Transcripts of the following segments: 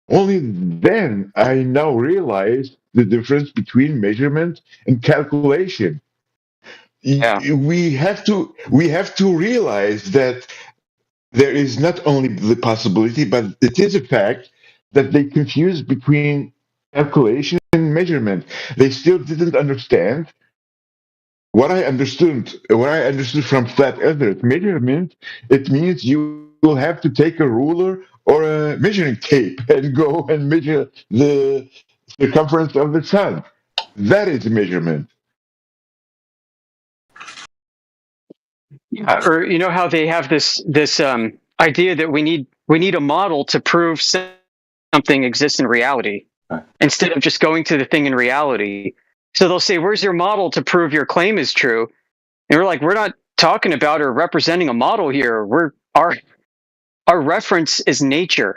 Only then I now realize the difference between measurement and calculation. Yeah. We have to realize that there is not only the possibility, but it is a fact that they confused between calculation and measurement. They still didn't understand what I understood from flat earth measurement. It means you will have to take a ruler or a measuring tape and go and measure the circumference of the sun. That is measurement. Yeah. Or you know how they have this idea that we need a model to prove something exists in reality instead of just going to the thing in reality. So they'll say, "Where's your model to prove your claim is true?" And we're like, "We're not talking about or representing a model here. Our reference is nature.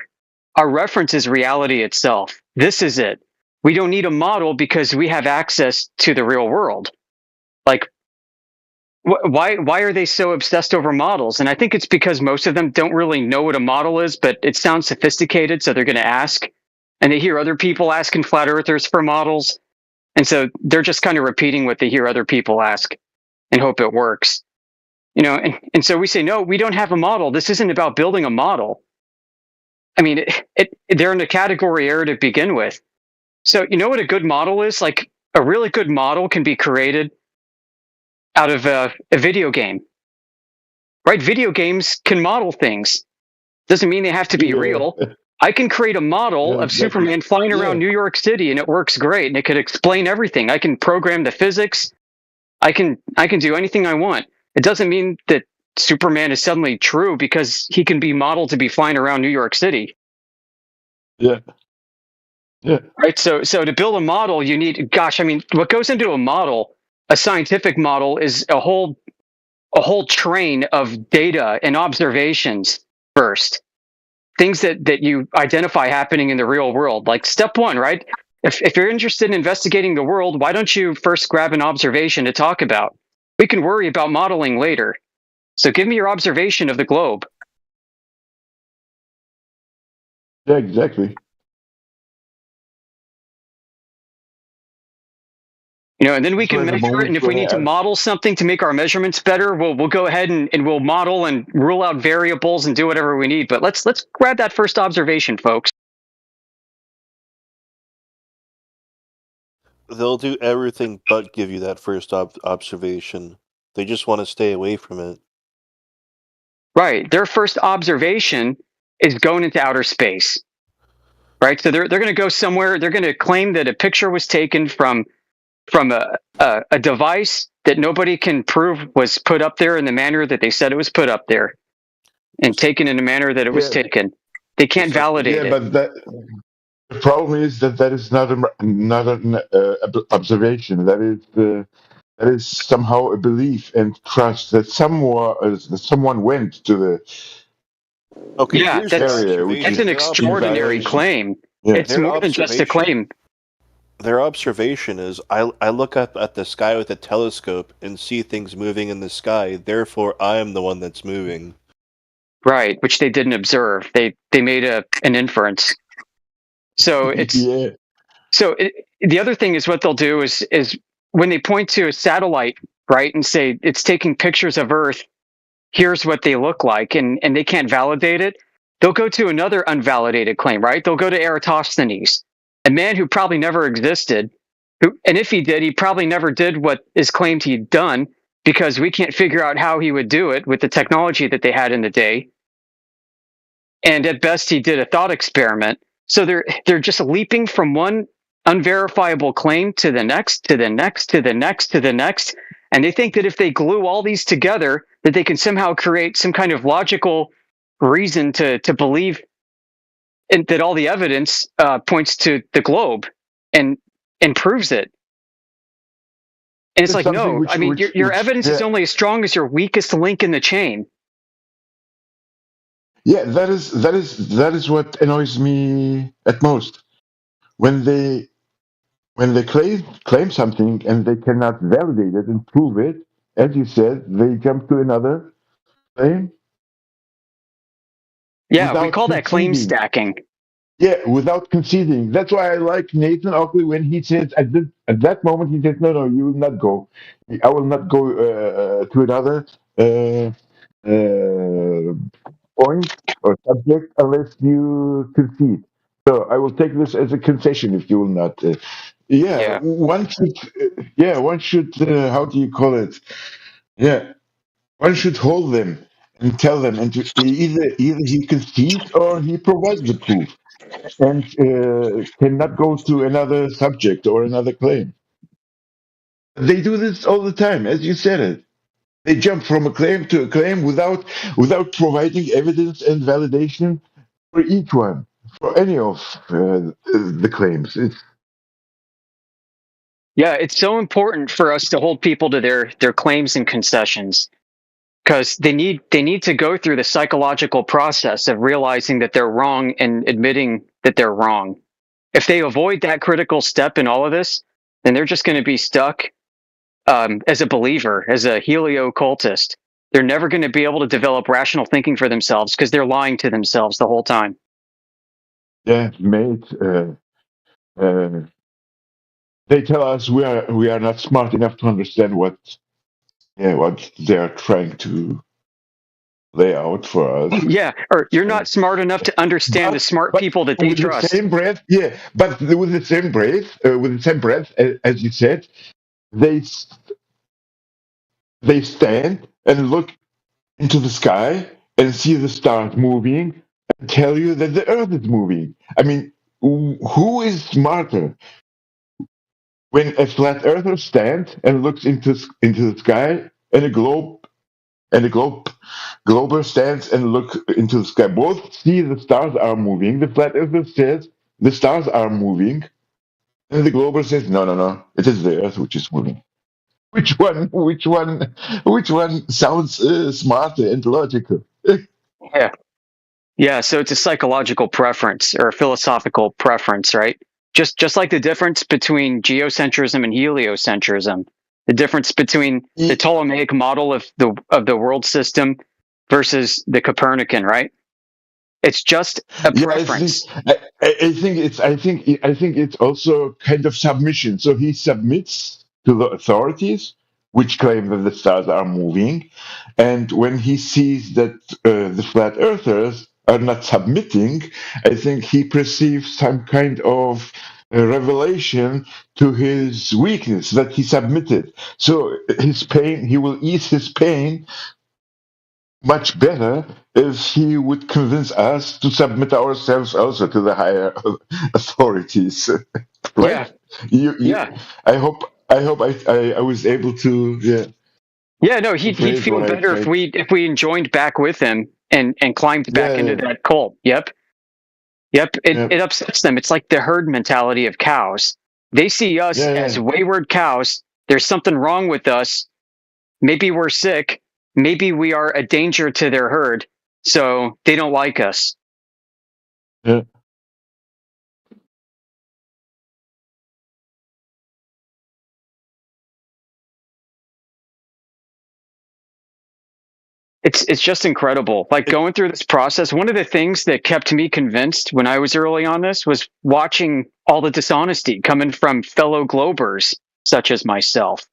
Our reference is reality itself. This is it. We don't need a model because we have access to the real world." Like, why are they so obsessed over models? And I think it's because most of them don't really know what a model is, but it sounds sophisticated, so they're going to ask. And they hear other people asking flat earthers for models, and so they're just kind of repeating what they hear other people ask and hope it works. And so we say, no, we don't have a model. This isn't about building a model. I mean, they're in a category error to begin with. So you know what a good model is? Like, a really good model can be created out of a video game, right? Video games can model things. Doesn't mean they have to be Yeah, real. I can create a model yeah, of exactly. Superman flying around Yeah, New York City and it works great and it could explain everything. I can program the physics. I can do anything I want. It doesn't mean that Superman is suddenly true because he can be modeled to be flying around New York City. yeah, yeah. Right? So to build a model, you need, gosh, I mean, what goes into a model, a scientific model, is a whole train of data and observations first. Things that you identify happening in the real world. Like step one, right? If you're interested in investigating the world, why don't you first grab an observation to talk about? We can worry about modeling later. So give me your observation of the globe. Yeah, exactly. And then we These can were the measure it. And moments if we when need to I model something to make our measurements better, we'll go ahead and we'll model and rule out variables and do whatever we need. But let's grab that first observation, folks. They'll do everything but give you that first observation. They just want to stay away from it. Right. Their first observation is going into outer space. Right. So they're going to go somewhere. They're going to claim that a picture was taken from a device that nobody can prove was put up there in the manner that they said it was put up there and Just, taken in the manner that it was yeah, taken. They can't just like validate yeah, it. but the problem is that that is not an observation. That is somehow a belief and trust that someone went to the okay. Yeah, Here's their that's area, which that's observation. an is Their extraordinary observation. evaluation. claim. Yeah, It's Their more than just a observation. claim. Their observation is I look up at the sky with a telescope and see things moving in the sky. Therefore, I am the one that's moving. Right, which they didn't observe. They made an inference. So it's yeah, so it, the other thing is what they'll do is when they point to a satellite, right, and say it's taking pictures of Earth, here's what they look like, and they can't validate it, they'll go to another unvalidated claim, right? They'll go to Eratosthenes, a man who probably never existed, and if he did, he probably never did what is claimed he'd done because we can't figure out how he would do it with the technology that they had in the day. And at best, he did a thought experiment. So they're just leaping from one unverifiable claim to the next, to the next, to the next, to the next, and they think that if they glue all these together, that they can somehow create some kind of logical reason to believe that all the evidence points to the globe and and proves it. And it's it's like, something no, which I mean, which your which evidence is yeah, only as strong as your weakest link in the chain. yeah, that is what annoys me at most when they claim something and they cannot validate it and prove it. As you said, they jump to another claim Yeah, we without call that claim conceding. stacking. Yeah, without conceding. That's why I like Nathan Oakley when he says at that moment he says, "No, no, you will not go. I will not go to another uh, uh, point or subject unless you concede. So I will take this as a concession if you will not." Yeah, Yeah. one should. Yeah, one should. How do you call it? Yeah, one should hold them and tell them, and either he concedes or he provides the proof and cannot go to another subject or another claim. They do this all the time, as you said it. They jump from a claim to a claim without providing evidence and validation for each one, for any of the claims. Yeah, it's so important for us to hold people to their claims and concessions because they need to go through the psychological process of realizing that they're wrong and admitting that they're wrong. If they avoid that critical step in all of this, then they're just going to be stuck as a believer, as a helio-cultist. They're never going to be able to develop rational thinking for themselves because they're lying to themselves the whole time. Yeah, mate. Uh, they tell us we are not smart enough to understand what they are trying to lay out for us. Yeah, or you're not smart enough to understand the But smart but people that they with the trust. same breath, yeah. But with the same breath, as you said, they they stand and look into the sky and see the stars moving and tell you that the Earth is moving. I mean, who is smarter when a flat earther stands and looks into the sky and a glober stands and look into the sky? Both see the stars are moving. The flat earther says the stars are moving, and the glober says no, no, no. It is the Earth which is moving. Which one? Which one sounds smarter and logical? Yeah. Yeah, so it's a psychological preference or a philosophical preference, right? Just like the difference between geocentrism and heliocentrism, the difference between the Ptolemaic model of the world system versus the Copernican, right? It's just a Yeah, I think preference. I think it's also kind of submission. So he submits to the authorities, which claim that the stars are moving, and when he sees that the flat earthers are not submitting, I think he perceives some kind of revelation to his weakness that he submitted. So his pain, he will ease his pain much better if he would convince us to submit ourselves also to the higher authorities, right? Yeah, You, yeah, I hope I was able to, yeah, yeah. No, to he'd phrase feel what I better tried. if we joined back with him and climbed back Yeah, into yeah, that cult. Yep, yep. It yeah, it upsets them. It's like the herd mentality of cows. They see us yeah, as yeah. wayward cows. There's something wrong with us. Maybe we're sick. Maybe we are a danger to their herd. So they don't like us. Yeah. It's just incredible. Like going through this process, one of the things that kept me convinced when I was early on this was watching all the dishonesty coming from fellow Globers such as myself.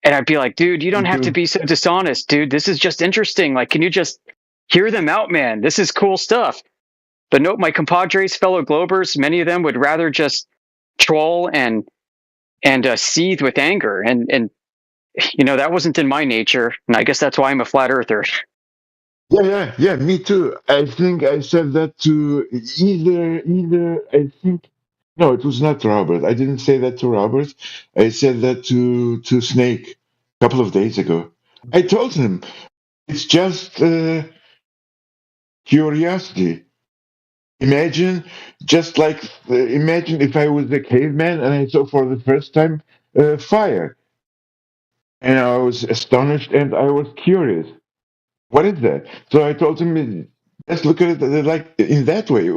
And I'd be like, dude, you Me don't have to too. be so dishonest, dude. This is just interesting. Like, can you just hear them out, man? This is cool stuff. But nope, my compadres, fellow Globers, many of them would rather just troll and seethe with anger. And that wasn't in my nature. And I guess that's why I'm a flat earther. Yeah, yeah, yeah. Me too. I think I said that to either. I think no, it was not Robert. I didn't say that to Robert. I said that to Snake a couple of days ago. I told him it's just curiosity. Imagine, imagine if I was a caveman and I saw for the first time fire, and I was astonished and I was curious. What is that? So I told him Let's look at it like in that way.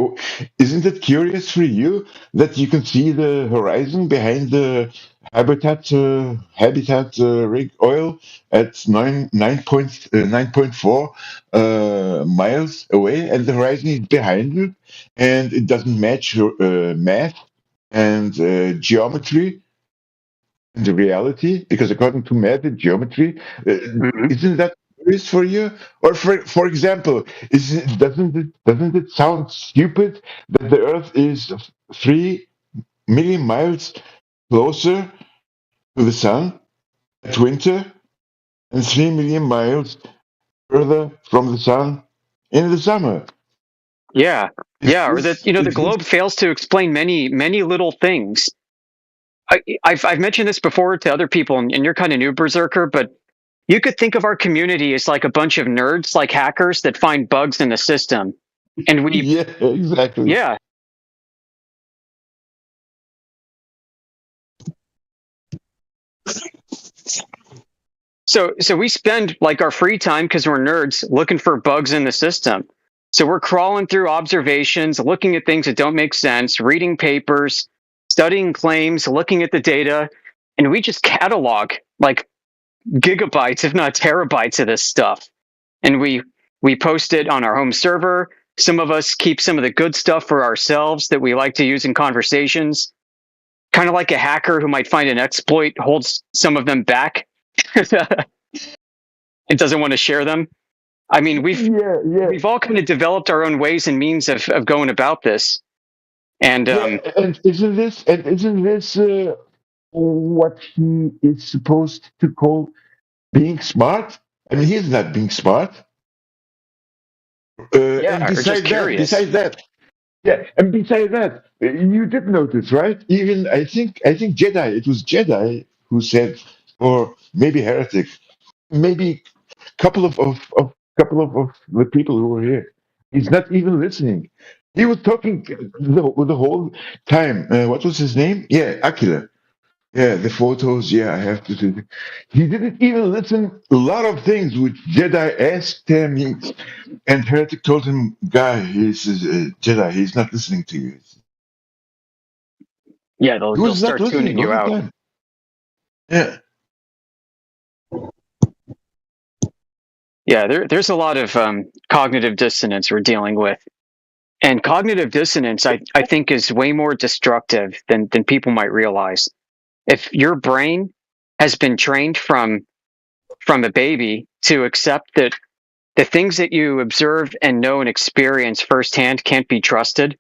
Isn't it curious for you that you can see the horizon behind the habitat rig oil at 9.4 miles away, and the horizon is behind you, and it doesn't match your math and geometry and the reality, because according to math and geometry, Hmm. isn't that curious for you? Or for example, doesn't it sound stupid that the Earth is 3 million miles closer to the sun at winter and 3 million miles further from the sun in the summer? Yeah, Is or that this the is this globe fails to explain many little things. I've mentioned this before to other people, and you're kind of new, Berserker, but you could think of our community as like a bunch of nerds, like hackers that find bugs in the system, and we, yeah, exactly. yeah. So we spend like our free time because we're nerds looking for bugs in the system. So we're crawling through observations, looking at things that don't make sense, reading papers, studying claims, looking at the data, and we just catalog like gigabytes, if not terabytes, of this stuff. And we post it on our home server. Some of us keep some of the good stuff for ourselves that we like to use in conversations. Kind of like a hacker who might find an exploit holds some of them back. It doesn't want to share them. I mean, Yeah, yeah, we've all kind of developed our own ways and means of going about this. And yeah. And isn't this what he is supposed to call being smart? I mean, he's not being smart. And yeah, or just curious. besides that, you did notice, right? Even I think Jedi. It was Jedi who said, or maybe heretic, maybe couple of the people who were here. He's not even listening. He was talking the whole time. What was his name? Yeah, Akila. Yeah, the photos. Yeah, I have to do. He didn't even listen. A lot of things which Jedi asked him, and Heretic told him, "Guy, he's a Jedi. He's not listening to you." Yeah, He they'll was not start listening tuning the you whole out. time. Yeah, Yeah, there's a lot of cognitive dissonance we're dealing with. And cognitive dissonance, I think, is way more destructive than people might realize. If your brain has been trained from a baby to accept that the things that you observe and know and experience firsthand can't be trusted,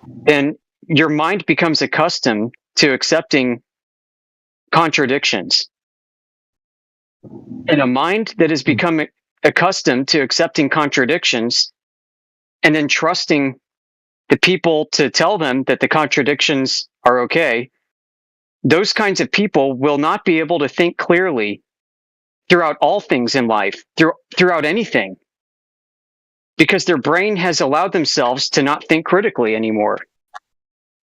then your mind becomes accustomed to accepting contradictions. And a mind that has become accustomed to accepting contradictions and then trusting the people to tell them that the contradictions are okay, those kinds of people will not be able to think clearly throughout all things in life, throughout anything, because their brain has allowed themselves to not think critically anymore.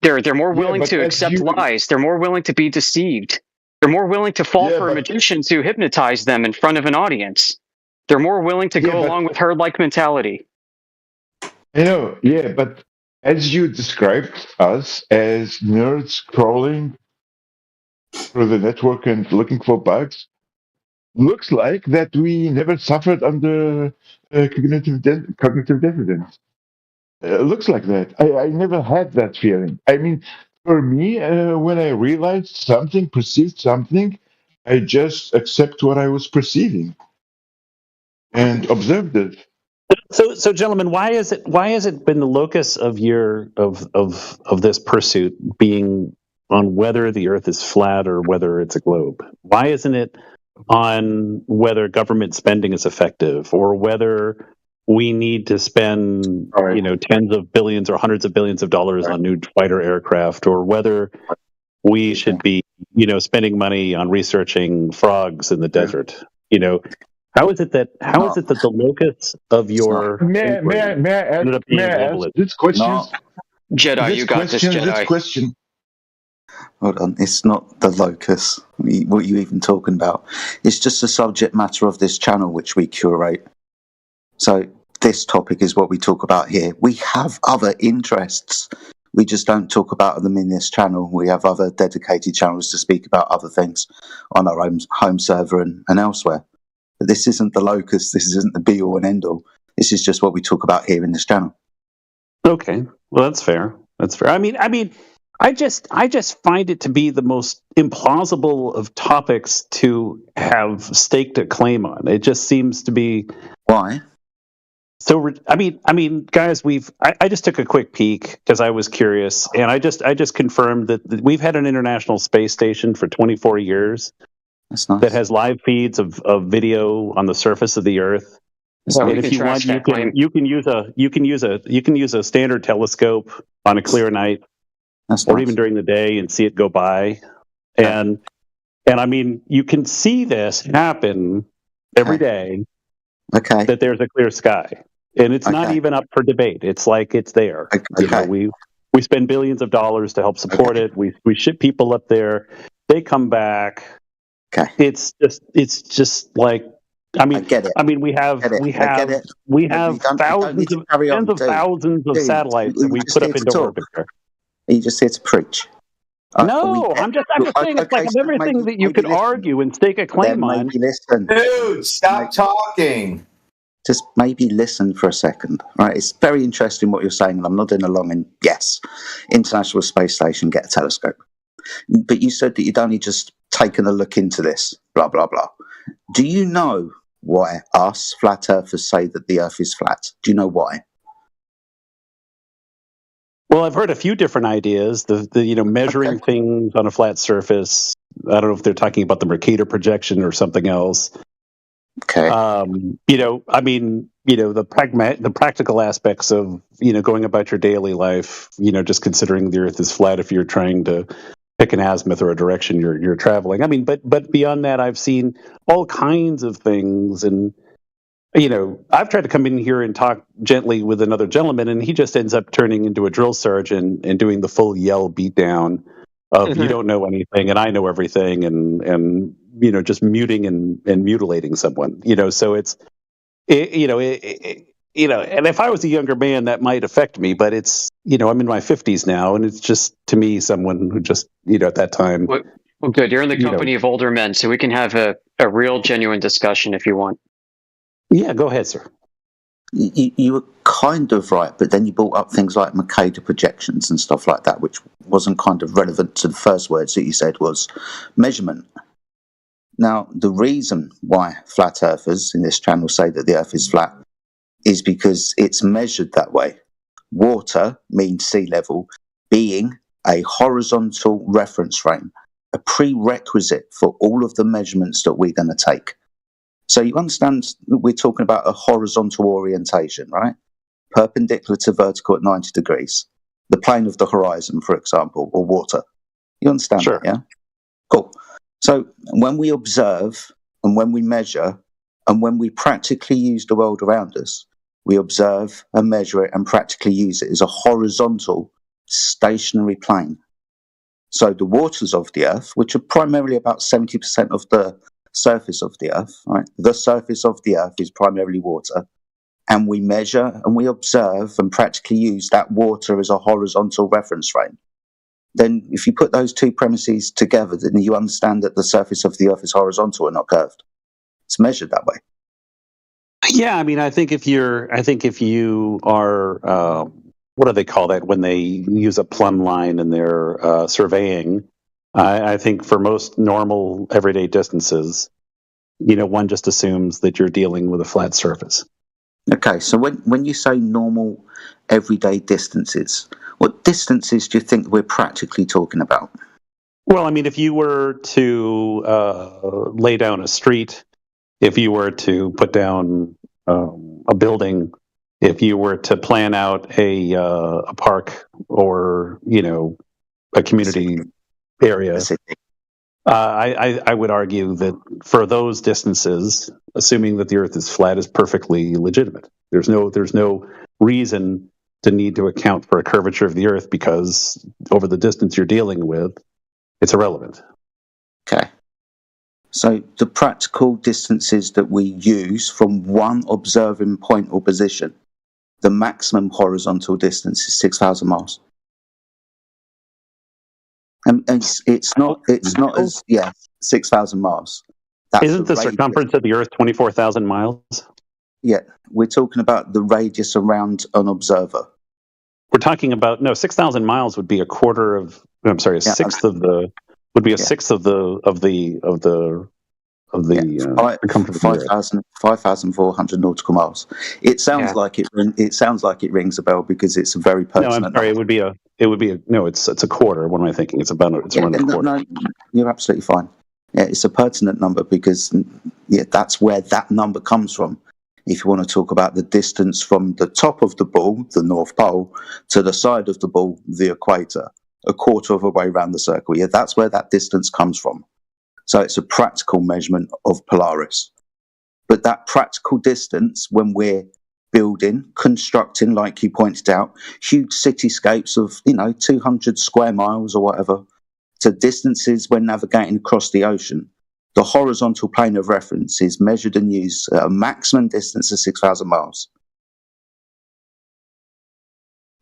They're more yeah, willing but to as accept you, lies. They're more willing to be deceived. They're more willing to fall yeah, for a but magician to hypnotize them in front of an audience. They're more willing to yeah, go but along with herd-like mentality. yeah, but as you described us as nerds crawling through the network and looking for bugs, looks like that we never suffered under cognitive dissonance. Looks like that. I never had that feeling. I mean, for me, when I realized something, perceived something, I just accept what I was perceiving and observed it. So, gentlemen, why has it been the locus of your of this pursuit being on whether the Earth is flat or whether it's a globe? Why isn't it on whether government spending is effective or whether we need to spend All right. tens of billions or hundreds of billions of dollars on new fighter aircraft, or whether we should be spending money on researching frogs in the desert? How is it that the locus of It's not. your inquiry ended up May being I ask globalism? this question? Not. Jedi, you got this, This Jedi. question. Hold on. It's not the locus. What are you even talking about? It's just the subject matter of this channel which we curate. So this topic is what we talk about here. We have other interests. We just don't talk about them in this channel. We have other dedicated channels to speak about other things on our own home server and elsewhere. But this isn't the locus. This isn't the be-all and end-all. This is just what we talk about here in this channel. Okay, well that's fair. That's fair. I mean, I just find it to be the most implausible of topics to have staked a claim on. It just seems to be Why? so. I mean, guys, I just took a quick peek because I was curious, and I just confirmed that we've had an International Space Station for 24 years That's nice. that has live feeds of video on the surface of the Earth. So we And can if you trash want, that claim. you can use a standard telescope on a clear night, That's or nice. even during the day, and see it go by. And I mean, you can see this happen every day. Okay. That there's a clear sky, and it's not Okay. even up for debate. It's like it's there. Okay. You know, we spend billions of dollars to help support it. We ship people up there. They come back. Okay. It's just like. I I get it. mean, we have I get it. we You have don't need thousands to of carry on, tens of dude. thousands of Dude, satellites that we just put here up to into talk. orbit. Are you just here to preach? No, I'm just saying it's like of everything that you could argue and stake a claim on. Maybe listen. Dude, stop talking. Just maybe listen for a second. Right? It's very interesting what you're saying, and I'm nodding along. And yes, International Space Station, get a telescope. But you said that you'd only just taken a look into this. Blah blah blah. Do you know why us flat earthers say that the Earth is flat? Do you know why? Well, I've heard a few different ideas. The measuring things on a flat surface. I don't know if they're talking about the Mercator projection or something else. Okay. I mean, the practical aspects of going about your daily life. Just considering the Earth is flat if you're trying to pick an azimuth or a direction you're traveling. I mean, but beyond that, I've seen all kinds of things, and I've tried to come in here and talk gently with another gentleman, and he just ends up turning into a drill sergeant and doing the full yell beatdown of you don't know anything and I know everything, and just muting and mutilating someone. So and if I was a younger man, that might affect me, but it's I'm in my 50s now, and it's just to me someone who just at that time. Well, good. You're in the company of older men, so we can have a real, genuine discussion if you want. Yeah, go ahead, sir. You were kind of right, but then you brought up things like Mercator projections and stuff like that, which wasn't kind of relevant to the first words that you said was measurement. Now, the reason why flat earthers in this channel say that the Earth is flat is because it's measured that way. Water, mean sea level, being a horizontal reference frame, a prerequisite for all of the measurements that we're going to take. So you understand we're talking about a horizontal orientation, right? Perpendicular to vertical at 90 degrees. The plane of the horizon, for example, or water. You understand Sure. that, yeah? Cool. So when we observe and when we measure and when we practically use the world around us, we observe and measure it and practically use it as a horizontal, stationary plane. So the waters of the Earth, which are primarily about 70% of the surface of the Earth, right? The surface of the Earth is primarily water, and we measure and we observe and practically use that water as a horizontal reference frame. Then if you put those two premises together, then you understand that the surface of the Earth is horizontal and not curved. It's measured that way. Yeah, I mean, I think if you are, what do they call that when they use a plumb line in their surveying? I think for most normal everyday distances, one just assumes that you're dealing with a flat surface. Okay, so when you say normal everyday distances, what distances do you think we're practically talking about? Well, I mean, if you were to lay down a street, if you were to put down a building, if you were to plan out a park or a community area, I would argue that for those distances, assuming that the Earth is flat is perfectly legitimate. There's no reason to need to account for a curvature of the Earth because over the distance you're dealing with, it's irrelevant. Okay. So the practical distances that we use from one observing point or position, the maximum horizontal distance is 6,000 miles. And it's not as 6,000 miles. That's Isn't the circumference of the Earth 24,000 miles? Yeah, we're talking about the radius around an observer. We're talking about 6,000 miles would be a quarter of. I'm sorry, sixth of the would be a sixth of the circumference of the Earth. 5,400 nautical miles. It sounds like it. It sounds like it rings a bell because it's a very pertinent. No, I'm sorry. It would be a. No, it's a quarter. What am I thinking? It's around a quarter. No, you're absolutely fine. Yeah, it's a pertinent number because that's where that number comes from. If you want to talk about the distance from the top of the ball, the North Pole, to the side of the ball, the equator, a quarter of a way around the circle. Yeah, that's where that distance comes from. So it's a practical measurement of Polaris. But that practical distance, when we're building, constructing, like you pointed out, huge cityscapes of 200 square miles or whatever, to distances when navigating across the ocean, the horizontal plane of reference is measured and used at a maximum distance of 6,000 miles.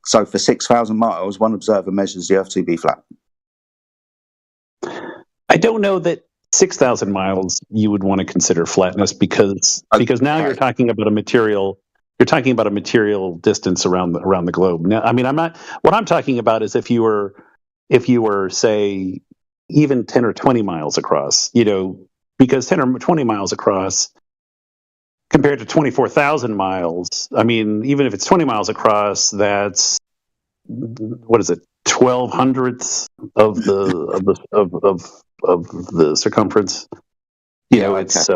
So for 6,000 miles, one observer measures the Earth to be flat. I don't know that 6,000 miles you would want to consider flatness because now you're talking about a material. You're talking about a material distance around the globe. Now, I mean, what I'm talking about is if you were, say, even 10 or 20 miles across, because 10 or 20 miles across compared to 24,000 miles, I mean, even if it's 20 miles across, that's, what is it, 1,200ths of the circumference. It's,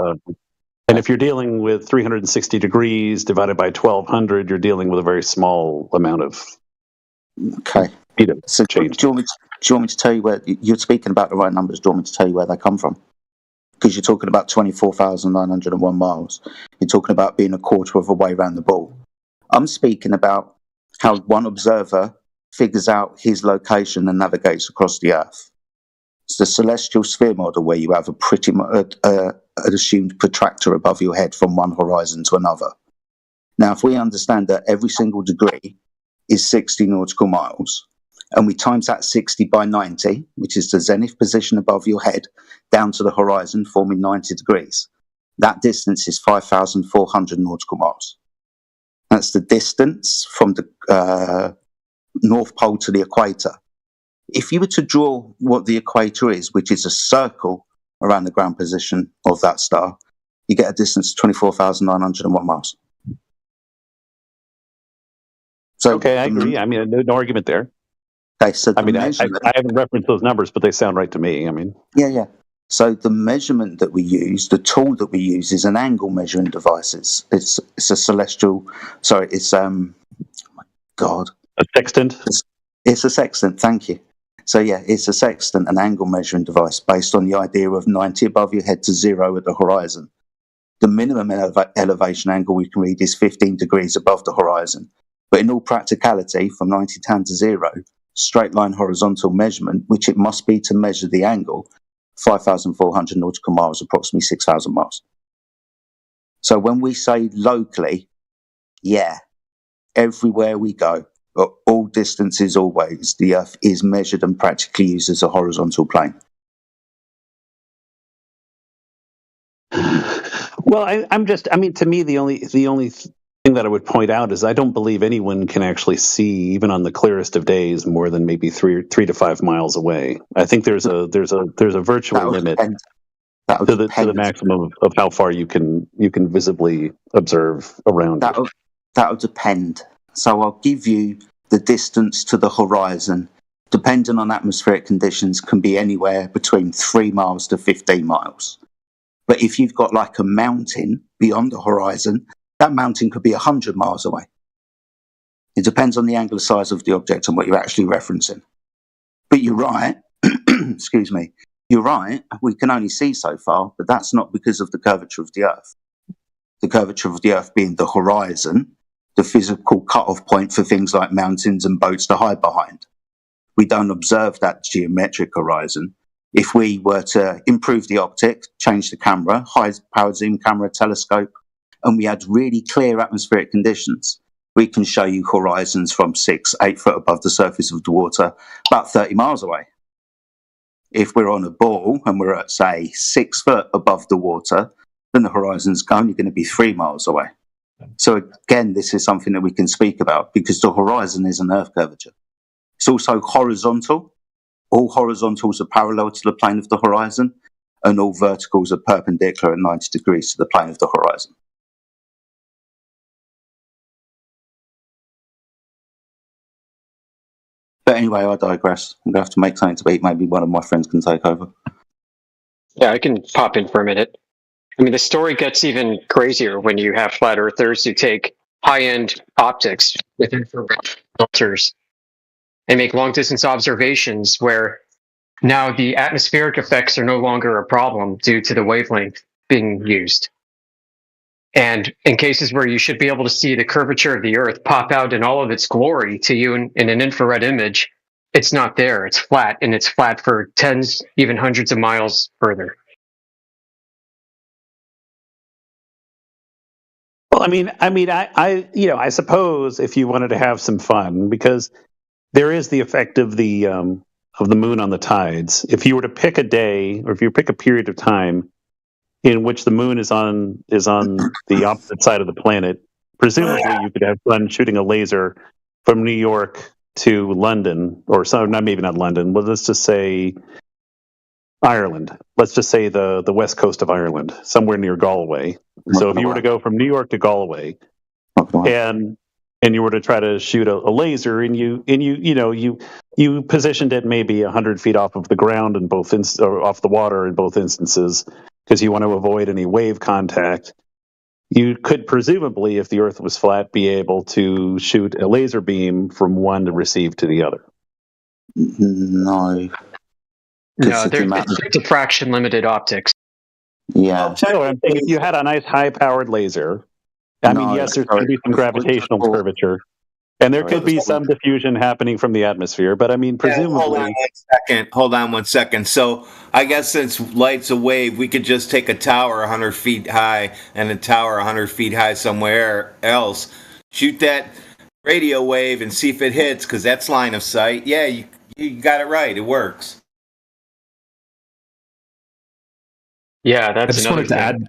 and if you're dealing with 360 degrees divided by 1,200, you're dealing with a very small amount of So change. Do you want me to tell you where you're speaking about the right numbers? Do you want me to tell you where they come from? Because you're talking about 24,901 miles. You're talking about being a quarter of a way around the ball. I'm speaking about how one observer figures out his location and navigates across the Earth. It's the celestial sphere model where you have a pretty an assumed protractor above your head from one horizon to another. Now, if we understand that every single degree is 60 nautical miles, and we times that 60 by 90, which is the zenith position above your head, down to the horizon, forming 90 degrees, that distance is 5,400 nautical miles. That's the distance from the North Pole to the equator. If you were to draw what the equator is, which is a circle around the ground position of that star, you get a distance of 24,901 miles. So, okay, I agree. I mean, no argument there. Okay, so I haven't referenced those numbers, but they sound right to me. I mean, yeah. So the measurement that we use, the tool that we use, is an angle measuring device. It's a celestial. Sorry, it's oh my God, a sextant. It's a sextant. Thank you. So yeah, it's a sextant, an angle measuring device based on the idea of 90 above your head to 0 at the horizon. The minimum elevation angle we can read is 15 degrees above the horizon. But in all practicality, from 90 down to 0, straight line horizontal measurement, which it must be to measure the angle, 5,400 nautical miles, approximately 6,000 miles. So when we say locally, everywhere we go, at all distances always, the Earth is measured and practically used as a horizontal plane. Well, to me, the only thing that I would point out is I don't believe anyone can actually see, even on the clearest of days, more than maybe 3 to 5 miles away. I think there's a virtual limit to the maximum of how far you can visibly observe around you. That'll depend. So I'll give you the distance to the horizon, depending on atmospheric conditions, can be anywhere between 3 miles to 15 miles. But if you've got like a mountain beyond the horizon, that mountain could be 100 miles away. It depends on the angular size of the object and what you're actually referencing. But you're right, excuse me, you're right, we can only see so far, but that's not because of the curvature of the Earth. The curvature of the Earth being the horizon, the physical cut-off point for things like mountains and boats to hide behind. We don't observe that geometric horizon. If we were to improve the optic, change the camera, high-powered zoom camera, telescope, and we had really clear atmospheric conditions, we can show you horizons from 6-8 foot above the surface of the water, about 30 miles away. If we're on a ball and we're at, say, 6 foot above the water, then the horizon's only going to be 3 miles away. So again, this is something that we can speak about because the horizon is an Earth curvature. It's also horizontal. All horizontals are parallel to the plane of the horizon, and all verticals are perpendicular at 90 degrees to the plane of the horizon. But anyway, I digress. I'm going to have to make something to eat. Maybe one of my friends can take over. Yeah, I can pop in for a minute. I mean, the story gets even crazier when you have flat earthers who take high-end optics with infrared filters and make long-distance observations where now the atmospheric effects are no longer a problem due to the wavelength being used. And in cases where you should be able to see the curvature of the Earth pop out in all of its glory to you in an infrared image, it's not there. It's flat, and it's flat for tens, even hundreds of miles further. Well, I suppose if you wanted to have some fun, because there is the effect of the moon on the tides. If you were to pick a day, or if you pick a period of time in which the moon is on the opposite side of the planet, presumably you could have fun shooting a laser from New York to London, or maybe not London. Well, let's just say Ireland. Let's just say the west coast of Ireland, somewhere near Galway. So if you were to go from New York to Galway, and you were to try to shoot a laser, and you positioned it maybe 100 feet off of the ground in both or off the water in both instances, because you want to avoid any wave contact. You could presumably, if the Earth was flat, be able to shoot a laser beam from one to receive to the other. No. No, it's diffraction limited optics. Yeah. So I'm saying if you had a nice high-powered laser, yes, there's going to be some gravitational curvature, and there could be some diffusion happening from the atmosphere, but presumably... Hold on one second. So I guess since light's a wave, we could just take a tower 100 feet high and a tower 100 feet high somewhere else, shoot that radio wave and see if it hits, because that's line of sight. Yeah, you got it right. It works. Yeah, that's I just another wanted to thing. add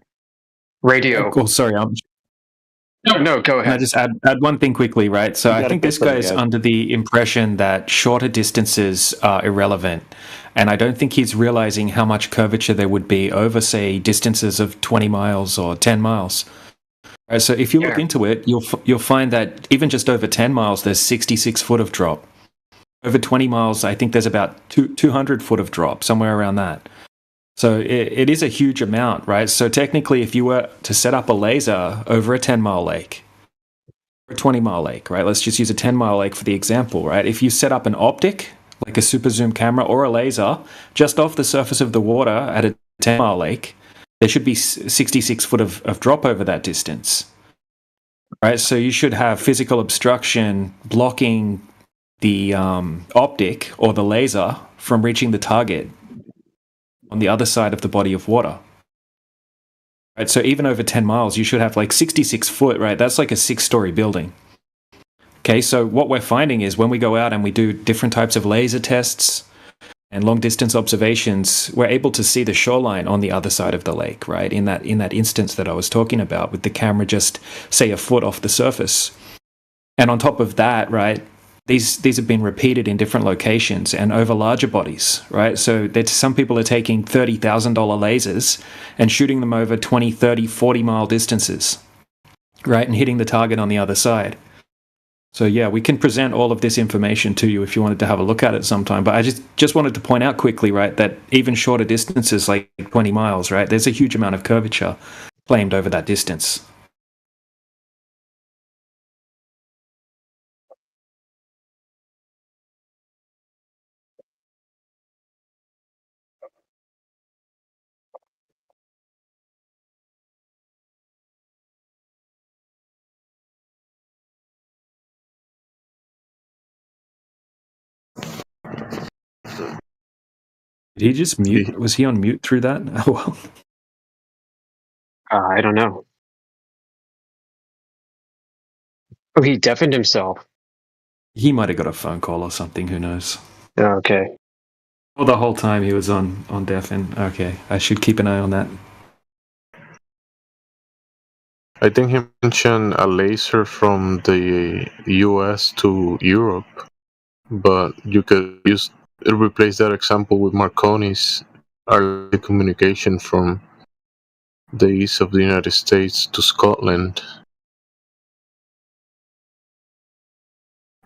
Radio. Oh, sorry. No, go ahead. Can I just add one thing quickly, right? So I think this guy's under the impression that shorter distances are irrelevant. And I don't think he's realizing how much curvature there would be over, say, distances of 20 miles or 10 miles. Right, so if you look into it, you'll find that even just over 10 miles, there's 66 foot of drop. Over 20 miles, I think there's about 200 foot of drop, somewhere around that. So it is a huge amount, right? So technically, if you were to set up a laser over a 10-mile lake, or a 20-mile lake, right? Let's just use a 10-mile lake for the example, right? If you set up an optic, like a super zoom camera or a laser, just off the surface of the water at a 10-mile lake, there should be 66 foot of drop over that distance, right? So you should have physical obstruction blocking the optic or the laser from reaching the target on the other side of the body of water. Right, so even over 10 miles, you should have like 66 foot, right? That's like a 6-story building. Okay, so what we're finding is when we go out and we do different types of laser tests and long distance observations, we're able to see the shoreline on the other side of the lake, right? In that instance that I was talking about, with the camera just, say, a foot off the surface. And on top of that, right, these have been repeated in different locations and over larger bodies, right? So some people are taking $30,000 lasers and shooting them over 20, 30, 40-mile distances, right, and hitting the target on the other side. So yeah, we can present all of this information to you if you wanted to have a look at it sometime. But I just wanted to point out quickly, right, that even shorter distances, like 20 miles, right, there's a huge amount of curvature claimed over that distance. Did he just mute? Was he on mute through that? Oh, well. I don't know. Oh, he deafened himself. He might have got a phone call or something. Who knows? Okay. Well, the whole time he was on deafen. Okay, I should keep an eye on that. I think he mentioned a laser from the US to Europe, but you could replace that example with Marconi's early communication from the east of the United States to Scotland.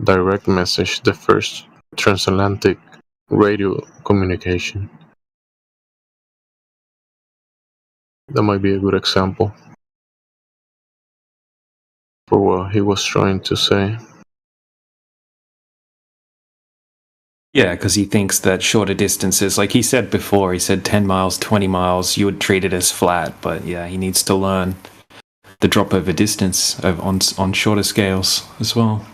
Direct message, the first transatlantic radio communication. That might be a good example for what he was trying to say. Yeah, because he thinks that shorter distances, like he said before, he said 10 miles, 20 miles, you would treat it as flat. But yeah, he needs to learn the drop over distance on shorter scales as well.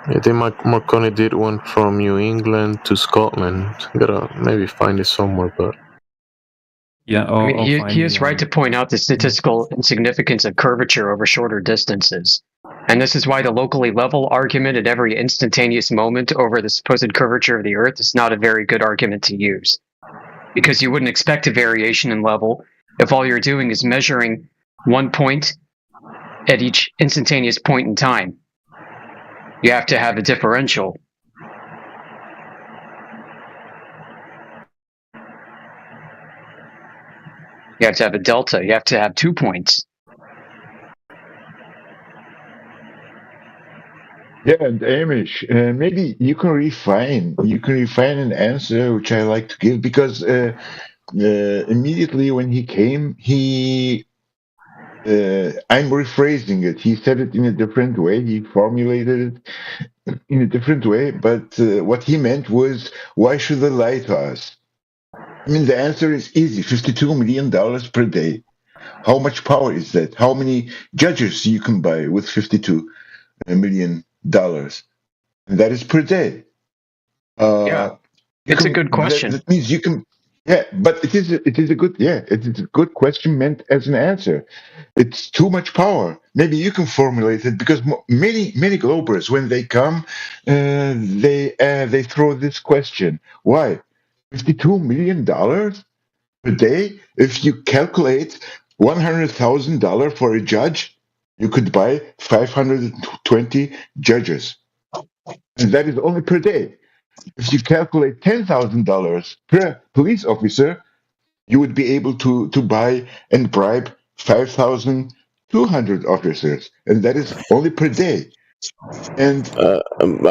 I think Marconi did one from New England to Scotland. Gotta maybe find it somewhere, but yeah, he is right to point out the statistical insignificance of curvature over shorter distances. And this is why the locally level argument at every instantaneous moment over the supposed curvature of the Earth is not a very good argument to use. Because you wouldn't expect a variation in level if all you're doing is measuring one point at each instantaneous point in time. You have to have a differential. You have to have a delta. You have to have 2 points. Yeah, and Amish, maybe you can refine an answer which I like to give, because immediately when he came, I'm rephrasing it. He said it in a different way. He formulated it in a different way, but what he meant was, why should they lie to us? I mean, the answer is easy: $52 million per day. How much power is that? How many judges you can buy with $52 million? And that is per day. Yeah, it's a good question. That means you can. Yeah, but it is a good question meant as an answer. It's too much power. Maybe you can formulate it, because many globers, when they come, they throw this question: why $52 million per day? If you calculate $100,000 for a judge, you could buy 520 judges, and that is only per day. If you calculate $10,000 per police officer, you would be able to buy and bribe 5,200 officers, and that is only per day. And I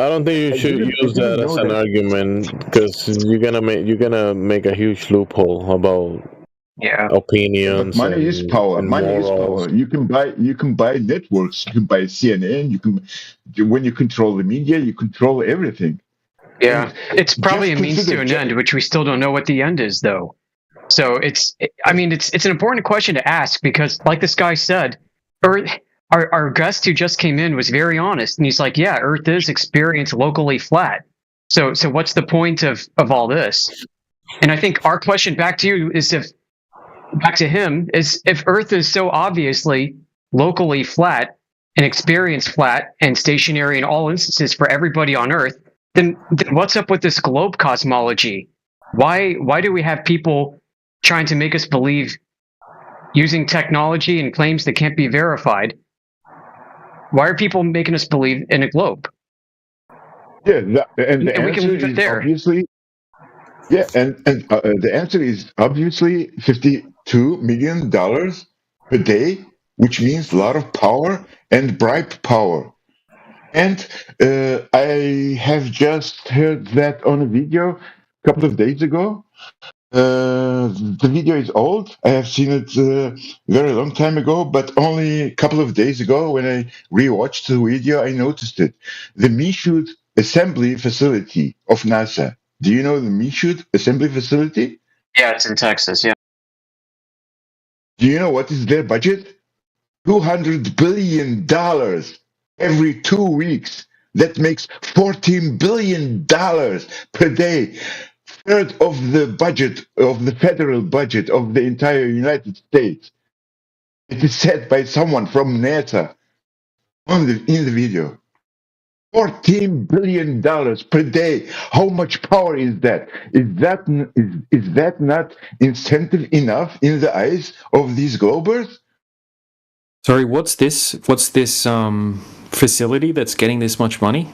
don't think you should use that as an argument, because you're gonna make a huge loophole about opinions. But money is power. Money is power. You can buy networks. You can buy CNN. When you control the media, you control everything. Yeah, it's probably a means to an end, which we still don't know what the end is, though. So it's an important question to ask, because, like this guy said, our guest who just came in was very honest, and he's like, "Yeah, Earth is experienced locally flat. So what's the point of all this?" And I think our question back to you is if Earth is so obviously locally flat and experienced flat and stationary in all instances for everybody on Earth, then what's up with this globe cosmology? Why do we have people trying to make us believe, using technology and claims that can't be verified? Why are people making us believe in a globe? Yeah, and the answer is obviously, the answer is obviously $52 million per day, which means a lot of power and bribe power. And I have just heard that on a video a couple of days ago. The video is old. I have seen it very long time ago, but only a couple of days ago, when I rewatched the video, I noticed it. The Michoud Assembly Facility of NASA. Do you know the Michoud Assembly Facility? Yeah, it's in Texas, yeah. Do you know what is their budget? $200 billion every 2 weeks. That makes $14 billion per day. third of the budget, of the federal budget of the entire United States. It is said by someone from NASA in the video. $14 billion per day. How much power is that? Is that not incentive enough in the eyes of these globers? Sorry, what's this? What's this facility that's getting this much money?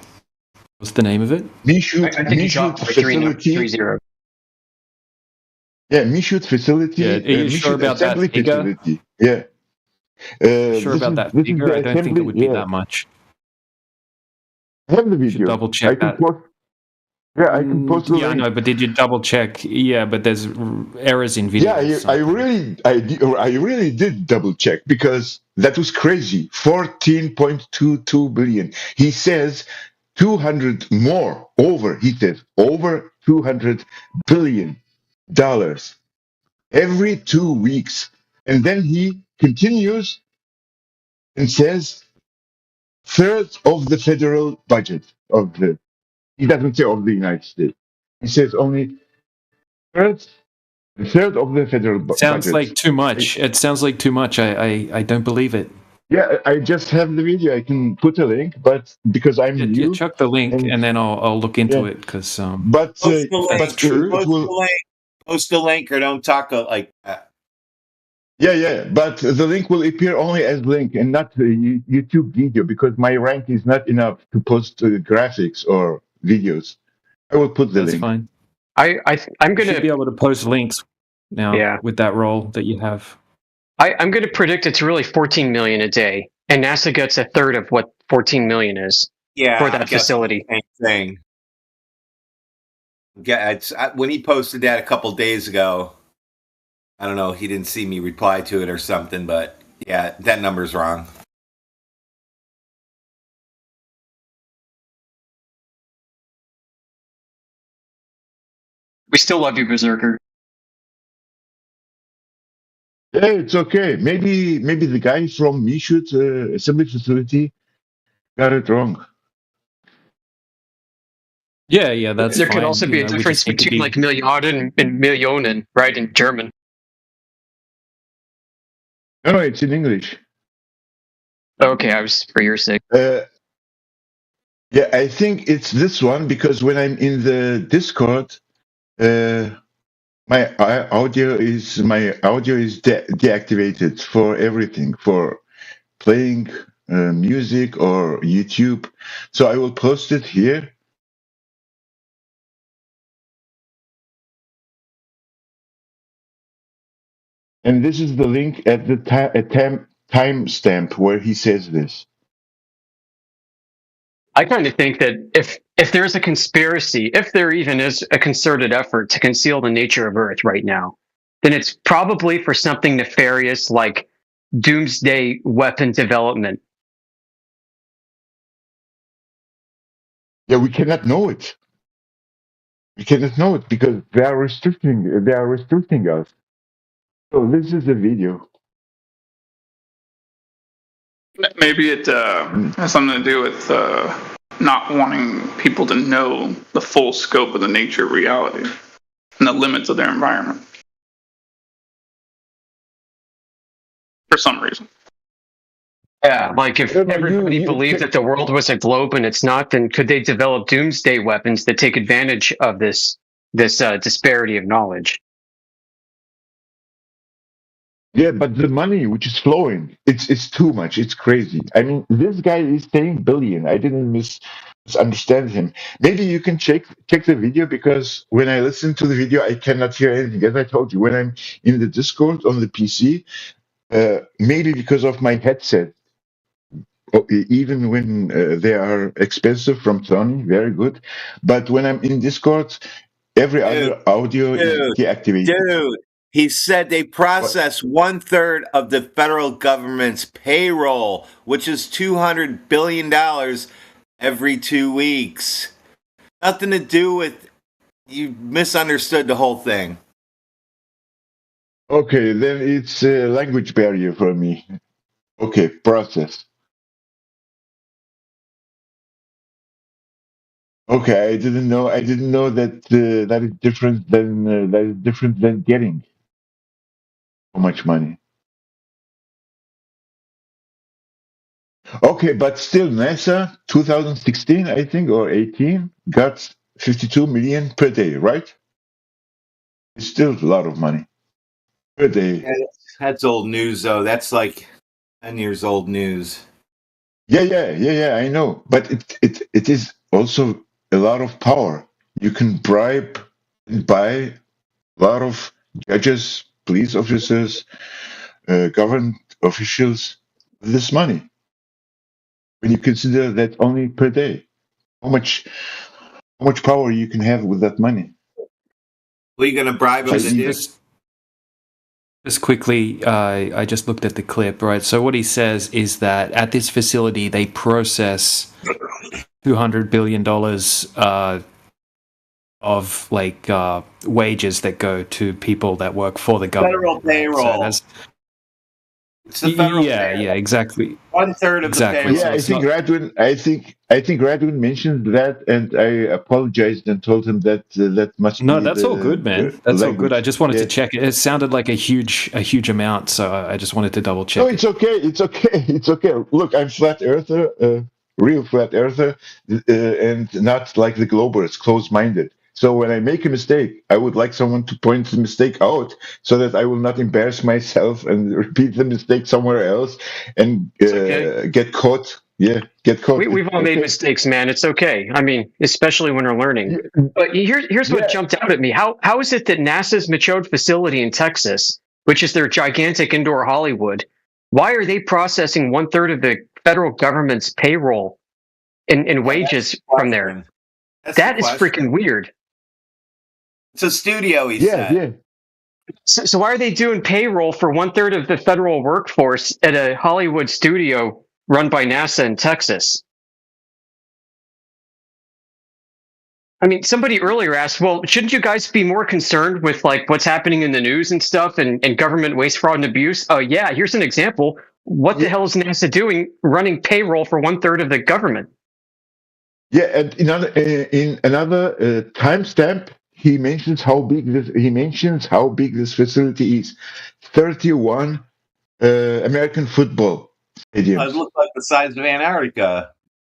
What's the name of it? I think you dropped for facility. 3-0. Yeah, Michoud facility. Yeah, are you sure about that figure? Facility. Yeah. Sure about that figure? I don't think it would be that much. I have the video. Should double check that. I can post the link. Yeah, I know, but did you double check? Yeah, but there's errors in video. Yeah, I really did double check because that was crazy. 14.22 billion. He says 200 more over. He says over 200 billion dollars every 2 weeks, and then he continues and says third of the federal budget of the. He doesn't say of the United States. He says only third of the federal budget. Sounds like too much. It sounds like too much. I don't believe it. Yeah, I just have the video. I can put a link, but because I'm new, yeah, chuck the link and then I'll look into it because. But post the link. but true. Post the link or don't talk like that. Yeah, but the link will appear only as link and not YouTube video because my rank is not enough to post graphics or videos. I will put the link. That's fine. I'm going to be able to post links now with that role that you have. I'm going to predict it's really 14 million a day, and NASA gets a third of what 14 million is for that facility. Same thing. Yeah, when he posted that a couple days ago. I don't know. He didn't see me reply to it or something, but yeah, that number's wrong. We still love you, Berserker. Yeah, it's okay. Maybe the guy from Michoud assembly facility got it wrong. Yeah, that's there fine. Could also be a difference between like Milliarden and Millionen, right, in German. No, it's in English. Okay, I was for your sake. Yeah, I think it's this one because when I'm in the Discord, my audio is deactivated for everything, for playing music or YouTube. So I will post it here. And this is the link at the timestamp where he says this. I kind of think that if there's a conspiracy, if there even is a concerted effort to conceal the nature of Earth right now, then it's probably for something nefarious like doomsday weapon development. Yeah, we cannot know it. We cannot know it because they are restricting us. So this is the video. Maybe it has something to do with not wanting people to know the full scope of the nature of reality and the limits of their environment. For some reason. Yeah, like if everybody believed that the world was a globe and it's not, then could they develop doomsday weapons that take advantage of this disparity of knowledge? Yeah, but the money which is flowing, it's too much. It's crazy. I mean, this guy is saying billion. I didn't misunderstand him. Maybe you can check the video because when I listen to the video, I cannot hear anything. As I told you, when I'm in the Discord on the PC, maybe because of my headset, even when they are expensive from Sony, very good. But when I'm in Discord, every other audio is deactivated. Dude. He said they process 1/3 of the federal government's payroll, which is $200 billion every 2 weeks. Nothing to do with... You misunderstood the whole thing. Okay, then it's a language barrier for me. Okay, process. Okay, I didn't know. I didn't know that that is different than getting so much money. Okay, but still, NASA 2016, I think, or 18, got 52 million per day, right? It's still a lot of money per day. Yeah, that's old news, though. That's like 10 years old news. Yeah. I know, but it is also a lot of power. You can bribe and buy a lot of judges, police officers, government officials with this money. When you consider that only per day, how much power you can have with that money? What are you going to bribe them to do? Just quickly, I just looked at the clip, right? So what he says is that at this facility, they process $200 billion of wages that go to people that work for the government. Federal payroll. Right? So it's the federal payroll. Yeah, exactly. 1/3 of the payroll. Yeah, I think Radwin mentioned that, and I apologized and told him that that must no, be that's all good, man. That's all good. I just wanted to check it. It sounded like a huge amount, so I just wanted to double check. No, it's okay. It's okay. Look, I'm flat earther, real flat earther, and not like the globers, closed-minded. So when I make a mistake, I would like someone to point the mistake out so that I will not embarrass myself and repeat the mistake somewhere else and get caught. Yeah, get caught. We've all made mistakes, man. It's okay. I mean, especially when we're learning. But here's what jumped out at me. How is it that NASA's Michoud facility in Texas, which is their gigantic indoor Hollywood, why are they processing 1/3 of the federal government's payroll in wages from there? That is freaking weird. It's a studio, he said. Yeah. So why are they doing payroll for 1/3 of the federal workforce at a Hollywood studio run by NASA in Texas? I mean, somebody earlier asked, well, shouldn't you guys be more concerned with like what's happening in the news and stuff and government waste, fraud, and abuse? Oh, yeah, here's an example. What the hell is NASA doing running payroll for 1/3 of the government? Yeah, and in another timestamp, he mentions how big this facility is. 31 American football stadiums. It looks like the size of Antarctica.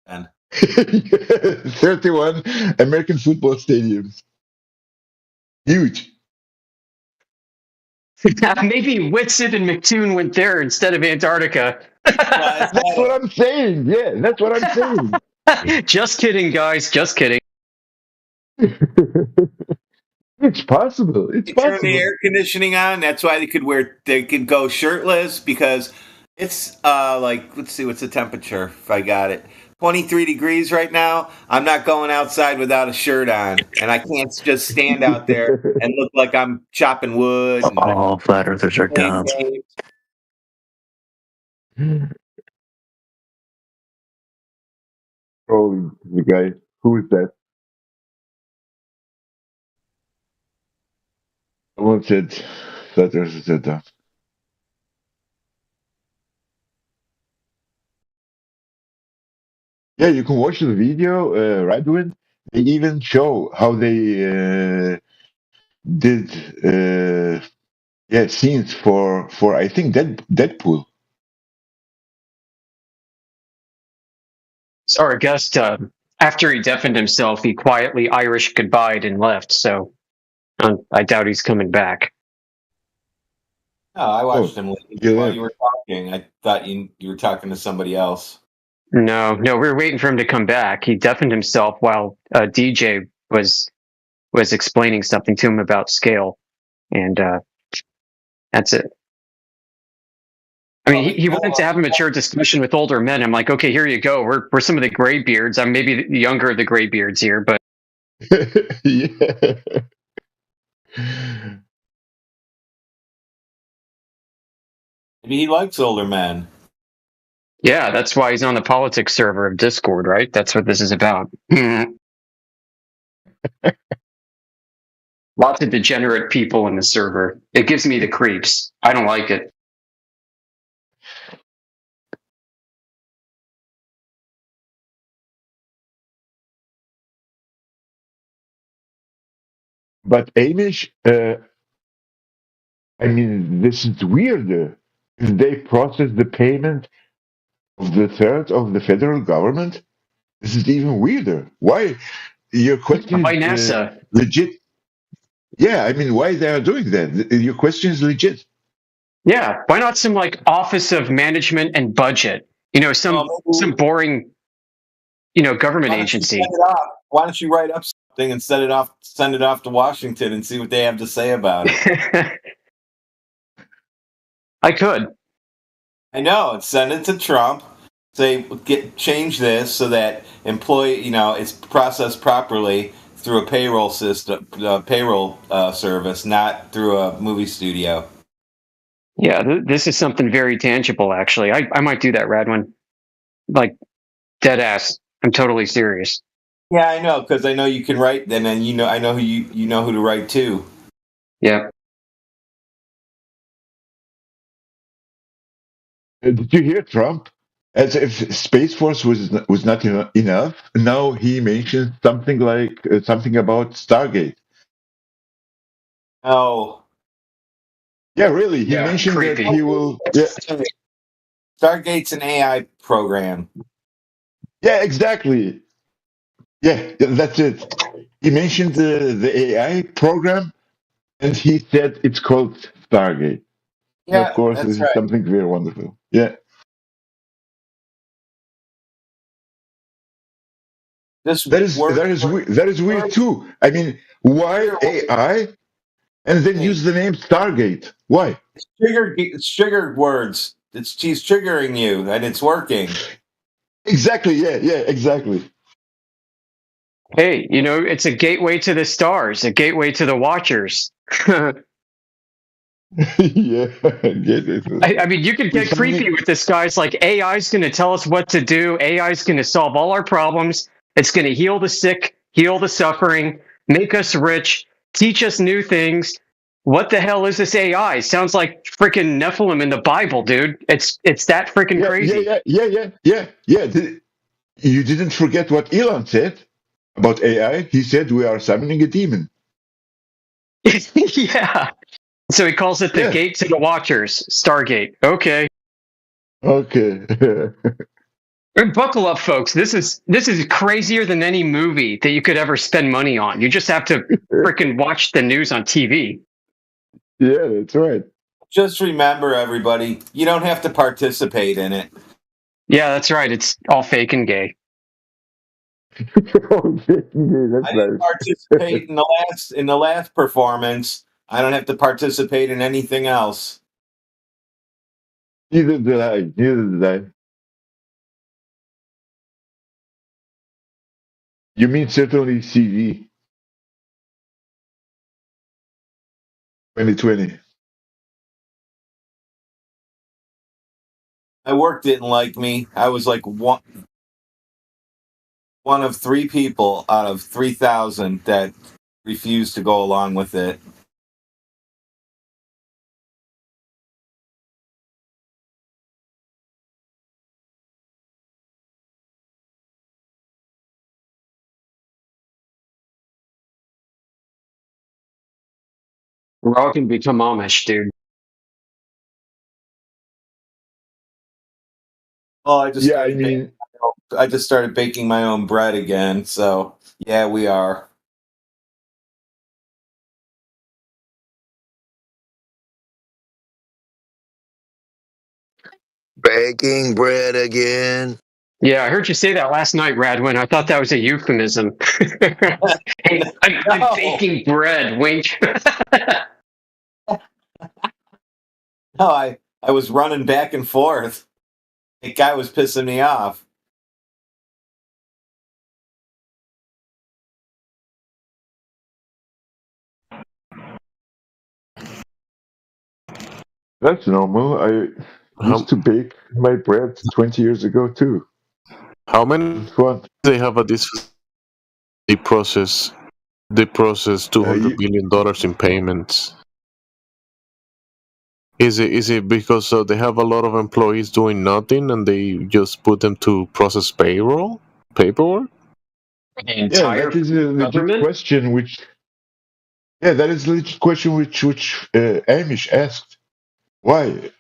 And 31 American football stadiums. Huge. Maybe Whitson and McToon went there instead of Antarctica. That's what I'm saying. Yeah, that's what I'm saying. Just kidding, guys. Just kidding. It's possible. It's possible. Turn the air conditioning on. That's why they could go shirtless because it's let's see, what's the temperature? If I got it, 23 degrees right now. I'm not going outside without a shirt on, and I can't just stand out there and look like I'm chopping wood. All flat earthers are dumb. Oh, the guy. Who is that? Someone said flat earthers are dumb. Yeah, you can watch the video, Radwin. They even show how they did scenes for I think Deadpool. So our guest, after he deafened himself, he quietly Irish goodbyed and left. So I doubt he's coming back. Oh, I watched him while you were talking. I thought you were talking to somebody else. No, we were waiting for him to come back. He deafened himself while DJ was explaining something to him about scale, and that's it. I mean, he wanted to have a mature discussion with older men. I'm like, okay, here you go. We're some of the graybeards. I'm maybe the younger of the graybeards here, but Yeah. Maybe he likes older men. yeah, that's why he's on the politics server of Discord, right? That's what this is about. Lots of degenerate people in the server. It gives me the creeps. I don't like it. But Amish, I mean, this is weirder. If they process the payment of the third of the federal government, this is even weirder. Why? Your question By is NASA. legit. Yeah, I mean, why they are doing that? Your question is legit. Yeah, why not some like Office of Management and Budget? You know, some boring, government Why don't you agency. send it off? Why don't you write up something and send it off to Washington and see what they have to say about it? I could. I know. And send it to Trump. Say change this so that it's processed properly through a payroll system, payroll service, not through a movie studio. Yeah, this is something very tangible. Actually, I might do that, Radwin. Like dead ass. I'm totally serious. Yeah, I know, because I know you can write, and then I know who you know who to write to. Yeah. Did you hear Trump? As if Space Force was not enough. Now he mentioned something like something about Stargate. Oh. Yeah, really. He mentioned creepy. that he will. Yeah. Stargate's an AI program. Yeah, exactly. Yeah, that's it. He mentioned the AI program, and he said it's called Stargate. Yeah, and of course, that's this right. is something very wonderful. Yeah. That is weird too. I mean, why AI and then use the name Stargate? Why? It's triggered words. She's triggering you, and it's working. Exactly. Yeah. Exactly. Hey, it's a gateway to the stars, a gateway to the Watchers. Yeah, I get it. I mean, you can get creepy with this, guys. Like, AI is going to tell us what to do. AI is going to solve all our problems. It's going to heal the sick, heal the suffering, make us rich, teach us new things. What the hell is this AI? Sounds like freaking Nephilim in the Bible, dude. It's that freaking crazy. Yeah. You didn't forget what Elon said about AI. He said we are summoning a demon. Yeah. So he calls it the gate to the Watchers, Stargate. Okay. And buckle up, folks. This is crazier than any movie that you could ever spend money on. You just have to freaking watch the news on TV. Yeah, that's right. Just remember, everybody, you don't have to participate in it. Yeah, that's right. It's all fake and gay. I didn't participate in the last performance. I don't have to participate in anything else. Neither did I. You mean certainly CD 2020. My work didn't like me. I was like one of 3 people out of 3,000 that refused to go along with it. We're all going to become Amish, dude. Well, I just started baking my own bread again. So yeah, we are. Baking bread again. Yeah, I heard you say that last night, Radwin. I thought that was a euphemism. Hey, I'm baking bread. Wink. No, I was running back and forth. That guy was pissing me off. That's normal. I used to bake my bread 20 years ago too. How many they have at this? They process $200 billion in payments. Is it because they have a lot of employees doing nothing and they just put them to process paperwork? Yeah, that is a legit question. Which Yeah, that is the legit question which Amish asked. Why?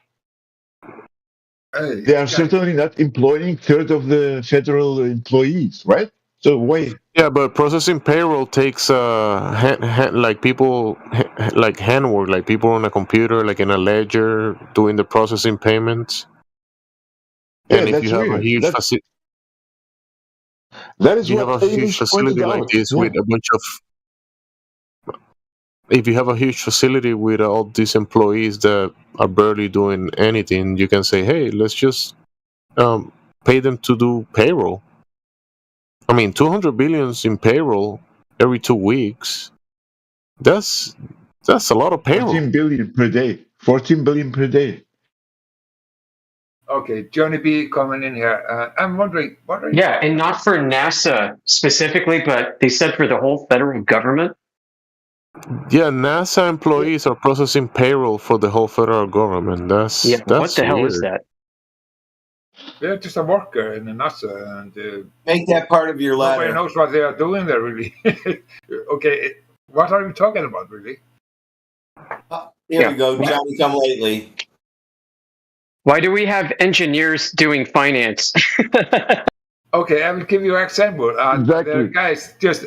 They are certainly not employing third of the federal employees, right? So why? Yeah, but processing payroll takes like people like handwork, like people on a computer, like in a ledger, doing the processing payments. Yeah, And if that's you have a weird. huge That is you have what a huge Amish pointed facility like out. this Yeah. with a bunch of if you have a huge facility with all these employees that are barely doing anything, you can say, hey, let's just pay them to do payroll. I mean, 200 billions in payroll every 2 weeks. That's a lot of payroll. 14 billion per day. 14 billion per day. Okay, Johnny B coming in here. I'm wondering, what are you? Yeah, and not for NASA specifically, but they said for the whole federal government. Yeah, NASA employees are processing payroll for the whole federal government. That's what the hell weird. is that? They're just a worker in the NASA, and Make that part of your nobody letter. knows what they are doing there, really. Okay, what are you talking about, really? Here we go, Johnny come lately. Why do we have engineers doing finance? Okay, I will give you an example. Exactly. The guys just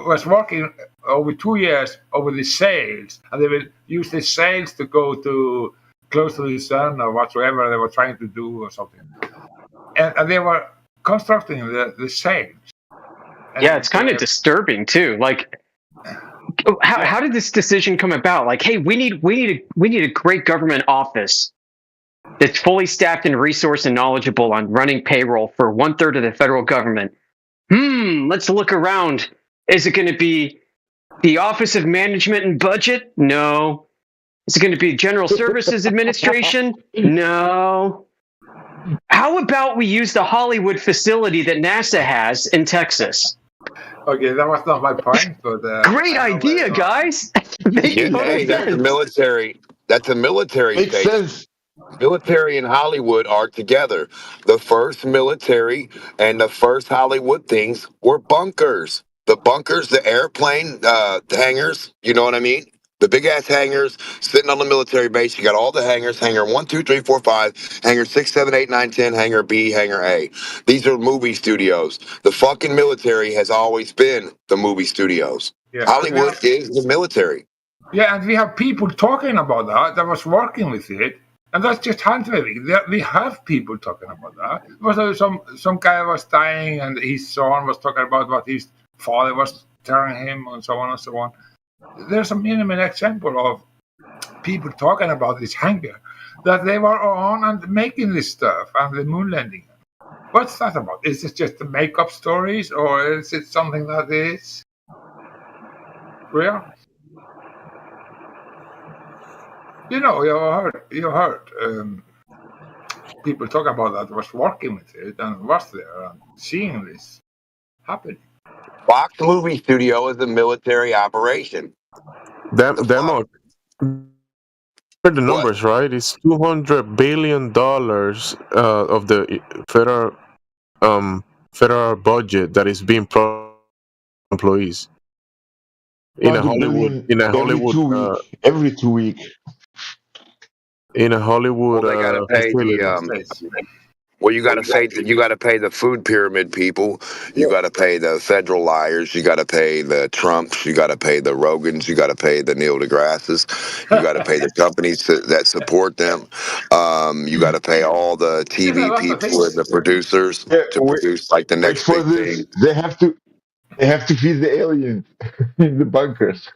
was working over 2 years over the sails, and they will use the sails to go to close to the sun or whatsoever they were trying to do or something. And they were constructing the sails. And yeah, it's kind of disturbing too. Like, how did this decision come about? Like, hey, we need a great government office that's fully staffed and resourced and knowledgeable on running payroll for 1/3 of the federal government. Let's look around. Is it going to be the Office of Management and Budget? No. Is it going to be General Services Administration? No. How about we use the Hollywood facility that NASA has in Texas? Okay, that was not my point, but great idea, guys. Hey, that's the military. That's a military Makes station. sense. Military and Hollywood are together. The first military and the first Hollywood things were bunkers. The bunkers, the airplane hangars, you know what I mean? The big ass hangars sitting on the military base. You got all the hangars, hangar 1, 2, 3, 4, 5, hangar 6, 7, 8, 9, 10, hangar B, hangar A. These are movie studios. The fucking military has always been the movie studios. Yeah. Hollywood is the military. Yeah, and we have people talking about that was working with it. And that's just handwaving. We have people talking about that. Was some guy was dying, and his son was talking about what his father was telling him, and so on and so on. There's a minimum example of people talking about this hangar that they were on and making this stuff and the moon landing. What's that about? Is it just the make-up stories, or is it something that is real? You know, you heard people talk about that was working with it and was there and seeing this happening. Fox Movie Studio is a military operation. Demo. For the numbers, right? It's $200 billion of the federal budget that is being employees in a Hollywood. Every 2 weeks. In a Hollywood, well, they gotta pay well, you gotta pay the food pyramid people. You gotta pay the federal liars. You gotta pay the Trumps. You gotta pay the Rogans. You gotta pay the Neil deGrasse's. You gotta pay the companies that support them. You gotta pay all the TV people and the producers to produce like the next big thing. They have to feed the aliens in the bunkers.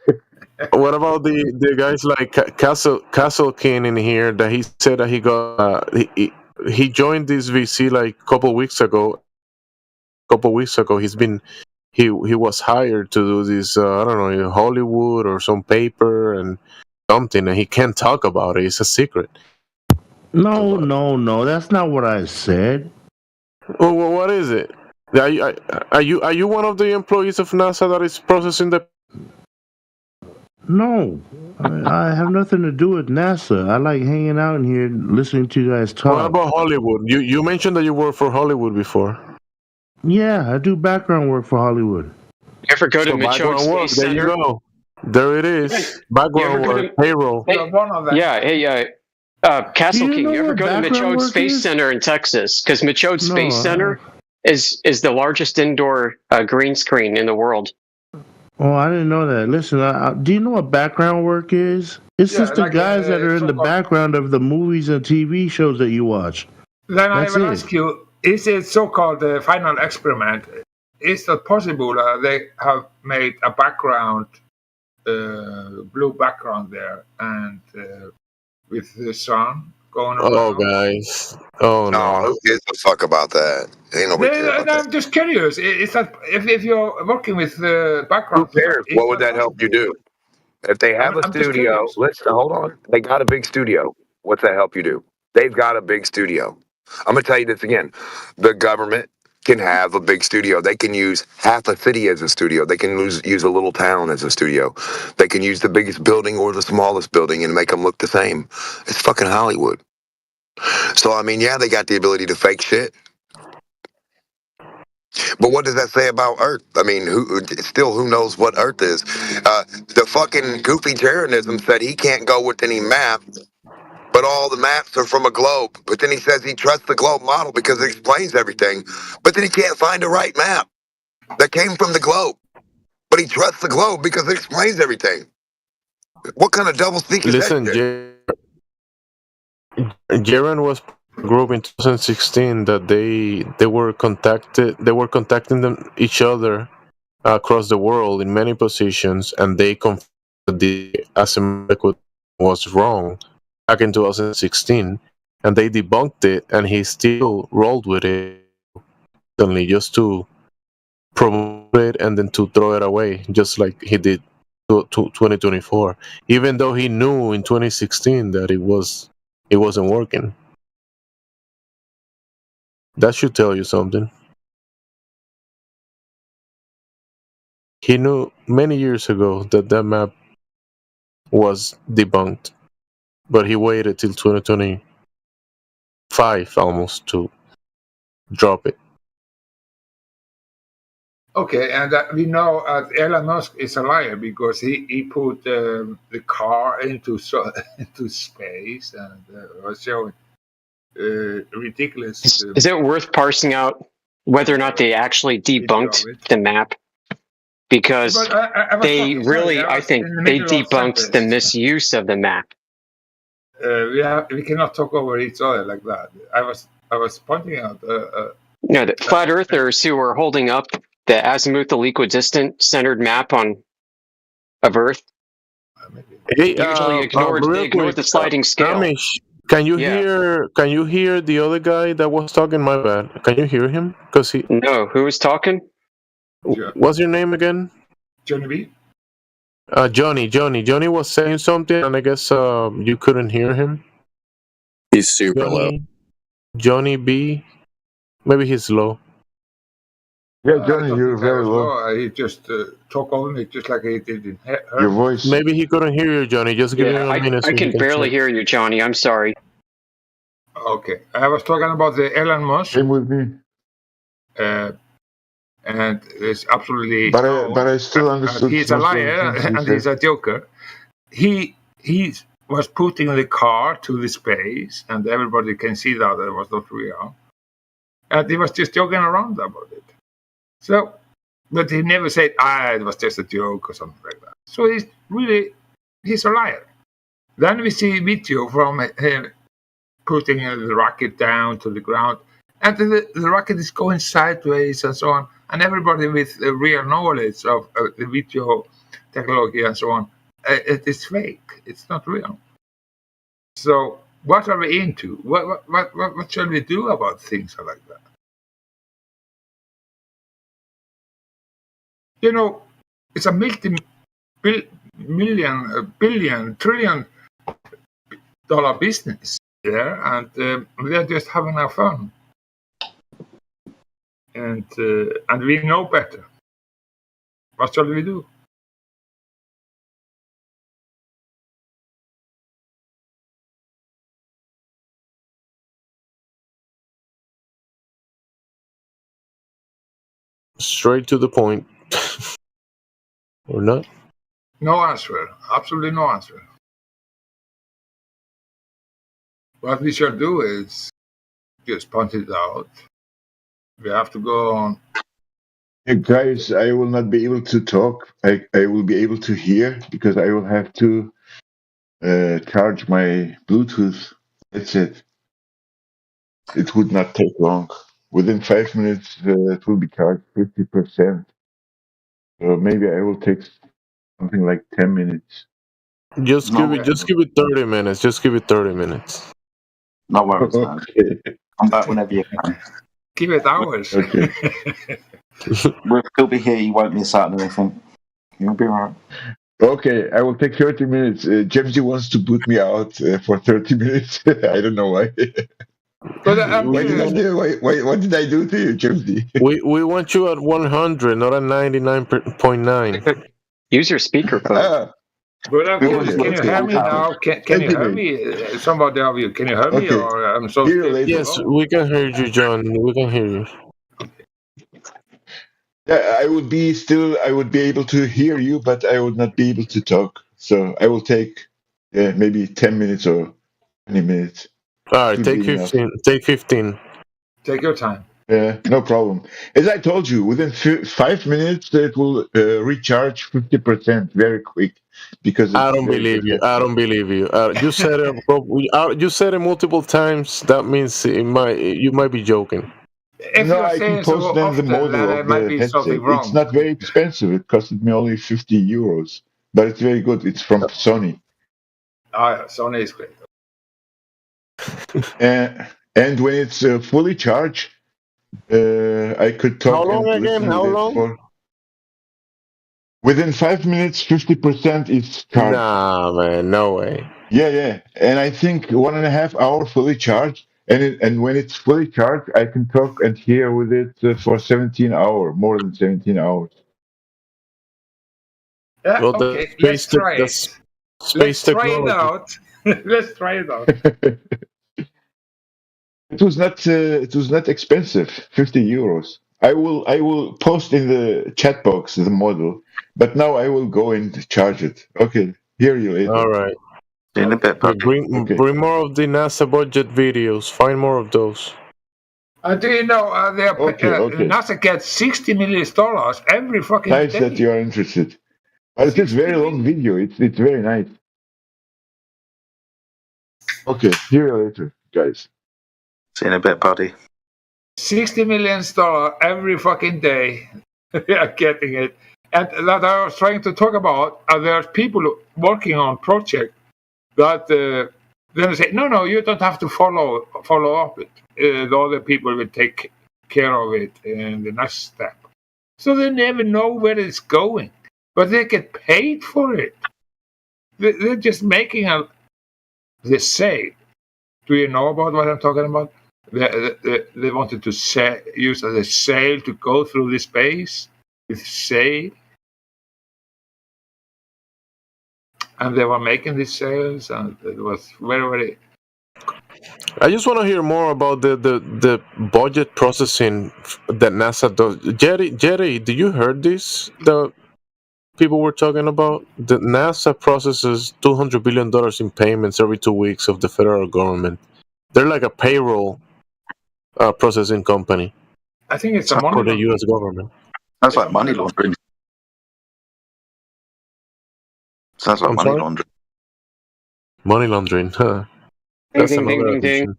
What about the guys like Castle King in here that he said that he got he joined this VC like a couple weeks ago. He was hired to do this I don't know, Hollywood or some paper and something, and he can't talk about it. It's a secret. No, that's not what I said. Well, what is it? Are you one of the employees of NASA that is processing the? No, I have nothing to do with NASA. I like hanging out in here listening to you guys talk. What about Hollywood? You mentioned that you worked for Hollywood before. Yeah, I do background work for Hollywood. You ever go to Mitchell Space Center? There you go. There it is. Background work, payroll. Hey, yeah, hey, Castle Do you King, know you ever what go to background Michoud work Space is? Center in Texas? Because Michoud Space No. Center is the largest indoor green screen in the world. Oh, I didn't know that. Listen, do you know what background work is? It's Yeah, just the like, guys that are in the so-called- background of the movies and TV shows that you watch. Then I That's will it. ask you: is it so-called final experiment? Is that possible? They have made a background, blue background there, and with the sun going around. Oh, guys. Oh, No, no. who gives a fuck about that? Ain't nobody care about that. I'm just curious. Is that if you're working with Who background? cares? What would that help you do? If they have a I'm just studio, curious. let's hold on. They got a big studio. What's that help you do? They've got a big studio. I'm gonna tell you this again. The government can have a big studio. They can use half a city as a studio. They can use a little town as a studio. They can use the biggest building or the smallest building and make them look the same. It's fucking Hollywood. So I mean, yeah, they got the ability to fake shit. But what does that say about Earth? I mean, who knows what Earth is? The fucking goofy Terranism said he can't go with any map, but all the maps are from a globe. But then he says he trusts the globe model because it explains everything. But then he can't find the right map that came from the globe. But he trusts the globe because it explains everything. What kind of doublespeak is Listen, that shit? Jaren was group in 2016 that they were contacting each other across the world in many positions, and they confirmed that the asymmetric was wrong back in 2016, and they debunked it, and he still rolled with it only just to promote it and then to throw it away, just like he did to 2024, even though he knew in 2016 that it wasn't working. That should tell you something. He knew many years ago that that map was debunked, but he waited till 2025 almost to drop it. Okay, and we know Elon Musk is a liar because he put the car into space and was showing ridiculous. Is it worth parsing out whether or not they actually debunked the map? Because But I was they talking- really, sorry, I I was think, in the they middle of debunked the sentence. misuse of the map. We cannot talk over each other like that. I was pointing out. No, the flat earthers who are holding up the azimuthal equidistant centered map of Earth Hey, usually ignored real they ignored quick, the sliding scale. Amish, can you hear the other guy that was talking? My bad. Can you hear him? Because he. No, who was talking? What's your name again? Johnny B. Johnny. Johnny was saying something, and I guess you couldn't hear him. He's super low. Johnny B. Maybe he's low. Yeah, Johnny, you're very low. He just talk over me just like he did in her. Your voice. Maybe he couldn't hear you, Johnny. Just give him a minute. I can barely hear you, Johnny. I'm sorry. Okay, I was talking about the Elon Musk. Same with me. And it's absolutely. But I still understood. He's a liar and he's a joker. He was putting the car to the space, and everybody can see that it was not real. And he was just joking around about it. So, but he never said, it was just a joke or something like that. So he's a liar. Then we see a video from him putting the rocket down to the ground, and the rocket is going sideways and so on. And everybody with real knowledge of the video technology and so on, it is fake. It's not real. So what are we into? What shall we do about things like that? You know, it's a billion, trillion dollar business there, and we are just having our fun. And we know better. What shall we do? Straight to the point. Or not? No answer. Absolutely no answer. What we shall do is just punt it out. We have to go on. Hey guys, I will not be able to talk. I will be able to hear because I will have to charge my Bluetooth headset. It would not take long. Within 5 minutes, it will be charged 50%. So maybe I will take something like 10 minutes. Just give it 30 minutes. Just give it 30 minutes. No worries, man. Okay. Come back whenever you can. Give it hours. Okay. We'll still be here. You won't miss out on anything. You'll be alright. Okay, I will take 30 minutes. Jamesy wants to boot me out for 30 minutes. I don't know why. But I'm What did I do? What did I do to you, Jamesy? We want you at 100, not at 99.9. Use your speakerphone. But I'm curious, Okay, can you okay. hear me now? Can you hear me? Somebody of you, can you hear me? Okay. Or I'm so Hear you later. Yes, we can hear you, John. We can hear you. Yeah, I would be able to hear you, but I would not be able to talk. So I will take maybe 10 minutes or 20 minutes. All right, Should take be enough. 15. Take 15. Take your time. No problem. As I told you, within 5 minutes it will recharge 50% very quick because I it's don't very believe you. good. I don't believe you. You said it. You said it multiple times. That means you might be joking. If No, you're I saying can so post then often, the model then there of might the be headset. something wrong. It's not very expensive. It costed me only 50 euros, but it's very good. It's from Sony. Oh, yeah, Sony is great. And when it's fully charged, I could talk. How long and again? listen How with it long? within 5 minutes, 50% is charged. Nah, man, no way. Yeah. And I think 1.5 hour fully charged. And when it's fully charged, I can talk and hear with it for 17 hours, more than 17 hours. Yeah, Well, okay, let's try it. Space Let's try it technology. out. Let's try it out. It was not expensive, 50 euros. I will post in the chat box the model, but now I will go and charge it. Okay, hear you later. All right. In a bit, buddy. Bring more of the NASA budget videos. Find more of those. Do you know Okay. NASA gets $60 million every fucking Nice day? that you are interested. But it is very long video. It's very nice. Okay, hear you later, guys. See you in a bit, buddy. $60 million every fucking day. They are getting it. And that I was trying to talk about, there's people working on project that then they say, no, you don't have to follow up it. The other people will take care of it in the next step. So they never know where it's going, but they get paid for it. They're just making the sale. Do you know about what I'm talking about? They wanted to use as a sail to go through the space with sail. And they were making these sails, and it was very, very. I just want to hear more about the budget processing that NASA does. Jerry, did you heard this? The people were talking about that NASA processes $200 billion in payments every 2 weeks of the federal government. They're like a payroll processing company. I think it's a for money the U.S. government. That's like money laundering. Sounds like money laundering. Money laundering, huh? That's Ding, ding, another ding, ding, addition.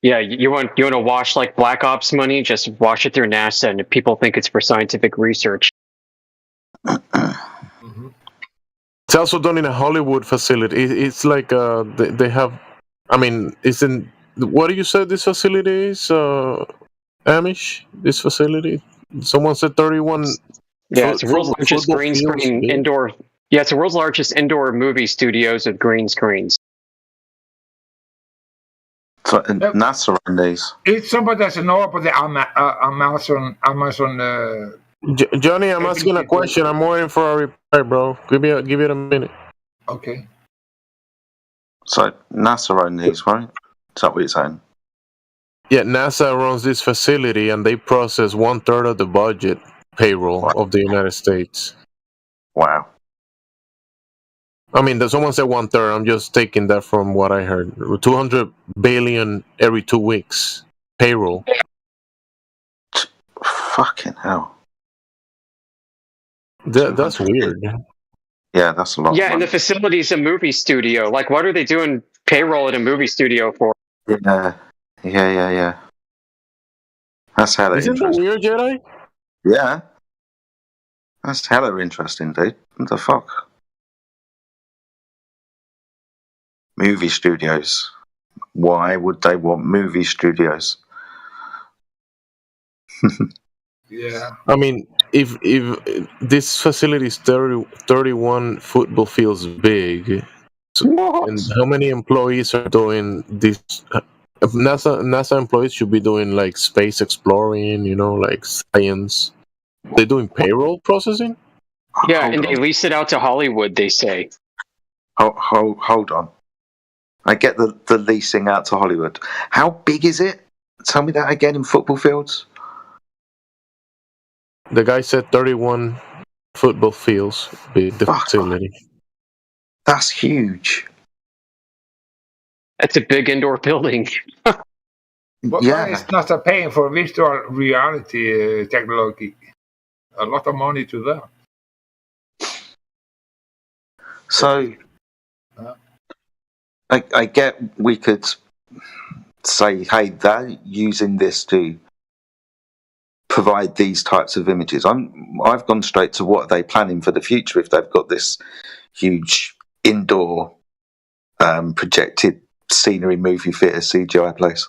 Yeah, you want to wash like Black Ops money? Just wash it through NASA, and if people think it's for scientific research. It's also done in a Hollywood facility. It's like they have. I mean, it's in. What do you say this facility is? Amish. This facility. Someone said 31. Yeah, it's the world's largest green screen indoor. Yeah, it's the world's largest indoor movie studios with green screens. So NASA run these. If somebody doesn't know about the Amazon. Johnny, I'm asking a question. I'm waiting for a reply, bro. Give it a minute. Okay. So NASA run these, right? Is that what you're saying? Yeah, NASA runs this facility, and they process 1/3 of the budget payroll of the United States. Wow. I mean, someone said 1/3. I'm just taking that from what I heard. 200 billion every 2 weeks payroll. Fucking hell. That's weird. Yeah, that's a lot. Yeah, and the facility's a movie studio. Like, what are they doing payroll at a movie studio for? Yeah. That's hella Isn't that interesting. weird, Jedi? Yeah. That's hella interesting, dude. What the fuck? Movie studios. Why would they want movie studios? Yeah. I mean, if this facility is 31 football fields big, and how many employees are doing this? NASA employees should be doing like space exploring, like science. They're doing payroll processing. Yeah, and they lease it out to Hollywood, they say. Hold on. I get the leasing out to Hollywood. How big is it? Tell me that again in football fields. The guy said 31 football fields big, the facility. That's huge. That's a big indoor building. Why is NASA paying for virtual reality technology? A lot of money to them. So, I get we could say, hey, they're using this to provide these types of images. I've gone straight to what are they planning for the future if they've got this huge indoor projected scenery movie theatre CGI place.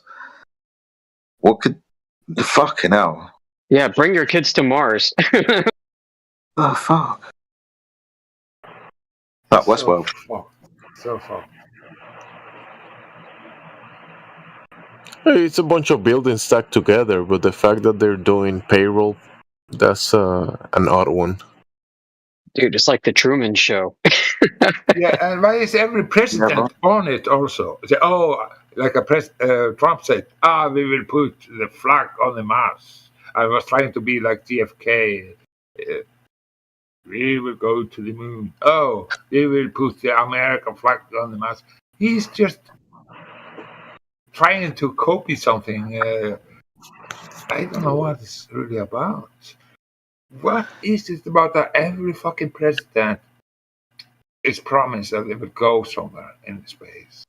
What could the fucking hell? Yeah, bring your kids to Mars. Oh fuck. That Westworld. So far. It's a bunch of buildings stacked together, but the fact that they're doing payroll, that's an odd one. Dude, it's like the Truman Show. Yeah, and why is every president on it also? Say, like Trump said, we will put the flag on the Mars. I was trying to be like JFK. We will go to the moon. Oh, we will put the American flag on the Mars. He's just trying to copy something. I don't know what it's really about. What is it about that every fucking president is promised that they will go somewhere in space?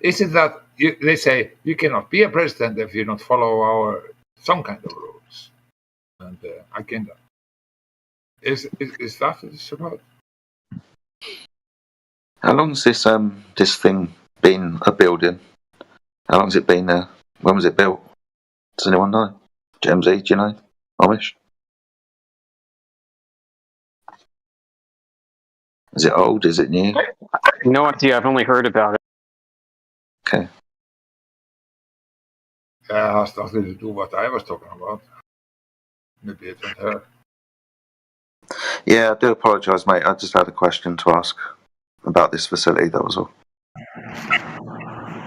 Is it that they say you cannot be a president if you don't follow some kind of rules? And agenda. Is that what it's about? How long's this thing been a building? How long's it been there? When was it built? Does anyone know? GMZ, do you know? Amish? Is it old? Is it new? No idea. I've only heard about it. Okay. Yeah, it has nothing to do with what I was talking about. Maybe it's not her. Yeah, I do apologise, mate. I just had a question to ask about this facility, that was all.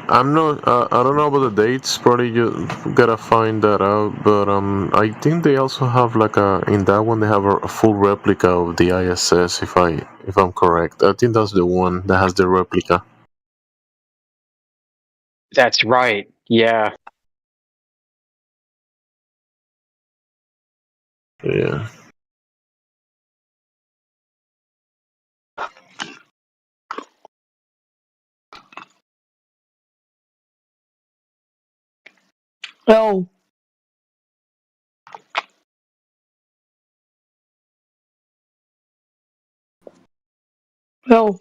I'm not. I don't know about the dates. Probably you gotta find that out. But I think they also have in that one they have a full replica of the ISS. If I'm correct, I think that's the one that has the replica. That's right. Yeah. Yeah. Oh. Oh.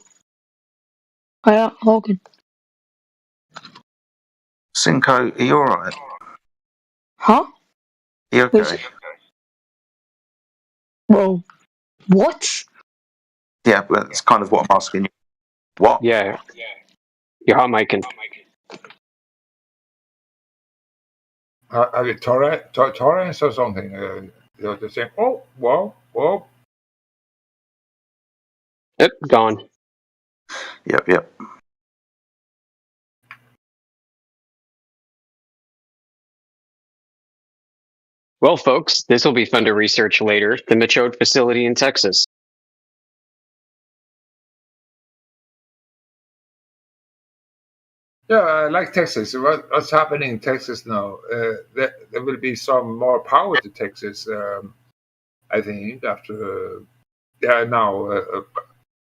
Hiya, Hogan. Cinco, are you alright? Huh? You okay? Bro, what? Yeah, but that's kind of what I'm asking you. What? Yeah. You're hot micing. Are you Torrance or something? They're saying, oh, whoa. Yep, gone. Yep. Well, folks, this will be fun to research later. The Michoud facility in Texas. Yeah, I like Texas. What's happening in Texas now? There will be some more power to Texas, I think, after now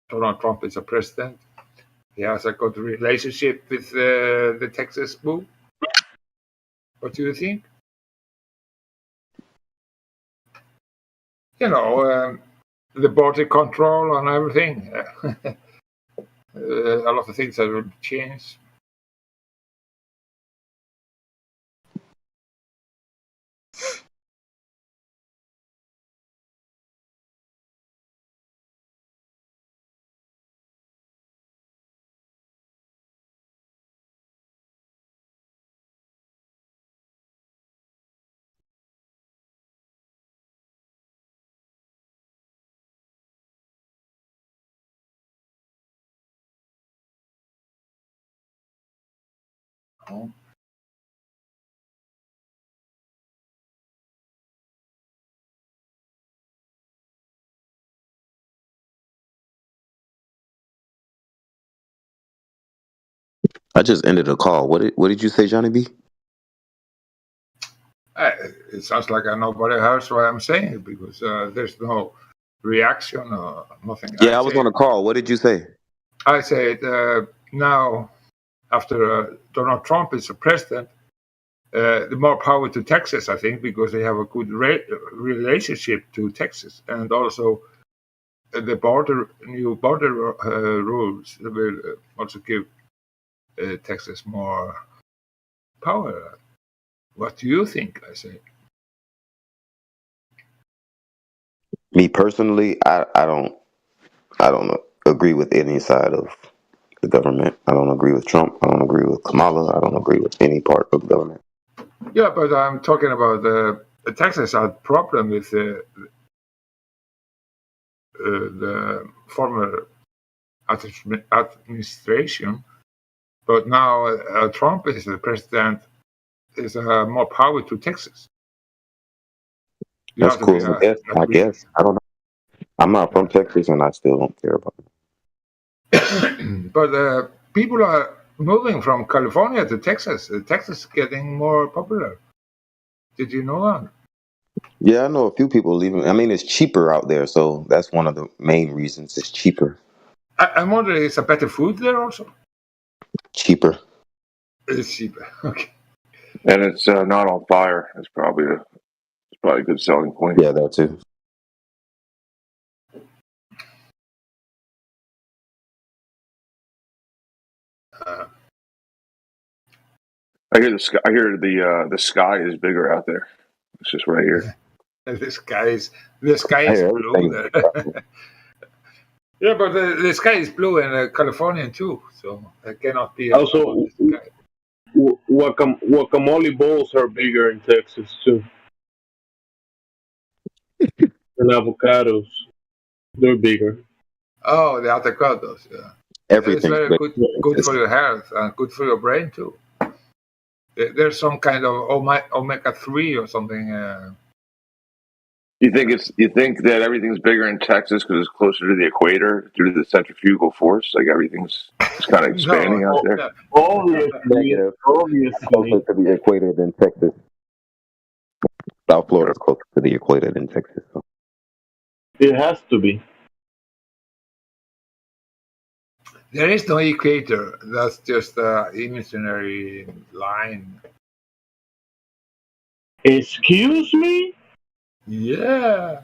Donald Trump is a president. He has a good relationship with the Texas move. What do you think? You know, the border control and everything. A lot of things that will change. Oh. I just ended a call. What did you say, Johnny B? It sounds like nobody hears what I'm saying because there's no reaction or nothing. Yeah, I was on a call. What did you say? I said now, after Donald Trump is the president, the more power to Texas, I think, because they have a good relationship to Texas, and also the new border rules will also give Texas more power. What do you think? I say. Me personally, I don't agree with any side of the government. I don't agree with Trump. I don't agree with Kamala. I don't agree with any part of the government. Yeah, but I'm talking about Texas had a problem with the former administration, but now Trump is the president. There's more power to Texas. That's cool. I guess. I don't know. I'm not from Texas, and I still don't care about it. But people are moving from California to Texas. Texas is getting more popular. Did you know that? Yeah, I know a few people leaving. I mean, it's cheaper out there, so that's one of the main reasons. It's cheaper. I'm wondering, is a better food there also? Cheaper. It's cheaper. Okay. And it's not on fire. It's probably a good selling point. Yeah, that too. I hear the sky is bigger out there. It's just right here. The sky is blue there. Yeah, but the sky is blue in California too, so it cannot be. Also, guacamole bowls are bigger in Texas too. And avocados, they're bigger. Oh, the avocados, yeah. Everything. It's very good for your health and good for your brain too. There's some kind of omega-3 or something. You think that everything's bigger in Texas because it's closer to the equator due to the centrifugal force? Like everything's just kind of expanding out there. Obviously, closer to the equator than Texas. South Florida is closer to the equator than Texas. So. It has to be. There is no equator. That's just an imaginary line. Excuse me? Yeah.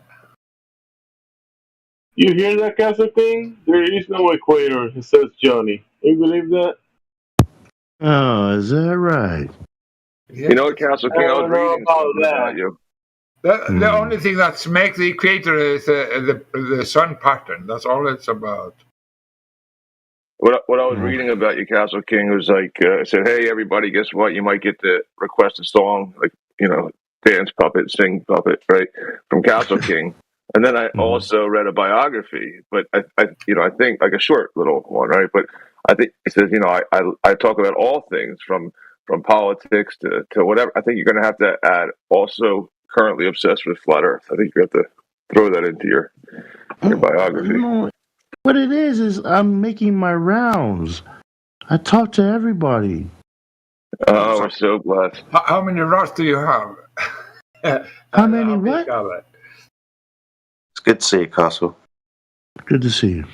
You hear that, Castle King? There is no equator, says Johnny. You believe that? Oh, is that right? Yeah. You know what, Castle King? I was reading something about you. The only thing that makes the equator is the sun pattern. That's all it's about. What I was reading about you, Castle King, was like, it said, hey, everybody, guess what? You might get to request a song, like, dance puppet, sing puppet, right, from Castle King. And then I also read a biography, but I think like a short little one, right? But I think it says, I talk about all things from politics to whatever. I think you're going to have to add also currently obsessed with flat Earth. I think you have to throw that into your biography. No, what it is I'm making my rounds I talk to everybody. Oh, we're so blessed. How many rods do you have? How many what? It's good to see you, Castle. Good to see you.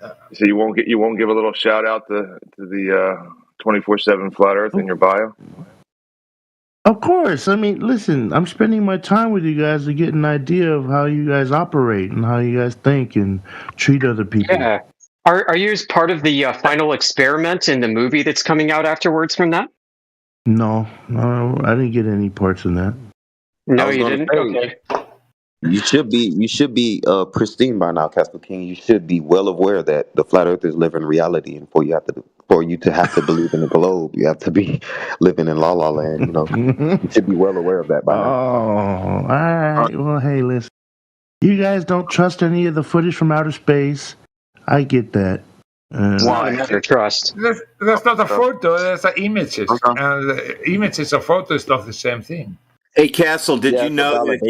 So you won't give a little shout out to the 24/7 Flat Earth in your bio? Of course. I mean, listen, I'm spending my time with you guys to get an idea of how you guys operate and how you guys think and treat other people. Yeah. Are you as part of the final experiment in the movie that's coming out afterwards from that? No, I didn't get any parts in that. No, you didn't? Okay. You should be pristine by now, Castle King. You should be well aware that the flat earthers live in reality, and for you to have to believe in the globe, you have to be living in La La Land. You know, you should be well aware of that by now. Oh, all right. Well, hey, listen. You guys don't trust any of the footage from outer space. I get that. Why? Matter trust. That's not a photo. That's images, and images and photos not the same thing. Hey, Castle, did you know if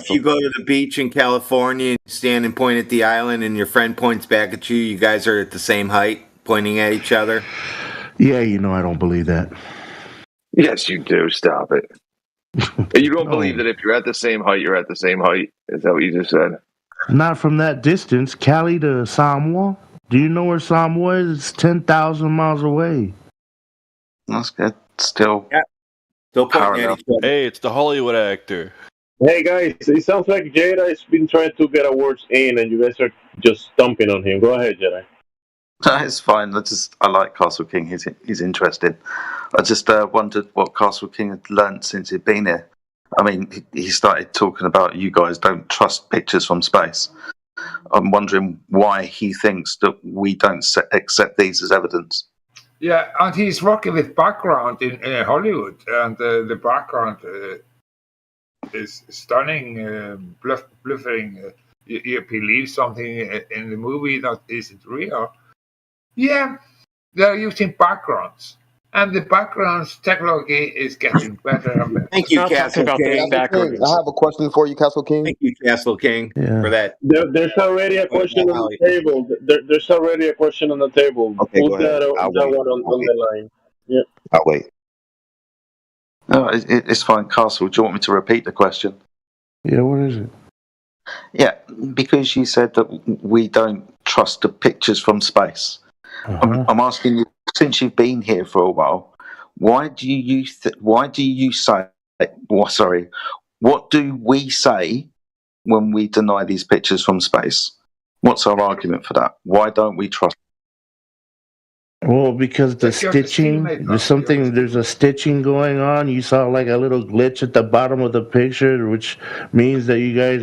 you go to the beach in California and stand and point at the island and your friend points back at you, you guys are at the same height, pointing at each other? Yeah, you know I don't believe that. Yes, you do. Stop it. You don't believe that if you're at the same height, you're at the same height? Is that what you just said? Not from that distance. Cali to Samoa. Do you know where Samoa is? It's 10,000 miles away. That's good. Still. Yeah. Still pointing at each other. Hey, it's the Hollywood actor. Hey guys, it sounds like Jedi has been trying to get a words in, and you guys are just stomping on him. Go ahead, Jedi. It's fine. I like Castle King. He's interested. I just wondered what Castle King had learnt since he'd been here. I mean, he started talking about you guys don't trust pictures from space. I'm wondering why he thinks that we don't accept these as evidence. Yeah, and he's working with background in Hollywood, and the background is stunning, bluffing. You believe something in the movie that isn't real. Yeah, they're using backgrounds, and the backgrounds technology is getting better and better. Thank you, Castle King. I have a question for you, Castle King. Thank you, Castle King, for that. There's already a question on the table. There's already a question on the table. Okay, Who's go ahead. that one on the line? Yeah. I'll wait. No, it's fine, Castle. Do you want me to repeat the question? Yeah, what is it? Yeah, because you said that we don't trust the pictures from space. I'm asking you, since you've been here for a while, what do we say when we deny these pictures from space? What's our argument for that? Why don't we trust? Well, because the stitching, there's a stitching going on. You saw like a little glitch at the bottom of the picture, which means that you guys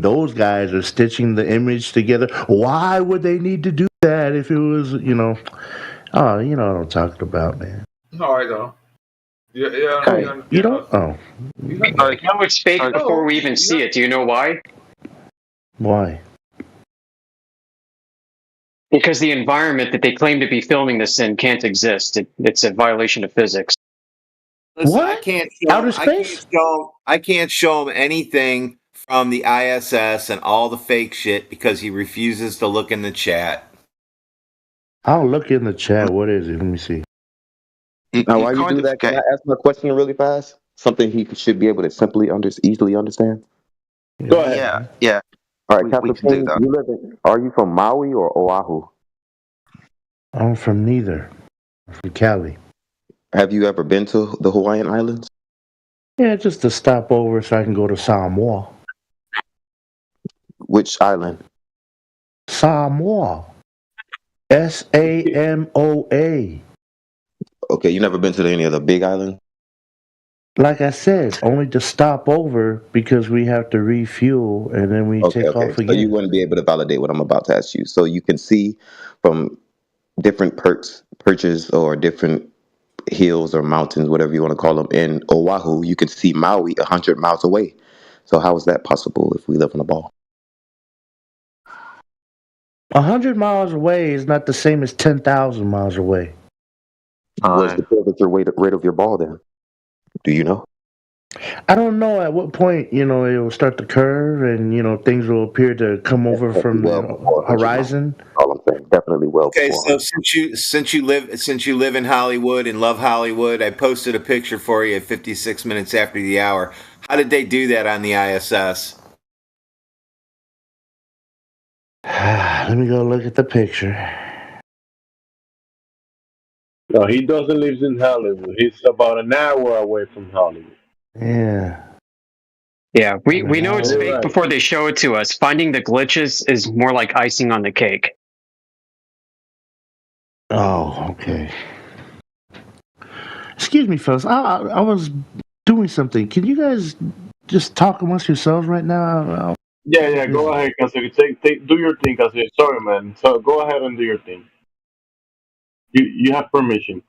those guys are stitching the image together. Why would they need to do that if it was, you know what I'm talking about, man. No, I don't. You don't? Oh. We know it's fake before we even see it. Do you know why? Why? Because the environment that they claim to be filming this in can't exist. It's a violation of physics. Listen, what? Outer space? I can't show him anything from the ISS and all the fake shit because he refuses to look in the chat. I'll look in the chat. What is it? Let me see. Now, while you do that, can I ask my question really fast? Something he should be able to easily understand? Go ahead. Yeah. All right, Captain King, are you from Maui or Oahu? I'm from neither. I'm from Cali. Have you ever been to the Hawaiian Islands? Yeah, just to stop over so I can go to Samoa. Which island? Samoa. Samoa. Okay, you never been to any of the big islands? Like I said, only to stop over because we have to refuel and then we take off again. So you wouldn't be able to validate what I'm about to ask you. So you can see from different perches or different hills or mountains, whatever you want to call them, in Oahu, you can see Maui 100 miles away. So how is that possible if we live on a ball? 100 miles away is not the same as 10,000 miles away. Where's the curvature rate of your ball then? Do you know? I don't know at what point, it will start to curve and, things will appear to come over from the horizon. All I'm saying. Definitely well Okay, before. so since you live in Hollywood and love Hollywood, I posted a picture for you at 56 minutes after the hour. How did they do that on the ISS? Let me go look at the picture. No, he doesn't live in Hollywood. He's about an hour away from Hollywood. Yeah. Yeah, we know it's You're fake right. before they show it to us. Finding the glitches is more like icing on the cake. Oh, okay. Excuse me, fellas. I was doing something. Can you guys just talk amongst yourselves right now? Yeah, go ahead, Kazaki. Do your thing, Kazaki. Sorry, man. So go ahead and do your thing. You have permission.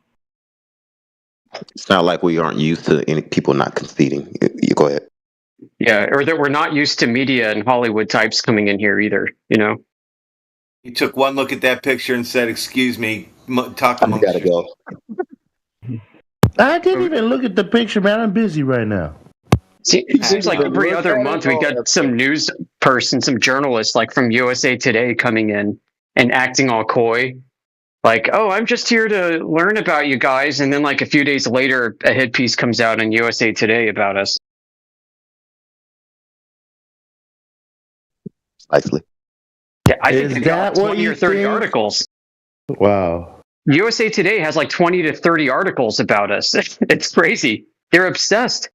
It's not like we aren't used to any people not conceding. You go ahead. Yeah, or that we're not used to media and Hollywood types coming in here either, you know? You took one look at that picture and said, "Excuse me, talk I amongst gotta go. I didn't even look at the picture, man. I'm busy right now. See, it seems like every other month we got some news person, some journalist like from USA Today coming in and acting all coy. Like, oh, I'm just here to learn about you guys. And then like a few days later, a hit piece comes out on USA Today about us. Precisely. Yeah, I think Is they've got that like what 20 you or 30 think? articles. Wow. USA Today has like 20 to 30 articles about us. It's crazy. They're obsessed.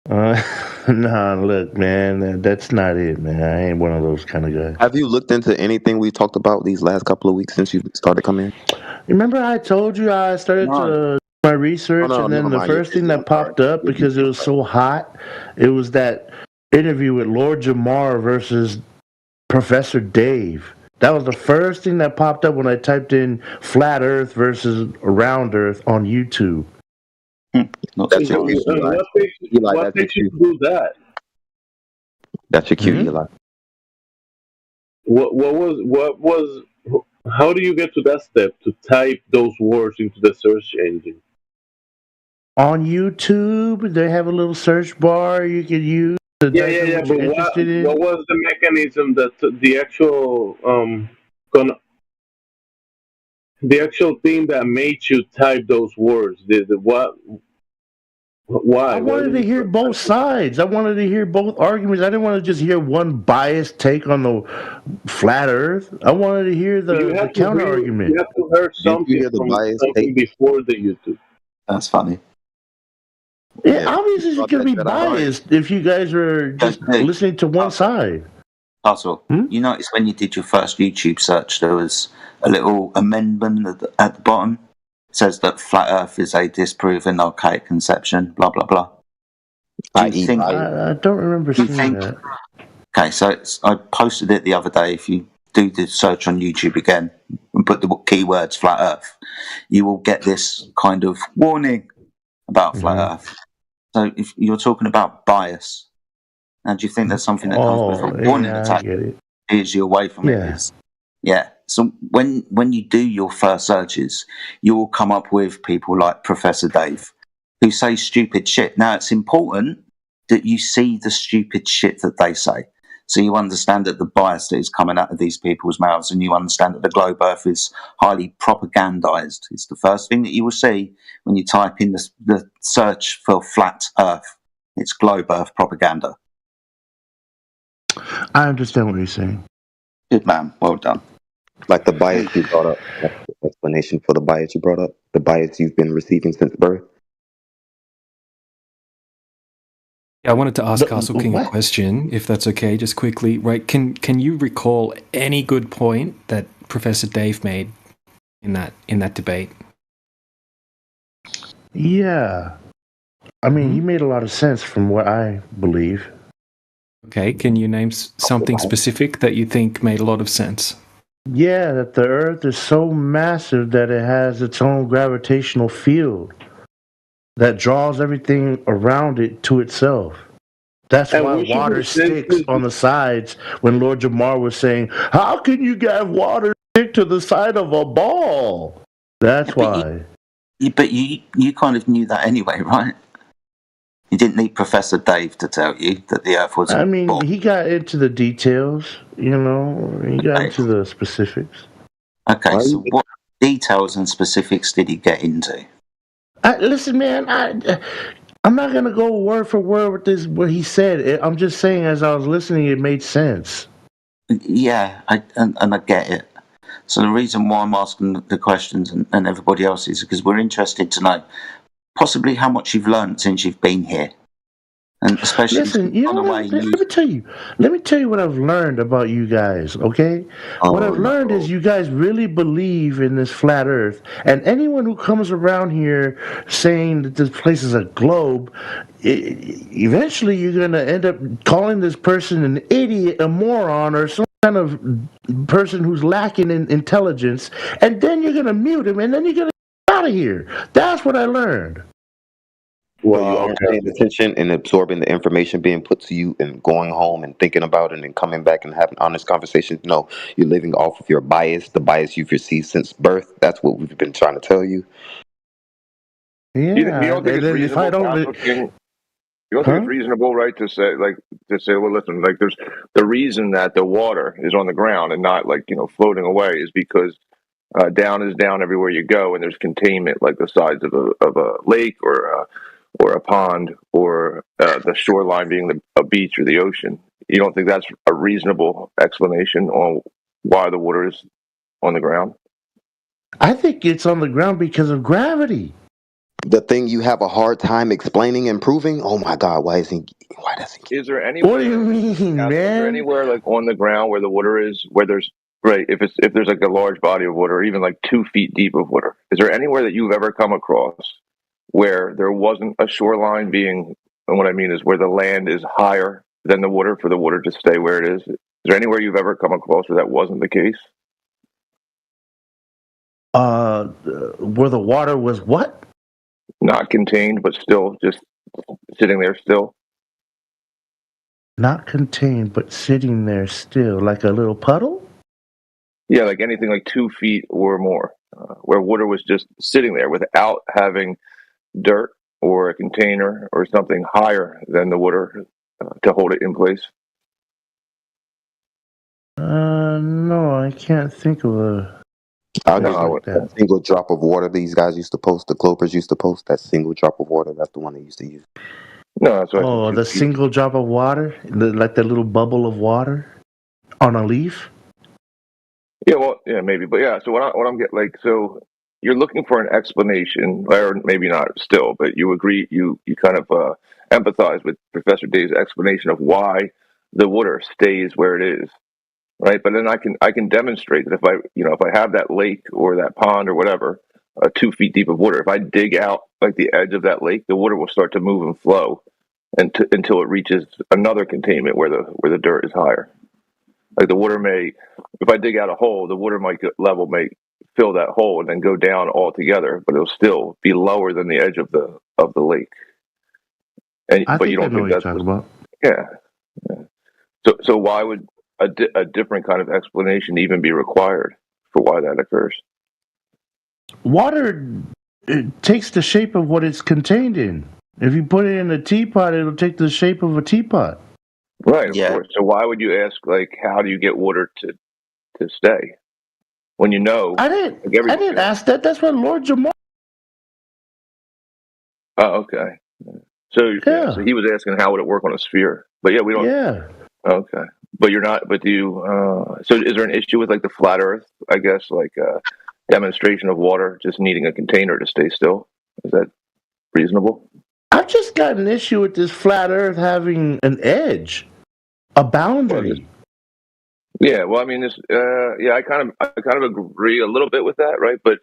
Nah, look, man. That's not it, man. I ain't one of those kind of guys. Have you looked into anything we talked about these last couple of weeks since you started coming in? Remember I told you I started to my research, Oh, no, and then never the mind. first thing that popped up, because it was so hot, it was that interview with Lord Jamar versus Professor Dave. That was the first thing that popped up when I typed in flat Earth versus round Earth on YouTube. That's your cue, Eli. What makes you do that? That's your cue, Eli. What was? How do you get to that step to type those words into the search engine? On YouTube, they have a little search bar you can use to type in what But you're interested in. what was the mechanism that the actual the actual thing that made you type those words? Why? I wanted to hear both sides. I wanted to hear both arguments. I didn't want to just hear one biased take on the flat Earth. I wanted to hear the counter argument. You have to hear something from something before the YouTube. That's funny. Yeah, obviously it's going to be biased if you guys are just listening to one side. Castle, you noticed when you did your first YouTube search, there was a little amendment at the bottom. It says that flat Earth is a disproven archaic conception, blah, blah, blah. Do you think, I don't remember seeing that. Okay, so I posted it the other day. If you do the search on YouTube again and put the keywords flat Earth, you will get this kind of warning about flat Earth. So if you're talking about bias, now do you think there's something that comes with a warning attack? Steers you away from it. Yeah. So when you do your first searches, you will come up with people like Professor Dave who say stupid shit. Now it's important that you see the stupid shit that they say. So you understand that the bias that is coming out of these people's mouths, and you understand that the globe Earth is highly propagandized. It's the first thing that you will see when you type in the search for flat Earth. It's globe Earth propaganda. I understand what you're saying. Good man. Well done. Like the bias you brought up. That's the explanation for the bias you brought up. The bias you've been receiving since birth. I wanted to ask Castle King a question, if that's okay, just quickly. Right? Can you recall any good point that Professor Dave made in that debate? Yeah, I mean, he made a lot of sense from what I believe. Okay, can you name something specific that you think made a lot of sense? Yeah, that the Earth is so massive that it has its own gravitational field that draws everything around it to itself. That's why water sticks on the sides when Lord Jamar was saying, how can you have water stick to the side of a ball? That's why. But you kind of knew that anyway, right? You didn't need Professor Dave to tell you that the Earth was a ball. He got into the details. You got into the specifics. Okay, so what details and specifics did he get into? Listen, man, I'm not gonna go word for word with this what he said. I'm just saying, as I was listening, it made sense. Yeah, and I get it. So the reason why I'm asking the questions and everybody else is because we're interested to know possibly how much you've learned since you've been here. And especially Listen, let me tell you what I've learned about you guys, okay? What I've learned is you guys really believe in this flat earth. And anyone who comes around here saying that this place is a globe, eventually you're going to end up calling this person an idiot, a moron, or some kind of person who's lacking in intelligence. And then you're going to mute him, and then you're going to get out of here. That's what I learned. So you are paying attention and absorbing the information being put to you and going home and thinking about it and then coming back and having honest conversations. No, you're living off of your bias, the bias you've received since birth. That's what we've been trying to tell you. Yeah. You don't think it's reasonable, you don't think it's reasonable, right, to say, well, listen, like, there's the reason that the water is on the ground and not, like, floating away is because down is down everywhere you go, and there's containment, like the sides of a lake or a pond, or the shoreline being a beach or the ocean. You don't think that's a reasonable explanation on why the water is on the ground? I think it's on the ground because of gravity. The thing you have a hard time explaining and proving? Oh my God, why doesn't Is there anywhere? What do you mean, man? Is there anywhere like on the ground where the water is, where there's if there's like a large body of water, or even like 2 feet deep of water? Is there anywhere that you've ever come across where there wasn't a shoreline being, and what I mean is where the land is higher than the water for the water to stay where it is? Is there anywhere you've ever come across where that wasn't the case? Where the water was what? Not contained, but still just sitting there still. Not contained, but sitting there still, like a little puddle? Yeah, like anything like 2 feet or more, where water was just sitting there without having dirt or a container or something higher than the water to hold it in place. No, I can't think of a. That single drop of water these guys used to post, the Clopers used to post, that single drop of water, that's the one they used to use. No, that's what Oh, the single drop of water? Like the little bubble of water on a leaf? Yeah, well, yeah, maybe. But yeah, so what I'm getting, like, so you're looking for an explanation, or maybe not still, but you agree, you kind of empathize with Professor Day's explanation of why the water stays where it is. Right, but then I can demonstrate that if I have that lake or that pond or whatever, 2 feet deep of water, if I dig out like the edge of that lake, the water will start to move and flow until it reaches another containment where the dirt is higher. Like the water if I dig out a hole, the water level may fill that hole and then go down altogether, but it'll still be lower than the edge of the lake. But you don't think that's what you're talking about? Yeah. So why would a different kind of explanation even be required for why that occurs? Water takes the shape of what it's contained in. If you put it in a teapot, it'll take the shape of a teapot. Right, of course. So why would you ask, like, how do you get water to stay when you know? I didn't ask that. That's what Lord Jamar. Oh, okay. So so he was asking how would it work on a sphere, but yeah, we don't. Yeah. Okay, but you're not. But do you? So is there an issue with like the flat Earth? I guess like demonstration of water just needing a container to stay still. Is that reasonable? I've just got an issue with this flat Earth having an edge, a boundary. Yeah, well, I mean, I kind of agree a little bit with that, right? But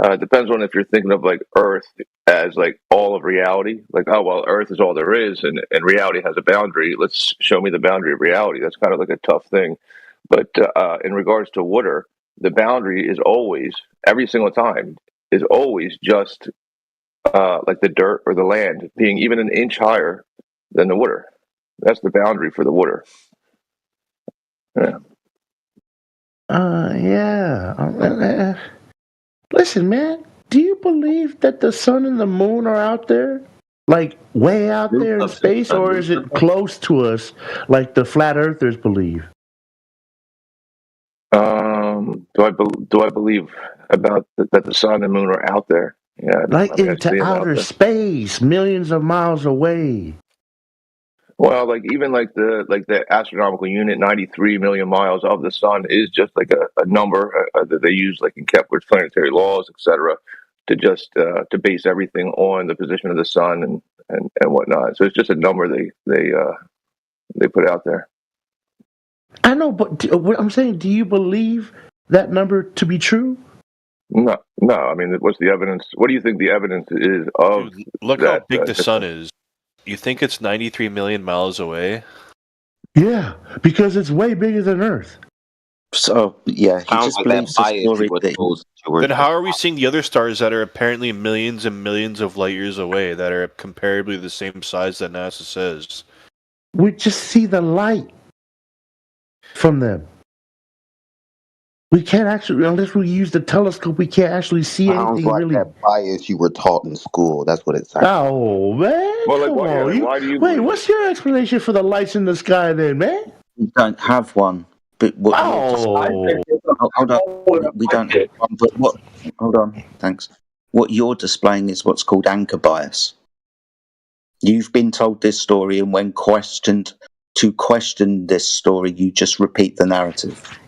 it depends on if you're thinking of like Earth as like all of reality, like, oh well, Earth is all there is, and reality has a boundary. Let's show me the boundary of reality. That's kind of like a tough thing. But in regards to water, the boundary is always, every single time, is always just like the dirt or the land being even an inch higher than the water. That's the boundary for the water. Yeah. Yeah. Listen, man, do you believe that the sun and the moon are out there? Like way out there in space, or is it close to us like the flat earthers believe? Do I believe about that the sun and moon are out there? Yeah, Like I mean, I into see them out outer there. space, millions of miles away. Well, like even like the astronomical unit, 93 million miles of the sun is just like a number that they use like in Kepler's planetary laws, etc., to just to base everything on the position of the sun and whatnot. So it's just a number they put out there. I know, but what I'm saying, do you believe that number to be true? No. I mean, what's the evidence? What do you think the evidence is of? Dude, look that, how big the sun is. You think it's 93 million miles away? Yeah, because it's way bigger than Earth. So yeah, he just believes the story that. Then how are we seeing the other stars that are apparently millions and millions of light years away that are comparably the same size that NASA says? We just see the light from them. We can't actually, unless we use the telescope, we can't actually see Sounds anything like really. that bias you were taught in school. That's what it sounds. Oh man, Well, like, come why, on! why do you Wait, believe what's your explanation for the lights in the sky, then, man? We don't have one. But what hold on. We don't have one. But what? Hold on. Thanks. What you're displaying is what's called anchor bias. You've been told this story, and when questioned to question this story, you just repeat the narrative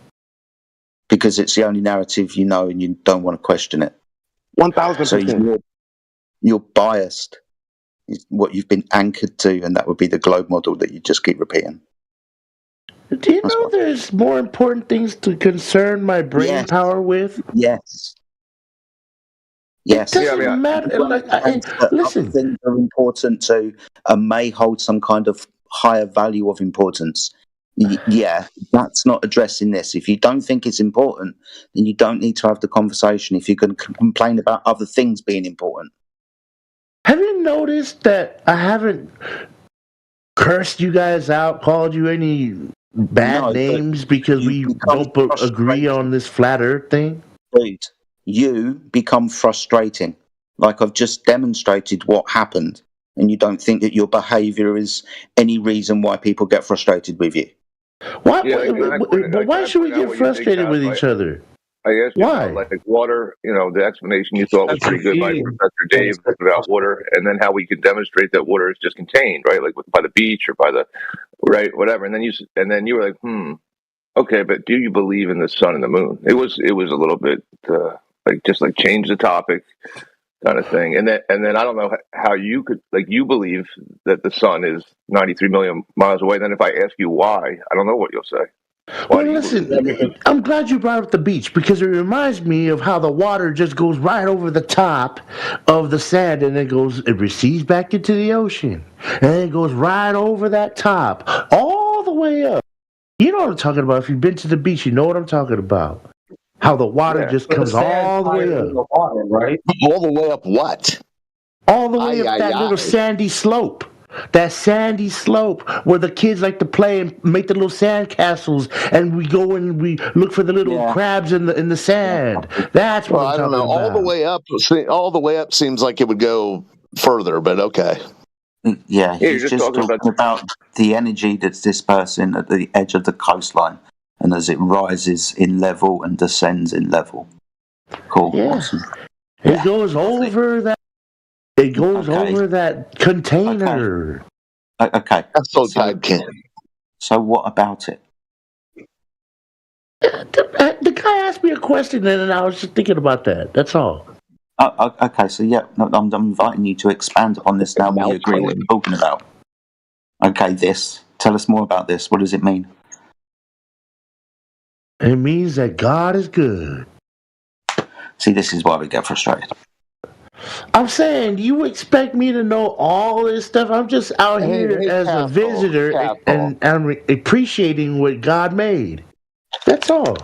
because it's the only narrative you know, and you don't want to question it. 1,000%. So you're biased. Is what you've been anchored to, and that would be the globe model that you just keep repeating. Do you know there's more important things to concern my brain power with? Yes. Yes. It doesn't matter. Listen. Other things are important to and may hold some kind of higher value of importance. Yeah, that's not addressing this. If you don't think it's important, then you don't need to have the conversation. If you can complain about other things being important. Have you noticed that I haven't cursed you guys out, called you any bad names because we don't agree on this flat Earth thing? Dude, you become frustrating. Like I've just demonstrated what happened, and you don't think that your behaviour is any reason why people get frustrated with you. Why should we get frustrated with each other? I asked you about like water, the explanation you thought was pretty good by Professor Dave about water, and then how we can demonstrate that water is just contained, right? Like by the beach or by the, right, whatever. And then you were like, okay, but do you believe in the sun and the moon? It was a little bit like change the topic kind of thing. And then I don't know how you could, like, you believe that the sun is 93 million miles away. Then if I ask you why, I don't know what you'll say. Well, listen, I'm glad you brought up the beach because it reminds me of how the water just goes right over the top of the sand and it recedes back into the ocean. And then it goes right over that top, all the way up. You know what I'm talking about. If you've been to the beach, you know what I'm talking about. How the water just comes all the way up. Right? All the way up what? All the way up that little sandy slope. That sandy slope where the kids like to play and make the little sand castles, and we go and we look for the little crabs in the sand. That's what I'm talking about. All the way up seems like it would go further, but okay. Yeah, he's just talking about the energy that's dispersing at the edge of the coastline, and as it rises in level and descends in level. Cool. Yeah. Awesome. It goes over that. It goes over that container. Okay. That's so tight, Ken. So what about it? The guy asked me a question, and I was just thinking about that. That's all. Okay, so I'm inviting you to expand on this now. We agree what you're talking about. Okay, tell us more about this. What does it mean? It means that God is good. See, this is why we get frustrated. I'm saying, you expect me to know all this stuff? I'm just out here as a visitor, and I'm appreciating what God made. That's all.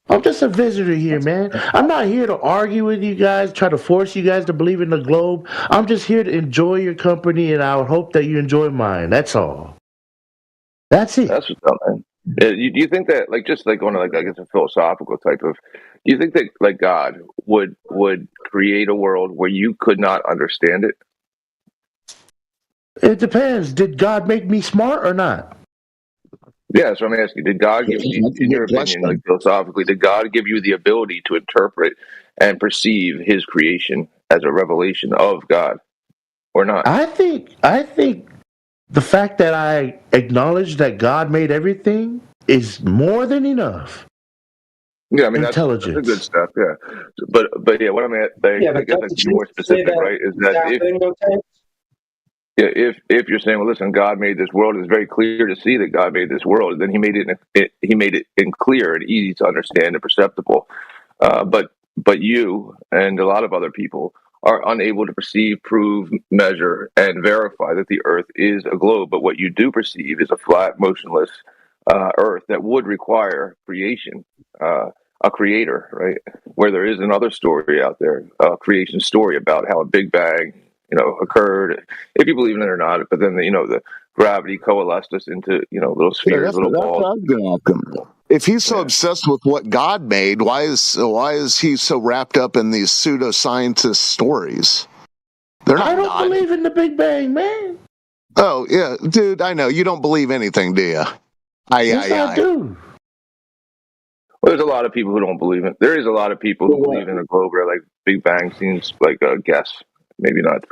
I'm just a visitor here, man. I'm not here to argue with you guys, try to force you guys to believe in the globe. I'm just here to enjoy your company, and I would hope that you enjoy mine. That's all. That's it. That's what's up, man. Do you think that, like, just like on a philosophical type of, do you think that like God would create a world where you could not understand it? It depends. Did God make me smart or not? Yeah, so I'm asking, did God give you, in your opinion, like philosophically, did God give you the ability to interpret and perceive his creation as a revelation of God or not? I think the fact that I acknowledge that God made everything is more than enough. Yeah, I mean that's a Intelligence. good step. Yeah, but yeah, what I'm at, I guess I can be more specific, right? Is that if you're saying, well, listen, God made this world, it's very clear to see that God made this world, then He made it in clear and easy to understand and perceptible. But you and a lot of other people are unable to perceive, prove, measure, and verify that the Earth is a globe. But what you do perceive is a flat, motionless Earth that would require creation, a creator, right? Where there is another story out there, a creation story about how a Big Bang, occurred, if you believe in it or not. But then, the gravity coalesced us into, little spheres, that's little what balls. I was going to ask him. If he's so obsessed with what God made, why is he so wrapped up in these pseudoscientist stories? I don't believe in the Big Bang, man. Oh yeah, dude, I know you don't believe anything, do you? Yes, I do. Well, there's a lot of people who don't believe it. There is a lot of people who believe in a globe where, like, Big Bang seems like a guess, maybe not,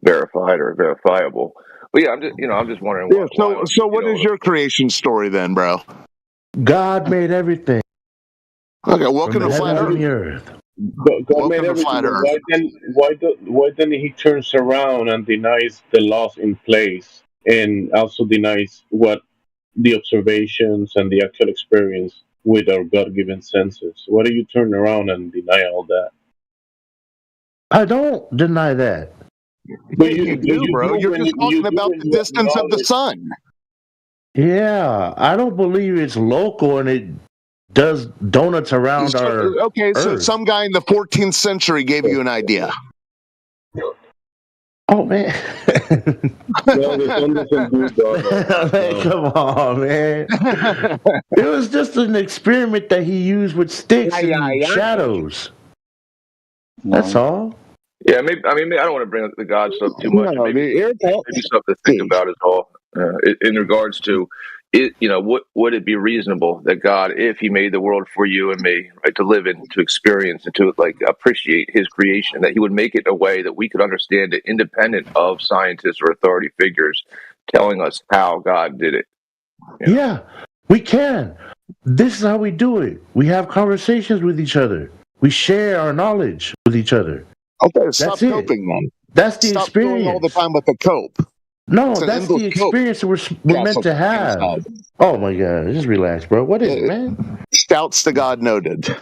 verified or verifiable. But yeah, I'm just wondering. Yeah. So what is your creation story then, bro? God made everything. Okay, welcome to Flat From the Earth. Earth. God made everything. Why then he turns around and denies the laws in place, and also denies what the observations and the actual experience with our God-given senses? Why do you turn around and deny all that? I don't deny that. But you do, bro. You're just talking about the distance of the sun. Yeah, I don't believe it's local and it does donuts around our Okay, so Earth. some guy in the 14th century gave you an idea. Oh man. Man, come on, man. It was just an experiment that he used with sticks and shadows. That's all. Yeah, maybe. I mean, I don't want to bring up the God stuff too much. No, maybe something to think about is all. In regards to it, would it be reasonable that God, if He made the world for you and me, right, to live in, to experience, and to appreciate His creation, that He would make it in a way that we could understand it, independent of scientists or authority figures telling us how God did it? Yeah, we can. This is how we do it. We have conversations with each other. We share our knowledge with each other. Okay, stop coping then. That's the Stop experience. doing all the time with the cope. No, that's the experience we're meant to have. Oh my God, just relax, bro. What is it, man? Shouts to God noted.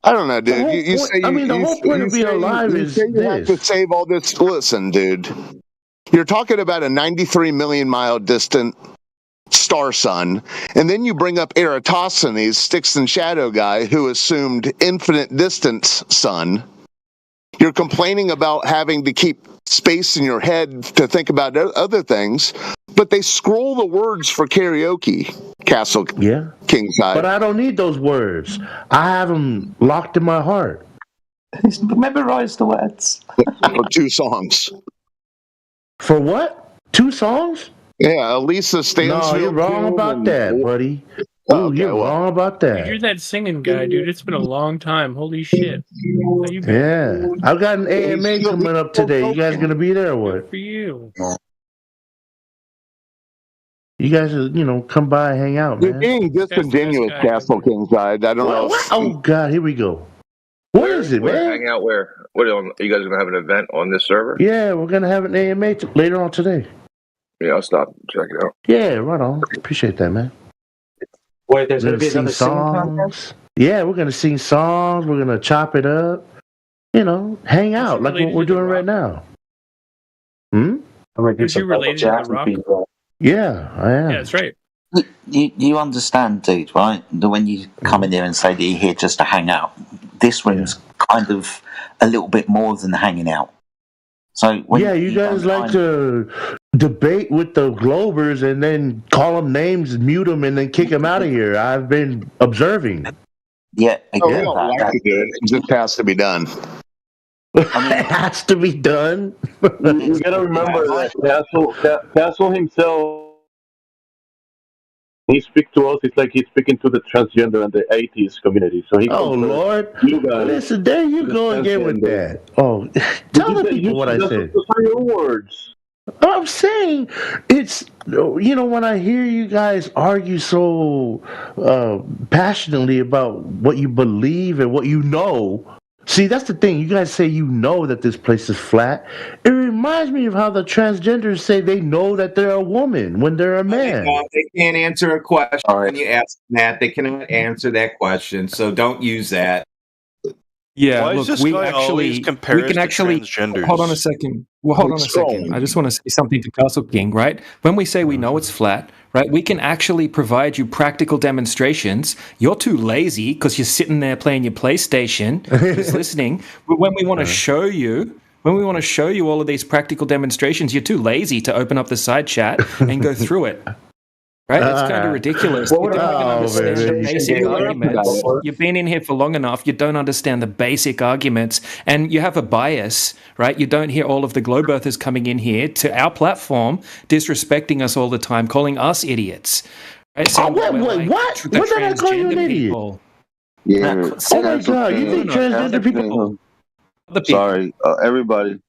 I don't know, dude. You say the whole point of being alive is you have to save all this. Listen, dude. You're talking about a 93 million mile distant star sun, and then you bring up Eratosthenes, sticks and shadow guy, who assumed infinite distance sun. You're complaining about having to keep space in your head to think about other things, but they scroll the words for karaoke, Castle Kingside. But I don't need those words. I have them locked in my heart. Memorize the words. For 2 songs. For what? 2 songs? Yeah, Elisa Stansfield. No, you're wrong about that, buddy. You're wrong about that. You're that singing guy, dude. It's been a long time. Holy shit. How you been? Yeah, I've got an AMA coming up today. You guys gonna be there or what? Good for you. You guys, come by, hang out, man. You're being disingenuous, Castle Kingside. I don't know. Oh God, here we go. What is it, man? Hang out where? What are you guys gonna have an event on this server? Yeah, we're gonna have an AMA later on today. Yeah, I'll stop and check it out. Yeah, right on. Appreciate that, man. Wait, there's going to be another singing contest? Yeah, we're going to sing songs. We're going to chop it up. Hang out like what we're doing right now. Is you related to The Rock? Yeah, I am. Yeah, that's right. You understand, dude, right? That when you come in here and say that you're here just to hang out, this room's kind of a little bit more than hanging out. So you guys like to debate with the Globers and then call them names, mute them, and then kick them out of here. I've been observing. Yeah, we don't like to do it. It just has to be done. It has to be done. You gotta remember that Castle himself He speaks to us. It's like he's speaking to the transgender and the atheist community. So he. Oh Lord! You guys. Listen, there you go again with that. Oh, tell the people what I said. Those are your words. I'm saying it's, when I hear you guys argue so passionately about what you believe and what you know. See, that's the thing. You guys say you know that this place is flat. It reminds me of how the transgenders say they know that they're a woman when they're a man. They can't answer a question when you ask them that. They cannot answer that question, so don't use that. Yeah, Why is look, this we guy always compares can to actually transgenders? hold on a second. Well, hold on a second. I just want to say something to Castle King, right? When we say we know it's flat, right, we can actually provide you practical demonstrations. You're too lazy because you're sitting there playing your PlayStation, just listening. But when we want to show you, all of these practical demonstrations, you're too lazy to open up the side chat and go through it. Right? It's kind of ridiculous. You don't even understand the basic arguments. You've been in here for long enough. You don't understand the basic arguments. And you have a bias, right? You don't hear all of the globe earthers coming in here to our platform, disrespecting us all the time, calling us idiots. Right? So Wait, what? When did I call you an idiot? People. Yeah. Oh my God, you think transgender people... Sorry, everybody.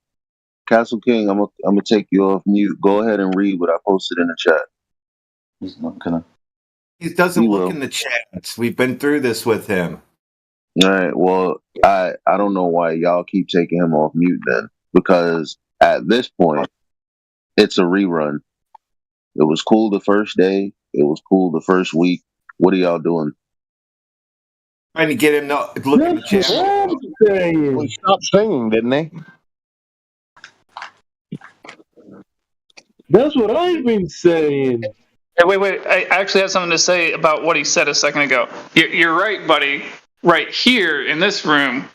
Castle King, I'm gonna take you off mute. Go ahead and read what I posted in the chat. He's not gonna. He doesn't look in the chats. We've been through this with him. All right. Well, I don't know why y'all keep taking him off mute then, because at this point, it's a rerun. It was cool the first day. It was cool the first week. What are y'all doing? Trying to get him to look in the chat. Well, stopped singing, didn't they? That's what I've been saying. Hey, wait. I actually have something to say about what he said a second ago. You're right, buddy. Right here in this room,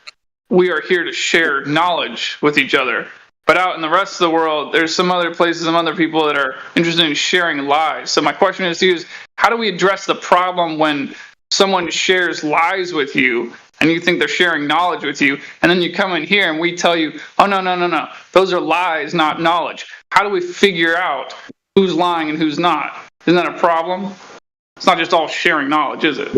we are here to share knowledge with each other. But out in the rest of the world, there's some other places, some other people that are interested in sharing lies. So my question is to you is, how do we address the problem when someone shares lies with you and you think they're sharing knowledge with you, and then you come in here and we tell you, oh, no. Those are lies, not knowledge. How do we figure out who's lying and who's not? Isn't that a problem? It's not just all sharing knowledge, is it?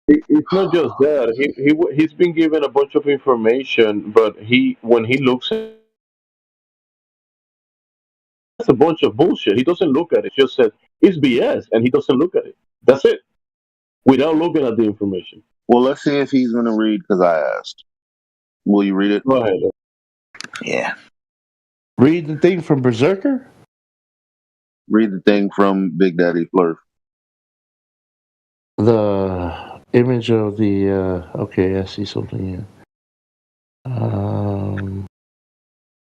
It's not just that. He's been given a bunch of information, but when he looks at it's a bunch of bullshit. He doesn't look at it. He just says it's BS, and he doesn't look at it. That's it. Without looking at the information. Well, let's see if he's going to read because I asked. Will you read it? Go ahead. Yeah. Read the thing from Berserker? Read the thing from Big Daddy Flurf. The image of the... okay, I see something here.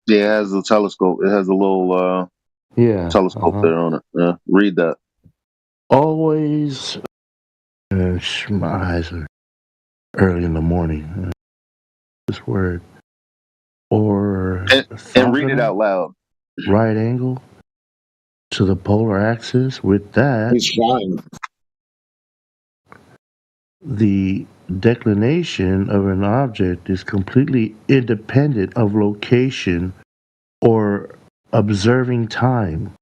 Yeah, it has a telescope. It has a little telescope there on it. Yeah, read that. Always... my eyes are early in the morning. This word. Or... And read it out loud. Right angle to the polar axis. With that... He's fine. The declination of an object is completely independent of location or observing time.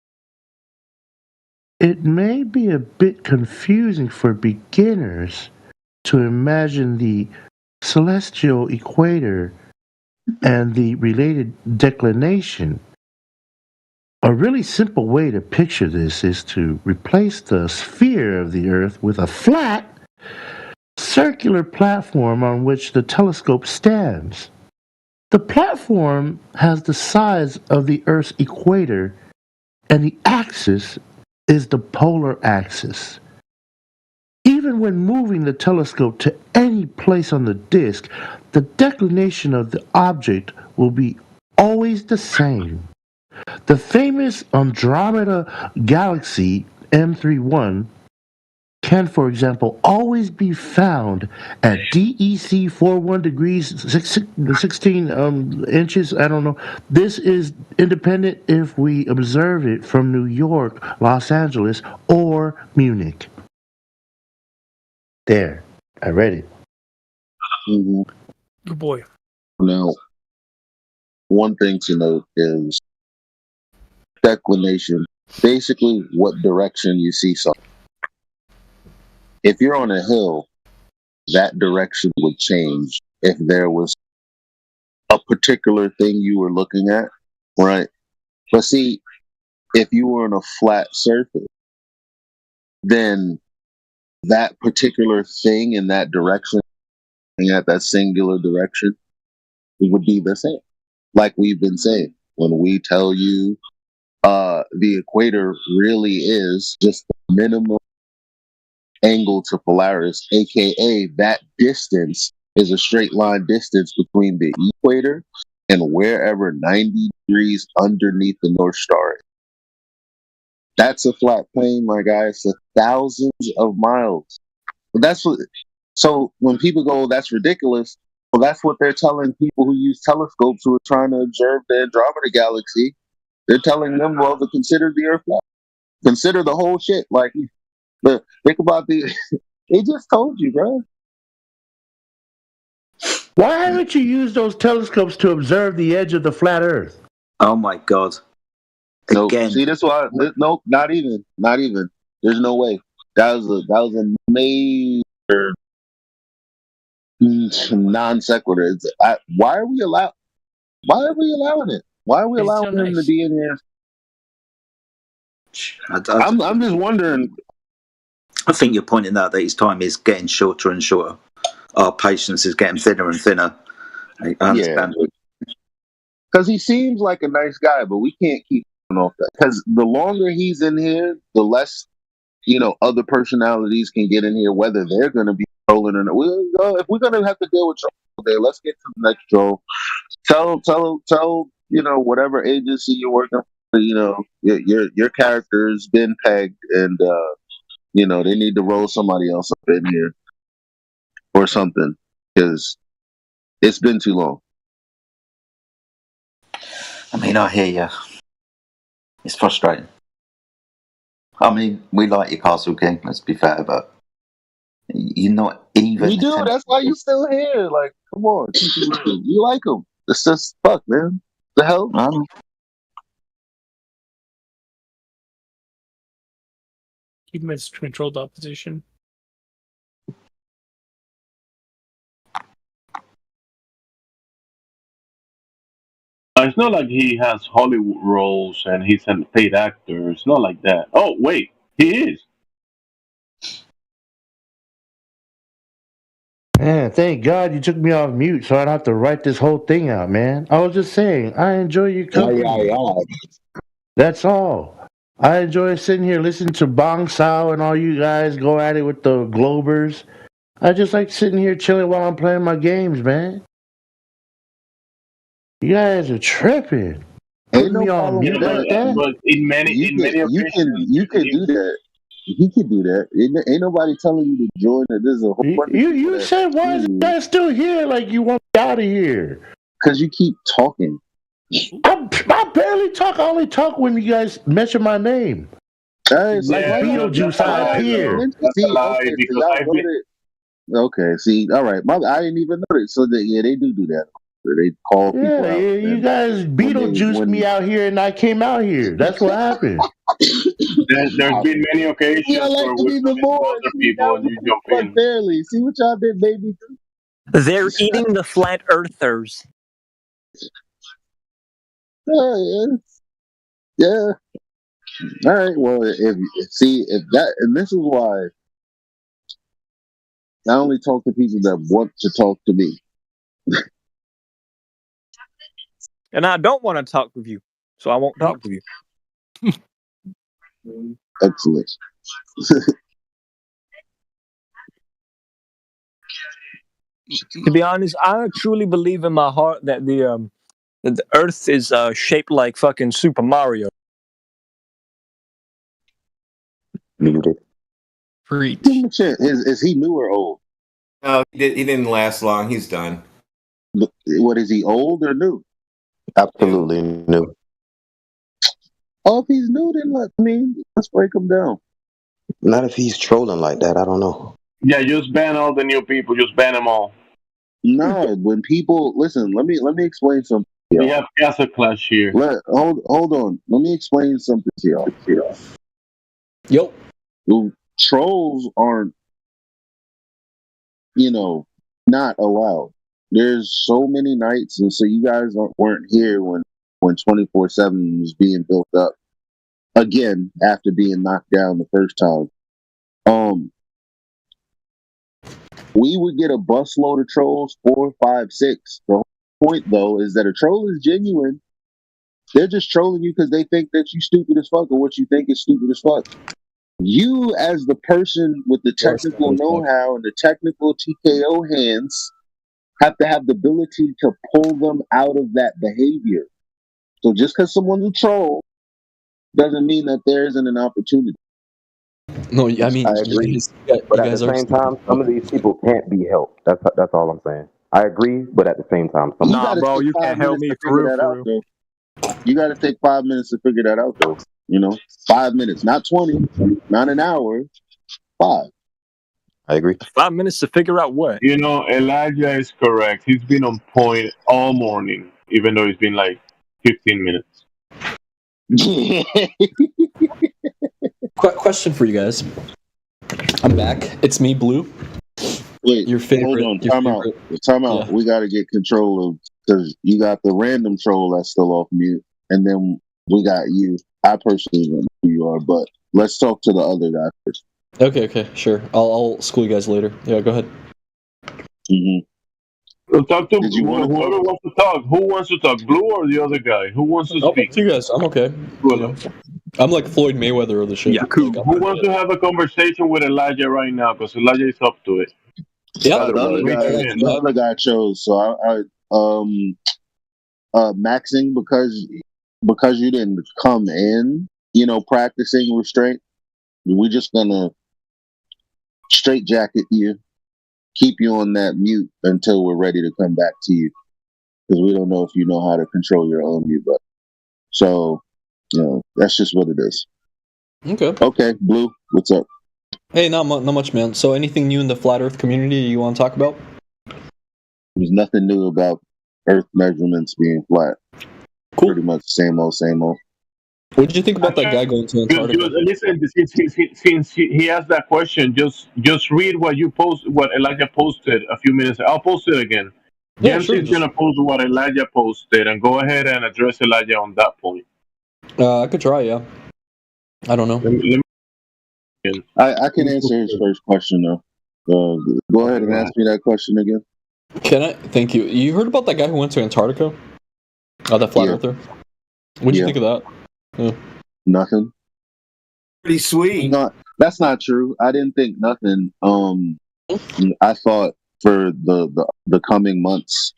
It may be a bit confusing for beginners to imagine the celestial equator and the related declination. A really simple way to picture this is to replace the sphere of the Earth with a flat, circular platform on which the telescope stands. The platform has the size of the Earth's equator, and the axis is the polar axis. Even when moving the telescope to any place on the disk, the declination of the object will be always the same. The famous Andromeda Galaxy M31 can, for example, always be found at DEC 41 degrees 16 inches. I don't know. This is independent if we observe it from New York, Los Angeles, or Munich. There, I read it. Mm-hmm. Good boy. Now, one thing to note is declination. Basically, what direction you see something. if you're on a hill, that direction would change if there was a particular thing you were looking at, right? But see, if you were on a flat surface, then that particular thing in that direction, at that singular direction, it would be the same. Like we've been saying, when we tell you the equator really is just the minimum angle to Polaris, aka that distance is a straight line distance between the equator and wherever 90 degrees underneath the North Star is. That's a flat plane, my guy. It's thousands of miles. But that's what. So when people go, that's ridiculous. Well, that's what they're telling people who use telescopes who are trying to observe the Andromeda galaxy. They're telling them, well, to consider the Earth flat. Consider the whole shit. Like, but think about the. They just told you, bro. Why haven't you used those telescopes to observe the edge of the flat Earth? Oh my God! No, Again, see, that's why. No, not even. There's no way. That was a major non sequitur. Why are we allowing it? Why are we allowing him to be in here? I'm just wondering. I think you're pointing out that his time is getting shorter and shorter. Our patience is getting thinner and thinner. I understand. Because he seems like a nice guy, but we can't keep off that. Because the longer he's in here, the less, other personalities can get in here, whether they're going to be trolling or not. If we're going to have to deal with troll today, let's get to the next troll. Tell, whatever agency you're working for, your character's been pegged and, they need to roll somebody else up in here or something because it's been too long. I mean, I hear you. It's frustrating. I mean, we like your Castle King, let's be fair, but you're not even... We do, that's why you're still here. Like, come on. You like him. It's just, fuck, man. The hell? Keep him as controlled opposition. It's not like he has Hollywood roles and he's a paid actor. It's not like that. Oh, wait. He is. Man, thank God you took me off mute so I'd have to write this whole thing out, man. I was just saying, I enjoy your company. That's all. I enjoy sitting here listening to Bong Sao and all you guys go at it with the Globers. I just like sitting here chilling while I'm playing my games, man. You guys are tripping. Putting me on mute like that. But in many occasions, you can do that. He can do that. Ain't nobody telling you to join it. There's a whole bunch of You said, why is that still here? Like you want me out of here? Because you keep talking. I barely talk. I only talk when you guys mention my name. Like Beetlejuice, I appear. Okay, see, all right. I didn't even notice. So they do that. They call people out. Yeah, you guys Beetlejuiced me out here, and I came out here. That's what happened. There's been many occasions where we've been other people and you jump in. Barely. See what y'all did, baby. They're eating the flat earthers. Yeah. All right. Well, if that, and this is why I only talk to people that want to talk to me. And I don't want to talk with you, so I won't talk with you. Excellent. To be honest, I truly believe in my heart that the Earth is shaped like fucking Super Mario. Muted. Preach. Is he new or old? No, he didn't last long. He's done. What is he, old or new? Absolutely new. Oh, if he's new, then let's break him down. Not if he's trolling like that. I don't know. Yeah, just ban all the new people. Just ban them all. No, when people listen, let me explain something. We have Castle Clash here. Hold on. Let me explain something to y'all. Yo. Trolls aren't not allowed. There's so many nights, and so you guys weren't here when 24/7 was being built up again after being knocked down the first time. We would get a busload of trolls, 4, 5, 6. The whole point, though, is that a troll is genuine. They're just trolling you because they think that you stupid as fuck or what you think is stupid as fuck. You, as the person with the technical know-how and the technical TKO hands, have to have the ability to pull them out of that behavior. So just because someone's a troll doesn't mean that there isn't an opportunity. No, I mean, I agree. But at the same time, some of these people can't be helped. That's all I'm saying. I agree, but at the same time, some Nah, bro, you can't help me for real. You got to take 5 minutes to figure that out, though. 5 minutes, not 20, not an hour, 5. I agree. 5 minutes to figure out what? Elijah is correct. He's been on point all morning, even though it's been like 15 minutes. Question for you guys. I'm back. It's me, Blue. Wait, your favorite. Hold on. Time out. Yeah. We got to get control of, because you got the random troll that's still off mute, and then we got you. I personally don't know who you are, but let's talk to the other guy first. Okay, sure. I'll school you guys later. Yeah, go ahead. We'll talk to whoever wants to talk. Who wants to talk, Blue or the other guy? Who wants to speak? You guys, I'm okay. I'm like Floyd Mayweather of the shit. Yeah, cool. Who wants to have a conversation with Elijah right now? Because Elijah is up to it. Yeah, the other guy chose. So Maxing, because you didn't come in, practicing restraint, we're just gonna straight jacket you, keep you on that mute until we're ready to come back to you, because we don't know if you know how to control your own mute button. So, that's just what it is. Okay, Blue, what's up? Hey, not much, man. So, anything new in the flat Earth community you want to talk about? There's nothing new about Earth measurements being flat. Cool. Pretty much same old. What did you think about that guy going to Antarctica? Listen, since he asked that question, just read what Elijah posted a few minutes ago. I'll post it again. Yeah, James is going to post what Elijah posted and go ahead and address Elijah on that point. I could try, yeah. I don't know. I can answer his first question, though. Go ahead and ask me that question again. Can I? Thank you. You heard about that guy who went to Antarctica? Oh, that flat earther? What did you think of that? Yeah. Nothing. Pretty sweet. That's not true. I didn't think nothing. I thought for the coming months,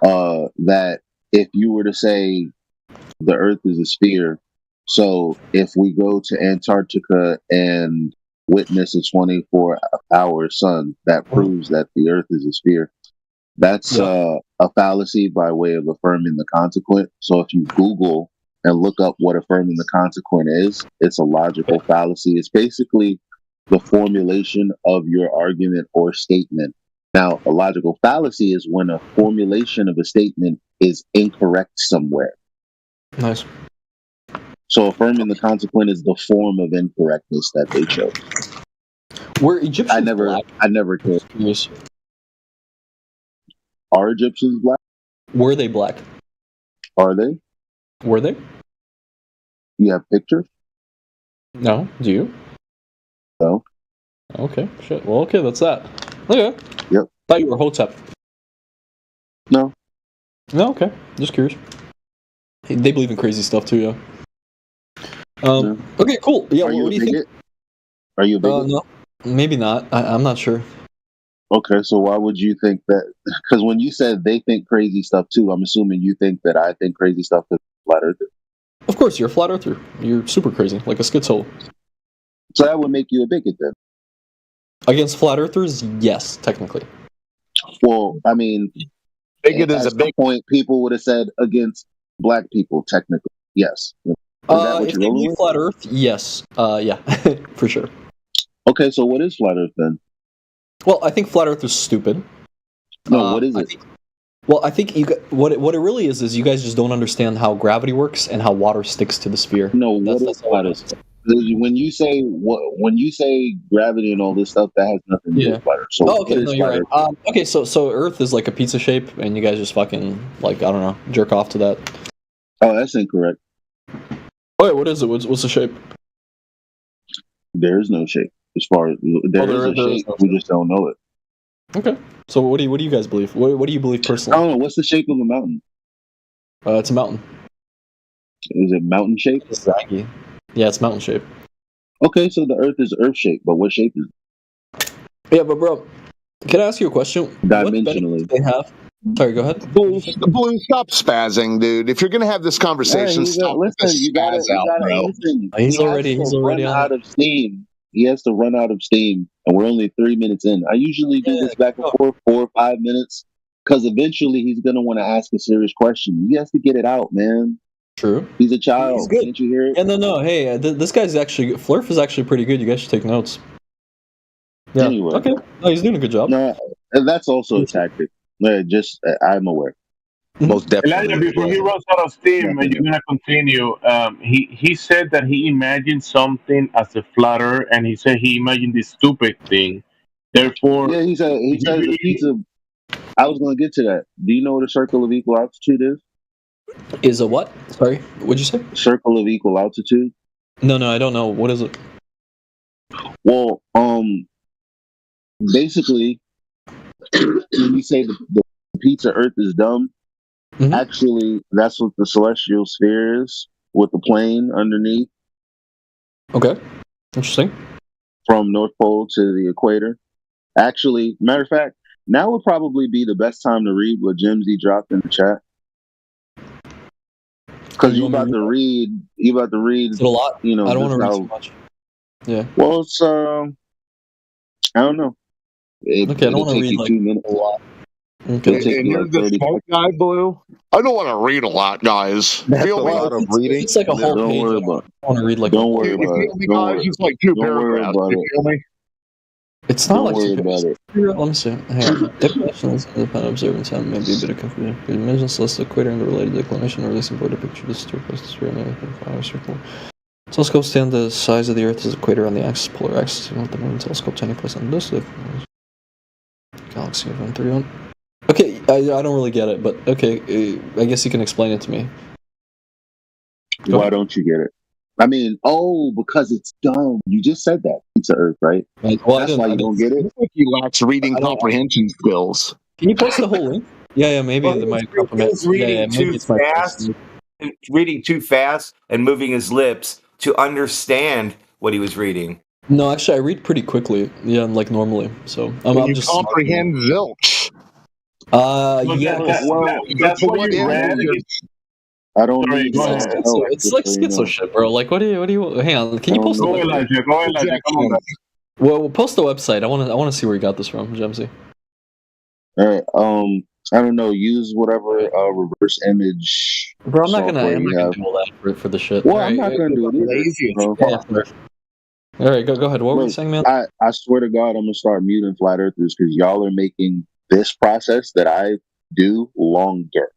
that if you were to say the Earth is a sphere, so if we go to Antarctica and witness a 24-hour sun, that proves that the Earth is a sphere. That's a fallacy by way of affirming the consequent. So if you Google and look up what affirming the consequent is, it's a logical fallacy. It's basically the formulation of your argument or statement. Now, a logical fallacy is when a formulation of a statement is incorrect somewhere. Nice. So affirming the consequent is the form of incorrectness that they chose. Were Egyptians black? I never cared. Yes. Are Egyptians black? Were they black? Are they? Were they? You have pictures? No. Do you? No. Okay. Shit. Well, okay, that's that. Okay. Yep. Thought you were Hotep. No. No, okay. Just curious. They believe in crazy stuff too, yeah. Okay, cool. Yeah, what do you think? Are you a bigot? No, maybe not. I'm not sure. Okay, so why would you think that? Because when you said they think crazy stuff too, I'm assuming you think that I think crazy stuff is flat earther. Of course, you're a flat earther. You're super crazy, like a schizo. So that would make you a bigot then? Against flat earthers, yes, technically. Well, I mean, bigot is a big point. People would have said against black people, technically, yes. If they believe flat Earth, yes. Yeah, for sure. Okay, so what is flat Earth then? Well, I think flat Earth is stupid. No, what is it? I think what it really is you guys just don't understand how gravity works and how water sticks to the sphere. No, what is flat Earth? When you say gravity and all this stuff, that has nothing to do Yeah. with flat Earth. So Oh, okay. what No, is you're flat right. Earth? Okay, so Earth is like a pizza shape, and you guys just fucking like I don't know, jerk off to that. Oh, that's incorrect. Oh, wait, what is it? What's the shape? There is no shape. As far as there is a shape, we just don't know it. Okay. So what do you guys believe? What do you believe I personally? don't know. What's the shape of a mountain? It's a mountain. Is it mountain shaped? Exactly. Yeah, it's mountain shape. Okay, so the Earth is Earth shaped, but what shape is it? Yeah, but bro, can I ask you a question? What benefits Dimensionally. do they have? Sorry, go ahead. Blue, stop spazzing, dude. If you're gonna have this conversation, stop with the spaz out, bro. listen. He's He already has to run on out of steam. He has to run out of steam, and we're only 3 minutes in. I usually do this back and forth 4 or 5 minutes, because eventually he's gonna want to ask a serious question. He has to get it out, man. True. He's a child. He's good. Can't you hear it? Yeah, no. Hey, this guy's actually Flurf is actually pretty good. You guys should take notes. Yeah. Anyway. Okay. No, he's doing a good job. No, and that's also a tactic. I'm aware. Most Elijah, before he runs out of steam, and you're gonna continue. He said that he imagined something as a flutter, and he said he imagined this stupid thing. Therefore, Yeah, he said the pizza. I was going to get to that. Do you know what a circle of equal altitude is? Is a what? Sorry, what'd you say? Circle of equal altitude. No, I don't know. What is it? Well, basically, when you say the pizza Earth is dumb, actually, that's what the celestial sphere is, with the plane underneath. Okay, interesting. From North Pole to the equator. Actually, matter of fact, now would probably be the best time to read what Jimsy dropped in the chat. Because you about to read. Is it a lot? You know, I don't want to read how, too much. Yeah. Well, it's I don't know. Okay, I don't want to read you like 2 minutes. a lot. And Okay. you're the smoke guy, Blue. I don't want to read a lot, guys. That's Feel a me? lot of reading. It's like a whole Don't page. worry I about. want to read like. Don't worry about You it. feel me, Don't guys? worry. It's like 2 Don't worry paragraphs. about You it. feel me? It's not Don't like worry about it. Let me see. Hang on. Declinations of independent observance time may be a bit of confusion. The dimensions list the equator and the related declination, releasing border picture the star place the sphere and everything flower circle. Telescope stand the size of the Earth as equator on the axis, polar axis. You want the moon telescope to any place on this. Galaxy of 131. Okay, I don't really get it, but okay, I guess you can explain it to me. Why don't you get it? I mean, because it's dumb. You just said that. Pizza Earth, right? Well, That's why you don't get it. He lacks reading comprehension skills. Can you post the whole link? Yeah, maybe Well, they might he compliment. was reading too fast, and moving his lips to understand what he was reading. No, actually, I read pretty quickly. Yeah, like normally. So I'm just comprehend zilch. Yes. Well, that's what you read. I don't Sorry, need go that ahead. help. It's like schizo shit, bro. Like, what do you? Hang on. Can you post the Go, website? Elijah. Go, Elijah. Come on, man. Well, post the website. I want to see where you got this from, Jemsy. All right. I don't know. Use whatever reverse image. Bro, I'm not gonna software you have. do all that for the shit. Well, All I'm right, not gonna do it either. Lazy bro. All right, go ahead. What were you saying, man? I swear to God, I'm gonna start muting flat earthers because y'all are making this process that I do longer.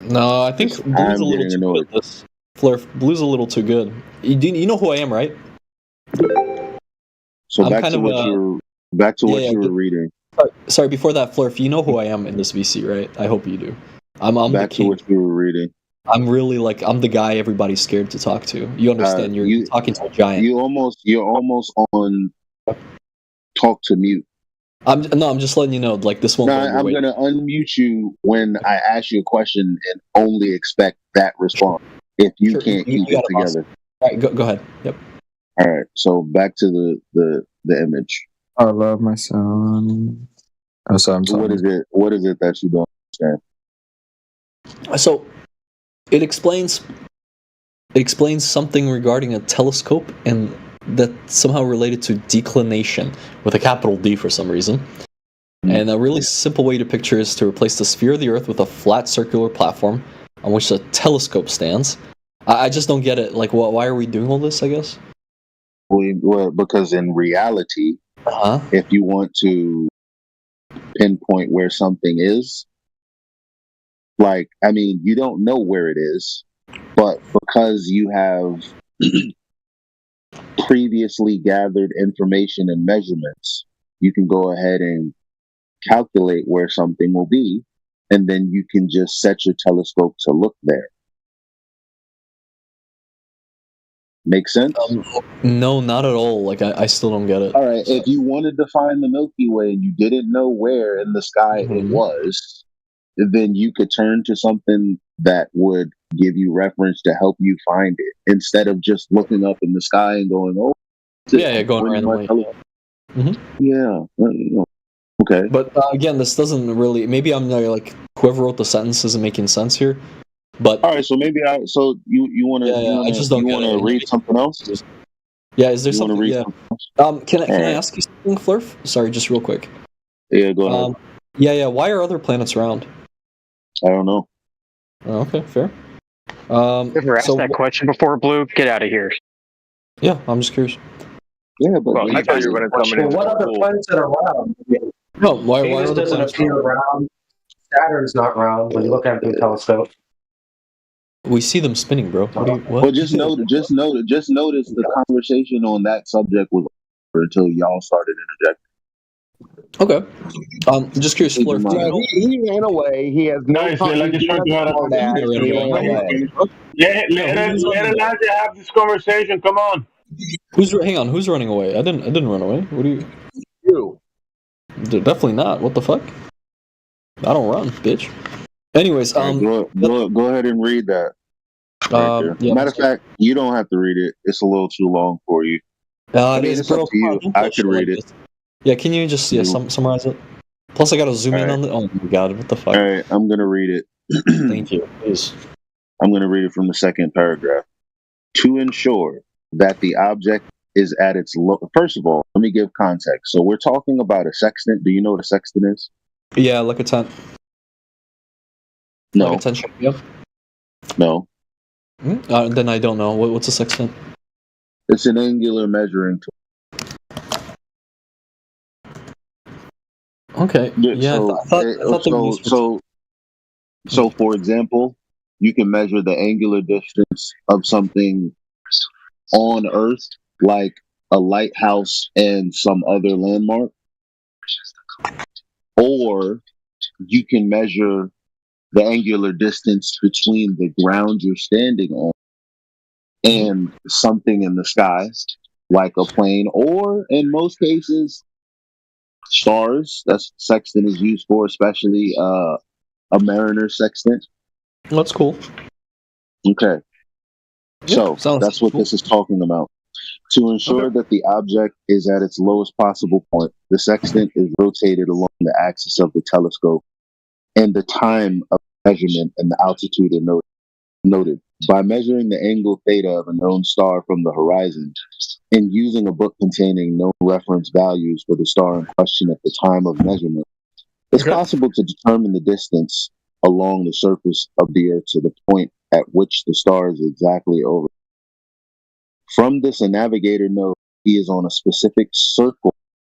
No, I think Blue's I'm a little getting too annoyed. good at this. Blue's a little too good. You know who I am, right? So I'm back kind to of, what you were reading. Sorry, before that, Flurf, you know who I am in this VC, right? I hope you do. I'm Back the to king. what you were reading. I'm really like I'm the guy everybody's scared to talk to. You understand? You're talking to a giant. You're almost on talk to mute. I'm just letting you know, like this won't No, go your I'm way. gonna unmute you when I ask you a question and only expect that response. If you Sure, can't you keep it got it, boss. together. All right, go ahead. Yep. All right. So back to the image. I love my son. Oh, so I'm sorry. What is it that you don't understand? So it explains something regarding a telescope and that somehow related to declination with a capital D for some reason. And a really simple way to picture is to replace the sphere of the Earth with a flat circular platform on which the telescope stands. I just don't get it. Like, why are we doing all this, I guess? Well, because in reality, if you want to pinpoint where something is, like, I mean, you don't know where it is, but because you have previously gathered information and measurements, you can go ahead and calculate where something will be, and then you can just set your telescope to look there. Make sense? No, not at all. Like I still don't get it. All right, if you wanted to find the Milky Way and you didn't know where in the sky it was, then you could turn to something that would give you reference to help you find it, instead of just looking up in the sky and going, "Oh, yeah, going randomly." Yeah. Okay. But again, this doesn't really. Maybe I'm like whoever wrote the sentence isn't making sense here. But all right, so maybe you want to I just don't want to read something else? Yeah, is there You wanna something? read Yeah. something Can I Alright. ask you something, Flurf? Sorry, just real quick. Yeah, go ahead. Yeah. Why are other planets round? I don't know. Oh, okay, fair. Ever asked that question before, Blue? Get out of here. Yeah, I'm just curious. Yeah, but Well, I thought you were going to tell me. Well, what other planets that are round? No, why Venus are the doesn't planets appear round. Saturn's not round when you look at it through a telescope. We see them spinning, bro. What? Well, just notice the conversation on that subject was over until y'all started interjecting. Okay. Just curious, Flurf. Yeah, he ran away. He has no Nice, like a short on that. He ran away. Let Elijah have this conversation. Come on. Hang on. Who's running away? I didn't run away. What do you? You. Definitely not. What the fuck? I don't run, bitch. Anyways, go ahead and read that. Right there. Matter of fact, you don't have to read it. It's a little too long for you. I mean, it's up to you. I could read it. Yeah, can you just summarize it? Plus, I gotta zoom in on the. Oh my god, what the fuck? All right, I'm gonna read it. Thank you. Please. I'm gonna read it from the second paragraph. To ensure that the object is at its first of all, let me give context. So we're talking about a sextant. Do you know what a sextant is? Yeah, like a tent. No. Like a tent. Yep. No. Then I don't know. What's a sextant? It's an angular measuring tool. Okay. Yeah. So for example, you can measure the angular distance of something on Earth, like a lighthouse and some other landmark, or you can measure the angular distance between the ground you're standing on and something in the sky, like a plane, or in most cases, stars. That's what sextant is used for, especially a mariner sextant. That's cool. Okay. Yeah, so that's what this is talking about. To ensure that the object is at its lowest possible point, the sextant is rotated along the axis of the telescope, and the time of measurement and the altitude are noted. By measuring the angle theta of a known star from the horizon and using a book containing known reference values for the star in question at the time of measurement, it's possible to determine the distance along the surface of the Earth to the point at which the star is exactly over. From this, a navigator knows he is on a specific circle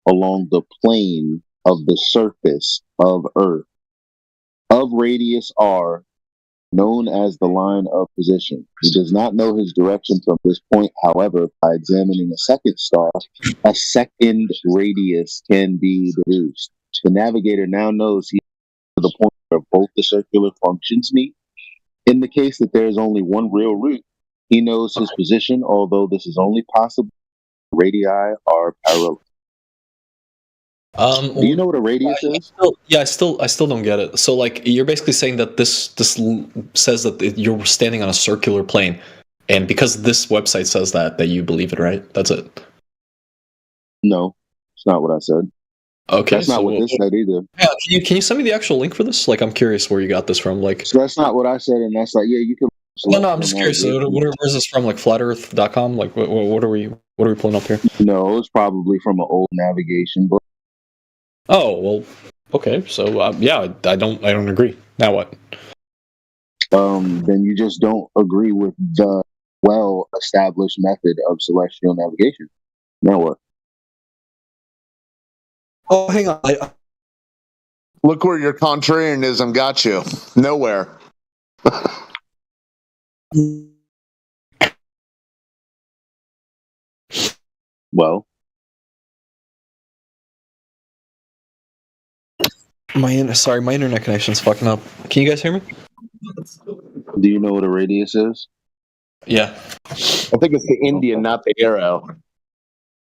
along the plane of the surface of Earth, of radius r, known as the line of position. He does not know his direction from this point. However, by examining a second star, a second radius can be deduced. The navigator now knows he is to the point where both the circular functions meet. In the case that there is only one real route, he knows his position, although this is only possible if radii are parallel. Do you know what a radius is? I still don't get it. So, like, you're basically saying that this says that you're standing on a circular plane, and because this website says that you believe it, right? That's it. No, it's not what I said. Okay, that's not what this said either. Yeah, can you send me the actual link for this? Like, I'm curious where you got this from. Like, so that's not what I said, and that's like, yeah, you can. No, I'm just curious. Where is this from? Like flatearth.com? Like, what are we pulling up here? No, it's probably from an old navigation book. Oh well, okay. So yeah, I don't agree. Now what? Then you just don't agree with the well-established method of celestial navigation. Now what? Oh, hang on. Look where your contrarianism got you. Nowhere. Well, my internet connection's fucking up. Can you guys hear me? do you know what a radius is? Yeah. I think it's the Indian, not the arrow.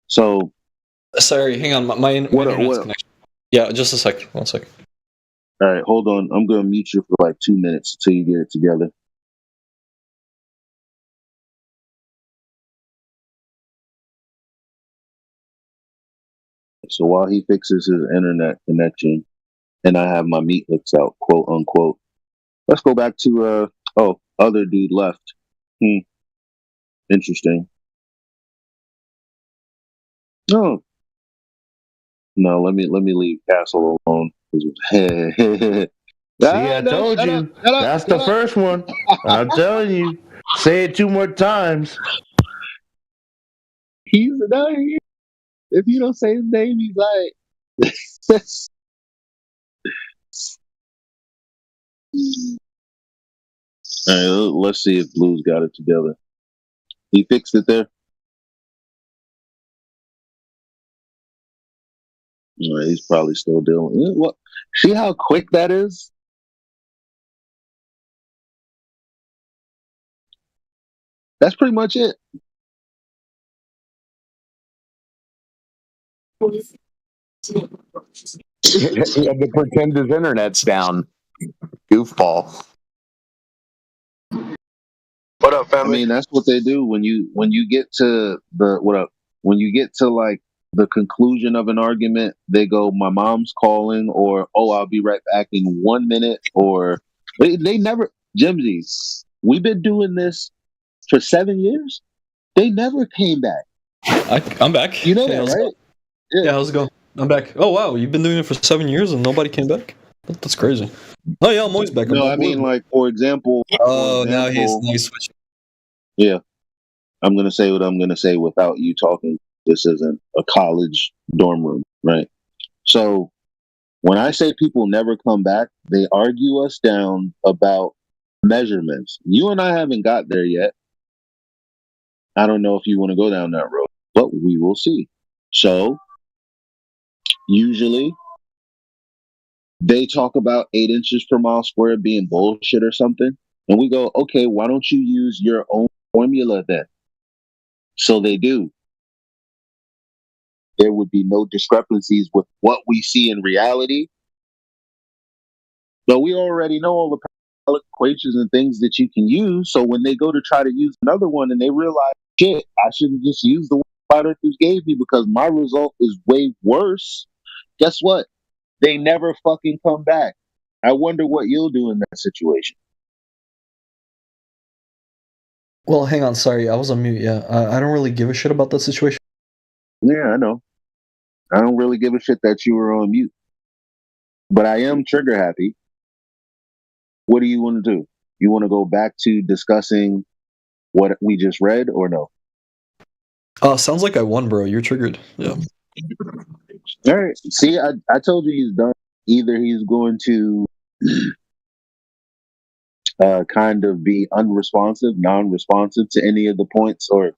So, sorry, hang on. My internet's connection. Yeah, just a sec. 1 second. All right, hold on. I'm going to mute you for like 2 minutes until you get it together. So while he fixes his internet connection and I have my meat hooks out, quote unquote, let's go back to, other dude left. Interesting. No, let me leave Castle alone. See, I told you. That's the first one. I'm telling you. Say it 2 more times. He's down here. If you don't say his name, he's like. All right, let's see if Blue's got it together. He fixed it there. All right, he's probably still dealing. What? See how quick that is? That's pretty much it. He had to pretend his internet's down. Goofball. What up, family? I mean, that's what they do when you get to the what up? When you get to like the conclusion of an argument, they go, "My mom's calling," or "Oh, I'll be right back in 1 minute," or they never. Jimsies, we've been doing this for 7 years. They never came back. I'm back. You know Hey, that, how's it right? going? Yeah, how's it going? I'm back. Oh wow, you've been doing it for 7 years and nobody came back? That's crazy. Oh yeah, I'm always back. No, I mean like for example. Oh, now he's switching. Yeah, I'm gonna say what I'm gonna say without you talking. This isn't a college dorm room, right? So when I say people never come back, they argue us down about measurements. You and I haven't got there yet. I don't know if you want to go down that road, but we will see. So usually they talk about 8 inches per mile squared being bullshit or something. And we go, okay, why don't you use your own formula then? So they do. There would be no discrepancies with what we see in reality. But we already know all the equations and things that you can use. So when they go to try to use another one and they realize, shit, I should have just used the one Flat Earthers gave me because my result is way worse. Guess what? They never fucking come back. I wonder what you'll do in that situation. Well, hang on. Sorry, I was on mute. Yeah, I don't really give a shit about that situation. Yeah, I know. I don't really give a shit that you were on mute. But I am trigger happy. What do you want to do? You want to go back to discussing what we just read or no? Sounds like I won, bro. You're triggered. Yeah. All right. See, I told you he's done. Either he's going to kind of be unresponsive, non-responsive to any of the points, or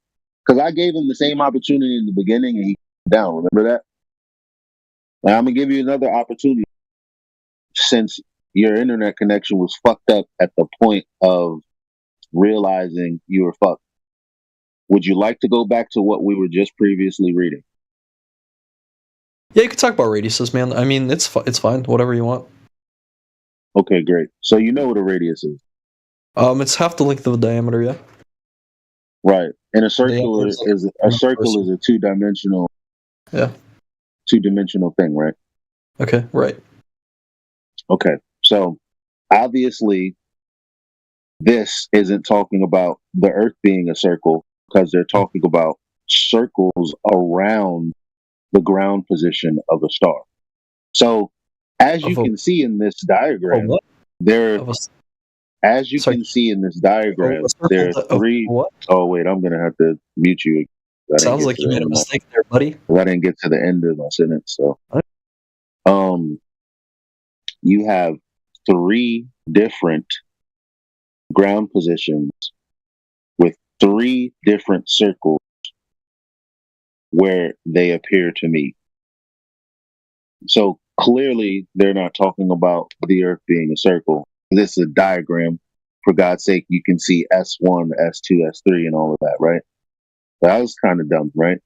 because I gave him the same opportunity in the beginning and he down. Remember that? Now, I'm gonna give you another opportunity since your internet connection was fucked up at the point of realizing you were fucked. Would you like to go back to what we were just previously reading? Yeah, you can talk about radiuses, man. I mean, it's fine. Whatever you want. Okay, great. So you know what a radius is? It's half the length of the diameter. Yeah. Right. And a circle is a two-dimensional. Yeah. Two-dimensional thing, right? Okay. Right. Okay. So obviously, this isn't talking about the Earth being a circle because they're talking about circles around the ground position of a star. So, as you can see in this diagram, there are three. Oh wait, I'm gonna have to mute you. Sounds like you made a mistake there, buddy. I didn't get to the end of my sentence, so you have 3 different ground positions with 3 different circles where they appear to meet. So clearly, they're not talking about the Earth being a circle. This is a diagram. For God's sake, you can see S1, S2, S3, and all of that, right? That was kind of dumb, right?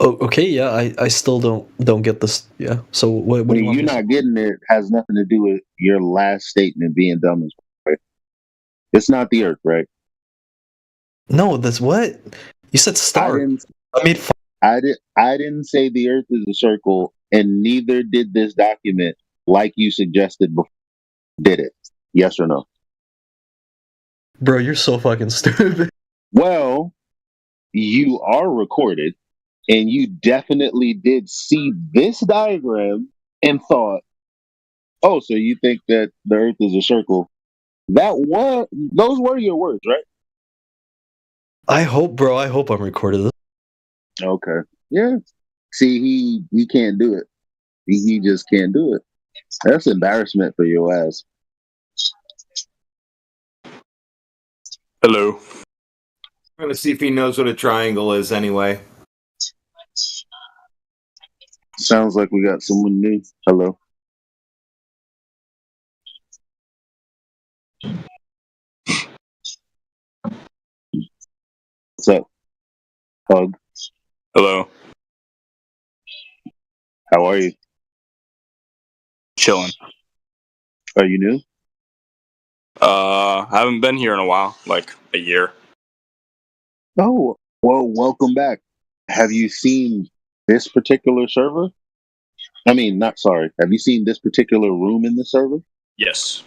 Oh, okay, yeah, I still don't get this. Yeah, so what do you want? You're not getting it has nothing to do with your last statement being dumb as well, right? It's not the Earth, right? No, that's what you said. Star. I didn't say the Earth is a circle, and neither did this document, like you suggested before. Did it? Yes or no? Bro, you're so fucking stupid. Well, you are recorded, and you definitely did see this diagram and thought, "Oh, so you think that the Earth is a circle?" Those were your words, right? I hope, bro. I hope I'm recorded. Okay. Yeah. See, he can't do it. He just can't do it. That's embarrassment for your ass. Hello. I'm gonna see if he knows what a triangle is anyway. Sounds like we got someone new. Hello. What's up? Hug. Hello. How are you? Chilling. Are you new? I haven't been here in a while, like a year. Oh, well, welcome back. Have you seen this particular server? I mean, not sorry. Have you seen this particular room in the server? Yes.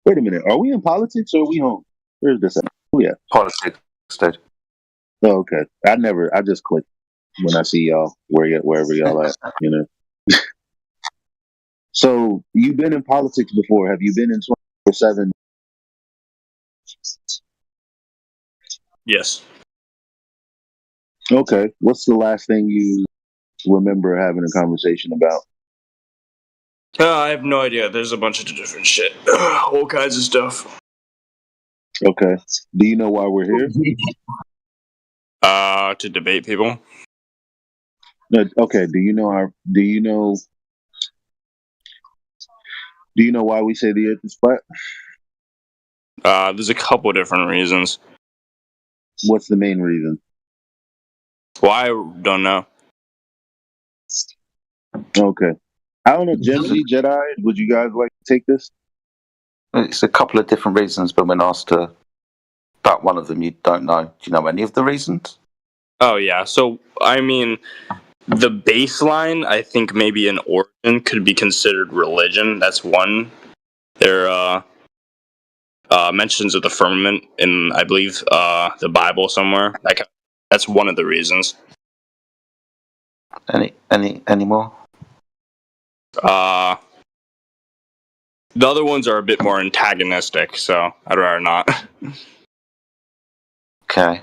Wait a minute. Are we in politics or are we home? Where's this at? Oh, yeah. Politics, dude. Oh, okay. I just click when I see y'all wherever y'all at, you know. So you've been in politics before. Have you been in 24/7? Yes. Okay. What's the last thing you remember having a conversation about? I have no idea. There's a bunch of different shit. All kinds of stuff. Okay. Do you know why we're here? To debate people. No, okay. Do you know why we say the Earth is flat? There's a couple different reasons. What's the main reason? Well, I don't know. Okay. I don't know. Jim Z, Jedi, would you guys like to take this? It's a couple of different reasons, but when asked about one of them, you don't know. Do you know any of the reasons? Oh, yeah. So, I mean, the baseline, I think maybe an origin could be considered religion. That's one. There are mentions of the firmament in, I believe, the Bible somewhere. That's one of the reasons. Any more? The other ones are a bit more antagonistic, so I'd rather not. Okay.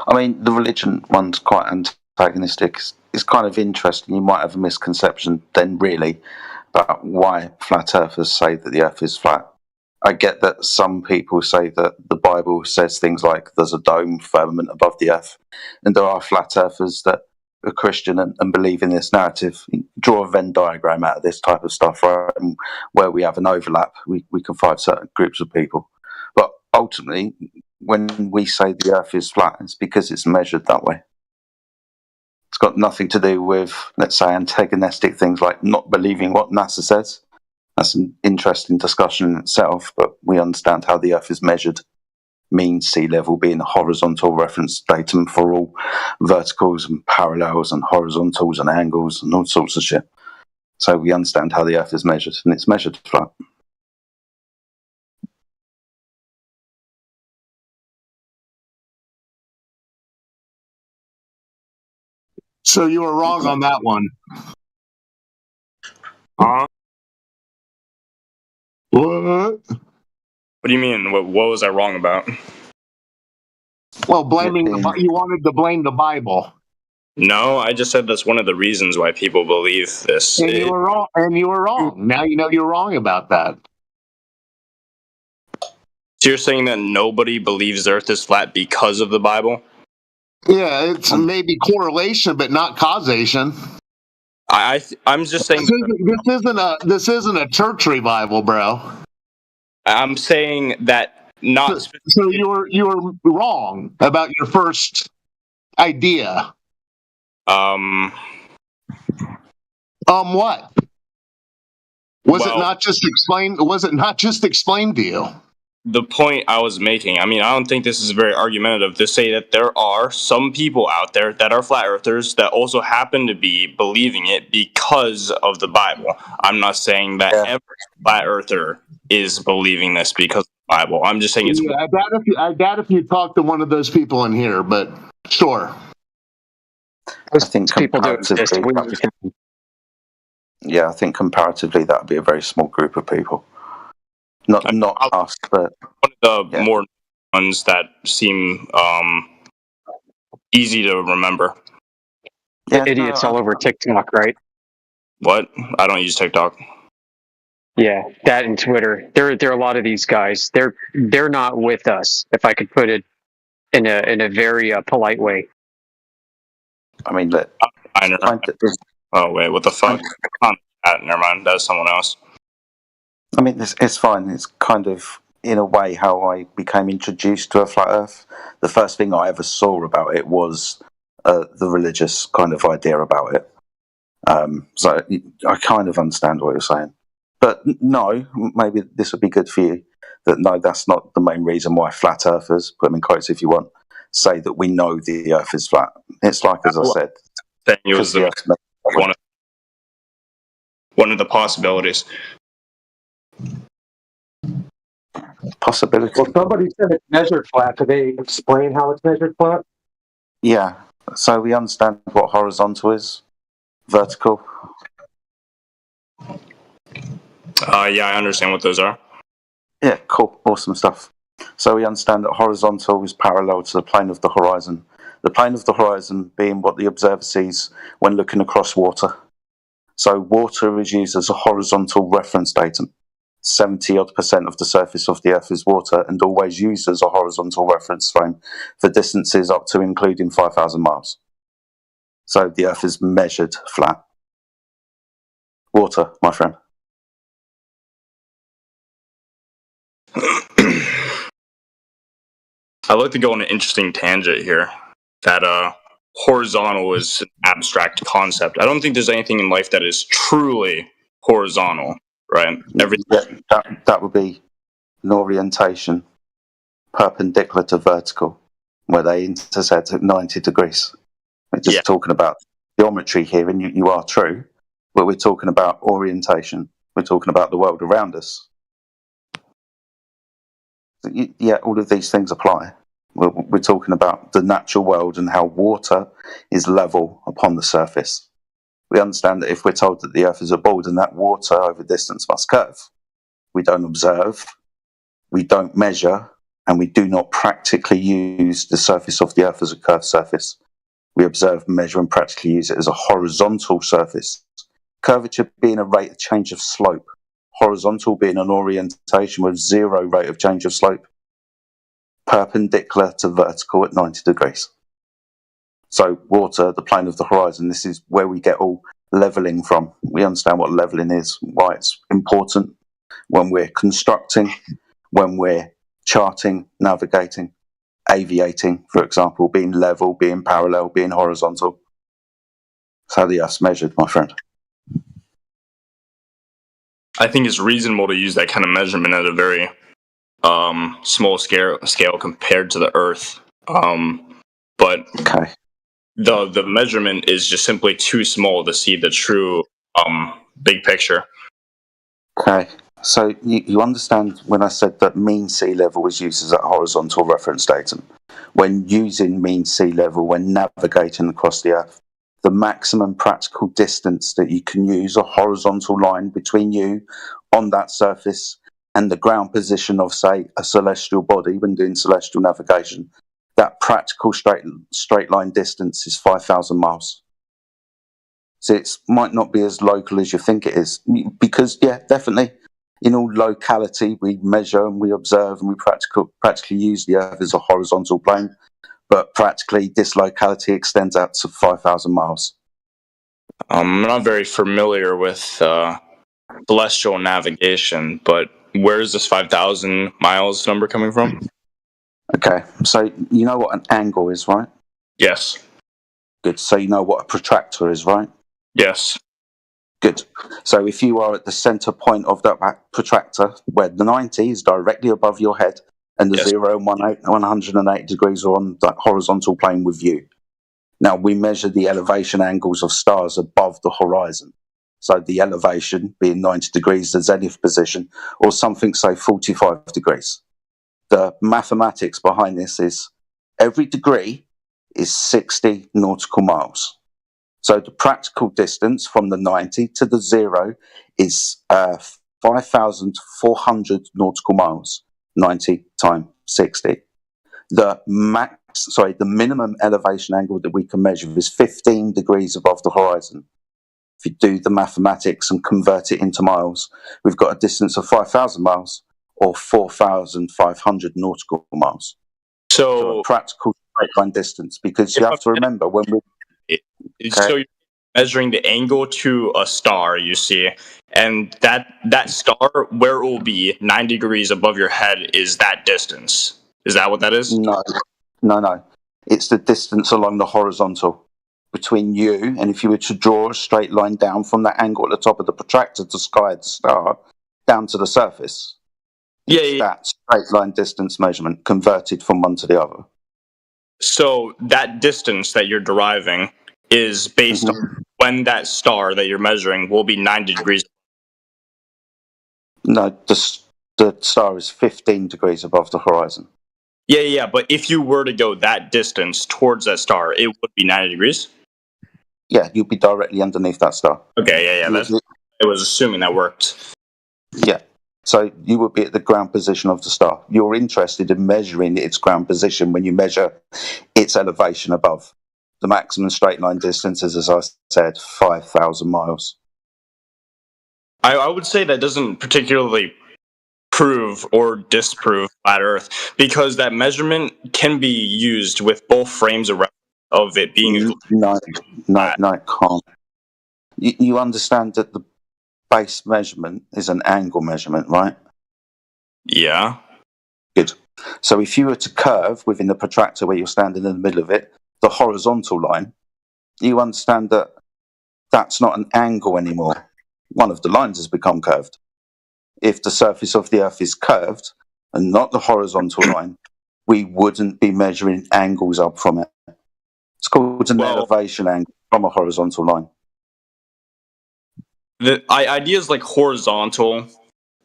I mean, the religion one's quite antagonistic. It's kind of interesting. You might have a misconception then, really, about why flat earthers say that the Earth is flat. I get that some people say that the Bible says things like there's a dome firmament above the Earth, and there are flat earthers that are Christian and believe in this narrative. Draw a Venn diagram out of this type of stuff, right? And where we have an overlap, we can find certain groups of people. But ultimately, when we say the Earth is flat, it's because it's measured that way. It's got nothing to do with, let's say, antagonistic things like not believing what NASA says. That's an interesting discussion in itself, but we understand how the Earth is measured. Mean sea level being a horizontal reference datum for all verticals and parallels and horizontals and angles and all sorts of shit. So we understand how the Earth is measured, and it's measured flat. So you were wrong on that one. What? What do you mean? What was I wrong about? Well, you wanted to blame the Bible. No, I just said that's one of the reasons why people believe this. And you were wrong. Now you know you're wrong about that. So you're saying that nobody believes the Earth is flat because of the Bible? Yeah, it's maybe correlation, but not causation. I'm just saying this isn't a church revival, bro. I'm saying that not. So you were wrong about your first idea. What? Was it not just explained? Was it not just explained to you? The point I was making, I mean, I don't think this is very argumentative to say that there are some people out there that are flat earthers that also happen to be believing it because of the Bible. I'm not saying that every flat earther is believing this because of the Bible. I'm just saying it's. Yeah, I doubt if you talk to one of those people in here, but sure. I think people do exist. Yeah, I think comparatively that would be a very small group of people. Not us, but one of the more ones that seem easy to remember. Yeah, idiots all over TikTok, right? What? I don't use TikTok. Yeah, that and Twitter. There are a lot of these guys. They're not with us. If I could put it in a very polite way. I mean, look. Oh wait, what the fuck? Never mind. That's someone else. I mean, it's fine. It's kind of, in a way, how I became introduced to a flat Earth. The first thing I ever saw about it was the religious kind of idea about it. So I kind of understand what you're saying. But no, maybe this would be good for you. That no, that's not the main reason why flat earthers, put them in quotes if you want, say that we know the Earth is flat. It's like, as I said, it was one of the possibilities. Possibility. Well, somebody said it's measured flat. Could they explain how it's measured flat? Yeah. So we understand what horizontal is, vertical. Yeah, I understand what those are. Yeah, cool, awesome stuff. So we understand that horizontal is parallel to the plane of the horizon. The plane of the horizon being what the observer sees when looking across water. So water is used as a horizontal reference datum. 70% of the surface of the Earth is water and always used as a horizontal reference frame for distances up to including 5,000 miles. So the Earth is measured flat. Water, my friend. I'd like to go on an interesting tangent here. That horizontal is an abstract concept. I don't think there's anything in life that is truly horizontal, right? Everything. Yeah, that would be an orientation perpendicular to vertical, where they intersect at 90 degrees. We're just talking about geometry here, and you are true, but we're talking about orientation. We're talking about the world around us. Yeah, all of these things apply. We're talking about the natural world and how water is level upon the surface. We understand that if we're told that the Earth is a ball, then that water over distance must curve. We don't observe, we don't measure, and we do not practically use the surface of the Earth as a curved surface. We observe, measure, and practically use it as a horizontal surface. Curvature being a rate of change of slope. Horizontal being an orientation with zero rate of change of slope. Perpendicular to vertical at 90 degrees. So water, the plane of the horizon, this is where we get all levelling from. We understand what levelling is, why it's important when we're constructing, when we're charting, navigating, aviating, for example, being level, being parallel, being horizontal. That's how the Earth's measured, my friend. I think it's reasonable to use that kind of measurement at a very small scale compared to the Earth. But the measurement is just simply too small to see the true big picture. Okay, so you understand when I said that mean sea level was used as a horizontal reference datum. When using mean sea level, when navigating across the Earth, the maximum practical distance that you can use, a horizontal line between you on that surface and the ground position of, say, a celestial body when doing celestial navigation, that practical straight line distance is 5,000 miles. So it might not be as local as you think it is. Because, yeah, definitely, in all locality, we measure and we observe and we practically use the Earth as a horizontal plane, but practically this locality extends out to 5,000 miles. I'm not very familiar with celestial navigation, but where is this 5,000 miles number coming from? Okay, so you know what an angle is, right? Yes. Good. So you know what a protractor is, right? Yes. Good. So if you are at the center point of that protractor, where the 90 is directly above your head, and the 0 and 180 degrees are on that horizontal plane with you. Now, we measure the elevation angles of stars above the horizon. So the elevation being 90 degrees, the zenith position, or something, say, 45 degrees. The mathematics behind this is every degree is 60 nautical miles. So the practical distance from the 90 to the 0 is 5,400 nautical miles, 90 times 60. The minimum elevation angle that we can measure is 15 degrees above the horizon. If you do the mathematics and convert it into miles, we've got a distance of 5,000 miles or 4,500 nautical miles. So a practical straight line distance, because you have to remember when we... So you're measuring the angle to a star, you see, and that star, where it will be 90 degrees above your head, is that distance. Is that what that is? No. It's the distance along the horizontal between you, and if you were to draw a straight line down from that angle at the top of the protractor to sky the star down to the surface. That straight line distance measurement converted from one to the other. So that distance that you're deriving is based on when that star that you're measuring will be 90 degrees. No, the star is 15 degrees above the horizon. Yeah, but if you were to go that distance towards that star, it would be 90 degrees? Yeah, you'd be directly underneath that star. Okay, yeah. I was assuming that worked. Yeah. So you would be at the ground position of the star. You're interested in measuring its ground position when you measure its elevation above. The maximum straight line distance is, as I said, 5,000 miles. I would say that doesn't particularly prove or disprove flat Earth, because that measurement can be used with both frames of it being... No, it can't. You understand that the base measurement is an angle measurement, right? Yeah. Good. So if you were to curve within the protractor where you're standing in the middle of it, the horizontal line, you understand that that's not an angle anymore. One of the lines has become curved. If the surface of the Earth is curved and not the horizontal line, we wouldn't be measuring angles up from it. It's called an elevation angle from a horizontal line. The ideas like horizontal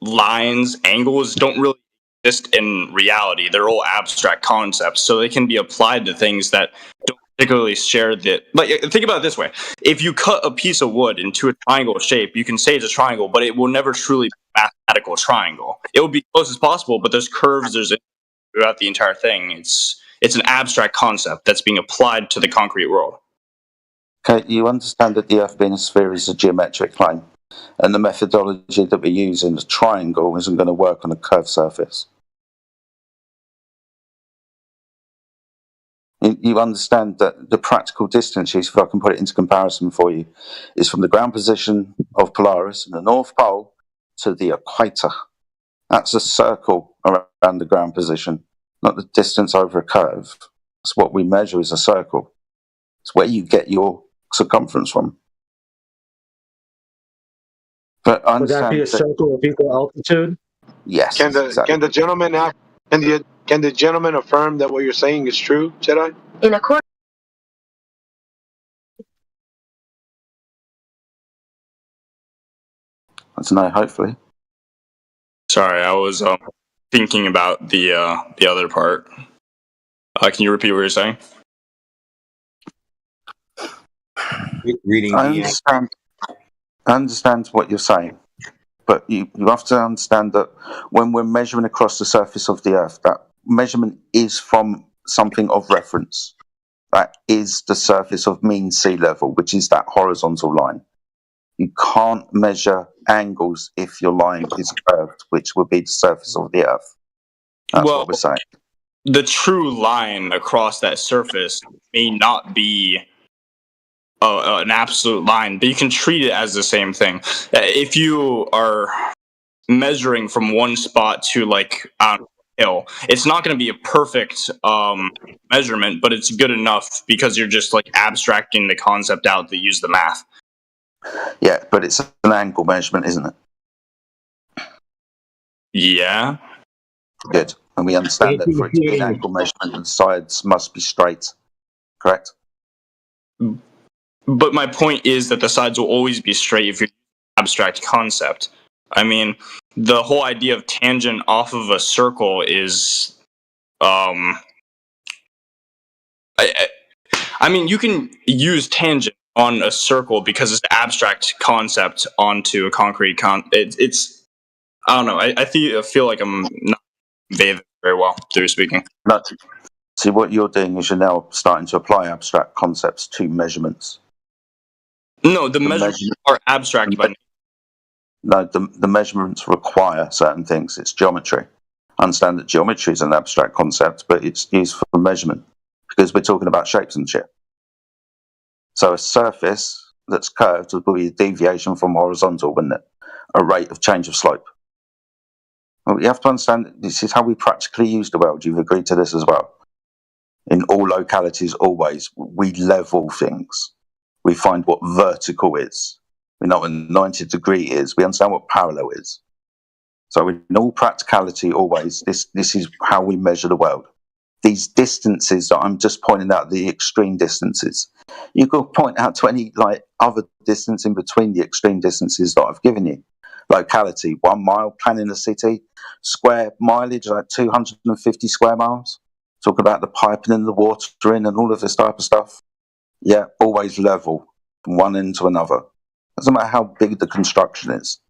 lines, angles don't really exist in reality. They're all abstract concepts, so they can be applied to things that don't particularly share the... Like, think about it this way. If you cut a piece of wood into a triangle shape, you can say it's a triangle, but it will never truly be a mathematical triangle. It will be close as possible, but there's curves, throughout the entire thing. It's an abstract concept that's being applied to the concrete world. Okay, you understand that the Earth being a sphere is a geometric plane, and the methodology that we use in the triangle isn't going to work on a curved surface. You understand that the practical distance, if I can put it into comparison for you, is from the ground position of Polaris in the North Pole to the equator. That's a circle around the ground position, not the distance over a curve. That's what we measure as a circle. It's where you get your circumference from. But would that be a circle of equal altitude? Yes. Can the gentleman affirm that what you're saying is true, Jedi? In accordance. That's no, hopefully. Sorry, I was thinking about the other part. Can you repeat what you're saying? I understand what you're saying, but you have to understand that when we're measuring across the surface of the Earth, that measurement is from something of reference. That is the surface of mean sea level, which is that horizontal line. You can't measure angles if your line is curved, which would be the surface of the Earth. That's Well, what we're saying. the true line across that surface may not be an absolute line, but you can treat it as the same thing. If you are measuring from one spot to like a hill, it's not going to be a perfect measurement, but it's good enough because you're just like abstracting the concept out to use the math. Yeah, but it's an angle measurement, isn't it? Yeah. Good. And we understand that for it to be an angle measurement, the sides must be straight. Correct? But my point is that the sides will always be straight if you're abstract concept. I mean, the whole idea of tangent off of a circle is, I mean, you can use tangent on a circle because it's an abstract concept onto a concrete it's I don't know. I feel like I'm not conveying very well through speaking. No. See, what you're doing is you're now starting to apply abstract concepts to measurements. No, the measurements are abstract by nature. No, the measurements require certain things. It's geometry. I understand that geometry is an abstract concept, but it's used for measurement because we're talking about shapes and shit. So a surface that's curved would be a deviation from horizontal, wouldn't it? A rate of change of slope. Well, you have to understand that this is how we practically use the world. You've agreed to this as well. In all localities, always, we level things. We find what vertical is. We know what 90 degree is. We understand what parallel is. So in all practicality, always, this is how we measure the world. These distances that I'm just pointing out, the extreme distances, you could point out to any like other distance in between the extreme distances that I've given you. Locality, 1 mile, planning a city, square mileage, like 250 square miles. Talk about the piping and the watering and all of this type of stuff. Yeah, always level from one end to another. Doesn't matter how big the construction is.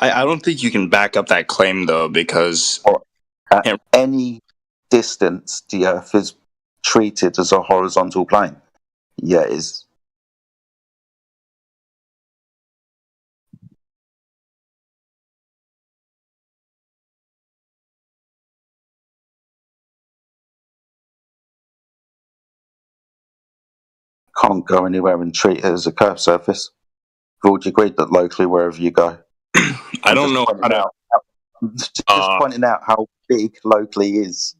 I don't think you can back up that claim though, because at any distance, the Earth is treated as a horizontal plane. Yeah, it is. Can't go anywhere and treat it as a curved surface. We've already agreed that locally, wherever you go. I don't know how to. Just pointing out how big locally is.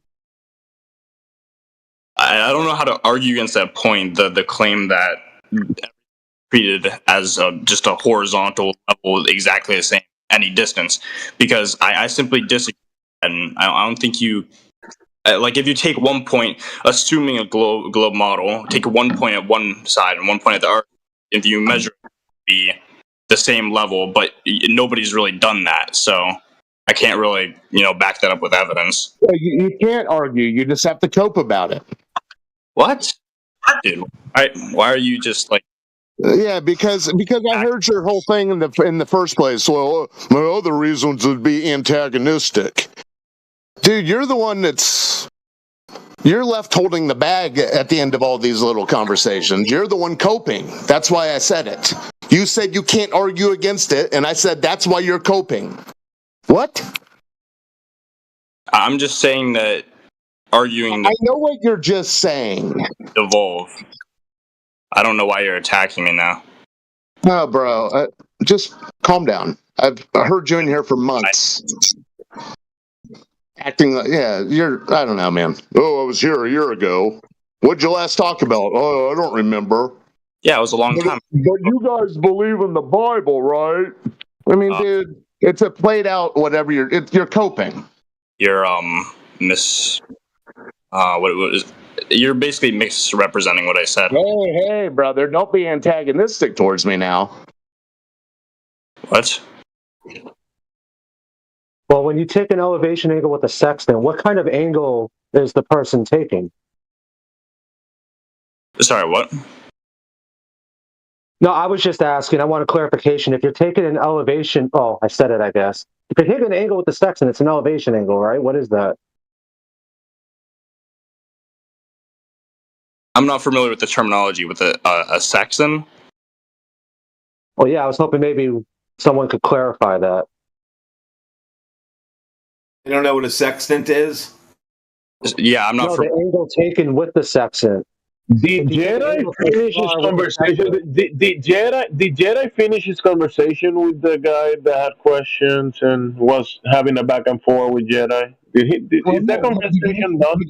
I don't know how to argue against that point. The claim that treated as just a horizontal level, exactly the same any distance, because I simply disagree, and I don't think you. Like if you take 1 point, assuming a globe model, take 1 point at one side and 1 point at the other, if you measure it, it would be the same level, but nobody's really done that, so I can't really, back that up with evidence. Well, you can't argue. You just have to cope about it. What? Dude, why are you just like? Yeah, because I heard your whole thing in the first place. Well, my other reasons would be antagonistic. Dude, you're the one you're left holding the bag at the end of all these little conversations. You're the one coping. That's why I said it. You said you can't argue against it, and I said that's why you're coping. What? I'm just saying that arguing. I know what you're just saying. Evolve. I don't know why you're attacking me now. No, bro. Just calm down. I've heard you in here for months. Acting like, yeah, I don't know, man. Oh, I was here a year ago. What'd you last talk about? Oh, I don't remember. Yeah, it was a long time. But you guys believe in the Bible, right? I mean, dude, it's a played out whatever you're coping. You're you're basically misrepresenting what I said. Hey, brother, don't be antagonistic towards me now. What? Well, when you take an elevation angle with a sextant, what kind of angle is the person taking? Sorry, what? No, I was just asking. I want a clarification. If you're taking an elevation, I said it, I guess. If you're taking an angle with the sextant, it's an elevation angle, right? What is that? I'm not familiar with the terminology with a sextant. Well, yeah, I was hoping maybe someone could clarify that. You don't know what a sextant is? Yeah, I'm not. No, the angle taken with the sextant. Did Jedi finish his conversation? Did Jedi finish his conversation with the guy that had questions and was having a back and forth with Jedi? Is that conversation done?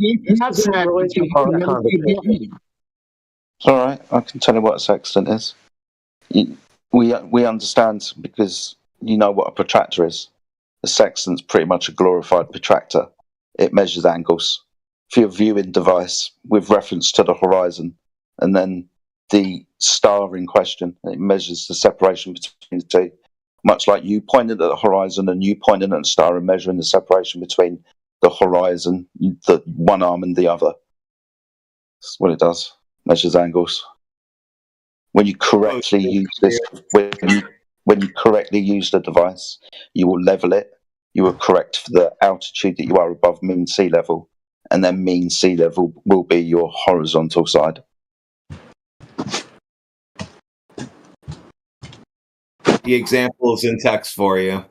It's all right. I can tell you what a sextant is. We understand because you know what a protractor is. A sextant's pretty much a glorified protractor. It measures angles for your viewing device with reference to the horizon, and then the star in question. It measures the separation between the two, much like you pointing at the horizon and you pointing at the star and measuring the separation between the horizon, the one arm and the other. That's what it does. Measures angles. When you correctly use this, when you correctly use the device, you will level it. You will correct for the altitude that you are above mean sea level, and then mean sea level will be your horizontal side. The example is in text for you.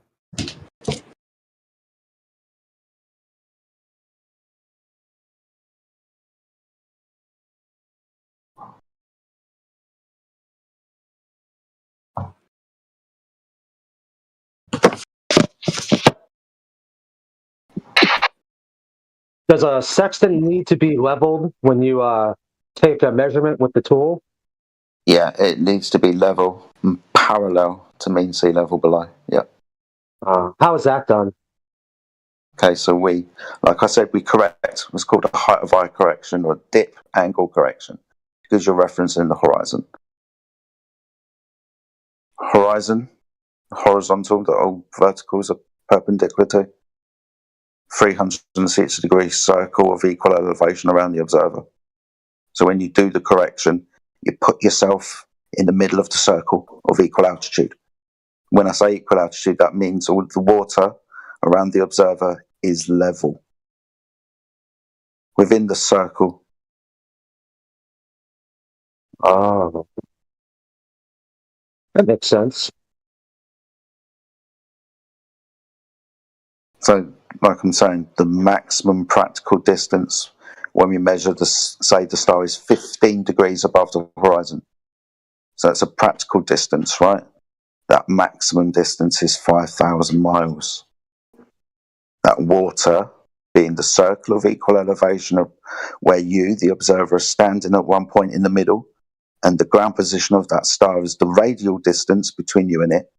Does a sextant need to be leveled when you take a measurement with the tool? Yeah, it needs to be level and parallel to mean sea level below. Yeah. How is that done? Okay, so like I said, we correct what's called a height of eye correction or dip angle correction because you're referencing the horizon. Horizon, horizontal, the old verticals are perpendicular to 360 degree circle of equal elevation around the observer. So when you do the correction, you put yourself in the middle of the circle of equal altitude. When I say equal altitude, that means all the water around the observer is level within the circle. Oh, that makes sense. So, like I'm saying, the maximum practical distance when we measure say the star is 15 degrees above the horizon. So it's a practical distance, right? That maximum distance is 5,000 miles. That water being the circle of equal elevation of where you, the observer, are standing at one point in the middle, and the ground position of that star is the radial distance between you and it,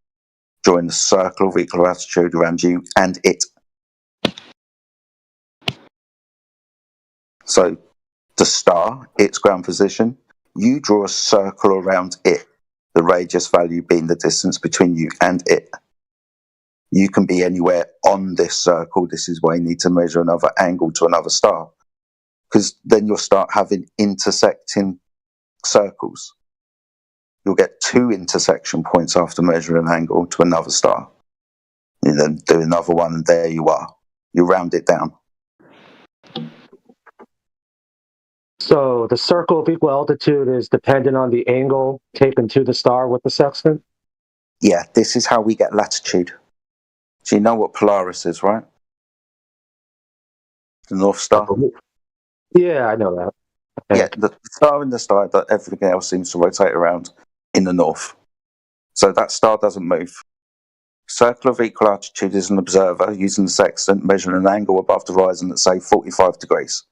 drawing the circle of equal altitude around you and it. So the star, its ground position, you draw a circle around it, the radius value being the distance between you and it. You can be anywhere on this circle. This is why you need to measure another angle to another star, because then you'll start having intersecting circles. You'll get 2 intersection points after measuring an angle to another star. You then do another one, and there you are. You round it down. So the circle of equal altitude is dependent on the angle taken to the star with the sextant? Yeah, this is how we get latitude. So you know what Polaris is, right? The North Star? Yeah, I know that. Yeah, the star in the sky that everything else seems to rotate around in the north. So that star doesn't move. Circle of equal altitude is an observer using the sextant measuring an angle above the horizon at, say, 45 degrees.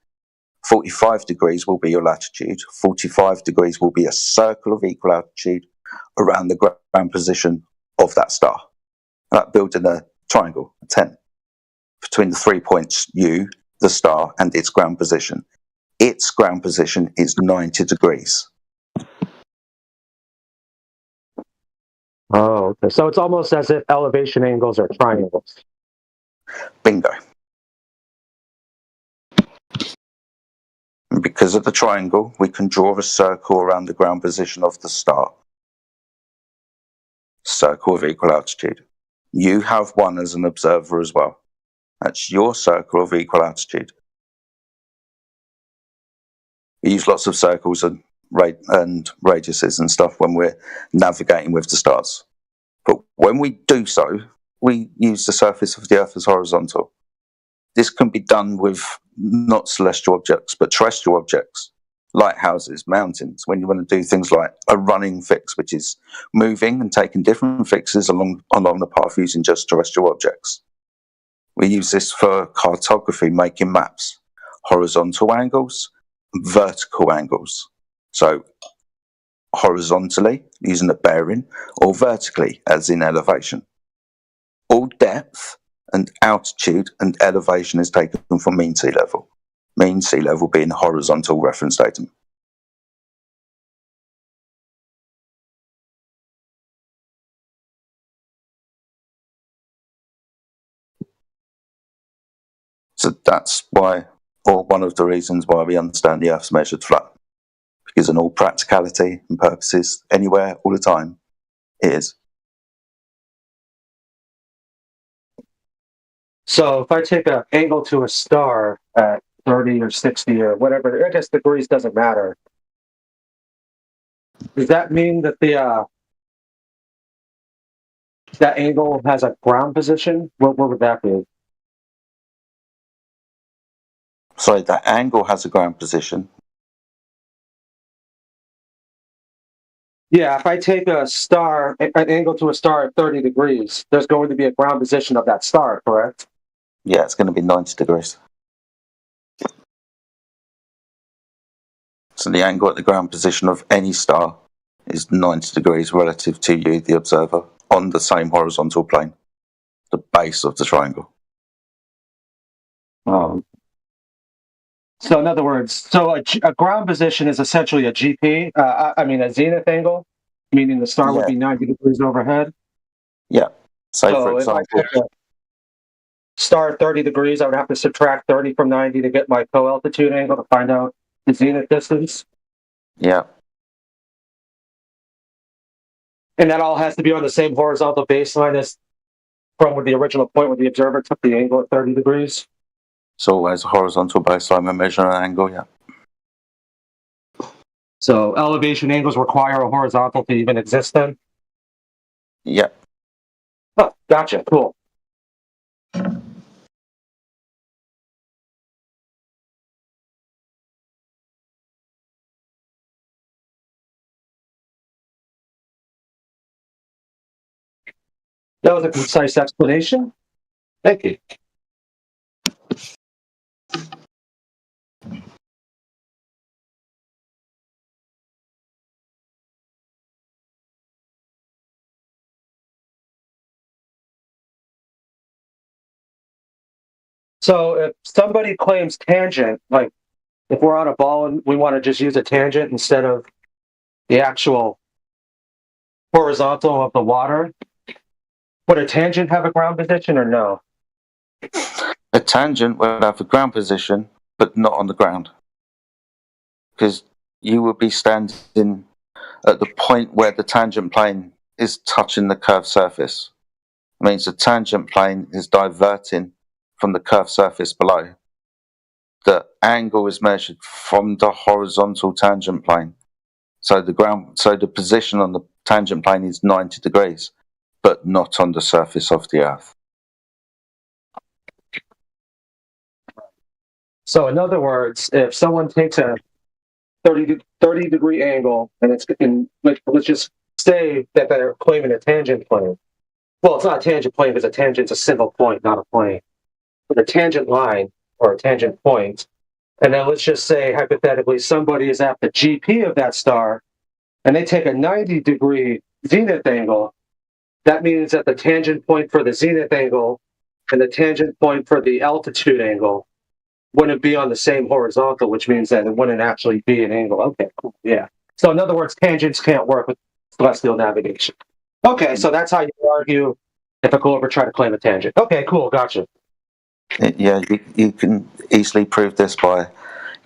45 degrees will be your latitude. 45 degrees will be a circle of equal altitude around the ground position of that star. That builds in a triangle, a 10, between the 3 points, you, the star, and its ground position. Its ground position is 90 degrees. Oh, okay. So it's almost as if elevation angles are triangles. Bingo. And because of the triangle, we can draw a circle around the ground position of the star. Circle of equal altitude. You have one as an observer as well. That's your circle of equal altitude. We use lots of circles and radiuses and stuff when we're navigating with the stars. But when we do so, we use the surface of the Earth as horizontal. This can be done with not celestial objects, but terrestrial objects, lighthouses, mountains, when you want to do things like a running fix, which is moving and taking different fixes along the path using just terrestrial objects. We use this for cartography, making maps, horizontal angles, vertical angles. So horizontally, using a bearing, or vertically, as in elevation. All depth and altitude and elevation is taken from mean sea level. Mean sea level being horizontal reference datum. So that's why, or one of the reasons why we understand the Earth's measured flat. Because in all practicality and purposes, anywhere, all the time, it is. So if I take an angle to a star at 30 or 60 or whatever, I guess degrees doesn't matter. Does that mean that that angle has a ground position? What would that be? Sorry, that angle has a ground position. Yeah, if I take a star, an angle to a star at 30 degrees, there's going to be a ground position of that star, correct? Yeah, it's going to be 90 degrees. So the angle at the ground position of any star is 90 degrees relative to you, the observer, on the same horizontal plane, the base of the triangle. So in other words, so a ground position is essentially a GP, a zenith angle, meaning the star would be 90 degrees overhead. Yeah. Say, so for example, if I took a star at 30 degrees, I would have to subtract 30 from 90 to get my co-altitude angle to find out the zenith distance. Yeah. And that all has to be on the same horizontal baseline as from the original point where the observer took the angle at 30 degrees. It's always a horizontal baseline when measuring an angle, yeah. So elevation angles require a horizontal to even exist then? Yeah. Oh, gotcha. Cool. That was a concise explanation. Thank you. So if somebody claims tangent, like if we're on a ball and we want to just use a tangent instead of the actual horizontal of the water, would a tangent have a ground position or no? A tangent would have a ground position, but not on the ground. Because you would be standing at the point where the tangent plane is touching the curved surface. It means the tangent plane is diverting from the curved surface below. The angle is measured from the horizontal tangent plane. So the position on the tangent plane is 90 degrees, but not on the surface of the Earth. So in other words, if someone takes a 30 degree angle and let's just say that they're claiming a tangent plane. Well, it's not a tangent plane because a tangent's a single point, not a plane. But a tangent line or a tangent point. And then let's just say, hypothetically, somebody is at the GP of that star and they take a 90 degree zenith angle. That means that the tangent point for the zenith angle and the tangent point for the altitude angle wouldn't be on the same horizontal, which means that it wouldn't actually be an angle. Okay, cool. Yeah. So in other words, tangents can't work with celestial navigation. Okay, so that's how you argue if a Glover tried to claim a tangent. Okay, cool. Gotcha. Yeah, you can easily prove this by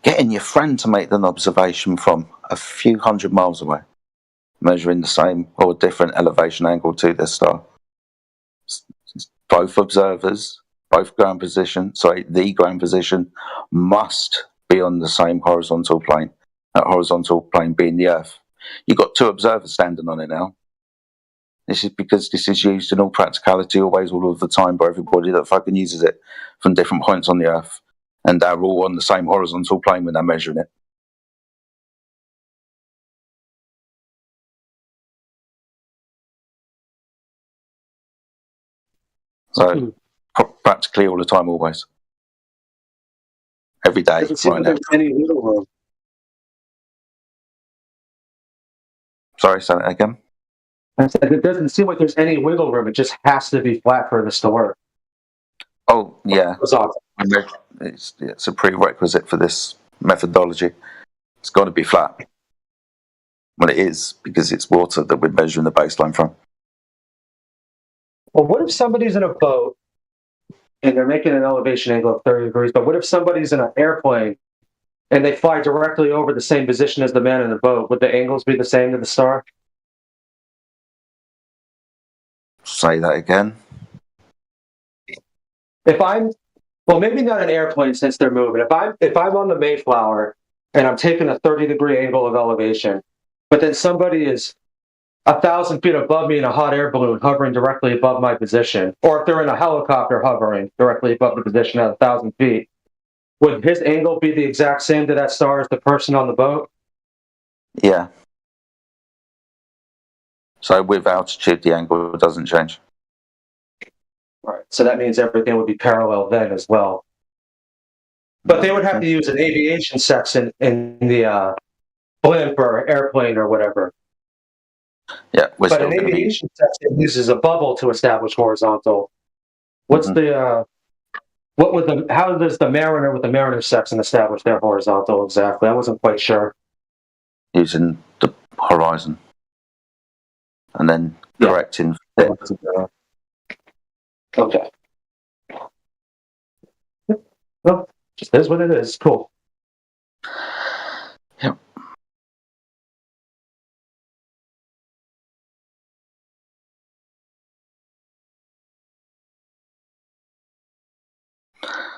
getting your friend to make an observation from a few hundred miles away, measuring the same or different elevation angle to the star. Both observers, the ground position must be on the same horizontal plane that horizontal plane being the Earth. You've got two observers standing on it now. This is because this is used in all practicality, always, all of the time, by everybody that fucking uses it from different points on the Earth. And they're all on the same horizontal plane when they're measuring it. So, practically all the time, always. Every day, Doesn't seem right like now. there's any wiggle room. Sorry, say that again? I said it doesn't seem like there's any wiggle room. It just has to be flat for this to work. Oh, yeah. It's a prerequisite for this methodology. It's got to be flat. Well, it is, because it's water that we're measuring the baseline from. Well, what if somebody's in a boat and they're making an elevation angle of 30 degrees, but what if somebody's in an airplane and they fly directly over the same position as the man in the boat? Would the angles be the same to the star? Say that again. Well, maybe not an airplane since they're moving. If I'm on the Mayflower and I'm taking a 30-degree angle of elevation, but then somebody is 1,000 feet above me in a hot air balloon hovering directly above my position, or if they're in a helicopter hovering directly above the position at 1,000 feet, would his angle be the exact same to that star as the person on the boat? Yeah. So with altitude, the angle doesn't change. Right. So that means everything would be parallel then as well. But they would have to use an aviation section in the blimp or airplane or whatever. Yeah, but an aviation section uses a bubble to establish horizontal. What's the how does the Mariner with the Mariner section establish their horizontal exactly? I wasn't quite sure. Using the horizon. And then correcting. Okay. Well, just is what it is. Cool. Yep.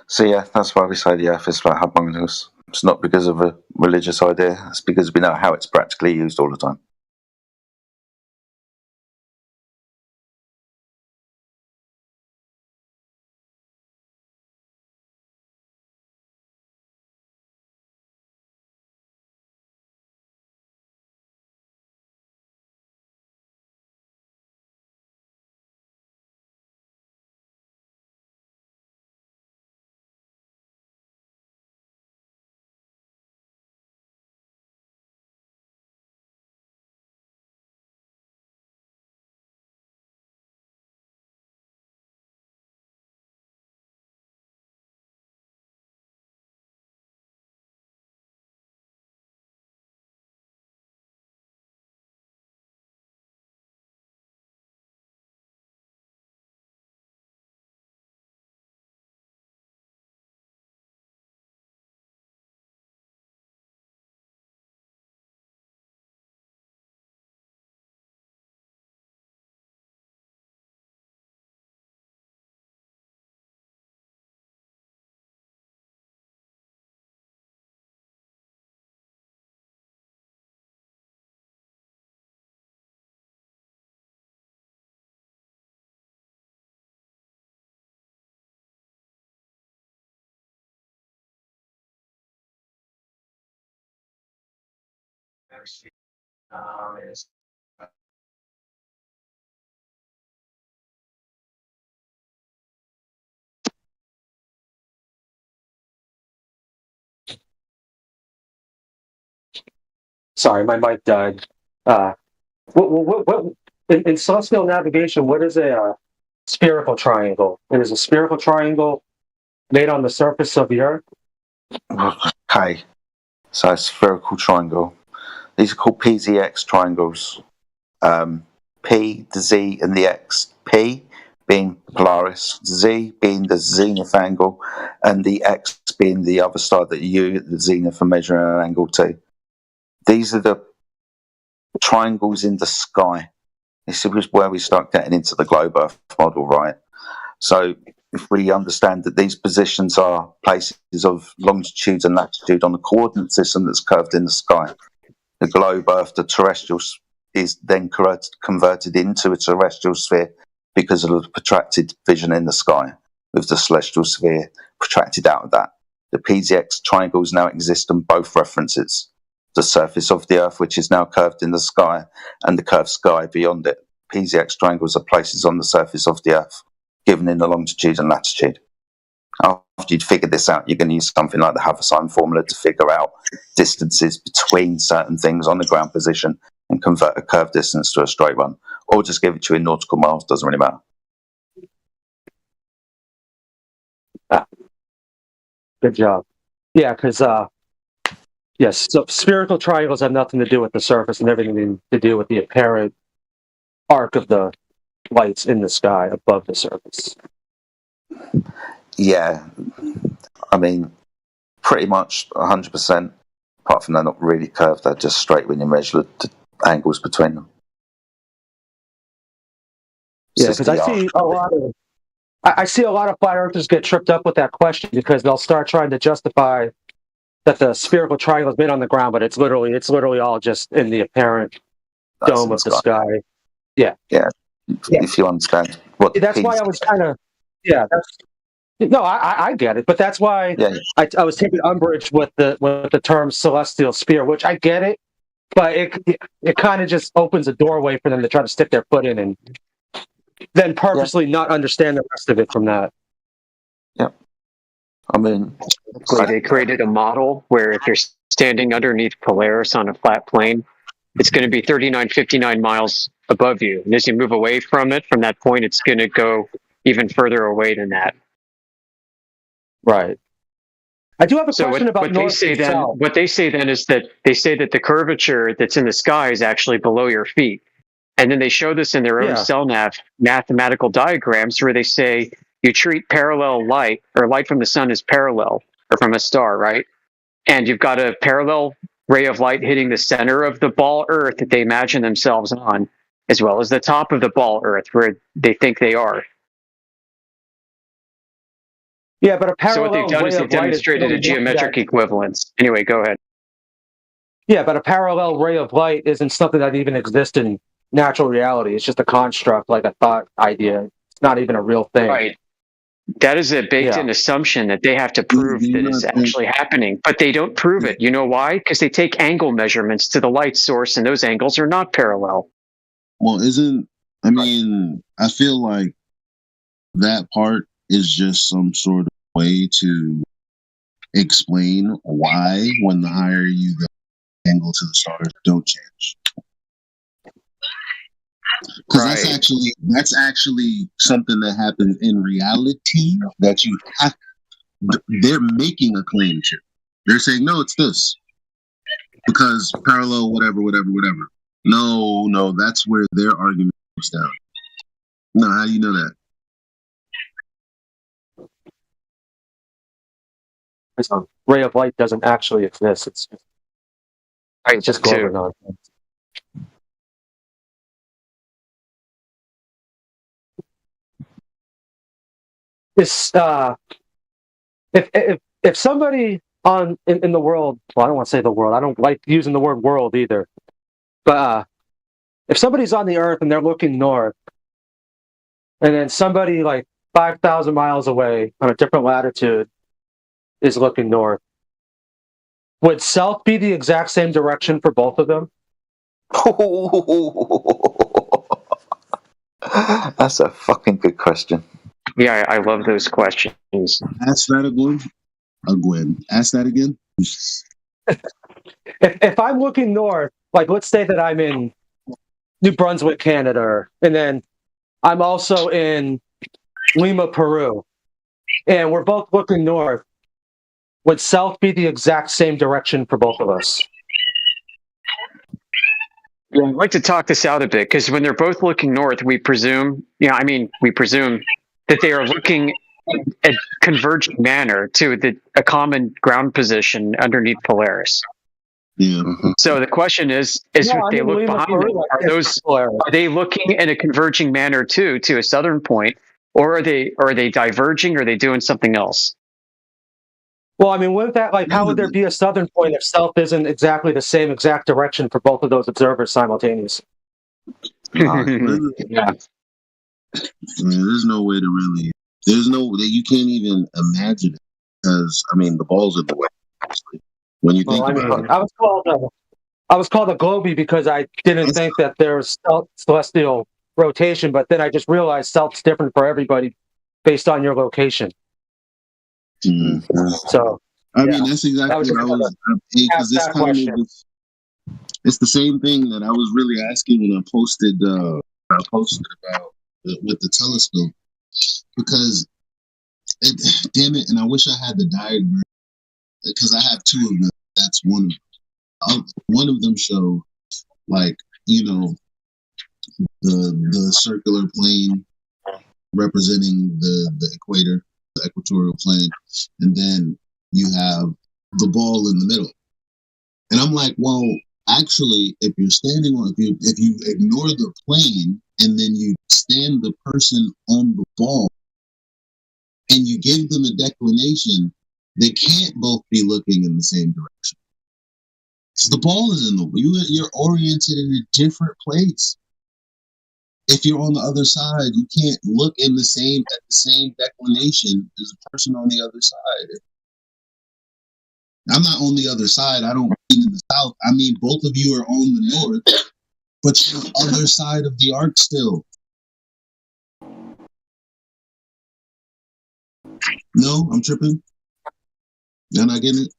So yeah, that's why we say the Earth is flat harmonious. It's not because of a religious idea. It's because we know how it's practically used all the time. Sorry, my mic died. What in celestial navigation? What is a spherical triangle? It is a spherical triangle made on the surface of the Earth. Okay, so a spherical triangle. These are called PZX triangles. P, the Z, and the X. P being Polaris, Z being the zenith angle, and the X being the other star that you the zenith for measuring an angle to. These are the triangles in the sky. This is where we start getting into the globe Earth model, right? So if we understand that these positions are places of longitude and latitude on a coordinate system that's curved in the sky, the globe, Earth, the terrestrial, is then converted into a terrestrial sphere because of the protracted vision in the sky, with the celestial sphere protracted out of that. The PZX triangles now exist on both references. The surface of the Earth, which is now curved in the sky, and the curved sky beyond it. PZX triangles are places on the surface of the Earth, given in the longitude and latitude. After you'd figured this out, you're going to use something like the Haversine formula to figure out distances between certain things on the ground position and convert a curved distance to a straight one, or just give it to you in nautical miles, doesn't really matter. Good job. Yeah, because yes, so spherical triangles have nothing to do with the surface and everything to do with the apparent arc of the lights in the sky above the surface. Yeah, I mean, pretty much 100%. Apart from they're not really curved, they're just straight when you measure the angles between them. Yeah, because I see a lot of flat earthers get tripped up with that question because they'll start trying to justify that the spherical triangle is made on the ground, but it's literally all just in the apparent dome of the sky. Yeah. Yeah. If you understand what that's why I was kind of I get it, but that's why I was taking umbrage with the term celestial sphere, which I get it, but it kind of just opens a doorway for them to try to stick their foot in and then purposely not understand the rest of it from that. Yeah. I mean, they created a model where if you're standing underneath Polaris on a flat plane, it's going to be 3959 miles above you. And as you move away from that point, it's going to go even further away than that. Right. I do have a question about what they say then is that they say that the curvature that's in the sky is actually below your feet. And then they show this in their own CellNav mathematical diagrams where they say you treat parallel light or light from the sun as parallel or from a star, right? And you've got a parallel ray of light hitting the center of the ball Earth that they imagine themselves on, as well as the top of the ball Earth where they think they are. Yeah, but a parallel. So what they've done is they've demonstrated a geometric equivalence. Anyway, go ahead. Yeah, but a parallel ray of light isn't something that even exists in natural reality. It's just a construct, like a thought idea. It's not even a real thing. Right. That is a baked-in assumption that they have to prove that it's actually happening, but they don't prove it. You know why? Because they take angle measurements to the light source, and those angles are not parallel. Well, I feel like that part is just some sort of way to explain why, when the higher you go, the angle to the stars don't change. Because that's actually something that happens in reality that you have. They're making a claim to. They're saying, no, it's this because parallel, whatever. No, that's where their argument goes down. No, how do you know that? A ray of light doesn't actually exist. It's just global nonsense. This if somebody in the world, well, I don't want to say the world. I don't like using the word world either. But if somebody's on the Earth and they're looking north, and then somebody like 5,000 miles away on a different latitude is looking north, would south be the exact same direction for both of them? That's a fucking good question. Yeah, I love those questions. Ask that again. Ask that again. If I'm looking north, like let's say that I'm in New Brunswick, Canada, and then I'm also in Lima, Peru, and we're both looking north, would south be the exact same direction for both of us? Yeah, I'd like to talk this out a bit because when they're both looking north, we presume that they are looking at converging manner to a common ground position underneath Polaris. Yeah. So the question is if they look behind them, are they looking in a converging manner too to a southern point? or are they diverging? Or are they doing something else? Well, I mean, wouldn't that, like, how would there be a southern point if south isn't exactly the same exact direction for both of those observers simultaneously? Yeah. There's no way to really. There's no that you can't even imagine it because the ball's in the way. Honestly. When you think about it, I was called a Globie because I didn't think that there was celestial rotation, but then I just realized south's different for everybody based on your location. So, that's exactly what I was because this kind of it's the same thing that I was really asking when I posted about with the telescope because damn it, and I wish I had the diagram because I have two of them. That's one of them. One of them show the circular plane representing the equator, the equatorial plane, and then you have the ball in the middle. And I'm like, well, actually, if you're standing on, if you ignore the plane and then you stand the person on the ball and you give them a declination, they can't both be looking in the same direction. So the ball is in the you're oriented in a different place. If you're on the other side, you can't look in the same declination as the person on the other side. I'm not on the other side. I don't mean in the south. I mean both of you are on the north, but you're on the other side of the arc still. No, I'm tripping. You're not getting it?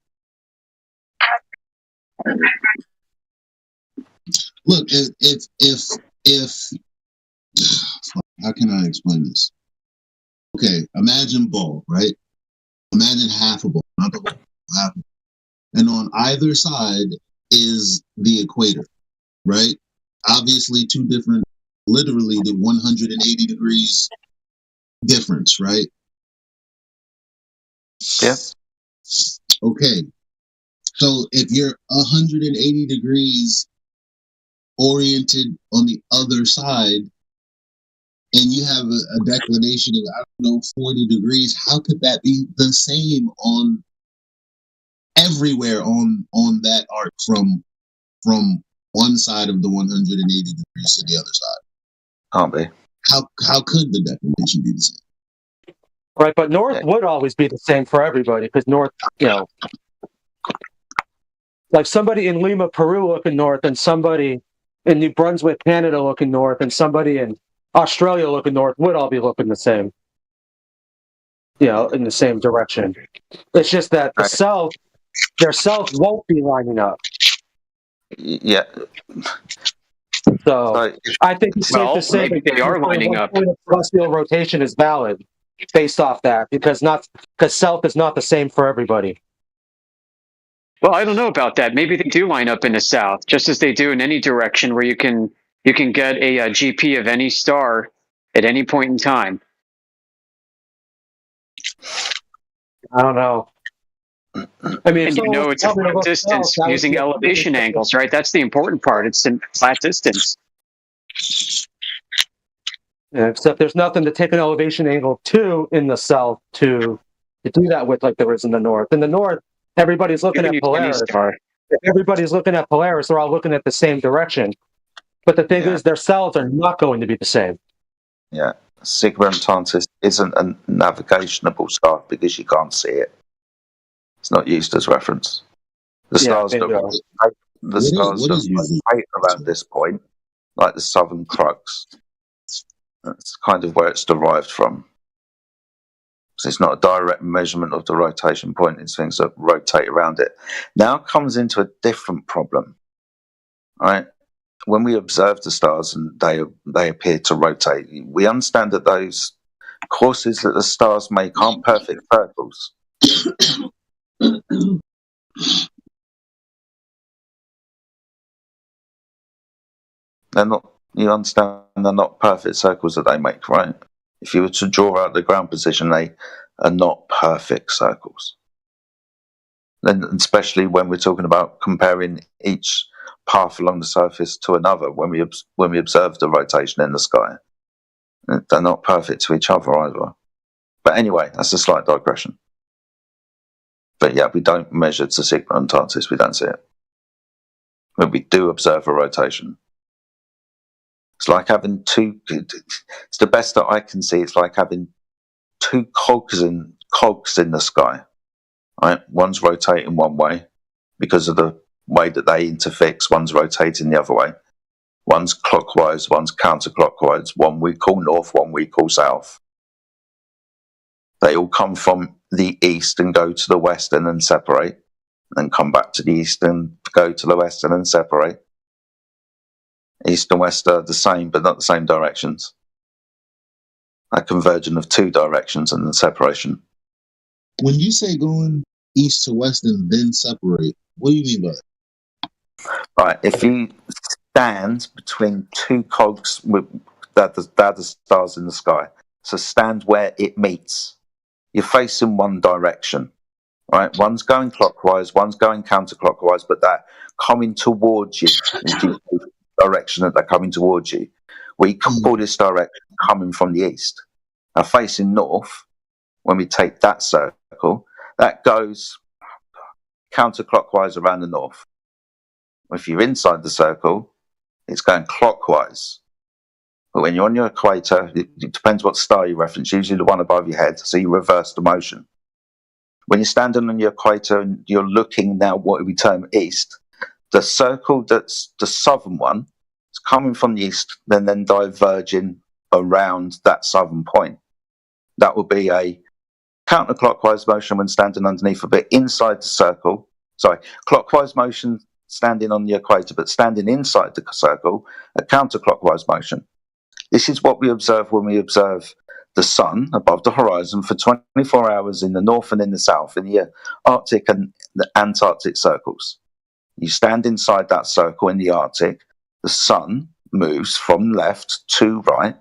Look, if how can I explain this? Okay, imagine ball, right? Imagine half a ball, not the whole, half a ball. And on either side is the equator, right? Obviously, two different, literally the 180 degrees difference, right? Yeah. Okay. So if you're 180 degrees oriented on the other side, and you have a declination of 40 degrees, how could that be the same on everywhere on that arc from one side of the 180 degrees to the other side? Can't be. How could the declination be the same? Right, but north would always be the same for everybody because north, like somebody in Lima, Peru looking north, and somebody in New Brunswick, Canada looking north, and somebody in Australia looking north would all be looking the same, in the same direction. It's just that the south, their south won't be lining up. Yeah. So I think it's safe to say maybe they are lining up. Celestial rotation is valid based off that because south is not the same for everybody. Well, I don't know about that. Maybe they do line up in the south, just as they do in any direction where you can get a GP of any star at any point in time. I don't know. I mean, and it's a flat distance using elevation angles, right? That's the important part. It's in flat distance. Yeah, except there's nothing to take an elevation angle to in the south to do that with like there is in the north. In the north, everybody's looking at Polaris. If everybody's looking at Polaris, they're all looking at the same direction. But the thing is, their cells are not going to be the same. Yeah. Sigma Tantis isn't a navigationable star because you can't see it. It's not used as reference. The stars don't rotate around this point, like the Southern Crux. That's kind of where it's derived from. So it's not a direct measurement of the rotation point, it's things that rotate around it. Now comes into a different problem. Right? When we observe the stars and they appear to rotate, we understand that those courses that the stars make aren't perfect circles. They're not. You understand they're not perfect circles that they make, right? If you were to draw out the ground position, they are not perfect circles. And especially when we're talking about comparing each path along the surface to another, when we observe the rotation in the sky, They're not perfect to each other either. But anyway, that's a slight digression. But yeah, we don't measure to Sigma Antarctis. We don't see it. But we do observe a rotation. It's like having two. It's the best that I can see. It's like having two cogs in the sky. Right, one's rotating one way because of the way that they interfix. One's rotating the other way. One's clockwise, one's counterclockwise. One we call north, one we call south. They all come from the east and go to the west and then separate, and then come back to the east and go to the west and then separate. East and west are the same, but not the same directions. A convergence of two directions and then separation. When you say going east to west and then separate, what do you mean by that? Right, if you stand between two cogs that are the stars in the sky, so stand where it meets. You're facing one direction, right? One's going clockwise, one's going counterclockwise, but they're coming towards you. In the direction that they're coming towards you. We call this direction coming from the east. Now, facing north, when we take that circle, that goes counterclockwise around the north. If you're inside the circle, it's going clockwise. But when you're on your equator, it depends what star you reference, usually the one above your head, so you reverse the motion. When you're standing on your equator and you're looking now what we term east, the circle that's the southern one is coming from the east, then diverging around that southern point. That will be a counterclockwise motion when standing underneath a bit inside the circle. Sorry, clockwise motion standing on the equator, but standing inside the circle, a counterclockwise motion. This is what we observe when we observe the sun above the horizon for 24 hours in the north and in the south, in the Arctic and the Antarctic circles. You stand inside that circle in the Arctic, the sun moves from left to right,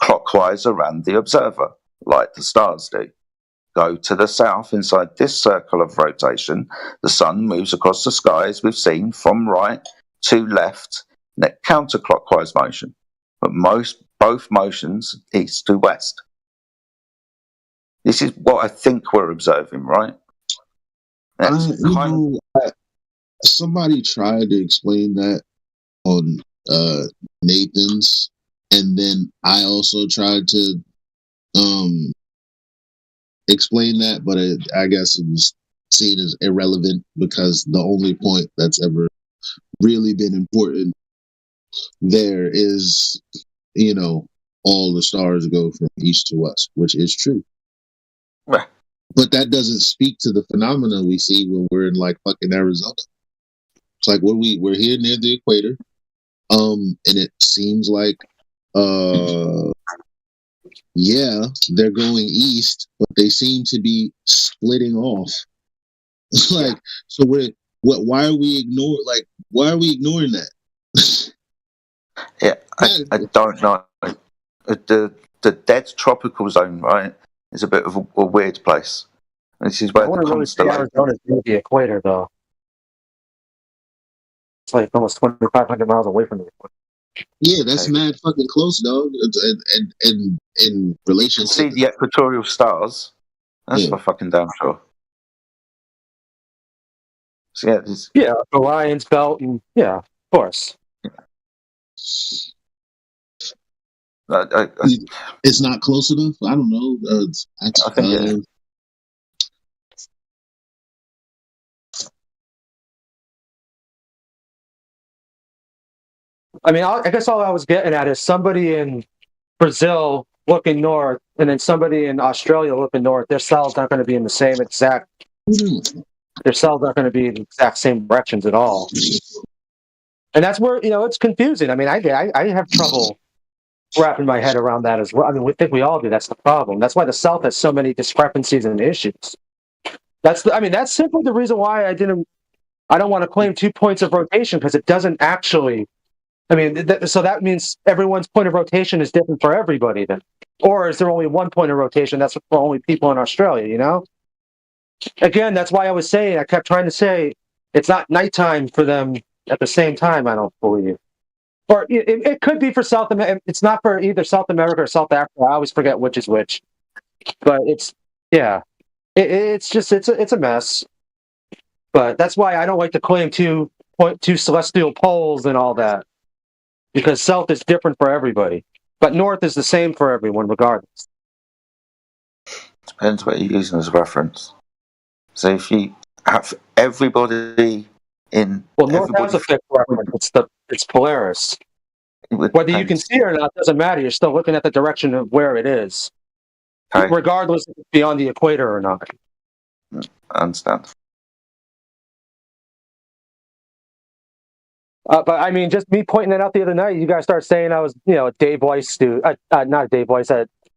clockwise around the observer, like the stars do. Go to the south, inside this circle of rotation, the sun moves across the sky, as we've seen, from right to left, in a counterclockwise motion. But both motions, east to west. This is what I think we're observing, right? Somebody tried to explain that on Nathan's, and then I also tried to explain that, but I guess it was seen as irrelevant because the only point that's ever really been important there is, all the stars go from east to west, which is true. Right. But that doesn't speak to the phenomena we see when we're in like fucking Arizona. It's like we're here near the equator, and it seems like yeah, they're going east, but they seem to be splitting off. Like, so why are we ignoring that? Yeah, I don't know. The dead tropical zone, right, is a bit of a weird place. This is where I want to really say Arizona's near the equator, though. It's like almost 2,500 miles away from the equator. Yeah, that's mad fucking close, dog. And in relation see the equatorial stars. That's for fucking damn sure. So yeah, Orion's belt, and of course. It's not close enough. I don't know. I think. I mean, I guess all I was getting at is somebody in Brazil looking north, and then somebody in Australia looking north. Their cells aren't going to be in the same exact. Their cells aren't going to be in the exact same directions at all. And that's where it's confusing. I mean, I have trouble wrapping my head around that as well. I mean, we think we all do. That's the problem. That's why the South has so many discrepancies and issues. That's simply the reason why I don't want to claim 2 points of rotation, because it doesn't actually. I mean, so that means everyone's point of rotation is different for everybody then. Or is there only 1 point of rotation that's for only people in Australia, Again, that's why I kept trying to say, it's not nighttime for them at the same time, I don't believe. or it could be for South America. It's not for either South America or South Africa. I always forget which is which. But it's it's a mess. But that's why I don't like to claim two celestial poles and all that, because south is different for everybody, but north is the same for everyone, regardless. Depends what you're using as a reference. So if you have everybody in, north has a fixed reference. It's Polaris. Whether you can see it or not doesn't matter. You're still looking at the direction of where it is, regardless if it's beyond the equator or not. I understand. But I mean, just me pointing that out the other night, you guys start saying I was, a Dave Weiss student, not Dave Weiss,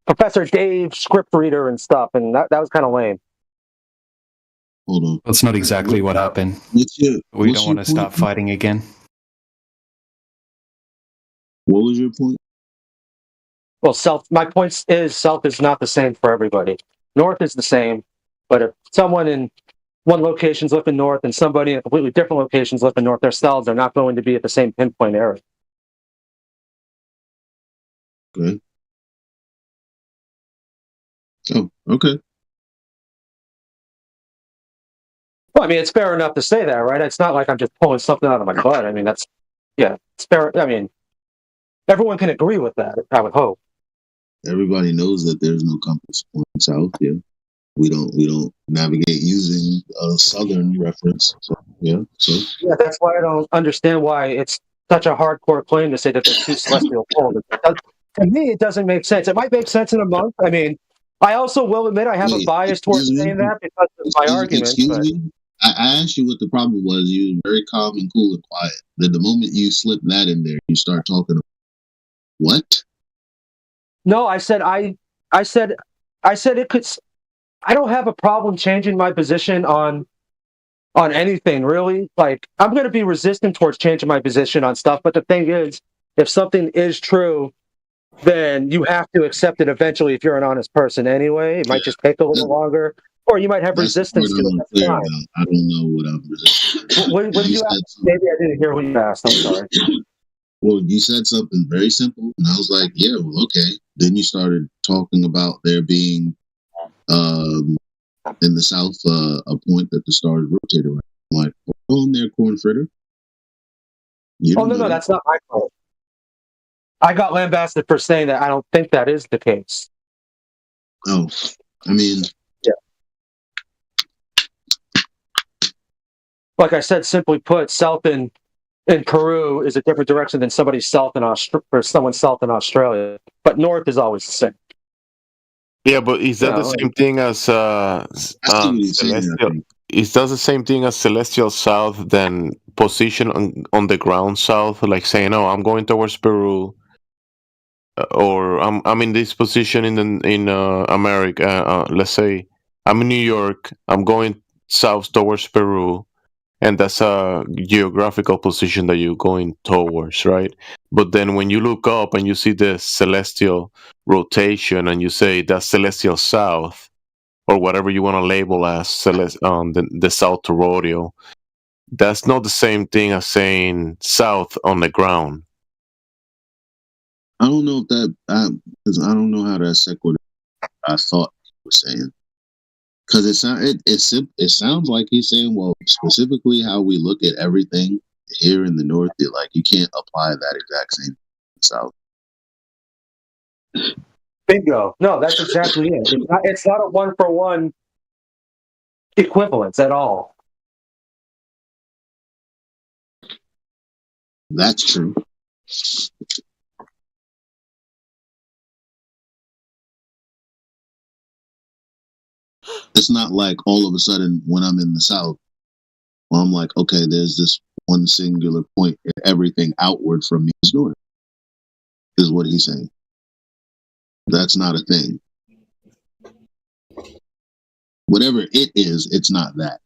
Professor Dave script reader and stuff, and that was kind of lame. Hold on. That's not exactly what happened. We don't want to start fighting again. What was your point? Well, my point is south is not the same for everybody. North is the same, but if someone in one location's looking north and somebody in a completely different location's looking north, their cells are not going to be at the same pinpoint area. Okay. Oh, okay. Well, I mean, it's fair enough to say that, right? It's not like I'm just pulling something out of my butt. I mean, it's fair. I mean, everyone can agree with that, I would hope. Everybody knows that there's no compass pointing south. Yeah, we don't navigate using a southern reference. So that's why I don't understand why it's such a hardcore claim to say that there's two celestial poles. To me, it doesn't make sense. It might make sense in a month. I mean, I also will admit I have a bias towards saying that because of my argument. Excuse me. I asked you what the problem was. You were very calm and cool and quiet. Then the moment you slip that in there, you start talking about what? No, I said it could. I don't have a problem changing my position on anything, really. Like, I'm going to be resistant towards changing my position on stuff. But the thing is, if something is true, then you have to accept it eventually if you're an honest person anyway. It might just take a little longer, or you might have resistance to it. That's fine. I don't know what I'm resisting. What did you ask? Maybe I didn't hear what you asked. I'm sorry. Well, you said something very simple, and I was like, yeah, well, okay. Then you started talking about there being in the south a point that the stars rotate around. I'm like, hold on there, corn fritter. No, that's not my fault. I got lambasted for saying that. I don't think that is the case. Oh, I mean, yeah. Like I said, simply put, south in Peru is a different direction than somebody's south or someone's south in Australia. But north is always the same. Yeah, but is that the same thing as celestial? Is that the same thing as celestial south than position on the ground south? Like saying, "Oh, I'm going towards Peru," or I'm in this position in America. Let's say I'm in New York. I'm going south towards Peru. And that's a geographical position that you're going towards, right? But then when you look up and you see the celestial rotation and you say that's celestial south, or whatever you want to label as the south toroidal, that's not the same thing as saying south on the ground. I don't know if that, because I don't know how to sequence I thought he was saying. Because it sounds like he's saying, well, specifically how we look at everything here in the north, like you can't apply that exact same south. Bingo. No, that's exactly it. It's not a 1-for-1 equivalence at all. That's true. It's not like all of a sudden when I'm in the south, well, I'm like, okay, there's this one singular point, and everything outward from me is north, is what he's saying. That's not a thing. Whatever it is, it's not that.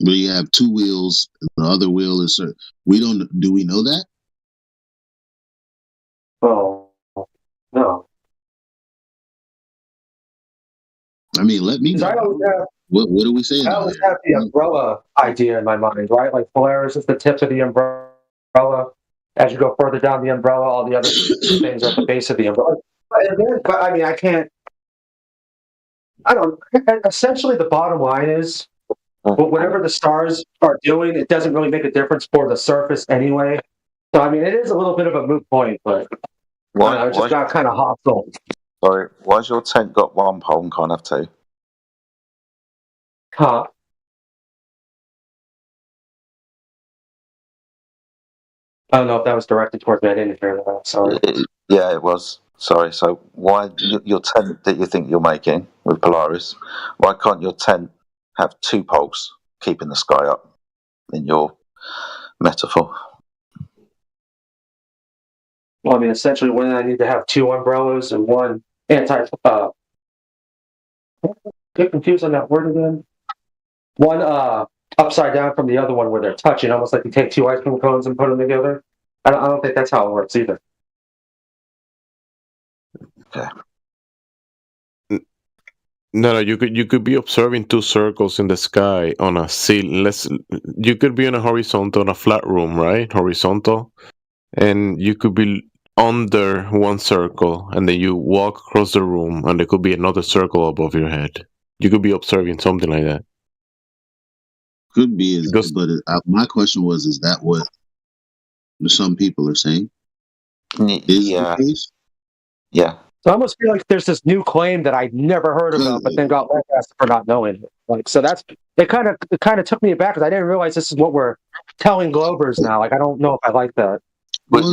But you have two wheels, and the other wheel is do we know that? Oh, no. I mean, let me know. What are we saying? I always have the umbrella idea in my mind, right? Like Polaris is the tip of the umbrella, umbrella. As you go further down the umbrella, all the other things are at the base of the umbrella. But I mean, essentially the bottom line is, but whatever the stars are doing, it doesn't really make a difference for the surface anyway. So I mean, it is a little bit of a moot point, but it just got kind of hostile. Sorry, why's your tent got one pole and can't have two? Huh? I don't know if that was directed towards me. I didn't hear that. Sorry. Yeah, it was. Sorry. So why your tent that you think you're making with Polaris? Why can't your tent have two poles keeping the sky up? In your metaphor. Well, I mean, essentially, when I need to have two umbrellas and one get confused on that word again. One upside down from the other one where they're touching, almost like you take two ice cream cones and put them together. I don't think that's how it works either. Okay. No, you could be observing two circles in the sky on a ceiling. You could be in a horizontal, in a flat room, right? Horizontal, and you could be under one circle, and then you walk across the room, and there could be another circle above your head. You could be observing something like that. Could be, but my question was: is that what some people are saying? Is the case? Yeah. So I almost feel like there's this new claim that I'd never heard about, but then got lambasted for not knowing it. Like, so that's it. Kind of took me aback because I didn't realize this is what we're telling Globers now. Like, I don't know if I like that. We're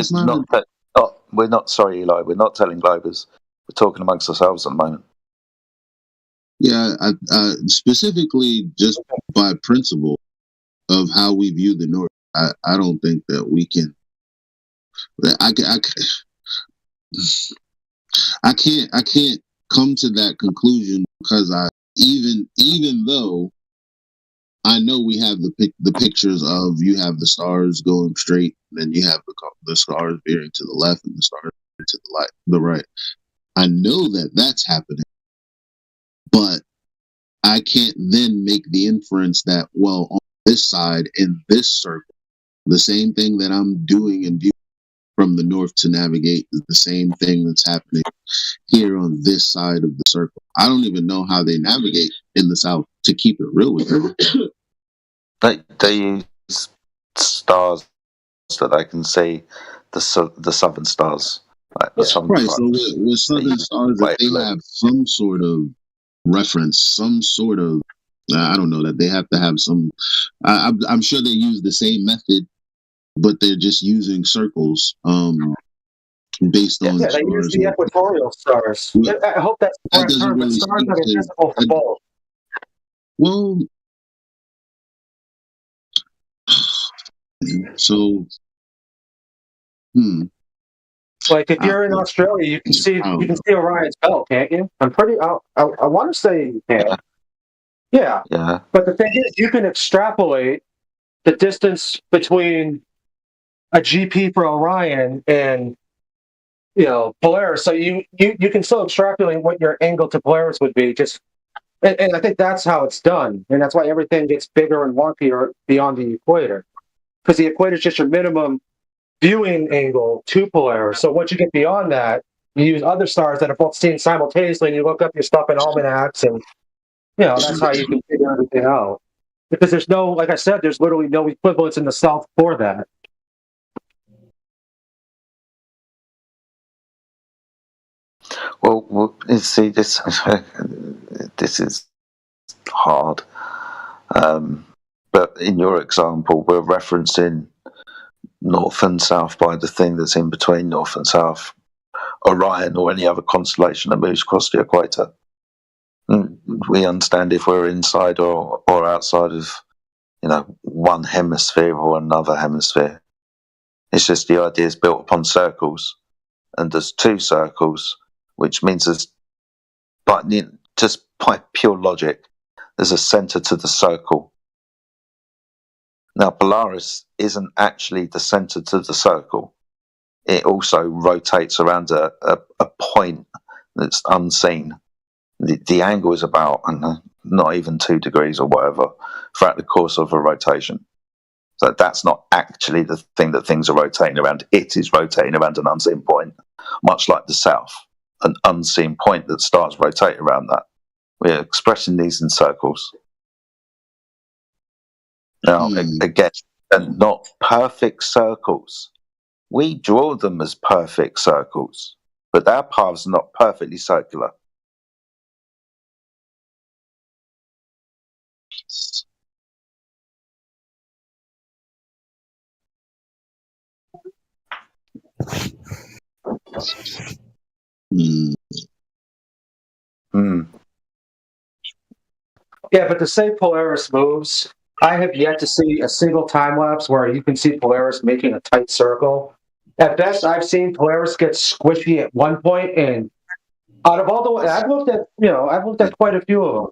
not. Sorry, Eli. We're not telling Globers. We're talking amongst ourselves at the moment. Yeah, specifically just by principle of how we view the North. I don't think that we can. I can't come to that conclusion because even though I know we have the pictures of you have the stars going straight, then you have the stars veering to the left and the stars veering to the right. I know that that's happening, but I can't then make the inference that, well, on this side in this circle, the same thing that I'm doing and viewing from the north to navigate is the same thing that's happening here on this side of the circle. I don't even know how they navigate in the south, to keep it real with you. They use stars that they can see the southern stars. Like the southern right, so with southern stars, if they have some sort of reference, some sort of, I don't know, that they have to have some, I'm sure they use the same method, but they're just using circles based on they use the equatorial stars. I hope that's the correct term, but stars that are visible for both. Well, so, Like if you're in Australia, you can see Orion's belt, can't you? I want to say you can. Yeah. But the thing is, you can extrapolate the distance between a GP for Orion and Polaris. So you can still extrapolate what your angle to Polaris would be. And I think that's how it's done, and that's why everything gets bigger and wonkier beyond the equator, because the equator is just your minimum viewing angle to Polaris. So once you get beyond that, you use other stars that are both seen simultaneously, and you look up your stuff in almanacs, and that's how you can figure everything out. Because there's no, like I said, there's literally no equivalence in the South for that. Well, see, this is hard. But in your example, we're referencing north and south by the thing that's in between north and south, Orion or any other constellation that moves across the equator. We understand if we're inside or outside of, one hemisphere or another hemisphere. It's just the idea is built upon circles, and there's two circles, which means just by pure logic, there's a center to the circle. Now, Polaris isn't actually the center to the circle. It also rotates around a point that's unseen. The angle is about not even 2 degrees or whatever throughout the course of a rotation. So that's not actually the thing that things are rotating around. It is rotating around an unseen point, much like the south, an unseen point that starts rotating around that. We're expressing these in circles. Now, again, and not perfect circles. We draw them as perfect circles, but our paths are not perfectly circular. Yeah, but to say Polaris moves, I have yet to see a single time lapse where you can see Polaris making a tight circle. At best, I've seen Polaris get squishy at one point, and out of all the, I've looked at quite a few of them.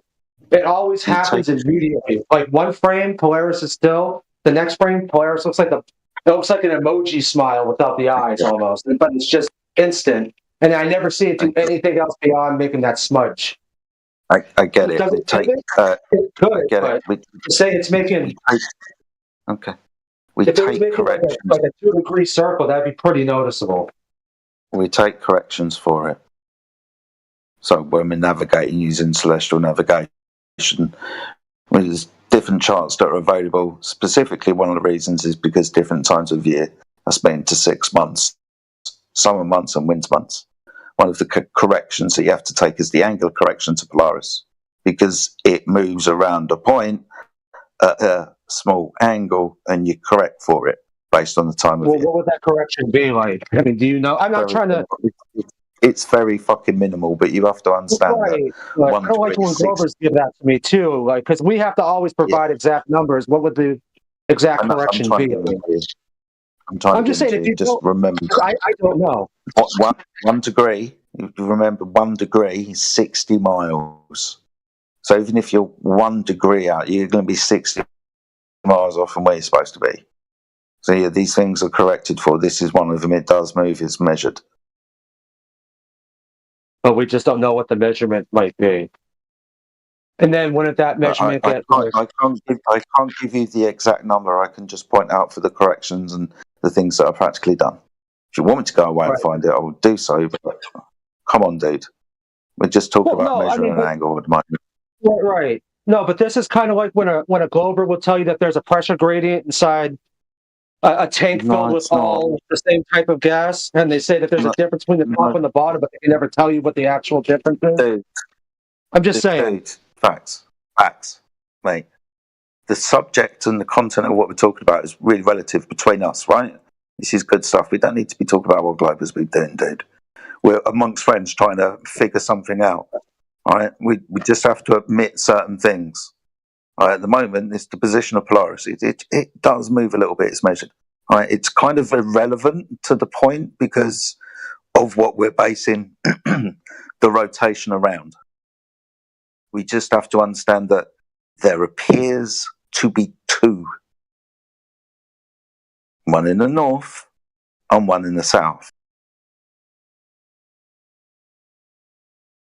It always happens immediately. Like one frame, Polaris is still. The next frame, Polaris looks like an emoji smile without the eyes almost, but it's just instant. And I never see it do anything else beyond making that smudge. I get it. It could, but to say it's making. Okay. We if it was take making corrections. like a 2-degree circle, that'd be pretty noticeable. We take corrections for it. So when we're navigating using celestial navigation, there's different charts that are available. Specifically, one of the reasons is because different times of year are spent to 6 months, summer months and winter months. One of the corrections that you have to take is the angular correction to Polaris, because it moves around a point at a small angle, and you correct for it based on the time of year. What would that correction be like? I mean, do you know? I'm not trying to. It's very fucking minimal, but you have to understand that. Like, I don't like when Glovers give that to me too, like because we have to always provide exact numbers. What would the exact correction be? I'm just saying, if you just remember. I don't know. 1 degree. You remember 1 degree is 60 miles. So even if you're 1 degree out, you're going to be 60 miles off from where you're supposed to be. So yeah, these things are corrected for. This is one of them. It does move. It's measured. But we just don't know what the measurement might be. And then wouldn't that measurement get? I can't give you the exact number. I can just point out for the corrections and the things that are practically done. If you want me to go away and find it, I will do so. But come on, dude. We're just talking about measuring an angle at the moment. Right. No, but this is kind of like when a Glober will tell you that there's a pressure gradient inside a tank filled with all the same type of gas, and they say that there's a difference between the top and the bottom, but they can never tell you what the actual difference is. Dude, I'm just saying. Dude, facts, mate. The subject and the content of what we're talking about is really relative between us, right? This is good stuff. We don't need to be talking about what Glober's been doing, dude. We're amongst friends trying to figure something out, right? We just have to admit certain things. At the moment, it's the position of Polaris. It does move a little bit. It's measured. It's kind of irrelevant to the point because of what we're basing the rotation around. We just have to understand that there appears to be two. One in the north and one in the south.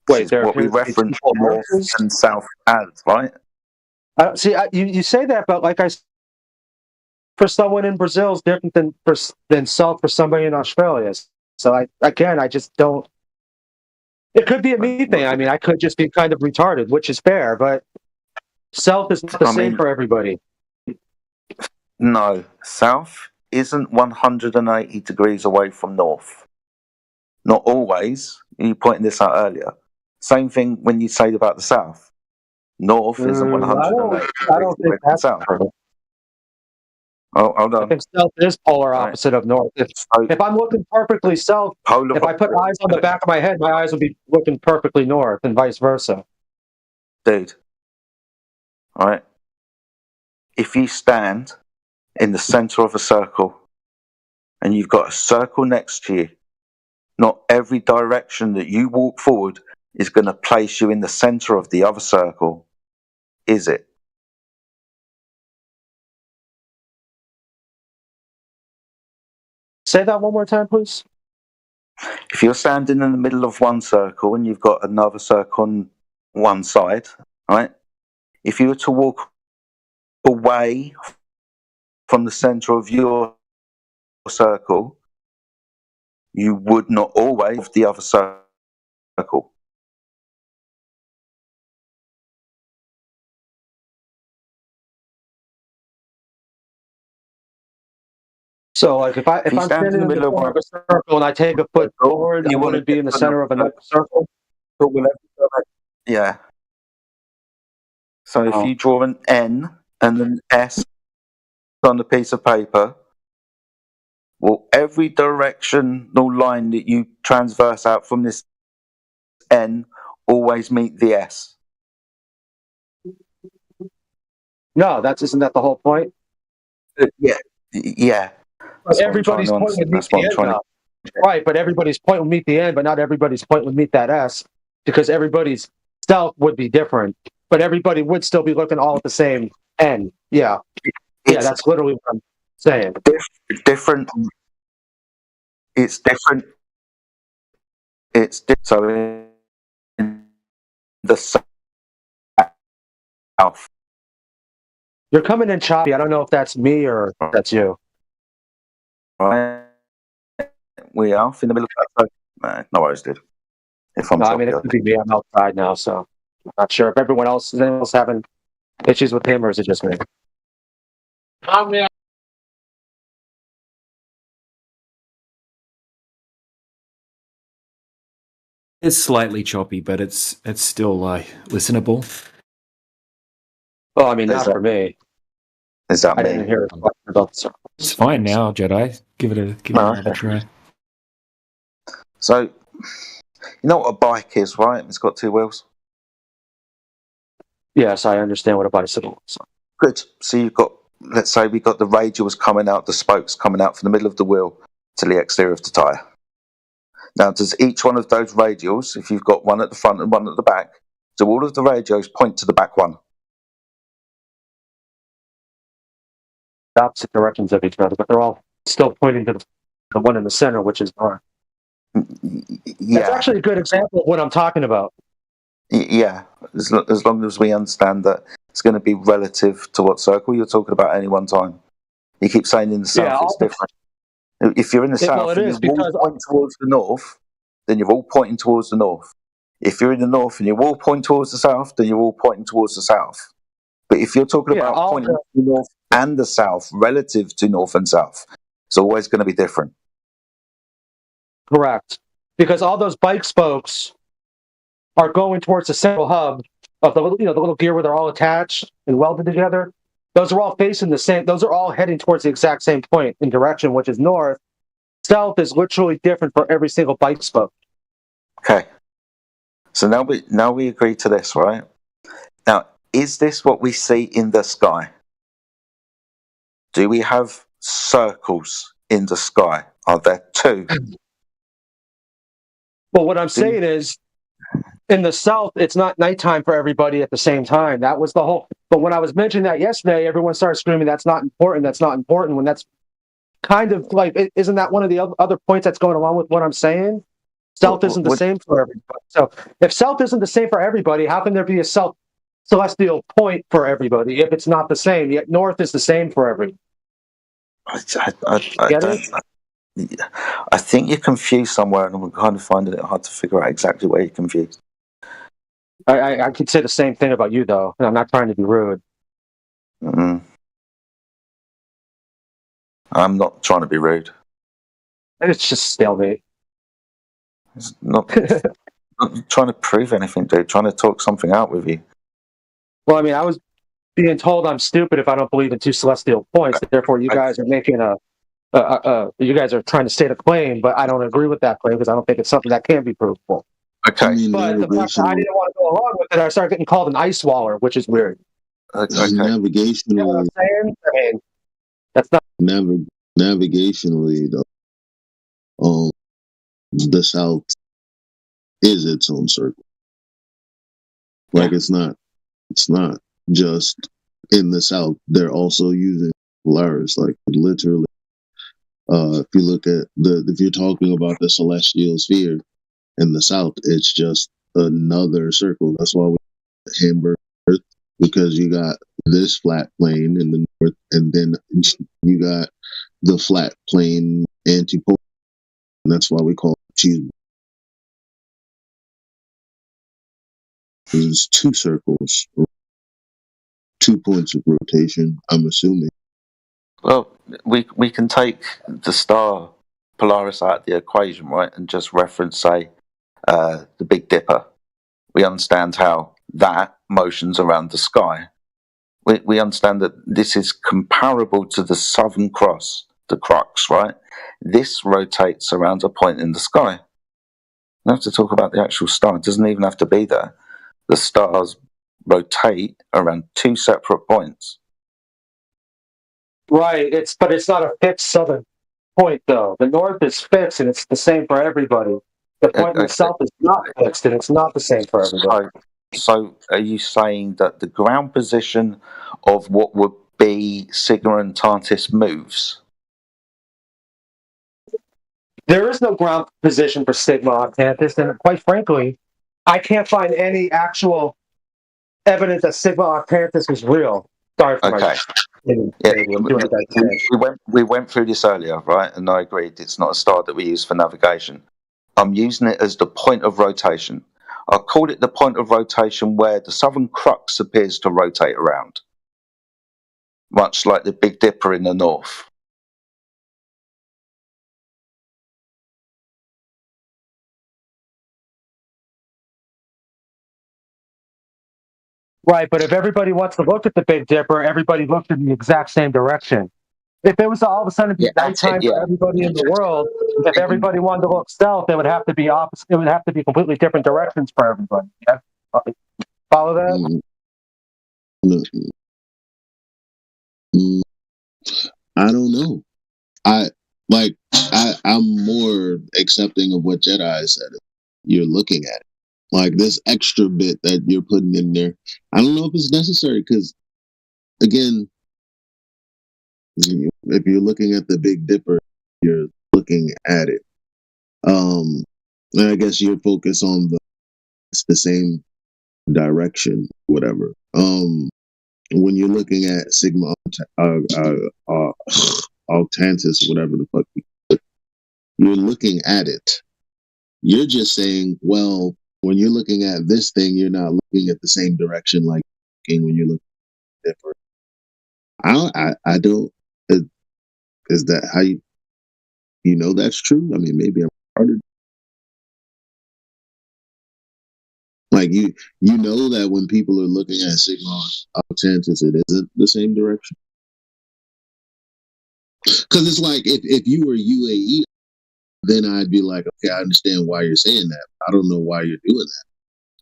Wait, what we reference north and south as, right? See, you say that, but like for someone in Brazil is different than south for somebody in Australia. So I just don't. It could be a me thing. I mean, I could just be kind of retarded, which is fair, but south is not the same for everybody. No, south isn't 180 degrees away from north. Not always. You pointed this out earlier. Same thing when you say about the south. North isn't 180 I don't think that's south. Oh, hold on. I think south is polar opposite of north. If I'm looking perfectly south, if I put eyes on the back of my head, my eyes would be looking perfectly north, and vice versa. Dude, all right. If you stand in the center of a circle, and you've got a circle next to you, not every direction that you walk forward is going to place you in the center of the other circle, is it? Say that one more time, please. If you're standing in the middle of one circle and you've got another circle on one side, right? If you were to walk away from the center of your circle, you would not always have the other circle. So, like, if I'm standing in the middle of a circle and I take a foot forward, I wouldn't be in the center of another circle. Yeah. So if you draw an N and an S on a piece of paper, well, every directional line that you transverse out from this N always meet the S. No, isn't that the whole point? Yeah. But everybody's point would meet the end, though. Right, but everybody's point would meet the end, but not everybody's point would meet that S, because everybody's stealth would be different, but everybody would still be looking all at the same end. Yeah. Yeah, that's literally what I'm saying. Different. It's different. So in the south. You're coming in choppy. I don't know if that's me or that's you. Right. We are in the middle of that. No worries, dude. If I'm no, I mean, it could be me. I'm outside now, so I'm not sure if anyone else is having issues with him, or is it just me? It's slightly choppy, but it's still listenable. Well, I mean, not for me. Is that I didn't hear it about the circles. It's fine now, Jedi. Give it another try. So, you know what a bike is, right? It's got two wheels. Yes, I understand what a bicycle is. Good. So you've got, let's say we got the radials coming out, the spokes coming out from the middle of the wheel to the exterior of the tyre. Now, does each one of those radials, if you've got one at the front and one at the back, do all of the radials point to the back one? Opposite directions of each other, but they're all still pointing to the one in the center, which is north. Yeah. That's actually a good example of what I'm talking about. Yeah, as long as we understand that it's going to be relative to what circle you're talking about at any one time. You keep saying in the south it's different. If you're in the south and you're all pointing towards the north, then you're all pointing towards the north. If you're in the north and you're all pointing towards the south, then you're all pointing towards the south. But if you're talking about pointing to the north and the south relative to north and south, it's always going to be different. Correct. Because all those bike spokes are going towards the central hub of the little gear where they're all attached and welded together. Those are all facing the same. Those are all heading towards the exact same point in direction, which is north. South is literally different for every single bike spoke. Okay. So now we agree to this, right? Now, is this what we see in the sky? Do we have circles in the sky? Are there two? Well, what I'm saying is, in the south, it's not nighttime for everybody at the same time. That was the whole. But when I was mentioning that yesterday, everyone started screaming, "That's not important. That's not important." When that's kind of like, isn't that one of the other points that's going along with what I'm saying? South isn't the same for everybody. So if south isn't the same for everybody, how can there be a celestial point for everybody if it's not the same? Yet north is the same for everybody. I think you're confused somewhere, and I'm kind of finding it hard to figure out exactly where you're confused. I could say the same thing about you, though. I'm not trying to be rude. I'm not trying to be rude. It's just stalemate. It's not trying to prove anything, dude. Trying to talk something out with you. Well, I mean, I was being told I'm stupid if I don't believe in two celestial points. Therefore, you guys are making you guys are trying to state a claim, but I don't agree with that claim because I don't think it's something that can be provable. Okay. But the fact that I didn't want to go along with it, I started getting called an ice waller, which is weird. Navigationally, you know what I'm saying? I mean, that's not navigationally, though. The South is its own circle. Like it's not just in the South. They're also using Polaris, like literally. If you look at if you're talking about the celestial sphere in the South, it's just another circle. That's why we Hamburg Earth, because you got this flat plane in the north, and then you got the flat plane antipole. And that's why we call it cheese. There's two circles, 2 points of rotation, I'm assuming. Well, we can take the star Polaris out of the equation, right, and just reference, say, the Big Dipper. We understand how that motions around the sky. We understand that this is comparable to the Southern Cross, the crux, right? This rotates around a point in the sky. We have to talk about the actual star. It doesn't even have to be there. The stars rotate around two separate points. Right. But it's not a fixed southern point, though. The north is fixed, and it's the same for everybody. The point in the south is not fixed, and it's not the same for everybody. So are you saying that the ground position of what would be Sigma and Tantis moves? There is no ground position for Sigma Octantis, and quite frankly, I can't find any actual evidence that Sigma Octantis was real. Sorry for Okay. We went through this earlier, right? And I agreed it's not a star that we use for navigation. I'm using it as the point of rotation. I called it the point of rotation where the Southern Crux appears to rotate around, much like the Big Dipper in the north. Right, but if everybody wants to look at the Big Dipper, everybody looks in the exact same direction. If it was all of a sudden be nighttime for everybody in the world, if everybody wanted to look south, it would have to be opposite. It would have to be completely different directions for everybody. Yeah? Follow that? I don't know. I'm more accepting of what Jedi said. You're looking at it. Like this extra bit that you're putting in there. I don't know if it's necessary because, again, if you're looking at the Big Dipper, you're looking at it. And I guess you're focused on the same direction, whatever. When you're looking at Sigma Octantis, whatever the fuck, you're looking at it. You're just saying, well, when you're looking at this thing, you're not looking at the same direction like when you're looking at different. I don't. Is that how you know that's true? I mean, maybe I'm retarded. Like you know that when people are looking at Sigma Octantis, it isn't the same direction. Because it's like if you were UAE, then I'd be like, okay, I understand why you're saying that. I don't know why you're doing that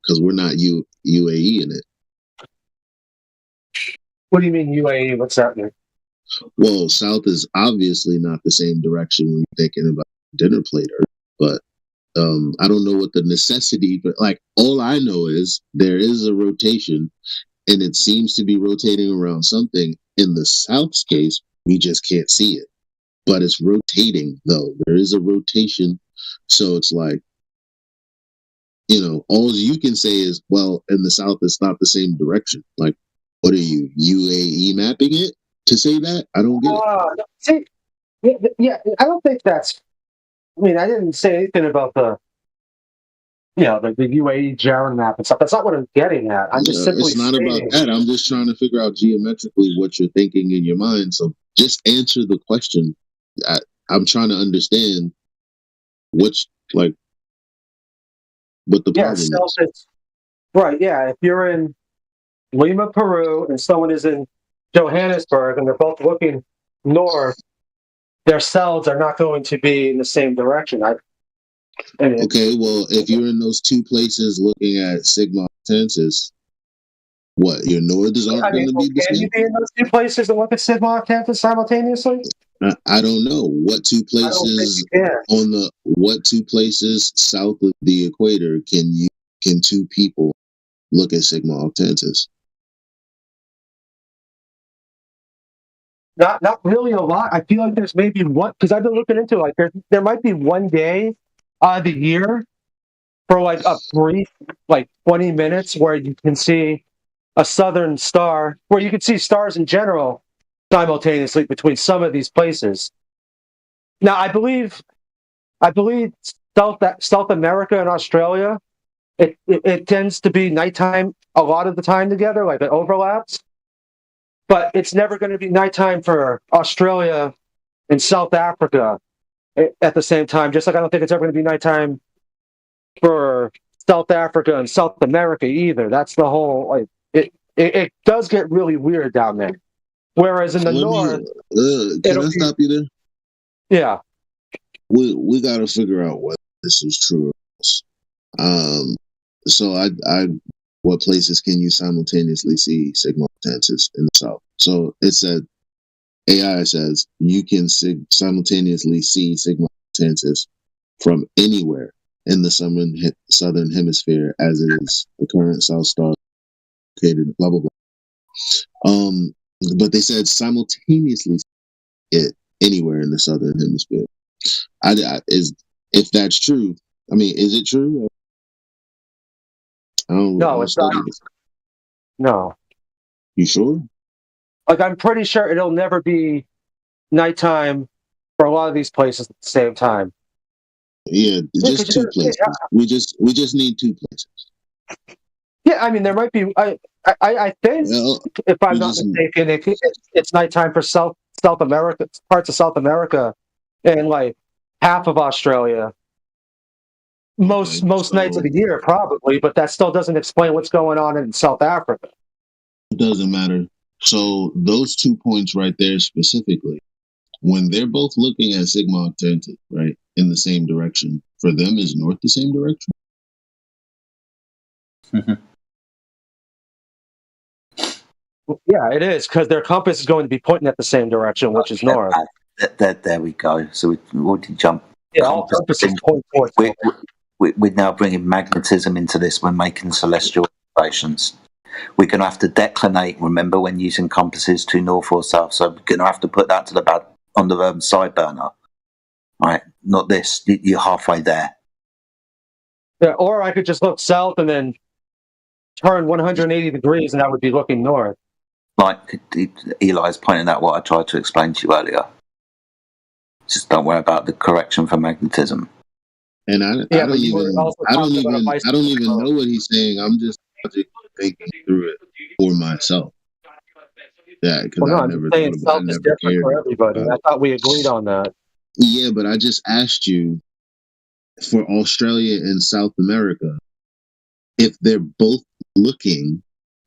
because we're not UAE in it. What do you mean UAE? What's that mean? Well, south is obviously not the same direction when you're thinking about dinner plate Earth, but I don't know what the necessity, but like all I know is there is a rotation and it seems to be rotating around something. In the south's case, we just can't see it, but it's rotating though. There is a rotation. So it's like, all you can say is, well, in the south, it's not the same direction. Like, what are you, UAE mapping it to say that? I don't get it. See, yeah, I don't think that's. I mean, I didn't say anything about the UAE Jaron map and stuff. That's not what I'm getting at. I'm just simply. It's not about that. I'm just trying to figure out geometrically what you're thinking in your mind. So just answer the question. I'm trying to understand what the problem is. Right. Yeah. If you're in Lima, Peru, and someone is in Johannesburg, and they're both looking north, their cells are not going to be in the same direction. Okay, well, if you're in those two places looking at Sigma Octantis, what, your norths aren't going to be the same? Can you be in those two places and look at Sigma Octantis simultaneously? I don't know. What two places south of the equator can two people look at Sigma Octantis? Not really a lot. I feel like there's maybe one, because I've been looking into it, like there might be one day out of the year for like a brief 20 minutes where you can see a southern star, where you can see stars in general simultaneously between some of these places. Now, I believe South America and Australia, it tends to be nighttime a lot of the time together, like it overlaps. But it's never going to be nighttime for Australia and South Africa at the same time. Just like I don't think it's ever going to be nighttime for South Africa and South America either. That's the whole it does get really weird down there. Whereas in the north, can I stop you there? Yeah. We got to figure out whether this is true or false. So what places can you simultaneously see Sigma Octantis in the south? So it said, AI says you can simultaneously see Sigma Octantis from anywhere in the southern hemisphere, as it is the current south star located. Blah blah blah. But they said simultaneously it anywhere in the southern hemisphere. If that's true, I mean, is it true? No, it's not. No. You sure? Like, I'm pretty sure it'll never be nighttime for a lot of these places at the same time. Yeah, just two places. We just need two places. Yeah, I mean, there might be. I think, if I'm not mistaken, it's nighttime for South America, parts of South America, and like half of Australia. Most nights of the year, probably, but that still doesn't explain what's going on in South Africa. It doesn't matter. So those 2 points right there specifically, when they're both looking at Sigma Octantis, right, in the same direction, for them is north the same direction? Yeah, it is, because their compass is going to be pointing at the same direction, which is north. There we go. So we already jumped. Yeah, all compasses point towards. We're now bringing magnetism into this when making celestial observations. We're going to have to declinate, remember, when using compasses to north or south. So we're going to have to put that to the back on the side burner. Right, not this. You're halfway there. Yeah, or I could just look south and then turn 180 degrees, and that would be looking north. Like Eli's pointing out what I tried to explain to you earlier. Just don't worry about the correction for magnetism. And I don't even know what he's saying. I'm just thinking through it for myself. Yeah, because I never thought about it. Different for everybody. I thought we agreed on that. Yeah, but I just asked you for Australia and South America, if they're both looking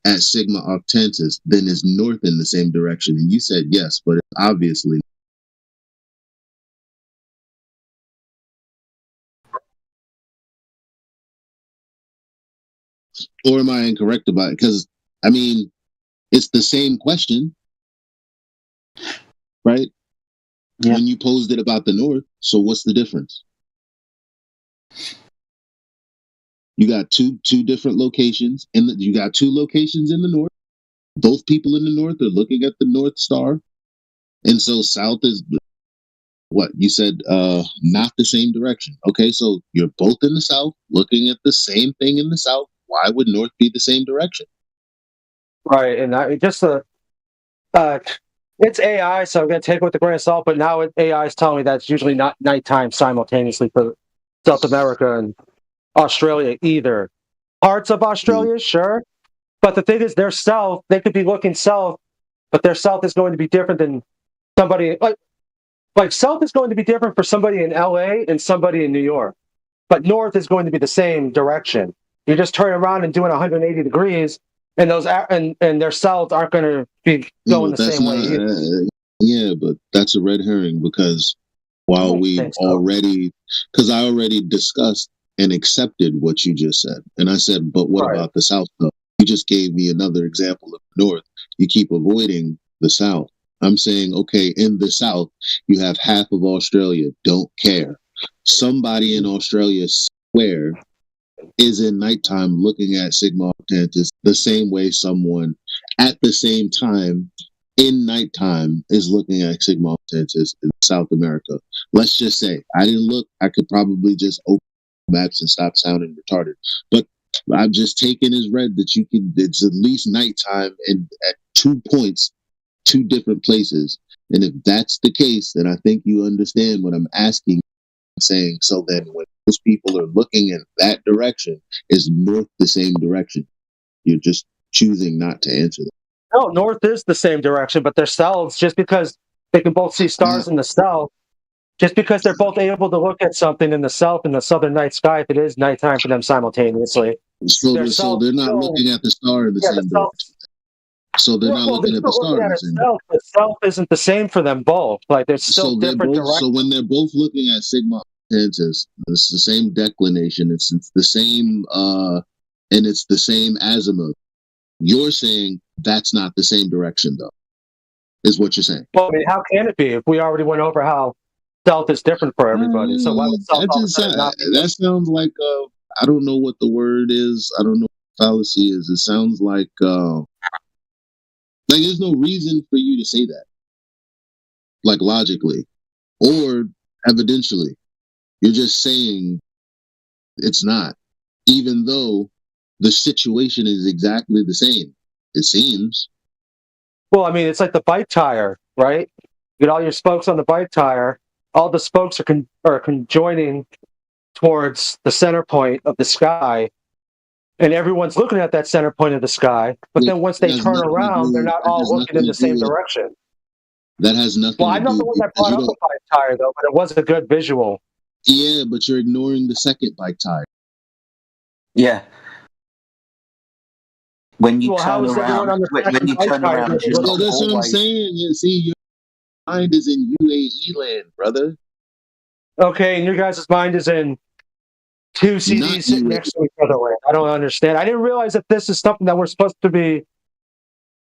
at Sigma Octantis, then is north in the same direction? And you said yes, but it's obviously. Or am I incorrect about it? Because, I mean, it's the same question, right? Yeah. When you posed it about the north, so what's the difference? You got two different locations, and you got two locations in the north. Both people in the north are looking at the North Star, and so south is what you said, not the same direction. Okay, so you're both in the south, looking at the same thing in the south. Why would north be the same direction? Right, and it's AI, so I'm going to take it with a grain of salt. But now AI is telling me that's usually not nighttime simultaneously for South America and Australia either. Parts of Australia, sure, but the thing is, their south, they could be looking south, but their south is going to be different than somebody like south is going to be different for somebody in LA and somebody in New York, but north is going to be the same direction. You just turn around and doing 180 degrees, and those and their souths aren't going to be going the same way either. Yeah, but that's a red herring, because while because I already discussed and accepted what you just said, and I said, but what about the south though? You just gave me another example of the north. You keep avoiding the south. I'm saying, okay, in the south, you have half of Australia don't care. Somebody in Australia swear is in nighttime looking at Sigma Octantis the same way someone at the same time in nighttime is looking at Sigma Octantis in South America. Let's just say I didn't look. I could probably just open maps and stop sounding retarded. But I've just taken as read that you can. It's at least nighttime and at 2 points, 2 different places. And if that's the case, then I think you understand what I'm asking. Saying so, then when most people are looking in that direction, is north the same direction? You're just choosing not to answer that. No, north is the same direction, but they're souths. Just because they can both see stars in the south, just because they're both able to look at something in the south in the southern night sky, if it is nighttime for them simultaneously. So they're not looking at the star in the same direction. So they're not looking at the star in the same direction. But south isn't the same for them both. Like there's still different directions. So when they're both looking at Sigma Octantis, it's the same declination. It's the same and it's the same azimuth. You're saying that's not the same direction, though, is what you're saying. Well, I mean, how can it be if we already went over how south is different for everybody? So why would south that sounds like I don't know what the word is. I don't know what fallacy is. It sounds like there's no reason for you to say that, like logically or evidentially. You're just saying it's not, even though the situation is exactly the same. It seems. Well, I mean, it's like the bike tire, right? You get all your spokes on the bike tire. All the spokes are conjoining towards the center point of the sky, and everyone's looking at that center point of the sky. But then once they turn around, they're not all looking in the same direction. That has nothing. Well, I'm not the one that brought up the bike tire, though, but it was a good visual. Yeah, but you're ignoring the second bike tire. Yeah. When you turn around, well, that's what I'm saying. You see, your mind is in UAE land, brother. Okay, and your guys' mind is in 2 CDs sitting next to each other. I don't understand. I didn't realize that this is something that we're supposed to be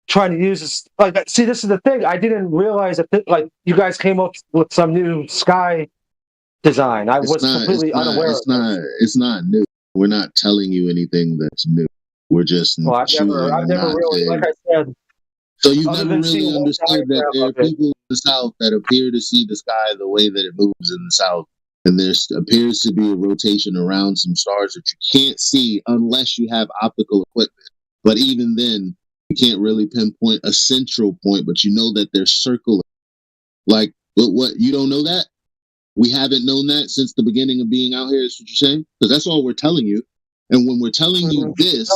trying to use. See, this is the thing. I didn't realize that you guys came up with some new sky design. I was completely unaware of it. It's not new. We're not telling you anything that's new. We're just I've never really, like I said. So you've never really understood that there are people in the South that appear to see the sky the way that it moves in the South. And there appears to be a rotation around some stars that you can't see unless you have optical equipment. But even then, you can't really pinpoint a central point, but you know that they're circular. Like, what? You don't know that? We haven't known that since the beginning of being out here, is what you're saying? Because that's all we're telling you. And when we're telling you this,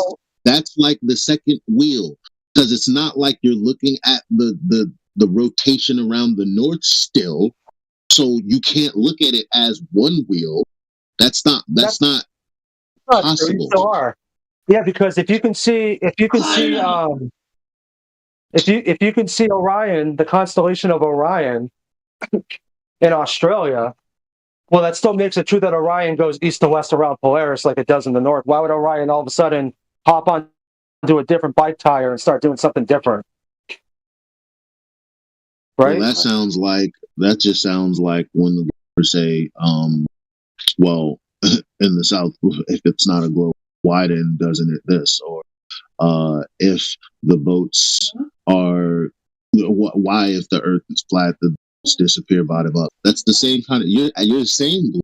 that's like the second wheel. Because it's not like you're looking at the rotation around the north still. So you can't look at it as one wheel. That's not possible. You still are. Yeah, because if you can see Orion, the constellation of Orion in Australia, well, that still makes it true that Orion goes east to west around Polaris like it does in the north. Why would Orion all of a sudden hop on to a different bike tire and start doing something different? Right? Well, that just sounds like when the say, well, in the South, if it's not a globe, why then doesn't it this? Or if the boats are, why if the Earth is flat, the boats disappear bottom up? That's the same kind of, you're saying,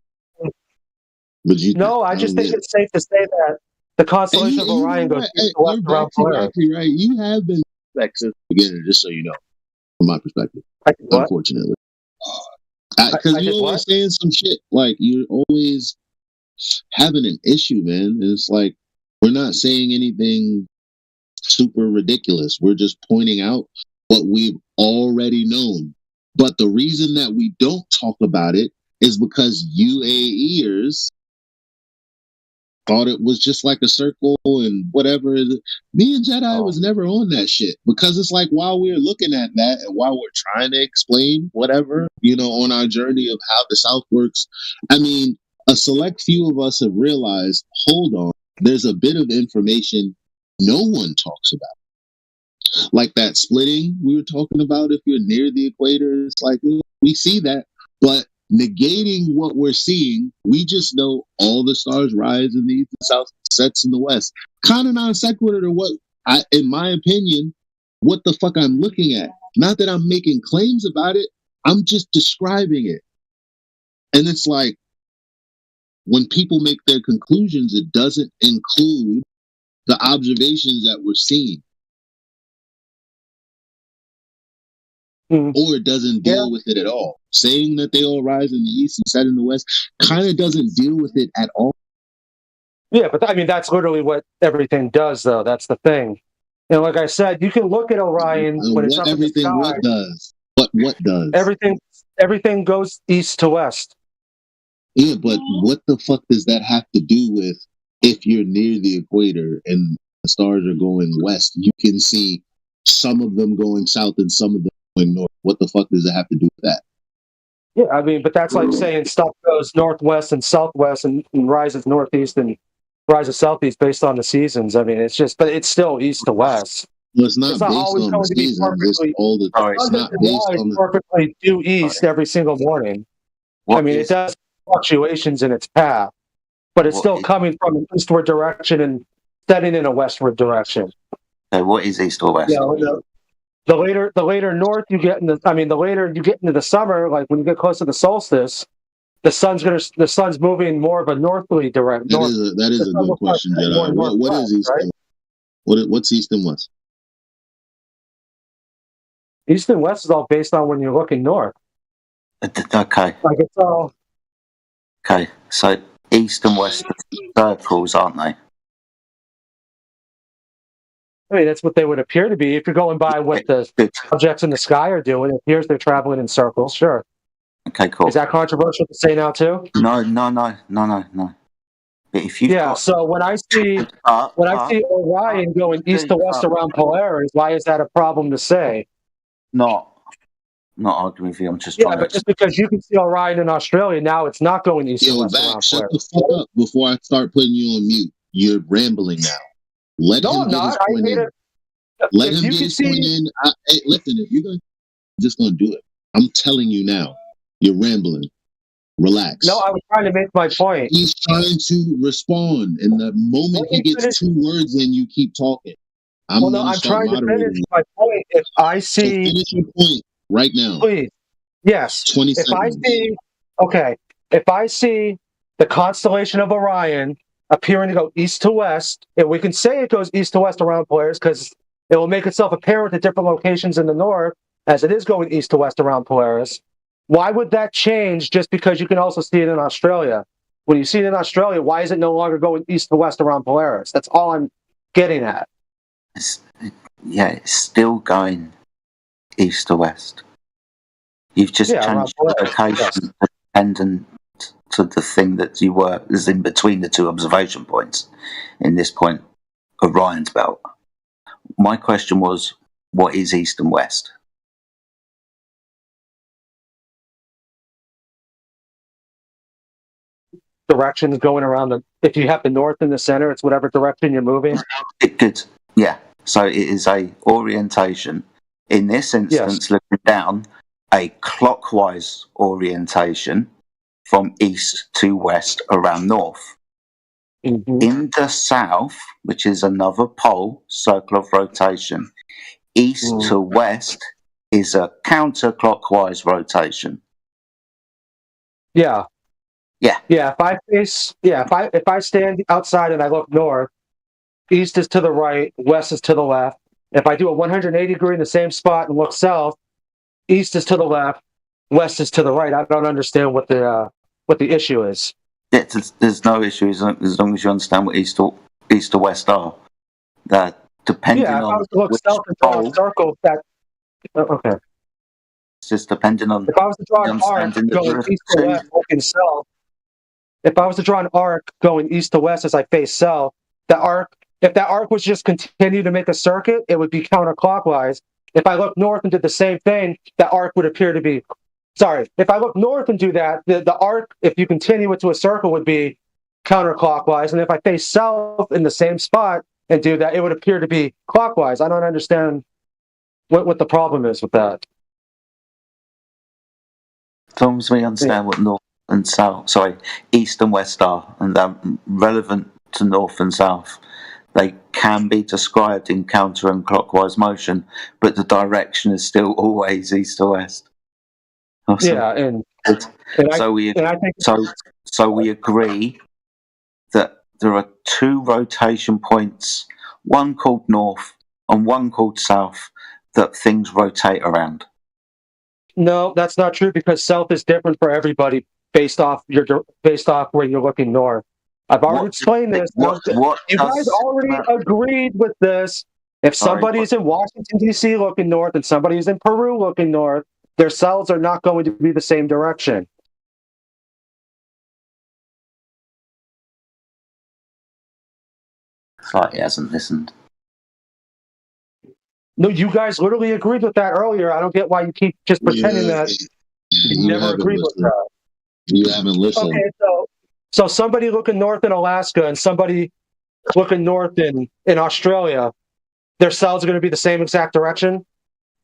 but I just think it's safe to say that the constellation of Orion goes east to west around Polaris. Right. You have been since the beginning, just so you know, from my perspective. Unfortunately. Because you're always saying some shit. Like, you're always having an issue, man. And it's like, we're not saying anything super ridiculous. We're just pointing out what we've already known. But the reason that we don't talk about it is because UAEers thought it was just like a circle and whatever. Me and Jedi was never on that shit, because it's like, while we're looking at that and while we're trying to explain whatever, on our journey of how the South works, I mean, a select few of us have realized, hold on, there's a bit of information no one talks about. Like that splitting we were talking about, if you're near the equator, it's like, we see that, but negating what we're seeing, we just know all the stars rise in the east, the south, sets in the west. Kind of non sequitur to what in my opinion, what the fuck I'm looking at. Not that I'm making claims about it, I'm just describing it. And it's like, when people make their conclusions, it doesn't include the observations that we're seeing. Or it doesn't deal with it at all. Saying that they all rise in the east and set in the west kind of doesn't deal with it at all. Yeah, but I mean, that's literally what everything does, though. That's the thing. You know, like I said, you can look at Orion when it's up in the sky. What does? What does? Everything goes east to west. Yeah, but what the fuck does that have to do with if you're near the equator and the stars are going west? You can see some of them going south and some of them going north. What the fuck does it have to do with that? Yeah, I mean, but that's like saying stuff goes northwest and southwest and rises northeast and rises southeast based on the seasons. I mean, it's just, but it's still east to west. Well, it's not based always on going the to be seasons. perfectly. It's all the. It's not based on the. Perfectly due east every single morning. I mean, it does fluctuations in its path, but it's still coming from an eastward direction and setting in a westward direction. Okay, what is east or west? Yeah, the later north you get the later you get into the summer, like when you get close to the solstice, the sun's moving more of a northerly direction. That is a good question, Jedi. What is east? Right? What's east and west? East and west is all based on when you're looking north. Okay. Like it's all. Okay, so east and west are circles, aren't they? I mean, that's what they would appear to be. If you're going by what the objects in the sky are doing, it appears they're traveling in circles. Sure. Okay, cool. Is that controversial to say now too? No. But if you so when I see Orion going east to west around Polaris, why is that a problem to say? Not arguing with you. I'm just but just because you can see Orion in Australia now, it's not going east to west around shut Polaris. the fuck up before I start putting you on mute. You're rambling now. Let him get his point in. Let him get his point in. Hey, listen, if you're just gonna do it, I'm telling you now. You're rambling. Relax. No, I was trying to make my point. He's trying to respond, and the moment he gets 2 words in, you keep talking. I'm trying to finish my point. If I see, so finish your point right now. Please, yes. 20 seconds. If I see the constellation of Orion appearing to go east to west, and we can say it goes east to west around Polaris because it will make itself apparent at different locations in the north as it is going east to west around Polaris. Why would that change just because you can also see it in Australia? When you see it in Australia, why is it no longer going east to west around Polaris? That's all I'm getting at. It's still going east to west. You've just changed the location dependent to the thing that is in between the 2 observation points in this point, Orion's belt. My question was, what is east and west? Directions going around if you have the north in the center, it's whatever direction you're moving. Good. Yeah. So it is a orientation. In this instance, looking down, a clockwise orientation from east to west around north. Mm-hmm. In the south, which is another pole, circle of rotation, east to west is a counterclockwise rotation. Yeah. Yeah. Yeah. If I stand outside and I look north, east is to the right, west is to the left. If I do a 180 degree in the same spot and look south, east is to the left, west is to the right. I don't understand what the issue is. Yeah, there's no issue as long as you understand what east to west are. That depending on if I was to look south and draw a circle, okay. It's just depending on. If I was to draw an arc going east to west, looking south. If I was to draw an arc going east to west as I face south, if that arc was just continue to make a circuit, it would be counterclockwise. If I look north and did the same thing, that arc would appear to be. Sorry, if I look north and do that, the arc, if you continue it to a circle, would be counterclockwise. And if I face south in the same spot and do that, it would appear to be clockwise. I don't understand what the problem is with that. As long as we understand what north and south, east and west are, and they're relevant to north and south, they can be described in counter and clockwise motion, but the direction is still always east to west. Awesome. Yeah, and So we agree that there are two rotation points, one called north and one called south, that things rotate around. No, that's not true because south is different for everybody based off where you're looking north. I've already explained this. You guys already agreed with this. If somebody's in Washington, D.C. looking north and somebody's in Peru looking north, their cells are not going to be the same direction. It's like he hasn't listened. No, you guys literally agreed with that earlier. I don't get why you keep just pretending that you never agreed with that. You haven't listened. Okay, so somebody looking north in Alaska and somebody looking north in Australia, their cells are going to be the same exact direction?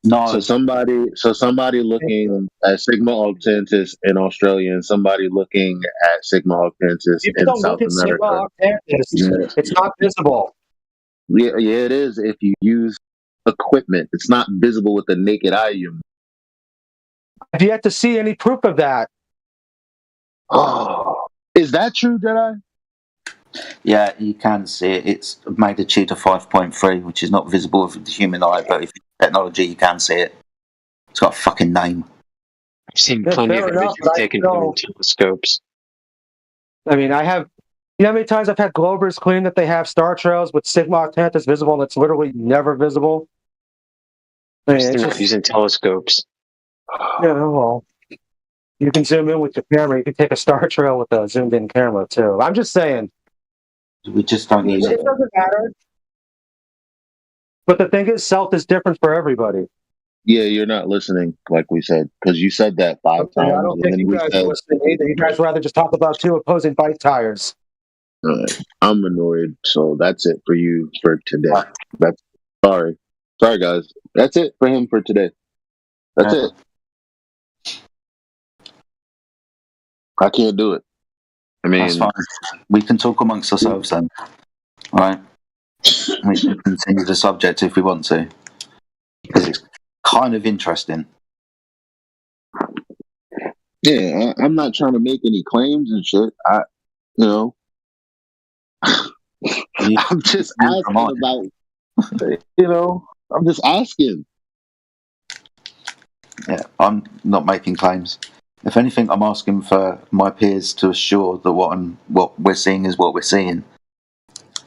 No. So somebody looking at Sigma Octantis in Australia and somebody looking at Sigma Octantis People in don't South look at America. Sigma Octantis. It's not visible. Yeah, it is if you use equipment. It's not visible with the naked eye. I've yet to see any proof of that. Oh, is that true, Jedi? Yeah, you can see it. It's magnitude of 5.3, which is not visible with the human eye, but if technology, you can see it. It's got a fucking name. I've seen plenty of images taken from telescopes. I mean, you know how many times I've had Globers claim that they have star trails with Sigma Octantis visible and it's literally never visible? I mean, They're not using telescopes. Yeah, well, you can zoom in with your camera. You can take a star trail with a zoomed-in camera, too. I'm just saying. We just don't use it. It doesn't matter. But the thing is, south is different for everybody. Yeah, you're not listening, like we said, because you said that 5 times. I don't think you guys are listening either. You guys rather just talk about two opposing bike tires. I'm annoyed, so that's it for you for today. That's sorry, guys. That's it for him for today. That's it. I can't do it. I mean, that's fine. We can talk amongst ourselves then, right? We can continue the subject if we want to, because it's kind of interesting. Yeah, I'm not trying to make any claims and shit. I'm just asking about. I'm just asking. Yeah, I'm not making claims. If anything, I'm asking for my peers to assure that what we're seeing is what we're seeing.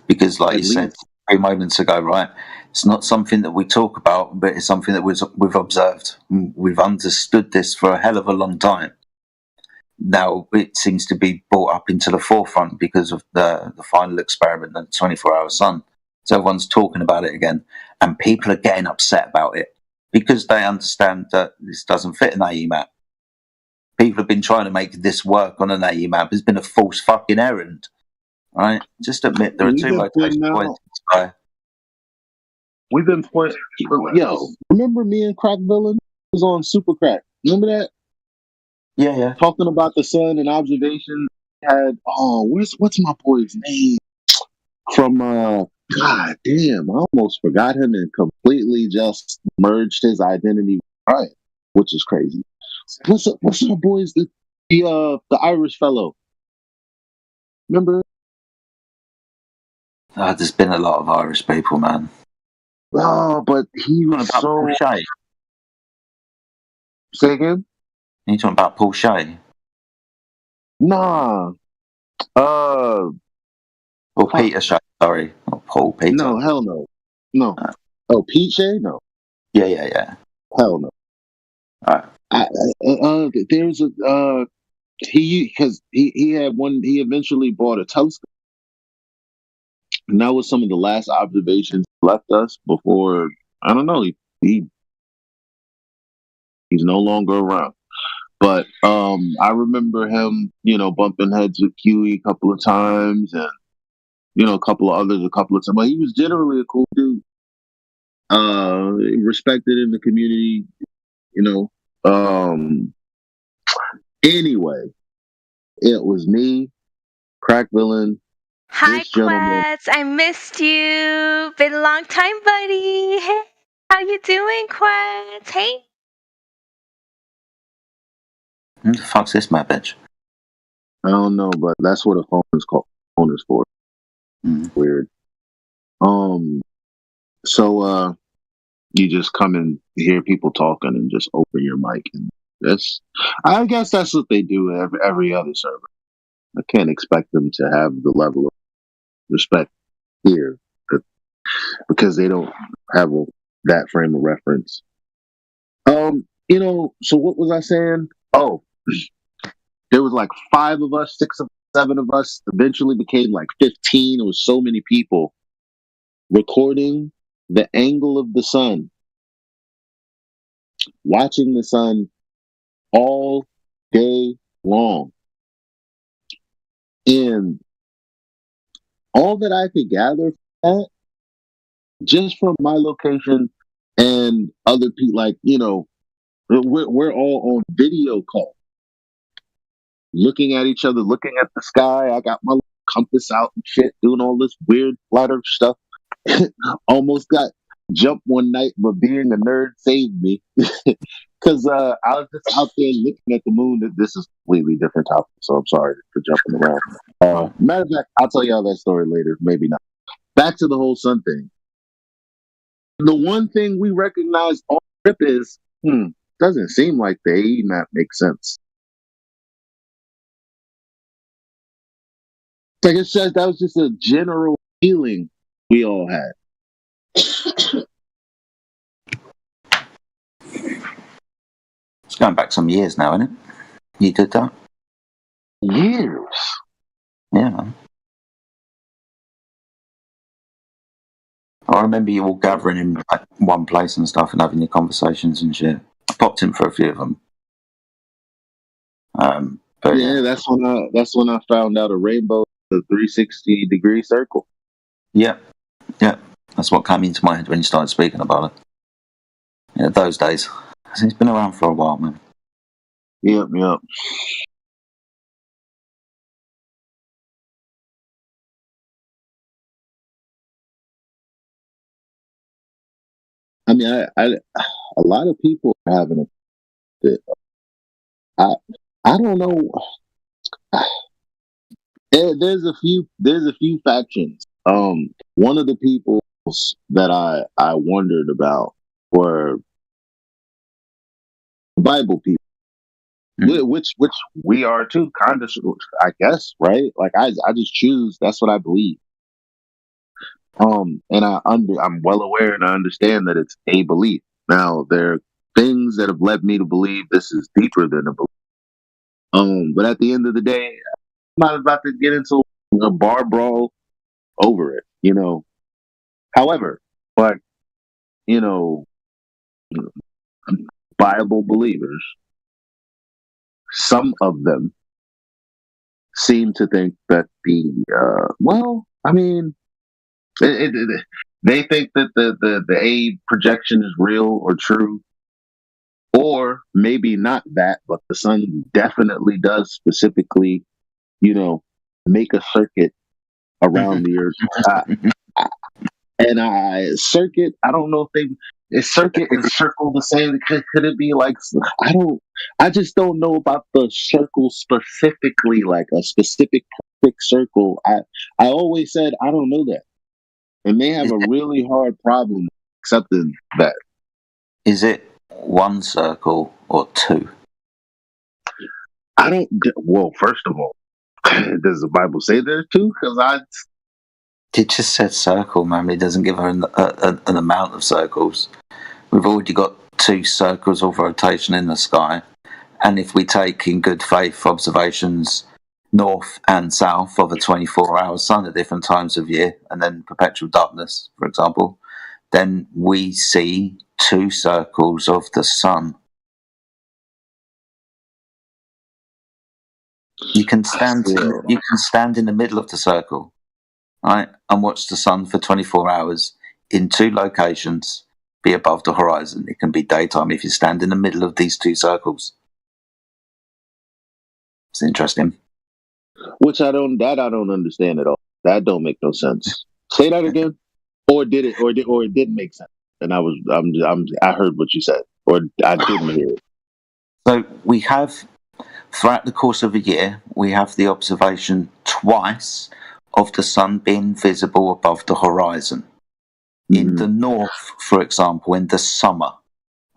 Because, like you said 3 moments ago, right? It's not something that we talk about, but it's something that we've observed. We've understood this for a hell of a long time. Now it seems to be brought up into the forefront because of the final experiment and 24-hour sun. So everyone's talking about it again, and people are getting upset about it because they understand that this doesn't fit an AE map. People have been trying to make this work on an AE map. It's been a false fucking errand, right? Just admit there are two rotation points in the sky. We've been pointing. Yo, remember me and Crack Villain was on Super Crack? Remember that? Yeah. Talking about the sun and observations. Had what's my boy's name? From God damn, I almost forgot him and completely just merged his identity with Ryan, which is crazy. What's our boy's the Irish fellow? Remember? There's been a lot of Irish people, man. Oh, but he was about Paul Shea. Say again? You talking about Paul Shea? Nah. Or Peter Shea, sorry. Not Paul, Peter. No, hell no. No. Oh, Pete Shea? No. Yeah. Hell no. Alright. There's a he eventually bought a telescope. And that was some of the last observations he left us before, I don't know, he's no longer around. But I remember him, bumping heads with Huey a couple of times and, a couple of others a couple of times. But he was generally a cool dude. Respected in the community, Anyway, it was me, Crack Villain. Hi, Quets. I missed you. Been a long time, buddy. Hey, how you doing, Quets? Hey. Who the fuck's this map, bitch? I don't know, but that's what a phone is called. Phone is for. Weird. So you just come and hear people talking and just open your mic, and I guess that's what they do every other server. I can't expect them to have the level of respect here because they don't have that frame of reference. So what was I saying? Oh, there was like 5 of us, 6 of 7 of us, eventually became like 15. It was so many people recording the angle of the sun, watching the sun all day long. And all that I could gather from that, just from my location and other people, like, we're all on video call, looking at each other, looking at the sky. I got my compass out and shit, doing all this weird flat earth stuff. Almost got jumped one night, but being a nerd saved me. Because I was just out there looking at the moon. This is a completely different topic, so I'm sorry for jumping around. Matter of fact, I'll tell y'all that story later. Maybe not. Back to the whole sun thing. The one thing we recognize on trip is, doesn't seem like the AE map makes sense. Like it says, that was just a general feeling we all had. It's going back some years now, isn't it? You did that? Years? Yeah, man. I remember you all gathering in like one place and stuff and having your conversations and shit. I popped in for a few of them. But yeah, that's when I found out a rainbow, the 360-degree circle. Yeah, that's what came into my head when you started speaking about it. Yeah, those days. It's been around for a while, man. Yep. I mean, a lot of people are having it. I don't know. There's a few factions. One of the people that I wondered about were Bible people, which we are too, kind of, I guess, right? Like I just choose. That's what I believe. And I'm well aware and I understand that it's a belief. Now there are things that have led me to believe this is deeper than a belief. But at the end of the day, I'm not about to get into a bar brawl over it, However, but Bible believers, some of them seem to think that they think that the A projection is real or true, or maybe not that, but the sun definitely does specifically, make a circuit around the earth. And circuit, I don't know if is circuit and circle the same? Could it be like, I just don't know about the circle specifically, like a specific perfect circle. I always said I don't know that. And they have a really hard problem accepting that. Is it one circle or two? Well, first of all, does the Bible say there's two? Because it just said circle, man. It doesn't give her an amount of circles. We've already got 2 circles of rotation in the sky. And if we take in good faith observations north and south of a 24-hour sun at different times of year, and then perpetual darkness, for example, then we see 2 circles of the sun. You can stand in the middle of the circle, right, and watch the sun for 24 hours in 2 locations be above the horizon. It can be daytime if you stand in the middle of these 2 circles. It's interesting. Which I don't understand at all. That don't make no sense. Say that again. Or did it didn't make sense? And I heard what you said, or I didn't hear it. So we have throughout the course of a year, we have the observation twice of the sun being visible above the horizon. In the north, for example, in the summer,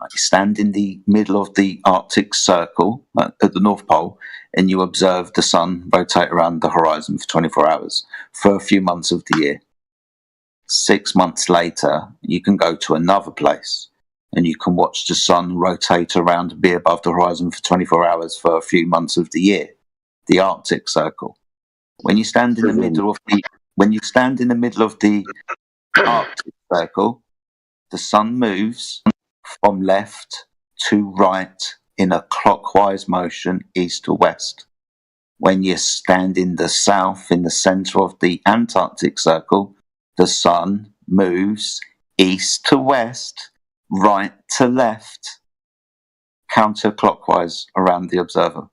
you stand in the middle of the Arctic Circle at the North Pole, and you observe the sun rotate around the horizon for 24 hours for a few months of the year. 6 months later, you can go to another place, and you can watch the sun rotate around and be above the horizon for 24 hours for a few months of the year, the Arctic Circle. When you stand in the middle of the Arctic Circle, the sun moves from left to right in a clockwise motion, east to west. When you stand in the south, in the center of the Antarctic Circle, the sun moves east to west, right to left, counterclockwise around the observer.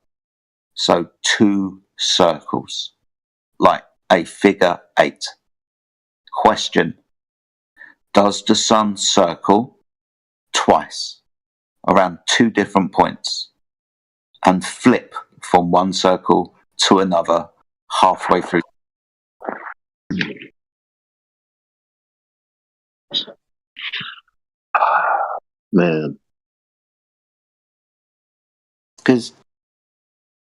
So 2 circles, like a figure 8. Question: does the sun circle twice around 2 different points and flip from one circle to another halfway through? Man. Because,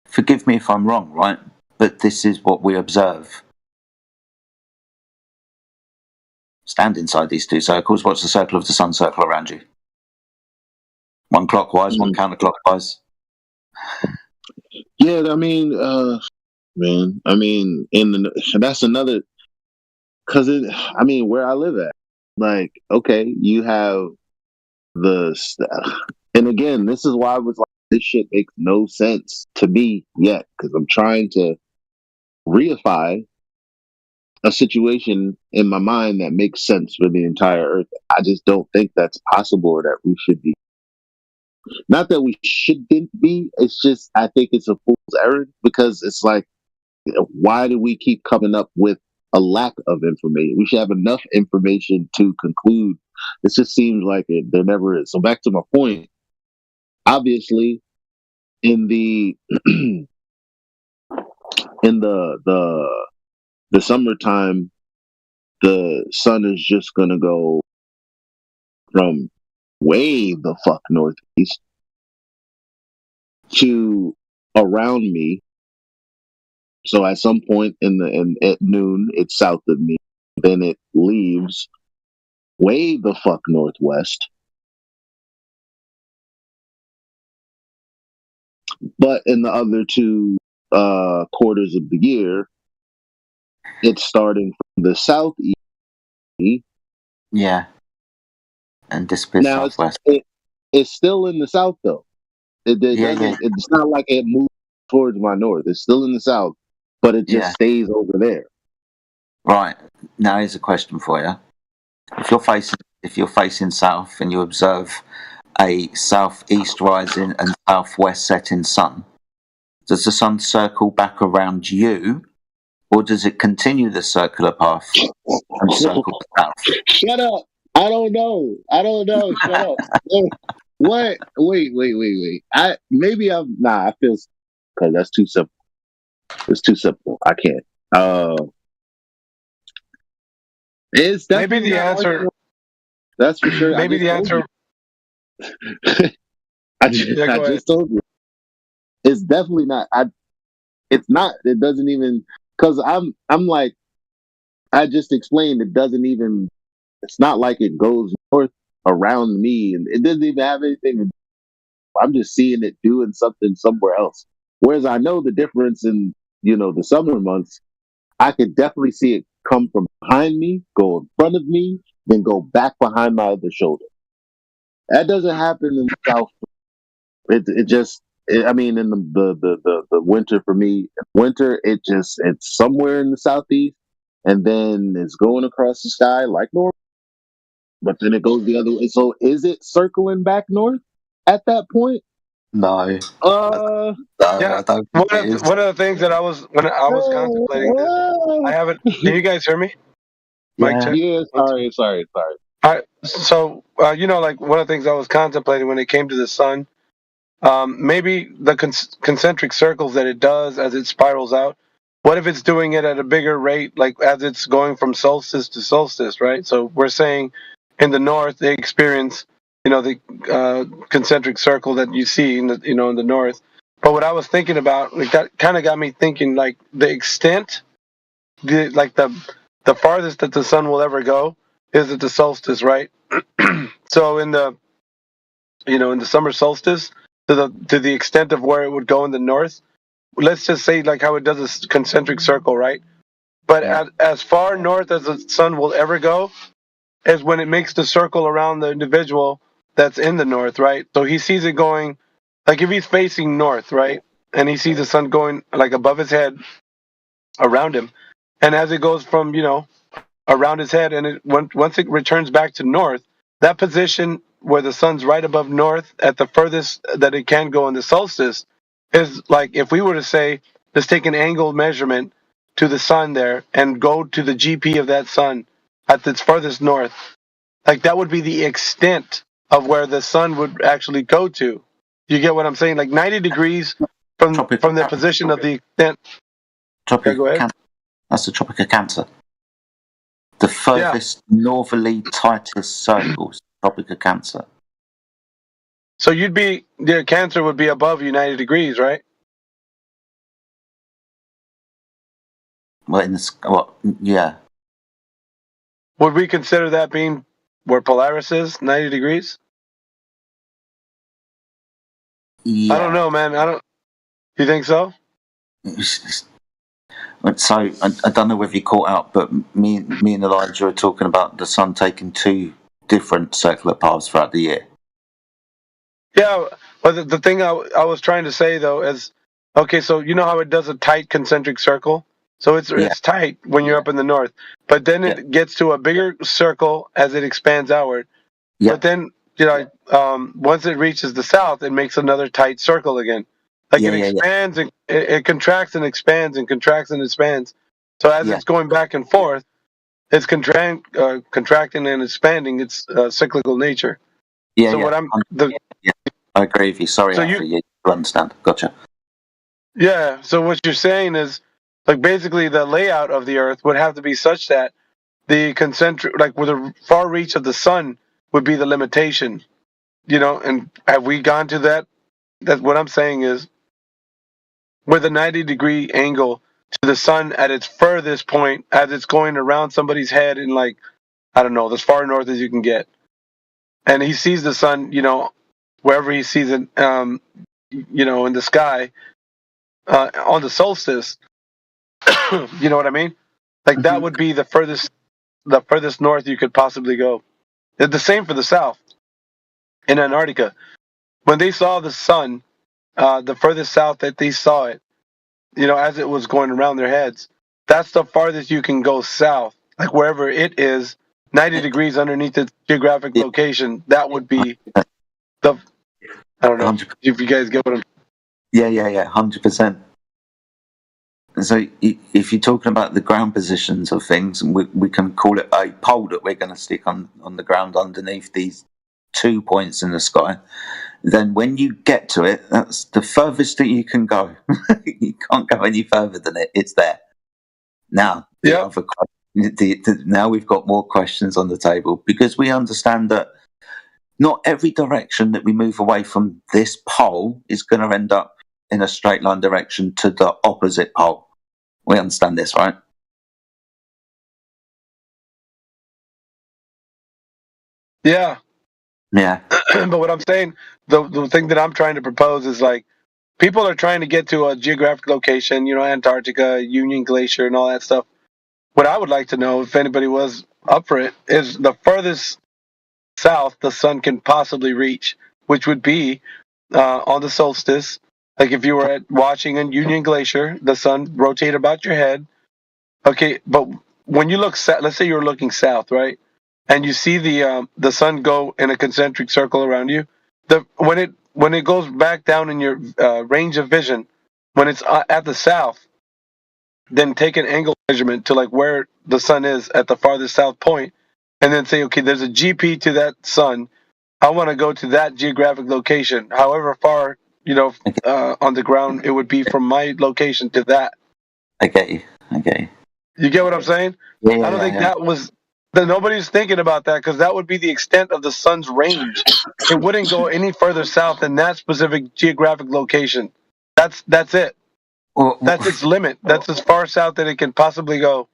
forgive me if I'm wrong, right? But this is what we observe. Stand inside these 2 circles, watch the circle of the sun circle around you. One clockwise, one counterclockwise. Yeah, I mean, man, I mean, that's another, because I mean, where I live at, like, okay, you have and again, this is why I was like, this shit makes no sense to me yet, because I'm trying to reify a situation in my mind that makes sense for the entire Earth. I just don't think that's possible, or that we should be. Not that we shouldn't be, it's just, I think it's a fool's errand, because it's like, why do we keep coming up with a lack of information? We should have enough information to conclude. It just seems like there never is. So back to my point, obviously, in the in the summertime, the sun is just gonna go from way the fuck northeast to around me. So at some point at noon, it's south of me. Then it leaves way the fuck northwest. But in the other 2 quarters of the year, it's starting from the southeast. Yeah. And disappears Now southwest. It's still in the south, though. It's not like it moves towards my north. It's still in the south, but it just stays over there. Right. Now here's a question for you. If you're facing south and you observe a southeast rising and southwest setting sun, does the sun circle back around you, or does it continue the circular path and circle south? Shut up! I don't know. Shut up. What? Wait. I feel, because that's too simple. It's too simple. I can't. It's maybe the answer. That's for sure. Maybe the answer. I just told you. It's definitely not. It's not. It doesn't even, because I'm like, I just explained. It doesn't even. It's not like it goes north around me, and it doesn't even have anything. I'm just seeing it doing something somewhere else. Whereas I know the difference in the summer months. I could definitely see it come from behind me, go in front of me, then go back behind my other shoulder. That doesn't happen in the south. I mean, in the winter for me, it's somewhere in the southeast, and then it's going across the sky like north. But then it goes the other way. So is it circling back north at that point? No. Yeah. One of the things that I was contemplating this, I haven't. Can you guys hear me? Mic check. Yeah. Sorry. All right. So like one of the things I was contemplating when it came to the sun, maybe the concentric circles that it does as it spirals out. What if it's doing it at a bigger rate, like as it's going from solstice to solstice, right? So we're saying in the north they experience, the concentric circle that you see in in the north. But what I was thinking about, like that kind of got me thinking, like the extent, the farthest that the sun will ever go is at the solstice, right? So in the in the summer solstice, to the extent of where it would go in the north, let's just say like how it does a concentric circle, right? But as far north as the sun will ever go is when it makes the circle around the individual that's in the north, right? So he sees it going, like if he's facing north, right? And he sees the sun going like above his head, around him. And as it goes from, around his head, and once it returns back to north, that position where the sun's right above north at the furthest that it can go in the solstice is like if we were to say, let's take an angle measurement to the sun there and go to the GP of that sun at its furthest north. Like that would be the extent of where the sun would actually go to. You get what I'm saying? Like 90 degrees from the position of the extent. Tropic go ahead. That's the Tropic of Cancer. The furthest northerly tightest circles, Tropic of Cancer. So Cancer would be above you 90 degrees, right? Well, yeah. Would we consider that being where Polaris is, 90 degrees? Yeah. I don't know, man. You think so? So I don't know whether you caught out, but me and Elijah are talking about the sun taking two different circular paths throughout the year. Yeah, but the thing I was trying to say though is, okay, so you know how it does a tight concentric circle? So it's tight when you're up in the north, but then it gets to a bigger circle as it expands outward. Yeah. But then once it reaches the south, it makes another tight circle again. Like it expands and it contracts and expands and contracts and expands. So as it's going back and forth, it's contracting and expanding its cyclical nature. Yeah. So I agree with you. Sorry, you understand. Gotcha. Yeah. So what you're saying is, like, basically the layout of the Earth would have to be such that the concentric, like, where the far reach of the sun would be the limitation. And have we gone to that? That's what I'm saying is, with a 90-degree angle to the sun at its furthest point, as it's going around somebody's head in, like, I don't know, as far north as you can get. And he sees the sun, wherever he sees it, in the sky, on the solstice. You know what I mean? Like that would be the furthest north you could possibly go. It's the same for the south. In Antarctica, when they saw the sun, the furthest south that they saw it, as it was going around their heads, that's the farthest you can go south. Like wherever it is, 90 degrees underneath its geographic location, that would be the. I don't know 100%. If you guys get what I'm. Yeah, 100%. So if you're talking about the ground positions of things, and we can call it a pole that we're going to stick on the ground underneath these 2 points in the sky, then when you get to it, that's the furthest that you can go. You can't go any further than it. It's there. Now, now we've got more questions on the table, because we understand that not every direction that we move away from this pole is going to end up in a straight line direction to the opposite pole. We understand this, right? Yeah. Yeah. But what I'm saying, the thing that I'm trying to propose is, like, people are trying to get to a geographic location, Antarctica, Union Glacier, and all that stuff. What I would like to know, if anybody was up for it, is the furthest south the sun can possibly reach, which would be on the solstice. Like if you were watching in Union Glacier, the sun rotate about your head. Okay, but when you look, let's say you're looking south, right, and you see the sun go in a concentric circle around you. When it goes back down in your range of vision, when it's at the south, then take an angle measurement to like where the sun is at the farthest south point, and then say, okay, there's a GP to that sun. I want to go to that geographic location, however far on the ground, it would be from my location to that. I get you. You get what I'm saying? Yeah, I don't think that was. Nobody's thinking about that because that would be the extent of the sun's range. It wouldn't go any further south than that specific geographic location. That's it. That's its limit. That's as far south that it can possibly go.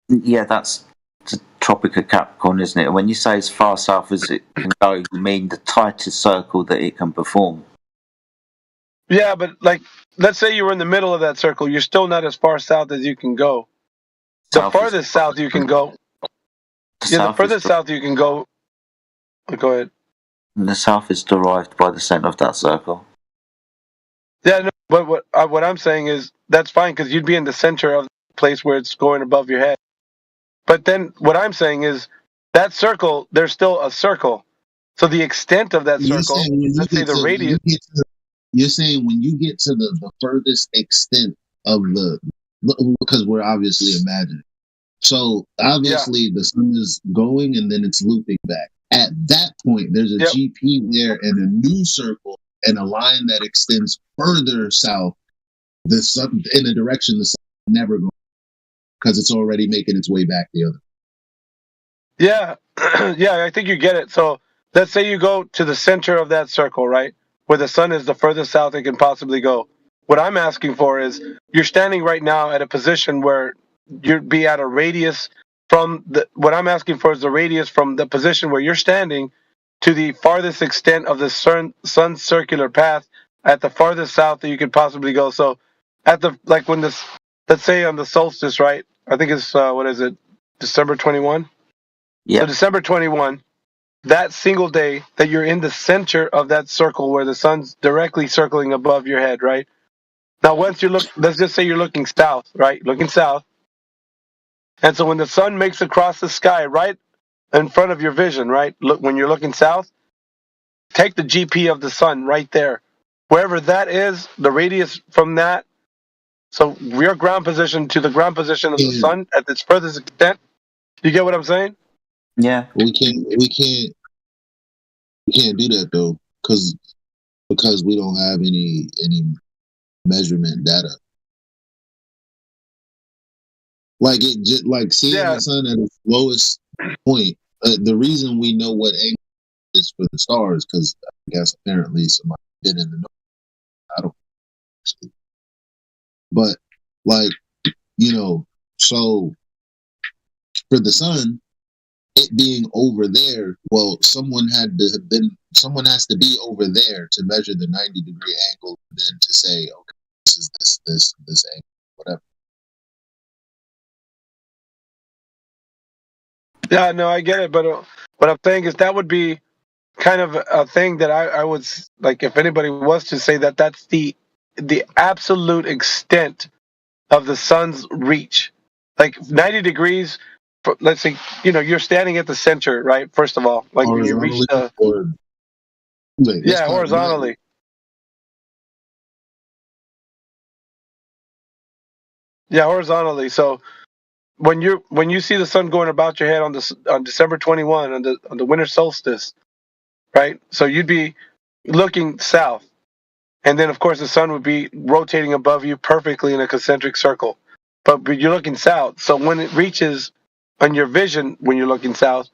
Yeah, that's the Tropic of Capricorn, isn't it? When you say as far south as it can go, you mean the tightest circle that it can perform. Yeah, but let's say you were in the middle of that circle, you're still not as far south as you can go. The farthest south you can go. The furthest south you can go. Go ahead. And the south is derived by the center of that circle. Yeah, no, but what I'm saying is that's fine because you'd be in the center of the place where it's going above your head. But then what I'm saying is that circle, there's still a circle. So the extent of that circle, let's say the radius. You're saying when you get to the furthest extent of because we're obviously imagining. So obviously the sun is going and then it's looping back. At that point, there's a GP there and a new circle and a line that extends further south. The sun in a direction the sun never goes because it's already making its way back the other. Yeah, yeah, I think you get it. So let's say you go to the center of that circle, right? Where the sun is the furthest south it can possibly go. What I'm asking for is you're standing right now at a position where you'd be at a radius from what I'm asking for is the radius from the position where you're standing to the farthest extent of the sun's circular path at the farthest south that you could possibly go. So at let's say on the solstice, right? I think it's, December 21? Yeah. So December 21, that single day that you're in the center of that circle where the sun's directly circling above your head, right? Now, once you look, let's just say you're looking south, right? Looking south. And so when the sun makes across the sky right in front of your vision, right? Look, when you're looking south, take the GP of the sun right there. Wherever that is, the radius from that, so your ground position to the ground position of the sun at its furthest extent. You get what I'm saying? Yeah. We can't do that though, because we don't have any measurement data. Like seeing the sun at its lowest point. The reason we know what angle is for the stars, because I guess apparently somebody been in the know. I don't actually. But so for the sun, it being over there, well, someone has to be over there to measure the 90-degree angle, and then to say, okay, this is this angle, whatever. Yeah, no, I get it, but what I'm saying is that would be kind of a thing that I would like if anybody was to say that that's the absolute extent of the sun's reach, like 90 degrees. Let's say you're standing at the center, right? First of all, like when you reach the horizontally. Yeah, horizontally. So when you see the sun going about your head on December 21 on the winter solstice, right? So you'd be looking south, and then of course the sun would be rotating above you perfectly in a concentric circle, but you're looking south. So when it reaches on your vision when you're looking south,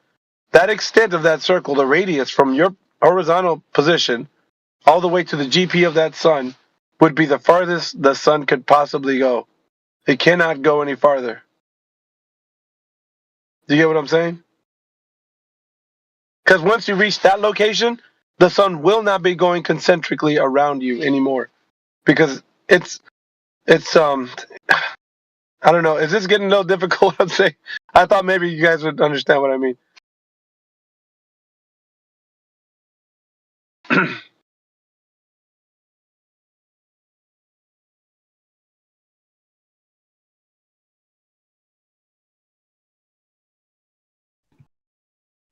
that extent of that circle, the radius from your horizontal position all the way to the GP of that sun would be the farthest the sun could possibly go. It cannot go any farther. Do you get what I'm saying? Because once you reach that location, the sun will not be going concentrically around you anymore. Because it's I don't know. Is this getting a little difficult? I'm saying. I thought maybe you guys would understand what I mean.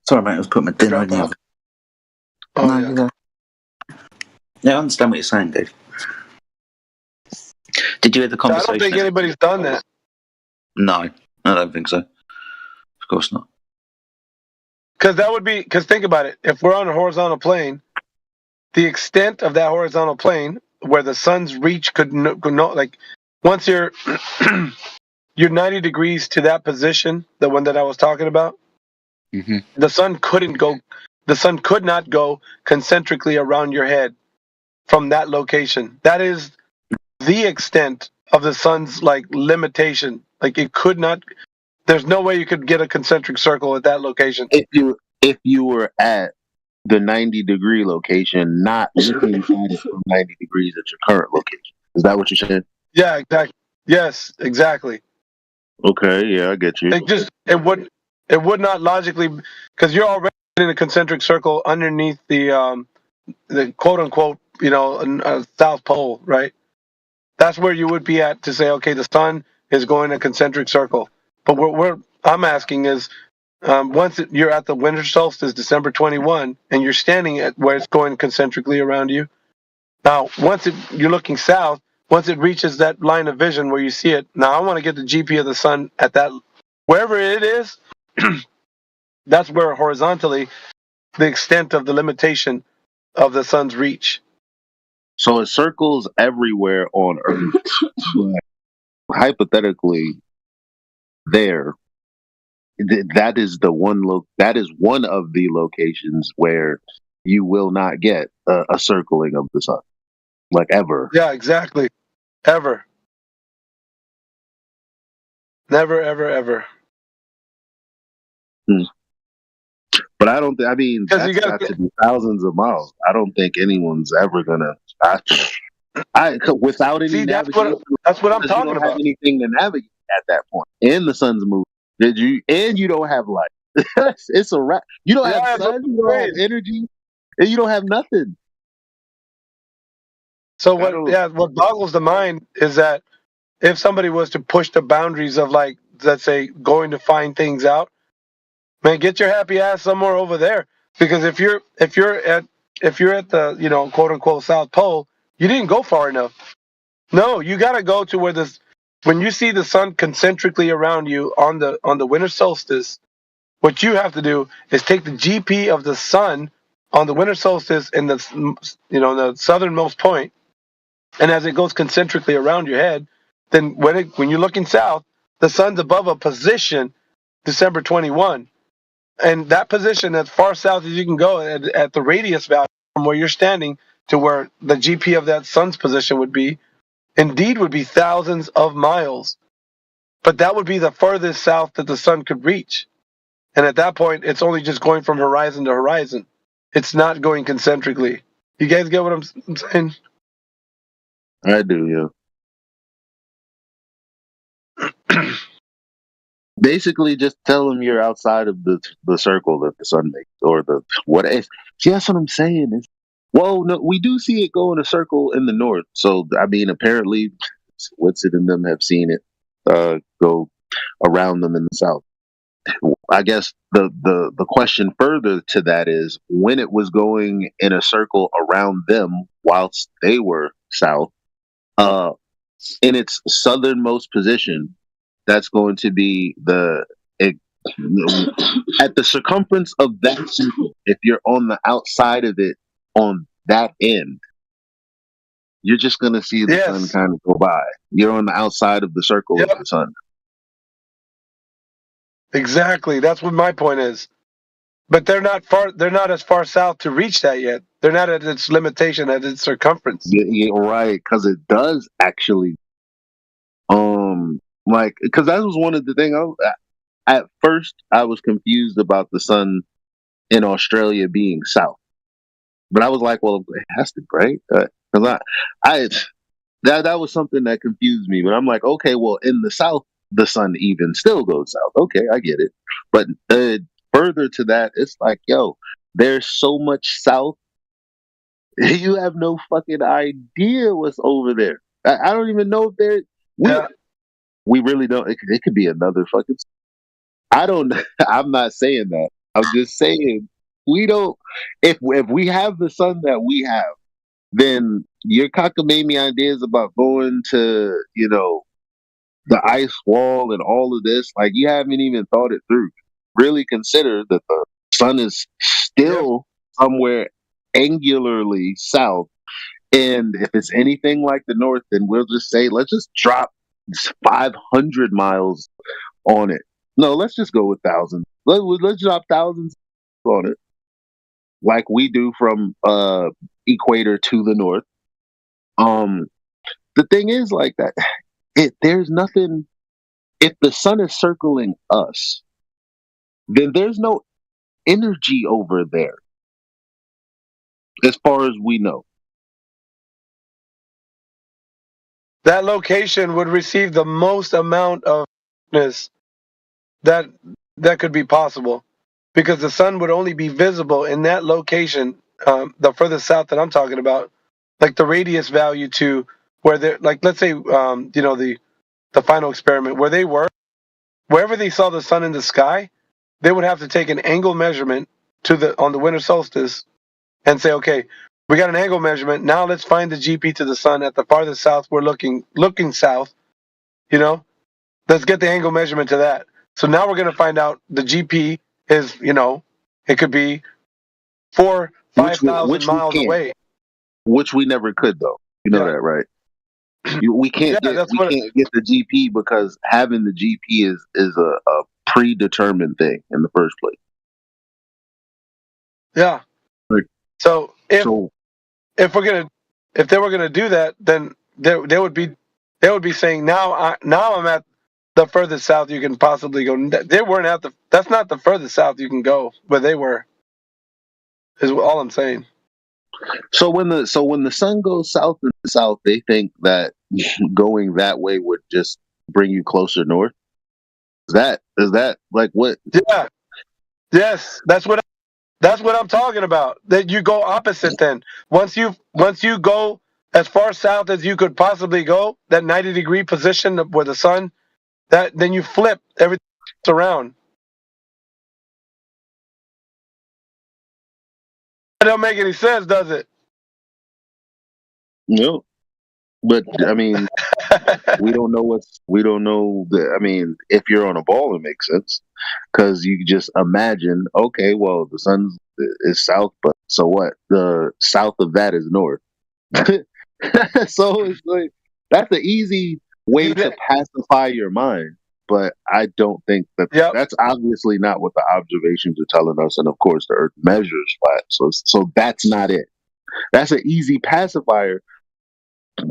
Sorry, mate. I was putting my dinner in the oven. Yeah, I understand what you're saying, Dave. Did you hear the conversation? I don't think anybody's done that. No, I don't think so. Of course not. Because think about it. If we're on a horizontal plane, the extent of that horizontal plane where the sun's reach could no like once you're you're 90 degrees to that position, the one that I was talking about. Mm-hmm. The sun could not go concentrically around your head from that location. That is the extent of the sun's like limitation. Like it could not. There's no way you could get a concentric circle at that location. If you were at the 90-degree location, not looking at it from 90 degrees at your current location. Is that what you're saying? Yeah, exactly. Yes, exactly. Okay, yeah, I get you. It would not logically, because you're already in a concentric circle underneath the quote unquote South Pole, right? That's where you would be at to say, okay, the sun is going a concentric circle. But what I'm asking is, once you're at the winter solstice, December 21, and you're standing at where it's going concentrically around you. Now, you're looking south, once it reaches that line of vision where you see it, now I want to get the GP of the sun at that, wherever it is, that's where horizontally the extent of the limitation of the sun's reach. So it circles everywhere on Earth, but hypothetically, that is one of the locations where you will not get a circling of the sun, like ever. Yeah, exactly. Ever. Never, ever, ever. But I don't think. I mean, that's got to be thousands of miles. I don't think anyone's ever gonna. Without any navigation. That's what I'm talking about. You don't about. have anything to navigate at that point, and the sun's moving. And you don't have light. It's a wrap. You don't have sun. You don't have energy, and you don't have nothing. So what boggles the mind is that if somebody was to push the boundaries of, like, let's say, going to find things out, man, get your happy ass somewhere over there. Because if you're at the quote unquote South Pole, you didn't go far enough. No, you got to go to where when you see the sun concentrically around you on the winter solstice, what you have to do is take the GP of the sun on the winter solstice in the southernmost point, and as it goes concentrically around your head, then when you're looking south, the sun's above a position, December 21. And that position, as far south as you can go at the radius value from where you're standing to where the GP of that sun's position would be thousands of miles. But that would be the furthest south that the sun could reach. And at that point, it's only just going from horizon to horizon. It's not going concentrically. You guys get what I'm saying? I do, yeah. Basically, just tell them you're outside of the circle that the sun makes, or the what. See, that's what I'm saying. No, we do see it go in a circle in the north. So I mean, apparently, Whitsitt and them have seen it go around them in the south. I guess the question further to that is when it was going in a circle around them whilst they were south, in its southernmost position, that's going to be at the circumference of that circle. If you're on the outside of it, on that end, you're just going to see the sun kind of go by. You're on the outside of the circle of the sun. Exactly. That's what my point is. But they're not as far south to reach that yet. They're not at its limitation, at its circumference. Yeah, right, because it does actually because that was one of the things. At first, I was confused about the sun in Australia being south, but I was like, well, it has to, right? Because that was something that confused me. But I'm like, okay, well, in the south, the sun even still goes south. Okay, I get it. But further to that, it's like, yo, there's so much south. You have no fucking idea what's over there. I don't even know if we really don't. It could be another fucking. I don't. I'm not saying that. I'm just saying we don't. If we have the sun that we have, then your cockamamie ideas about going to the ice wall and all of this, like, you haven't even thought it through. Really consider that the sun is still somewhere angularly south, And if it's anything like the North, then we'll just say, let's just drop 500 miles on it. No, let's just go with thousands. Let's drop thousands on it, like we do from equator to the north. The thing is, like that, there's nothing. If the sun is circling us, then there's no energy over there, as far as we know. That location would receive the most amount of darkness that could be possible, because the sun would only be visible in that location, the furthest south that I'm talking about, like the radius value to where they're like, let's say, the final experiment where they were, wherever they saw the sun in the sky, they would have to take an angle measurement on the winter solstice and say, okay, we got an angle measurement. Now let's find the GP to the sun at the farthest south. We're looking south. Let's get the angle measurement to that. So now we're going to find out the GP is, it could be 5,000 miles away. Which we never could, though. You know that, right? We can't get the GP because having the GP is a predetermined thing in the first place. Yeah. So if they were gonna do that, then they would be saying now I'm at the furthest south you can possibly go. They weren't that's not the furthest south you can go, but they were. Is all I'm saying. So when the sun goes south and south, they think that going that way would just bring you closer north. Is that like what? Yeah. Yes, that's what I'm talking about. That you go opposite then. Once you go as far south as you could possibly go, that 90-degree position where the sun, then you flip everything around. That don't make any sense, does it? No. But I mean, we don't know I mean, if you're on a ball, it makes sense because you just imagine, okay, well, the sun is south, but so what? The south of that is north. So it's like that's an easy way to pacify your mind. But I don't think that's obviously not what the observations are telling us, and of course, the Earth measures flat. So that's not it. That's an easy pacifier.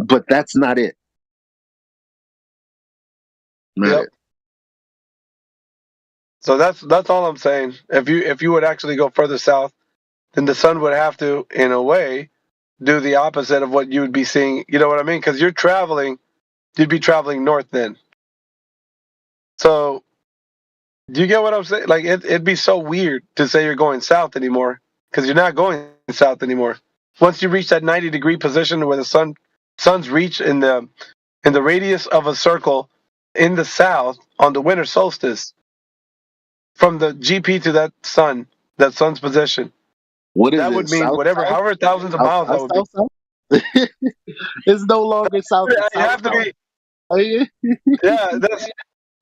But that's not it. Yep. So that's all I'm saying. If you would actually go further south, then the sun would have to, in a way, do the opposite of what you would be seeing. You know what I mean? Because you'd be traveling north then. So, do you get what I'm saying? Like it'd be so weird to say you're going south anymore because you're not going south anymore. Once you reach that 90-degree position where the sun's reach in the radius of a circle in the south on the winter solstice, from the GP to that sun's position. What is that it? Would mean south, whatever, south? however thousands of miles that would be. South? It's no longer south. You have to be. Yeah, that's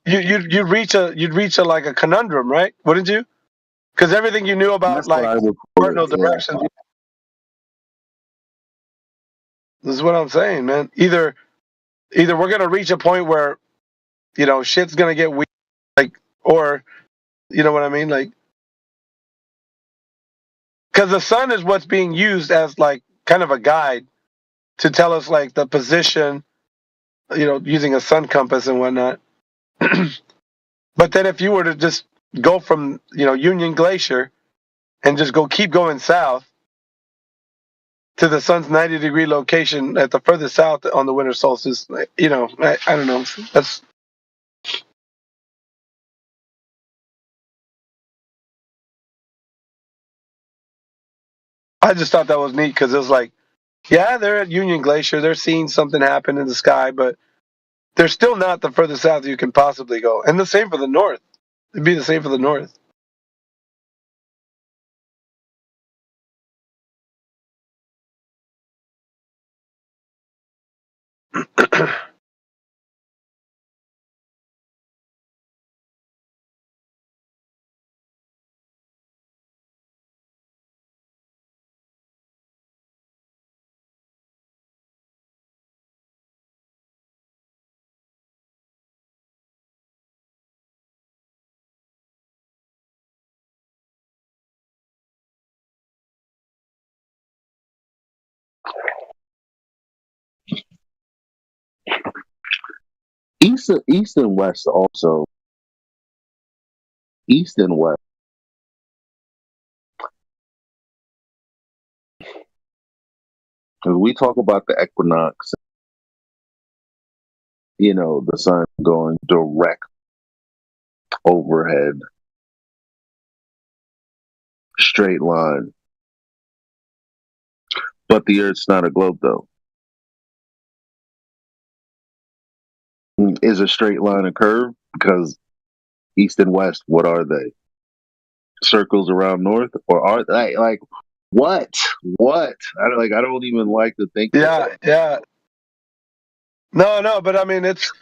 you'd reach a like a conundrum, right? Wouldn't you? Because everything you knew about cardinal directions. This is what I'm saying, man. Either we're gonna reach a point where shit's gonna get weird, or you know what I mean, because the sun is what's being used as kind of a guide to tell us the position, using a sun compass and whatnot. But then if you were to just go from Union Glacier and just keep going south to the sun's 90-degree location at the furthest south on the winter solstice, I don't know. I just thought that was neat because it was they're at Union Glacier, they're seeing something happen in the sky, but they're still not the furthest south you can possibly go. And the same for the north. It'd be the same for the north. East and West also. East and West. Because we talk about the equinox, the sun going direct overhead, straight line. But the Earth's not a globe, though. Is a straight line a curve? Because East and West, what are they? Circles around North, or are they like what? What? I don't even like to think. Yeah. No, but I mean, it's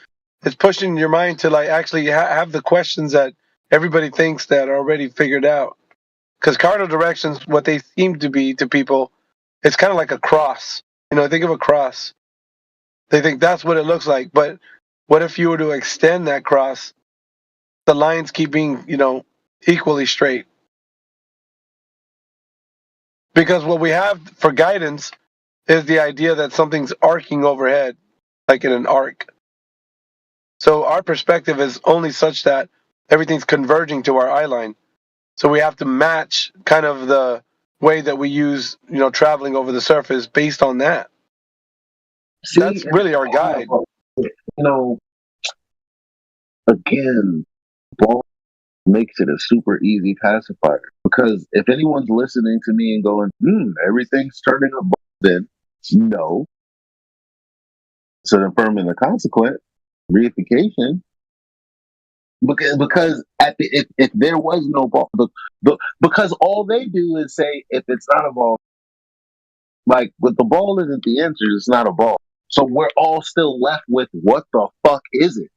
pushing your mind to like actually have the questions that everybody thinks that are already figured out. Because cardinal directions, what they seem to be to people, it's kind of like a cross. Think of a cross. They think that's what it looks like. But what if you were to extend that cross, the lines keep being, equally straight? Because what we have for guidance is the idea that something's arcing overhead, like in an arc. So our perspective is only such that everything's converging to our eye line. So we have to match kind of the way that we use, traveling over the surface based on that. That's really our guide. Again, ball makes it a super easy pacifier. Because if anyone's listening to me and going, everything's turning up, then no. So affirming the consequent, reification. Because if there was no ball, because all they do is say if it's not a ball, like but the ball isn't the answer, it's not a ball. So we're all still left with what the fuck is it?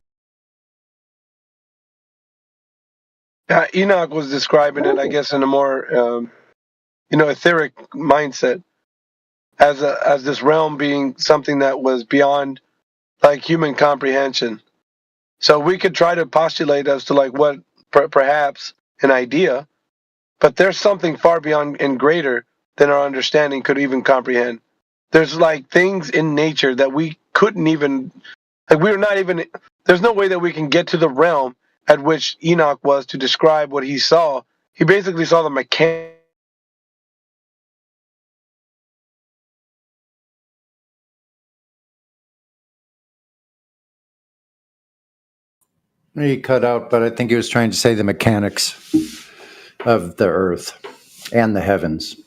Enoch was describing it, I guess, in a more etheric mindset as this realm being something that was beyond like human comprehension. So we could try to postulate as to like what perhaps an idea, but there's something far beyond and greater than our understanding could even comprehend. There's like things in nature that we couldn't even, like we're not even, there's no way that we can get to the realm at which Enoch was to describe what he saw. He basically saw the mechanics. He cut out, but I think he was trying to say the mechanics of the earth and the heavens.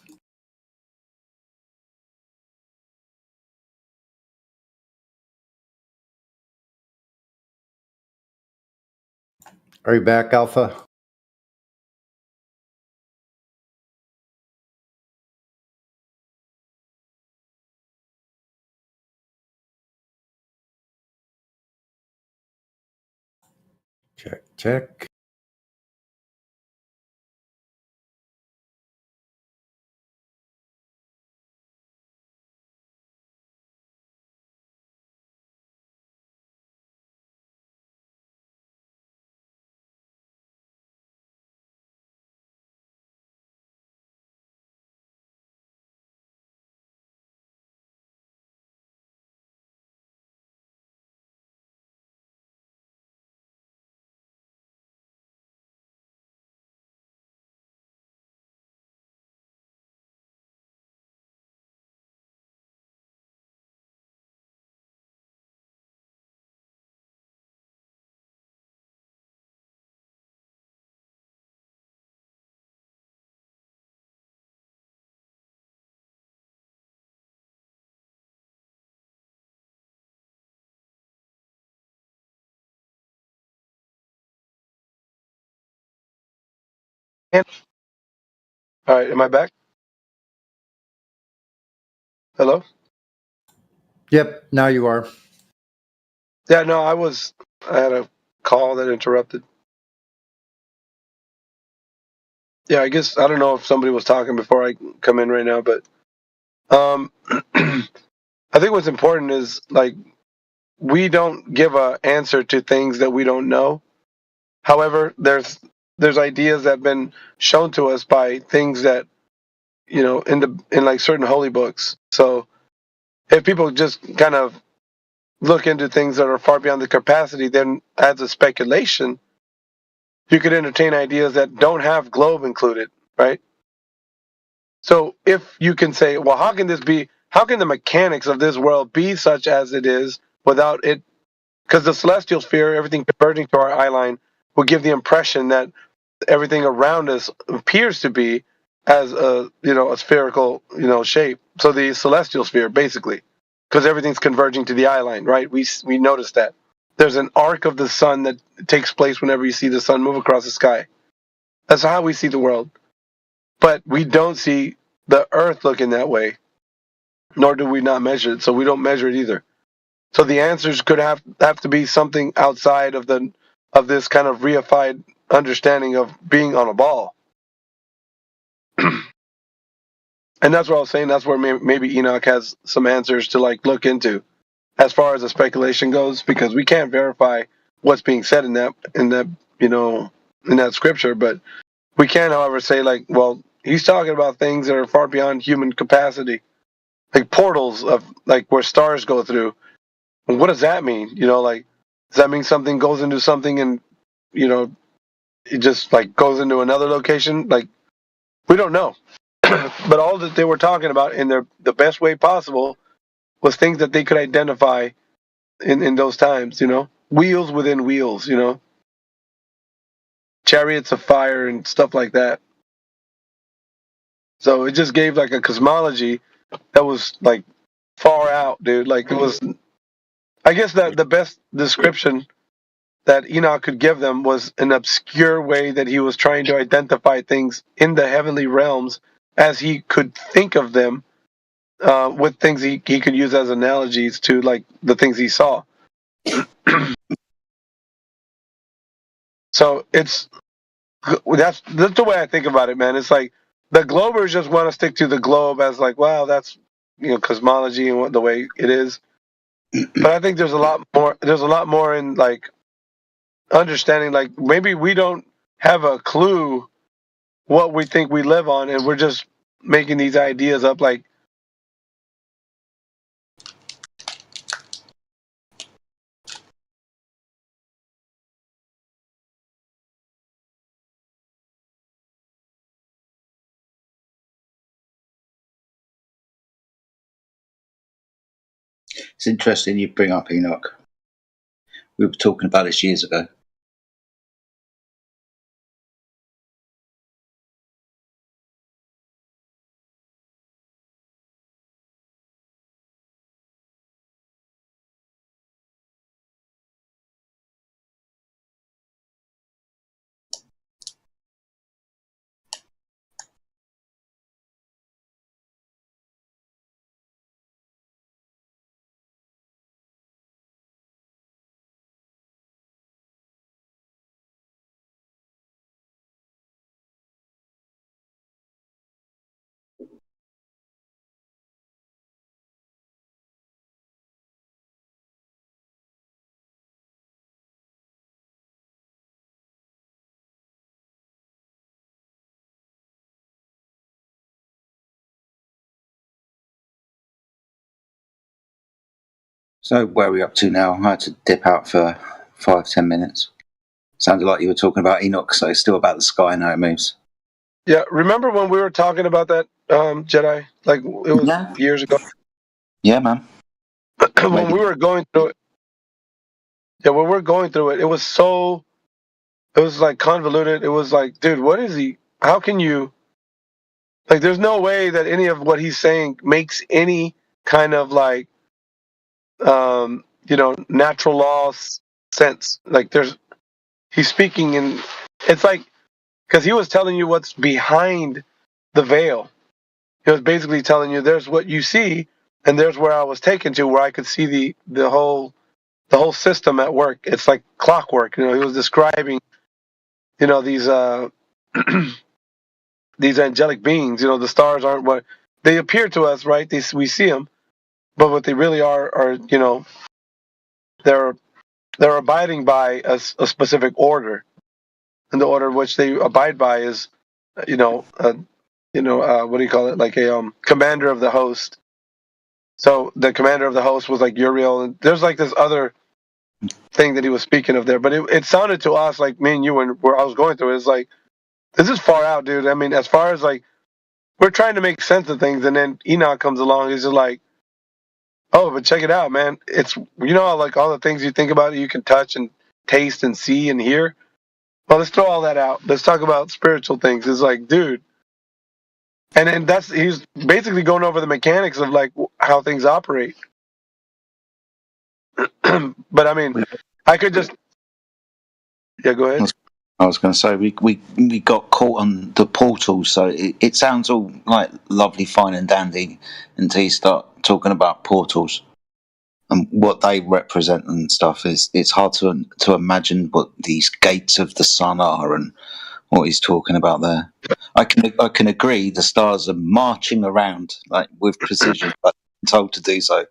Are you back, Alpha? Check. All right, am I back? Hello? Yep, now you are. Yeah, no, I had a call that interrupted. Yeah, I guess, I don't know if somebody was talking before I come in right now, but I think what's important is, like, we don't give an answer to things that we don't know. However, there's ideas that have been shown to us by things that, in like certain holy books. So if people just kind of look into things that are far beyond the capacity, then as a speculation, you could entertain ideas that don't have globe included, right? So if you can say, well, how can the mechanics of this world be such as it is without it? Because the celestial sphere, everything converging to our eye line, will give the impression that everything around us appears to be as a spherical shape. So the celestial sphere, basically, because everything's converging to the eye line, right? We notice that there's an arc of the sun that takes place whenever you see the sun move across the sky. That's how we see the world. But we don't see the Earth looking that way, nor do we not measure it. So we don't measure it either. So the answers could have to be something outside of this kind of reified understanding of being on a ball. And that's what I was saying. That's where maybe Enoch has some answers to look into, as far as the speculation goes, because we can't verify what's being said in that scripture. But we can, however, say well, he's talking about things that are far beyond human capacity, like portals of where stars go through. And what does that mean? Does that mean something goes into something and it just goes into another location? We don't know. But all that they were talking about in the best way possible was things that they could identify in those times, wheels within wheels, chariots of fire and stuff like that. So it just gave a cosmology that was far out, dude. It was, I guess that the best description that Enoch could give them was an obscure way that he was trying to identify things in the heavenly realms as he could think of them, with things he could use as analogies to the things he saw. So that's the way I think about it, man. It's the Globers just want to stick to the globe as wow, that's cosmology and the way it is. But I think there's a lot more. There's a lot more in understanding. Maybe we don't have a clue what we think we live on, and we're just making these ideas up. It's interesting you bring up Enoch. We were talking about this years ago. So where are we up to now? I had to dip out for 5-10 minutes. Sounded like you were talking about Enoch, so it's still about the sky and how it moves. Yeah, remember when we were talking about that, Jedi? It was years ago. Yeah, man. When we were going through it. Yeah, when we were going through it, it was convoluted. It was dude, what is he? How can you? There's no way that any of what he's saying makes any kind of natural law sense. He's speaking in, it's because he was telling you what's behind the veil. He was basically telling you there's what you see, and there's where I was taken to, where I could see the whole system at work. It's like clockwork. He was describing, these these angelic beings. The stars aren't what they appear to us, right? We see them, but what they really are they're abiding by a specific order, and the order which they abide by is, what do you call it? Like a commander of the host. So the commander of the host was like Uriel, and there's like this other thing that he was speaking of there. But it sounded to us like me and you when where I was going through it, it's like this is far out, dude. I mean, as far as like we're trying to make sense of things, and then Enoch comes along, he's just like, oh, but check it out, man. It's how, like all the things you think about you can touch and taste and see and hear. Well, let's throw all that out. Let's talk about spiritual things. It's like, dude. And he's basically going over the mechanics of like how things operate. But I mean, I could just go ahead. I was going to say we got caught on the portal, so it sounds all like lovely, fine, and dandy until you start talking about portals and what they represent and stuff. It's hard to imagine what these gates of the sun are and what he's talking about there. I can agree the stars are marching around like with precision, but I'm told to do so.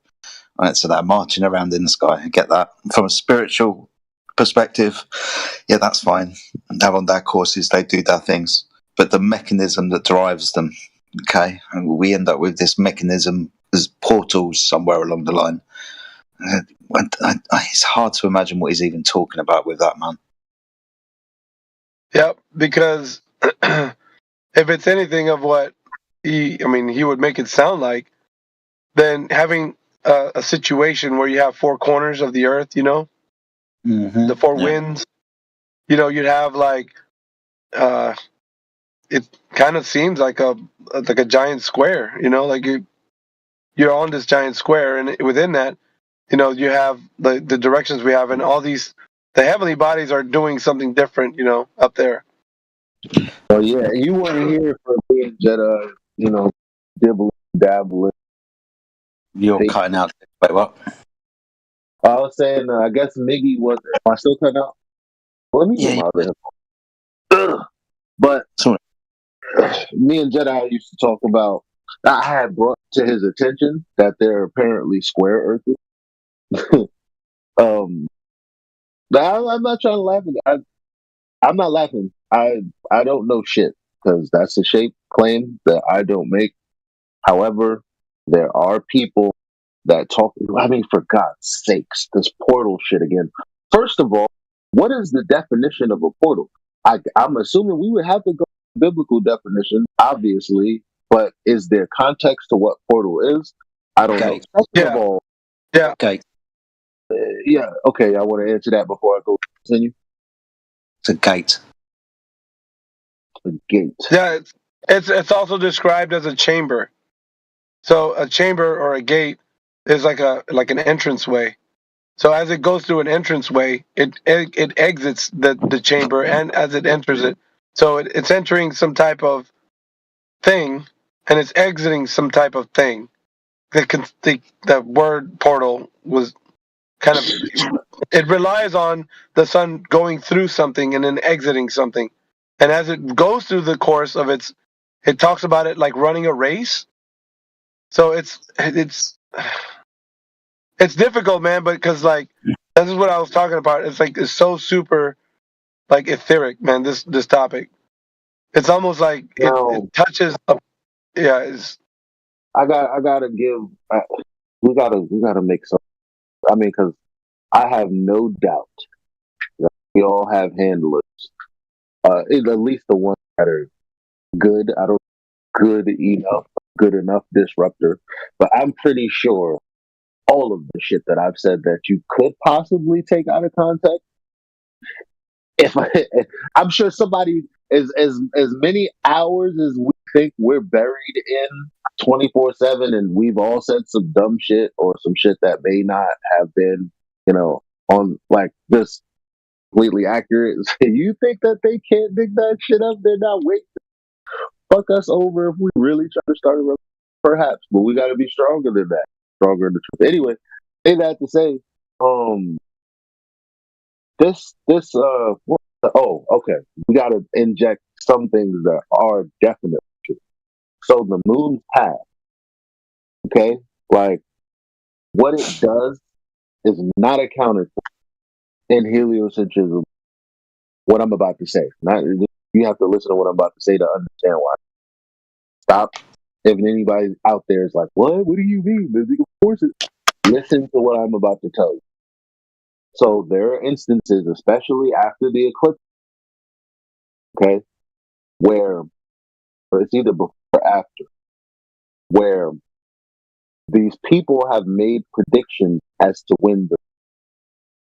Right, so they're marching around in the sky. I get that. From a spiritual perspective, yeah, that's fine. They're on their courses, they do their things. But the mechanism that drives them, okay, and we end up with this mechanism as portals somewhere along the line. It's hard to imagine what he's even talking about with that, man. Yep, because if it's anything of what he would make it sound like, then having a situation where you have four corners of the earth, the four winds, you'd have like, it kind of seems like a giant square, like you're on this giant square, and within that, you have the directions we have, and all the heavenly bodies are doing something different, up there. Well, yeah, you weren't here for me and Jedi, dabbling. You're cutting out. Wait, what? I was saying, I guess Miggy was. Am I still cutting out? Let me get my other headphones. But me and Jedi used to talk about. I had brought to his attention that they're apparently square earthers. I'm not trying to laugh. I'm not laughing. I don't know shit because that's a shape claim that I don't make. However, there are people that talk. I mean, for God's sakes, this portal shit again. First of all, what is the definition of a portal? I'm assuming we would have to go to biblical definition, obviously, but is there context to what portal is? I don't know. Second of all, okay. Yeah, okay, I want to answer that before I go continue. It's a gate. A gate. Yeah, it's also described as a chamber. So a chamber or a gate is like an entranceway. So as it goes through an entranceway, it exits the chamber, and as it enters it, so it's entering some type of thing, and it's exiting some type of thing. The word portal was kind of it relies on the sun going through something and then exiting something, and as it goes through the course of it talks about it like running a race. So it's difficult, man, but because like this is what I was talking about. It's like it's so super like etheric, man. This topic, it's almost like it touches. I gotta give. We gotta make some. I mean, because I have no doubt that we all have handlers. At least the ones that are good. I don't good enough disruptor, but I'm pretty sure all of the shit that I've said that you could possibly take out of context. I'm sure somebody as many hours as we think we're buried in 24/7, and we've all said some dumb shit or some shit that may not have been, on like this completely accurate. You think that they can't dig that shit up? They're not waiting to fuck us over if we really try to start a revolution, perhaps, but we got to be stronger than that, stronger than the truth. Anyway, say that to say, okay, we got to inject some things that are definite true. So the moon's path, okay, like what it does is not accounted for in heliocentrism. What I'm about to say, you have to listen to what I'm about to say to understand why. Stop. If anybody out there is like, what do you mean? There's like course, listen to what I'm about to tell you. So there are instances, especially after the eclipse, okay, where, or it's either before or after, where these people have made predictions as to when the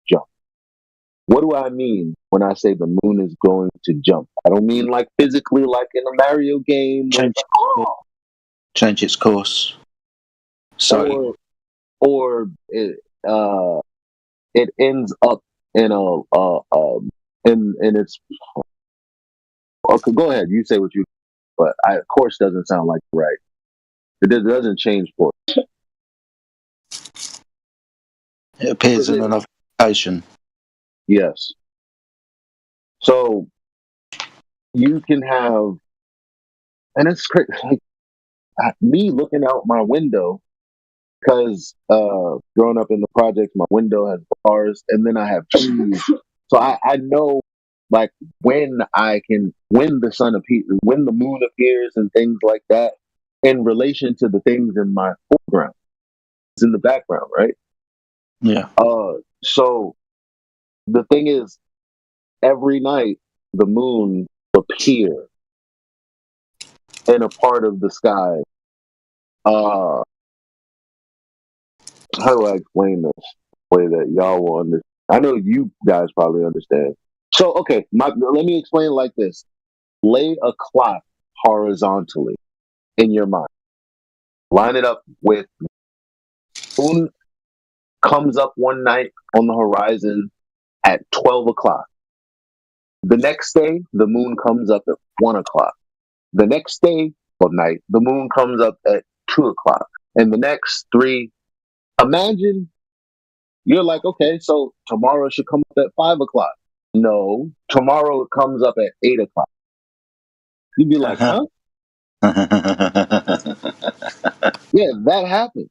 jump. What do I mean when I say the moon is going to jump? I don't mean like physically, like in a Mario game. Change its course. So, Or it ends up in in its. Okay, go ahead. You say what you. But course doesn't sound like right. It doesn't change course. It appears in another location. Yes. So you can have, and it's crazy. Like, me looking out my window, because growing up in the projects, my window has bars, and then I have trees. So I know, like, when the sun appears, when the moon appears, and things like that, in relation to the things in my foreground. It's in the background, right? Yeah. So the thing is, every night the moon will appear in a part of the sky. How do I explain this way that y'all will understand? I know you guys probably understand. So, okay, let me explain it like this. Lay a clock horizontally in your mind. Line it up with moon comes up one night on the horizon at 12 o'clock. The next day, the moon comes up at 1 o'clock. The next day or night, the moon comes up at 2 o'clock. And the next 3, imagine you're like, okay, so tomorrow should come up at 5 o'clock. No, tomorrow it comes up at 8 o'clock. You'd be like, huh? Yeah, that happened.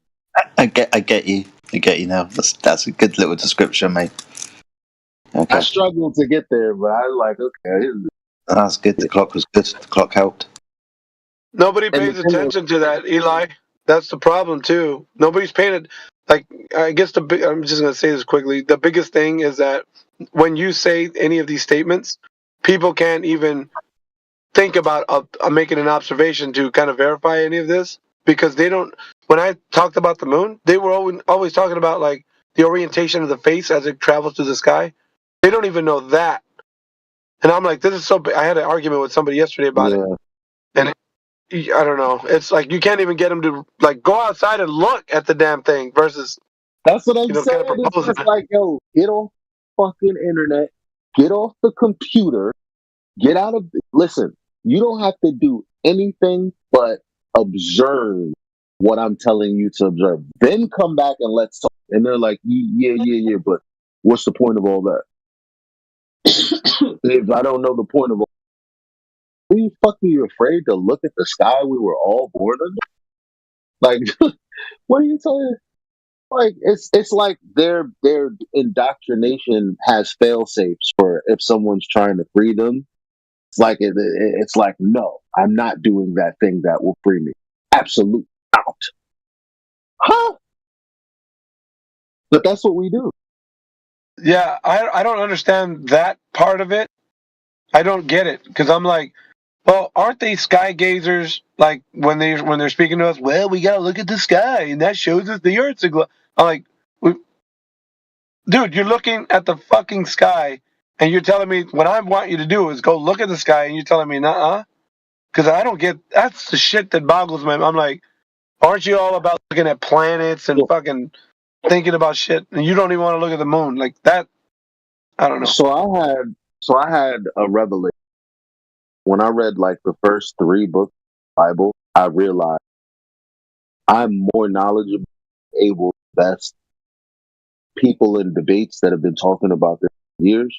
I get you. I get you now. That's a good little description, mate. Okay. I struggled to get there, but I was like, okay. That's good. The clock was good. The clock helped. Nobody pays attention to that, Eli. That's the problem too. Nobody's paying it. Like, I guess I'm just gonna say this quickly. The biggest thing is that when you say any of these statements, people can't even think about making an observation to kind of verify any of this, because they don't. When I talked about the moon, they were always talking about like the orientation of the face as it travels through the sky. They don't even know that. And I'm like, this is so. I had an argument with somebody yesterday about it, and I don't know. It's like you can't even get them to like go outside and look at the damn thing. Versus, that's what I'm saying. It's just like, yo, get off fucking internet, get off the computer, get out of. Listen, you don't have to do anything but observe what I'm telling you to observe. Then come back and let's talk. And they're like, yeah, but what's the point of all that? If I don't know the point of all, are you fucking afraid to look at the sky we were all born under? Like, what are you telling? Like, it's like their indoctrination has fail safes for if someone's trying to free them. It's like it's like, no, I'm not doing that thing that will free me. Absolute out. Huh? But that's what we do. Yeah, I don't understand that part of it. I don't get it, because I'm like, well, aren't they sky gazers? Like when they're speaking to us, well, we gotta look at the sky, and that shows us the Earth's a glow. I'm like, dude, you're looking at the fucking sky, and you're telling me what I want you to do is go look at the sky, and you're telling me, nuh-uh? Because I don't get. That's the shit that boggles my. I'm like, aren't you all about looking at planets and fucking thinking about shit, and you don't even want to look at the moon like that? I don't know. So I had a revelation when I read like the first 3 books of the Bible. I realized I'm more knowledgeable, able to best people in debates that have been talking about this for years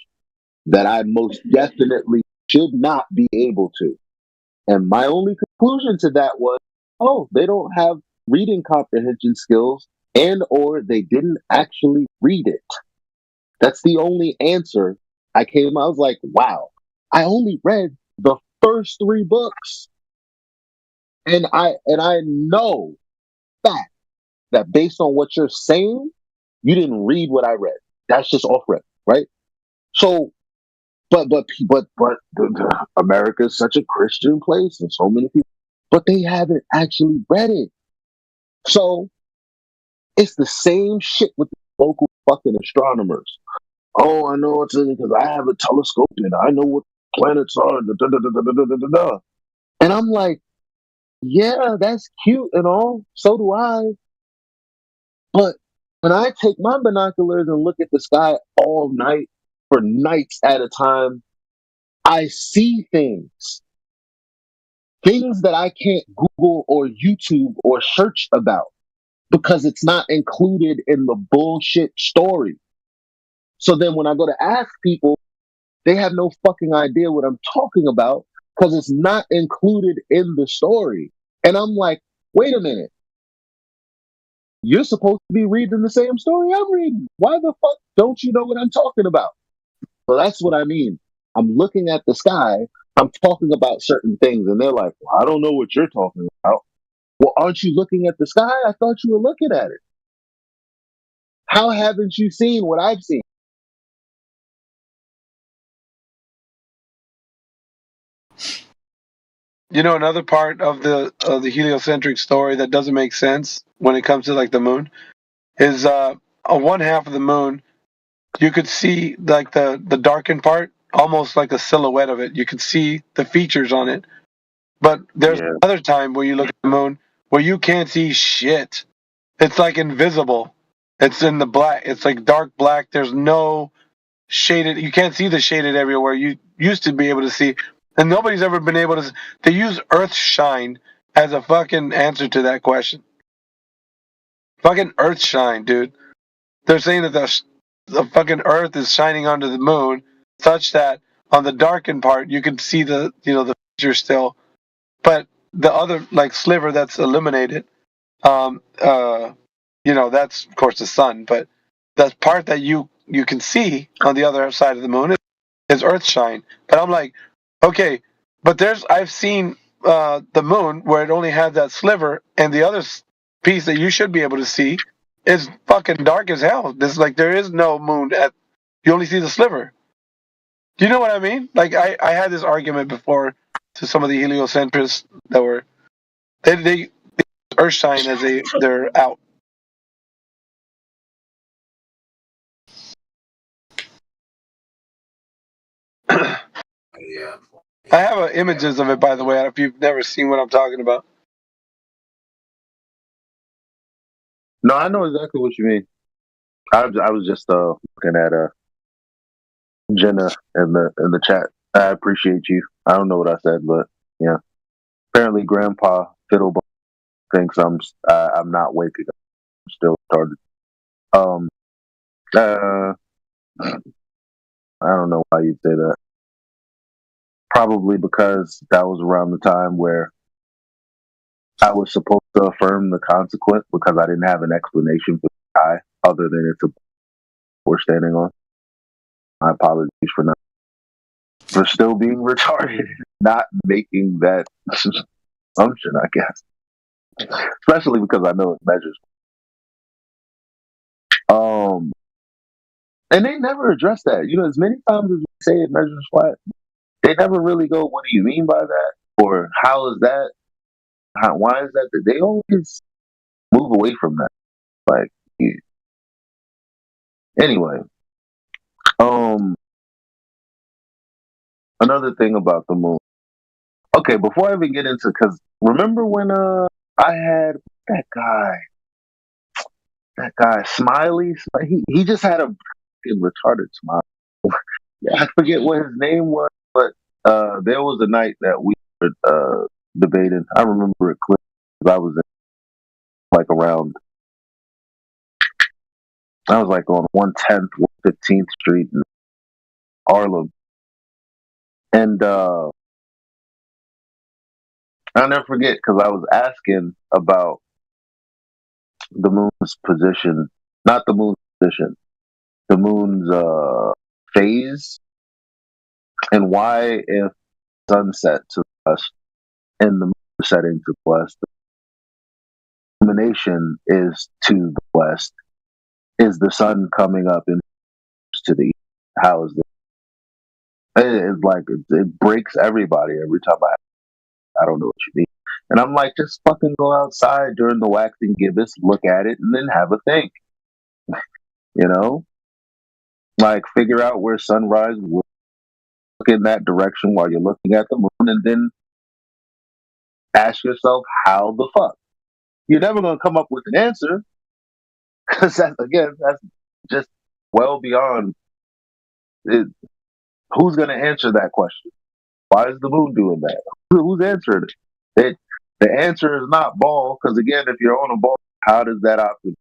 that I most definitely should not be able to. And my only conclusion to that was, oh, they don't have reading comprehension skills, and or they didn't actually read it. That's the only answer I was like, wow, I only read the first 3 books. And I know that that based on what you're saying, you didn't read what I read. That's just off rip, right? So, but America is such a Christian place, and so many people, but they haven't actually read it. So it's the same shit with the local fucking astronomers. Oh, I know it's in it because I have a telescope and I know what planets are. And I'm like, yeah, that's cute and all. So do I. But when I take my binoculars and look at the sky all night for nights at a time, I see things that I can't Google or YouTube or search about because it's not included in the bullshit story. So then when I go to ask people, they have no fucking idea what I'm talking about because it's not included in the story. And I'm like, wait a minute. You're supposed to be reading the same story I'm reading. Why the fuck don't you know what I'm talking about? So that's what I mean. I'm looking at the sky. I'm talking about certain things. And they're like, well, I don't know what you're talking about. Well, aren't you looking at the sky? I thought you were looking at it. How haven't you seen what I've seen? You know, another part of the heliocentric story that doesn't make sense when it comes to like the moon is on one half of the moon you could see like the darkened part, almost like a silhouette of it. You could see the features on it. But there's another time where you look at the moon where you can't see shit. It's like invisible. It's in the black. It's like dark black. There's no shaded. You can't see the shaded area where you used to be able to see. And nobody's ever been able to. They use Earthshine as a fucking answer to that question. Fucking Earthshine, dude. They're saying that the fucking Earth is shining onto the moon, such that on the darkened part you can see the the feature still, but the other like sliver that's illuminated, that's of course the sun, but that part that you can see on the other side of the moon is Earthshine. But I'm like, okay, but I've seen the moon where it only had that sliver, and the other piece that you should be able to see is fucking dark as hell. This like there is no moon you only see the sliver. Do you know what I mean? Like I had this argument before to some of the heliocentrists that were they Earthshine as they're out. Yeah. I have images of it, by the way. If you've never seen what I'm talking about. No, I know exactly what you mean. I was just looking at Jenna in the chat. I appreciate you. I don't know what I said, but yeah. Apparently, Grandpa Fiddlebone thinks I'm not waking up. I'm still started. I don't know why you'd say that. Probably because that was around the time where I was supposed to affirm the consequence because I didn't have an explanation for the sky other than it's a we're standing on. My apologies for still being retarded, not making that assumption, I guess. Especially because I know it measures. And they never address that. You know, as many times as we say it measures flat, they never really go, what do you mean by that? Or how is that? Why is that? They always move away from that. Like, anyway. Another thing about the moon. Okay, before I even get into, because remember when I had that guy Smiley? He just had a retarded smile. I forget what his name was, but there was a night that we were debating. I remember it clearly because I was on 110th, 115th Street in Harlem. And I'll never forget because I was asking about the moon's position, not the moon's position, the moon's phase, and why if sunset to the west and the moon setting to the west, illumination is to the west. Is the sun coming up and to the east? How is this? It's like it breaks everybody every time I don't know what you mean. And I'm like, just fucking go outside during the waxing gibbous, look at it, and then have a think. You know? Like, figure out where sunrise will look in that direction while you're looking at the moon, and then ask yourself, how the fuck? You're never going to come up with an answer, because that's just well beyond it. Who's going to answer that question? Why is the moon doing that? Who's answering it? The answer is not ball, because again, if you're on a ball, how does that option?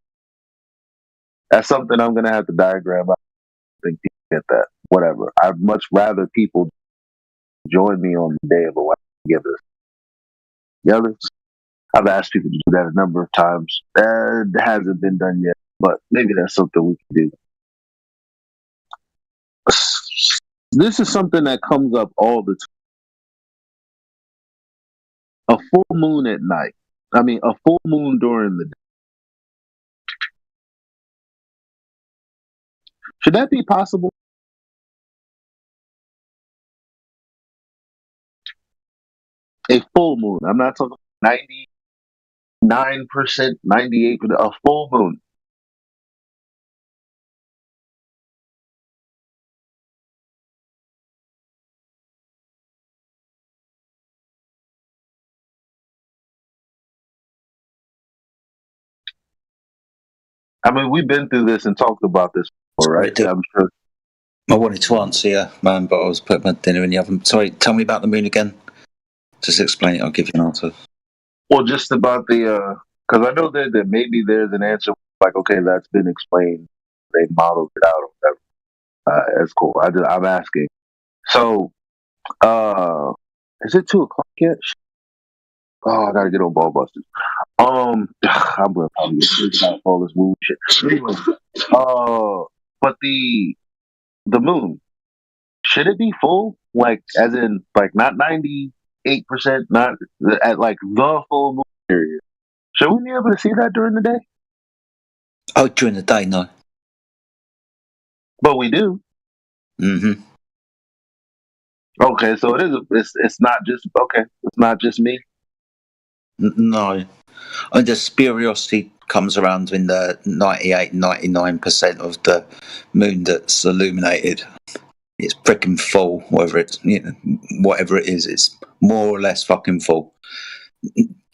That's something I'm going to have to diagram out. I think people get that. Whatever. I'd much rather people join me on the day of a gibbous. The others, I've asked people to do that a number of times. It hasn't been done yet, but maybe that's something we can do. This is something that comes up all the time. A full moon at night. I mean, a full moon during the day. Should that be possible? A full moon. I'm not talking 99%, 98%, a full moon. I mean, we've been through this and talked about this before, right? I'm sure. I wanted to answer you, man, but I was putting my dinner in the oven. Sorry, tell me about the moon again. Just explain it, I'll give you an answer. Well, just about the, because I know that maybe there's an answer, like, okay, that's been explained. They modeled it out or whatever. That's cool. I'm asking. So, is it 2 o'clock yet? Oh, I gotta get on Ball Busters. I'm gonna probably get freaked out for all this moon shit. Anyway, but the moon, should it be full? Like, as in, like, not 98%, not at like the full moon period. Should we be able to see that during the day? Oh, during the day, no. But we do. Mm-hmm. Okay, so it is. It's not just okay. It's not just me. No, I mean, the spuriosity comes around in the 98-99% of the moon that's illuminated. It's freaking full, whatever it is, it's more or less fucking full.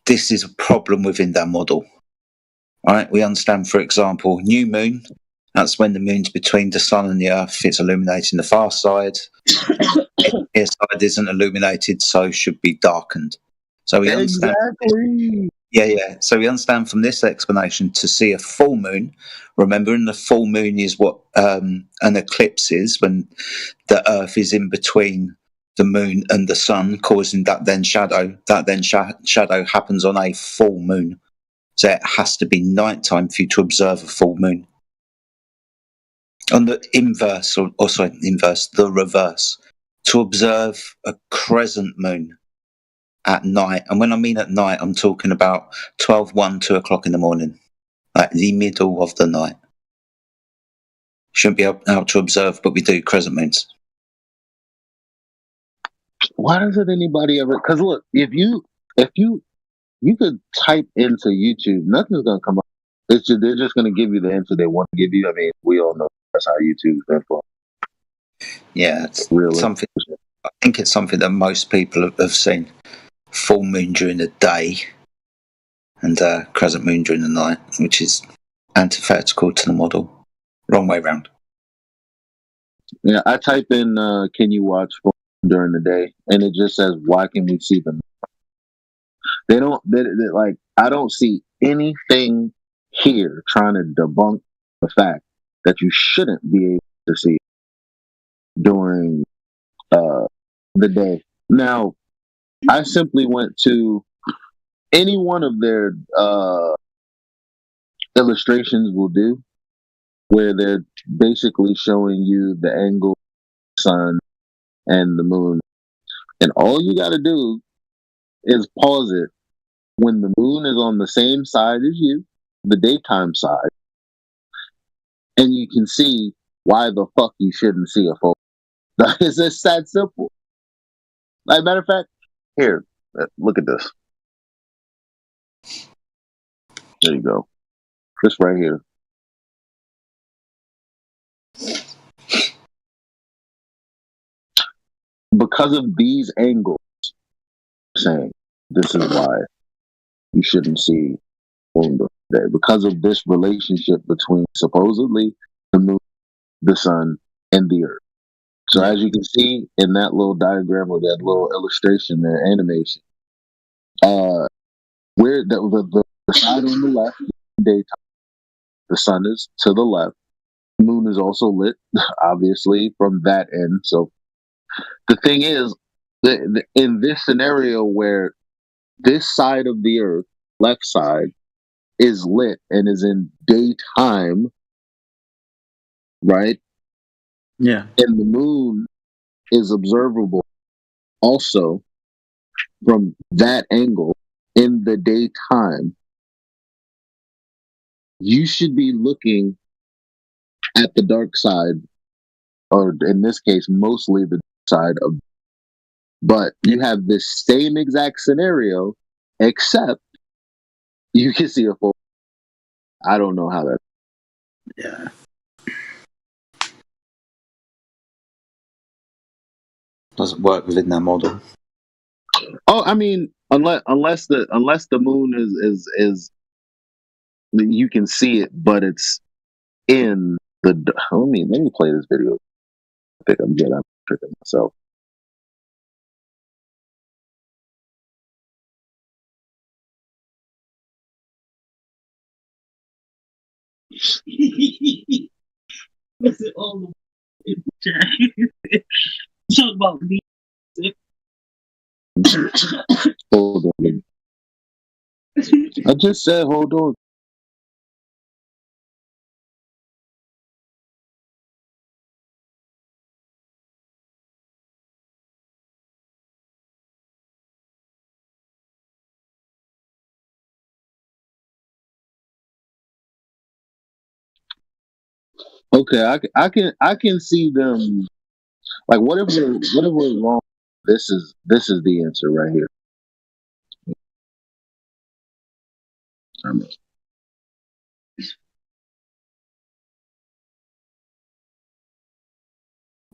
This is a problem within that model. All right, we understand, for example, new moon. That's when the moon's between the sun and the earth. It's illuminating the far side. The near side isn't illuminated, so should be darkened. So we understand. Exactly. Yeah. So we understand from this explanation to see a full moon. Remembering the full moon is what an eclipse is, when the Earth is in between the moon and the sun, causing that then shadow. That then shadow happens on a full moon. So it has to be nighttime for you to observe a full moon. On the the reverse, to observe a crescent moon at night, and when I mean at night, I'm talking about 12, 1, 2 o'clock in the morning, like the middle of the night. Shouldn't be able to observe, but we do crescent moons. Why doesn't anybody ever? Because look, if you could type into YouTube, nothing's gonna come up. They're just gonna give you the answer they want to give you. I mean, we all know that's how YouTube's been for. Yeah, it's something. I think it's something that most people have seen. Full moon during the day and crescent moon during the night, which is antithetical to the model. Wrong way round. Yeah, I type in can you watch during the day, and it just says why can we see them? They like, I don't see anything here trying to debunk the fact that you shouldn't be able to see during the day. Now, I simply went to any one of their illustrations will do, where they're basically showing you the angle of the sun and the moon. And all you got to do is pause it when the moon is on the same side as you, the daytime side, and you can see why the fuck you shouldn't see a full. It's just that simple. Like, matter of fact, here, look at this. There you go. This right here. Because of these angles, saying this is why you shouldn't see on the day. Because of this relationship between supposedly the moon, the sun, and the earth. So as you can see in that little diagram or that little illustration there, animation, where the side on the left, daytime, the sun is to the left. The moon is also lit, obviously, from that end. So the thing is, in this scenario where this side of the earth, left side, is lit and is in daytime, right? Yeah. And the moon is observable also from that angle in the daytime. You should be looking at the dark side, or in this case, mostly the dark side of. But you have this same exact scenario, except you can see a full. I don't know how that. Yeah. Doesn't work within that model. Oh, I mean, unless the moon is you can see it, but it's in the. Let me play this video. I think I'm good. I'm tricking myself. Was it all the chat? Talk about me. Hold on. I just said hold on. Okay, I can see them. Like, what if we're wrong? This is the answer right here.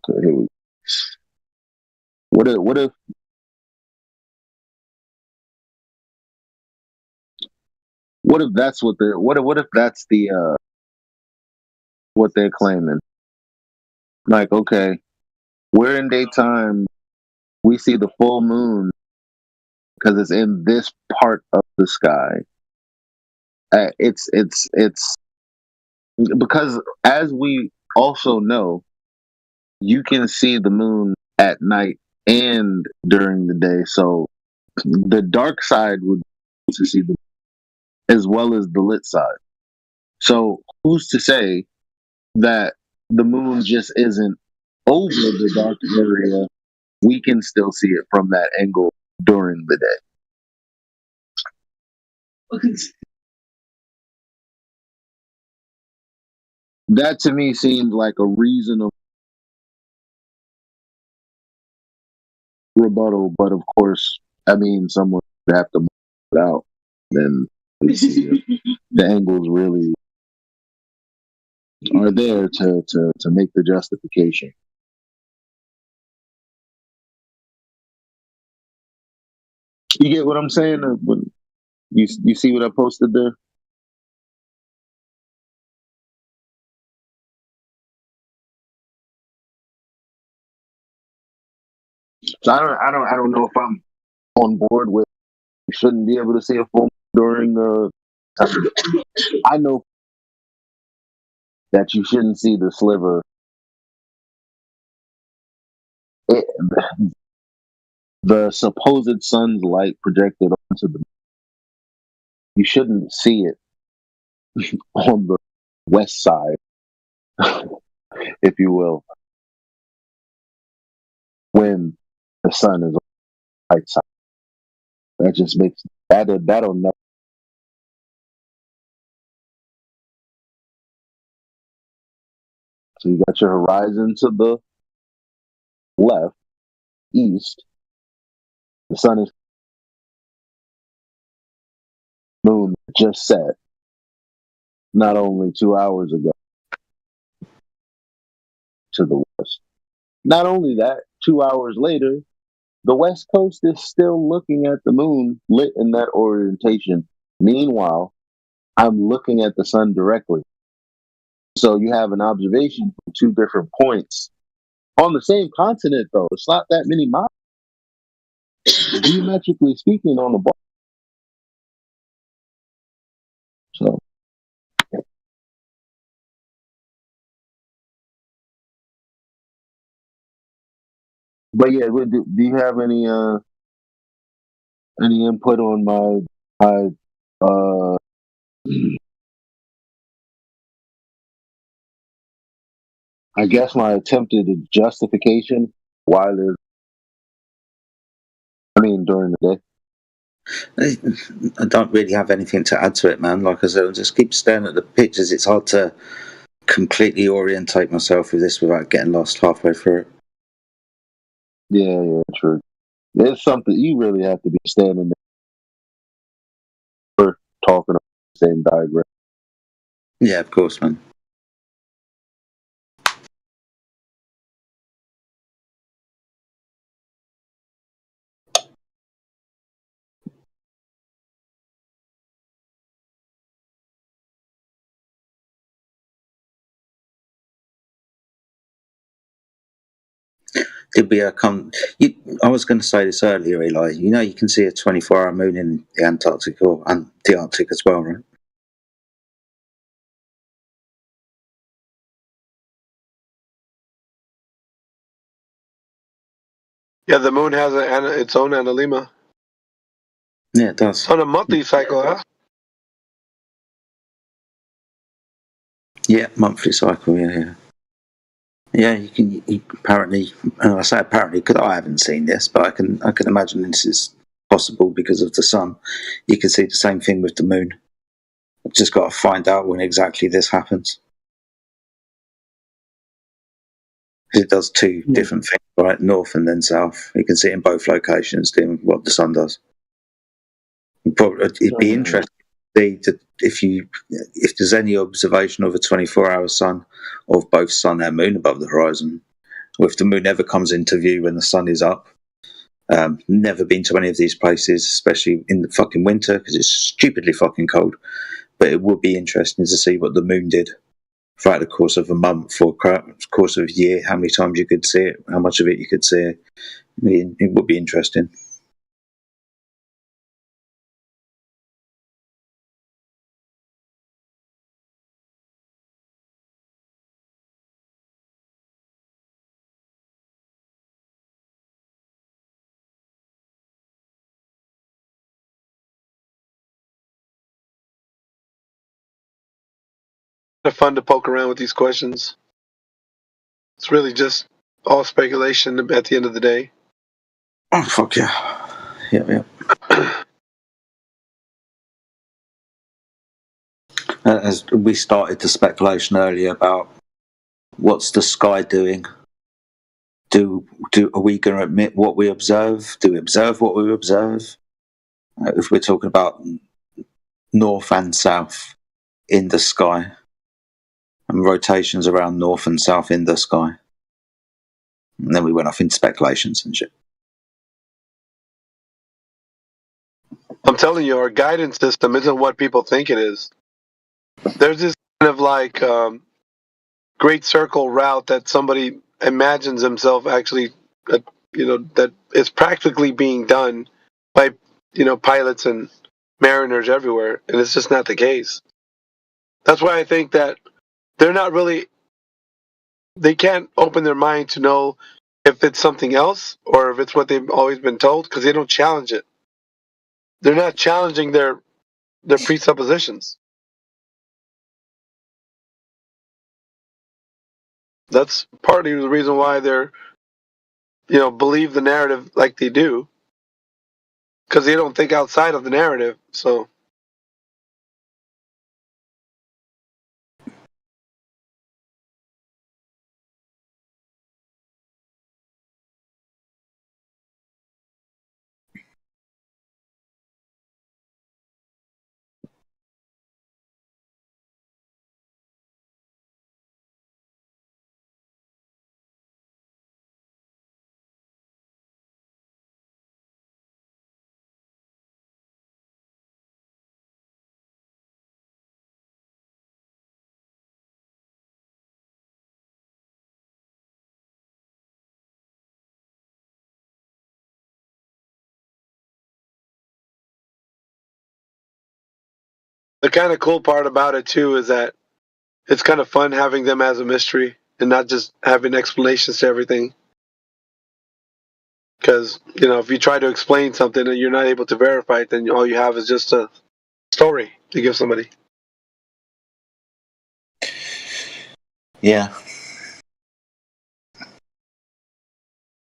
Okay, here we go. What if that's what they're what if that's the what they're claiming? Like, okay, we're in daytime, we see the full moon because it's in this part of the sky. It's because, as we also know, you can see the moon at night and during the day. So the dark side would be to see the as well as the lit side. So who's to say that the moon just isn't over the dark area? We can still see it from that angle during the day. That to me seemed like a reasonable rebuttal, but of course, I mean, someone would have to mark it out. Then we see if the angles really are there to make the justification. You get what I'm saying? You see what I posted there? So I don't know if I'm on board with you shouldn't be able to see a full during the. I know that you shouldn't see the sliver. The supposed sun's light projected onto the. You shouldn't see it on the west side, if you will, when the sun is on the right side. That just makes That'll never. So you got your horizon to the left, east. The sun is moon just set. Not only 2 hours ago to the west. Not only that, 2 hours later, the west coast is still looking at the moon lit in that orientation. Meanwhile, I'm looking at the sun directly. So you have an observation from two different points on the same continent, though. It's not that many miles. Geometrically speaking, on the ball. So, but yeah, do you have any input on my I guess my attempted justification why there's during the day? I don't really have anything to add to it, man. Like I said, I just keep staring at the pictures. It's hard to completely orientate myself with this without getting lost halfway through it. Yeah, true. There's something you really have to be standing there for talking about the same diagram. Yeah, of course, man. Did we come? I was going to say this earlier, Eli. You know, you can see a 24-hour moon in the Antarctic or the Arctic as well, right? Yeah, the moon has its own analemma. Yeah, it does. It's on a monthly cycle, huh? Yeah, monthly cycle. Yeah. Yeah, you can apparently. I say apparently because I haven't seen this, but I can imagine this is possible because of the sun. You can see the same thing with the moon. I've just got to find out when exactly this happens. It does two different things, right? North and then south. You can see it in both locations doing what the sun does. It'd be interesting to see if there's any observation of a 24-hour sun of both sun and moon above the horizon. Or if the moon ever comes into view when the sun is up. Never been to any of these places, especially in the fucking winter because it's stupidly fucking cold. But it would be interesting to see what the moon did throughout the course of a month or course of a year, how many times you could see it, how much of it you could see. It would be interesting. It's fun to poke around with these questions. It's really just all speculation at the end of the day. Oh, fuck yeah. Yep. As we started the speculation earlier about what's the sky doing? Are we going to admit what we observe? Do we observe what we observe? If we're talking about north and south in the sky, and rotations around north and south in the sky. And then we went off into speculations and shit. I'm telling you, our guidance system isn't what people think it is. There's this kind of like great circle route that somebody imagines himself actually, that is practically being done by, pilots and mariners everywhere. And it's just not the case. That's why I think that they can't open their mind to know if it's something else or if it's what they've always been told because they don't challenge it. They're not challenging their presuppositions. That's partly the reason why they're, believe the narrative like they do. because they don't think outside of the narrative. So the kind of cool part about it too is that it's kind of fun having them as a mystery and not just having explanations to everything. Because, if you try to explain something and you're not able to verify it, then all you have is just a story to give somebody. Yeah.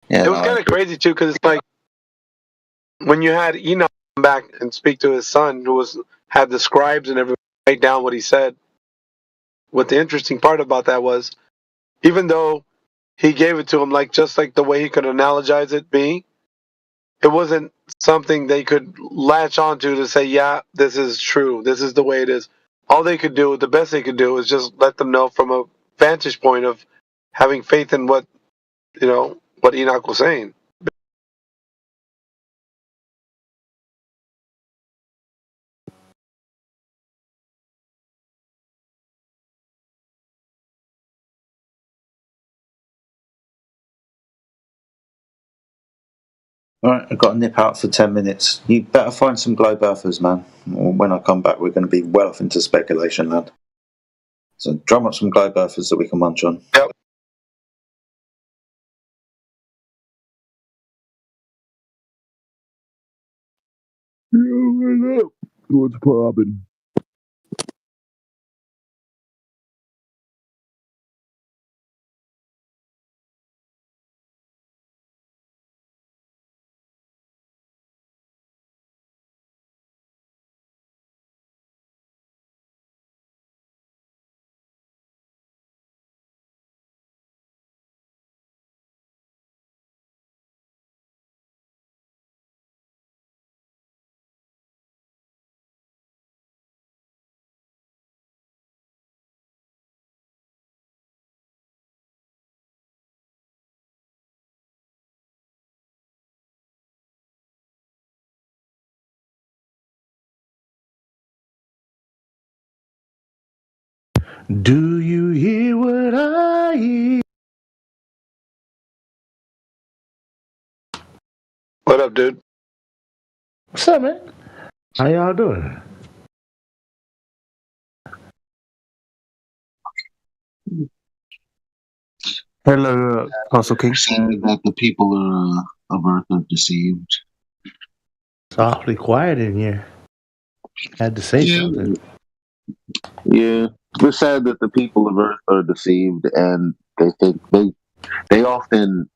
It was kind of crazy too, because it's like when you had Enoch come back and speak to his son, who had the scribes and everyone write down what he said. What the interesting part about that was, even though he gave it to him just like the way he could analogize it being, it wasn't something they could latch onto to say, yeah, this is true, this is the way it is. All they could do, the best they could do, is just let them know from a vantage point of having faith in what Enoch was saying. All right, I've got to nip out for 10 minutes. You better find some globe earthers, man. When I come back, we're going to be well off into speculation land. So drum up some globe earthers that we can munch on. Yep. What's poppin'? Do you hear what I hear? What up, dude? What's up, man? How y'all doing? Hello, Apostle King. Saying that the people of Earth are deceived. It's awfully quiet in here. Had to say something. Yeah, it's sad that the people of Earth are deceived, and they think they often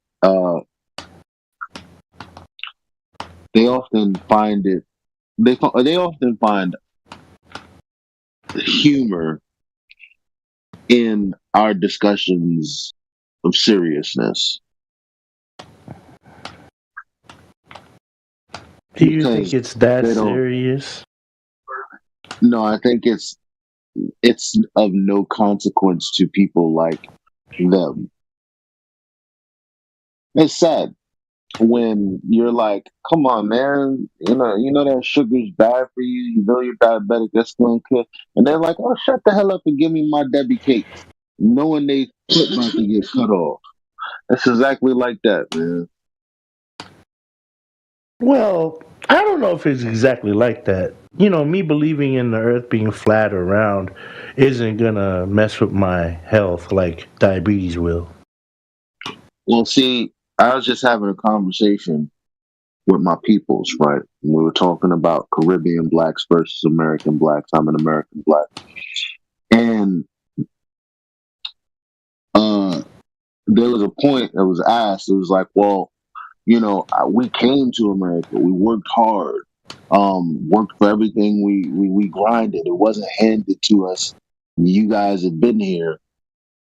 find it they often find humor in our discussions of seriousness. Do you think it's that serious? No, I think it's of no consequence to people like them. It's sad when you're like, come on, man, you know that sugar's bad for you, you know you're diabetic, that's going to kill. And they're like, oh, shut the hell up and give me my Debbie cake, knowing they foot about to get cut off. That's exactly like that, man. Well, I don't know if it's exactly like that. Me believing in the earth being flat or round isn't gonna mess with my health like diabetes will. Well, see, I was just having a conversation with my peoples, right? We were talking about Caribbean blacks versus American blacks. I'm an American black. And there was a point that was asked, it was like, well, we came to America. We worked hard, worked for everything. We grinded. It wasn't handed to us. You guys have been here.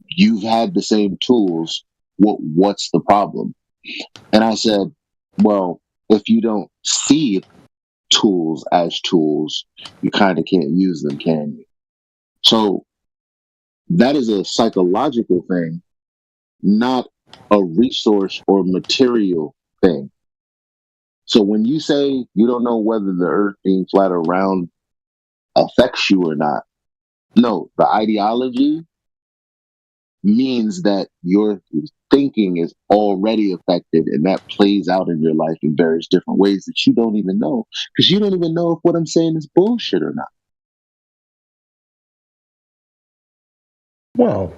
You've had the same tools. What's the problem? And I said, well, if you don't see tools as tools, you kind of can't use them, can you? So that is a psychological thing, not a resource or material thing. So when you say you don't know whether the earth being flat or round affects you or not, no, the ideology means that your thinking is already affected, and that plays out in your life in various different ways that you don't even know, because you don't even know if what I'm saying is bullshit or not. Well,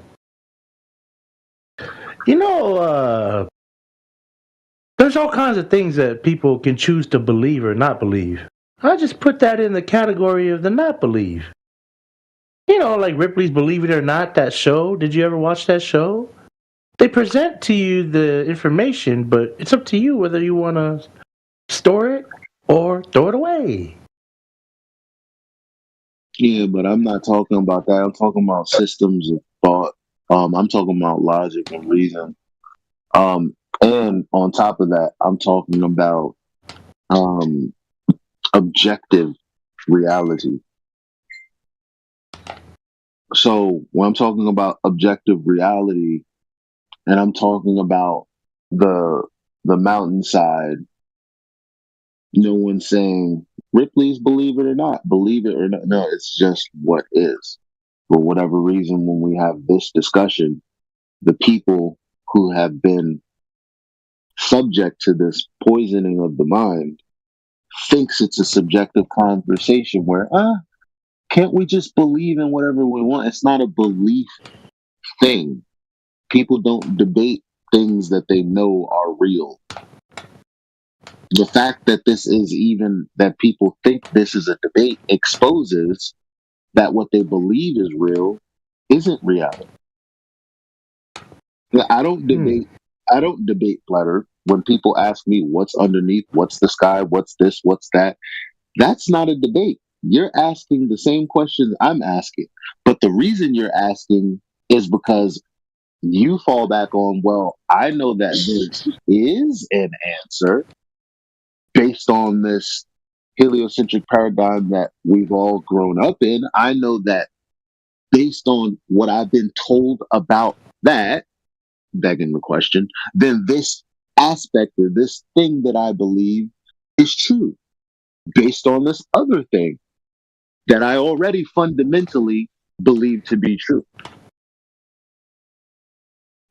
there's all kinds of things that people can choose to believe or not believe. I just put that in the category of the not believe. Like Ripley's Believe It or Not, that show. Did you ever watch that show? They present to you the information, but it's up to you whether you want to store it or throw it away. Yeah, but I'm not talking about that. I'm talking about systems of thought. I'm talking about logic and reason. And on top of that, I'm talking about objective reality. So when I'm talking about objective reality, and I'm talking about the mountainside, no one's saying Ripley's Believe It or Not. Believe it or not, no, it's just what is. For whatever reason, when we have this discussion, the people who have been subject to this poisoning of the mind thinks it's a subjective conversation where, can't we just believe in whatever we want? It's not a belief thing. People don't debate things that they know are real. The fact that that people think this is a debate exposes that what they believe is real isn't reality. I don't debate flat earth. When people ask me what's underneath, what's the sky, what's this, what's that, that's not a debate. You're asking the same questions I'm asking. But the reason you're asking is because you fall back on, well, I know that there is an answer based on this heliocentric paradigm that we've all grown up in. I know that based on what I've been told about that, begging the question, then this aspect or this thing that I believe is true based on this other thing that I already fundamentally believe to be true.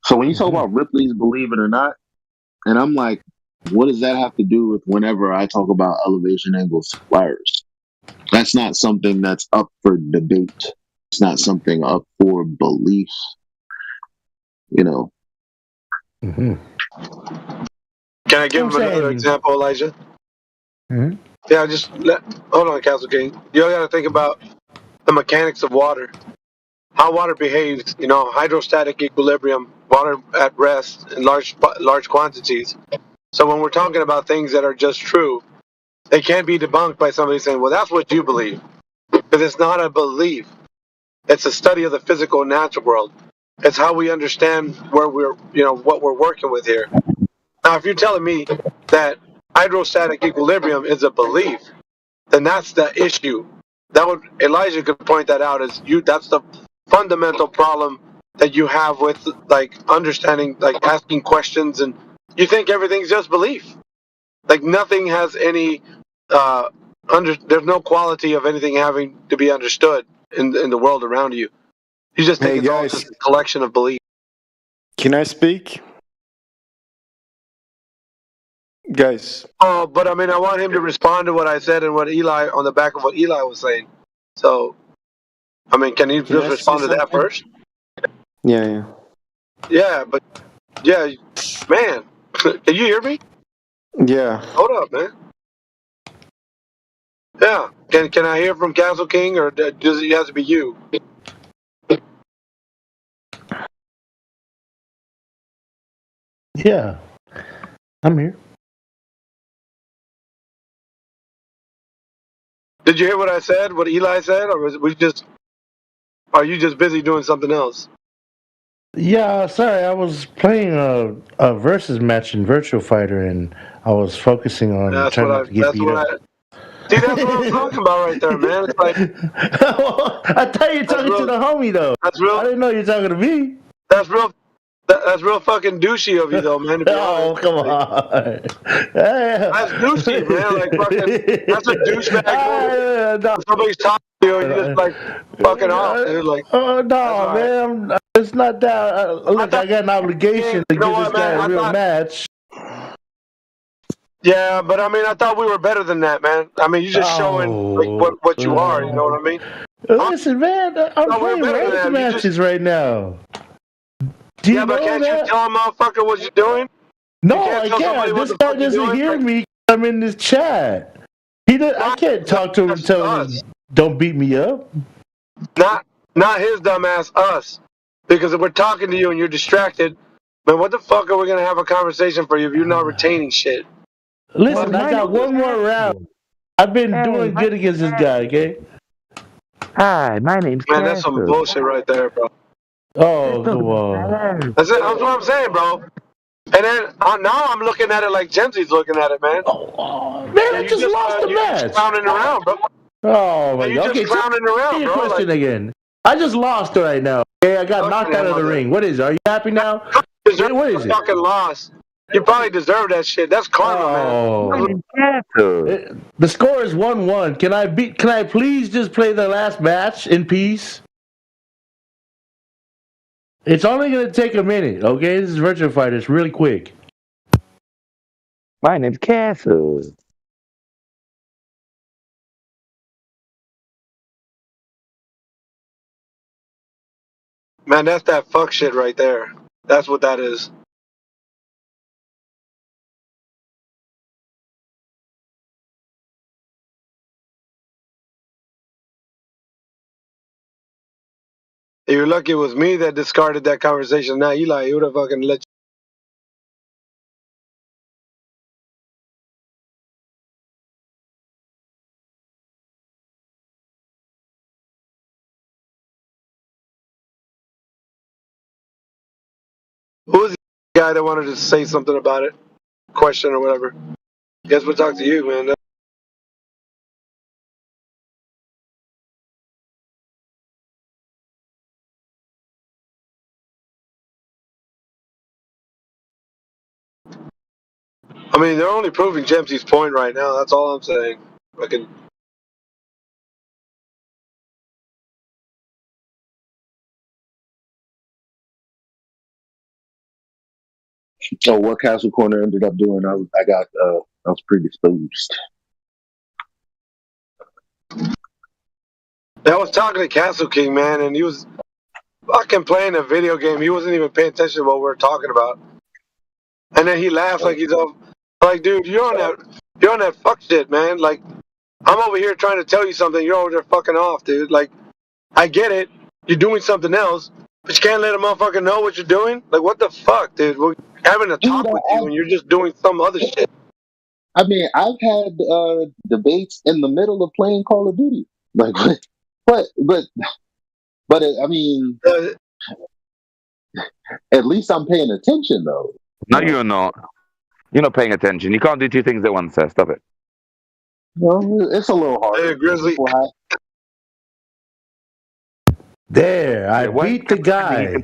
So when you talk about Ripley's Believe It or Not, and I'm like, what does that have to do with whenever I talk about elevation angles to flyers? That's not something that's up for debate. It's not something up for belief. Can I give him another example, Elijah? Yeah, hold on, Castle King. You got to think about the mechanics of water, how water behaves. Hydrostatic equilibrium, water at rest in large quantities. So when we're talking about things that are just true, they can't be debunked by somebody saying, "Well, that's what you believe," because it's not a belief. It's a study of the physical and natural world. It's how we understand where what we're working with here. Now, if you're telling me that hydrostatic equilibrium is a belief, then that's the issue. Elijah could point that out as that's the fundamental problem that you have with understanding, asking questions, and you think everything's just belief. Nothing has any there's no quality of anything having to be understood in the world around you. You just think it's all just a collection of beliefs. Can I speak? Guys. Oh, but I want him to respond to what I said and what Eli, on the back of what Eli was saying. So, can he just respond to that first? Yeah. Yeah, but, man, can you hear me? Yeah. Hold up, man. Yeah, can I hear from Castle King, or does it have to be you? Yeah, I'm here. Did you hear what I said? What Eli said, or are you just busy doing something else? Yeah, sorry, I was playing a versus match in Virtual Fighter, and I was focusing on trying not to get beat up. See, that's what I'm talking about right there, man. It's like I thought you were talking to the homie though. That's real. I didn't know you were talking to me. That's real. That's real fucking douchey of you, though, man. To be honest. Come on. That's douchey, man. Like fucking. That's a douchebag. No. Somebody's talking to you, and you just like fucking off, dude. Like. Oh no, man. It's not that. Look, I got an obligation to give this guy a real match. Yeah, but I mean, I thought we were better than that, man. I mean, you're just showing like what you are. You know what I mean? Listen, man, I'm playing rank matches right now. Do you but can't you tell a motherfucker what you're doing? No, I can't. This guy doesn't hear me. I'm in this chat. I can't talk to him and tell him, don't beat me up. Not his dumbass, us. Because if we're talking to you and you're distracted, man, what the fuck are we going to have a conversation for you if you're not retaining shit? Listen, I got one more round. I've been doing good against this guy, okay? Hi, my name's Man, that's some bullshit right there, bro. Oh, come on. That's what I'm saying, bro. And then now I'm looking at it like Genzi's looking at it, man. Man, I just lost the match. Just clowning around, bro. Oh, my God. Okay, clowning around, your bro. question again. I just lost right now. Okay, I got knocked out of the ring. What is it? Are you happy now? What is it? Fucking lost. You probably deserve that shit. That's karma, man. The score is 1-1. Can I please just play the last match in peace? It's only gonna take a minute, okay? This is Virtual Fighter. It's really quick. My name's Castle. Man, that's that fuck shit right there. That's what that is. If you're lucky it was me that discarded that conversation. Now, Eli, he would have fucking let you. Who was the guy that wanted to say something about it? Question or whatever. Guess we'll talk to you, man. I mean, they're only proving Jempsy's point right now. That's all I'm saying. Fucking. So what Castle Corner ended up doing, I was predisposed. I was talking to Castle King, man, and he was fucking playing a video game. He wasn't even paying attention to what we were talking about. And then he laughed like he's all like, dude, you're on that fuck shit, man. Like, I'm over here trying to tell you something. You're over there fucking off, dude. Like, I get it. You're doing something else, but you can't let a motherfucker know what you're doing. Like, what the fuck, dude? We're having a talk with you, and you're just doing some other shit. I mean, I've had debates in the middle of playing Call of Duty. Like, but I mean, at least I'm paying attention, though. No, you're not. You're not paying attention. You can't do two things at once, sir. Stop it. Well, it's a little hard. Hey, Grizzly. There, I beat the guy.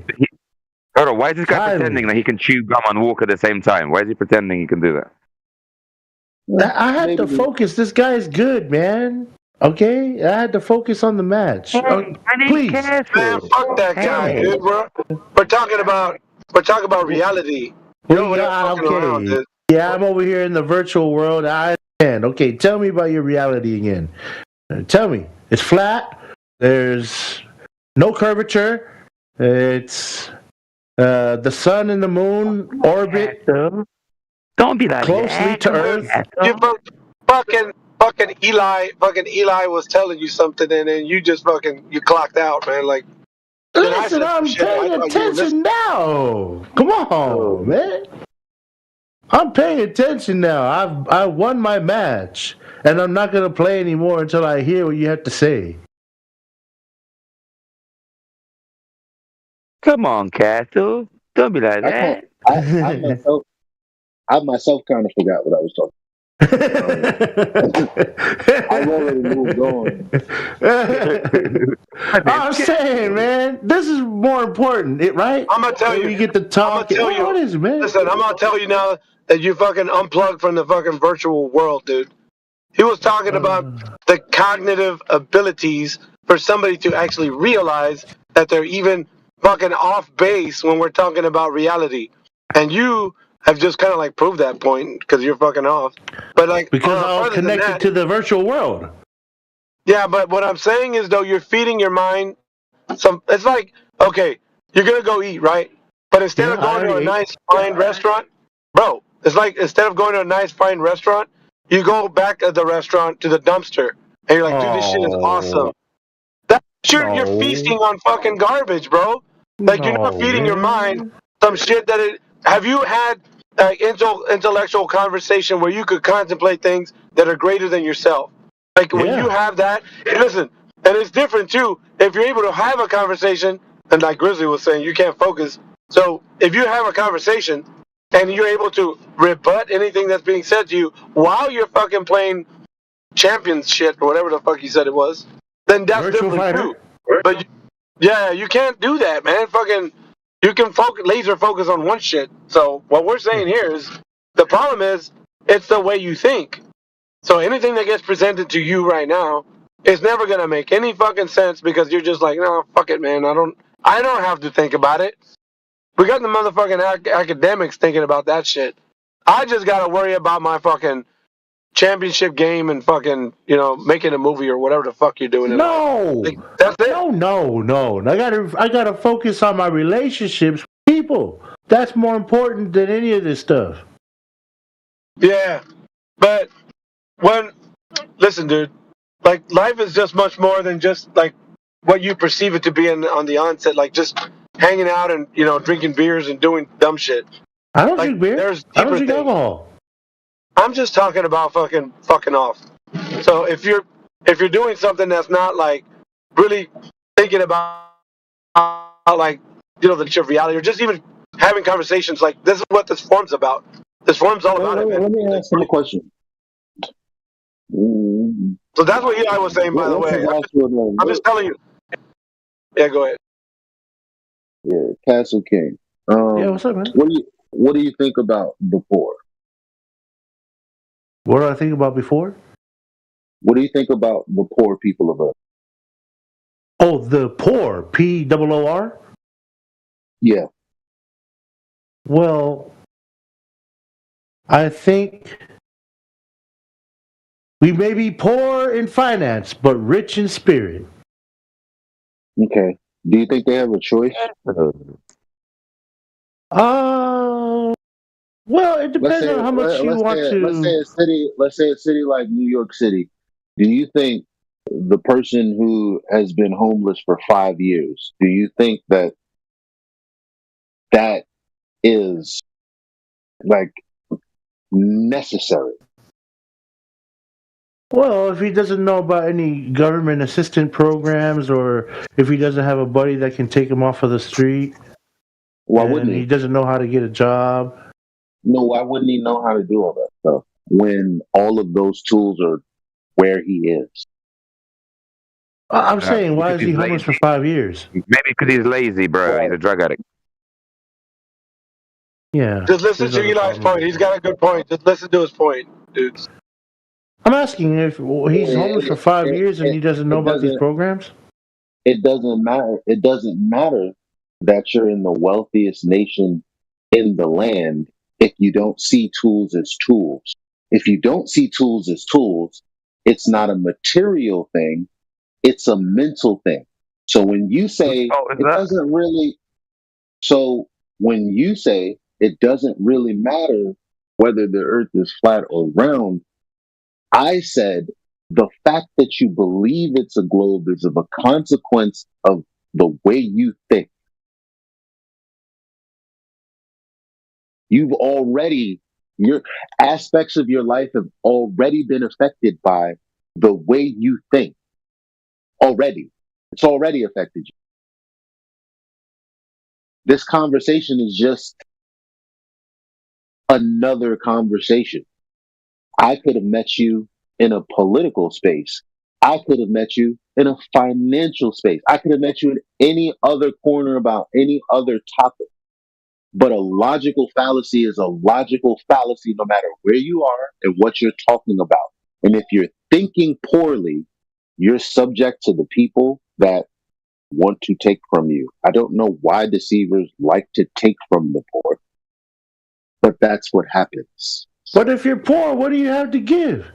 Hold on, why is this guy pretending that he can chew gum and walk at the same time? Why is he pretending he can do that? I had to focus. This guy is good, man. Okay? I had to focus on the match. Please. Man, fuck that guy, dude. We're talking about reality. You know what I'm talking around, dude. Yeah, I'm over here in the virtual world. I understand. Okay, tell me about your reality again. Tell me. It's flat. There's no curvature. It's the sun and the moon orbit. Don't be that closely to Earth. You fucking Eli was telling you something, and then you just you clocked out, man. Like, listen, I'm paying attention now. Come on, man. I'm paying attention now. I won my match, and I'm not gonna play anymore until I hear what you have to say. Come on, Castle. Don't be like that. I myself kind of forgot what I was talking. I've already moved on. I'm saying, man, this is more important, right? I'm gonna tell you. We get to talk. I'm gonna tell you. What is it, man? Listen, I'm gonna tell you now that you fucking unplugged from the fucking virtual world, dude. He was talking about the cognitive abilities for somebody to actually realize that they're even fucking off base when we're talking about reality. And you have just kind of like proved that point because you're fucking off. But like because I'm connected to the virtual world. Yeah, but what I'm saying is though, you're feeding your mind some. It's like, okay, you're gonna go eat, right? But instead of going to a nice fine restaurant, bro, it's like instead of going to a nice fine restaurant, you go back to the restaurant to the dumpster, and you're like, dude, this shit is awesome. You're feasting on fucking garbage, bro. Like you're not feeding your mind some shit that it. Have you had an intellectual conversation where you could contemplate things that are greater than yourself? Like when you have that, listen, and it's different too. If you're able to have a conversation, and like Grizzly was saying, you can't focus. So if you have a conversation and you're able to rebut anything that's being said to you while you're fucking playing champions shit or whatever the fuck you said it was, then that's different too. But you can't do that, man. Fucking, you can laser focus on one shit. So what we're saying here is the problem is it's the way you think. So anything that gets presented to you right now is never gonna make any fucking sense because you're just like, no, fuck it, man. I don't have to think about it. We got the motherfucking academics thinking about that shit. I just gotta worry about my fucking championship game and fucking, making a movie or whatever the fuck you're doing. That's it. No. I gotta focus on my relationships with people. That's more important than any of this stuff. Yeah, but listen, dude, like life is just much more than just like what you perceive it to be on the onset, like just hanging out and drinking beers and doing dumb shit. I don't drink beer. I don't drink alcohol. I'm just talking about fucking off. So if you're doing something that's not like really thinking about like that your reality, or just even having conversations like this is what this forum's about. This forum's all about it, man. Let me ask him a question. So that's what Eli was saying, by the way. I'm just telling you. Yeah, go ahead. Yeah, Castle King. Yeah, what's up, man? What do you think about the poor? What do I think about before? What do you think about the poor people of Earth? Oh, the poor, P-O-O-R? Yeah. Well, I think we may be poor in finance, but rich in spirit. Okay. Do you think they have a choice? Well, it depends on how much you want to. Let's say a city like New York City. Do you think the person who has been homeless for 5 years, do you think that is like necessary? Well, if he doesn't know about any government assistance programs, or if he doesn't have a buddy that can take him off of the street, why wouldn't he? He doesn't know how to get a job. No, why wouldn't he know how to do all that stuff when all of those tools are where he is? I'm saying, why is he homeless for 5 years? Maybe because he's lazy, bro. He's a drug addict. Yeah. Just listen to Eli's point. He's got a good point. Just listen to his point, dudes. I'm asking if he's homeless for 5 years and he doesn't know about these programs? It doesn't matter. It doesn't matter that you're in the wealthiest nation in the land if you don't see tools as tools. If you don't see tools as tools, it's not a material thing, it's a mental thing. So when you say it doesn't really matter whether the earth is flat or round, I said the fact that you believe it's a globe is of a consequence of the way you think. You've already Your aspects of your life have already been affected by the way you think. Already. It's already affected you. This conversation is just another conversation. I could have met you in a political space. I could have met you in a financial space. I could have met you in any other corner about any other topic. But a logical fallacy is a logical fallacy no matter where you are and what you're talking about. And if you're thinking poorly, you're subject to the people that want to take from you. I don't know why deceivers like to take from the poor, but that's what happens. But if you're poor, what do you have to give?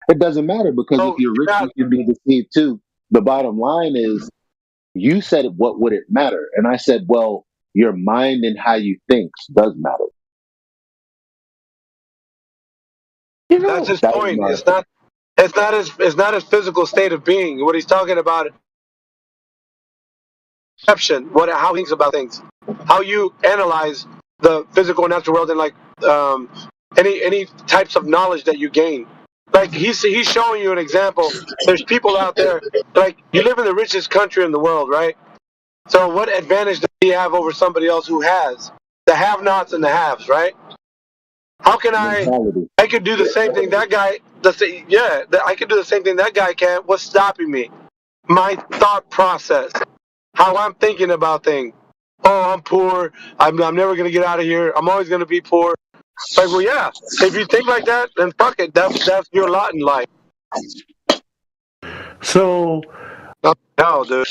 It doesn't matter because if you're rich, you can be deceived too. The bottom line is, you said, what would it matter? And I said, well, your mind and how you think does matter. That's his point. It's not his physical state of being. What he's talking about, perception, how he thinks about things, how you analyze the physical and natural world, and like any types of knowledge that you gain. Like he's showing you an example. There's people out there, like, you live in the richest country in the world, right? So what advantage does he have over somebody else who has the have-nots and the haves, right? How can I could do the same thing that guy, I could do the same thing that guy can. What's stopping me? My thought process, how I'm thinking about things. Oh, I'm poor. I'm never going to get out of here. I'm always going to be poor. Like, well, yeah, if you think like that, then fuck it. That's your lot in life. So, no, dude.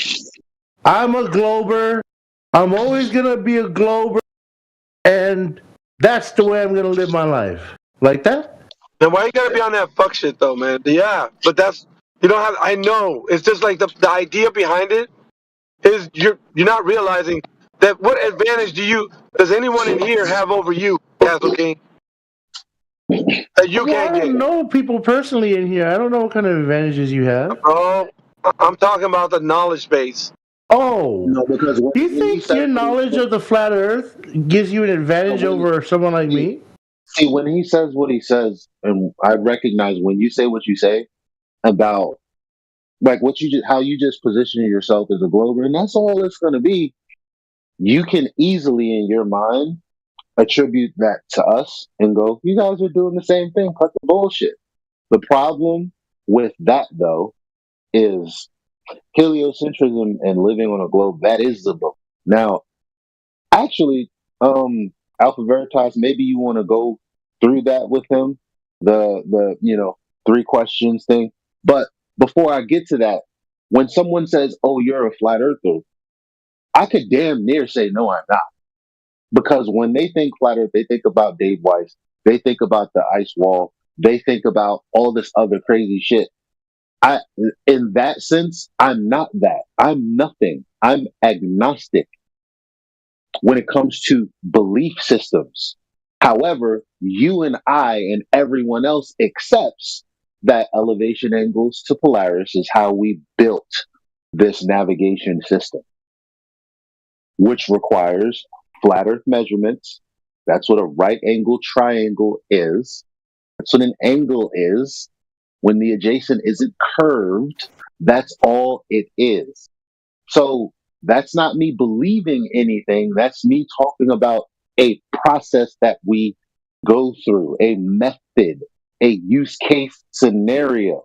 I'm a glober. I'm always going to be a glober. And that's the way I'm going to live my life. Like that? Then why you got to be on that fuck shit, though, man? Yeah, but that's, you don't have, I know. It's just like the idea behind it is you're not realizing that what advantage does anyone in here have over you, Castle King? That you can't get. I don't know people personally in here. I don't know what kind of advantages you have. Bro, I'm talking about the knowledge base. Oh, no, because do you think your knowledge of the flat Earth gives you an advantage over someone like me? See, when he says what he says, and I recognize when you say what you say about, like, how you just position yourself as a glober, and that's all it's going to be. You can easily, in your mind, attribute that to us and go, you guys are doing the same thing. Cut the bullshit. The problem with that, though, is heliocentrism and living on a globe. That is the book. Now, actually, Alpha Veritas, maybe you want to go through that with him, the 3 questions thing. But before I get to that, when someone says, "Oh, you're a flat earther," I could damn near say, "No, I'm not," because when they think flat Earth, they think about Dave Weiss, they think about the ice wall, they think about all this other crazy shit. In that sense, I'm not that. I'm nothing. I'm agnostic when it comes to belief systems. However, you and I and everyone else accepts that elevation angles to Polaris is how we built this navigation system, which requires flat Earth measurements. That's what a right angle triangle is. That's what an angle is. When the adjacent isn't curved, that's all it is. So that's not me believing anything. That's me talking about a process that we go through, a method, a use case scenario.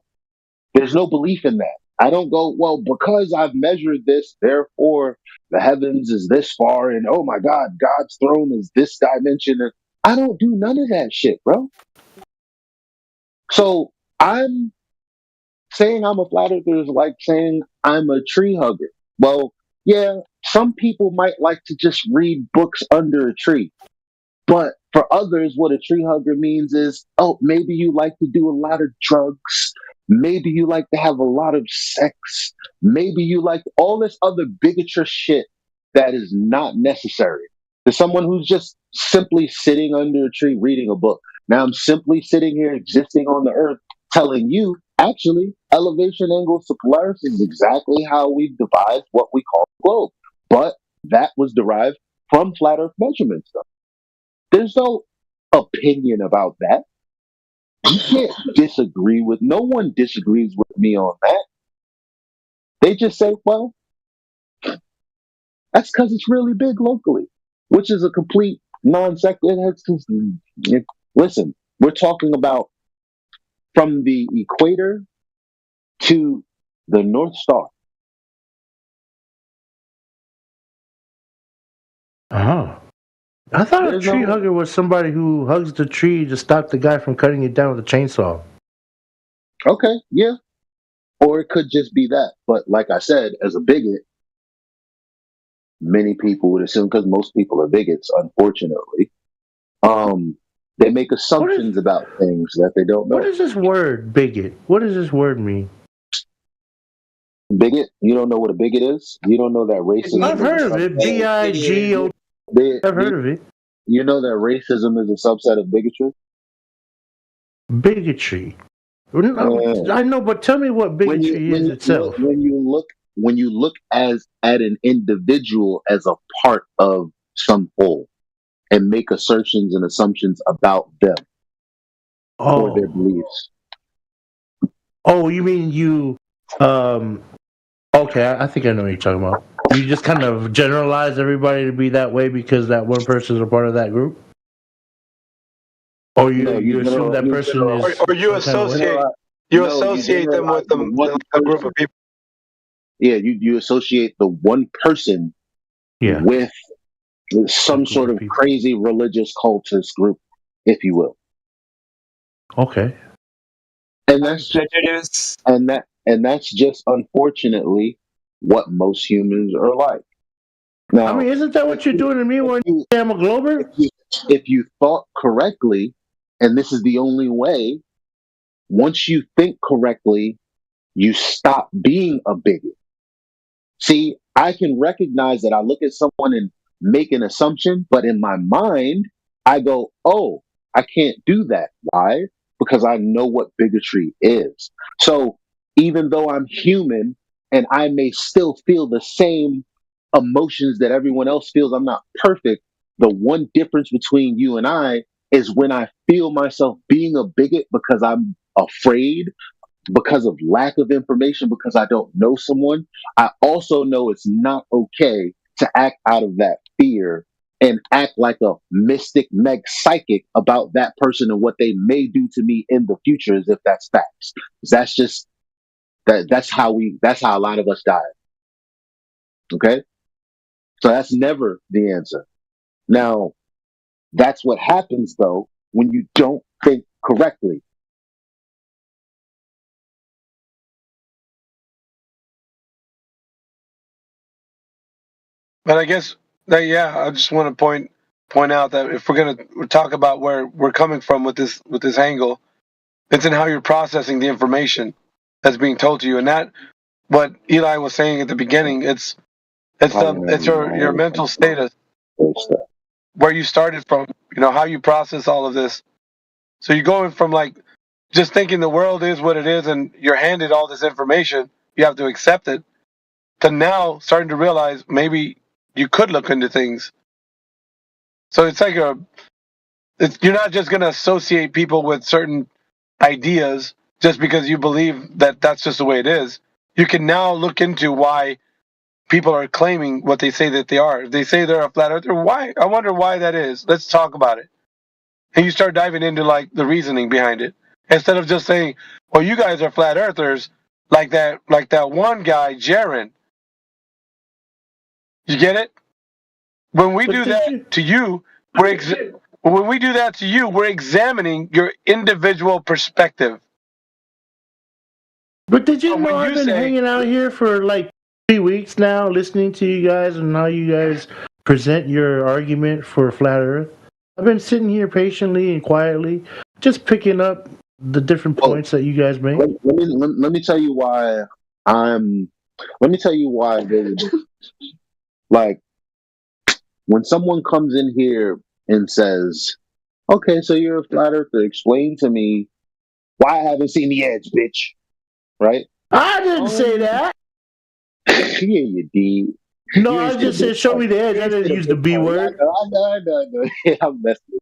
There's no belief in that. I don't go, well, because I've measured this, therefore the heavens is this far, and oh my God, God's throne is this dimension. And I don't do none of that shit, bro. So I'm saying I'm a flat earther is like saying I'm a tree hugger. Well, yeah, some people might like to just read books under a tree. But for others, what a tree hugger means is, oh, maybe you like to do a lot of drugs. Maybe you like to have a lot of sex. Maybe you like all this other bigotry shit that is not necessary. To someone who's just simply sitting under a tree reading a book. Now I'm simply sitting here existing on the earth telling you, actually, elevation angles to Polaris is exactly how we've devised what we call the globe. But that was derived from flat earth measurements, though. There's no opinion about that. You can't disagree with. No one disagrees with me on that. They just say, well, that's because it's really big locally, which is a complete non sequitur. Listen, we're talking about from the equator to the North Star. Oh. I thought a tree hugger was somebody who hugs the tree to stop the guy from cutting it down with a chainsaw. Okay, yeah. Or it could just be that. But like I said, as a bigot, many people would assume, because most people are bigots, unfortunately, they make assumptions about things that they don't know. What is this word, bigot? What does this word mean? Bigot? You don't know what a bigot is? You don't know that racism? I've heard of it. B-I-G-O. I've heard of it. You know that racism is a subset of bigotry? Bigotry. I know, but tell me what bigotry is itself. When you look at an individual as a part of some whole and make assertions and assumptions about them or their beliefs. Oh, you mean you? Okay, I think I know what you're talking about. You just kind of generalize everybody to be that way because that one person is a part of that group. Or you assume that person is, or you associate them with a group of people. Yeah, you associate the one person with some sort of crazy religious cultist group, if you will. Okay. And that's just unfortunately what most humans are like. Now, I mean, isn't that what you're doing to me when you say I'm a glober? If you thought correctly, and this is the only way, once you think correctly, you stop being a bigot. See, I can recognize that I look at someone and make an assumption, but in my mind, I go, oh, I can't do that. Why? Because I know what bigotry is. So even though I'm human and I may still feel the same emotions that everyone else feels, I'm not perfect. The one difference between you and I is when I feel myself being a bigot because I'm afraid, because of lack of information, because I don't know someone, I also know it's not okay to act out of that fear and act like a mystic meg psychic about that person and what they may do to me in the future as if that's facts. That's just that's how a lot of us die. Okay? So that's never the answer. Now, that's what happens though when you don't think correctly. But I guess that I just want to point out that if we're going to talk about where we're coming from with this angle, it's in how you're processing the information that's being told to you, and that what Eli was saying at the beginning. It's your mental status, where you started from, how you process all of this. So you're going from like just thinking the world is what it is, and you're handed all this information, you have to accept it, to now starting to realize maybe you could look into things. So it's like you're not just going to associate people with certain ideas just because you believe that that's just the way it is. You can now look into why people are claiming what they say that they are. If they say they're a flat earther, why? I wonder why that is. Let's talk about it. And you start diving into like the reasoning behind it. Instead of just saying, well, you guys are flat earthers, like that one guy, Jaron. You get it? When we do that to you, we're examining your individual perspective. But did you know I've been hanging out here for like 3 weeks now, listening to you guys and how you guys present your argument for flat Earth? I've been sitting here patiently and quietly, just picking up the different points that you guys make. Let me tell you why like, when someone comes in here and says, okay, so you're a flat earther, explain to me why I haven't seen the edge, bitch. Right? I didn't say that. Yeah, you did. No, I just said show me the edge. I didn't use the B word. No. I'm messing with you.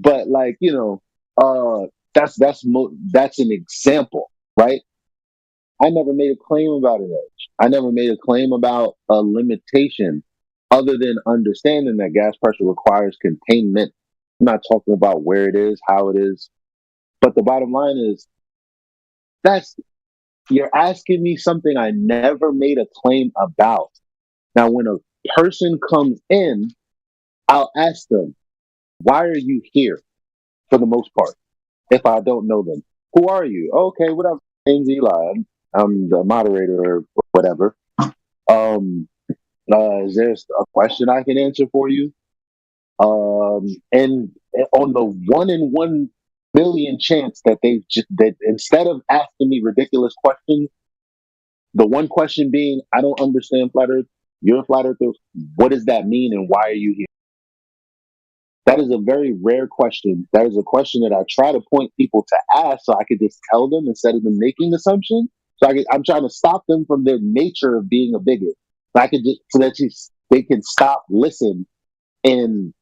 But like, that's an example, right? I never made a claim about an edge. I never made a claim about a limitation other than understanding that gas pressure requires containment. I'm not talking about where it is, how it is. But the bottom line is you're asking me something I never made a claim about. Now, when a person comes in, I'll ask them, why are you here? For the most part, if I don't know them. Who are you? Okay, what up? My name's Eli. I'm the moderator or whatever. Is there a question I can answer for you? And on the 1 in 1 million chance that that instead of asking me ridiculous questions, the one question being, I don't understand flat Earth. You're a flat earther. What does that mean, and why are you here? That is a very rare question. That is a question that I try to point people to ask so I could just tell them instead of them making assumptions. I'm trying to stop them from their nature of being a bigot. So I could just so that they can stop, listen, and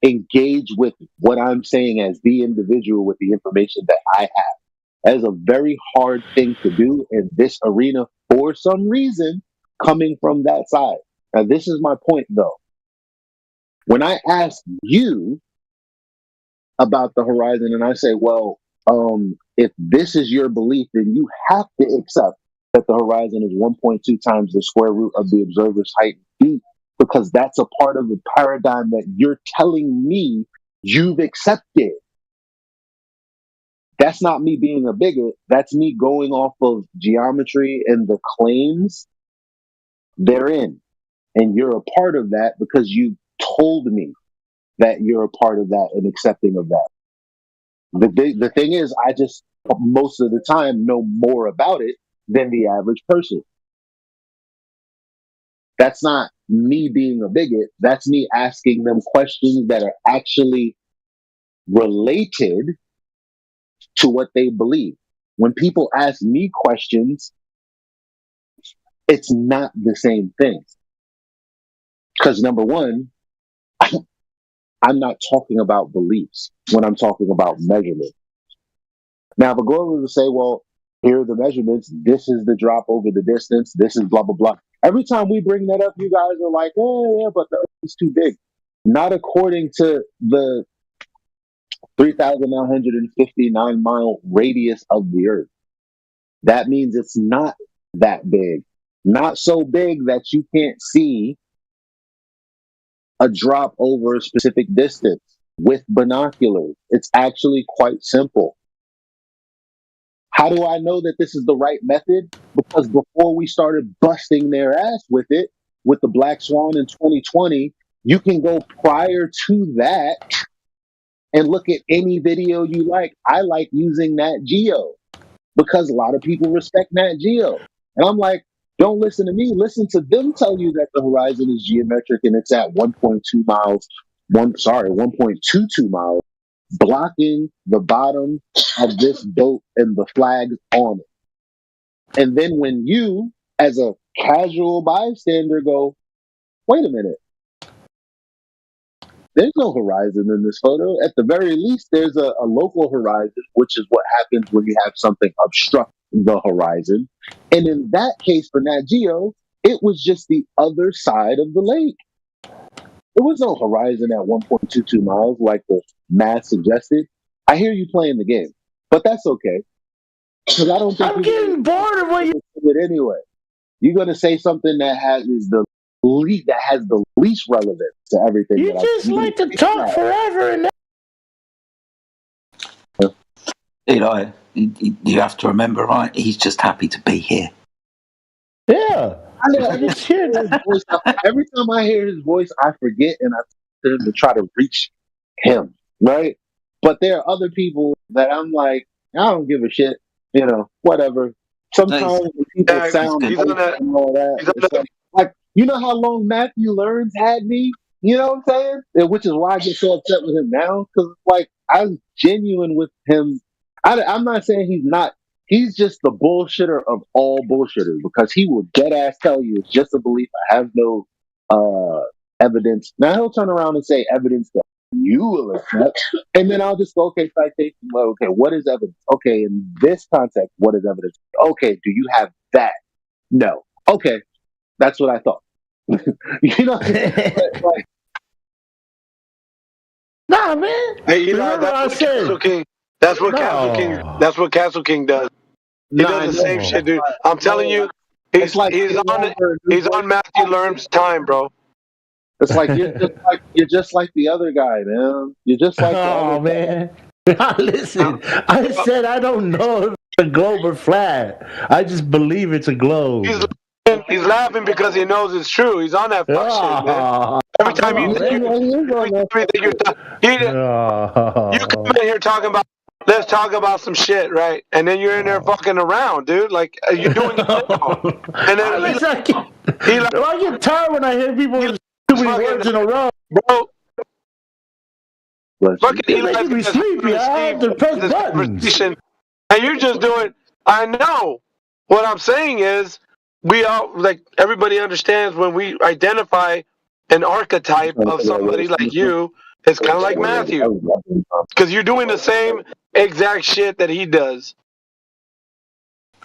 engage with what I'm saying as the individual with the information that I have. That is a very hard thing to do in this arena for some reason, coming from that side. Now, this is my point, though. When I ask you about the horizon and I say, well, if this is your belief, then you have to accept that the horizon is 1.2 times the square root of the observer's height in feet, because that's a part of the paradigm that you're telling me you've accepted. That's not me being a bigot. That's me going off of geometry and the claims therein. And you're a part of that because you told me that you're a part of that and accepting of that. The thing is, I just most of the time know more about it than the average person. That's not me being a bigot. That's me asking them questions that are actually related to what they believe. When people ask me questions, it's not the same thing. Because number one, I'm not talking about beliefs when I'm talking about measurement. Now, if I go over to say, well, here are the measurements, this is the drop over the distance, this is blah, blah, blah. Every time we bring that up, you guys are like, oh, yeah, but the Earth is too big. Not according to the 3,959 mile radius of the Earth. That means it's not that big. Not so big that you can't see a drop over a specific distance with binoculars. It's actually quite simple. How do I know that this is the right method? Because before we started busting their ass with it, with the Black Swan in 2020, you can go prior to that and look at any video you like. I like using Nat Geo because a lot of people respect Nat Geo. And I'm like, don't listen to me. Listen to them tell you that the horizon is geometric and it's at 1.22 miles, blocking the bottom of this boat and the flags on it. And then when you, as a casual bystander, go, wait a minute, there's no horizon in this photo. At the very least, there's a local horizon, which is what happens when you have something obstruct the horizon. And in that case, for Nat Geo, it was just the other side of the lake. There was no horizon at 1.22 miles like the math suggested. I hear you playing the game, but that's okay. Because I don't think I'm getting bored of what you it anyway. You're going to say something that has the least relevance to everything. You just like to talk forever and Eli, you have to remember, right? He's just happy to be here. Yeah. Every time I hear his voice, I forget and I tell him to try to reach him, right? But there are other people that I'm like, I don't give a shit, whatever. Sometimes when people sound and all that, like, you know how long Matthew Learns had me? You know what I'm saying? And which is why I get so upset with him now, because like I'm genuine with him. I'm not saying he's not. He's just the bullshitter of all bullshitters because he will dead ass tell you it's just a belief. I have no evidence. Now he'll turn around and say evidence that you will accept. And then I'll just go, okay, citation. Well, okay, what is evidence? Okay, in this context, what is evidence? Okay, do you have that? No. Okay, that's what I thought. You know, like, nah, man. Hey, Eli, Remember that's I what said. Castle King. That's what Castle King. No. That's what Castle King does. He does the same shit, dude. I'm telling you, he's on Matthew Lerm's time, bro. It's like you're just like the other guy, man. You're just like the other man. Listen, I said I don't know if it's a globe or flat. I just believe it's a globe. He's laughing because he knows it's true. He's on that fuck shit, man. Every time you come in here talking about, let's talk about some shit, right? And then you're in there fucking around, dude. Like you're doing it now. And then I get tired when I hear people use too many words in a row. Bro. Fucking You're Eli making me sleepy. I have to press buttons. and you're just doing. I know. What I'm saying is, we all like everybody understands when we identify an archetype of somebody like you. It's kind of like Matthew, because you're doing the same exact shit that he does.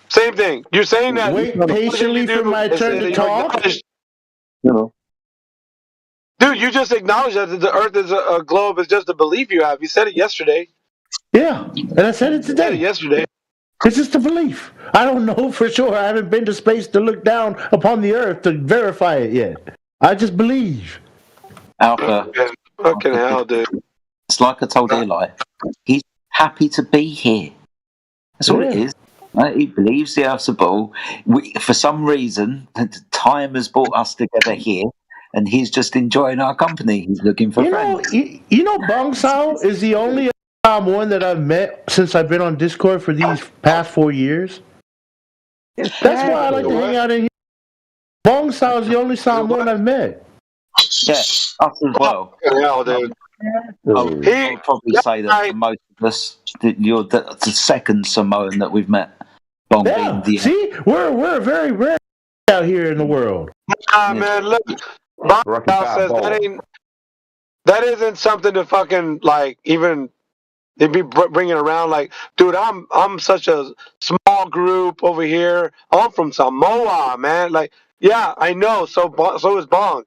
Same thing. You're saying that. Wait patiently for my turn to talk. Dude, you just acknowledged that the Earth is a globe. Is just a belief you have. You said it yesterday. Yeah, and I said it today. You said it yesterday. It's just a belief. I don't know for sure. I haven't been to space to look down upon the Earth to verify it yet. I just believe. Alpha. Fucking hell, dude. It's like I told Eli. He's happy to be here. That's all it is. He believes the Earth's a ball. For some reason, time has brought us together here, and he's just enjoying our company. He's looking for friends. You know, Bong Sao is the only one that I've met since I've been on Discord for these past 4 years. That's why I like to hang out in here. Bong Sao is the only Samoan I've met. Yeah, us as well. Hell, dude. I'll probably say that for most of us, that you're the second Samoan that we've met. Bong being the see, we're very rare out here in the world. Man, look, Bong says that isn't something to fucking like even. They'd be bringing around like, dude, I'm such a small group over here. I'm from Samoa, man. Like, yeah, I know. So is Bong,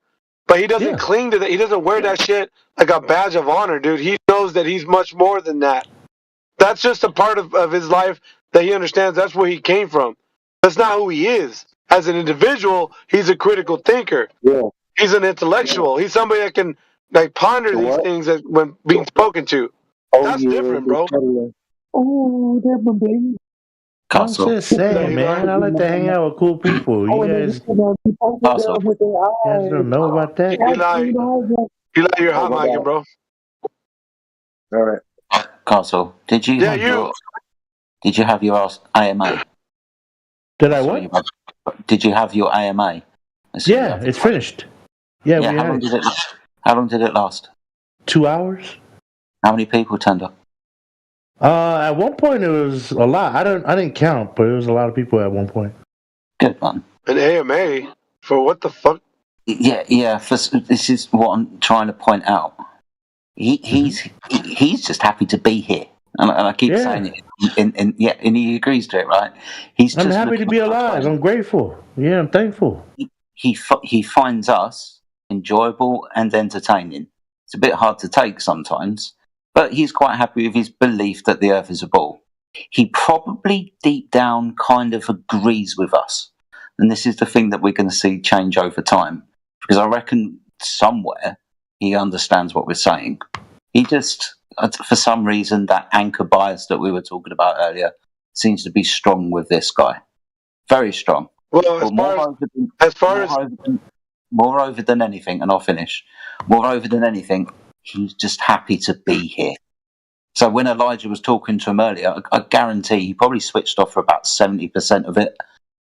but he doesn't cling to that. He doesn't wear that shit like a badge of honor, dude. He knows that he's much more than that. That's just a part of his life that he understands. That's where he came from. That's not who he is. As an individual, he's a critical thinker. Yeah. He's an intellectual. He's somebody that can like ponder these things when being spoken to. That's different, bro. Oh, that's my baby. I'm just saying, man. I like to hang out with cool people. You guys don't know about that. Eli, you're hot micing, bro. All right. Castle, did you have your AMA? Did I what? Did you have your AMA? Yeah, it's finished. Yeah, how long did it last? 2 hours. How many people turned up? At one point it was a lot. I didn't count, but it was a lot of people at one point. Good one. An AMA for what the fuck? Yeah. This is what I'm trying to point out. He's just happy to be here, and I keep saying it. And he agrees to it, right? I'm happy to be alive. I'm grateful. Yeah, I'm thankful. He finds us enjoyable and entertaining. It's a bit hard to take sometimes, but he's quite happy with his belief that the Earth is a ball. He probably deep down kind of agrees with us. And this is the thing that we're going to see change over time. Because I reckon somewhere he understands what we're saying. He just, for some reason, that anchor bias that we were talking about earlier seems to be strong with this guy. Very strong. Well, moreover than anything, and I'll finish. Moreover than anything, he's just happy to be here. So when Elijah was talking to him earlier, I guarantee he probably switched off for about 70% of it.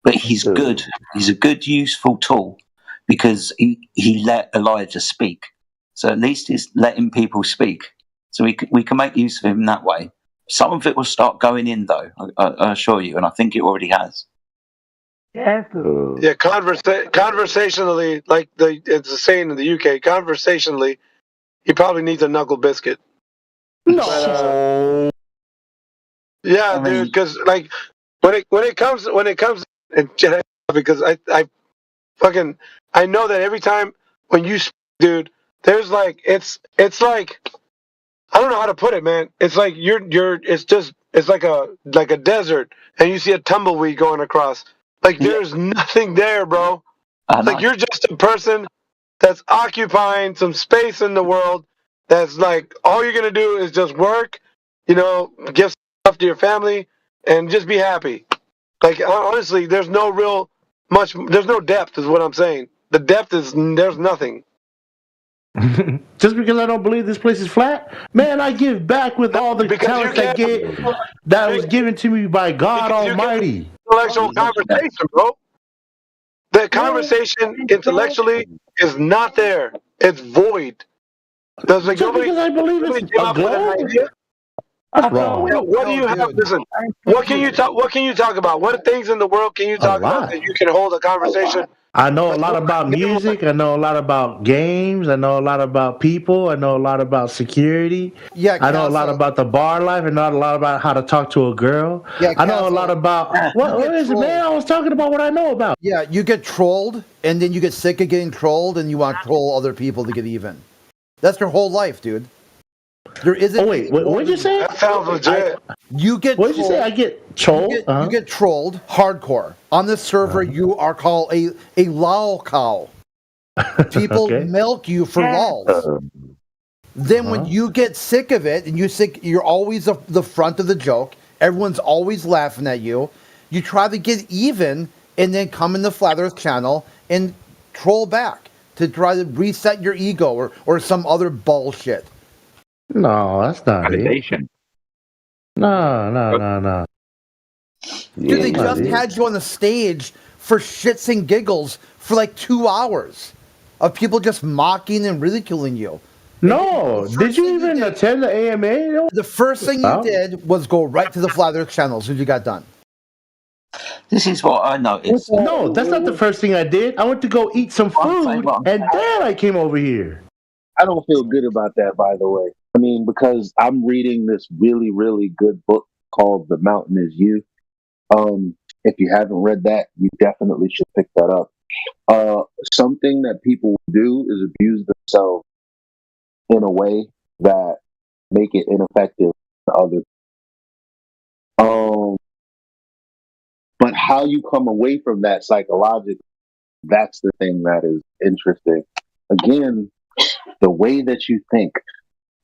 But he's good. He's a good, useful tool because he let Elijah speak. So at least he's letting people speak. So we can make use of him that way. Some of it will start going in, though, I assure you, and I think it already has. Yeah, conversationally, like it's a saying in the UK, conversationally, he probably needs a knuckle biscuit. No. Yeah, dude. Because like when it comes and because I know that every time when you speak, dude, there's like it's like I don't know how to put it, man. It's like it's like a desert and you see a tumbleweed going across. Like there's nothing there, bro. Like you're just a person that's occupying some space in the world that's like all you're gonna do is just work, give stuff to your family and just be happy. Like honestly, there's no depth is what I'm saying. The depth is there's nothing. Just because I don't believe this place is flat, man, I give back with all the talent that was given to me by God Almighty. Intellectual conversation, bro. The conversation intellectually is not there. It's void. Does like nobody? Because I believe it's a globe. That's wrong. What do you have? Listen, what can you talk? What can you talk about? What things in the world can you talk about that you can hold a conversation? I know a lot about music. I know a lot about games. I know a lot about people. I know a lot about security. Yeah, I know a lot about the bar life. I know a lot about how to talk to a girl. Yeah, I know a lot about what is it, man? I was talking about what I know about. Yeah, you get trolled, and then you get sick of getting trolled, and you want to troll other people to get even. That's your whole life, dude. There isn't. Oh wait, what did you say? That sounds legit. You get. What did you say? I get trolled. You get trolled hardcore on this server. You are called a lol cow. People milk you for lols. Then when you get sick of it, and you're always the front of the joke. Everyone's always laughing at you. You try to get even, and then come in the Flat Earth channel and troll back to try to reset your ego or some other bullshit. No, that's not it. No. Dude, they just had you on the stage for shits and giggles for like 2 hours of people just mocking and ridiculing you. No, did you even attend the AMA? The first thing you did was go right to the Flat Earth channel as soon as you got done. This is what I noticed. No, that's not the first thing I did. I went to go eat some food, and then I came over here. I don't feel good about that, by the way. I mean, because I'm reading this really, really good book called The Mountain Is You. If you haven't read that, you definitely should pick that up. Something that people do is abuse themselves in a way that make it ineffective to others. But how you come away from that psychologically, that's the thing that is interesting. Again, the way that you think.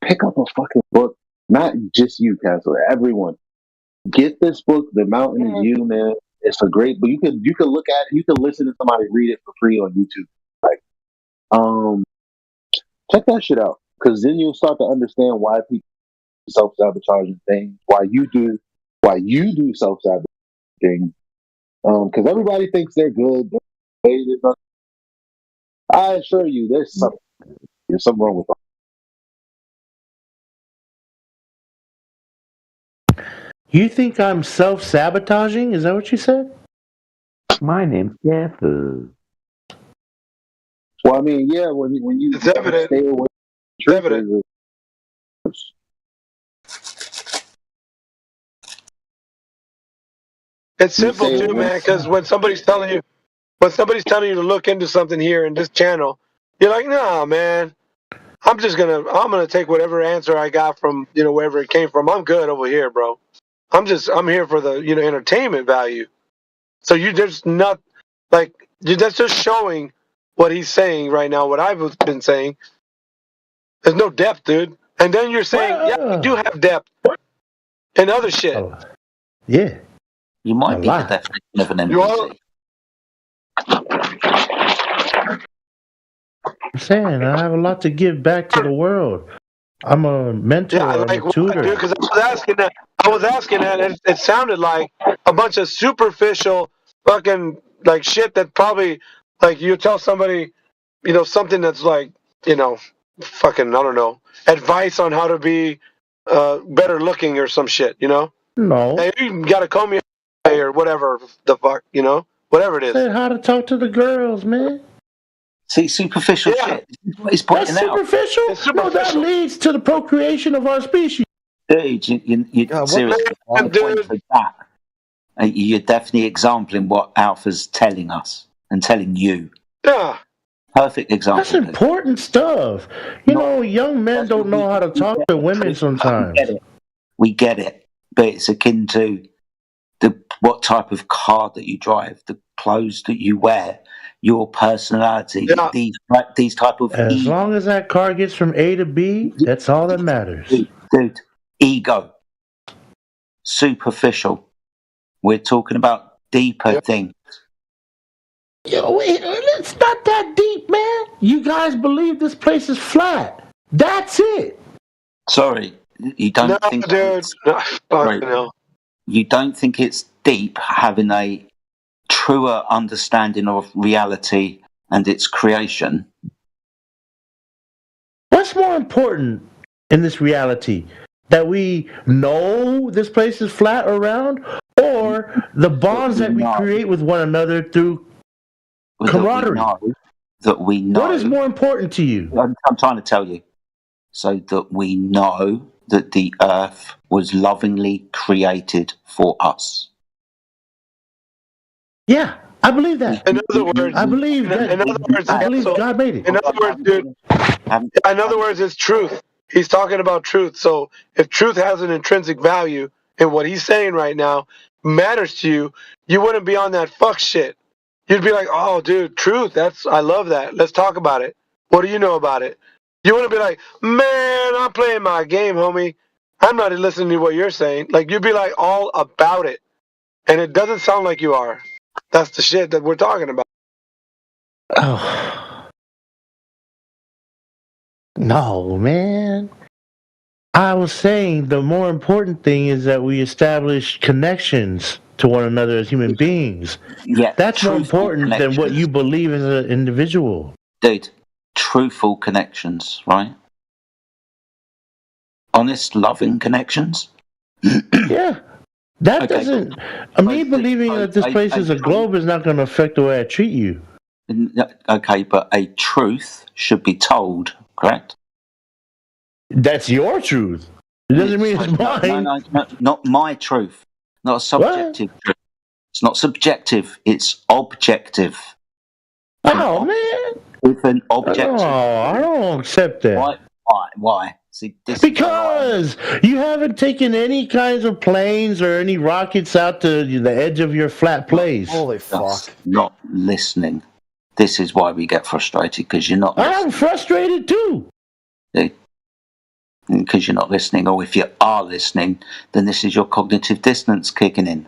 Pick up a fucking book. Not just you, Counselor. Everyone. Get this book, The Mountain Is You, man. It's a great book. You can look at it, you can listen to somebody read it for free on YouTube. Check that shit out. Because then you'll start to understand why people do self-sabotaging things, why you do self-sabotaging things. Because everybody thinks they're good. I assure you, there's something wrong with them. You think I'm self-sabotaging? Is that what you said? My name's Jeffers. Well, I mean, yeah, when you it's evident. Stay away, it's evident. It's simple too, man. Because when somebody's telling you to look into something here in this channel, you're like, nah, man. I'm gonna take whatever answer I got from wherever it came from. I'm good over here, bro. I'm here for the entertainment value. So that's just showing what he's saying right now. What I've been saying. There's no depth, dude. And then you're saying, yeah, we do have depth and other shit. Yeah. You might be the definition of an NPC. I'm saying I have a lot to give back to the world. I'm a mentor, I'm a tutor. Dude, because I was asking that, and it sounded like a bunch of superficial fucking like shit that probably like you tell somebody, something that's like, fucking I don't know, advice on how to be better looking or some shit, No. Hey, you gotta comb your hair or whatever the fuck, whatever it is. Said how to talk to the girls, man. See, superficial shit. It's pointing That's out. superficial? No, that leads to the procreation of our species. Dude, you seriously, on the point of that, you're definitely exampling what Alpha's telling us and telling you. Yeah. Perfect example. That's important stuff. You know, young men don't know how to talk to women sometimes. We get it. But it's akin to what type of car that you drive, the clothes that you wear, your personality, these type of... As long as that car gets from A to B, that's all that matters. Dude, ego. Superficial. We're talking about deeper things. Yo, wait, it's not that deep, man. You guys believe this place is flat. That's it. Sorry, you don't think... Dude. No. You don't think it's deep having a truer understanding of reality and its creation? What's more important in this reality? That we know this place is flat or round, or the bonds that we create with one another through camaraderie? That we know. What is more important to you? I'm trying to tell you. So that we know that the earth was lovingly created for us. Yeah, I believe that. In other words, I believe that. In other words, I believe God made it. In other words, dude. In other words, it's truth. He's talking about truth. So if truth has an intrinsic value, and what he's saying right now matters to you, you wouldn't be on that fuck shit. You'd be like, oh, dude, truth. I love that. Let's talk about it. What do you know about it? You want to be like, man, I'm playing my game, homie. I'm not listening to what you're saying. Like, you'd be like all about it. And it doesn't sound like you are. That's the shit that we're talking about. Oh. No, man. I was saying the more important thing is that we establish connections to one another as human beings. Yeah, that's more important than what you believe as an individual. Dude, truthful connections, right? Honest, loving connections. Yeah. That doesn't... me believing that this place is a globe is not going to affect the way I treat you. Okay, but a truth should be told, correct? That's your truth. It doesn't mean it's mine. No, not my truth. Not a subjective truth. It's not subjective. It's objective. Oh, man. With an objective. Oh, I don't accept that. Why? See, because you haven't taken any kinds of planes or any rockets out to the edge of your flat place. Holy fuck. Not listening. This is why we get frustrated, because you're not listening. I'm frustrated too. Because you're not listening, or if you are listening, then this is your cognitive dissonance kicking in.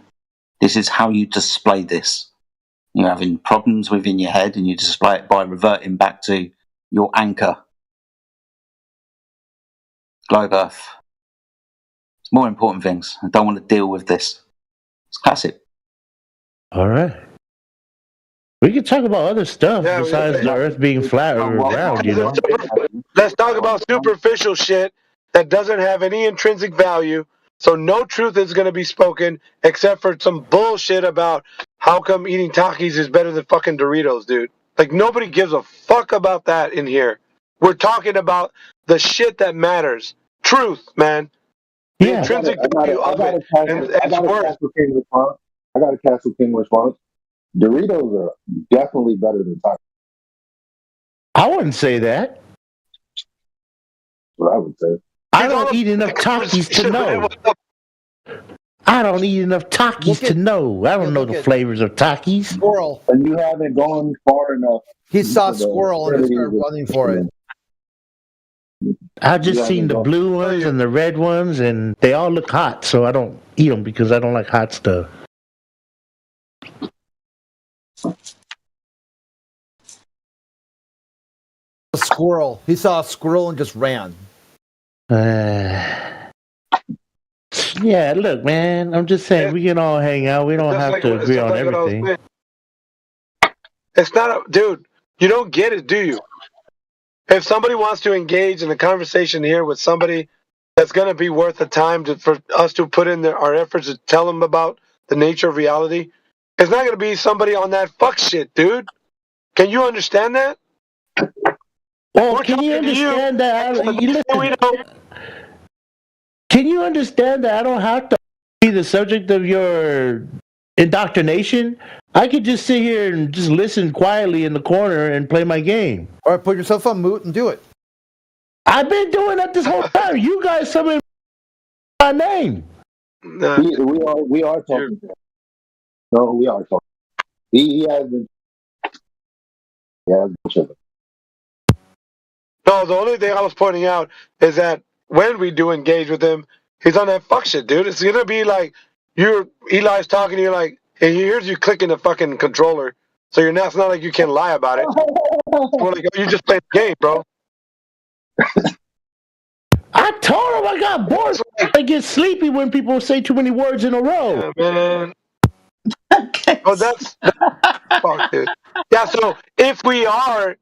This is how you display this. You're having problems within your head, and you display it by reverting back to your anchor. Globe Earth. It's more important things. I don't want to deal with this. It's classic. All right. We can talk about other stuff besides the Earth being flat or round, you know. Let's talk about superficial shit that doesn't have any intrinsic value. So no truth is going to be spoken except for some bullshit about how come eating Takis is better than fucking Doritos, dude. Like, nobody gives a fuck about that in here. We're talking about the shit that matters. Truth, man. The intrinsic value of it. I got a Castle King response. Doritos are definitely better than Takis. I wouldn't say that. That's what I would say. I don't eat enough Takis to know. I don't eat enough Takis to know. I don't know the flavors of Takis. Squirrel. And you haven't gone far enough. He saw squirrel and he started running for it. I've just seen the blue ones and the red ones, and they all look hot, so I don't eat them because I don't like hot stuff. A squirrel. He saw a squirrel and just ran. Yeah, look, man. I'm just saying we can all hang out. We don't have to agree on everything. It's not dude. You don't get it, do you? If somebody wants to engage in a conversation here with somebody that's going to be worth the time for us to put in our efforts to tell them about the nature of reality, it's not going to be somebody on that fuck shit, dude. Can you understand that? Well, can you understand that? Can you understand that I don't have to be the subject of your indoctrination? I could just sit here and just listen quietly in the corner and play my game. All right, put yourself on mute and do it. I've been doing that this whole time. You guys summon my name. We are talking. No, we are talking. He has been. Yeah, no, the only thing I was pointing out is that when we do engage with him, he's on that fuck shit, dude. It's gonna be like Eli's talking, you're like, and he hears you clicking the fucking controller, so you're not. It's not like you can lie about it. We're like, oh, you just played the game, bro. I told him I got bored. I get sleepy when people say too many words in a row. Yeah, man. Oh, that's fuck, dude. Yeah, so if we are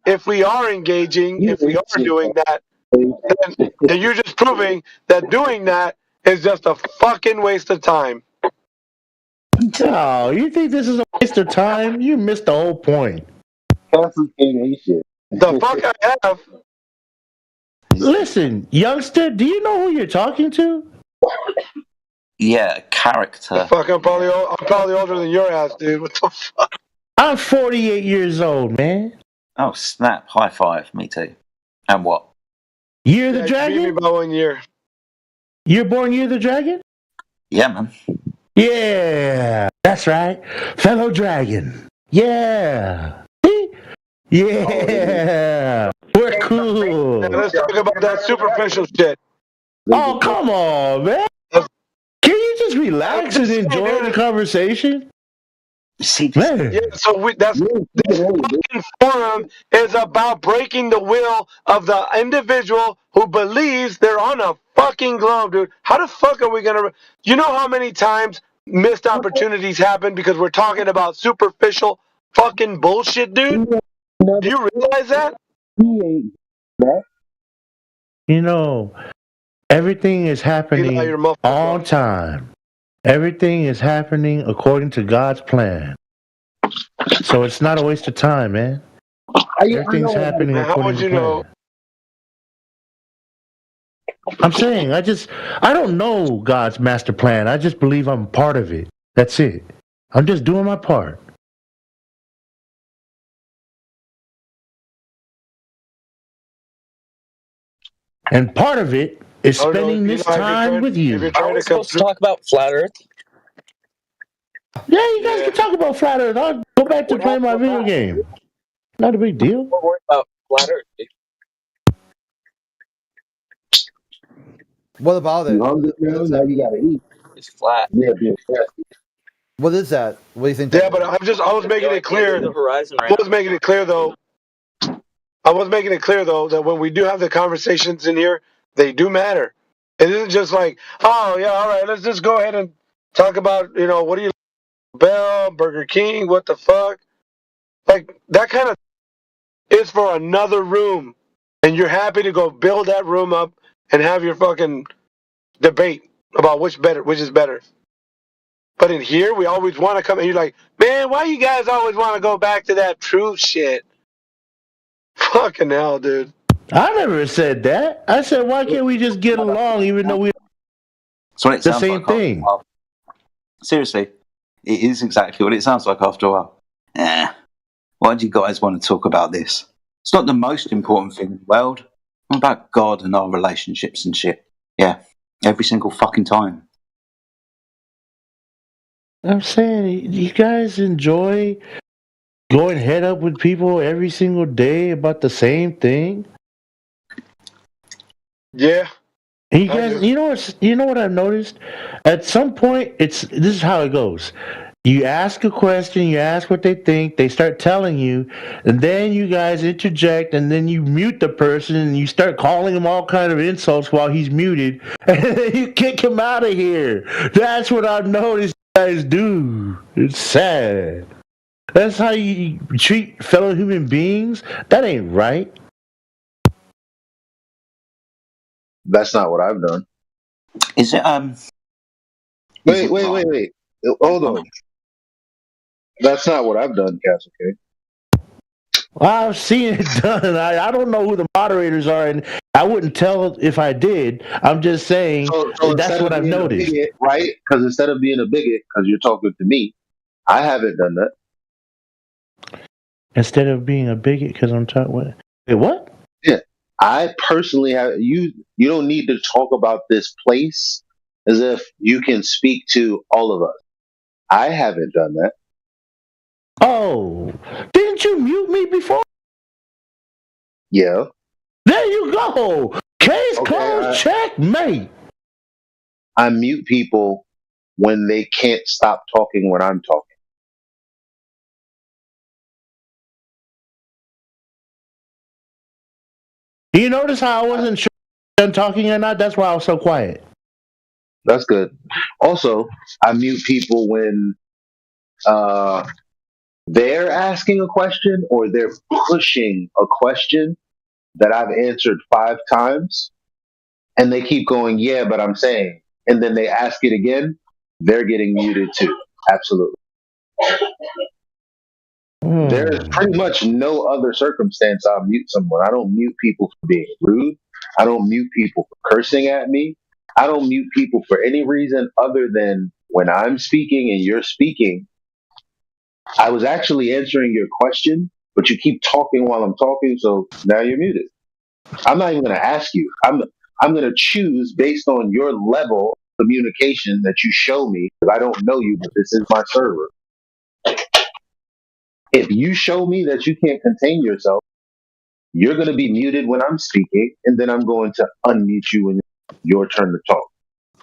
engaging, if we are doing that, then you're just proving that doing that is just a fucking waste of time. No, you think this is a waste of time? You missed the whole point. The fuck I have. Listen, youngster, do you know who you're talking to? Yeah, character. Fuck, I'm probably older than your ass, dude. What the fuck? I'm 48 years old, man. Oh, snap. High five. Me too. And what? Year of the Dragon? You beat me by 1 year. You're born Year of the Dragon? Yeah, man. Yeah, that's right. Fellow Dragon. Yeah. Yeah. We're cool. Yeah, let's talk about that superficial shit. Oh, come on, man. Can you just relax and enjoy the conversation? Yeah, so this fucking forum is about breaking the will of the individual who believes they're on a fucking globe, dude. How the fuck are we gonna? You know how many times missed opportunities happen because we're talking about superficial fucking bullshit, dude? Do you realize that? You know, everything is happening on time. Everything is happening according to God's plan. So it's not a waste of time, man. Everything's happening according to plan. I'm saying, I don't know God's master plan. I just believe I'm a part of it. That's it. I'm just doing my part. And part of it is spending this time with you. Are we supposed to talk about flat Earth? Yeah, you guys can talk about flat Earth. I'll go back to playing my video game. Not a big deal. We're worried about flat Earth, dude. What about it? Now you gotta eat. It's flat. Yeah, flat. What is that? What do you think? Yeah, but I was making it clear. I was making it clear though that when we do have the conversations in here, they do matter. It isn't just like, oh yeah, all right, let's just go ahead and talk about, what do you like, Bell, Burger King, what the fuck? Like that kind of is for another room, and you're happy to go build that room up and have your fucking debate about which is better. But in here, we always want to come, and you're like, man, why you guys always want to go back to that truth shit? Fucking hell, dude. I never said that. I said, why can't we just get along even though we the same thing? Seriously, it is exactly what it sounds like after a while. Why do you guys want to talk about this? It's not the most important thing in the world. What about God and our relationships and shit? Yeah, every single fucking time. I'm saying, you guys enjoy going head up with people every single day about the same thing? Yeah. And you guys, you know what I've noticed? At some point, this is how it goes. You ask a question, you ask what they think, they start telling you, and then you guys interject, and then you mute the person, and you start calling him all kind of insults while he's muted, and then you kick him out of here. That's what I've noticed you guys do. It's sad. That's how you treat fellow human beings? That ain't right. That's not what I've done. Is it, Wait. Hold on. That's not what I've done, Cass, okay? Well, I've seen it done. I don't know who the moderators are, and I wouldn't tell if I did. I'm just saying So that's instead what of I've being a noticed. bigot, right? Because instead of being a bigot, because you're talking to me, I haven't done that. Instead of being a bigot, because I'm talking. Wait, what? Yeah, I personally have you. You don't need to talk about this place as if you can speak to all of us. I haven't done that. Oh, didn't you mute me before? Yeah. There you go. Case Okay, closed. Checkmate. I mute people when they can't stop talking when I'm talking. Do you notice how I wasn't sure if I'm talking or not? That's why I was so quiet. That's good. Also, I mute people when they're asking a question or they're pushing a question that I've answered 5 times and they keep going, yeah, but I'm saying, and then they ask it again, they're getting muted too. Absolutely. There is pretty much no other circumstance I'll mute someone. I don't mute people for being rude. I don't mute people for cursing at me. I don't mute people for any reason other than when I'm speaking and you're speaking, I was actually answering your question, but you keep talking while I'm talking, so now you're muted. I'm not even going to ask you. I'm going to choose based on your level of communication that you show me, because I don't know you, but this is my server. If you show me that you can't contain yourself, you're going to be muted when I'm speaking, and then I'm going to unmute you when it's your turn to talk.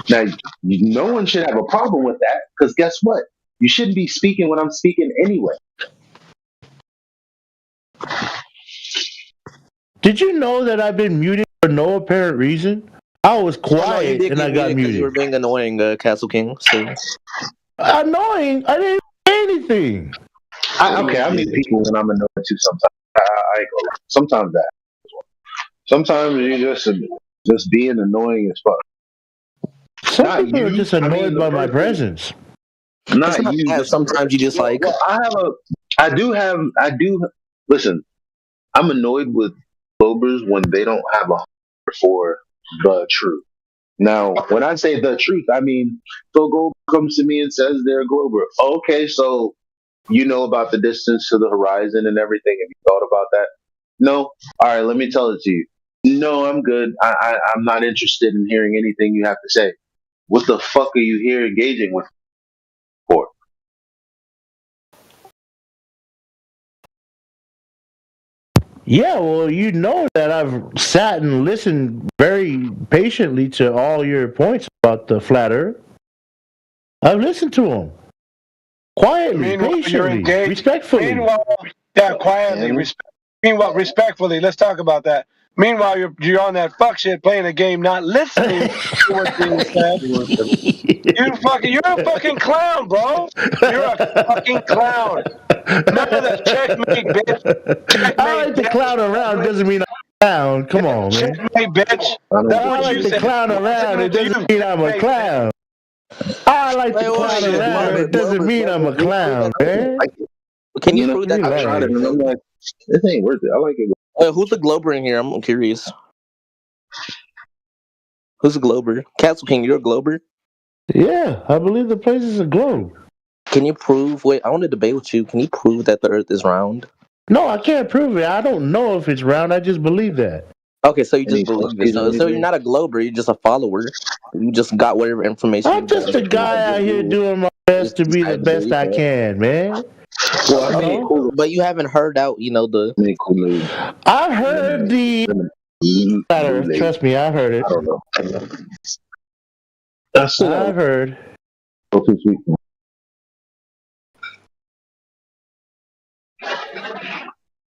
Now, no one should have a problem with that, because guess what? You shouldn't be speaking when I'm speaking anyway. Did you know that I've been muted for no apparent reason? I was quiet you did and get I got muted because you were muted. being annoying, Castle King. So Annoying? I didn't say anything. I meet people when I'm annoyed too sometimes. I ain't gonna lie. Sometimes that. Sometimes you just being annoying as fuck. Some Not people are you. just I mean, annoyed the by my person. presence. Not it's not you. that. Sometimes you just like. Well, I do. Listen, I'm annoyed with Globers when they don't have a heart for the truth. Now, when I say the truth, I mean, Phil Gold comes to me and says they're a Glober. Okay, so you know about the distance to the horizon and everything. Have you thought about that? No? All right, let me tell it to you. No, I'm good. I'm not interested in hearing anything you have to say. What the fuck are you here engaging with for? Yeah, well, you know that I've sat and listened very patiently to all your points about the flat Earth. I've listened to them quietly, Meanwhile, you're patiently, engaged. respectfully. Meanwhile, yeah, quietly. Meanwhile, respectfully. Let's talk about that. Meanwhile, you're on that fuck shit playing a game, not listening to what's being said. You're a fucking clown, bro. You're a fucking clown. None of that. Checkmate, bitch. Checkmate, I like to clown around. Doesn't mean I'm a clown. Come on, man. Checkmate, bitch. That's I what like you to said. clown around. It doesn't mean I'm a Checkmate, clown. I like to Wait, clown wait, around. It doesn't mean I'm a clown, man. Can you prove that? I tried it and I'm like, this ain't worth it. I like it. Who's the Glober in here? I'm curious. Who's a Glober? Castle King, you're a Glober? Yeah, I believe the place is a globe. Can you prove? Wait, I want to debate with you. Can you prove that the Earth is round? No, I can't prove it. I don't know if it's round. I just believe that. Okay, so you just believe it. So you're not a Glober. You're just a follower. You just got whatever information. I'm just a guy out here doing my best to be the best I can, man. Well, I mean, but you haven't heard out, the. I've heard the flat Earth. Trust me, I've heard it. I don't know. I've heard.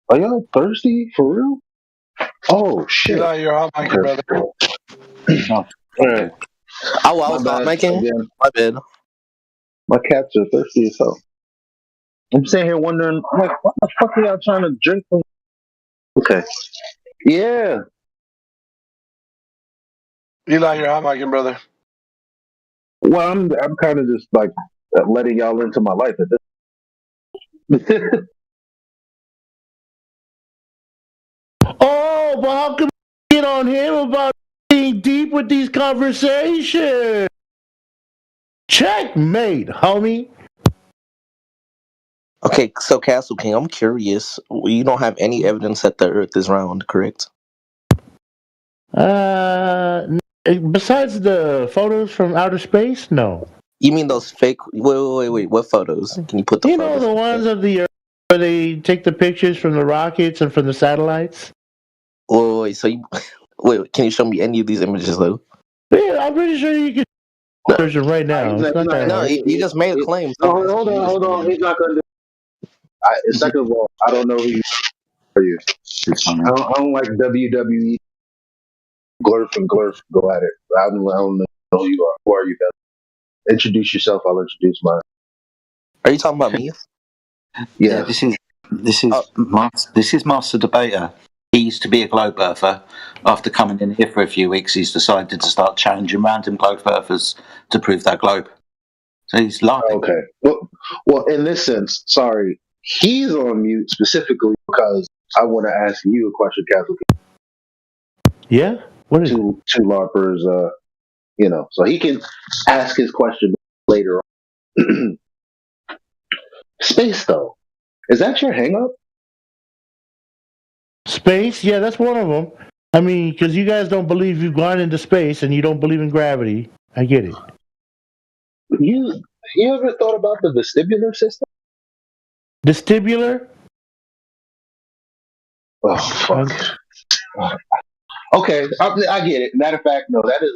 Are y'all thirsty for real? Oh shit! You're hot, my brother. All right. I was hot, my king. My bad. My cats are thirsty as hell. I'm sitting here wondering, I'm like, what the fuck are y'all trying to drink from? Okay. Yeah. Eli, you're hot, my brother. Well, I'm kind of just like letting y'all into my life at this. know, but how come you get on him about being deep with these conversations? Checkmate, homie. Okay, so Castle King, I'm curious. You don't have any evidence that the Earth is round, correct? Besides the photos from outer space, no. You mean those fake? Wait. What photos? Can you put the You photos? know the ones of the Earth where they take the pictures from the rockets and from the satellites? Wait. So you wait? Can you show me any of these images though? Yeah, I'm pretty sure you can version right now. It's not that No, hard. you just made a claim. No, hold on. He's not going to. Second of all, I don't know who you are. You. I don't like WWE. Glurf and Glurf go at it. I don't know who you are. Who are you, Ben? Introduce yourself. I'll introduce mine. Are you talking about me? Yeah, this is Master Debater. He used to be a globe earther. After coming in here for a few weeks, he's decided to start challenging random globe earthers to prove that globe. So he's laughing. Okay. Well, in this sense, sorry, he's on mute specifically because I want to ask you a question, Catholic. Yeah. What is two LARPers? So he can ask his question later on. Space, though, is that your hang-up? Space? Yeah, that's one of them. I mean, because you guys don't believe you've gone into space and you don't believe in gravity. I get it. You ever thought about the vestibular system? Vestibular? Oh, fuck. Okay, I get it. Matter of fact, no, that is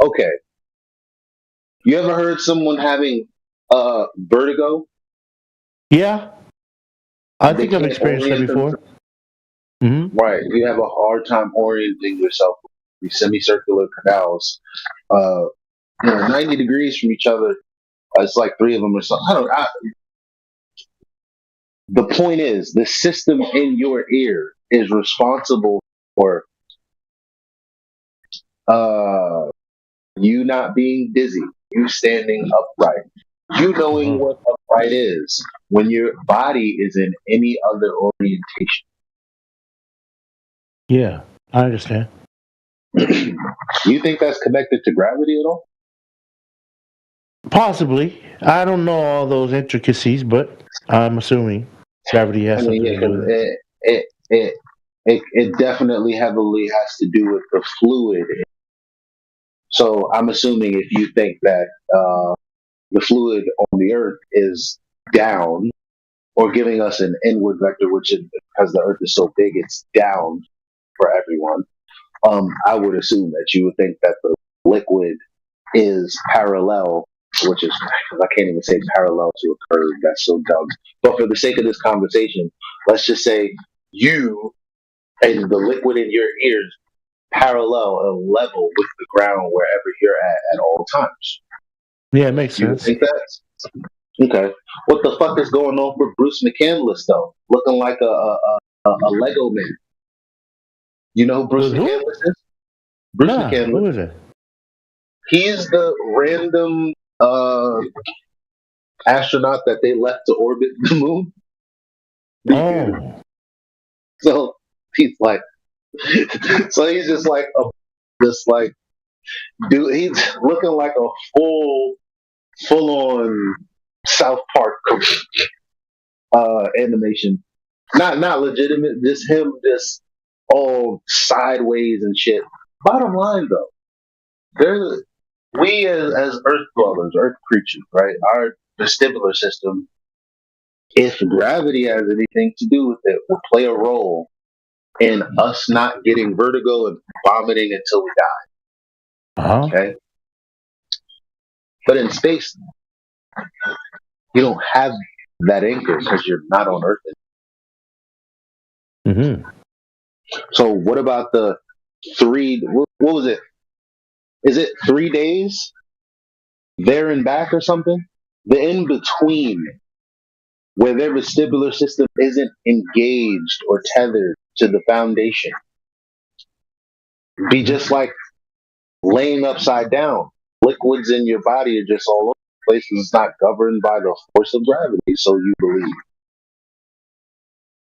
okay. You ever heard someone having vertigo? Yeah. I think I've experienced that before. Mm-hmm. Right. You have a hard time orienting yourself with these semicircular canals. 90 degrees from each other. It's like three of them or something. The point is, the system in your ear is responsible for you not being dizzy, you standing upright, you knowing what upright is when your body is in any other orientation. Yeah, I understand. You think that's connected to gravity at all? Possibly. I don't know all those intricacies, but I'm assuming gravity has something to do with it. It definitely heavily has to do with the fluid. So I'm assuming if you think that the fluid on the Earth is down, or giving us an inward vector, which is because the Earth is so big, it's down for everyone. I would assume that you would think that the liquid is parallel, which is, I can't even say parallel to a curve. That's so dumb. But for the sake of this conversation, let's just say you and the liquid in your ears parallel and level with the ground wherever you're at all times. Yeah, it makes sense. You think that? Okay. What the fuck is going on for Bruce McCandless, though? Looking like a Lego man. You know who Bruce McCandless is? Bruce McCandless. Who is it? He's the random astronaut that they left to orbit the moon. Oh. So he's like, he's just like dude. He's looking like a full-on South Park animation. Not legitimate. Just him, just all sideways and shit. Bottom line, though, we as Earth dwellers, Earth creatures, right? Our vestibular system, if gravity has anything to do with it, will play a role in us not getting vertigo and vomiting until we die. Uh-huh. Okay? But in space, you don't have that anchor because you're not on Earth. Mm-hmm. So what about the what was it? Is it 3 days there and back or something? The in between, where their vestibular system isn't engaged or tethered to the foundation, be just like laying upside down. Liquids in your body are just all over the place. It's not governed by the force of gravity, so you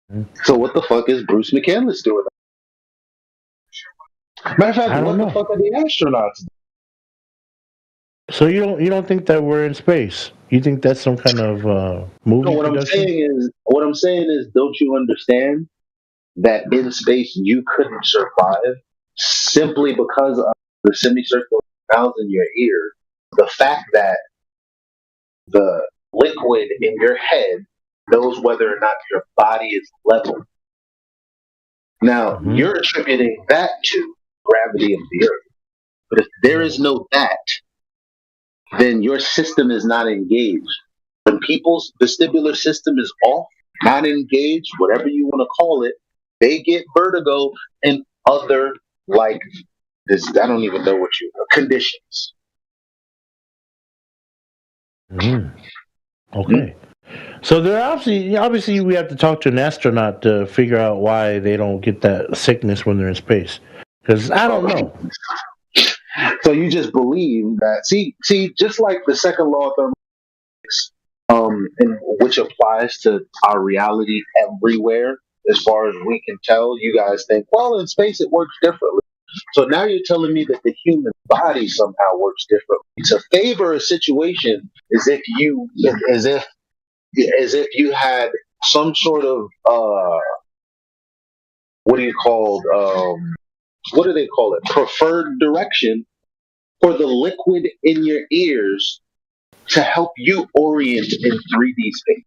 believe. So what the fuck is Bruce McCandless doing? Matter of fact, I what don't the know. fuck are the astronauts? So you don't think that we're in space? You think that's some kind of No, movie production? what I'm saying is, don't you understand that in space you couldn't survive simply because of the semicircular canals in your ear? The fact that the liquid in your head knows whether or not your body is level. Now, you're attributing that to gravity of the earth. But if there is no that, then your system is not engaged. When people's vestibular system is off, not engaged, whatever you want to call it, they get vertigo and other like this. I don't even know what you conditions. Okay. So they're obviously we have to talk to an astronaut to figure out why they don't get that sickness when they're in space. Because I don't know. So you just believe that? See, just like the second law of thermodynamics, and which applies to our reality everywhere, as far as we can tell. You guys think, well, in space it works differently. So now you're telling me that the human body somehow works differently. To favor a situation as if you had some sort of what do they call it? Preferred direction for the liquid in your ears to help you orient in 3D space.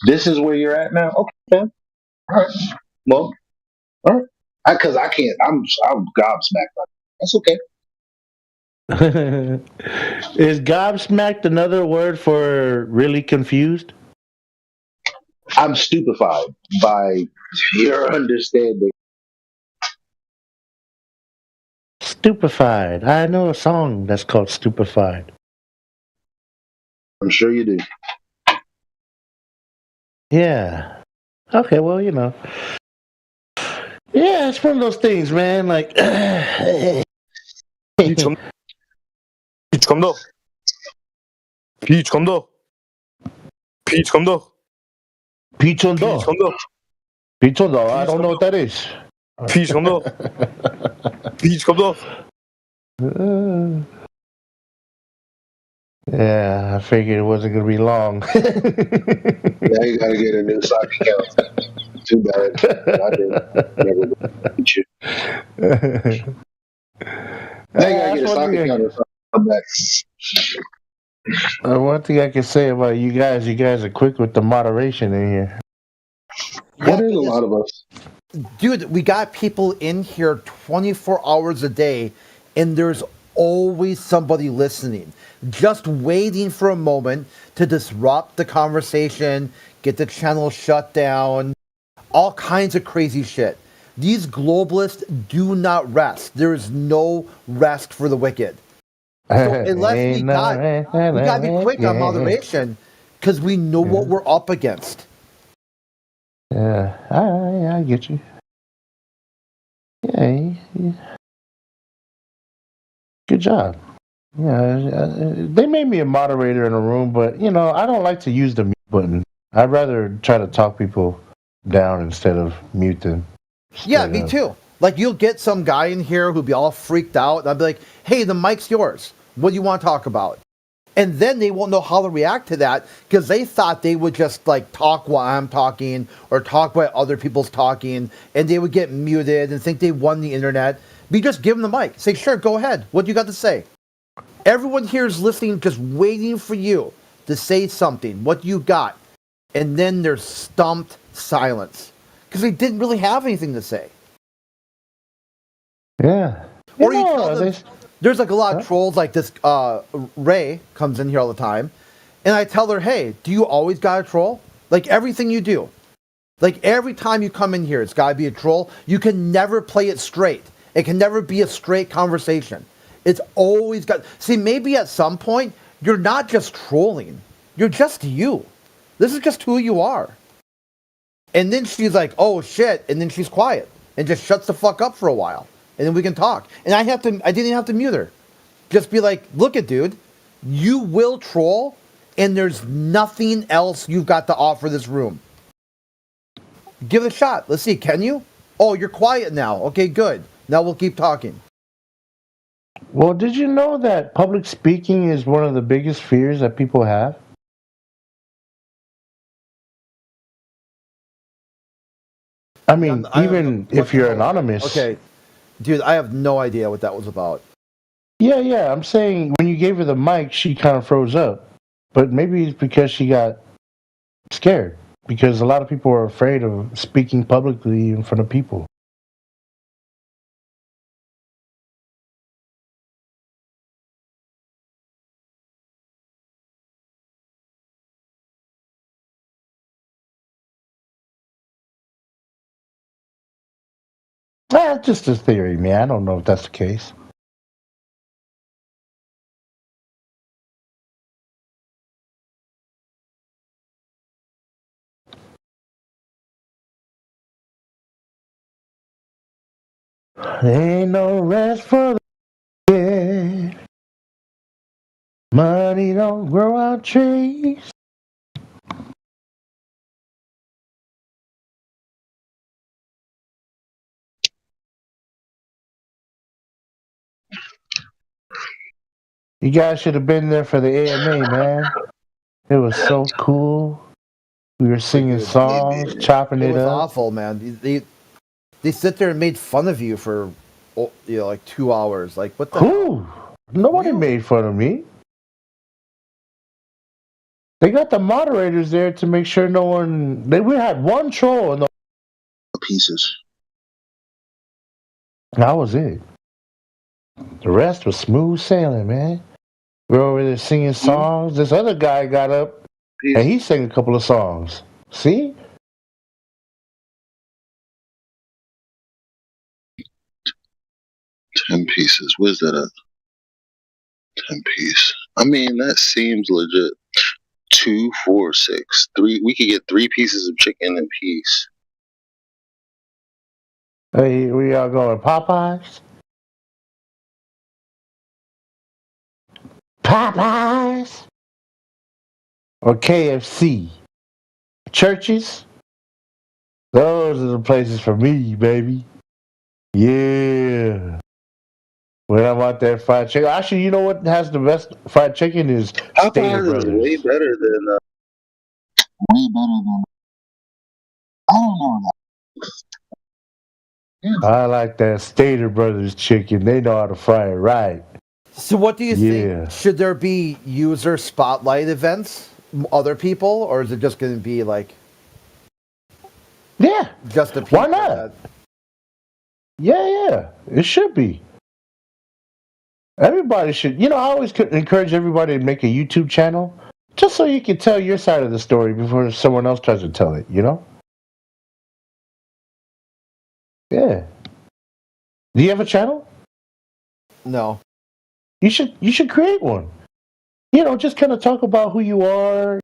This is where you're at now? Okay, man. All right. Well, all right. Because I can't. I'm gobsmacked by it. That's okay. Is gobsmacked another word for really confused? I'm stupefied by your understanding. Stupefied. I know a song that's called Stupefied. I'm sure you do. Yeah. Okay, well, Yeah, it's one of those things, man. Like, Peach, come though. Peach, come though. Peach, come though. Peach on though. Peach on though. I don't know what that is. Peach, come though. Peach, come though. Yeah, I figured it wasn't going to be long. Now you got to get a new sock account. Too bad. I didn't. Never beat you. Now you got to get a sock account or come back. One thing I can say about you guys are quick with the moderation in here. Yeah, there's a lot of us. Dude, we got people in here 24 hours a day, and there's always somebody listening, just waiting for a moment to disrupt the conversation, get the channel shut down, all kinds of crazy shit. These globalists do not rest. There is no rest for the wicked. So unless we gotta be quick on moderation, because we know what we're up against. Yeah, I get you. Yeah. Good job. Yeah, they made me a moderator in a room, but I don't like to use the mute button. I'd rather try to talk people down instead of mute them. Yeah, me too. Like, you'll get some guy in here who'll be all freaked out, and I'll be like, hey, the mic's yours. What do you want to talk about? And then they won't know how to react to that because they thought they would just like talk while I'm talking or talk while other people's talking, and they would get muted and think they won the internet. But you just give them the mic. Say, sure, go ahead. What do you got to say? Everyone here is listening, just waiting for you to say something. What you got? And then there's stumped silence because they didn't really have anything to say. Yeah. Or you tell them, there's like a lot of trolls like this. Ray comes in here all the time, and I tell her, hey, do you always got a troll? Like everything you do. Like every time you come in here, it's got to be a troll. You can never play it straight. It can never be a straight conversation. It's always got... See, maybe at some point, you're not just trolling. You're just you. This is just who you are. And then she's like, oh, shit. And then she's quiet and just shuts the fuck up for a while. And then we can talk. And I didn't have to mute her. Just be like, look it, dude. You will troll, and there's nothing else you've got to offer this room. Give it a shot. Let's see. Can you? Oh, you're quiet now. Okay, good. Now we'll keep talking. Well, did you know that public speaking is one of the biggest fears that people have? I mean, even if you're anonymous. Okay, dude, I have no idea what that was about. Yeah. I'm saying when you gave her the mic, she kind of froze up. But maybe it's because she got scared. Because a lot of people are afraid of speaking publicly in front of people. Well, just a theory, man. I don't know if that's the case. Ain't no rest for the wicked. Money don't grow on trees. You guys should have been there for the AMA, man. It was so cool. We were singing songs, chopping it was up. awful, man. They sit there and made fun of you for like 2 hours. Like what the? Who? Nobody made fun of me. They got the moderators there to make sure no one. We had one troll in the pieces. That was it. The rest was smooth sailing, man. We were over there singing songs. This other guy got up and he sang a couple of songs. See? $10 pieces. Where's that at? 10 piece. I mean, that seems legit. 2, 4, 6, 3. We could get 3 pieces of chicken a piece. Hey, we all going Popeyes? Popeyes? Or KFC? Churches? Those are the places for me, baby. Yeah. When I'm out there fried chicken. Actually, you know what has the best fried chicken is Stater Popeyes Brothers. is way better than. I don't know that. I like that Stater Brothers chicken. They know how to fry it right. So what do you think? Should there be user spotlight events? Other people, or is it just going to be like? Yeah. Just the people. Why not? Yeah. It should be. Everybody should. I always encourage everybody to make a YouTube channel just so you can tell your side of the story before someone else tries to tell it, Yeah. Do you have a channel? No. You should create one. Just kind of talk about who you are,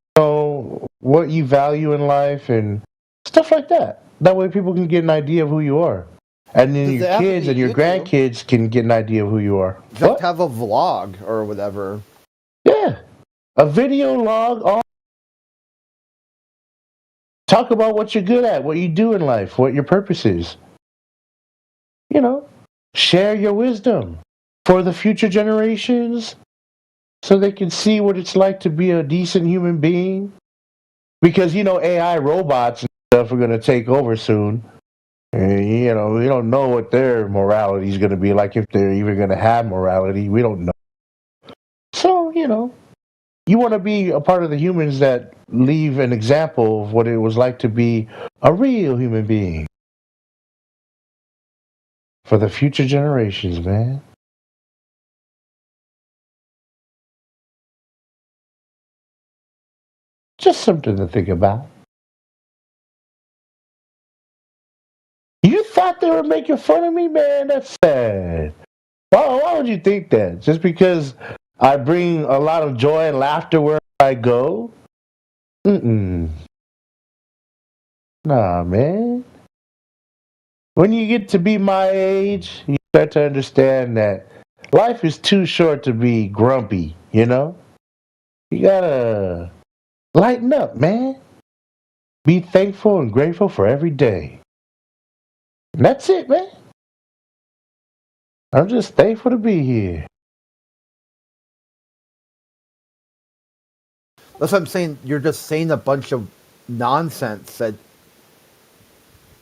what you value in life and stuff like that. That way people can get an idea of who you are. And then your kids and your grandkids can get an idea of who you are. Just have a vlog or whatever. Yeah. A video log. Talk about what you're good at, what you do in life, what your purpose is. Share your wisdom for the future generations so they can see what it's like to be a decent human being. Because, AI robots and stuff are going to take over soon. And, we don't know what their morality is going to be like, if they're even going to have morality. We don't know. So, you want to be a part of the humans that leave an example of what it was like to be a real human being. For the future generations, man. Just something to think about. You thought they were making fun of me, man? That's sad. Why would you think that? Just because I bring a lot of joy and laughter where I go? Nah, man. When you get to be my age, you start to understand that life is too short to be grumpy, You gotta lighten up, man. Be thankful and grateful for every day. And that's it, man. I'm just thankful to be here. That's what I'm saying. You're just saying a bunch of nonsense that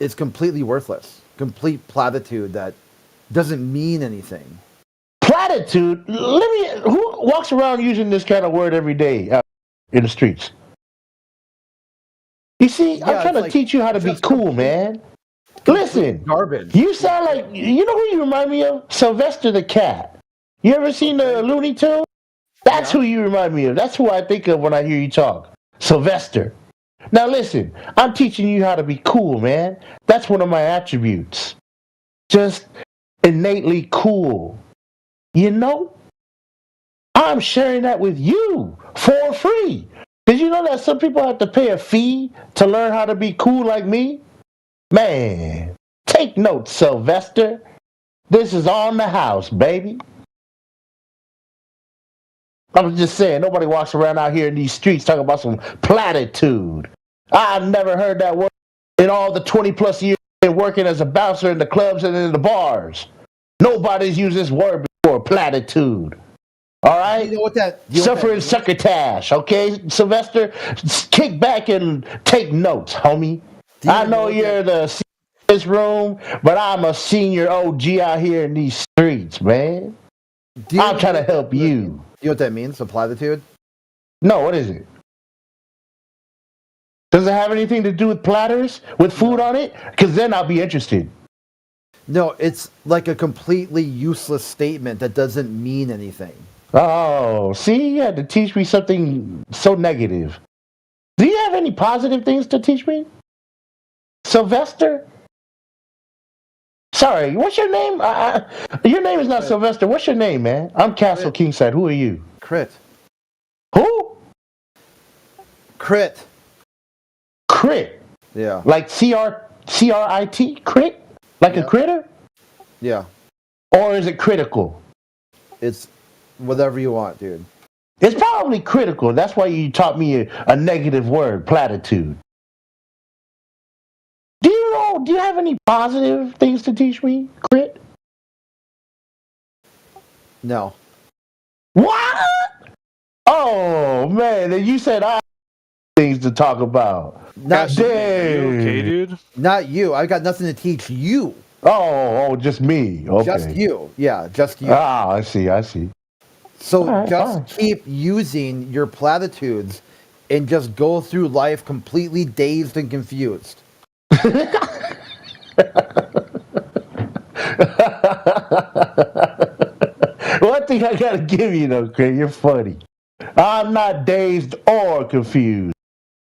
is completely worthless. Complete platitude that doesn't mean anything. Platitude? Who walks around using this kind of word every day out in the streets? You see, I'm trying to teach you how to be cool, man. Listen, garbage. You sound like, you know who you remind me of? Sylvester the Cat. You ever seen the Looney Tunes? That's who you remind me of. That's who I think of when I hear you talk. Sylvester. Now listen, I'm teaching you how to be cool, man. That's one of my attributes. Just innately cool. You know? I'm sharing that with you for free. Did you know that some people have to pay a fee to learn how to be cool like me? Man, take notes, Sylvester. This is on the house, baby. I'm just saying, nobody walks around out here in these streets talking about some platitude. I've never heard that word in all the 20 plus years I've been working as a bouncer in the clubs and in the bars. Nobody's used this word before, platitude. All right? You know what that Suffering succotash, okay, Sylvester? Kick back and take notes, homie. I know you're the senior in this room, but I'm a senior OG out here in these streets, man. I'm trying to help you. You know what that means, a platitude? No, what is it? Does it have anything to do with platters with food on it? Because then I'll be interested. No, it's like a completely useless statement that doesn't mean anything. Oh, see, you had to teach me something so negative. Do you have any positive things to teach me? Sylvester? Sorry, what's your name? Your name is not Sylvester. What's your name, man? I'm Castle Kingside. Who are you? Crit. Who? Crit. Crit? Yeah. Like C-R-I-T? Crit? Like a critter? Yeah. Or is it critical? It's whatever you want, dude. It's probably critical. That's why you taught me a negative word, platitude. Do you have any positive things to teach me, Crit? No. What? Oh, man. Then you said I have things to talk about. Not Dang. Okay, dude? Not you. I got nothing to teach you. Oh, just me. Okay. Just you. Yeah, just you. Ah, I see. So All right, just keep using your platitudes and just go through life completely dazed and confused. One thing I gotta give you though, Craig, you're funny. I'm not dazed or confused.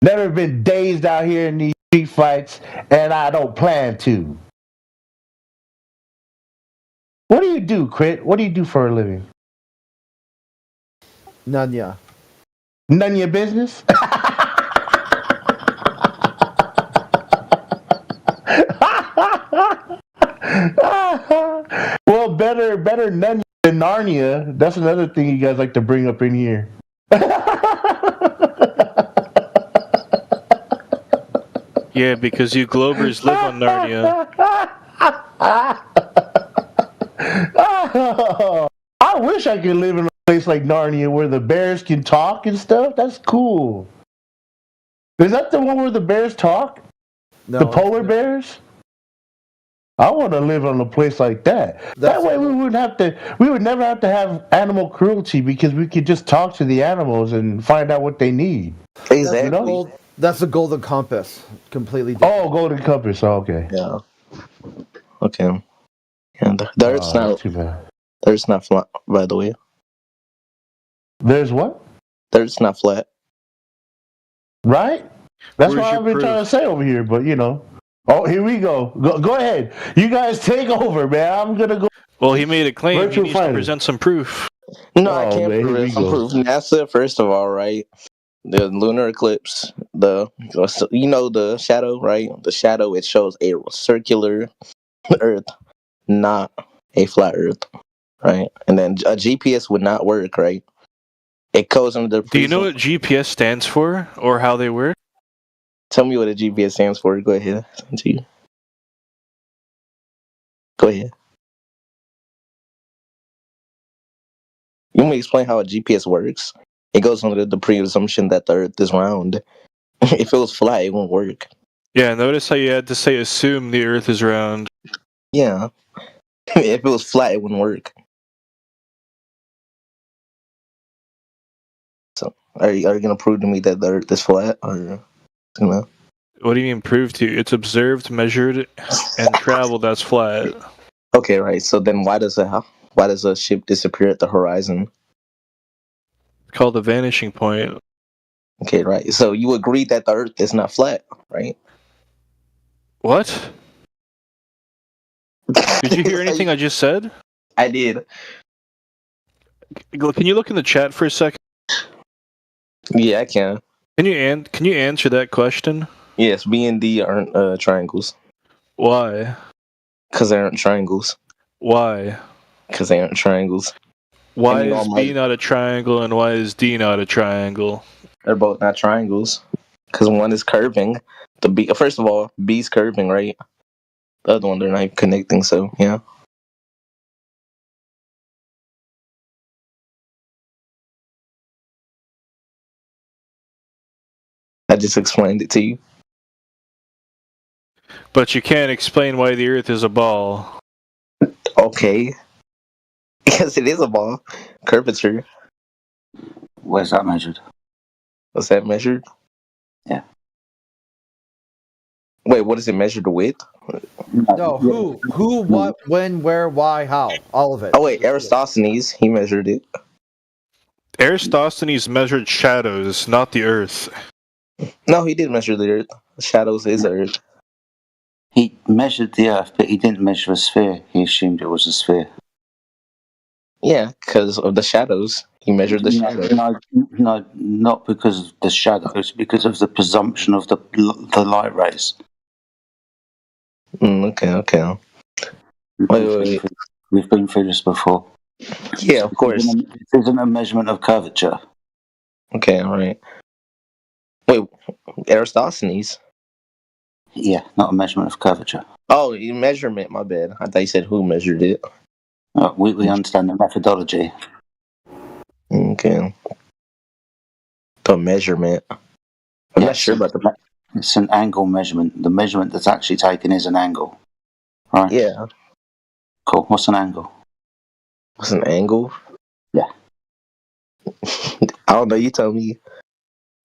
Never been dazed out here in these street fights, and I don't plan to. What do you do, Crit? What do you do for a living? None, yeah. None of your business? Well, better none than Narnia. That's another thing you guys like to bring up in here. Yeah, because you Globers live on Narnia. I wish I could live in a place like Narnia where the bears can talk and stuff. That's cool. Is that the one where the bears talk? No, the polar bears? I want to live on a place like that. That way we would never have to have animal cruelty because we could just talk to the animals and find out what they need. Exactly. That's a golden compass. Completely different. Oh, golden compass. Oh, okay. Yeah. Okay. And the Earth's not too bad. The Earth's not flat, by the way. There's what? The Earth's not flat. Right? That's Where's what your I've been proof? trying to say over here, but you know. Oh, here we go. Go ahead. You guys take over, man. I'm gonna go. Well, he made a claim. He Virtual needs to fighter. present some proof. No, I Oh, can't man, prove here it. we Some go. proof. NASA, first of all, right? The lunar eclipse, the shadow, right? The shadow, it shows a circular Earth, not a flat Earth, right? And then a GPS would not work, right? It goes under the. Do you know what GPS stands for or how they work? Tell me what a GPS stands for. Go ahead. Go ahead. You want me to explain how a GPS works? It goes under the presumption that the Earth is round. If it was flat, it won't work. Yeah, notice how you had to say assume the Earth is round. Yeah. If it was flat, it wouldn't work. So, are you gonna prove to me that the Earth is flat, or What do you mean prove to? It's observed, measured, and traveled as flat. Okay, right. So then, why does a ship disappear at the horizon? It's called the vanishing point. Okay, right. So you agree that the Earth is not flat, right? What? Did you hear anything I just said? I did. Can you look in the chat for a second? Yeah, I can. Can you answer that question? Yes, B and D aren't triangles. Why? Because they aren't triangles. Why? Because they aren't triangles. Why is B not a triangle and why is D not a triangle? They're both not triangles. Because one is curving. First of all, B's curving, right? The other one, they're not connecting, so yeah. I just explained it to you. But you can't explain why the Earth is a ball. Okay. Because it is a ball. Curvature. Where's that measured? What's that measured? Yeah. Wait, what is it measured with? No, who, what, when, where, why, how? All of it. Oh wait, Eratosthenes, he measured it. Eratosthenes measured shadows, not the Earth. No, he did measure the Earth. Shadows is the Earth. He measured the Earth, but he didn't measure a sphere. He assumed it was a sphere. Yeah, because of the shadows. He measured the shadows. No, not because of the shadows, because of the presumption of the light rays. Okay. Wait. We've been through this before. Yeah, of course. This isn't a measurement of curvature. Okay, alright. Wait, Eratosthenes? Yeah, not a measurement of curvature. Oh, measurement, my bad. I thought you said who measured it. We understand the methodology. Okay. The measurement. I'm not sure about the... It's an angle measurement. The measurement that's actually taken is an angle. Right? Yeah. Cool. What's an angle? What's an angle? Yeah. I don't know, you tell me.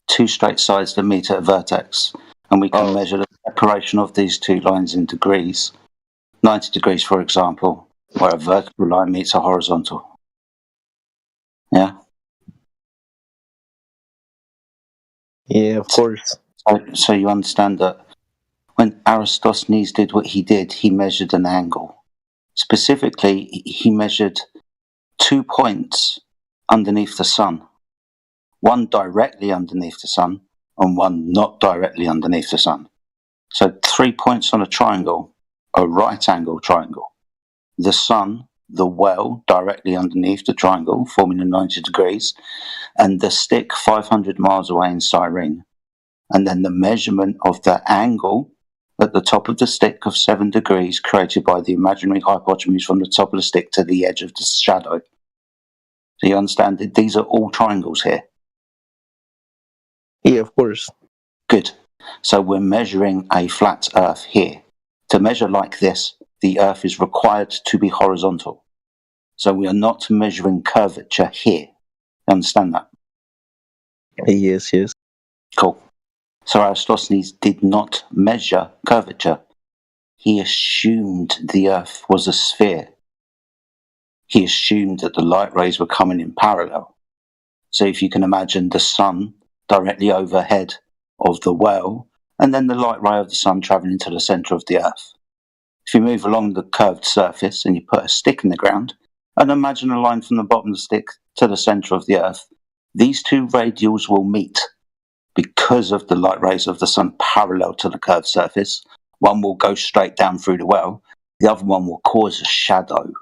Two straight sides that meet at a vertex. And we can measure the separation of these two lines in degrees. 90 degrees, for example, where a vertical line meets a horizontal. Yeah? Yeah, of course. So you understand that when Eratosthenes did what he did, he measured an angle. Specifically, he measured 2 points underneath the sun. One directly underneath the sun and one not directly underneath the sun. So 3 points on a triangle, a right angle triangle. The sun, the well directly underneath the triangle, forming a 90 degrees, and the stick 500 miles away in Cyrene. And then the measurement of the angle at the top of the stick of 7 degrees created by the imaginary hypotenuse from the top of the stick to the edge of the shadow. So you understand that these are all triangles here? Yeah, of course. Good. So we're measuring a flat Earth here. To measure like this, the Earth is required to be horizontal. So we are not measuring curvature here. You understand that? Yes. Cool. So Eratosthenes did not measure curvature. He assumed the Earth was a sphere. He assumed that the light rays were coming in parallel. So if you can imagine the sun directly overhead of the well, and then the light ray of the sun travelling to the centre of the Earth. If you move along the curved surface and you put a stick in the ground, and imagine a line from the bottom of the stick to the centre of the Earth, these two radials will meet because of the light rays of the sun parallel to the curved surface. One will go straight down through the well, the other one will cause a shadow.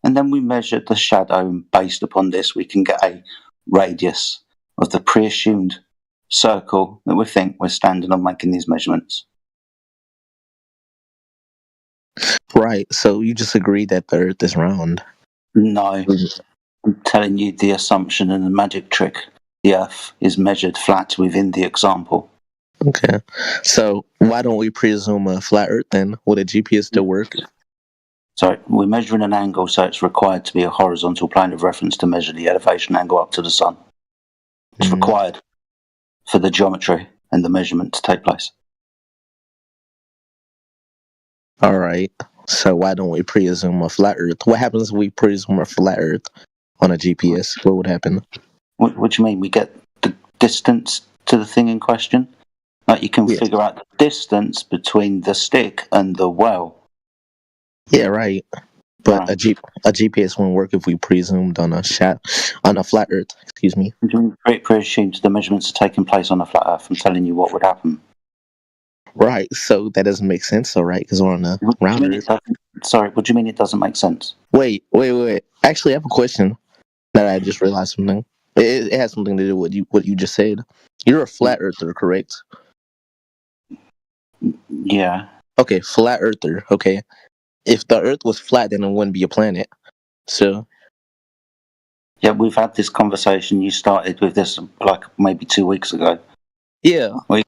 And then we measure the shadow, and based upon this we can get a radius of the pre-assumed circle that we think we're standing on making these measurements. Right, so you just agree that the Earth is round. No. I'm telling you the assumption and the magic trick. The Earth is measured flat within the example. Okay. So why don't we presume a flat Earth then? Would a GPS still work? So we're measuring an angle, so it's required to be a horizontal plane of reference to measure the elevation angle up to the sun. It's required for the geometry and the measurement to take place. All right. So why don't we presume a flat Earth? What happens if we presume a flat Earth on a GPS? What would happen? What do you mean? We get the distance to the thing in question? Like you can figure out the distance between the stick and the well. Yeah, right. But a GPS won't work if we presumed on a flat Earth. Excuse me. It presumes the measurements are taking place on a flat Earth. I'm telling you what would happen. Right. So that doesn't make sense, though, right? Because we're on a round Earth. Sorry. What do you mean it doesn't make sense? Wait. Actually, I have a question that I just realized something. It has something to do with what you just said. You're a flat earther, correct? Yeah. Okay, flat earther. Okay. If the Earth was flat, then it wouldn't be a planet. So. Yeah, we've had this conversation. You started with this like maybe 2 weeks ago. Yeah. What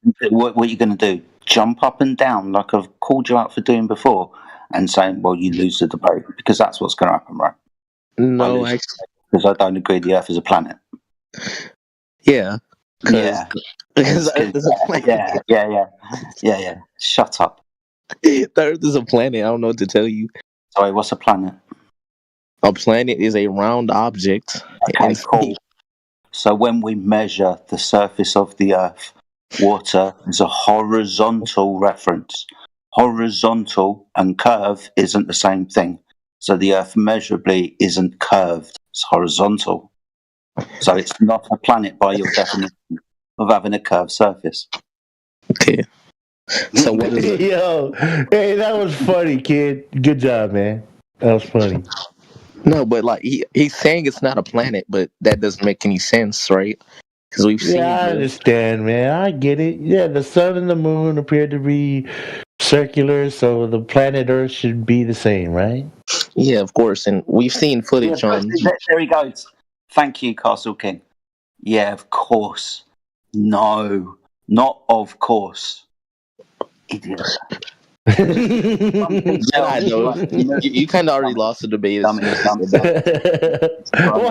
are you going to do? Jump up and down like I've called you out for doing before and saying, well, you lose the debate, because that's what's going to happen, right? No, because I don't agree the Earth is a planet. Yeah. Yeah. Because the Earth is a planet. Yeah. Shut up. The Earth is a planet. I don't know what to tell you. Sorry, what's a planet? A planet is a round object. Okay, cool. So when we measure the surface of the Earth, water is a horizontal reference. Horizontal and curve isn't the same thing. So the Earth measurably isn't curved. It's horizontal. So it's not a planet by your definition of having a curved surface. Okay. So what is it? Yo, hey, that was funny, kid. Good job, man. That was funny. No, but like he's saying it's not a planet, but that doesn't make any sense, right? Because we've seen. Yeah, I understand, man. I get it. Yeah, the sun and the moon appear to be circular, so the planet Earth should be the same, right? Yeah, of course. And we've seen footage on. There he goes. Thank you, Castle King. Yeah, of course. No, not of course. Idiot. I know. You kind of already lost the debate. Well,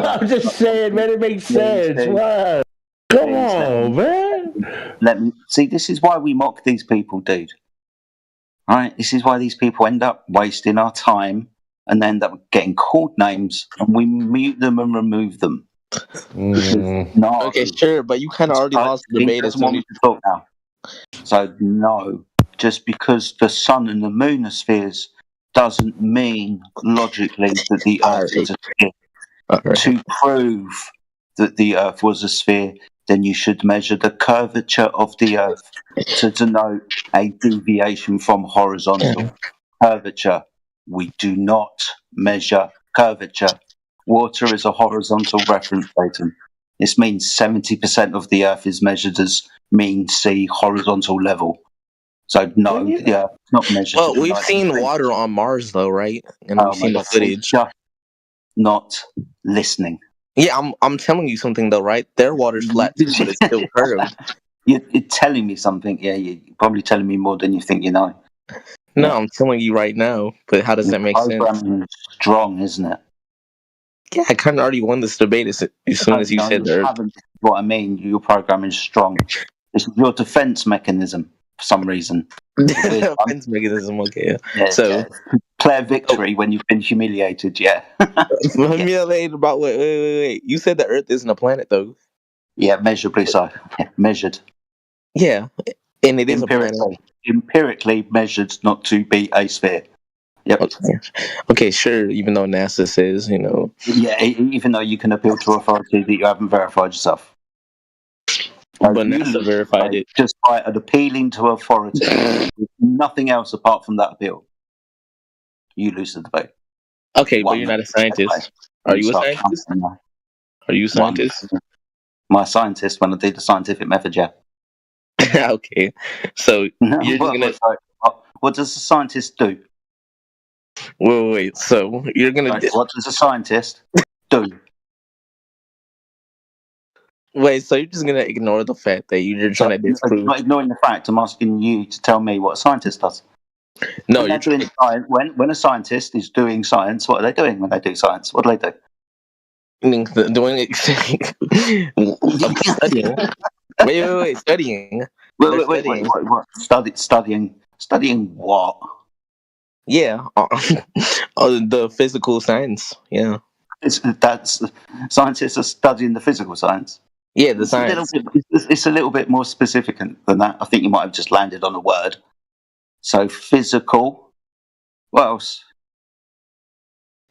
I'm just saying, man, it makes sense. Wow. Come on, man. Let me see. This is why we mock these people, dude. All right, this is why these people end up wasting our time and end up getting called names, and we mute them and remove them. No. Okay, sure, but you kind of already lost the debate. Doesn't want me to talk now. So no, just because the sun and the moon are spheres doesn't mean logically that the Earth is a sphere. To prove that the Earth was a sphere, then you should measure the curvature of the Earth to denote a deviation from horizontal curvature. We do not measure curvature. Water is a horizontal reference datum. This means 70% of the Earth is measured as mean sea horizontal level. So no, the Earth is not measured. Well, we've seen water on Mars, though, right? And we've seen the footage. Just not listening. Yeah, I'm telling you something though, right? Their water's flat too, but it's still curved. You're telling me something. Yeah, you're probably telling me more than you think you know. No, I'm telling you right now. But how does that make sense? Programming is strong, isn't it? Yeah, I kind of already won this debate as soon as you said that. What I mean, your programming is strong. This is your defense mechanism for some reason. Defense mechanism, okay. Yeah, so declare victory when you've been humiliated. Yeah. Humiliated about wait. You said the Earth isn't a planet, though. Yeah, measurably so. Yeah, measured. Yeah, and it is a planet. Empirically measured not to be a sphere. Yep. Okay, sure. Even though NASA says, Yeah, even though you can appeal to authority that you haven't verified yourself. But NASA verified it. Just by appealing to authority. Nothing else apart from that appeal. You lose the debate. Okay, but you're not a scientist. Are you a scientist? Are you a scientist? My scientist, when I do the scientific method, yeah. Okay. So you're gonna. What does a scientist do? Wait. So you're gonna. What does a scientist do? Wait, so you're just gonna ignore the fact that you're trying to disprove? Not ignoring the fact, I'm asking you to tell me what a scientist does. No, when you're they're doing science, when a scientist is doing science, what are they doing when they do science? What do they do? doing studying. Wait, studying. They're studying. What? Studying what? Yeah, the physical science. Yeah, That's scientists are studying the physical science. Yeah, the science. It's a little bit more specific than that. I think you might have just landed on a word. So physical. What else?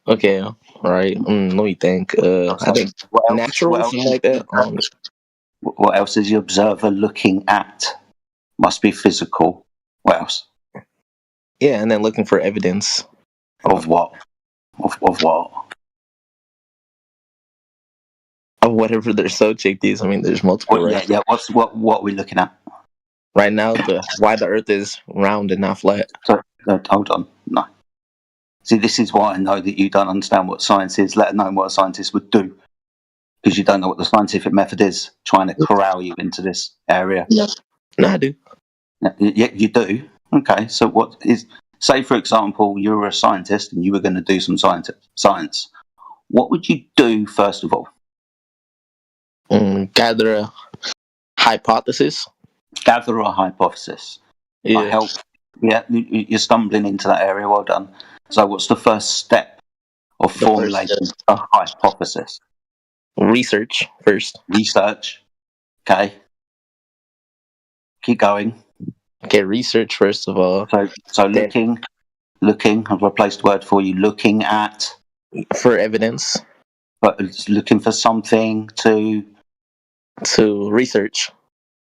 Okay, all right. Let me think. I think natural, something like that. What else is the observer looking at? Must be physical. What else? Yeah, and then looking for evidence. Of what? Of what? Of whatever their subject is. I mean, there's multiple. Right? Yeah. What are we looking at? Right now, why the Earth is round and not flat. So, hold on. No. See, this is why I know that you don't understand what science is, let alone what a scientist would do. Because you don't know what the scientific method is, trying to corral you into this area. No, I do. Yeah, you do? Okay, so what is... Say, for example, you were a scientist and you were going to do some science. What would you do, first of all? Gather a hypothesis. Gather a hypothesis. Yeah. Yeah, you're stumbling into that area. Well done. So what's the first step of formulating a hypothesis? Research first. Research. Okay. Keep going. Okay, research first of all. So looking. I've replaced the word for you. Looking at. For evidence. But it's looking for something to research.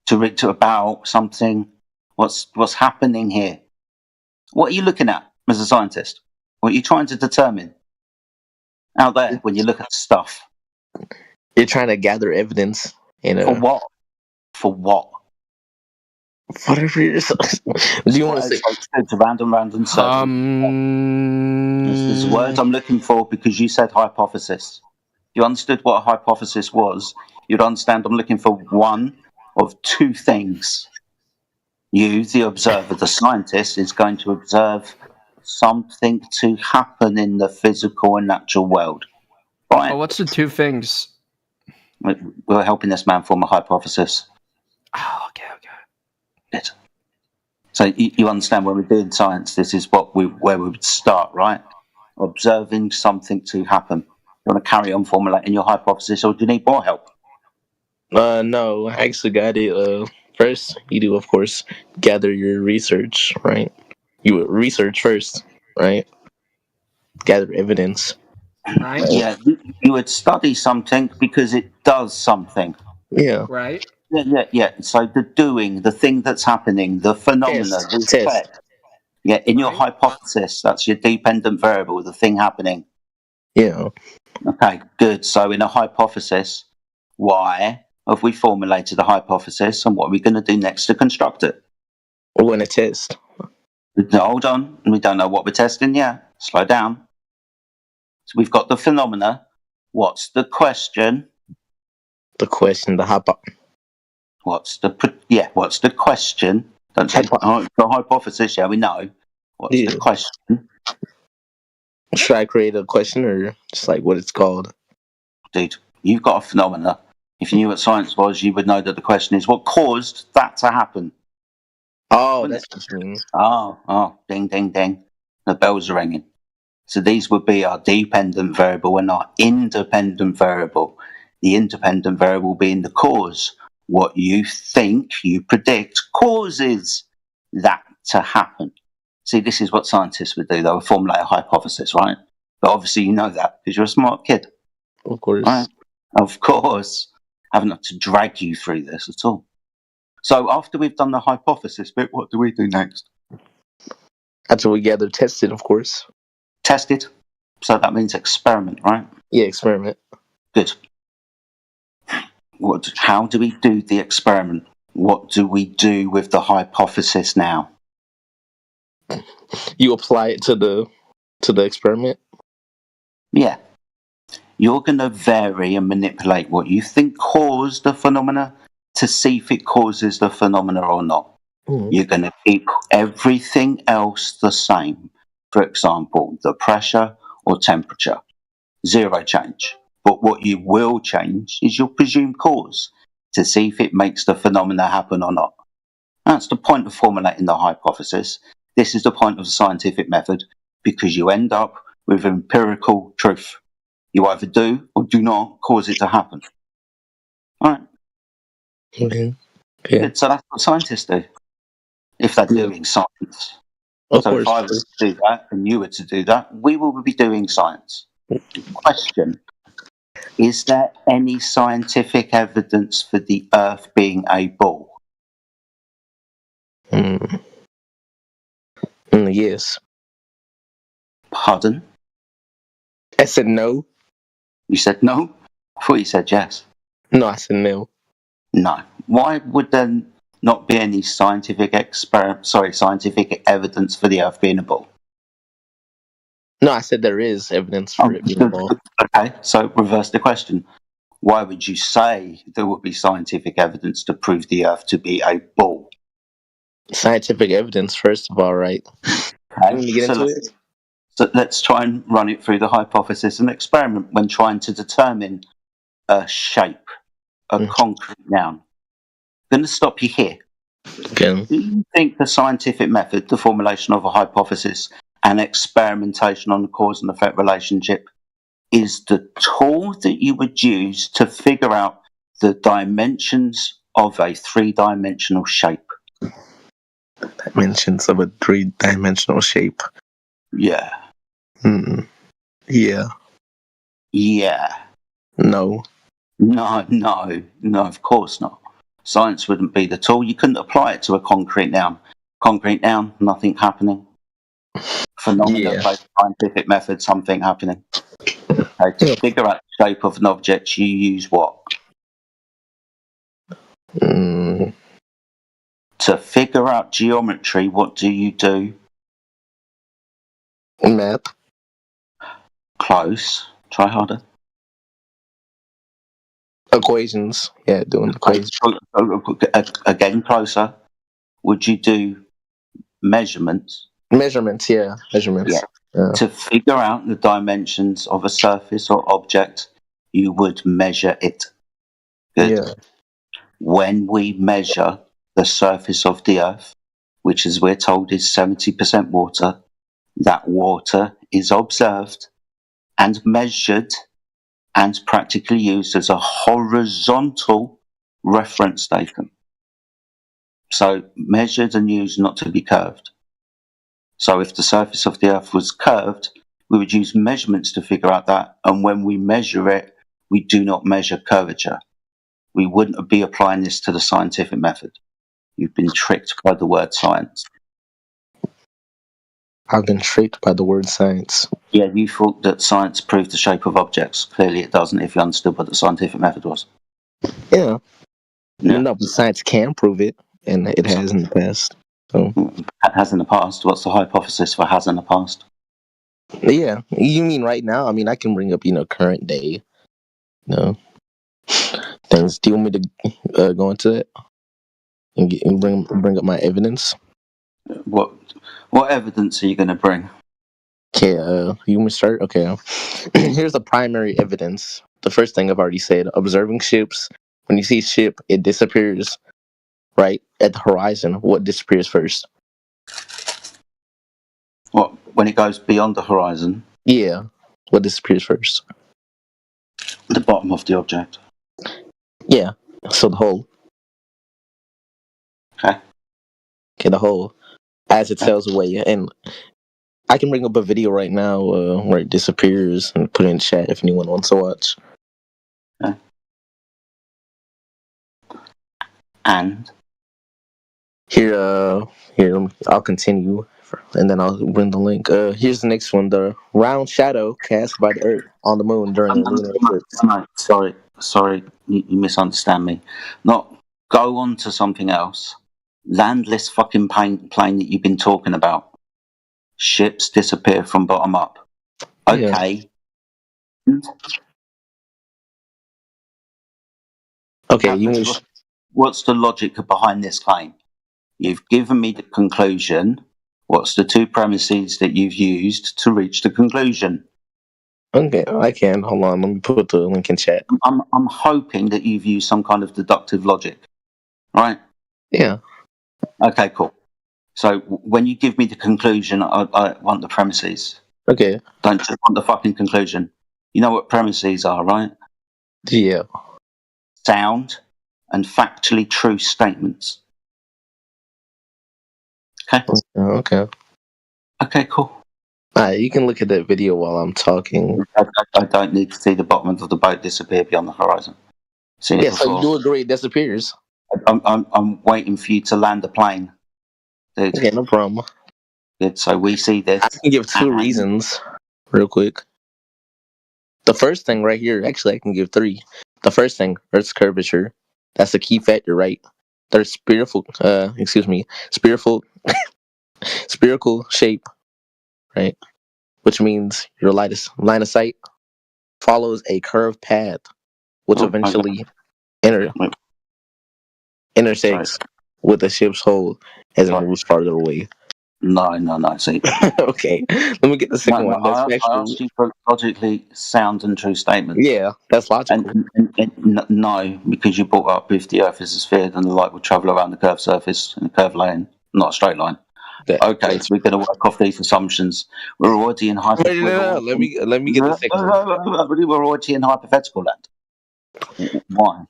To about something. What's happening here? What are you looking at as a scientist? What are you trying to determine out there when you look at stuff? You're trying to gather evidence. For what? For what? Whatever you're... Do you want to say? It's a random circle. There's a word I'm looking for because you said hypothesis. You understood what a hypothesis was. You'd understand I'm looking for one of two things. You, the observer, the scientist, is going to observe something to happen in the physical and natural world. Right? Well, what's the two things? We're helping this man form a hypothesis. Oh, okay. Good. So you understand when we're doing science, this is where we would start, right? Observing something to happen. You want to carry on formulating your hypothesis, or do you need more help? No, I actually got it. First, you do, of course, gather your research, right? You would research first, right? Gather evidence. Right. Yeah, you would study something because it does something. Yeah. Right. Yeah. So the doing, the thing that's happening, the phenomena, the effect. Yeah, in your hypothesis, that's your dependent variable, the thing happening. Yeah. Okay, good. So in a hypothesis, why have we formulated a hypothesis, and what are we going to do next to construct it? We're going to test. No, hold on. We don't know what we're testing yet. Slow down. So we've got the phenomena. What's the question? The question, the What's the question? Don't say the hypothesis, yeah, we know. What's the question? Should I create a question or just like what it's called? Dude, you've got a phenomena. If you knew what science was, you would know that the question is what caused that to happen. Oh, that's what you mean. Oh, ding, ding, ding. The bells are ringing. So these would be our dependent variable and our independent variable. The independent variable being the cause. What you think, you predict, causes that to happen. See, this is what scientists would do. They would formulate a hypothesis, right? But obviously you know that because you're a smart kid. Of course. Right? Of course. I haven't had to drag you through this at all. So after we've done the hypothesis bit, what do we do next? After we gather, test it, of course. Test it? So that means experiment, right? Yeah, experiment. Good. How do we do the experiment? What do we do with the hypothesis now? You apply it to the experiment? Yeah. you're going to vary and manipulate what you think caused the phenomena to see if it causes the phenomena or not. You're going to keep everything else the same. For example, the pressure or temperature, zero change. But what you will change is your presumed cause to see if it makes the phenomena happen or not. That's the point of formulating the hypothesis. This is the point of the scientific method, because you end up with empirical truth. You either do or do not cause it to happen. All right. Okay. Good. So that's what scientists do, if they're doing science. Of So course. if I was to do that and you were to do that, we will be doing science. Question: is there any scientific evidence for the Earth being a ball? Yes. Pardon? I said no. You said no? I thought you said yes. No, I said no. No. Why would there not be any scientific evidence for the Earth being a ball? No, I said there is evidence for it being a ball. Okay, so reverse the question. Why would you say there would be scientific evidence to prove the Earth to be a ball? Scientific evidence, first of all, right? Okay, You want to get into it? So let's try and run it through the hypothesis and experiment when trying to determine a shape, a concrete noun. I'm going to stop you here. Okay. Do you think the scientific method, the formulation of a hypothesis and experimentation on the cause and effect relationship, is the tool that you would use to figure out the dimensions of a three-dimensional shape? Dimensions of a three-dimensional shape. Yeah. Yeah. Yeah. No. No, of course not. Science wouldn't be the tool. You couldn't apply it to a concrete noun. Concrete noun, nothing happening. Phenomena based scientific method, something happening. Okay, to figure out the shape of an object, you use what? To figure out geometry, what do you do? Math. Close. Try harder. Equations. Yeah, doing equations. Again, closer. Would you do measurements? Measurements, yeah. Measurements. Yeah. To figure out the dimensions of a surface or object, you would measure it. Good. Yeah. When we measure the surface of the Earth, which as we're told is 70% water, that water is observed and measured and practically used as a horizontal reference station. So measured and used not to be curved. So if the surface of the Earth was curved, we would use measurements to figure out that. And when we measure it, we do not measure curvature. We wouldn't be applying this to the scientific method. You've been tricked by the word science. I've been tricked by the word science. Yeah, you thought that science proved the shape of objects. Clearly it doesn't if you understood what the scientific method was. Yeah. No, but science can prove it, and it has in the past. So. It has in the past? What's the hypothesis for has in the past? Yeah. You mean right now? I mean, I can bring up, current day, things. Do you want me to go into it and bring up my evidence? What evidence are you going to bring? Okay, you want me to start? Okay. Here's the primary evidence. The first thing I've already said, observing ships. When you see a ship, it disappears right at the horizon. What disappears first? What, when it goes beyond the horizon? Yeah. What disappears first? The bottom of the object. Yeah. So the hole. Okay, the hole. As it sails away. And I can bring up a video right now where it disappears and put it in chat if anyone wants to watch. Okay. And? Here, I'll continue, and then I'll bring the link. Here's the next one: the round shadow cast by the Earth on the Moon during the lunar eclipse. No, sorry, you misunderstand me. Not go on to something else. Landless fucking plane that you've been talking about. Ships disappear from bottom up. Okay. Yeah. Okay, what's the logic behind this claim? You've given me the conclusion. What's the two premises that you've used to reach the conclusion? Okay, I can. Hold on, let me put the link in chat. I'm hoping that you've used some kind of deductive logic, right? Yeah. Okay, cool. So when you give me the conclusion, I want the premises. Okay. Don't just want the fucking conclusion. You know what premises are, right? Yeah. Sound and factually true statements. Okay. Okay. Okay, cool. Alright, you can look at that video while I'm talking. I don't need to see the bottom of the boat disappear beyond the horizon. Seen it Yeah, so before. you do agree it disappears. I'm waiting for you to land the plane, dude. Okay, no problem. Good. So we see this. I can give two reasons, real quick. The first thing right here, actually, I can give three. The first thing, Earth's curvature. That's a key factor, right? There's spherical shape, right? Which means your line of sight follows a curved path, which eventually intersects with the ship's hull as it moves farther away. No. See. Okay, let me get the second one. That's I asked you for logically sound and true statements. Yeah, that's logical. And no, because you brought up if the Earth is a sphere, then the light would travel around the curved surface in a curved lane, not a straight line. Okay, so we're going to work off these assumptions. We're already in hypothetical. No, let me get the second one. We're already in hypothetical land. Why?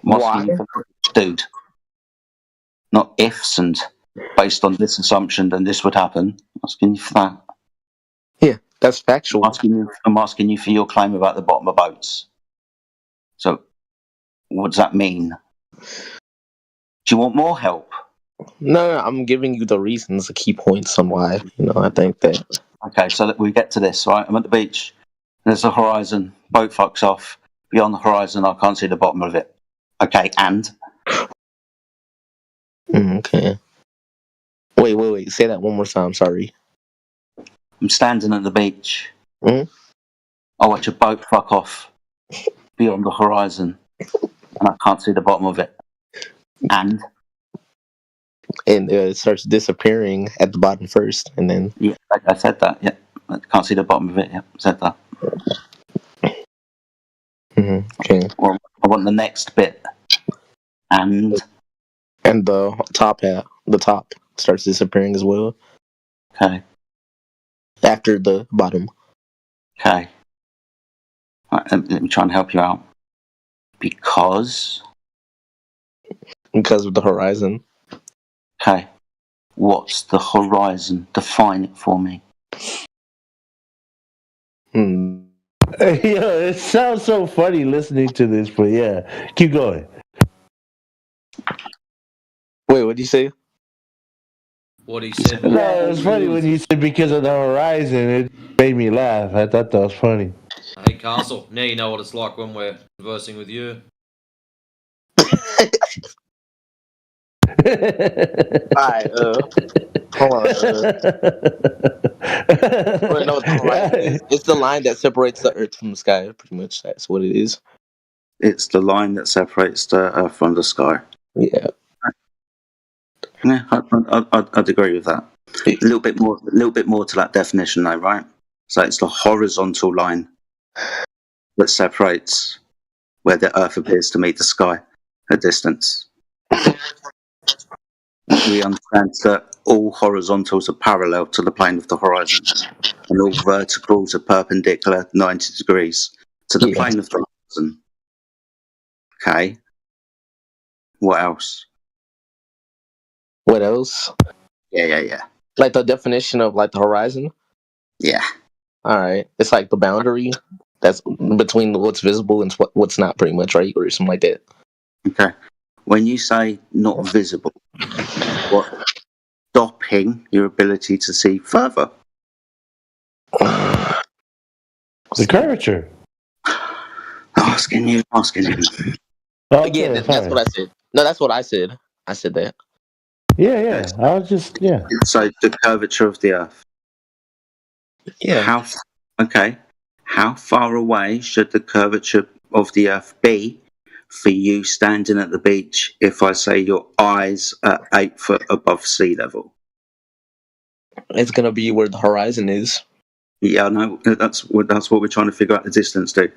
Why? Dude. Not ifs and based on this assumption, then this would happen. I'm asking you for that. Yeah, that's factual. I'm asking you for your claim about the bottom of boats. So, what does that mean? Do you want more help? No, I'm giving you the reasons, the key points on why. I think that. Okay, so that we get to this, right? I'm at the beach. There's a horizon. Boat fucks off. Beyond the horizon, I can't see the bottom of it. Okay, and? Okay. Wait. Say that one more time. Sorry. I'm standing at the beach. Mm-hmm. I watch a boat fuck off beyond the horizon, and I can't see the bottom of it. And it starts disappearing at the bottom first, and then I said that. Yeah, I can't see the bottom of it. Yeah, I said that. Okay. Well, I want the next bit. And the top starts disappearing as well. Okay. After the bottom. Okay. Right, let me try and help you out. Because of the horizon. Okay. What's the horizon? Define it for me. It sounds so funny listening to this, but yeah, keep going. Wait, what did you say? What he said. No, it was funny when you said because of the horizon. It made me laugh. I thought that was funny. Hey, Castle, now you know what it's like when we're conversing with you. Alright, hold on. It's the line that separates the Earth from the sky. Pretty much, that's what it is. It's the line that separates the Earth from the sky. Yeah. Yeah, I'd agree with that. A little bit more to that definition, though, right? So it's the horizontal line that separates where the Earth appears to meet the sky, a distance. We understand that all horizontals are parallel to the plane of the horizon, and all verticals are perpendicular 90 degrees to the plane of the horizon. Okay. What else? What else? Yeah. Like the definition of like the horizon? Yeah. Alright. It's like the boundary that's between what's visible and what's not, pretty much, right? Or something like that. Okay. When you say not visible, what's stopping your ability to see further? The curvature. Asking you. Okay, yeah, that's what I said. No, that's what I said. I said that. Yeah. I was just, yeah. So the curvature of the Earth. Yeah. How far away should the curvature of the Earth be for you standing at the beach if I say your eyes are 8 foot above sea level? It's gonna be where the horizon is. Yeah, I know. That's what we're trying to figure out the distance to.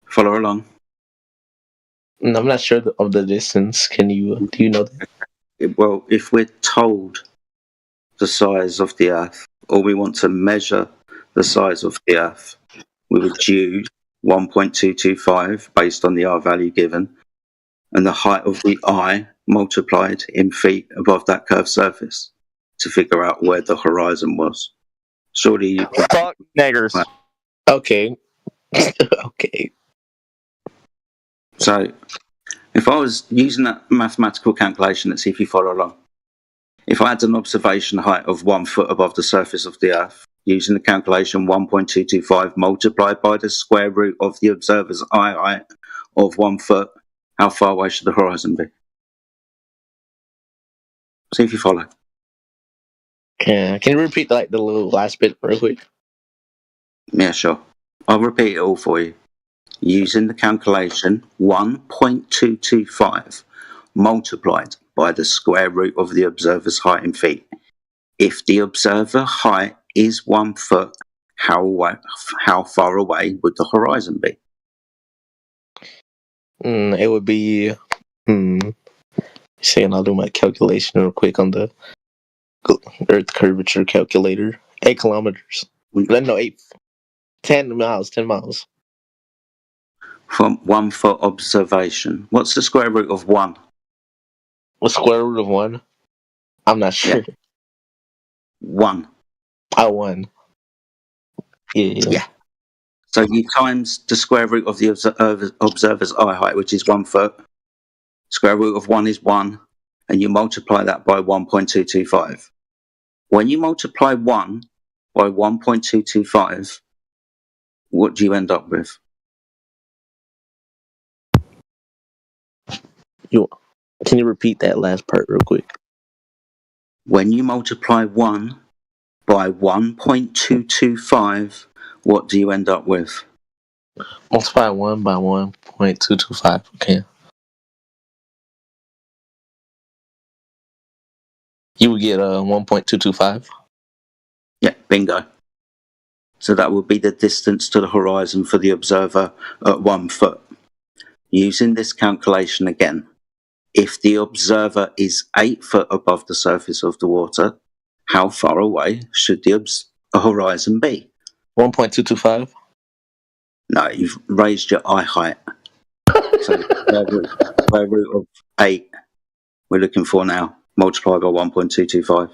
Follow along. I'm not sure of the distance. Do you know that? Well, if we're told the size of the Earth, or we want to measure the size of the Earth, we would use 1.225 based on the R value given, and the height of the eye multiplied in feet above that curved surface to figure out where the horizon was. Surely you could... Fuck niggers. Okay. Okay. So, if I was using that mathematical calculation, let's see if you follow along. If I had an observation height of 1 foot above the surface of the Earth, using the calculation 1.225 multiplied by the square root of the observer's eye height of 1 foot, how far away should the horizon be? See if you follow. Can you repeat the little last bit real quick? Yeah, sure. I'll repeat it all for you. Using the calculation 1.225 multiplied by the square root of the observer's height in feet. If the observer height is 1 foot, how far away would the horizon be? It would be. Saying I'll do my calculation real quick on the Earth curvature calculator. 8 kilometers. No, 10 miles. 10 miles. From 1 foot observation. What's the square root of 1? The square root of 1? I'm not sure. Yeah. 1. 1. Yeah. So you times the square root of the observer's eye height, which is 1 foot. Square root of 1 is 1, and you multiply that by 1.225. When you multiply 1 by 1.225, what do you end up with? Can you repeat that last part real quick? When you multiply 1 by 1.225, what do you end up with? Multiply 1 by 1.225. Okay. You would get 1.225. Yeah, bingo. So that would be the distance to the horizon for the observer at 1 foot. Using this calculation again, if the observer is 8 foot above the surface of the water, how far away should the horizon be? 1.225? No, you've raised your eye height. So square root of 8 we're looking for now, multiplied by 1.225.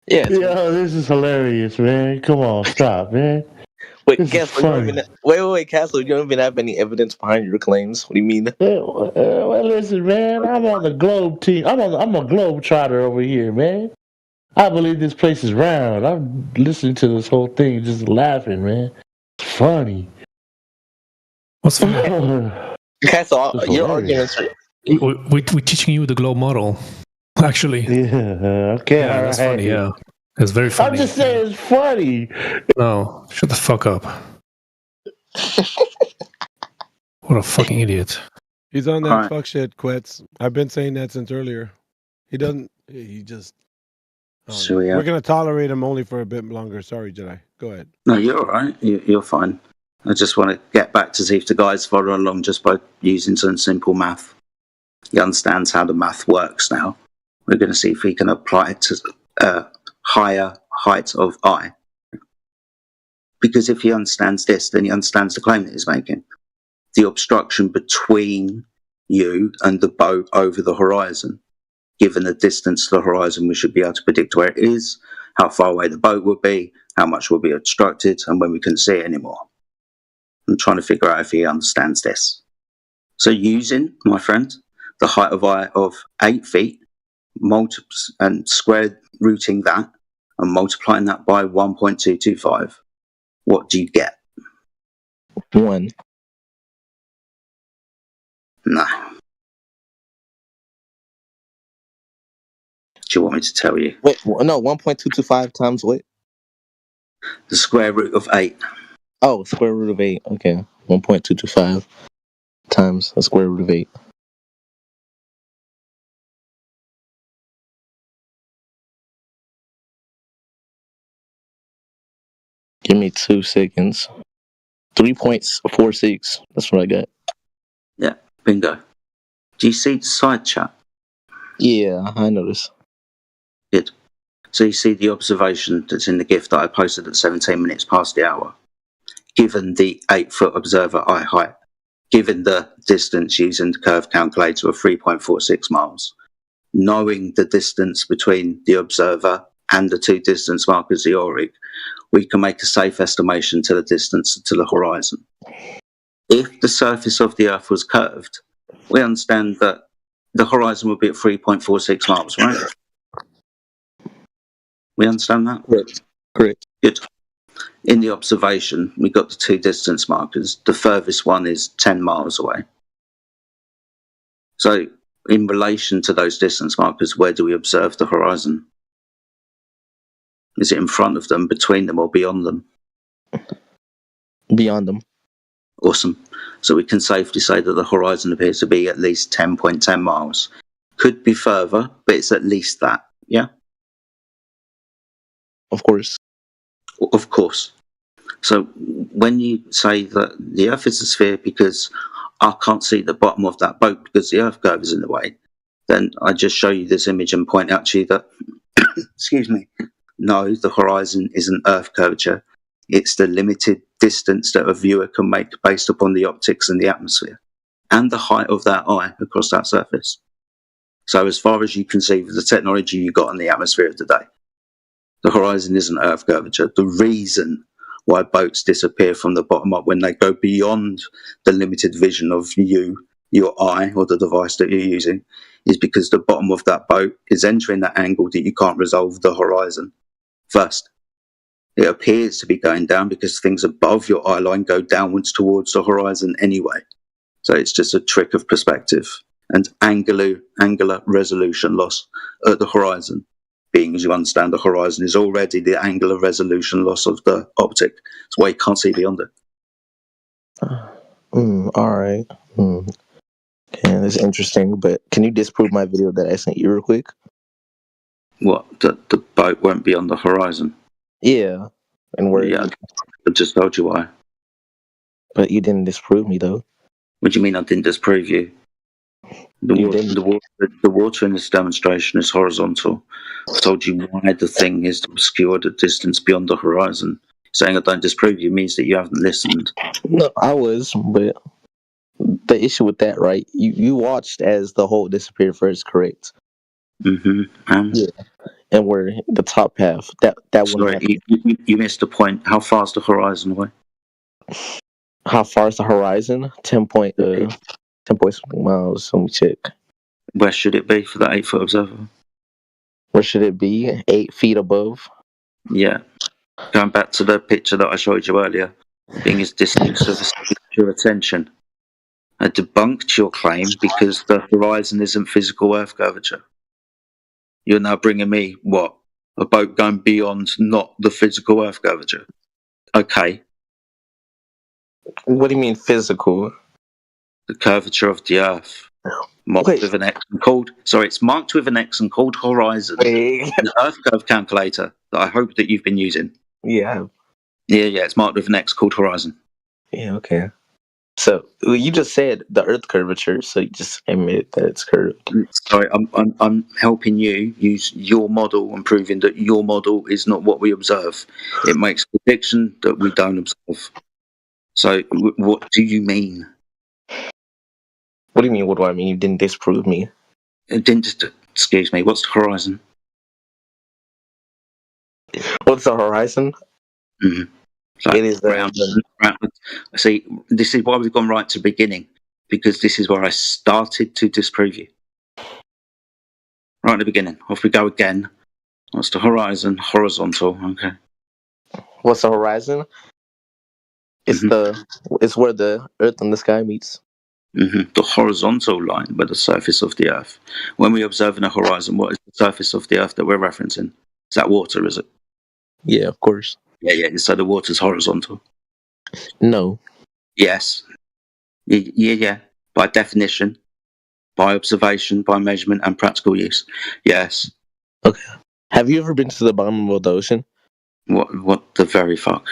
Yeah. Yo, this is hilarious, man. Come on, stop, man. Wait, wait, Castle, you don't even have any evidence behind your claims. What do you mean? Well, listen, man. I'm on the globe team. I'm a globe trotter over here, man. I believe this place is round. I'm listening to this whole thing, just laughing, man. It's funny. What's funny? Castle, your arguments are... We're teaching you the globe model, actually. Yeah, okay. Yeah, that's funny, yeah. It's very funny. I'm just saying it's funny. No, shut the fuck up. What a fucking idiot. He's on that fuck shit, Quets. I've been saying that since earlier. He doesn't... He just... We're going to tolerate him only for a bit longer. Sorry, Jedi. Go ahead. No, you're all right. You're fine. I just want to get back to see if the guys follow along just by using some simple math. He understands how the math works now. We're going to see if he can apply it to higher height of eye. Because if he understands this, then he understands the claim that he's making. The obstruction between you and the boat over the horizon. Given the distance to the horizon, we should be able to predict where it is, how far away the boat will be, how much will be obstructed, and when we couldn't see it anymore. I'm trying to figure out if he understands this. So using, my friend, the height of eye of 8 feet, and square rooting that, and multiplying that by 1.225, what do you get? 1. No. Do you want me to tell you? Wait, no, 1.225 times what? The square root of 8. Oh, square root of 8. Okay. 1.225 times the square root of 8. Give me 2 seconds. 3.46. That's what I got. Yeah, bingo. Do you see the side chat? Yeah, I noticed. Good. So you see the observation that's in the GIF that I posted at 17 minutes past the hour. Given the 8-foot observer eye height, given the distance using the curve calculator of 3.46 miles, knowing the distance between the observer and the 2 distance markers, the ORIG, we can make a safe estimation to the distance to the horizon. If the surface of the Earth was curved, we understand that the horizon would be at 3.46 miles, right? We understand that? Correct. Good. In the observation, we got the 2 distance markers. The furthest one is 10 miles away. So, in relation to those distance markers, where do we observe the horizon? Is it in front of them, between them, or beyond them? Beyond them. Awesome. So we can safely say that the horizon appears to be at least 10.10 miles. Could be further, but it's at least that, yeah? Of course. Of course. So when you say that the Earth is a sphere because I can't see the bottom of that boat because the Earth curve is in the way, then I just show you this image and point out to you that, excuse me, no, the horizon isn't Earth curvature. It's the limited distance that a viewer can make based upon the optics and the atmosphere and the height of that eye across that surface. So as far as you conceive of the technology you got in the atmosphere of today, the horizon isn't Earth curvature. The reason why boats disappear from the bottom up when they go beyond the limited vision of you, your eye, or the device that you're using, is because the bottom of that boat is entering that angle that you can't resolve the horizon first. It appears to be going down because things above your eye line go downwards towards the horizon anyway. So it's just a trick of perspective and angular resolution loss at the horizon. Being, as you understand, the horizon is already the angular resolution loss of the optic. That's why you can't see beyond it. All right. Okay, that's interesting. But can you disprove my video that I sent you real quick? What? That the boat won't be on the horizon? Yeah. And where? Yeah, I just told you why. But you didn't disprove me, though. What do you mean I didn't disprove you? The water in this demonstration is horizontal. I've told you why the thing is to obscure the distance beyond the horizon. Saying I don't disprove you means that you haven't listened. No, I was, but the issue with that, right? You watched as the hole disappeared first, correct? Mm-hmm. Yeah. And where the top half, that Sorry, you missed the point. How far is the horizon away? How far is the horizon? 10 point miles. Let me check. Where should it be for the 8-foot observer? Where should it be? 8 feet above? Yeah. Going back to the picture that I showed you earlier, being as distance of your attention. I debunked your claim because the horizon isn't physical Earth curvature. You're now bringing me, what? A boat going beyond not the physical Earth curvature. Okay. What do you mean physical? The curvature of the Earth. Marked with an X and called, sorry, it's marked with an X and called horizon. The Earth curve calculator that I hope that you've been using. Yeah. Yeah, it's marked with an X called horizon. Yeah, okay. So you just said the Earth curvature, so you just admit that it's curved. Sorry, I'm helping you use your model and proving that your model is not what we observe. It makes a prediction that we don't observe. So what do you mean? What do you mean? What do I mean? You didn't disprove me. Excuse me. What's the horizon? What's the horizon? Mm-hmm. Like it is round. See, this is why we've gone right to the beginning, because this is where I started to disprove you. Right at the beginning. Off we go again. What's the horizon? Horizontal. Okay. What's the horizon? It's it's where the Earth and the sky meets. Mm-hmm. The horizontal line, where the surface of the Earth. When we observe in a horizon, what is the surface of the Earth that we're referencing? Is that water? Is it? Yeah, of course. Yeah. So the water's horizontal. No. Yes. Yeah. By definition, by observation, by measurement, and practical use. Yes. Okay. Have you ever been to the bottom of the ocean? What the very fuck?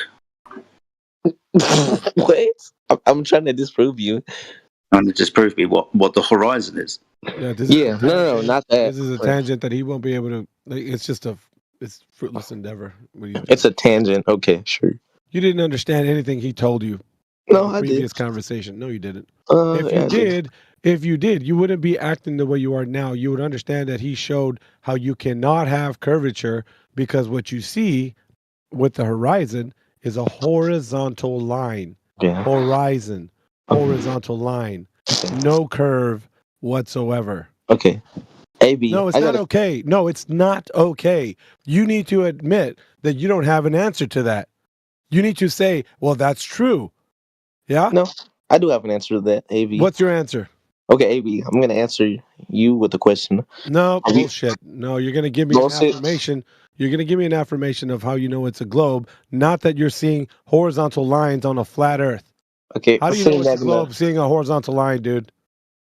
What? I'm trying to disprove you. Trying to disprove me what the horizon is. Yeah, this Yeah, is no, not that. This is a tangent that he won't be able to. Like, it's just it's fruitless endeavor. It's a tangent. Okay, sure. You didn't understand anything he told you. No, in the I previous did. conversation. No, you didn't. Yeah, If you did, you wouldn't be acting the way you are now. You would understand that he showed how you cannot have curvature because what you see with the horizon is a horizontal line. Yeah. Horizon. Horizontal line. No curve whatsoever. Okay. AB. No, it's not okay. No, it's not okay. You need to admit that you don't have an answer to that. You need to say, well, that's true. Yeah? No, I do have an answer to that, AB. What's your answer? Okay, AB, I'm going to answer you with the question. No, bullshit. No, you're going to give me Bullshit. an affirmation. You're going to give me an affirmation of how you know it's a globe, not that you're seeing horizontal lines on a flat earth. Okay. How do you so know it's a you're not globe seeing a horizontal line, dude?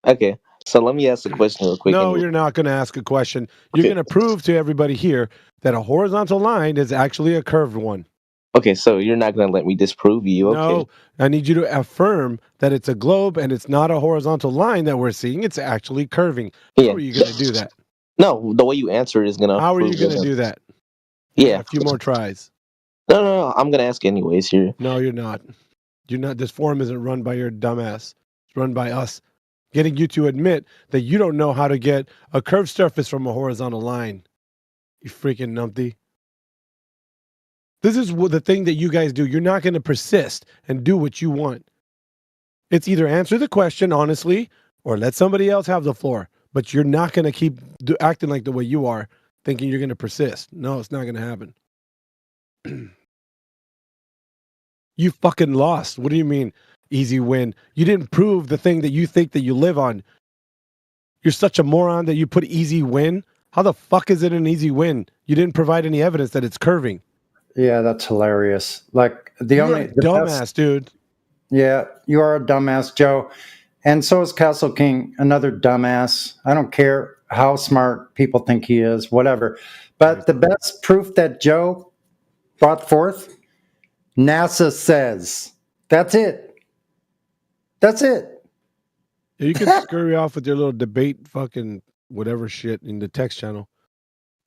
Okay, so let me ask the question real quick. No, anyway. you're not going to ask a question. You're going to prove to everybody here that a horizontal line is actually a curved one. Okay, so you're not going to let me disprove you. Okay. No, I need you to affirm that it's a globe and it's not a horizontal line that we're seeing. It's actually curving. Yeah. How are you going to do that? No, the way you answer is going to. How are you going to do that? Yeah. A few more tries. No. I'm going to ask anyways here. No, you're not. You're not. This forum isn't run by your dumbass. It's run by us. Getting you to admit that you don't know how to get a curved surface from a horizontal line. You freaking numpty. This is the thing that you guys do. You're not going to persist and do what you want. It's either answer the question honestly or let somebody else have the floor. But you're not going to keep acting like the way you are, thinking you're going to persist. No, it's not going to happen. You fucking lost. What do you mean, easy win? You didn't prove the thing that you think that you live on. You're such a moron that you put easy win. How the fuck is it an easy win? You didn't provide any evidence that it's curving. Yeah, that's hilarious. Like You're a dumbass, dude. Yeah, you are a dumbass, Joe. And so is Castle King, another dumbass. I don't care how smart people think he is, whatever. But the best proof that Joe brought forth, NASA says. That's it. That's it. Yeah, you can scurry off with your little debate fucking whatever shit in the text channel.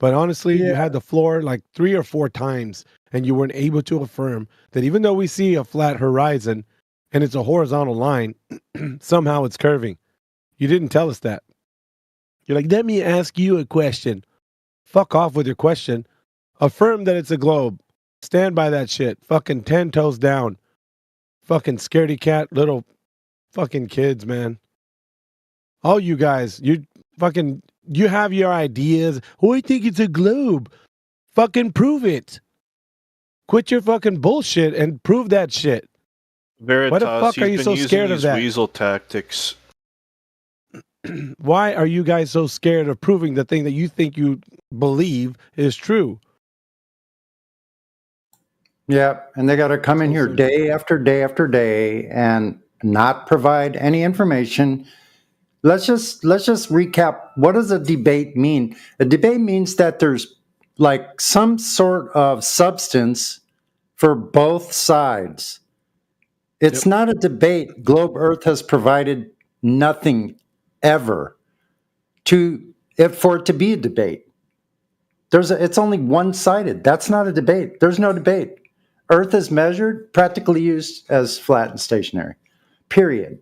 But honestly, you had the floor like 3 or 4 times and you weren't able to affirm that even though we see a flat horizon and it's a horizontal line, somehow it's curving. You didn't tell us that. You're like, let me ask you a question. Fuck off with your question. Affirm that it's a globe. Stand by that shit. Fucking 10 toes down. Fucking scaredy cat little fucking kids, man. All you guys, you have your ideas. Oh, I think it's a globe. Fucking prove it. Quit your fucking bullshit and prove that shit. Veritas, Why the fuck are you so scared of that? Weasel tactics. Why are you guys so scared of proving the thing that you think you believe is true? Yeah, and they got to come in here day after day after day and not provide any information. Let's just recap. What does a debate mean? A debate means that there's like some sort of substance for both sides. It's not a debate. Globe Earth has provided nothing ever for it to be a debate. It's only one-sided. That's not a debate. There's no debate. Earth is measured, practically used as flat and stationary. Period.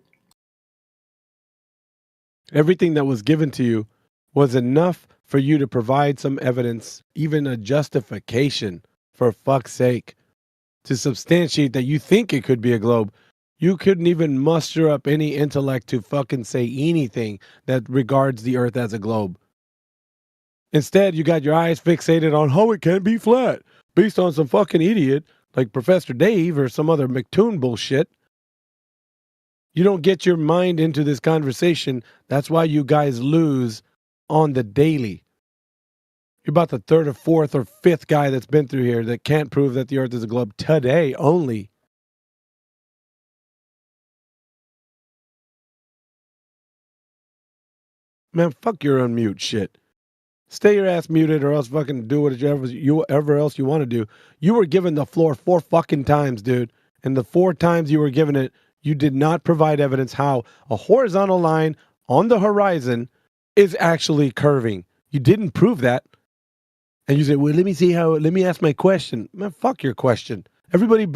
Everything that was given to you was enough for you to provide some evidence, even a justification, for fuck's sake, to substantiate that you think it could be a globe. You couldn't even muster up any intellect to fucking say anything that regards the Earth as a globe. Instead, you got your eyes fixated on how it can't be flat, based on some fucking idiot like Professor Dave or some other McToon bullshit. You don't get your mind into this conversation. That's why you guys lose on the daily. You're about the 3rd or 4th or 5th guy that's been through here that can't prove that the Earth is a globe today only. Man, fuck your unmute shit. Stay your ass muted or else fucking do whatever else you want to do. You were given the floor 4 fucking times, dude. And the 4 times you were given it, you did not provide evidence how a horizontal line on the horizon is actually curving. You didn't prove that. And you said, well, let me ask my question. Man, fuck your question. Everybody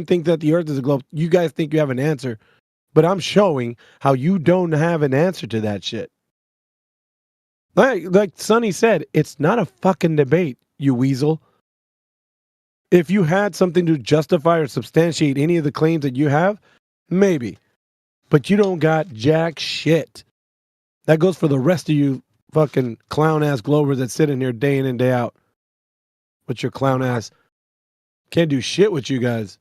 think that the earth is a globe. You guys think you have an answer. But I'm showing how you don't have an answer to that shit. Like Sonny said, it's not a fucking debate, you weasel. If you had something to justify or substantiate any of the claims that you have, maybe. But you don't got jack shit. That goes for the rest of you fucking clown-ass Globers that sit in here day in and day out. With your clown-ass. Can't do shit with you guys.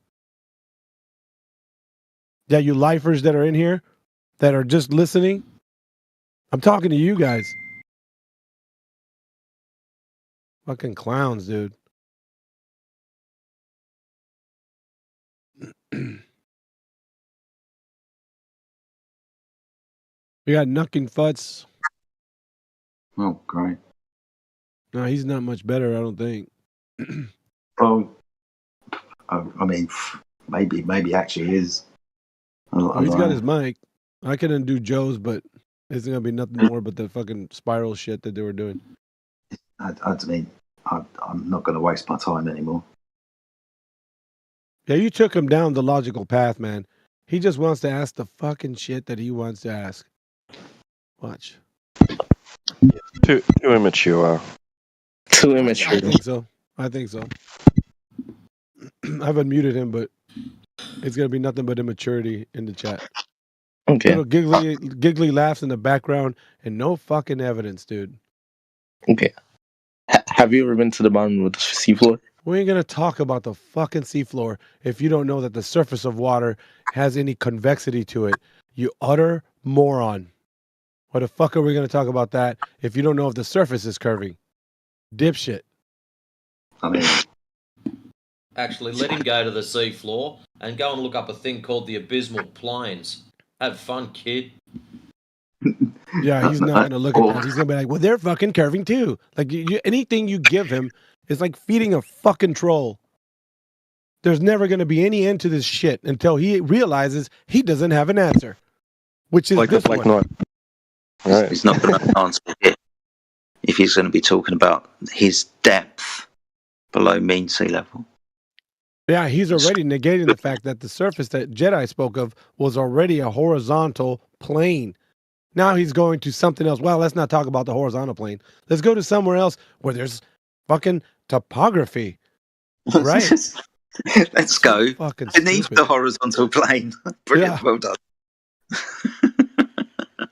Yeah, you lifers that are in here, that are just listening, I'm talking to you guys. Fucking clowns, dude. We got Knucking Futz. Oh, great. No, he's not much better, I don't think. Well, I mean, maybe actually is. Well, he's got his mic. I can undo Joe's, but it's going to be nothing more but the fucking spiral shit that they were doing. I mean, I'm not going to waste my time anymore. Yeah, you took him down the logical path, man. He just wants to ask the fucking shit that he wants to ask. Watch. Too immature. Too immature. I think so. I've unmuted him, but it's going to be nothing but immaturity in the chat. Okay. Little giggly laughs in the background and no fucking evidence, dude. Okay. Have you ever been to the bottom of the seafloor? We ain't going to talk about the fucking seafloor if you don't know that the surface of water has any convexity to it. You utter moron. Why the fuck are we going to talk about that if you don't know if the surface is curving? Dipshit. I mean, Actually, let him go to the sea floor and go and look up a thing called the abysmal plains. Have fun, kid. Yeah, he's not going to look at that. He's going to be like, well, they're fucking curving too. Like, anything you give him is like feeding a fucking troll. There's never going to be any end to this shit until he realizes he doesn't have an answer, which is Like this the Black one. Knight. Right. He's not going to answer it if he's going to be talking about his depth below mean sea level. Yeah, he's already negating the fact that the surface that Jedi spoke of was already a horizontal plane. Now he's going to something else. Well, let's not talk about the horizontal plane. Let's go to somewhere else where there's fucking topography. Right? Let's go fucking beneath stupid. the horizontal plane. Brilliant, Yeah. well done.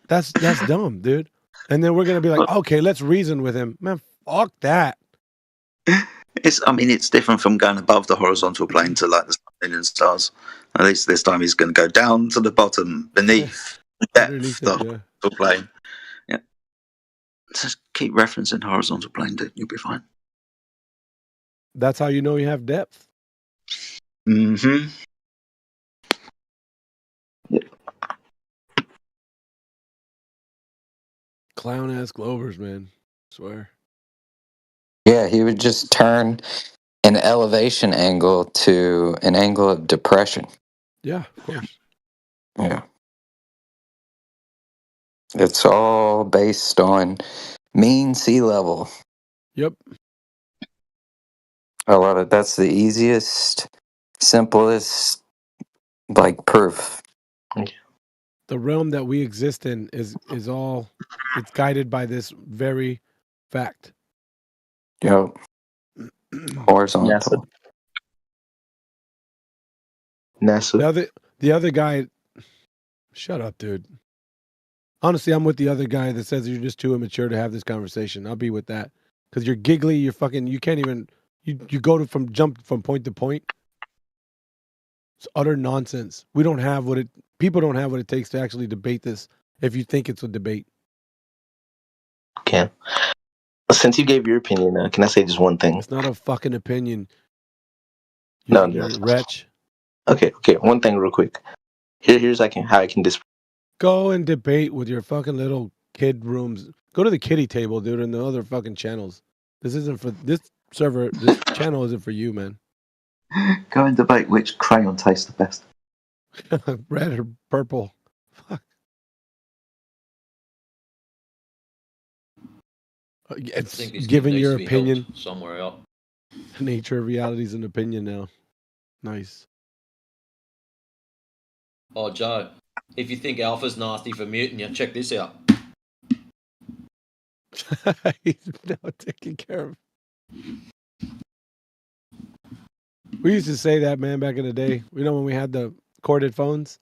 That's dumb, dude. And then we're going to be like, okay, let's reason with him. Man, fuck that. It's different from going above the horizontal plane to like the sun and stars. At least this time he's going to go down to the bottom, beneath the depth Underneath of the it, yeah. horizontal plane. Yeah. Just keep referencing horizontal plane, dude. You'll be fine. That's how you know you have depth. Mm-hmm. Clown ass Glovers, man. Swear. Yeah, he would just turn an elevation angle to an angle of depression. Yeah, of course. Yeah. It's all based on mean sea level. Yep. That's the easiest, simplest, like, proof. The realm that we exist in is all, it's guided by this very fact. Yep. Horizontal. NASA. The other guy, shut up, dude. Honestly, I'm with the other guy that says you're just too immature to have this conversation. I'll be with that. Because you're giggly, you're fucking, you can't even, you go to jump from point to point. It's utter nonsense. People don't have what it takes to actually debate this if you think it's a debate. Okay. Since you gave your opinion, can I say just one thing? It's not a fucking opinion. No, you wretch. Okay. One thing real quick. Here's how I can Go and debate with your fucking little kid rooms. Go to the kiddie table, dude, and the other fucking channels. This isn't for this server. This channel isn't for you, man. Go and debate which crayon tastes the best. Red or purple. Fuck. It's think this kid giving needs your to be opinion. helped somewhere else. The nature of reality is an opinion now. Nice. Oh, Joe, if you think Alpha's nasty for muting you, check this out. He's now taking care of. We used to say that, man, back in the day. You know, when we had the corded phones.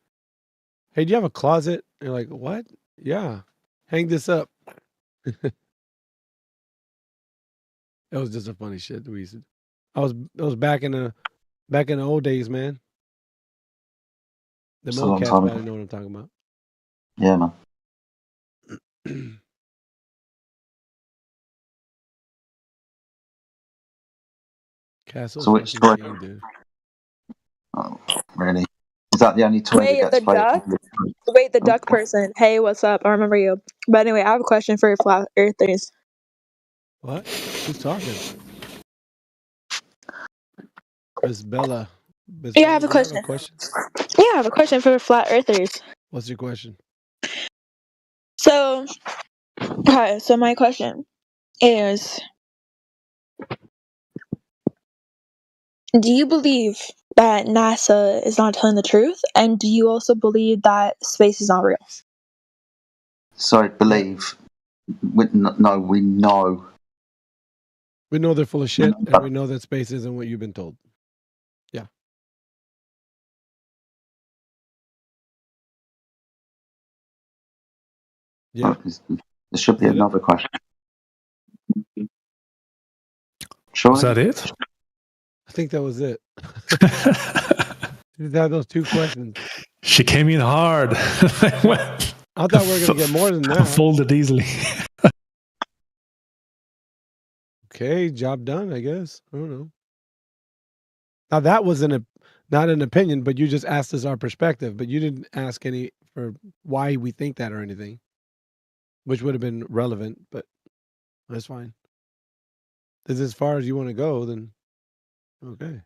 Hey, do you have a closet? And you're like, what? Yeah. Hang this up. That was just a funny shit that we used to. I was back in the old days, man. The It's a long Mocats, time man, I ago. know what I'm talking about. Yeah, man. Castle So which fucking story? King, dude. Oh, really? Is that the only toy that Wait, gets the played? duck? Wait, the duck person. Hey, what's up? I remember you. But anyway, I have a question for your flat earthers. What? Who's talking? Miss Bella. Miss Yeah, I Bella, have a do you have question. a question? Yeah, I have a question for flat earthers. What's your question? So, okay, so my question is, do you believe that NASA is not telling the truth? And do you also believe that space is not real? Sorry, believe. No, we know. We know they're full of shit, and we know that space isn't what you've been told. Yeah. Yeah. There should be Is that it? another question. Surely? Was that it? I think that was it. You had those two questions. She came in hard. I thought we were going to get more than that. Folded easily. Okay, job done, I guess. I don't know. Now that wasn't not an opinion, but you just asked us our perspective, but you didn't ask any for why we think that or anything, which would have been relevant, but that's fine. This is as far as you want to go, then okay.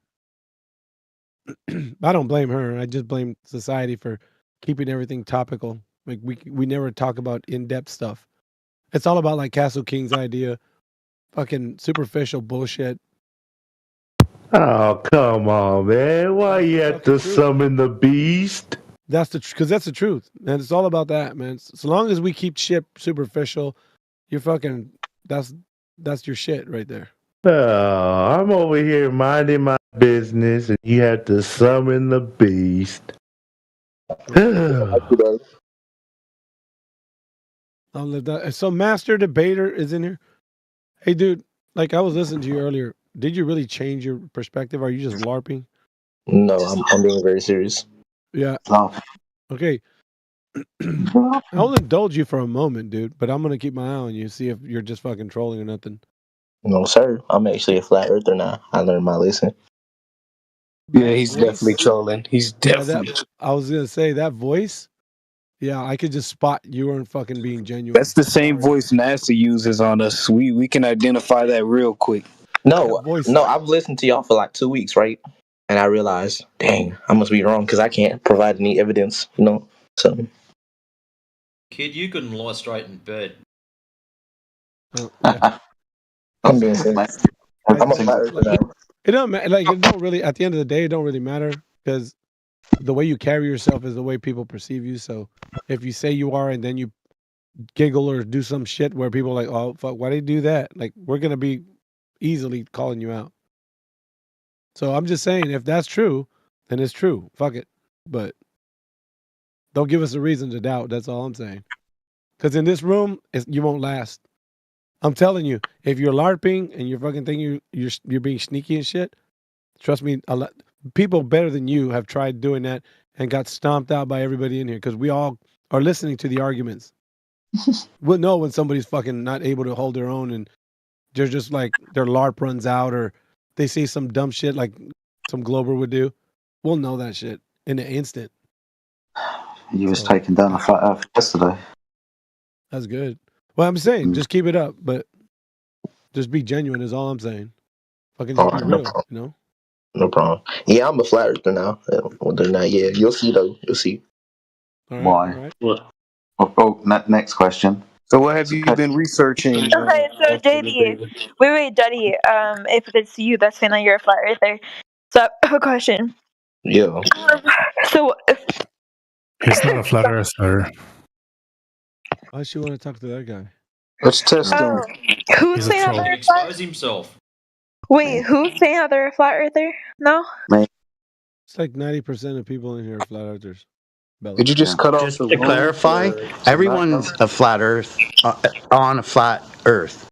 I don't blame her. I just blame society for keeping everything topical. Like we never talk about in-depth stuff. It's all about like Castle King's idea, fucking superficial bullshit. Oh, come on, man. Why you have to summon the beast? That's because that's the truth, man. It's all about that, man. So long as we keep shit superficial, you're fucking. That's your shit right there. Oh, I'm over here minding my business, and you have to summon the beast. I'll live that. So Master Debater is in here. Hey, dude. Like I was listening to you earlier. Did you really change your perspective? Or are you just LARPing? No, I'm being very serious. Yeah. Oh. Okay. I'll indulge you for a moment, dude. But I'm gonna keep my eye on you, see if you're just fucking trolling or nothing. No, sir. I'm actually a flat earther now. I learned my lesson. Yeah, he's definitely trolling. He's definitely. I was gonna say that voice. Yeah, I could just spot you weren't fucking being genuine. That's the same voice NASA uses on us. We can identify that real quick. No, I've listened to y'all for like 2 weeks, right? And I realized, dang, I must be wrong because I can't provide any evidence, So, Kid, you couldn't lie straight in bed. I'm being serious. I'm a flat earther now. It don't matter. Like it don't really. At the end of the day, it don't really matter because the way you carry yourself is the way people perceive you. So if you say you are and then you giggle or do some shit where people are like, oh fuck, why did you do that? Like we're gonna be easily calling you out. So I'm just saying, if that's true, then it's true. Fuck it. But don't give us a reason to doubt. That's all I'm saying. Because in this room, you won't last. I'm telling you, if you're LARPing and you're fucking thinking you're being sneaky and shit, trust me, people better than you have tried doing that and got stomped out by everybody in here because we all are listening to the arguments. We'll know when somebody's fucking not able to hold their own and they're just like their LARP runs out or they say some dumb shit like some Glober would do. We'll know that shit in an instant. You was taken down a flat earth yesterday. That's good. Well, I'm saying just keep it up, but just be genuine is all I'm saying. Fucking just be No real, problem. you know? No problem. Yeah, I'm a flat earther now. Well, they're not. Yeah, you'll see though. You'll see. Why? Next question. So what have you been researching? Okay, so JD, wait, Duddy. If it's you that's saying that you're a flat earther, so I have a question. Yeah. So, He's not a flat earther. Why should you want to talk to that guy? Let's test him. who's He's a saying that troll. they're a flat? Expose himself. Wait, who's saying that they're a flat earther? No. It's like 90% of people in here are flat earthers. Bella. Did you just cut off Just the to room clarify, for- everyone's a flat Earth on a flat Earth.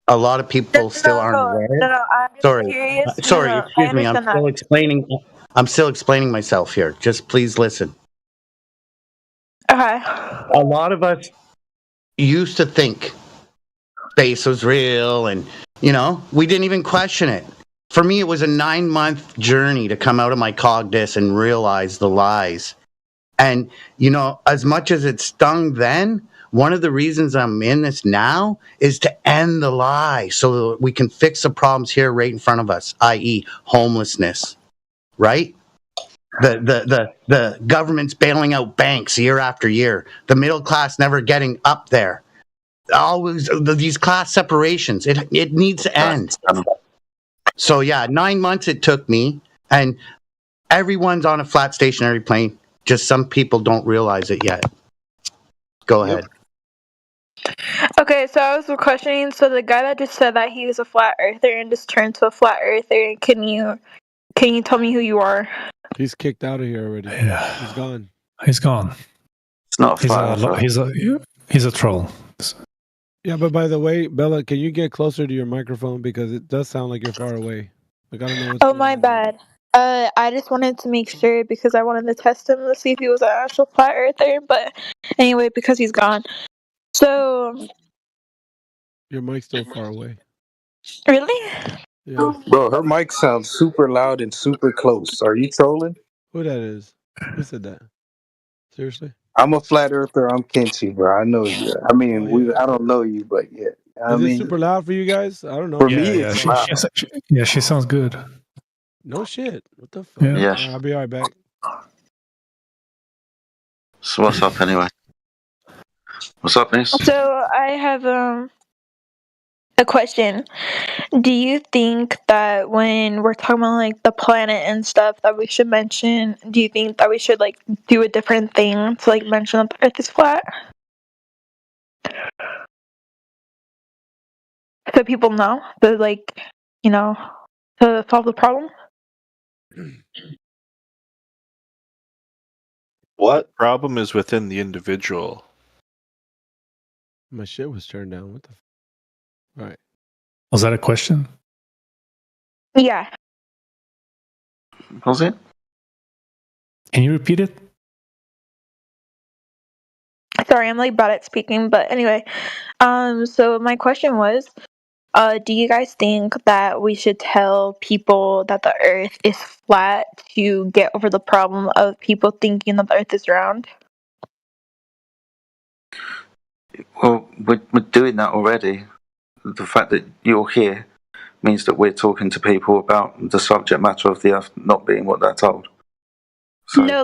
A lot of people still aren't aware. No, I'm just Sorry, curious. sorry. I Excuse me. I'm understand still that. explaining. I'm still explaining myself here. Just please listen. Okay. A lot of us used to think space was real, and we didn't even question it. For me, it was a 9-month journey to come out of my cognitus and realize the lies. And, as much as it stung then, one of the reasons I'm in this now is to end the lie so that we can fix the problems here right in front of us, i.e. homelessness, right? The government's bailing out banks year after year. The middle class never getting up there. Always these class separations. It needs to end. So yeah, 9 months it took me, and everyone's on a flat stationary plane. Just some people don't realize it yet. Go ahead. Okay, so I was questioning. So the guy that just said that he was a flat earther and just turned to a flat earther. Can you tell me who you are? He's kicked out of here already. Yeah. He's gone. He's gone. It's not a flat earther. He's a troll. Yeah, but by the way, Bella, can you get closer to your microphone because it does sound like you're far away. Like I don't know. Oh, my bad. I just wanted to make sure because I wanted to test him to see if he was an actual flat earther. But anyway, because he's gone. So Your mic's still far away. really? Yeah. Bro, her mic sounds super loud and super close. Are you trolling? Who that is? Who said that? Seriously? I'm a flat earther. I'm Kenchi, bro. I know you. I mean, I don't know you, but yeah. I Is mean, it super loud for you guys? I don't know. For me, it's loud. She sounds good. No shit. What the fuck? Yeah. Yeah. I'll be right back. So what's up anyway? What's up, Miss? So I have a question. Do you think that when we're talking about like the planet and stuff that we should mention, do you think that we should like do a different thing to like mention that the Earth is flat? So people know, but like, to solve the problem? What? Problem is within the individual. My shit was turned down. What the All right. Was that a question? Yeah. Was it? Can you repeat it? Sorry, I'm like bad at speaking, but anyway. So my question was, do you guys think that we should tell people that the Earth is flat to get over the problem of people thinking that the Earth is round? Well, we're doing that already. The fact that you're here means that we're talking to people about the subject matter of the Earth not being what they're told. So, No,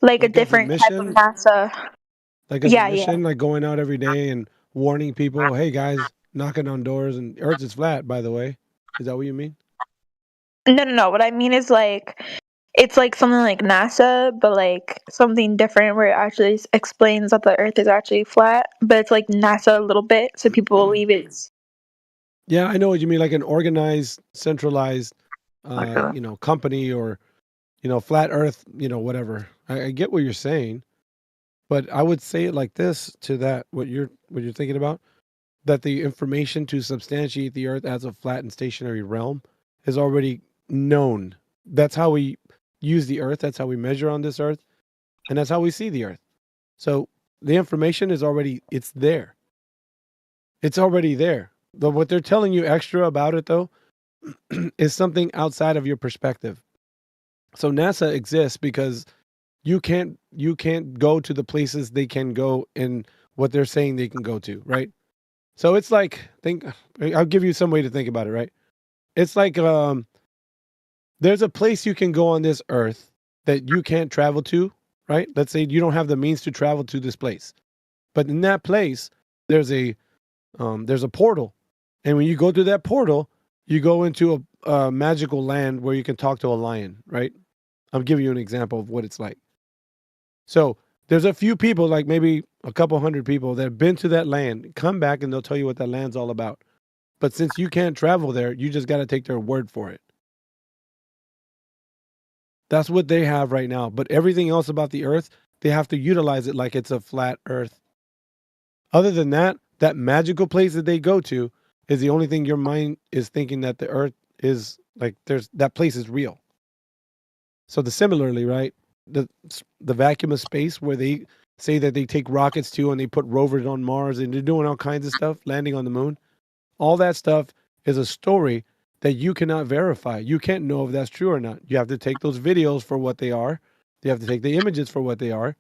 like a different type of NASA. Like as Yeah, a mission, like going out every day and warning people, hey guys, knocking on doors and Earth is flat, by the way. Is that what you mean? No. What I mean is like, it's like something like NASA, but like something different where it actually explains that the Earth is actually flat, but it's like NASA a little bit, so people believe it's. Yeah, I know what you mean, like an organized, centralized, company or, flat Earth, whatever. I get what you're saying, but I would say it like this to that what you're thinking about, that the information to substantiate the Earth as a flat and stationary realm is already known. That's how we use the Earth. That's how we measure on this Earth, and that's how we see the Earth. So the information is already it's there. It's already there. What they're telling you extra about it, though, is something outside of your perspective. So NASA exists because you can't go to the places they can go in what they're saying they can go to, right? So it's like I'll give you some way to think about it, right? It's like there's a place you can go on this earth that you can't travel to, right? Let's say you don't have the means to travel to this place. But in that place, there's a portal. And when you go through that portal, you go into a magical land where you can talk to a lion, right? I'll give you an example of what it's like. So there's a few people, like maybe a couple hundred people that have been to that land, come back and they'll tell you what that land's all about. But since you can't travel there, you just got to take their word for it. That's what they have right now. But everything else about the earth, they have to utilize it like it's a flat earth. Other than that, that magical place that they go to is the only thing your mind is thinking that the earth is like that place is real. So similarly, right? The vacuum of space where they say that they take rockets to and they put rovers on Mars and they're doing all kinds of stuff, landing on the moon. All that stuff is a story that you cannot verify. You can't know if that's true or not. You have to take those videos for what they are. You have to take the images for what they are.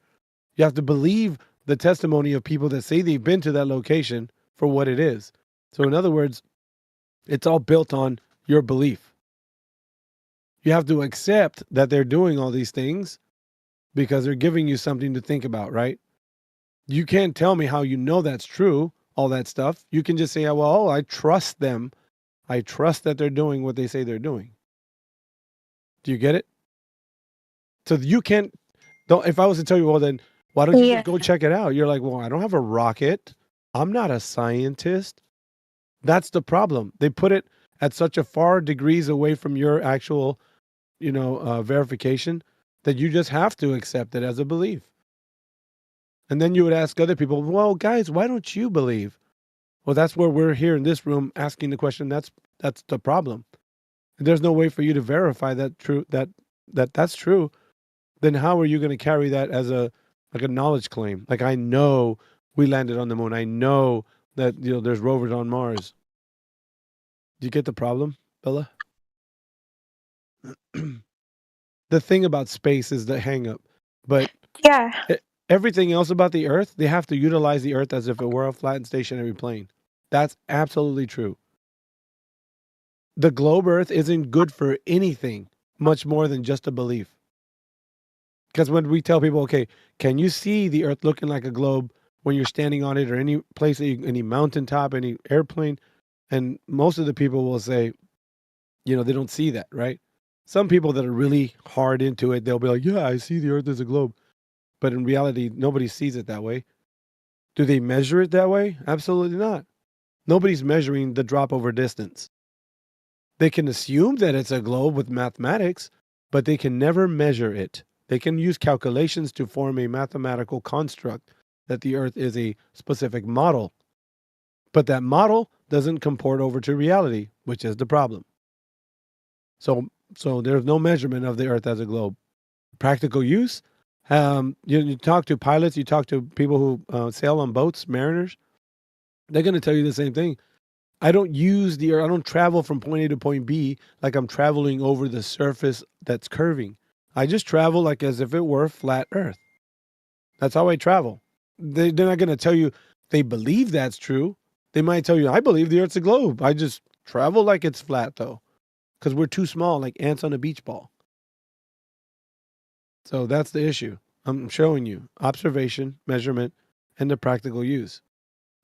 You have to believe the testimony of people that say they've been to that location for what it is. So in other words, it's all built on your belief. You have to accept that they're doing all these things because they're giving you something to think about, right? You can't tell me how you know that's true, all that stuff. You can just say, well, I trust them. I trust that they're doing what they say they're doing. Do you get it? So you can't, if I was to tell you, well, then why don't you just go check it out? You're like, well, I don't have a rocket. I'm not a scientist. That's the problem. They put it at such a far degrees away from your actual, verification that you just have to accept it as a belief. And then you would ask other people, well, guys, why don't you believe? Well, that's where we're here in this room asking the question. That's the problem. If there's no way for you to verify that that's true. Then how are you going to carry that as a knowledge claim? Like, I know we landed on the moon. I know that there's rovers on Mars. Do you get the problem, Bella? The thing about space is the hang up. But everything else about the Earth, they have to utilize the Earth as if it were a flat and stationary plane. That's absolutely true. The globe Earth isn't good for anything much more than just a belief. Because when we tell people, okay, can you see the Earth looking like a globe when you're standing on it or any place, any mountaintop, any airplane? And most of the people will say, they don't see that, right? Some people that are really hard into it, they'll be like, yeah, I see the Earth as a globe. But in reality, nobody sees it that way. Do they measure it that way? Absolutely not. Nobody's measuring the drop over distance. They can assume that it's a globe with mathematics, but they can never measure it. They can use calculations to form a mathematical construct that the Earth is a specific model. But that model doesn't comport over to reality, which is the problem. So there's no measurement of the Earth as a globe. Practical use, you talk to pilots, you talk to people who sail on boats, mariners, they're going to tell you the same thing. I don't use the Earth, I don't travel from point A to point B like I'm traveling over the surface that's curving. I just travel like as if it were flat Earth. That's how I travel. They're not going to tell you they believe that's true. They might tell you, I believe the Earth's a globe. I just travel like it's flat, though, because we're too small, like ants on a beach ball. So that's the issue. I'm showing you observation, measurement, and the practical use.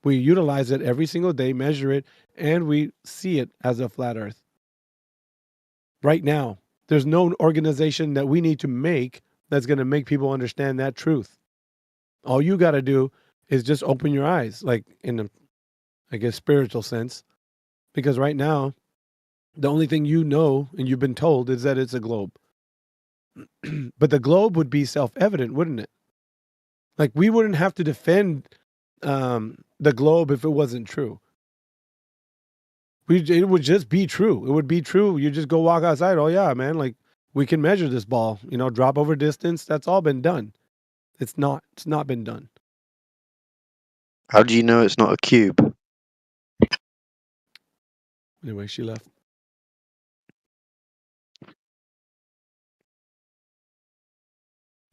We utilize it every single day, measure it, and we see it as a flat Earth. Right now, there's no organization that we need to make that's going to make people understand that truth. All you got to do is just open your eyes, like in a spiritual sense, because right now, the only thing you know and you've been told is that it's a globe. But the globe would be self-evident, wouldn't it? Like, we wouldn't have to defend the globe if it wasn't true. It would just be true. It would be true. You just go walk outside. Oh yeah, man. Like, we can measure this ball. Drop over distance. That's all been done. It's not been done. How do you know it's not a cube? Anyway, she left.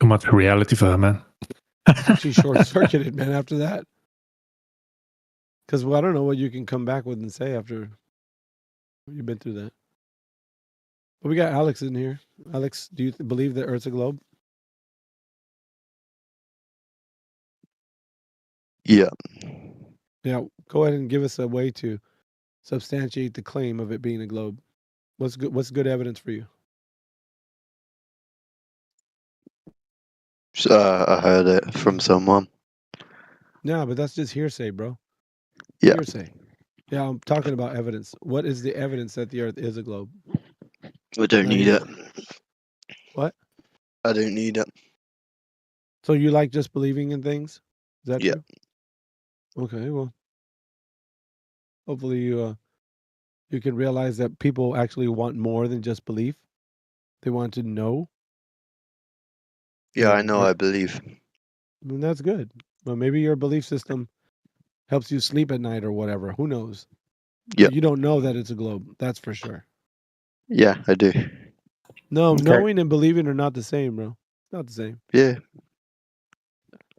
Too much reality for her, man. She short circuited, man, after that. Because I don't know what you can come back with and say after you've been through that. But we got Alex in here. Alex, do you believe that Earth's a globe? Yeah. Yeah, go ahead and give us a way to substantiate the claim of it being a globe. What's good evidence for you? I heard it from someone. No, but that's just hearsay, bro. Yeah. Hearsay. Yeah, I'm talking about evidence. What is the evidence that the Earth is a globe? I don't Now, need it. What? I don't need it. So you like just believing in things? Is that Yeah. true? Okay, well, hopefully you can realize that people actually want more than just belief. They want to know. Yeah, I And know. I believe. and that's good. But maybe your belief system helps you sleep at night or whatever. Who knows? Yeah. But you don't know that it's a globe. That's for sure. Yeah, I do. No, Okay. knowing and believing are not the same, bro. It's not the same. Yeah,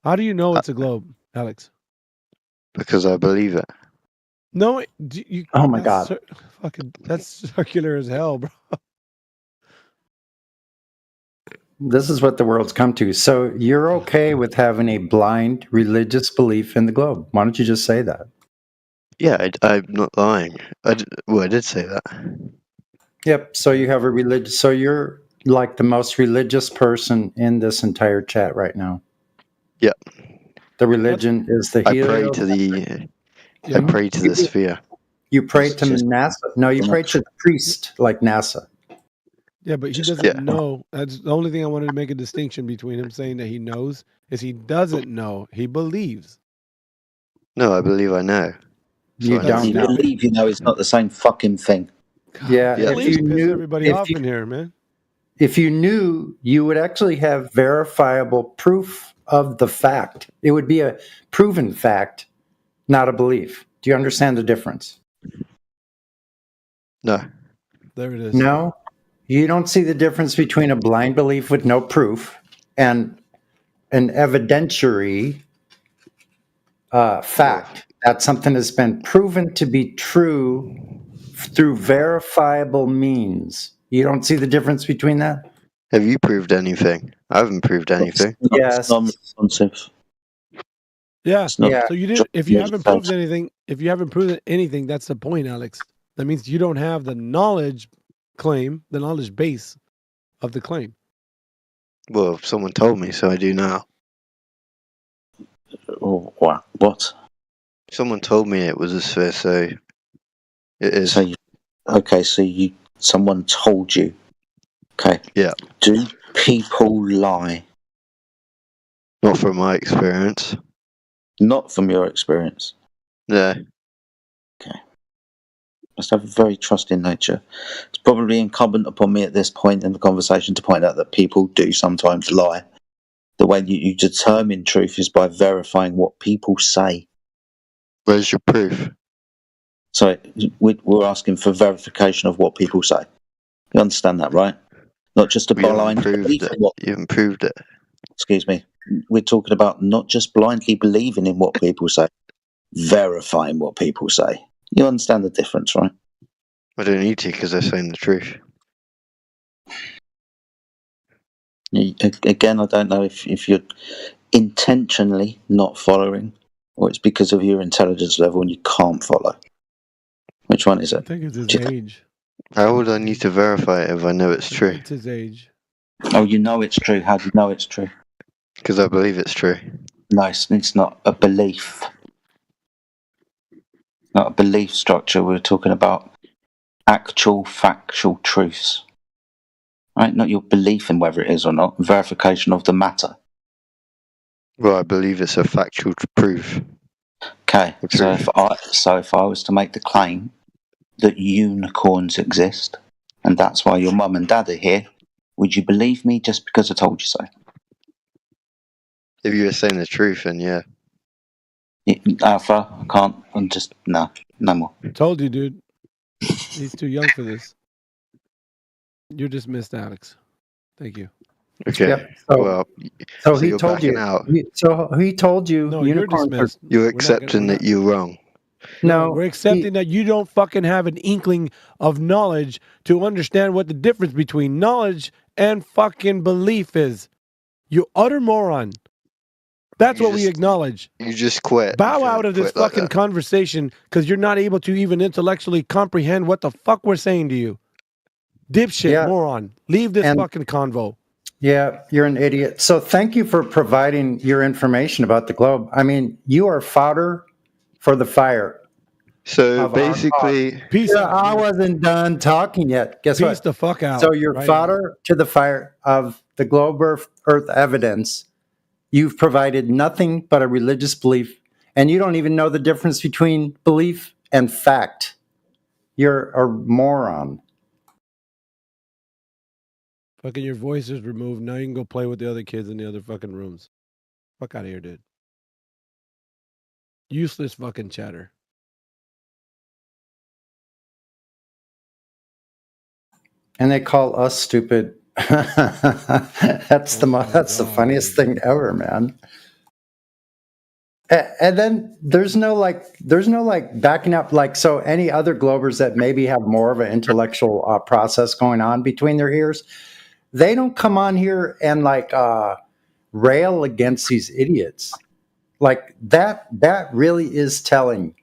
How do you know it's a globe, Alex? because I believe it. No, you. Oh my that's God. fucking. That's circular as hell, bro. This is what the world's come to. So you're okay with having a blind religious belief in the globe. Why don't you just say that? Yeah, I'm not lying. I did say that. Yep. So you have a religious, so you're like the most religious person in this entire chat right now. Yeah. The religion is the I pray helio. to the. I pray to the sphere. You pray to NASA. No, you pray to the priest like NASA. Yeah, but he doesn't know. That's the only thing I wanted to make a distinction between him saying that he knows is he doesn't know. He believes. No, I believe I know. So You I don't You know. believe you know it's not the same fucking thing. Yeah, Yeah. if Please you piss knew, everybody off in here, man. if you knew, you would actually have verifiable proof of the fact. It would be a proven fact, not a belief. Do you understand the difference? No. There it is. No, you don't see the difference between a blind belief with no proof and an evidentiary fact that something has been proven to be true through verifiable means. You don't see the difference between that? Have you proved anything? I haven't proved anything. Yes. Non-responsive. Yeah. It's not Yeah. So you didn't. If you just haven't false. proved anything, that's the point, Alex. That means you don't have the knowledge claim, the knowledge base of the claim. Well, someone told me, so I do now. Oh, wow. What? Someone told me it was a sphere, so it is. So someone told you. Okay. Yeah. Do people lie? Not from my experience. Not from your experience. Yeah. Must have a very trusting nature. It's probably incumbent upon me at this point in the conversation to point out that people do sometimes lie. The way you determine truth is by verifying what people say. Where's your proof? So we're asking for verification of what people say. You understand that, right? Not just a blind belief in what. You haven't proved it. Excuse me. We're talking about not just blindly believing in what people say, verifying what people say. You understand the difference, right? I don't need to because they're saying the truth. Again, I don't know if you're intentionally not following or it's because of your intelligence level and you can't follow. Which one is it? I think it's his age. How would I need to verify it if I know it's true? It's his age. Oh, you know it's true. How do you know it's true? Because I believe it's true. No, it's not a belief. Not a belief structure. We're talking about actual factual truths. Right? Not your belief in whether it is or not. Verification of the matter. Well, I believe it's a factual proof. Okay. So if I was to make the claim that unicorns exist, and that's why your mum and dad are here, would you believe me just because I told you so? If you were saying the truth, then yeah. Alpha, I can't. I'm just no more. Told you, dude. He's too young for this. You're dismissed, Alex. Thank you. Okay. Yep. So, Well, so so he you're told backing you. out. So he told you No, you're unicorns are. dismissed. You're We're not gonna. accepting We're that not. you're wrong. No, No, we're accepting that you don't fucking have an inkling of knowledge to understand what the difference between knowledge and fucking belief is. You utter moron. That's You what we just acknowledge. you just quit. Bow You out of this quit like fucking that. conversation because you're not able to even intellectually comprehend what the fuck we're saying to you. Dipshit, Yeah. moron. Leave this And fucking convo. yeah, you're an idiot. So thank you for providing your information about the globe. I mean, you are fodder for the fire So of our cause. basically, Peace Yeah, out. I Dude. wasn't done talking yet. Guess Peace what? the fuck out. So you're right now. fodder to the fire of the globe Earth evidence. You've provided nothing but a religious belief, and you don't even know the difference between belief and fact. You're a moron. Fucking your voice is removed. Now you can go play with the other kids in the other fucking rooms. Fuck out of here, dude. Useless fucking chatter. And they call us stupid. That's the funniest thing ever, man. And then there's no like backing up, like, so any other Globers that maybe have more of an intellectual process going on between their ears, they don't come on here and like rail against these idiots. Like that really is telling,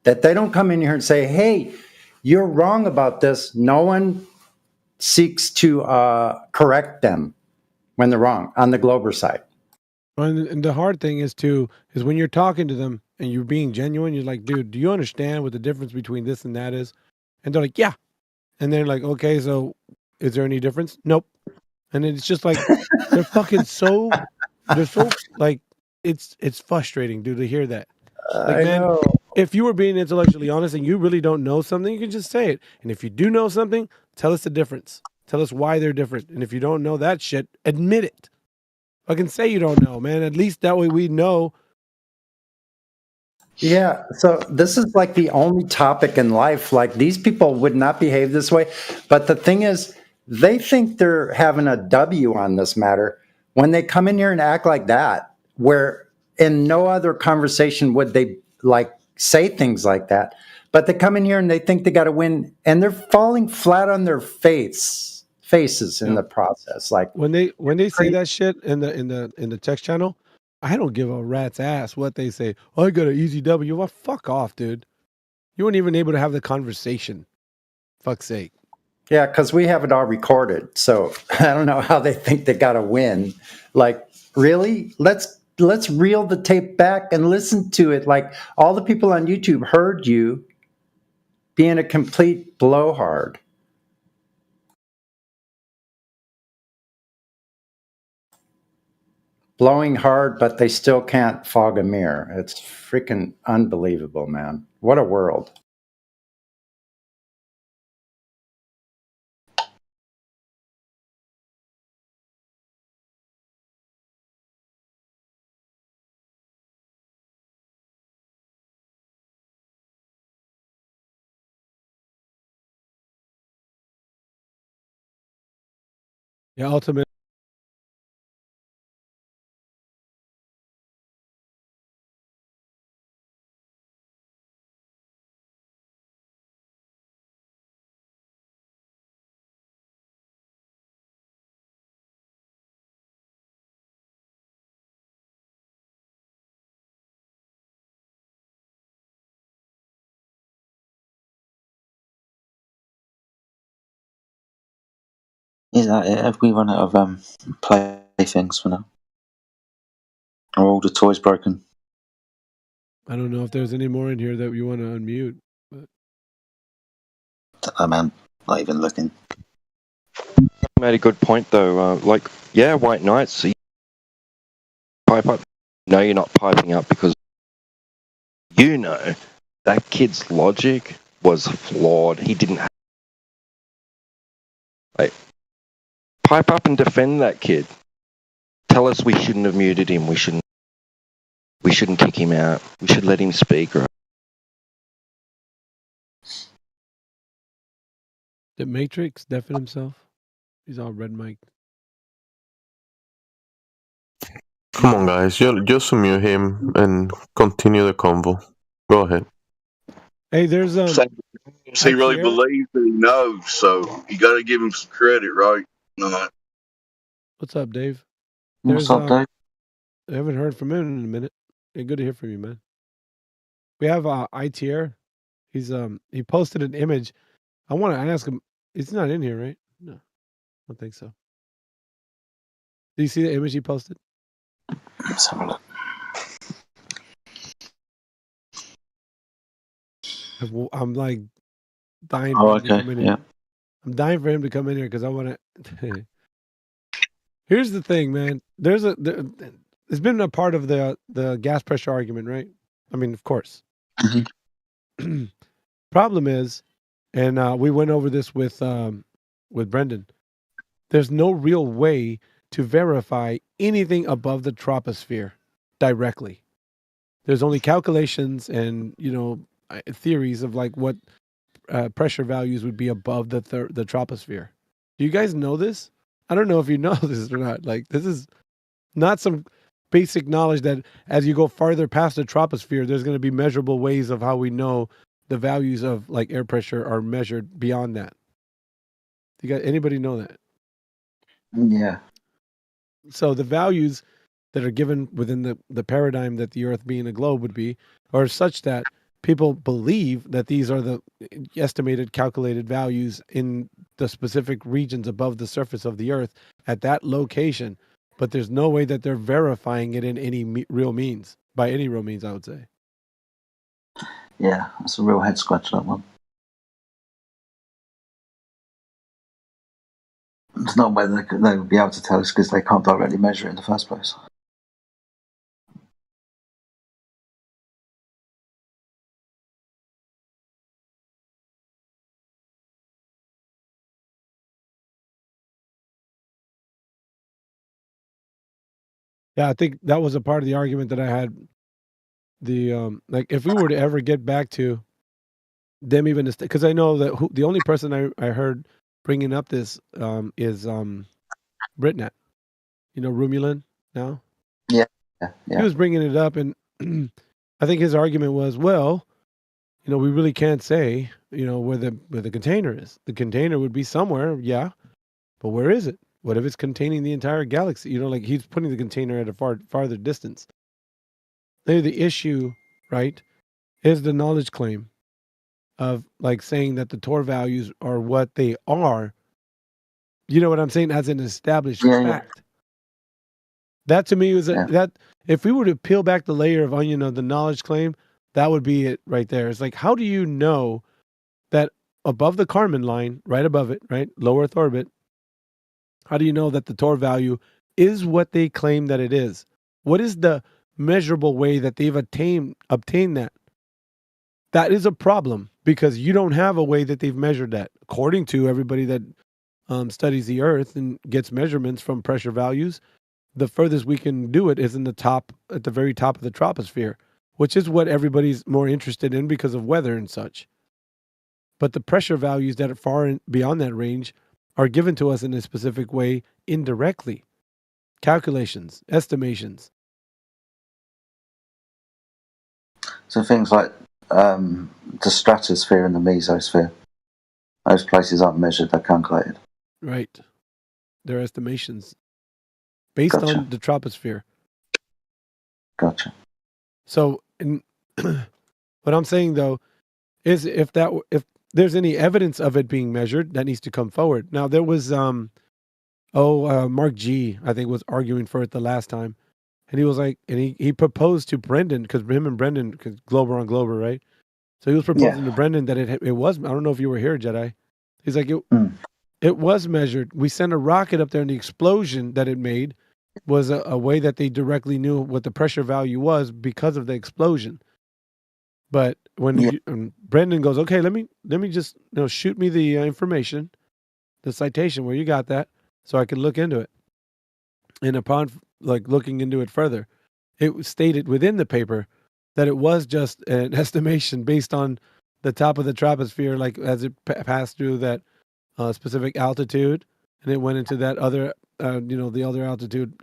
that they don't come in here and say, hey, you're wrong about this. No one seeks to correct them when they're wrong on the Glober side. And the hard thing is when you're talking to them and you're being genuine, you're like, dude, do you understand what the difference between this and that is? And they're like, yeah. And they're like, okay, so is there any difference? Nope. And it's just like they're fucking so like it's frustrating, dude, to hear that. Like, I man, know. if you were being intellectually honest and you really don't know something, you can just say it. And if you do know something, tell us the difference. Tell us why they're different. And if you don't know that shit, admit it. Fucking say you don't know, man. At least that way we know. Yeah, so this is like the only topic in life. Like, these people would not behave this way. But the thing is, they think they're having a W on this matter when they come in here and act like that, where in no other conversation would they like say things like that. But they come in here and they think they got to win, and they're falling flat on their faces in the process. Like, When they say that shit in the text channel, I don't give a rat's ass what they say. I got an easy W. Well, fuck off, dude. You weren't even able to have the conversation. Fuck's sake. yeah, because we have it all recorded. So I don't know how they think they got to win. Like, really? Let's reel the tape back and listen to it. Like, all the people on YouTube heard you being a complete blowhard. Blowing hard, but they still can't fog a mirror. It's freaking unbelievable, man. What a world. Yeah, ultimately. Is that it? Have we run out of playthings for now? Are all the toys broken? I don't know if there's any more in here that you want to unmute. But Oh man, not even looking. Made a good point though. Like, yeah, White Knights. So you pipe up. No, you're not piping up because you know that kid's logic was flawed. He didn't have, like, pipe up and defend that kid. Tell us we shouldn't have muted him. We shouldn't kick him out. We should let him speak. Right? did Matrix deafen himself? He's all red mic'd. Come on, guys. Just mute him and continue the convo. Go ahead. Hey, there's He really believes that he knows, so you got to give him some credit, right? No. What's up, Dave? What's up, Dave? I haven't heard from him in a minute. Hey, good to hear from you, man. We have ITR. He's he posted an image. I want to ask him. It's not in here, right? No, I don't think so. Do you see the image he posted? Let's have a look. I'm like dying Oh, for him to okay, come in here. yeah. I'm dying for him to come in here because I want to. Here's the thing, man. It's been a part of the gas pressure argument, right? I mean, of course. Problem is, and we went over this with Brendan. There's no real way to verify anything above the troposphere directly. There's only calculations and theories of like what pressure values would be above the troposphere. Do you guys know this? I don't know if you know this or not. Like, this is not some basic knowledge that as you go farther past the troposphere, there's going to be measurable ways of how we know the values of like air pressure are measured beyond that. Do you guys, anybody know that? Yeah. So the values that are given within the paradigm that the Earth being a globe would be are such that people believe that these are the estimated calculated values in the specific regions above the surface of the Earth at that location, but there's no way that they're verifying it in any real means, by any real means, I would say. Yeah, that's a real head scratch, that one. There's no way they would be able to tell us because they can't directly measure it in the first place. Yeah, I think that was a part of the argument that I had. The like, if we were to ever get back to them, even because I know that the only person I heard bringing up this is Britnet. You know Romulan now. Yeah. He was bringing it up, and I think his argument was, well, we really can't say, where the container is. The container would be somewhere, yeah, but where is it? What if it's containing the entire galaxy? Like he's putting the container at a farther distance. The issue, right, is the knowledge claim of like saying that the Tor values are what they are. You know what I'm saying? As an established fact. That to me was that if we were to peel back the layer of onion of the knowledge claim, that would be it right there. It's like, how do you know that above the Kármán line, right above it, right, low Earth orbit, how do you know that the Tor value is what they claim that it is? What is the measurable way that they've obtained that? That is a problem because you don't have a way that they've measured that. According to everybody that studies the Earth and gets measurements from pressure values, the furthest we can do it is at the very top of the troposphere, which is what everybody's more interested in because of weather and such. But the pressure values that are far beyond that range are given to us in a specific way indirectly. Calculations, estimations. So things like the stratosphere and the mesosphere, those places aren't measured, they're calculated. Right. They're estimations based on the troposphere. Gotcha. So what I'm saying though is if there's any evidence of it being measured, that needs to come forward. Now there was Mark G, I think, was arguing for it the last time. And he was like, and he proposed to Brendan, because him and Brendan, because Glober on Glober, right? So he was proposing to Brendan that it was, I don't know if you were here, Jedi. He's like, it was measured. We sent a rocket up there, and the explosion that it made was a way that they directly knew what the pressure value was because of the explosion. But when Brendan goes, okay, let me just shoot me the information, the citation where you got that, so I can look into it. And upon looking into it further, it was stated within the paper that it was just an estimation based on the top of the troposphere, like as it passed through that specific altitude, and it went into that other, the other altitude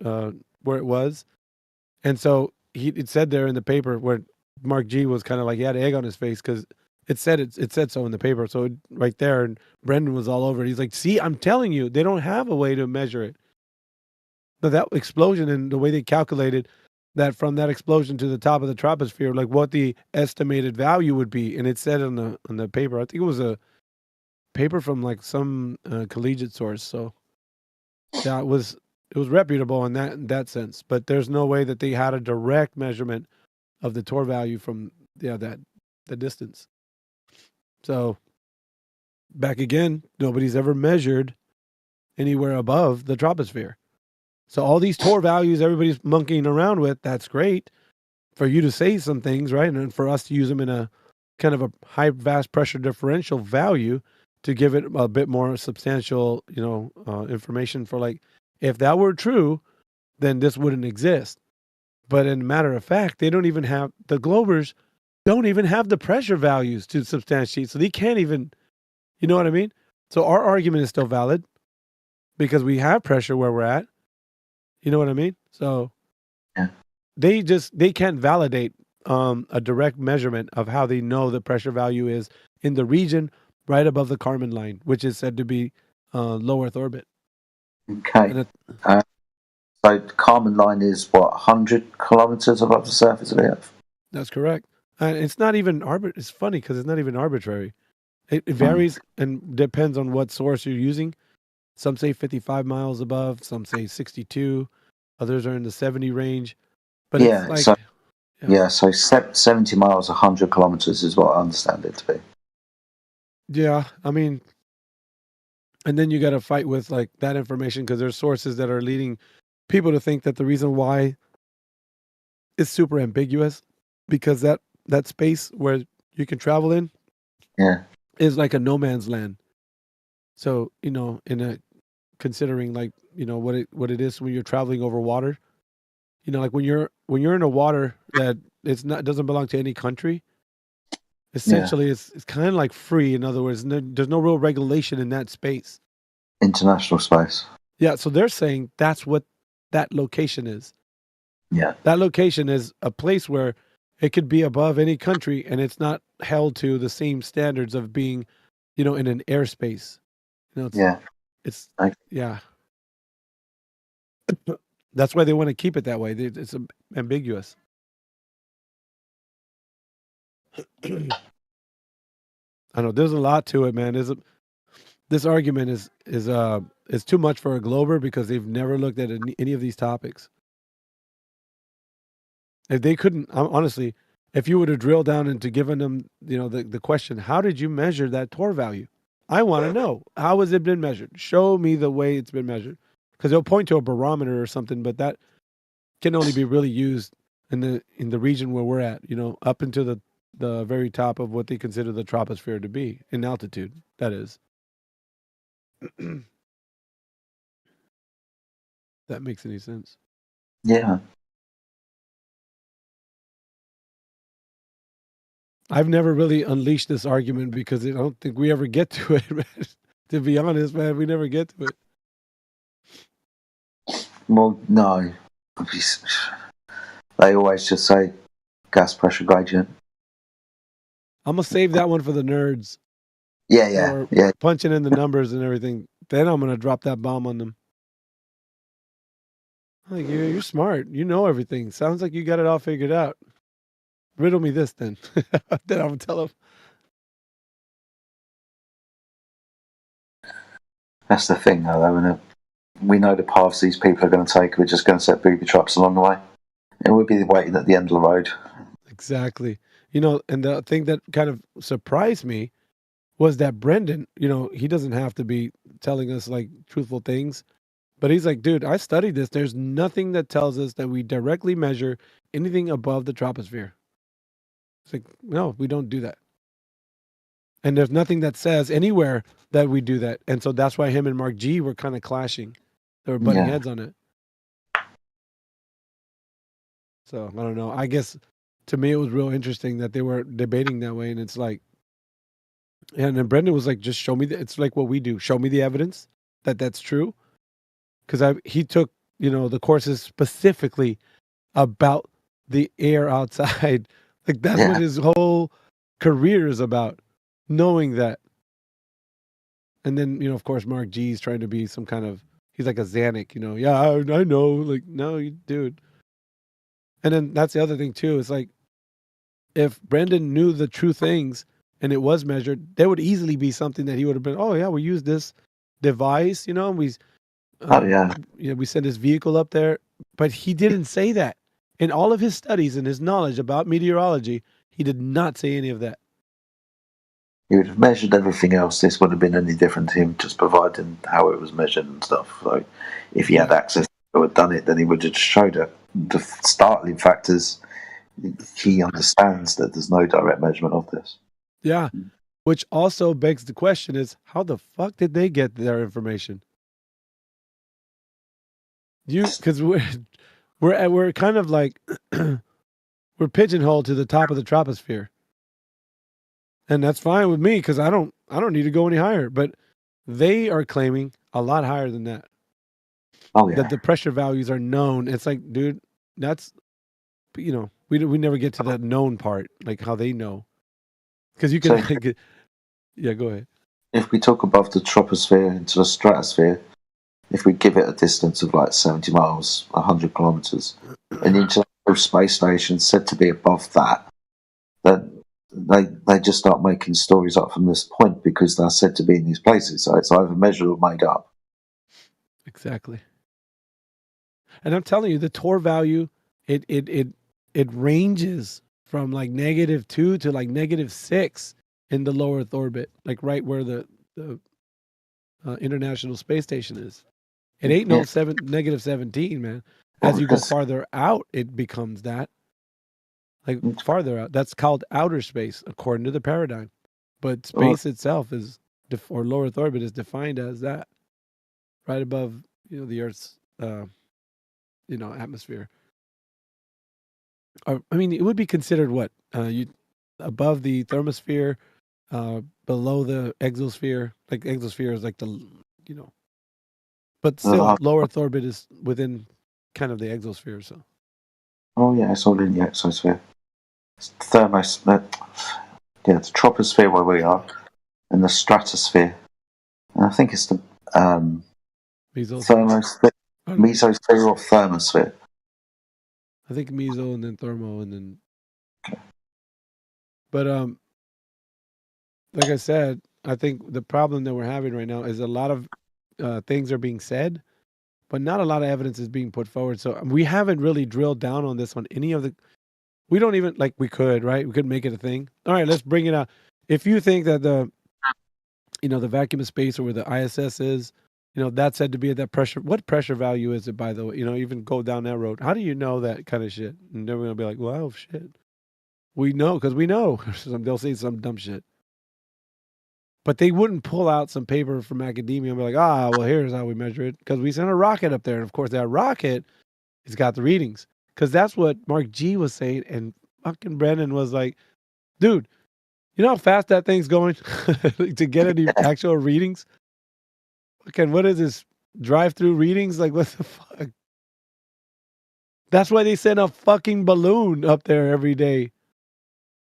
where it was, And so it said there in the paper where Mark G was kind of like he had egg on his face because it said so in the paper. So right there, and Brendan was all over it. He's like, "See, I'm telling you, they don't have a way to measure it." But that explosion and the way they calculated that from that explosion to the top of the troposphere, like what the estimated value would be, and it said on the paper. I think it was a paper from like some collegiate source. So yeah, it was reputable in that sense. But there's no way that they had a direct measurement of the Tor value from the distance. So back again, nobody's ever measured anywhere above the troposphere. So all these Tor values everybody's monkeying around with, that's great for you to say some things, right? And for us to use them in a kind of a high vast pressure differential value to give it a bit more substantial, information for like, if that were true, then this wouldn't exist. But in matter of fact, they don't even have, the Globers don't even have the pressure values to substantiate. So they can't even, you know what I mean? So our argument is still valid because we have pressure where we're at. You know what I mean? So they can't validate a direct measurement of how they know the pressure value is in the region right above the Kármán line, which is said to be low Earth orbit. Okay. So the Kármán line is what, 100 kilometers above the surface of the Earth? That's correct. And it's not even It's funny because it's not even arbitrary. It varies and depends on what source you're using. Some say 55 miles above, some say 62, others are in the 70 range. But Yeah, it's like, so 70 miles, 100 kilometers is what I understand it to be. yeah, I mean, and then you got to fight with like that information because there's sources that are leading people to think that the reason why it's super ambiguous because that space where you can travel in is like a no man's land. So, considering like, what it is when you're traveling over water, like when you're in a water that doesn't belong to any country, essentially it's kind of like free. In other words, there's no real regulation in that space. International space. Yeah. So they're saying that's what that location is. Yeah. That location is a place where it could be above any country and it's not held to the same standards of being, in an airspace. It's yeah. That's why they want to keep it that way. It's ambiguous. I know there's a lot to it, man. This argument is too much for a Glober because they've never looked at any of these topics. If they couldn't, honestly, if you would have drilled down into giving them, the question, how did you measure that Tor value? I want to know, how has it been measured? Show me the way it's been measured. Because they'll point to a barometer or something, but that can only be really used in the region where we're at, up into the very top of what they consider the troposphere to be, in altitude, that is. That makes any sense. Yeah. I've never really unleashed this argument because I don't think we ever get to it, man. To be honest, man, we never get to it. Well, no. They always just say gas pressure gradient. I'm going to save that one for the nerds. Yeah. Punching in the numbers and everything. Then I'm going to drop that bomb on them. Like, you're smart. You know everything. Sounds like you got it all figured out. Riddle me this then. Then I'm going to tell them. That's the thing, though. We know the paths these people are going to take. We're just going to set booby traps along the way. It would be waiting at the end of the road. Exactly. And the thing that kind of surprised me was that Brendan, he doesn't have to be telling us like truthful things, but he's like, dude, I studied this. There's nothing that tells us that we directly measure anything above the troposphere. It's like, no, we don't do that. And there's nothing that says anywhere that we do that. And so that's why him and Mark G were kind of clashing. They were butting heads on it. So I don't know. I guess to me it was real interesting that they were debating that way. And it's like, and then Brendan was like, just show me it's like what we do. Show me the evidence that that's true. Because he took, the courses specifically about the air outside. Like that's Yeah. what his whole career is about, knowing that. And then, you know, of course, Mark G is trying to be some kind of, he's like a Xanac, you know. Yeah, I know. Like, no, you dude. And then that's the other thing too. It's like, if Brendan knew the true things and it was measured, there would easily be something that he would have been, oh yeah, we use this device, you know, and we, Oh yeah. you know, we send this vehicle up there. But he didn't say that. In all of his studies and his knowledge about meteorology, he did not say any of that. He would have measured everything else. This would have been any different to him just providing how it was measured and stuff. So if he had access to have done it, then he would have showed it. The startling fact is he understands that there's no direct measurement of this. Yeah. Which also begs the question is, how the fuck did they get their information? Because we're kind of like we're pigeonholed to the top of the troposphere, and that's fine with me because I don't need to go any higher. But they are claiming a lot higher than that. Oh yeah. That the pressure values are known. It's like, dude, that's, you know, we never get to that known part, like how they know, because you can. So- Yeah, go ahead. If we talk above the troposphere into the stratosphere, if we give it a distance of like 70 miles, 100 kilometers, an International Space Station said to be above that, then they just start making stories up from this point because they're said to be in these places. So it's either measured or made up. Exactly. And I'm telling you, the Tor value, it ranges from like -2 to like -6 in the low Earth orbit, like right where the International Space Station is. It ain't no -17, man. As you go farther out, it becomes that. Like farther out, that's called outer space according to the paradigm. But space itself is, or low Earth orbit is defined as that, right above, you know, the Earth's, you know, atmosphere. Or, I mean, it would be considered what, you above the thermosphere, below the exosphere. Like exosphere is like the, you know, but still low Earth orbit is within kind of the exosphere. So. Oh yeah, it's all in the exosphere. It's the the troposphere where we are, and the stratosphere. And I think it's the mesosphere or thermosphere. I think meso and then thermo and then. But like I said, I think the problem that we're having right now is a lot of things are being said, but not a lot of evidence is being put forward. So we haven't really drilled down on this on any of the. We don't even, like, we could, right? We could make it a thing. All right, let's bring it out. If you think that the, you know, the vacuum of space or where the ISS is, you know, that's said to be at that pressure. What pressure value is it, by the way? You know, even go down that road. How do you know that kind of shit? And they're going to be like, well, shit. We know, because we know. They'll say some dumb shit. But they wouldn't pull out some paper from academia and be like, well, here's how we measure it. Because we sent a rocket up there. And of course, that rocket has got the readings. Because that's what Mark G was saying. And fucking Brendan was like, dude, you know how fast that thing's going to get any actual readings? Fucking, what is this? Drive-through readings? Like, what the fuck? That's why they send a fucking balloon up there every day.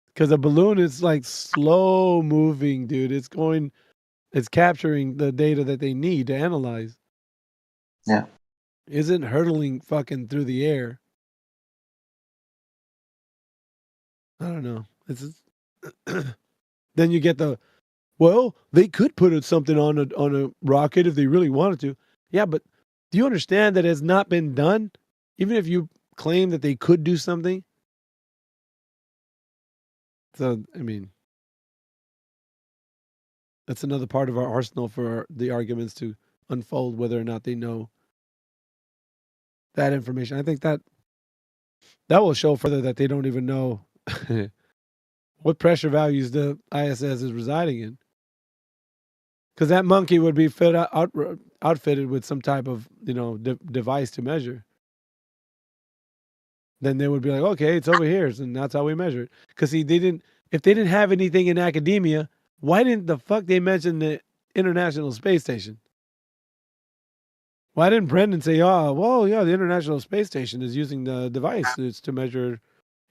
Because a balloon is like slow moving, dude. It's capturing the data that they need to analyze. Yeah. Isn't hurtling fucking through the air. I don't know. Then you get the, well, they could put something on a rocket if they really wanted to. Yeah, but do you understand that it's not been done? Even if you claim that they could do something. So, I mean, that's another part of our arsenal for the arguments to unfold whether or not they know that information. I think that will show further that they don't even know what pressure values the ISS is residing in. Because that monkey would be outfitted with some type of, you know, device to measure. Then they would be like, okay, it's over here, and that's how we measure it. Because if they didn't have anything in academia, why didn't the fuck they mention the International Space Station? Why didn't Brendan say, "Oh, well, yeah, the International Space Station is using the device it's to measure,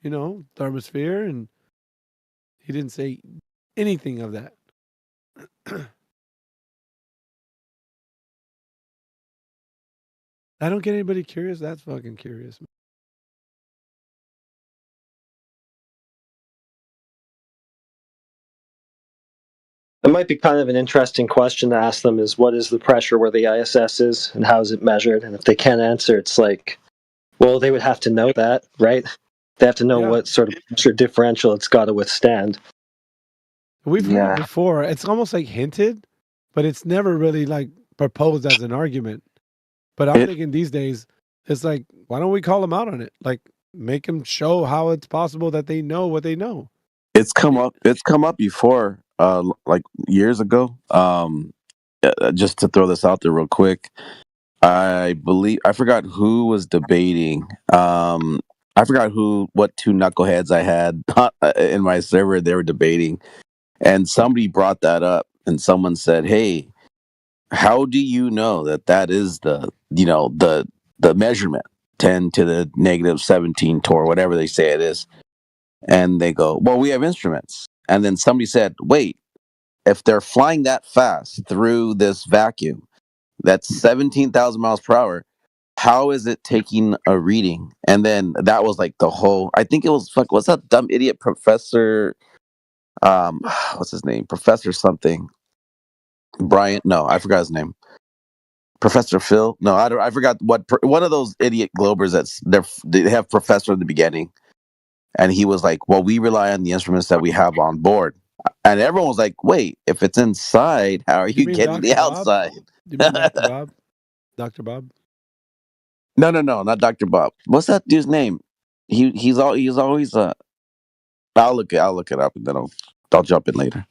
thermosphere," and he didn't say anything of that. I don't get anybody curious. That's fucking curious. It might be kind of an interesting question to ask them is what is the pressure where the ISS is and how is it measured? And if they can't answer, it's like, well, they would have to know that, right? They have to know what sort of pressure differential it's got to withstand. We've heard it before. It's almost like hinted, but it's never really like proposed as an argument. But I'm thinking these days, it's like, why don't we call them out on it? Like, make them show how it's possible that they know what they know. It's come up before, like years ago. Just to throw this out there real quick, I forgot who was debating. I forgot what two knuckleheads I had in my server. They were debating, and somebody brought that up, and someone said, "Hey, how do you know that is the measurement 10 to the negative 17 torr, whatever they say it is?" And they go, "Well, we have instruments." And then somebody said, "Wait, if they're flying that fast through this vacuum, that's 17,000 miles per hour, how is it taking a reading?" And then that was like the whole, I think it was, what's that dumb idiot professor? What's his name? Professor something. Bryant? No, I forgot his name. Professor Phil? No, I forgot one of those idiot globers they have professor in the beginning. And he was like, "Well, we rely on the instruments that we have on board." And everyone was like, "Wait, if it's inside, how are you mean getting the Dr. Bob? outside?" You mean Dr. Bob? Dr. Bob? No, not Dr. Bob. What's that dude's name? He's always I'll look it up and then I'll jump in later.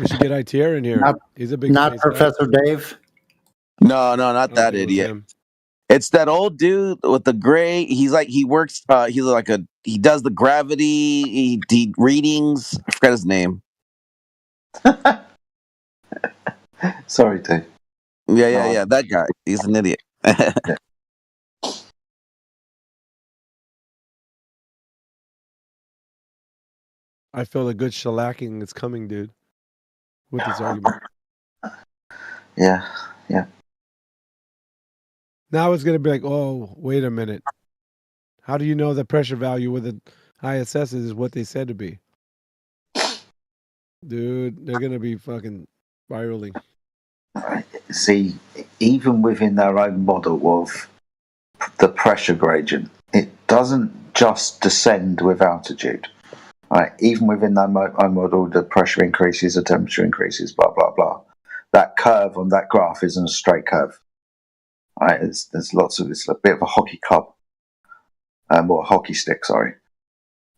We should get ITR in here. He's a big Not space guy. Professor Dave. No, not that think it was idiot. him. It's that old dude with the gray. He's like he works. He does the gravity he readings. I forgot his name. Sorry, Dave. Yeah. That guy. He's an idiot. I feel a good shellacking is coming, dude, with this argument. Yeah. Now it's going to be like, oh, wait a minute. How do you know the pressure value with the ISS is what they said to be? Dude, they're going to be fucking spiraling. See, even within their own model of the pressure gradient, it doesn't just descend with altitude. Right? Even within their own model, the pressure increases, the temperature increases, blah, blah, blah. That curve on that graph isn't a straight curve. Right? There's lots of, it's a bit of a hockey club. Or a hockey stick, sorry.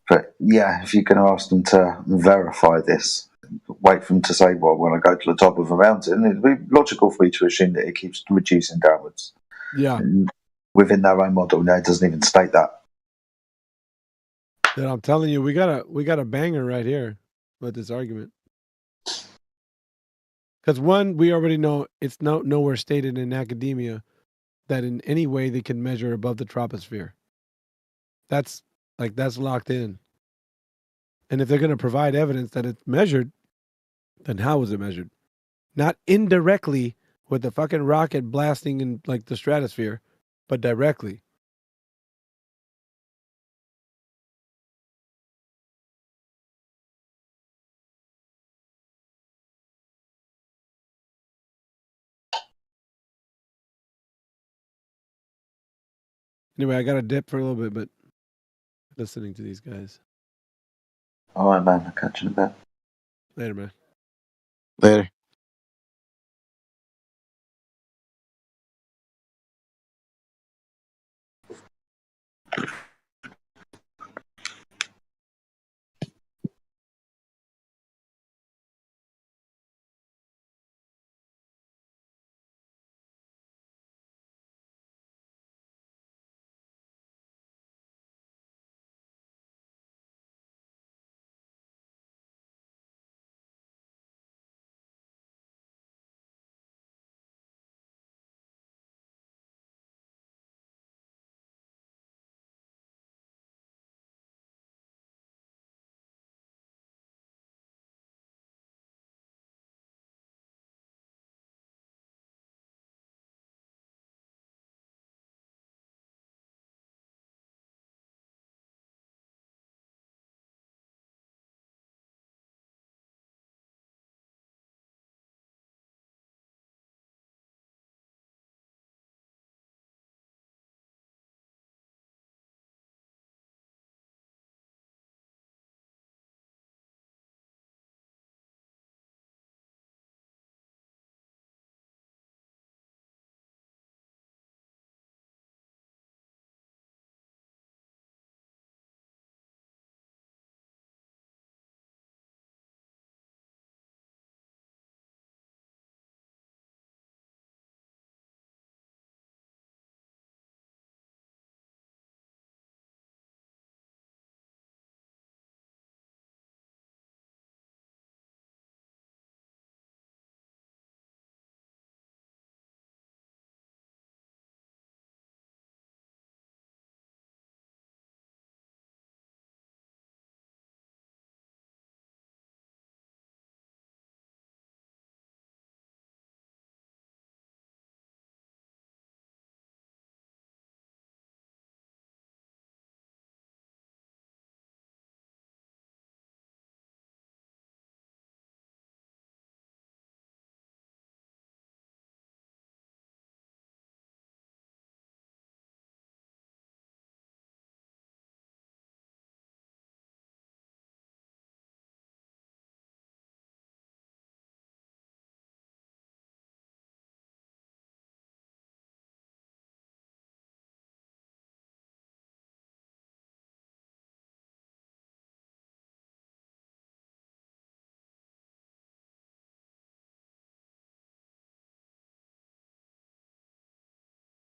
But yeah, if you're going to ask them to verify this, wait for them to say, well, when I go to the top of a mountain, it'd be logical for you to assume that it keeps reducing downwards. Yeah. And within their own model, no, it doesn't even state that. Dude, I'm telling you, we got a banger right here with this argument. Because one, we already know it's nowhere stated in academia that in any way they can measure above the troposphere. That's locked in. And if they're going to provide evidence that it's measured, then how was it measured? Not indirectly with the fucking rocket blasting in like the stratosphere, but directly. Anyway, I got to dip for a little bit, but listening to these guys. All right, man. I'll catch you in a bit. Later, man. Later.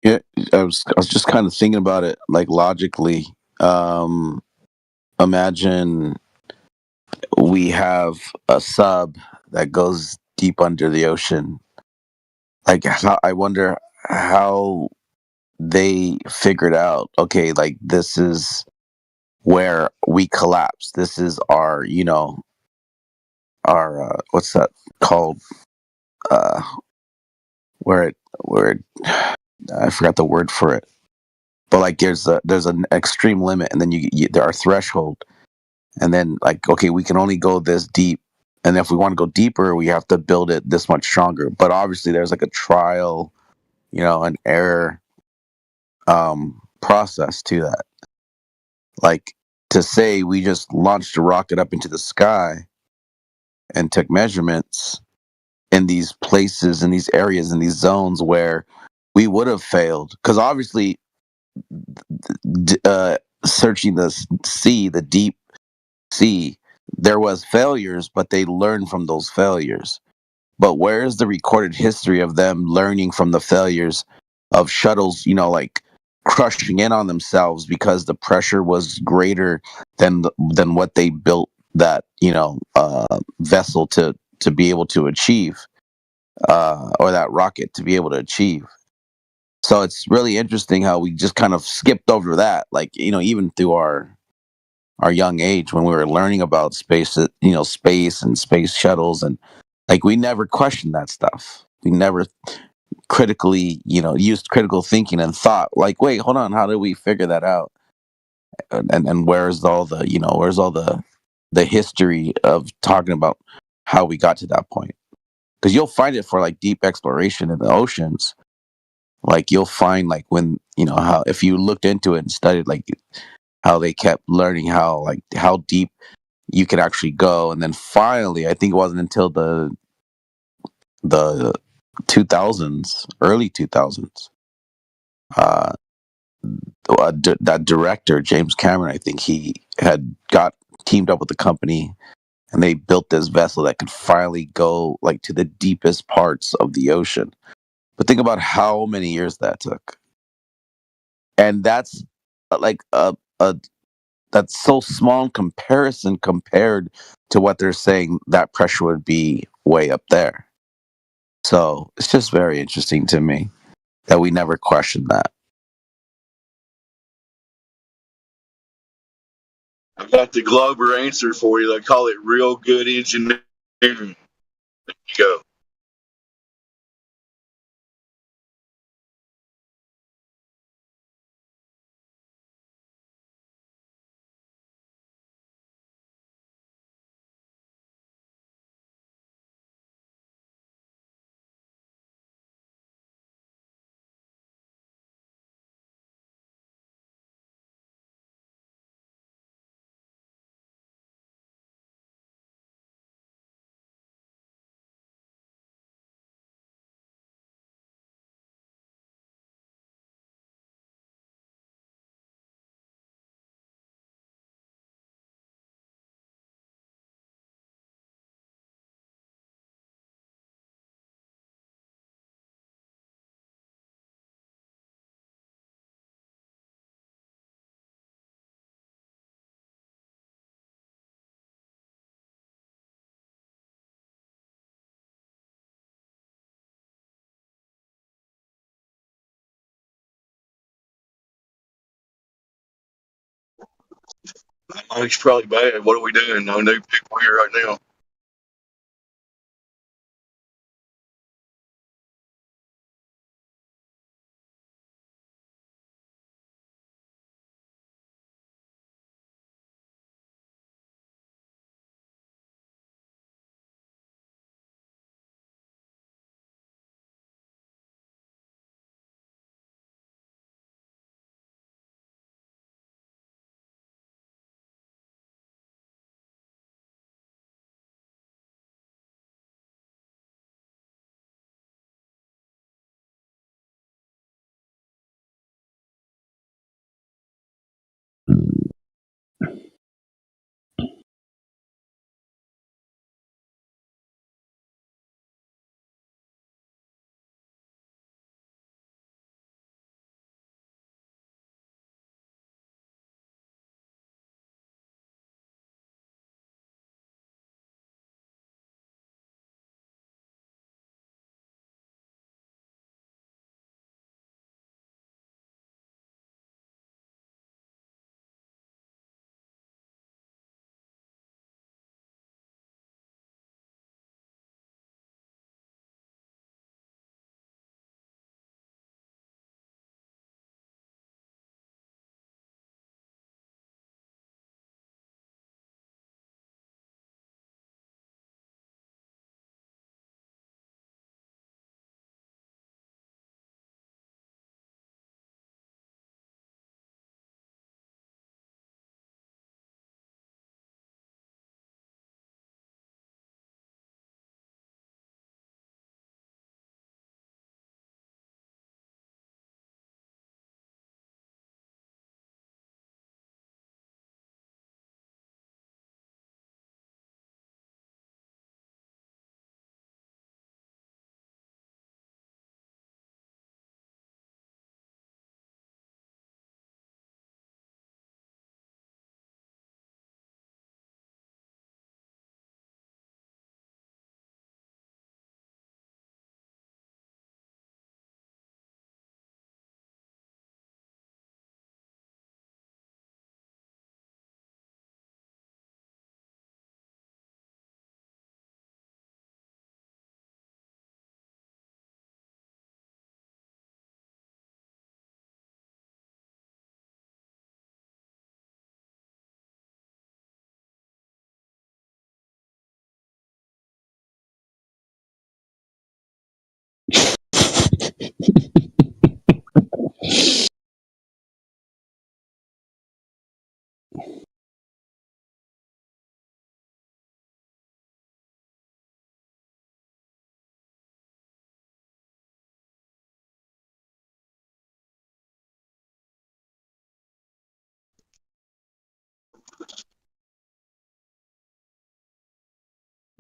Yeah, I was just kind of thinking about it, like logically. Um, Imagine we have a sub that goes deep under the ocean. Like, I wonder how they figured out. Okay, like this is where we collapse. This is our, our what's that called? Uh, where it, I forgot the word for it. But like, there's an extreme limit, and then there are threshold, and then like, okay, we can only go this deep, and if we want to go deeper, we have to build it this much stronger. But obviously, there's like a trial, an error process to that. Like, to say we just launched a rocket up into the sky and took measurements in these places, in these areas, in these zones where we would have failed, because obviously, searching the sea, the deep sea, there was failures, but they learned from those failures. But where is the recorded history of them learning from the failures of shuttles, like crushing in on themselves because the pressure was greater than what they built that, vessel to be able to achieve, or that rocket to be able to achieve. So it's really interesting how we just kind of skipped over that, like, even through our young age when we were learning about space, space and space shuttles, and like we never questioned that stuff. We never critically, used critical thinking and thought like, wait, hold on, how did we figure that out? And where's all the history of talking about how we got to that point? Because you'll find it for like deep exploration in the oceans. Like you'll find like when how if you looked into it and studied like how they kept learning how deep you could actually go, and then finally, I think it wasn't until the 2000s, early 2000s, uh, that director James Cameron, I think he had got teamed up with the company, and they built this vessel that could finally go like to the deepest parts of the ocean. But think about how many years that took, and that's like a that's so small in comparison compared to what they're saying that pressure would be way up there. So it's just very interesting to me that we never questioned that. I got the Glober answer for you. They call it real good engineering. There you go. It's probably bad. What are we doing? No new people here right now.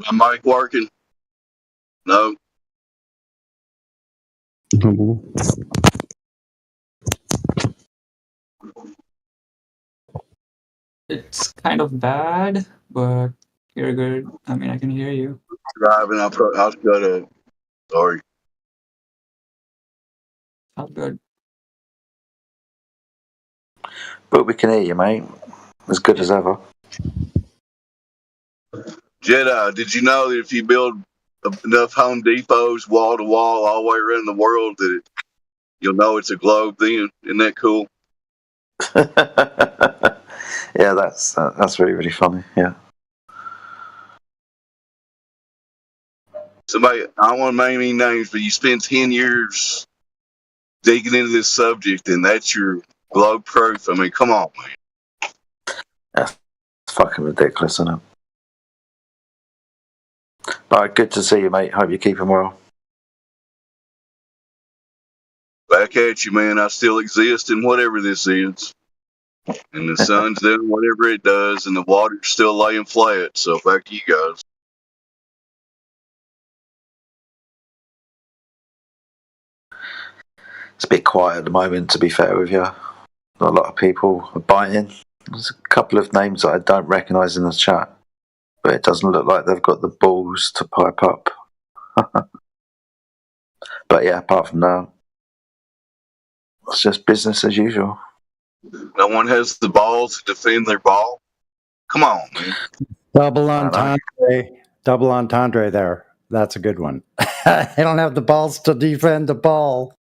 My mic working? No. It's kind of bad, but you're good. I mean, I can hear you. Driving. I'll shut up. Sorry. All good. But we can hear you, mate. As good as ever. Jedi, did you know that if you build enough Home Depots wall to wall all the way around the world, that you'll know it's a globe then? Isn't that cool? Yeah, that's really, really funny. Yeah. Somebody, I don't want to name any names, but you spend 10 years digging into this subject, and that's your globe proof. I mean, come on, man. That's fucking ridiculous, isn't it? But good to see you, mate. Hope you're keeping well. Back at you, man. I still exist in whatever this is. And the sun's doing whatever it does, and the water's still laying flat. So back to you guys. It's a bit quiet at the moment, to be fair with you. Not a lot of people are biting. There's a couple of names that I don't recognise in the chat, but it doesn't look like they've got the balls to pipe up. But yeah, apart from that, it's just business as usual. No one has the balls to defend their ball. Come on, man. Double entendre. Double entendre there. That's a good one. I don't have the balls to defend the ball.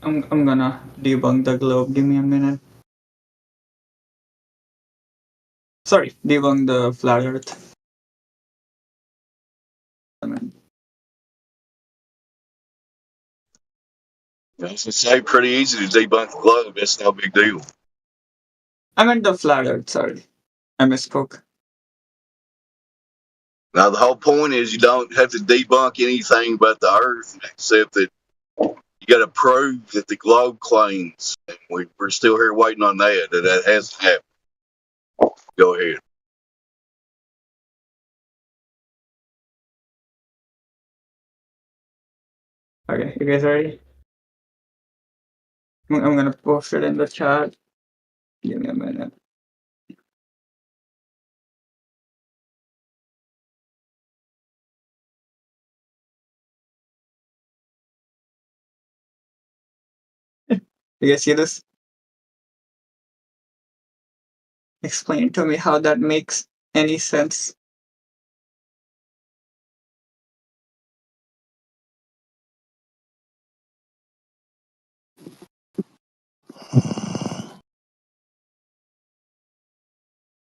I'm gonna debunk the globe. Give me a minute. Sorry, debunk the flat Earth. I mean, It's pretty easy to debunk the globe. That's no big deal. I meant the flat Earth. Sorry, I misspoke. Now, the whole point is you don't have to debunk anything but the Earth, except that you got to prove that the globe claims. And we're still here waiting on that hasn't happened. Go ahead. Okay, you guys ready? I'm gonna post it in the chat. Give me a minute. You guys see this? Explain to me how that makes any sense.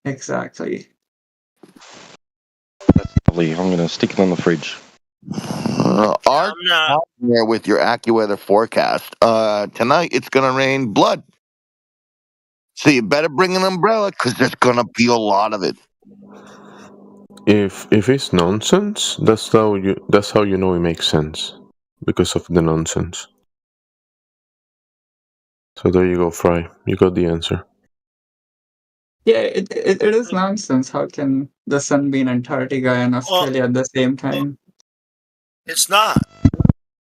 Exactly. Lovely. I'm going to stick it on the fridge. Art, out there with your AccuWeather forecast. Tonight it's gonna rain blood, so you better bring an umbrella because there's gonna be a lot of it. If it's nonsense, that's how you know it makes sense, because of the nonsense. So there you go, Fry. You got the answer. Yeah, it is nonsense. How can the sun be in Antarctica and Australia at the same time? It's not.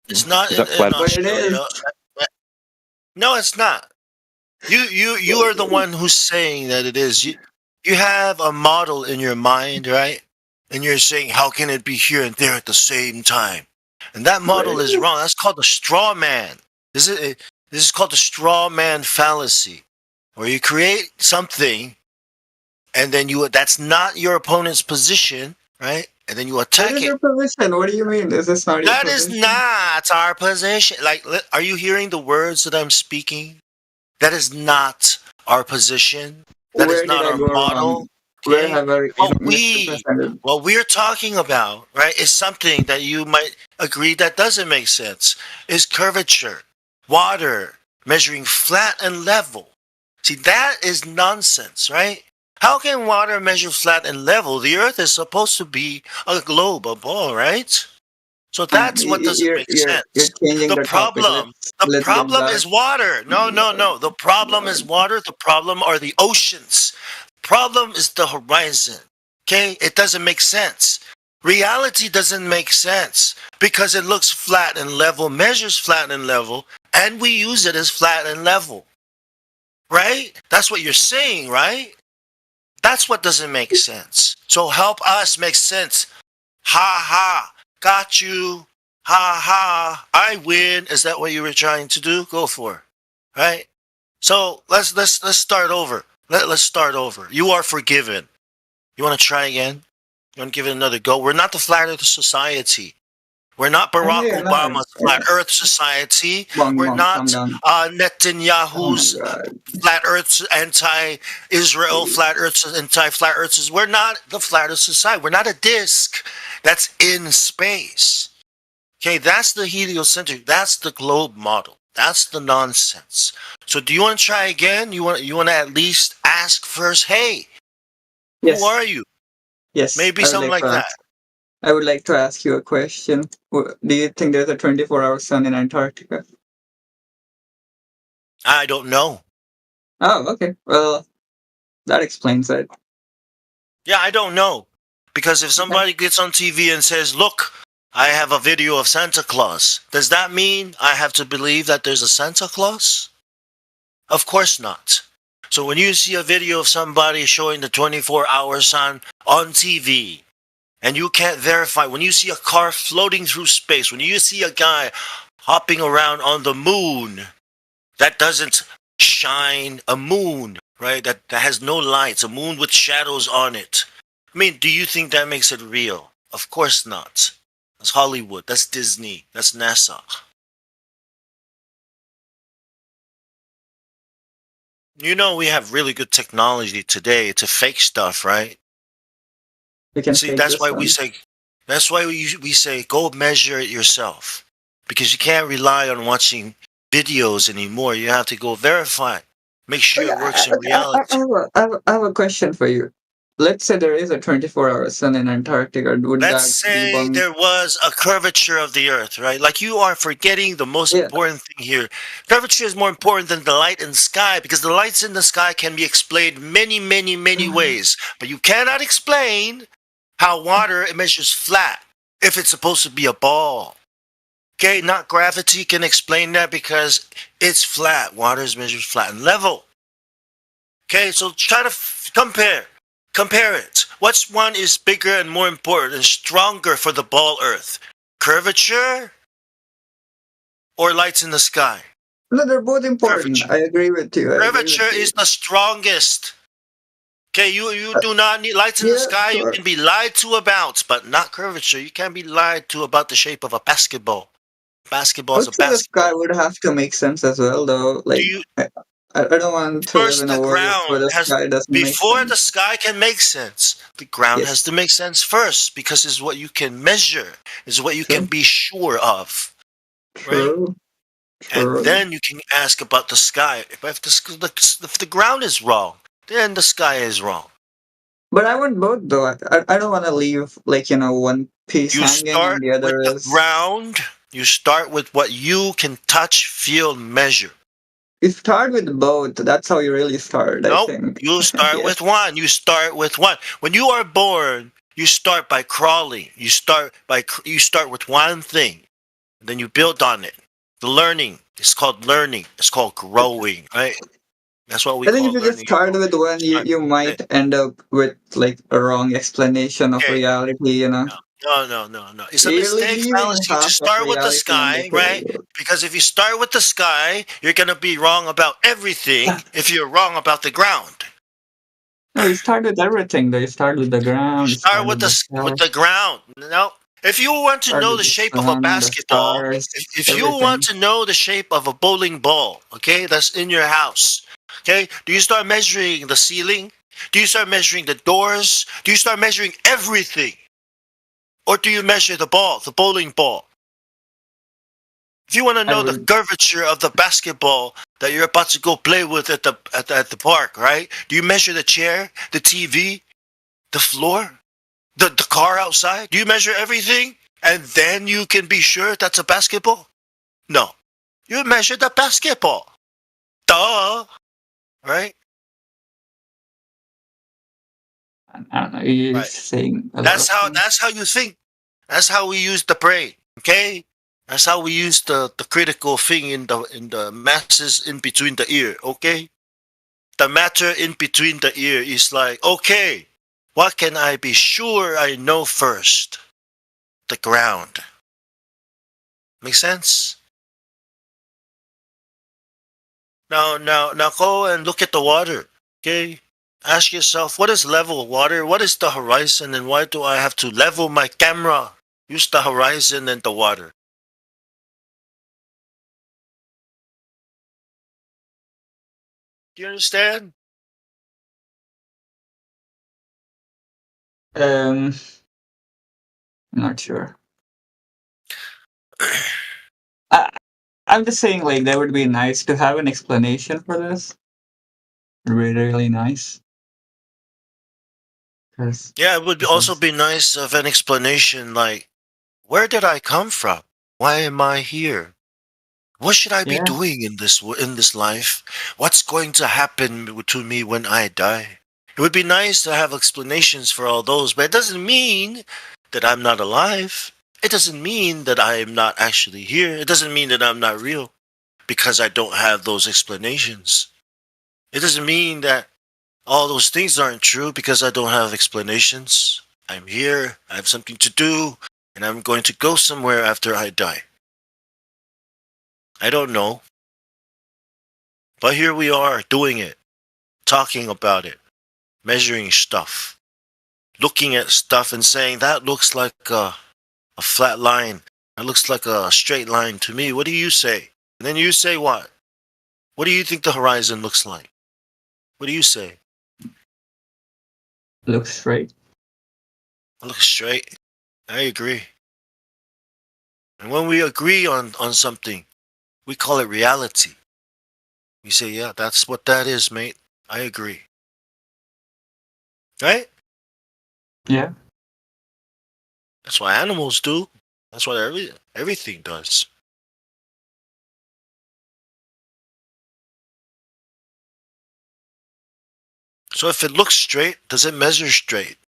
It's not Is in, that flat? in But it Australia. is. No, it's not. You are the one who's saying that it is. You have a model in your mind, right? And you're saying, how can it be here and there at the same time? And that model is wrong. That's called the straw man. This is called the straw man fallacy, where you create something, and then that's not your opponent's position, right? And then you attack What is it. your position? What do you mean? Is this not your That position? is not our position. Like, are you hearing the words that I'm speaking? That is not our position. That is Where did not I our go model. wrong? wherever What misrepresented. we're talking about, right, is something that you might agree that doesn't make sense. Is curvature, water measuring flat and level. See, that is nonsense, right? How can water measure flat and level? The Earth is supposed to be a globe, a ball, right? So that's what doesn't make sense. You're changing The the topic. the Let's get problem back. is water. No. The problem is water. The problem are the oceans. Problem is the horizon. Okay? It doesn't make sense. Reality doesn't make sense because it looks flat and level, measures flat and level, and we use it as flat and level. Right? That's what you're saying, right? That's what doesn't make sense. So help us make sense. Ha ha. Got you. Ha ha. I win. Is that what you were trying to do? Go for it. Right? So let's start over. Let's start over. You are forgiven. You want to try again? You want to give it another go? We're not the Flat Earth Society. We're not Barack Yeah, no, Obama's Flat Earth Society. Bong, We're calm not down. Netanyahu's Flat Earth anti-Israel, Flat Earth anti-Flat Earthers. We're not the Flat Earth Society. We're not a disc that's in space. Okay, that's the heliocentric. That's the globe model. That's the nonsense. So, do you want to try again? You want to at least ask first? Hey, Yes. who are you? Yes. Maybe I would something like like to that. ask- I would like to ask you a question. Do you think there's a 24-hour sun in Antarctica? I don't know. Oh, okay. Well, that explains it. Yeah, I don't know. Because if somebody gets on TV and says, look, I have a video of Santa Claus, does that mean I have to believe that there's a Santa Claus? Of course not. So when you see a video of somebody showing the 24-hour sun on TV, and you can't verify, when you see a car floating through space, when you see a guy hopping around on the moon, that doesn't shine a moon, right? That has no lights, a moon with shadows on it. I mean, do you think that makes it real? Of course not. That's Hollywood. That's Disney. That's NASA. You know, we have really good technology today to fake stuff, right? We can See, fake that's this why one. we say, we say, go measure it yourself, because you can't rely on watching videos anymore. You have to go verify, make sure it works in reality. I have a question for you. Let's say there is a 24-hour sun in Antarctica. Would Let's that say debunk? there was a curvature of the Earth, right? Like, you are forgetting the most important thing here. Curvature is more important than the light in the sky, because the lights in the sky can be explained many ways. But you cannot explain how water measures flat if it's supposed to be a ball. Okay, not gravity can explain that because it's flat. Water is measured flat and level. Okay, so try to compare it. Which one is bigger and more important and stronger for the ball Earth? Curvature or lights in the sky? No, they're both important. I agree with you. Curvature is the strongest. Okay, you do not need lights in the sky. You can be lied to about, but not curvature. You can't be lied to about the shape of a basketball. Basketball is a Also, the basketball. sky would have to make sense as well, though. Like, I don't want to live First, in a the world where ground the has, sky doesn't make before sense. the sky can make sense, the ground has to make sense first, because it's what you can measure, it's what you can be sure of. True. And then you can ask about the sky. If the ground is wrong, then the sky is wrong. But I want both, though. I don't want to leave, like, one piece You hanging start and the other with the is. ground. You start with what you can touch, feel, measure. You start with both. That's how you really start, I No, think. you start Yes. with one. You start with one. When you are born, you start by crawling. You start with one thing, then you build on it. The learning. It's called learning. It's called growing, right? That's what we I think call if you just learning. start with one, you might end up with, like, a wrong explanation of reality, No. It's a You're mistake leaving fallacy half to of start with the reality on the sky, right? table. Because if you start with the sky, you're going to be wrong about everything if you're wrong about the ground. No, you start with everything, though. You start with the ground. You Start with the ground. No. If you want to know the shape of a basketball, if you want to know the shape of a bowling ball, okay, that's in your house, okay, do you start measuring the ceiling? Do you start measuring the doors? Do you start measuring everything? Or do you measure the ball, the bowling ball? If you want to know the curvature of the basketball that you're about to go play with at the park, right? Do you measure the chair, the TV, the floor, the car outside? Do you measure everything? And then you can be sure that's a basketball? No. You measure the basketball. Duh. Right? I don't know. You're Right. saying a lot That's of how things. that's how you think. That's how we use the brain. Okay? That's how we use the critical thing in the masses in between the ear, okay? The matter in between the ear is like, okay, what can I be sure I know first? The ground. Make sense? Now go and look at the water. Okay? Ask yourself, what is level water? What is the horizon? And why do I have to level my camera? Use the horizon and the water. Do you understand? I'm not sure. I'm just saying, like, that would be nice to have an explanation for this. Really, really nice. 'Cause Yeah, it would also be nice to have an explanation like, where did I come from? Why am I here? What should I be Yeah. doing in this life? What's going to happen to me when I die? It would be nice to have explanations for all those, but it doesn't mean that I'm not alive. It doesn't mean that I am not actually here. It doesn't mean that I'm not real because I don't have those explanations. It doesn't mean that all those things aren't true because I don't have explanations. I'm here, I have something to do, and I'm going to go somewhere after I die. I don't know. But here we are doing it, talking about it, measuring stuff, looking at stuff and saying that looks like a flat line. That looks like a straight line to me. What do you say? And then you say what? What do you think the horizon looks like? What do you say? Looks straight. It looks straight. I agree. And when we agree on something, we call it reality. We say, yeah, that's what that is, mate. I agree. Right? Yeah. That's what animals do. That's what everything does. So if it looks straight, does it measure straight?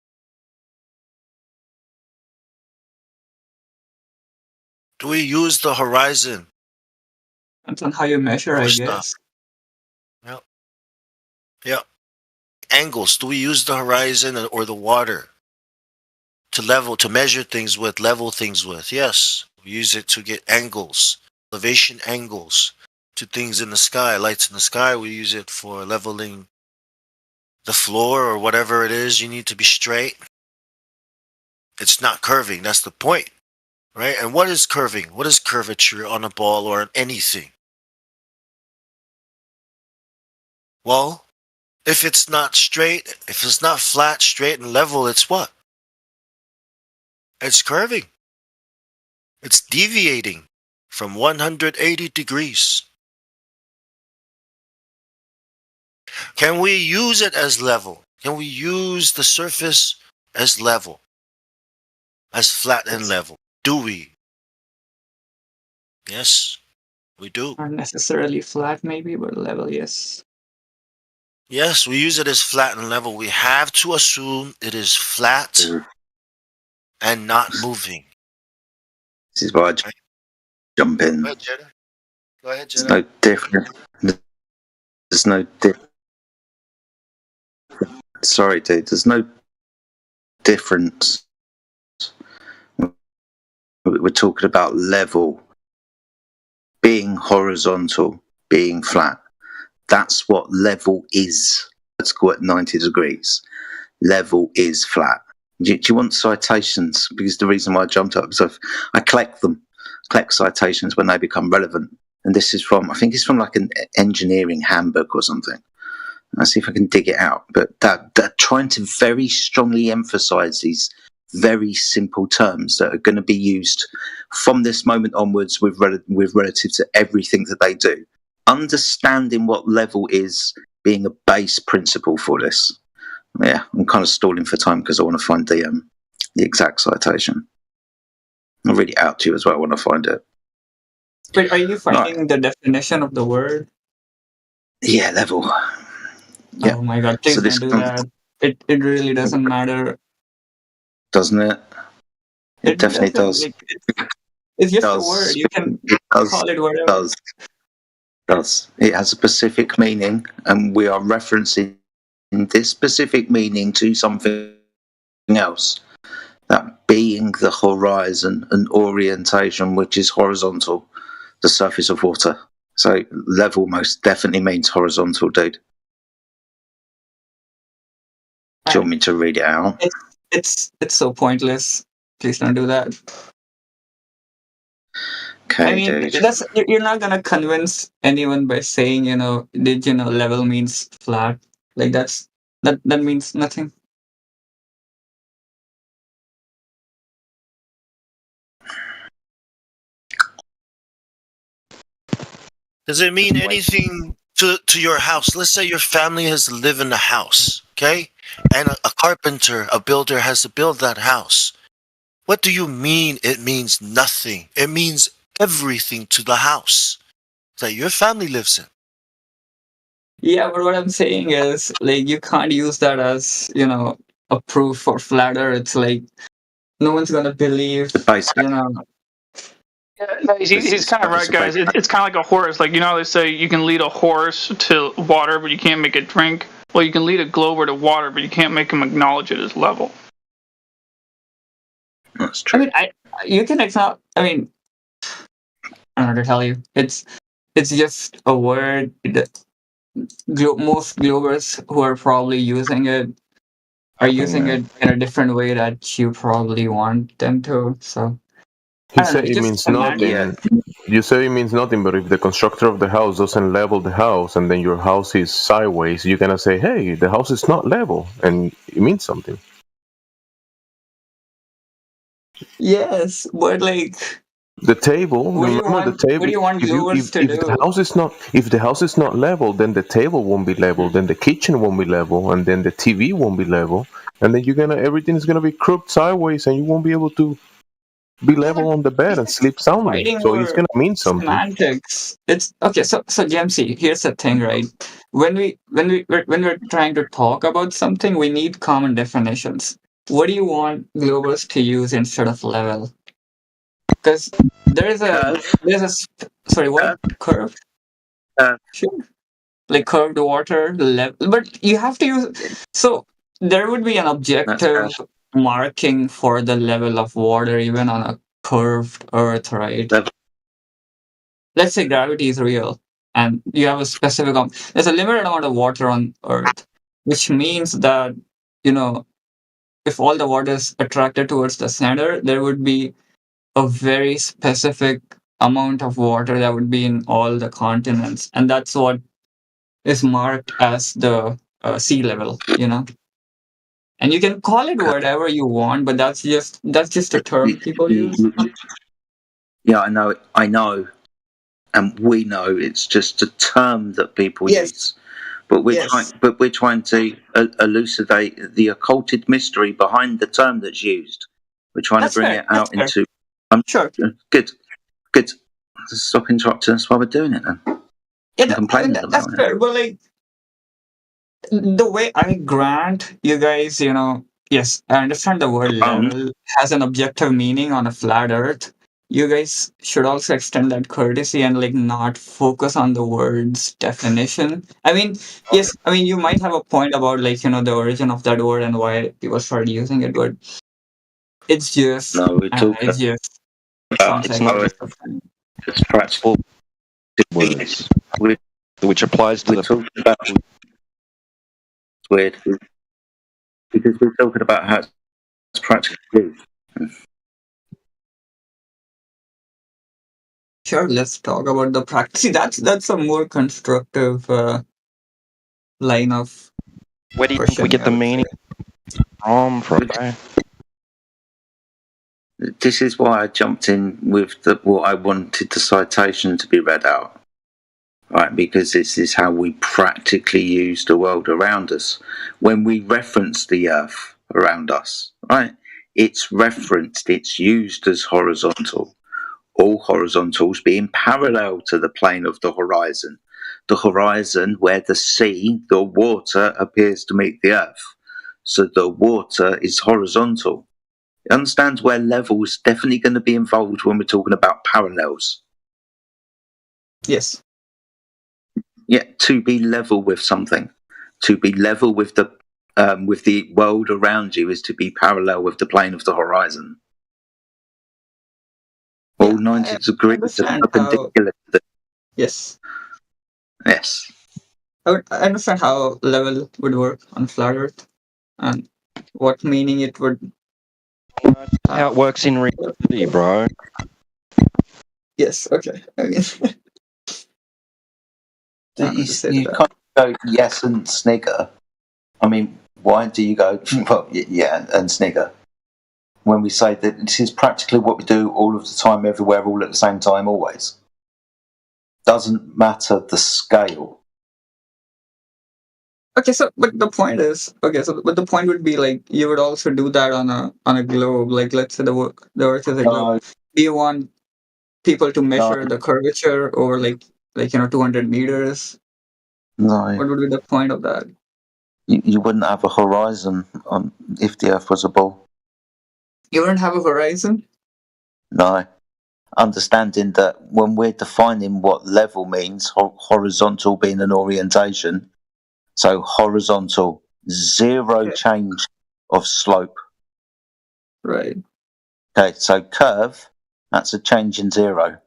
Do we use the horizon Depends on how you measure, for I stuff? guess. Yep. Yep. Angles. Do we use the horizon or the water to measure things with, level things with? Yes. We use it to get angles, elevation angles to things in the sky, lights in the sky. We use it for leveling the floor or whatever it is. You need to be straight. It's not curving. That's the point, right? And what is curving? What is curvature on a ball or on anything? Well, if it's not straight, if it's not flat, straight, and level, it's what? It's curving. It's deviating from 180 degrees. Can we use it as level? Can we use the surface as level? As flat and level? Do we? Yes, we do. Not necessarily flat, maybe, but level, yes. Yes, we use it as flat and level. We have to assume it is flat and not moving. This is why I jump in. Go ahead, Jedi. Go ahead, There's Jedi. no difference. There's no Sorry, dude. There's no difference. We're talking about level, being horizontal, being flat. That's what level is. Let's go at 90 degrees. Level is flat. Do you want citations? Because the reason why I jumped up is I collect them, collect citations when they become relevant. And this is from, I think it's from like an engineering handbook or something. I'll see if I can dig it out. But they're trying to very strongly emphasize these very simple terms that are going to be used from this moment onwards with relative to everything that they do. Understanding what level is being a base principle for this. Yeah, I'm kind of stalling for time because I want to find the exact citation. I'll read it out to you as well when I find it. But are you finding the definition of the word? Yeah, level. Yeah. Oh my god, please So this don't do that. It really doesn't matter. doesn't it? It definitely does. Like, it's just a word. You can call it whatever. Does. It has a specific meaning, and we are referencing this specific meaning to something else. That being the horizon and orientation, which is horizontal, the surface of water. So level most definitely means horizontal, dude. Do you want me to read it out? It's so pointless. Please don't do that. Okay, I mean, dude. you're not gonna convince anyone by saying, did you know level means flat? Like that means nothing. Does it mean anything to your house? Let's say your family has to live in a house, okay? And a carpenter, a builder has to build that house. What do you mean it means nothing? It means everything to the house that your family lives in. Yeah, but what I'm saying is, like, you can't use that as, a proof for flat Earth. It's like, no one's gonna believe, No, he's kind of right, guys. It's kind of like a horse. Like, how they say you can lead a horse to water, but you can't make it drink? Well, you can lead a glober to water, but you can't make him acknowledge it as level. That's true. I mean, you can acknowledge. I mean, I don't know how to tell you. It's just a word that most Globers who are probably using it are using it in a different way that you probably want them to. So He said it means semantic. nothing. You say it means nothing, but if the constructor of the house doesn't level the house and then your house is sideways, you're gonna say, "Hey, the house is not level," and it means something. Yes, but like The table. what do you Remember want? the table. What do you want Globers to If do? the house is not level, then the table won't be level. Then the kitchen won't be level, and then the TV won't be level, and then everything's gonna be crooked sideways, and you won't be able to be level on the bed and sleep soundly. Fighting So it's over gonna mean something. semantics. It's okay. So GMC, here's the thing, right? When we're trying to talk about something, we need common definitions. What do you want Globers to use instead of level? Because there's a sorry, what curve? Sure, like curved water level, but you have to use. So there would be an objective marking for the level of water even on a curved Earth, right? Let's say gravity is real, and you have a specific. There's a limited amount of water on Earth, which means that if all the water is attracted towards the center, there would be a very specific amount of water that would be in all the continents, and that's what is marked as the sea level. And you can call it whatever you want, but that's just a term people use. Yeah, I know, and we know it's just a term that people use. But we're trying to elucidate the occulted mystery behind the term that's used. We're trying to bring it out into. Sure. Good. Stop interrupting us while we're doing it then. Yeah, that's fair. But like the way I grant you guys, yes, I understand the word level has an objective meaning on a flat Earth. You guys should also extend that courtesy and like not focus on the word's definition. I mean, yes, I mean you might have a point about like the origin of that word and why people started using it, but it's just it's just it's practical words, which applies to the. It's weird because we're talking about how it's practically used. Sure, let's talk about the practice. See, that's a more constructive line of Where do you think we question, get I the would meaning say. from, bro? This is why I jumped in with what I wanted the citation to be read out, right? Because this is how we practically use the world around us. When we reference the earth around us, right? It's referenced, it's used as horizontal. All horizontals being parallel to the plane of the horizon. The horizon where the sea, the water, appears to meet the earth. So the water is horizontal. Understands where levels definitely going to be involved when we're talking about parallels. Yes. Yeah, to be level with something, to be level with the world around you is to be parallel with the plane of the horizon. All 90 degrees are understand perpendicular to the. Yes. Yes. I understand how level would work on flat Earth and what meaning it would. How it works in reality, bro. Yes. Okay. I mean, You can't go yes and snigger. I mean, why do you go well? Yeah, and snigger when we say that this is practically what we do all of the time, everywhere, all at the same time, always. Doesn't matter the scale. okay. So, but the point is, okay. So, but the point would be like you would also do that on a globe. Like, let's say the Earth is a globe. Do you want people to measure the curvature over like 200 meters? No. What would be the point of that? You wouldn't have a horizon on if the Earth was a ball. You wouldn't have a horizon? No. Understanding that when we're defining what level means, horizontal being an orientation, so horizontal, zero change of slope. Right. Okay, so curve, that's a change in zero.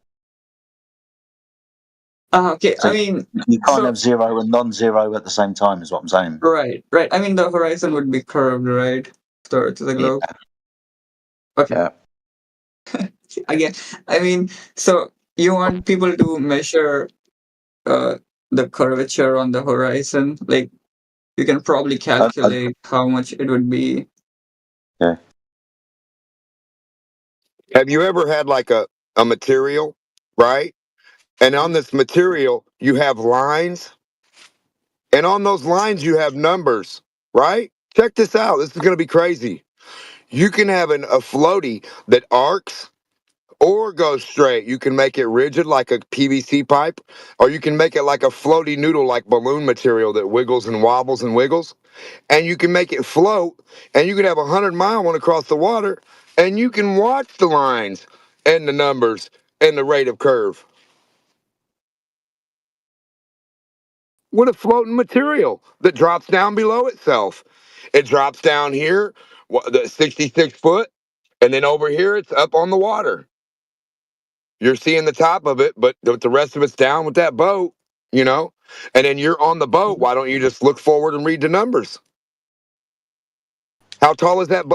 Okay, So I mean, you can't have zero and non-zero at the same time, is what I'm saying. Right. I mean, the horizon would be curved, right? To the globe. Okay. Yeah. Again, I mean, so you want people to measure the curvature on the horizon? Like, you can probably calculate how much it would be. Yeah. Have you ever had like a material, right? And on this material, you have lines. And on those lines, you have numbers, right? Check this out. This is going to be crazy. You can have a floaty that arcs or goes straight. You can make it rigid like a PVC pipe, or you can make it like a floaty noodle like balloon material that wiggles and wobbles and wiggles. And you can make it float, and you can have a 100-mile one across the water, and you can watch the lines and the numbers and the rate of curve. With a floating material that drops down below itself. It drops down here, the 66 foot, and then over here it's up on the water. You're seeing the top of it, but the rest of it's down with that boat, you know? And then you're on the boat. Why don't you just look forward and read the numbers? How tall is that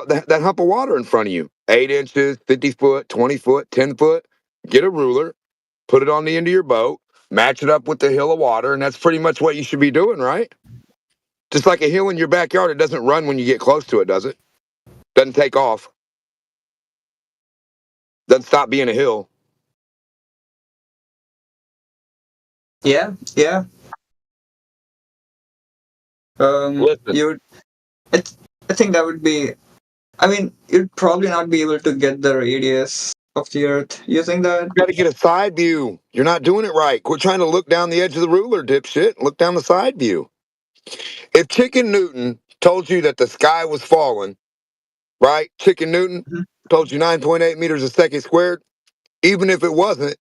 hump of water in front of you? 8 inches, 50 foot, 20 foot, 10 foot. Get a ruler, put it on the end of your boat, match it up with the hill of water, and that's pretty much what you should be doing, right? Just like a hill in your backyard, it doesn't run when you get close to it, does it? Doesn't take off. Doesn't stop being a hill. Yeah. You. I think that would be. I mean, you'd probably not be able to get the radius of the Earth using that. You got to get a side view. You're not doing it right. Quit trying to look down the edge of the ruler, dipshit. Look down the side view. If Chicken Newton told you that the sky was falling, right? Chicken Newton told you 9.8 meters a second squared. Even if it wasn't,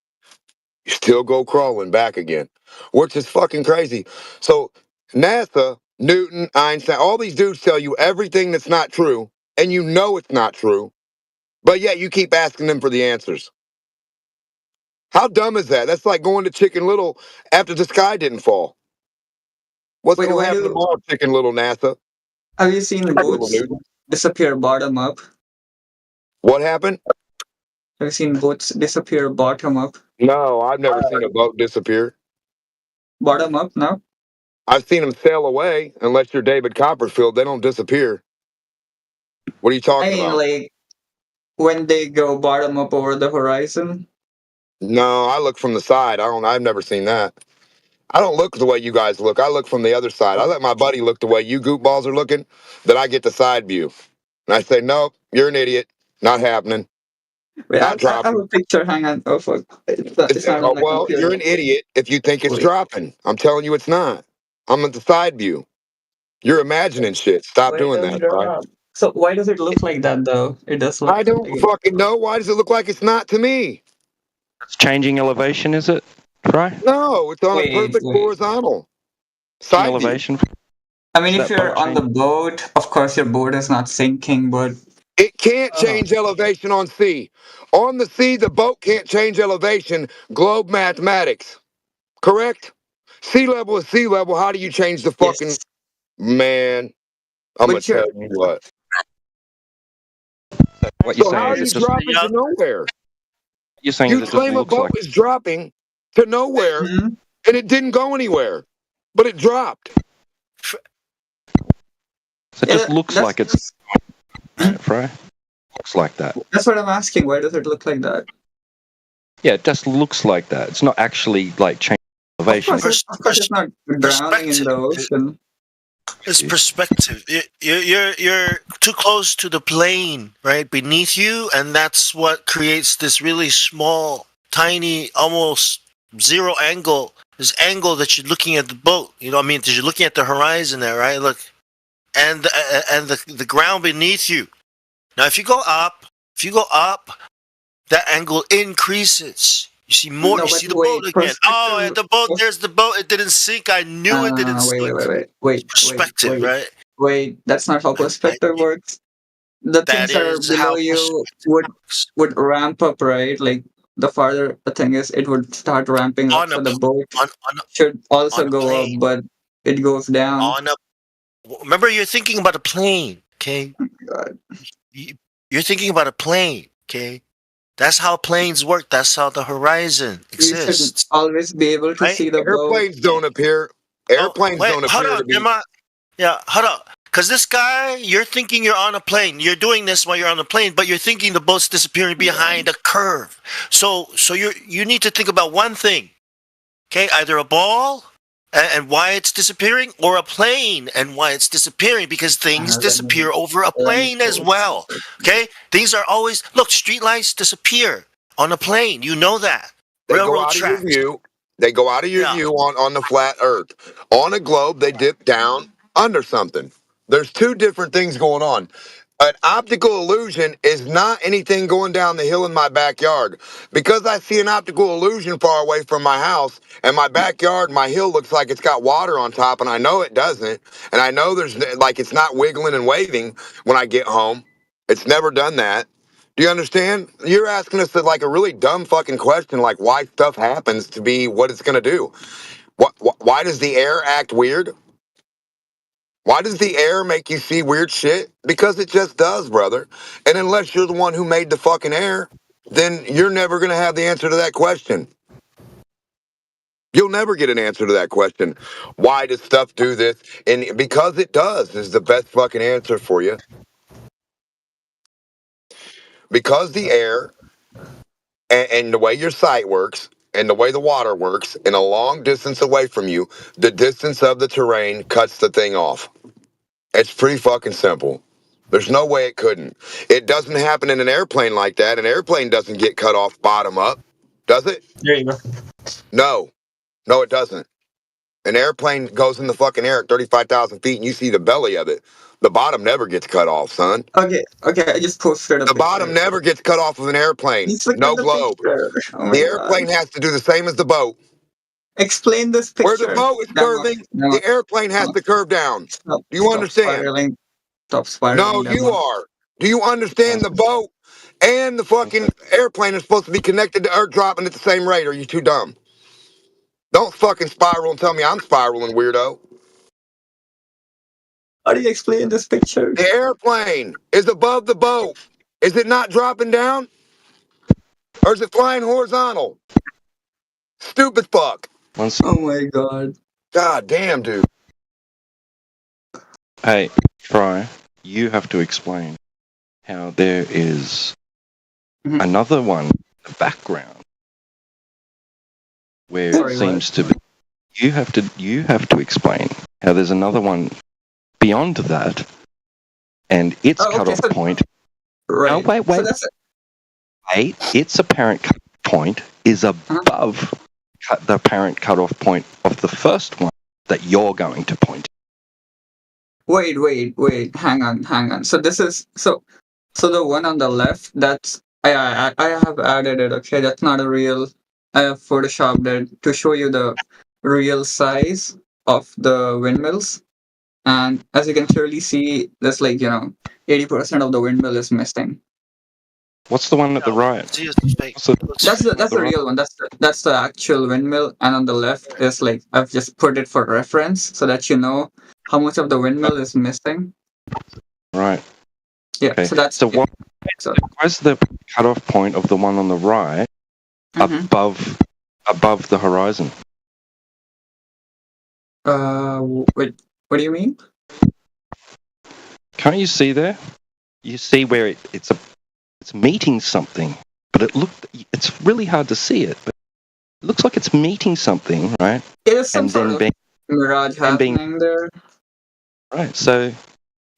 you still go crawling back again, which is fucking crazy. So NASA, Newton, Einstein, all these dudes tell you everything that's not true, and you know it's not true, but yet you keep asking them for the answers. How dumb is that? That's like going to Chicken Little after the sky didn't fall. What's Wait, going to why happen do- tomorrow, Chicken Little NASA? Have you seen Chicken Little boats Newton. disappear bottom up? What happened? Have you seen boats disappear bottom up? No, I've never seen a boat disappear. Bottom up, no? I've seen them sail away. Unless you're David Copperfield, they don't disappear. What are you I talking mean, about? like when they go bottom up over the horizon. No, I look from the side. I've never seen that. I don't look the way you guys look. I look from the other side. I let my buddy look the way you goopballs are looking, then I get the side view. And I say, nope, you're an idiot. Not happening. Wait, Not I have dropping. a picture. Hang on. Oh fuck! It's not on my Well, computer. you're an idiot if you think it's Wait. dropping. I'm telling you it's not. I'm at the side view. You're imagining shit. Stop Why doing does that, it bro. drop? So why does it look like that though? It does look I don't like fucking know. Why does it look like it's not to me? It's changing elevation, is it? Right? No, it's on a Wait, perfect wait. horizontal. Side view. Elevation. I mean, Is if that you're boat on the changing? boat, of course your boat is not sinking, but It can't change elevation on sea. On the sea, the boat can't change elevation. Globe mathematics. Correct? Sea level is sea level. How do you change the fucking... yes. Man, I'm going But to you're tell you what. What you're So saying how is are you it just dropping to nowhere? you're saying is You it just claim a looks boat like is dropping to nowhere, Mhm. and it didn't go anywhere, but it dropped. so it just looks like it's right? Looks like that. That's what I'm asking. Why does it look like that? Yeah, it just looks like that. It's not actually like changing elevation. Of course, it's not drowning in the ocean. It's perspective. You're too close to the plane, right, beneath you, and that's what creates this really small, tiny, almost zero angle. This angle that you're looking at the boat. You know, what I mean, that you're looking at the horizon there, right? Look, and the ground beneath you. Now, if you go up, that angle increases. You see more. No, You but see the wait, boat again. Oh, and the boat. There's the boat. It didn't sink. I knew it didn't sink. Perspective, right? Wait. That's not how perspective works. The That things that are is how below you would ramp up, right? Like the farther the thing is, it would start ramping up. So the boat should also on a go up, plane. but it goes down. Remember, you're thinking about a plane, okay? God. You're thinking about a plane, okay? That's how planes work. That's how the horizon You should exists. always be able to Right? see the boat. Airplanes don't appear. Airplanes Wait, don't hold appear to on, be. Yeah, hold on. Because this guy, you're thinking you're on a plane. You're doing this while you're on the plane, but you're thinking the boat's disappearing behind a curve. So you need to think about one thing, okay? Either a ball and why it's disappearing, or a plane and why it's disappearing, because things disappear over a plane as well. Okay, things are always streetlights disappear on a plane. You know that. They go Railroad out of your tracks. view. They go out of your view on the flat Earth. On a globe, they dip down under something. There's two different things going on. An optical illusion is not anything going down the hill in my backyard. Because I see an optical illusion far away from my house, and my backyard, my hill looks like it's got water on top, and I know it doesn't. And I know there's like it's not wiggling and waving when I get home. It's never done that. Do you understand? You're asking us like a really dumb fucking question, like why stuff happens to be what it's gonna do. Why does the air act weird? Why does the air make you see weird shit? Because it just does, brother. And unless you're the one who made the fucking air, then you're never gonna have the answer to that question. You'll never get an answer to that question. Why does stuff do this? And because it does is the best fucking answer for you. Because the air and the way your sight works and the way the water works in a long distance away from you, the distance of the terrain cuts the thing off. It's pretty fucking simple. There's no way it couldn't. It doesn't happen in an airplane like that. An airplane doesn't get cut off bottom up, does it? There you go. No, it doesn't. An airplane goes in the fucking air at 35,000 feet and you see the belly of it. The bottom never gets cut off, son. Okay, I just posted a The picture. bottom never gets cut off of an airplane. Just look No at the globe. picture. Oh my The God. airplane has to do the same as the boat. Explain this picture. Where the boat is curving, the airplane has to curve down. Do you understand? Stop spiraling. No, you are. Do you understand the boat and the fucking airplane are supposed to be connected to Earth dropping at the same rate? Are you too dumb? Don't fucking spiral and tell me I'm spiraling, weirdo. How do you explain this picture? The airplane is above the boat. Is it not dropping down? Or is it flying horizontal? Stupid fuck. Oh my God. God damn, dude. Hey, Fry, you have to explain how there is another one in the background where Sorry, it what? seems to be. You have to explain how there's another one beyond that, and its Oh, okay, cutoff so point. right. No, wait. So that's Wait, its apparent cutoff point is Uh-huh. above the apparent cutoff point of the first one that you're going to point. wait. Hang on. So this is so the one on the left. That's I have added it. Okay, that's not a real. I have photoshopped it to show you the real size of the windmills. And as you can clearly see, there's 80% of the windmill is missing. What's the one at the right? See, it's fake. That's the the right? real one. That's the actual windmill, and on the left is I've just put it for reference so that you know how much of the windmill is missing. Right. Yeah. Okay. So that's So what? So Where's the cutoff point of the one on the right above the horizon? wait, what do you mean? Can't you see there? You see where it's meeting something, but it's really hard to see it. But it looks like it's meeting something, right? It is some And sort then of being mirage and being happening there. right. So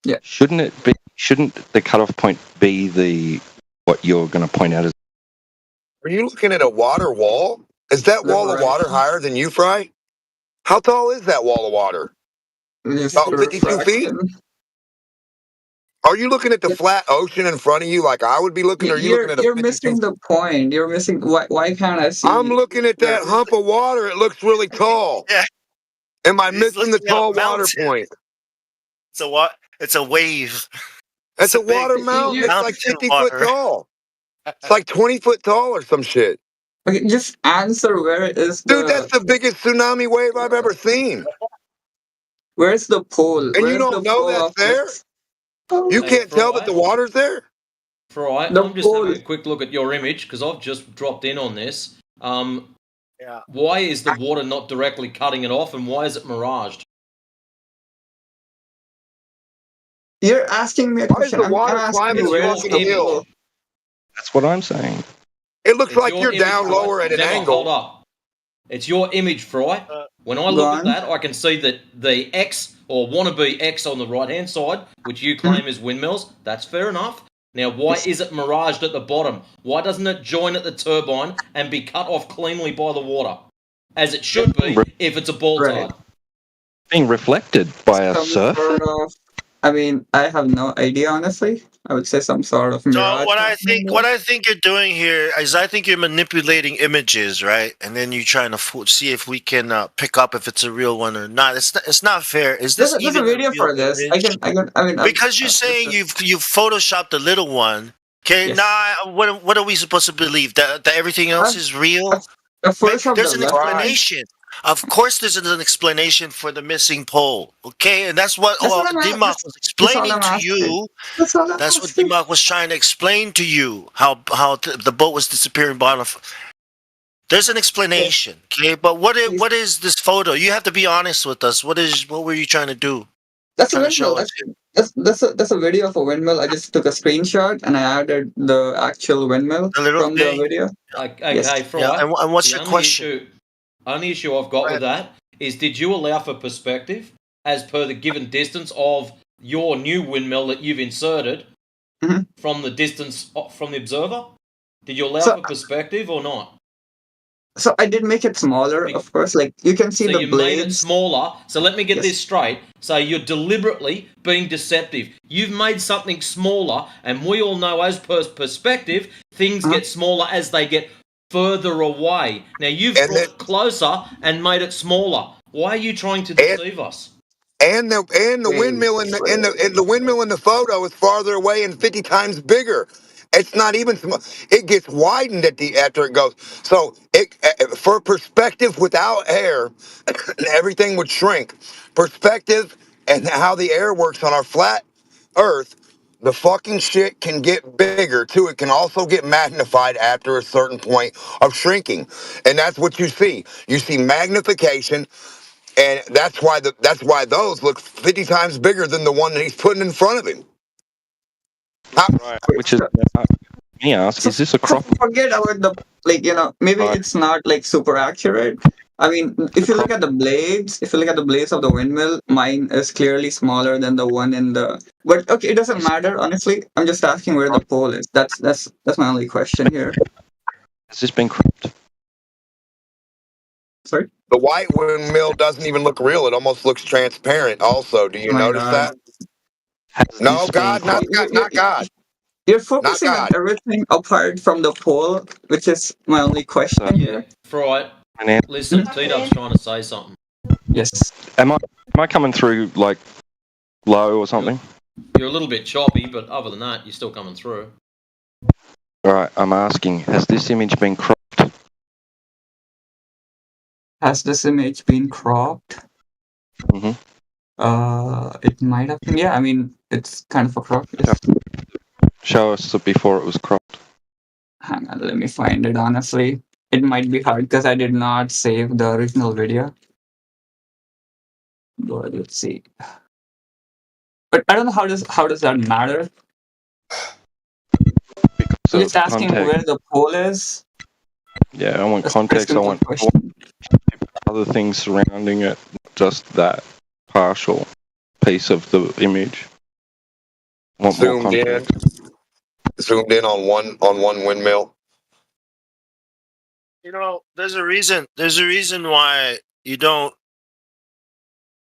Yeah. shouldn't the cutoff point be what you're going to point out as? Are you looking at a water wall? Is that wall of water higher than you, Fry? How tall is that wall of water? About 52 feet? Are you looking at the flat ocean in front of you like I would be looking, or are you looking at a You're 52? missing the point. You're missing. Why can't I see? I'm looking at that hump of water. It looks really tall. Yeah. Am I He's missing the looking at a tall water mountain. point? It's a what? It's a wave. It's a big water mountain. It's like mountain 50 water. foot tall. It's like 20 foot tall or some shit. Okay, just answer where is Dude, that's the biggest tsunami wave I've ever seen. where's the pole? And you Where's the don't know pole that's of there? this? You Hey, can't tell that the Fry. water's there? Fry, The I'm just pole. having a quick look at your image because I've just dropped in on this. Yeah. Why is the water not directly cutting it off, and why is it miraged? You're asking me a Why is question. the I'm water asking climbing you where's along the the hill? pole? That's what I'm saying. It looks It's like your you're image, down Fry. lower at an Demo, angle. hold up. It's your image, Fry. When I Go look at on. that, I can see that the X or wannabe X on the right hand side, which you claim is windmills, that's fair enough. Now, why is it miraged at the bottom? Why doesn't it join at the turbine and be cut off cleanly by the water? As it should be if it's a ball Right. tide. Being reflected by a Some surfer. sort of. I mean, I have no idea, honestly. I would say some sort of mirage. So what I happening think you're doing here is I think you're manipulating images, right? And then you're trying to see if we can pick up if it's a real one or not. It's not fair. Is this There's a even video a real for this. image? I mean, Because you're saying you've photoshopped the little one. Okay, Yes. now what are we supposed to believe? That everything else is real? Photoshop There's the an left one. explanation. Of course, there's an explanation for the missing pole. Okay, and that's what That's what I'm Dimok was explaining I'm to asking. you. That's all I'm That's what asking. Dimok was trying to explain to you. How the boat was disappearing bottom. There's an explanation. Okay, but what is this photo? You have to be honest with us. What were you trying to do? That's a Trying to windmill. show us That's a video of a windmill. I just took a screenshot and I added the actual windmill a little from the thing. video. Okay, Yes. Fry. Yeah, and what's the your question? Only issue I've got with that is, did you allow for perspective as per the given distance of your new windmill that you've inserted from the distance from the observer? Did you allow So- for perspective or not? So I did make it smaller, of course. Like you can see So the you made it blades. smaller. So let me get Yes. this straight. So you're deliberately being deceptive. You've made something smaller, and we all know, as per perspective, things get smaller as they get further away. Now you've brought it closer and made it smaller. Why are you trying to deceive us? And the windmill in the windmill in the photo is farther away and 50 times bigger. It's not even small. It gets widened after it goes. So for perspective, without air, everything would shrink. Perspective and how the air works on our flat Earth, the fucking shit can get bigger too. It can also get magnified after a certain point of shrinking, and that's what you see. You see magnification. And that's why those look 50 times bigger than the one that he's putting in front of him. Right. Which is me ask, is this a crop? Forget about the maybe it's not like super accurate. I mean, if you look at the blades, of the windmill, mine is clearly smaller than the one in the. But okay, it doesn't matter. Honestly, I'm just asking where the pole is. That's my only question here. Has this been cropped? Sorry. The white windmill doesn't even look real. It almost looks transparent. Also, do you Oh my notice God. that? No, God, not God. You're focusing on everything apart from the pole, which is my only question here. Right. Listen, T-Dub's trying to say something. Yes. Am I coming through like low or something? You're a little bit choppy, but other than that, you're still coming through. All right. I'm asking, has this image been cropped? Has this image been cropped? It might have been. Yeah, I mean, it's kind of a crop. Yes. Show us before it was cropped. Hang on, let me find it. Honestly, it might be hard because I did not save the original video. But let's see. But I don't know how does that matter. So Just asking context. where the pole is. Yeah, I want That's context. I simple want other things surrounding it, not just that partial piece of the image. I want more context. Zoomed in on one windmill. You know, there's a reason why you don't.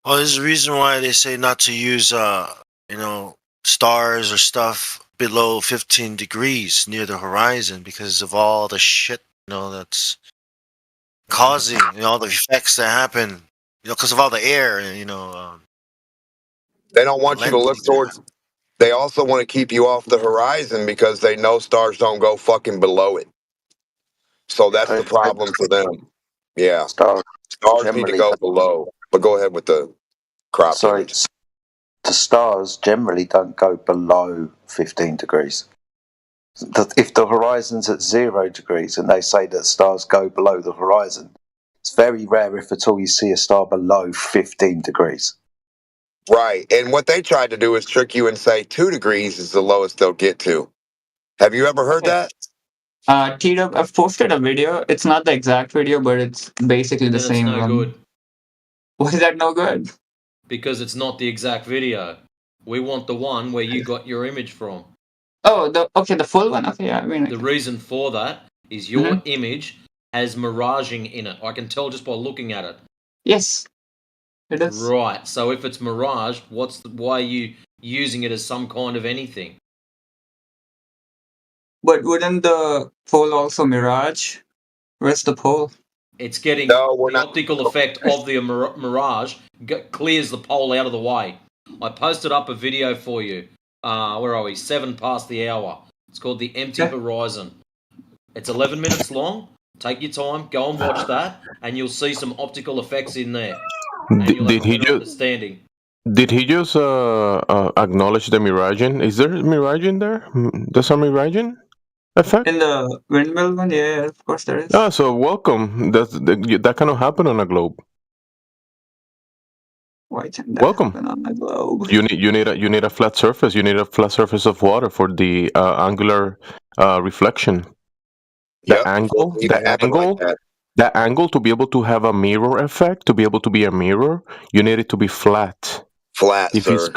Well, there's a reason why they say not to use, stars or stuff below 15 degrees near the horizon because of all the shit, that's causing, all the effects that happen, because of all the air, They don't want you to look towards. They also want to keep you off the horizon because they know stars don't go fucking below it. So that's the problem for them. Yeah. Stars need to go below. But go ahead with the crop image. The stars generally don't go below 15 degrees. If the horizon's at 0 degrees and they say that stars go below the horizon, it's very rare, if at all, you see a star below 15 degrees. Right. And what they tried to do is trick you and say 2 degrees is the lowest they'll get to. Have you ever heard that? T-Dub, I've posted a video. It's not the exact video, but it's basically the Then same it's no one. good. Why is that no good? Because it's not the exact video. We want the one where you got your image from. Oh, the full one. Okay, yeah. I mean, the reason for that is your image has miraging in it. I can tell just by looking at it. Yes, it is. Right. So if it's mirage, why are you using it as some kind of anything? But wouldn't the pole also mirage? Where's the pole? It's getting the optical effect of the mirage clears the pole out of the way. I posted up a video for you. Where are we? 7 past the hour. It's called The Empty Horizon. It's 11 minutes long. Take your time, go and watch that, and you'll see some optical effects in there. And you'll have a better understanding. Did he just acknowledge the miraging? Is there miraging there? There's a miraging effect? In the windmill one, yeah, of course there is. Oh, so welcome. That cannot happen on a globe. Why can't that Welcome. happen on a globe? You need a flat surface. You need a flat surface of water for the angular reflection. The angle to be able to have a mirror effect, to be able to be a mirror, you need it to be flat. Flat. If it's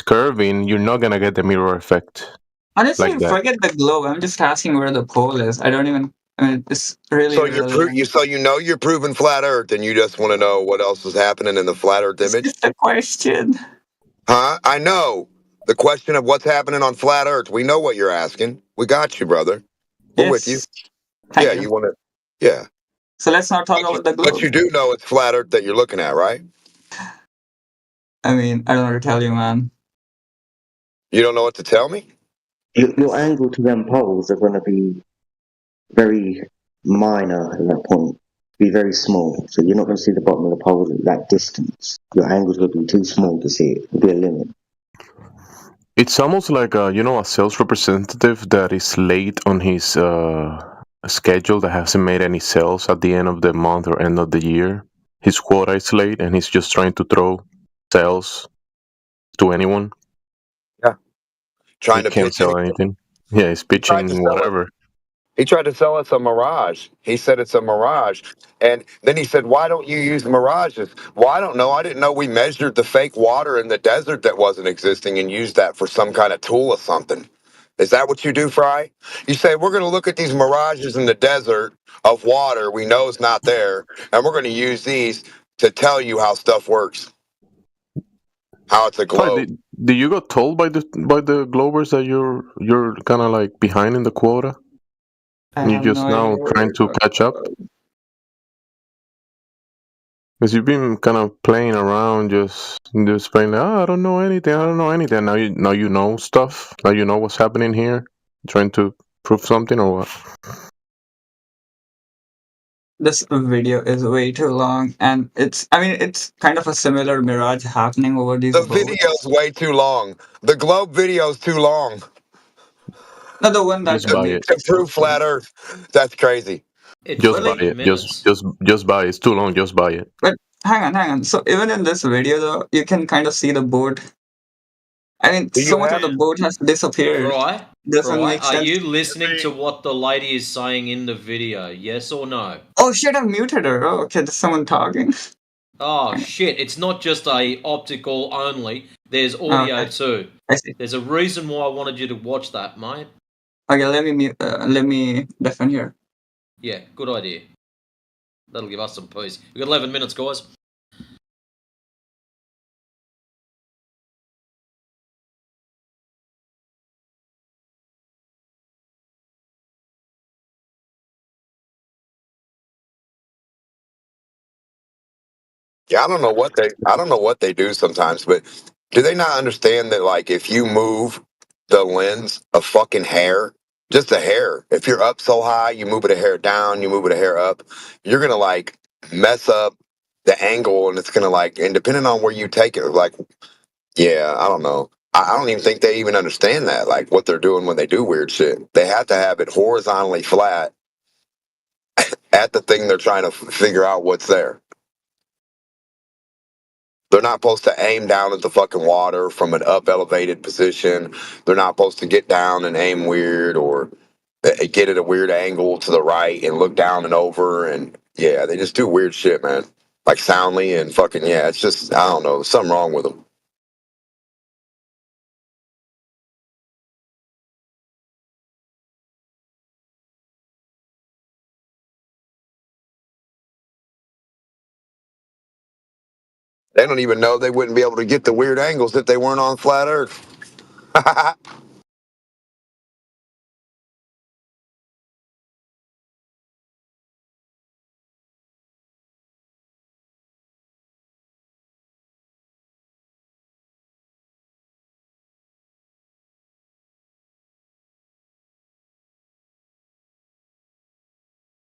curving, you're not gonna get the mirror effect. Honestly, like that. forget the globe. I'm just asking where the pole is. I don't even. I mean, it's really. So you're proving flat Earth, and you just want to know what else is happening in the flat Earth image. It's just a question. Huh? I know the question of what's happening on flat Earth. We know what you're asking. We got you, brother. We're with you. Thank you want to. Yeah. So let's not talk about the globe. But you do know it's flat Earth that you're looking at, right? I mean, I don't know what to tell you, man. You don't know what to tell me? Your angle to them poles are going to be very minor at that point. Be very small. So you're not going to see the bottom of the pole at that distance. Your angle's going to be too small to see it. There'll be a limit. It's almost like a sales representative that is late on his schedule, that hasn't made any sales at the end of the month or end of the year. his quota is late and he's just trying to throw sales to anyone. Yeah. Trying He to can't pitch it. sell anything. Yeah, he's He tried to pitching sell it. whatever. He tried to sell us a Mirage. He said it's a Mirage. And then he said, why don't you use Mirages? Well, I don't know. I didn't know we measured the fake water in the desert that wasn't existing and used that for some kind of tool or something. Is that what you do, Fry? You say, we're going to look at these mirages in the desert of water we know is not there, and we're going to use these to tell you how stuff works, how it's a Fine, globe. did you got told by the Globers that you're kind of like behind in the quota? I And you're have no just idea now what trying you're to talking catch up? about. Because you've been kind of playing around, just playing. Oh, I don't know anything. I don't know anything. Now you know stuff. Now you know what's happening here. Trying to prove something or what? This video is way too long, and I mean, it's kind of a similar mirage happening over these The boats. video's way too long. The globe video's too long. No, the one that Just buy it. To prove flat Earth. That's crazy. It's Just buy 8 it. minutes. Just buy it. It's too long. Just buy it. But hang on. So even in this video, though, you can kind of see the boat. I mean, Do so you much have of the boat has disappeared. Right? Doesn't Right? make Are sense. you listening to what the lady is saying in the video? Yes or no? Oh shit! I muted her. Oh, okay, there's someone talking. Oh shit, it's not just a optical only. There's Oh, audio okay, too. I see. There's a reason why I wanted you to watch that, mate. Okay, let me defend here. Yeah, good idea. That'll give us some peace. We've got 11 minutes, guys. Yeah, I don't know what they do sometimes, but do they not understand that like if you move the lens a fucking hair, just a hair, if you're up so high, you move it a hair down, you move it a hair up, you're gonna like mess up the angle and it's gonna like and depending on where you take it, like yeah, I don't know. I don't even think they even understand that, like what they're doing when they do weird shit. They have to have it horizontally flat at the thing they're trying to figure out what's there. They're not supposed to aim down at the fucking water from an up elevated position. They're not supposed to get down and aim weird or get at a weird angle to the right and look down and over. And yeah, they just do weird shit, man. Like soundly and fucking, yeah, it's just, I don't know, there's something wrong with them. They don't even know they wouldn't be able to get the weird angles if they weren't on flat Earth.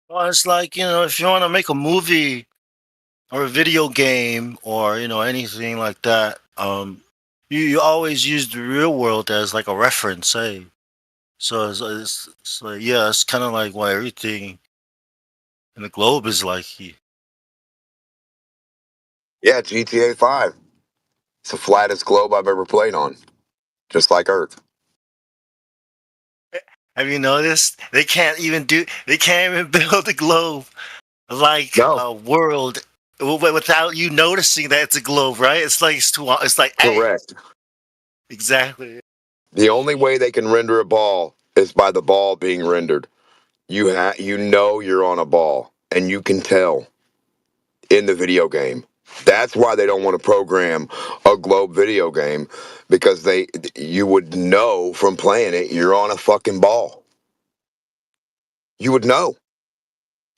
Well, it's like, if you want to make a movie or a video game or, anything like that, you always use the real world as like a reference, hey? So it's like, yeah, it's kind of like why everything in the globe is like, Yeah, GTA 5. It's the flattest globe I've ever played on, just like Earth. have you noticed? They can't even build a globe like a world without you noticing that it's a globe, right? It's like, hey, Correct. exactly. The only way they can render a ball is by the ball being rendered. You know you're on a ball, and you can tell in the video game. That's why they don't want to program a globe video game because you would know from playing it you're on a fucking ball. You would know.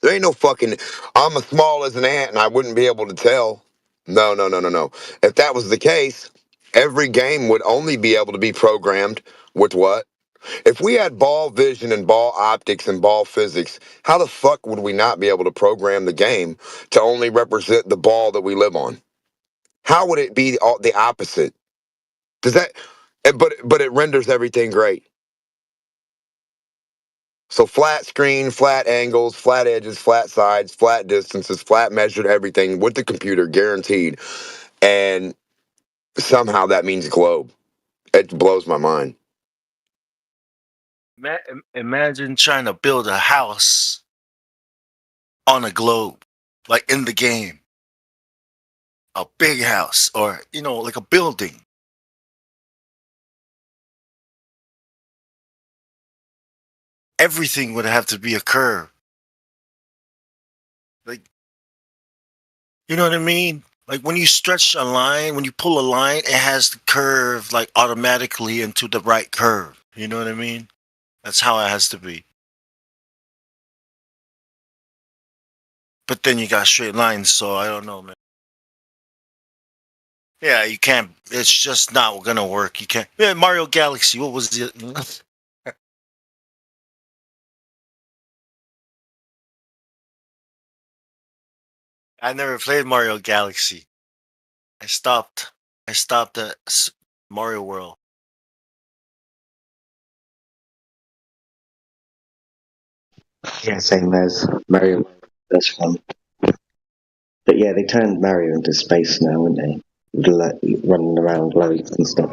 There ain't no fucking I'm as small as an ant and I wouldn't be able to tell. No, no, no, no, no. If that was the case, every game would only be able to be programmed with what? If we had ball vision and ball optics and ball physics, how the fuck would we not be able to program the game to only represent the ball that we live on? How would it be the opposite? Does that? But it renders everything great. So flat screen, flat angles, flat edges, flat sides, flat distances, flat measured everything with the computer, guaranteed. And somehow that means globe. It blows my mind. Imagine trying to build a house on a globe, like in the game. A big house, or like a building. Everything would have to be a curve. Like, you know what I mean? Like when you stretch a line, when you pull a line, it has to curve like automatically into the right curve. You know what I mean? That's how it has to be. But then you got straight lines, so I don't know, man. Yeah, you can't. It's just not gonna work. You can't. Yeah, Mario Galaxy. What was it? I never played Mario Galaxy. I stopped. I stopped at Mario World. Yeah, same as Mario. That's fun. But yeah, they turned Mario into space now, haven't they? Running around loads and stuff.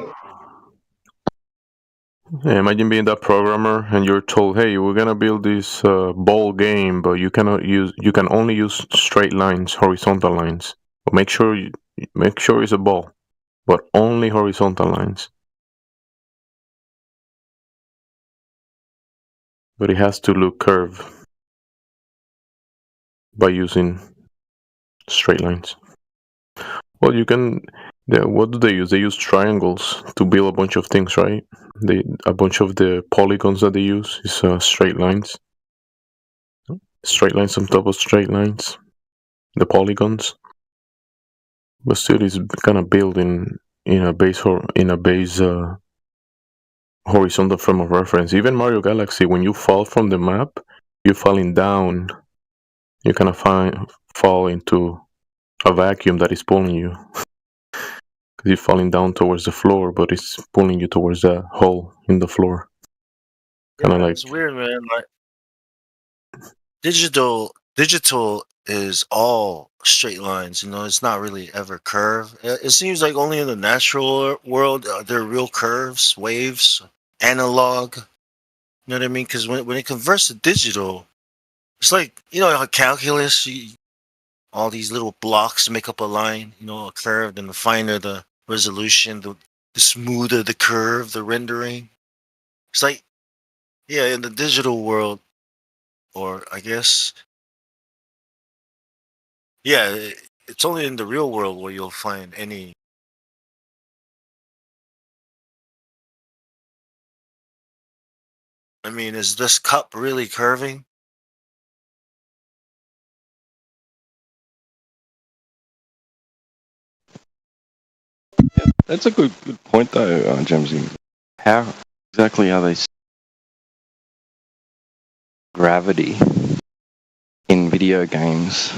Yeah, imagine being that programmer and you're told, "Hey, we're gonna build this ball game, but you can only use straight lines, horizontal lines. But make sure it's a ball, but only horizontal lines. But it has to look curved by using straight lines." Well, you can. What do they use? They use triangles to build a bunch of things, right? A bunch of the polygons that they use is straight lines. Straight lines on top of straight lines. The polygons. But still, it's kind of built in a base horizontal frame of reference. Even Mario Galaxy, when you fall from the map, you're falling down. You kind of fall into a vacuum that is pulling you. Because you're falling down towards the floor, but it's pulling you towards that hole in the floor. Kind of like It's weird, man. Like digital is all straight lines. It's not really ever curved. It seems like only in the natural world are there real curves, waves, analog. You know what I mean? Because when it converts to digital, it's like how calculus, all these little blocks make up a line. A curve, and the finer the resolution, the smoother the curve, the rendering. It's like, yeah, in the digital world, or I guess, yeah, it's only in the real world where you'll find any. I mean, is this cup really curving? That's a good point, though, Jamesy. How exactly are they gravity in video games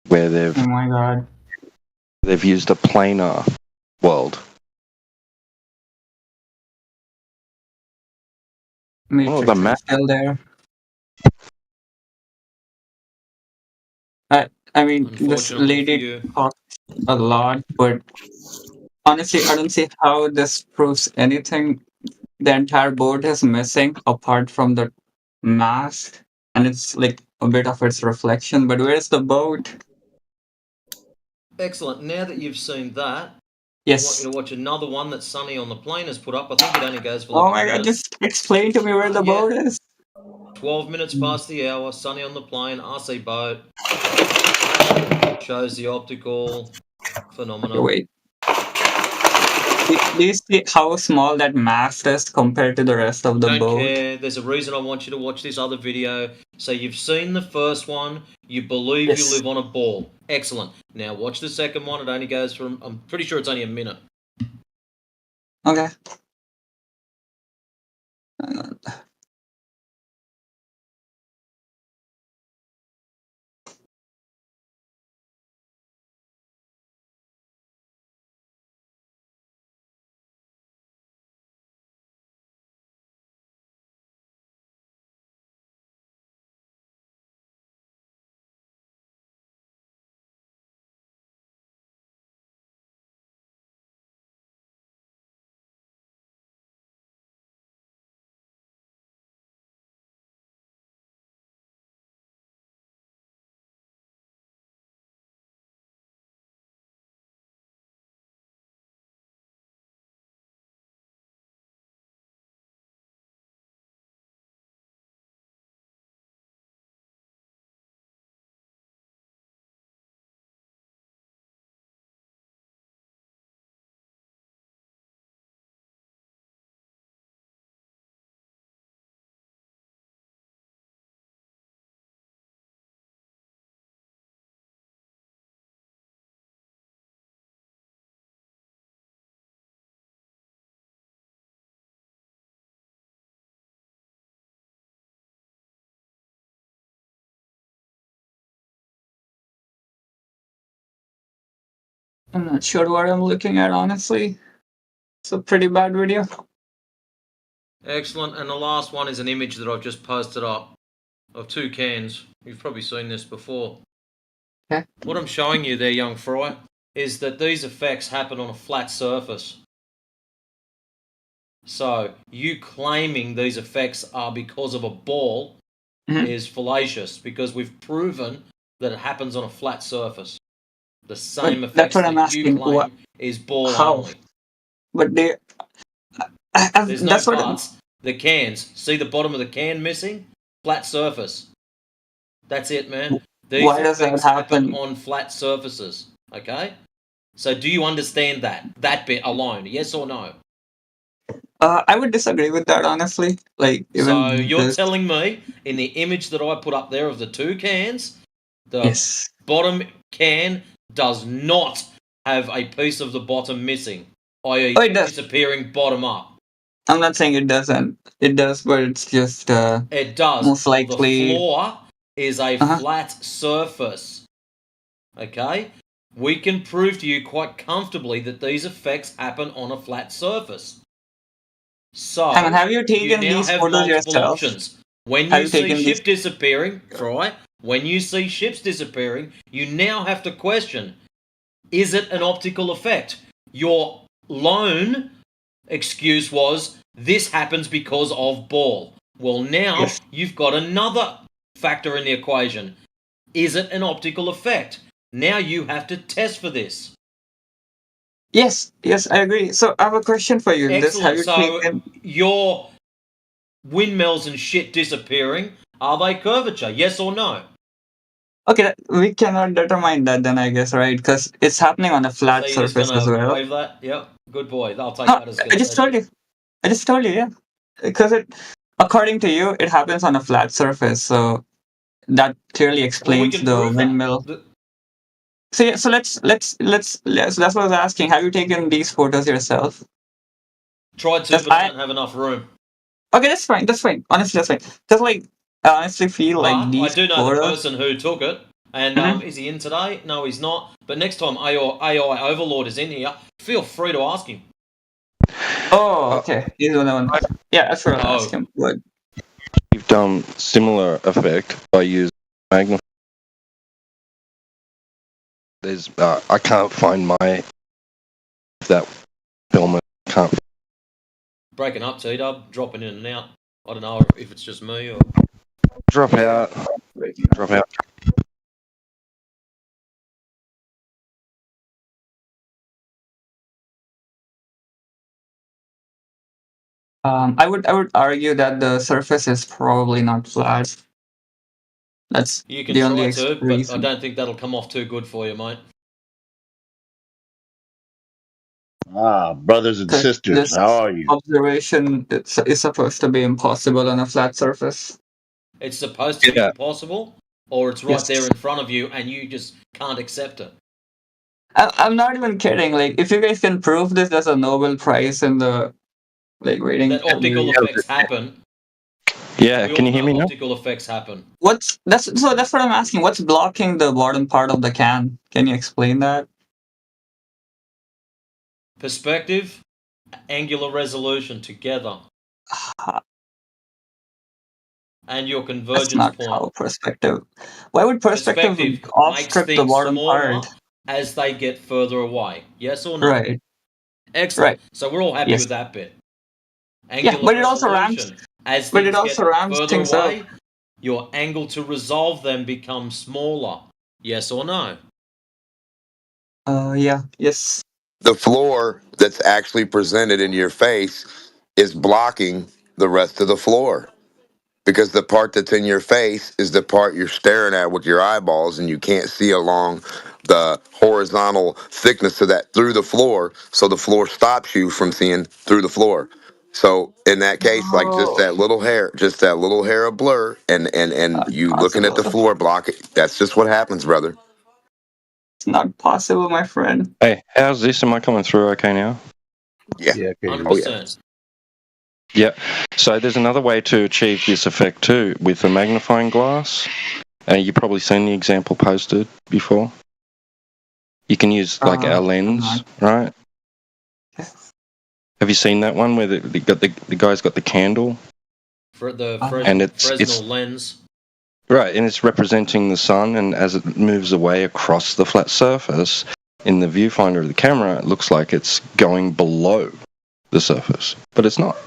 where Oh my god. they've used a planar world? Oh, the Matrix map. is still there. I mean, this Unfortunately for lady you. talked a lot, but honestly, I don't see how this proves anything. The entire board is missing apart from the mask, and it's like a bit of its reflection. But where's the boat? Excellent. Now that you've seen that, I want Yes. you to watch another one that Sunny on the plane has put up. I think it only goes for Oh like my a god, minute. just explain to me where the boat is. 12 minutes past the hour, Sunny on the plane, RC boat. Shows the optical phenomena. Wait. Do you see how small that mast is compared to the rest of the Don't boat? care. There's a reason I want you to watch this other video. So you've seen the first one. You believe you Yes. live on a ball. Excellent. Now watch the second one. It only goes from, I'm pretty sure it's only a minute. Okay. I'm not sure what I'm looking at, honestly. It's a pretty bad video. Excellent. And the last one is an image that I've just posted up of two cans. You've probably seen this before. Okay. What I'm showing you there, young fry, is that these effects happen on a flat surface. So, you claiming these effects are because of a ball is fallacious, because we've proven that it happens on a flat surface. The same But effects that's what I'm that you asking. claim is ball How? only. But they. There's no That's what. parts. The cans. See the bottom of the can missing? Flat surface. That's it, man. These Why does that effects happen? on flat surfaces. Okay? So do you understand that? That bit alone. Yes or no? I would disagree with that, honestly. Like, even So you're this. telling me in the image that I put up there of the two cans, the Yes. bottom can does not have a piece of the bottom missing, i.e. Oh, it does. disappearing bottom up. I'm not saying it doesn't. It does, but it's just It does. most The likely. floor is a flat surface. Okay? We can prove to you quite comfortably that these effects happen on a flat surface. So, Hang on, have you taken now these have photos multiple yourself? options. When Have you you see taken ship these? disappearing, Fry, when you see ships disappearing, you now have to question, is it an optical effect? Your lone excuse was, this happens because of ball. Well, now you've got another factor in the equation. Is it an optical effect? Now you have to test for this. Yes, I agree. So I have a question for you in this. Have Excellent. you So taken? your windmills and shit disappearing, are they curvature? Yes or no? Okay, we cannot determine that then, I guess, right? Because it's happening on a flat So you're just surface as gonna well. wave that? Yep. Good boy. I'll take No, that as I just told concession. you. I just told you, yeah. Because according to you, it happens on a flat surface. So that clearly Well, we explains can the prove that. windmill. So yeah, so let's that's what I was asking. Have you taken these photos yourself? Tried to, Because but I don't have enough room. okay, that's fine. That's fine. Honestly, that's fine. Because like I honestly feel But like I these do know the photos. person who took it. And is he in today? No, he's not. But next time AI Overlord is in here, feel free to ask him. Oh, okay. He's the one. Yeah, that's what I'll ask him. What? You've done similar effect by using magnifying. There's I can't find my that film. I can't. Breaking up, T-Dub, dropping in and out. I don't know if it's just me or... Drop out. Drop out. I would argue that the surface is probably not flat. That's You can the only try to, but I reason. don't think that'll come off too good for you, mate. Brothers and sisters, This how are you? observation is supposed to be impossible on a flat surface. It's supposed to be impossible, or it's right there in front of you and you just can't accept it. I'm not even kidding. Like, if you guys can prove this, there's a Nobel Prize in the reading. That optical effects happen. Yeah, We can all you hear know me now? optical effects happen. That's what I'm asking. What's blocking the bottom part of the can? Can you explain that? Perspective, angular resolution together. And your convergence That's not point. how perspective. Why would perspective Makes outstrip the things bottom smaller part? as they get further away. Yes or no? Right. Excellent. Right. So we're all happy Yes. with that bit. Yeah, Angular but it also ramps. resolution. As But things it also get ramps further things up. away, your angle to resolve them becomes smaller. Yes or no? Yeah. Yes. The floor that's actually presented in your face is blocking the rest of the floor. Because the part that's in your face is the part you're staring at with your eyeballs, and you can't see along the horizontal thickness of that through the floor. So the floor stops you from seeing through the floor. So in that case, like just that little hair of blur, and you looking at the Possible. floor block it. That's just what happens, brother. It's not possible, my friend. Hey, how's this? Am I coming through okay now? Yeah. 100%. Yeah. So there's another way to achieve this effect too, with a magnifying glass. You've probably seen the example posted before. You can use like a lens, right? Have you seen that one where the guy's got the candle? For the And Fresnel it's lens. right, and it's representing the sun, and as it moves away across the flat surface, in the viewfinder of the camera, it looks like it's going below the surface, but it's not.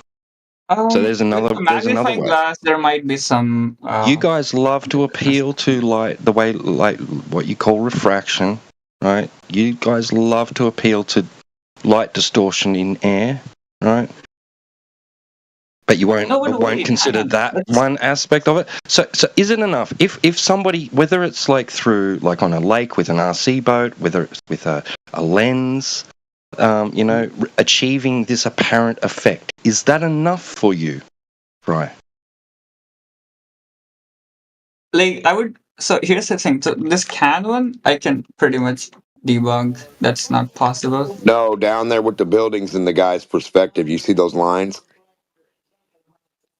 So there's another. With a There's another magnifying way. glass, there might be some. You guys love to appeal to the way what you call refraction, right? You guys love to appeal to light distortion in air, right? But you won't consider that one aspect of it. So is it enough if somebody, whether it's like through like on a lake with an RC boat, whether it's with a lens, achieving this apparent effect, is that enough for you, right? Like I would. So here's the thing. So this can one, I can pretty much debug. That's not possible. No, down there with the buildings in the guy's perspective, you see those lines?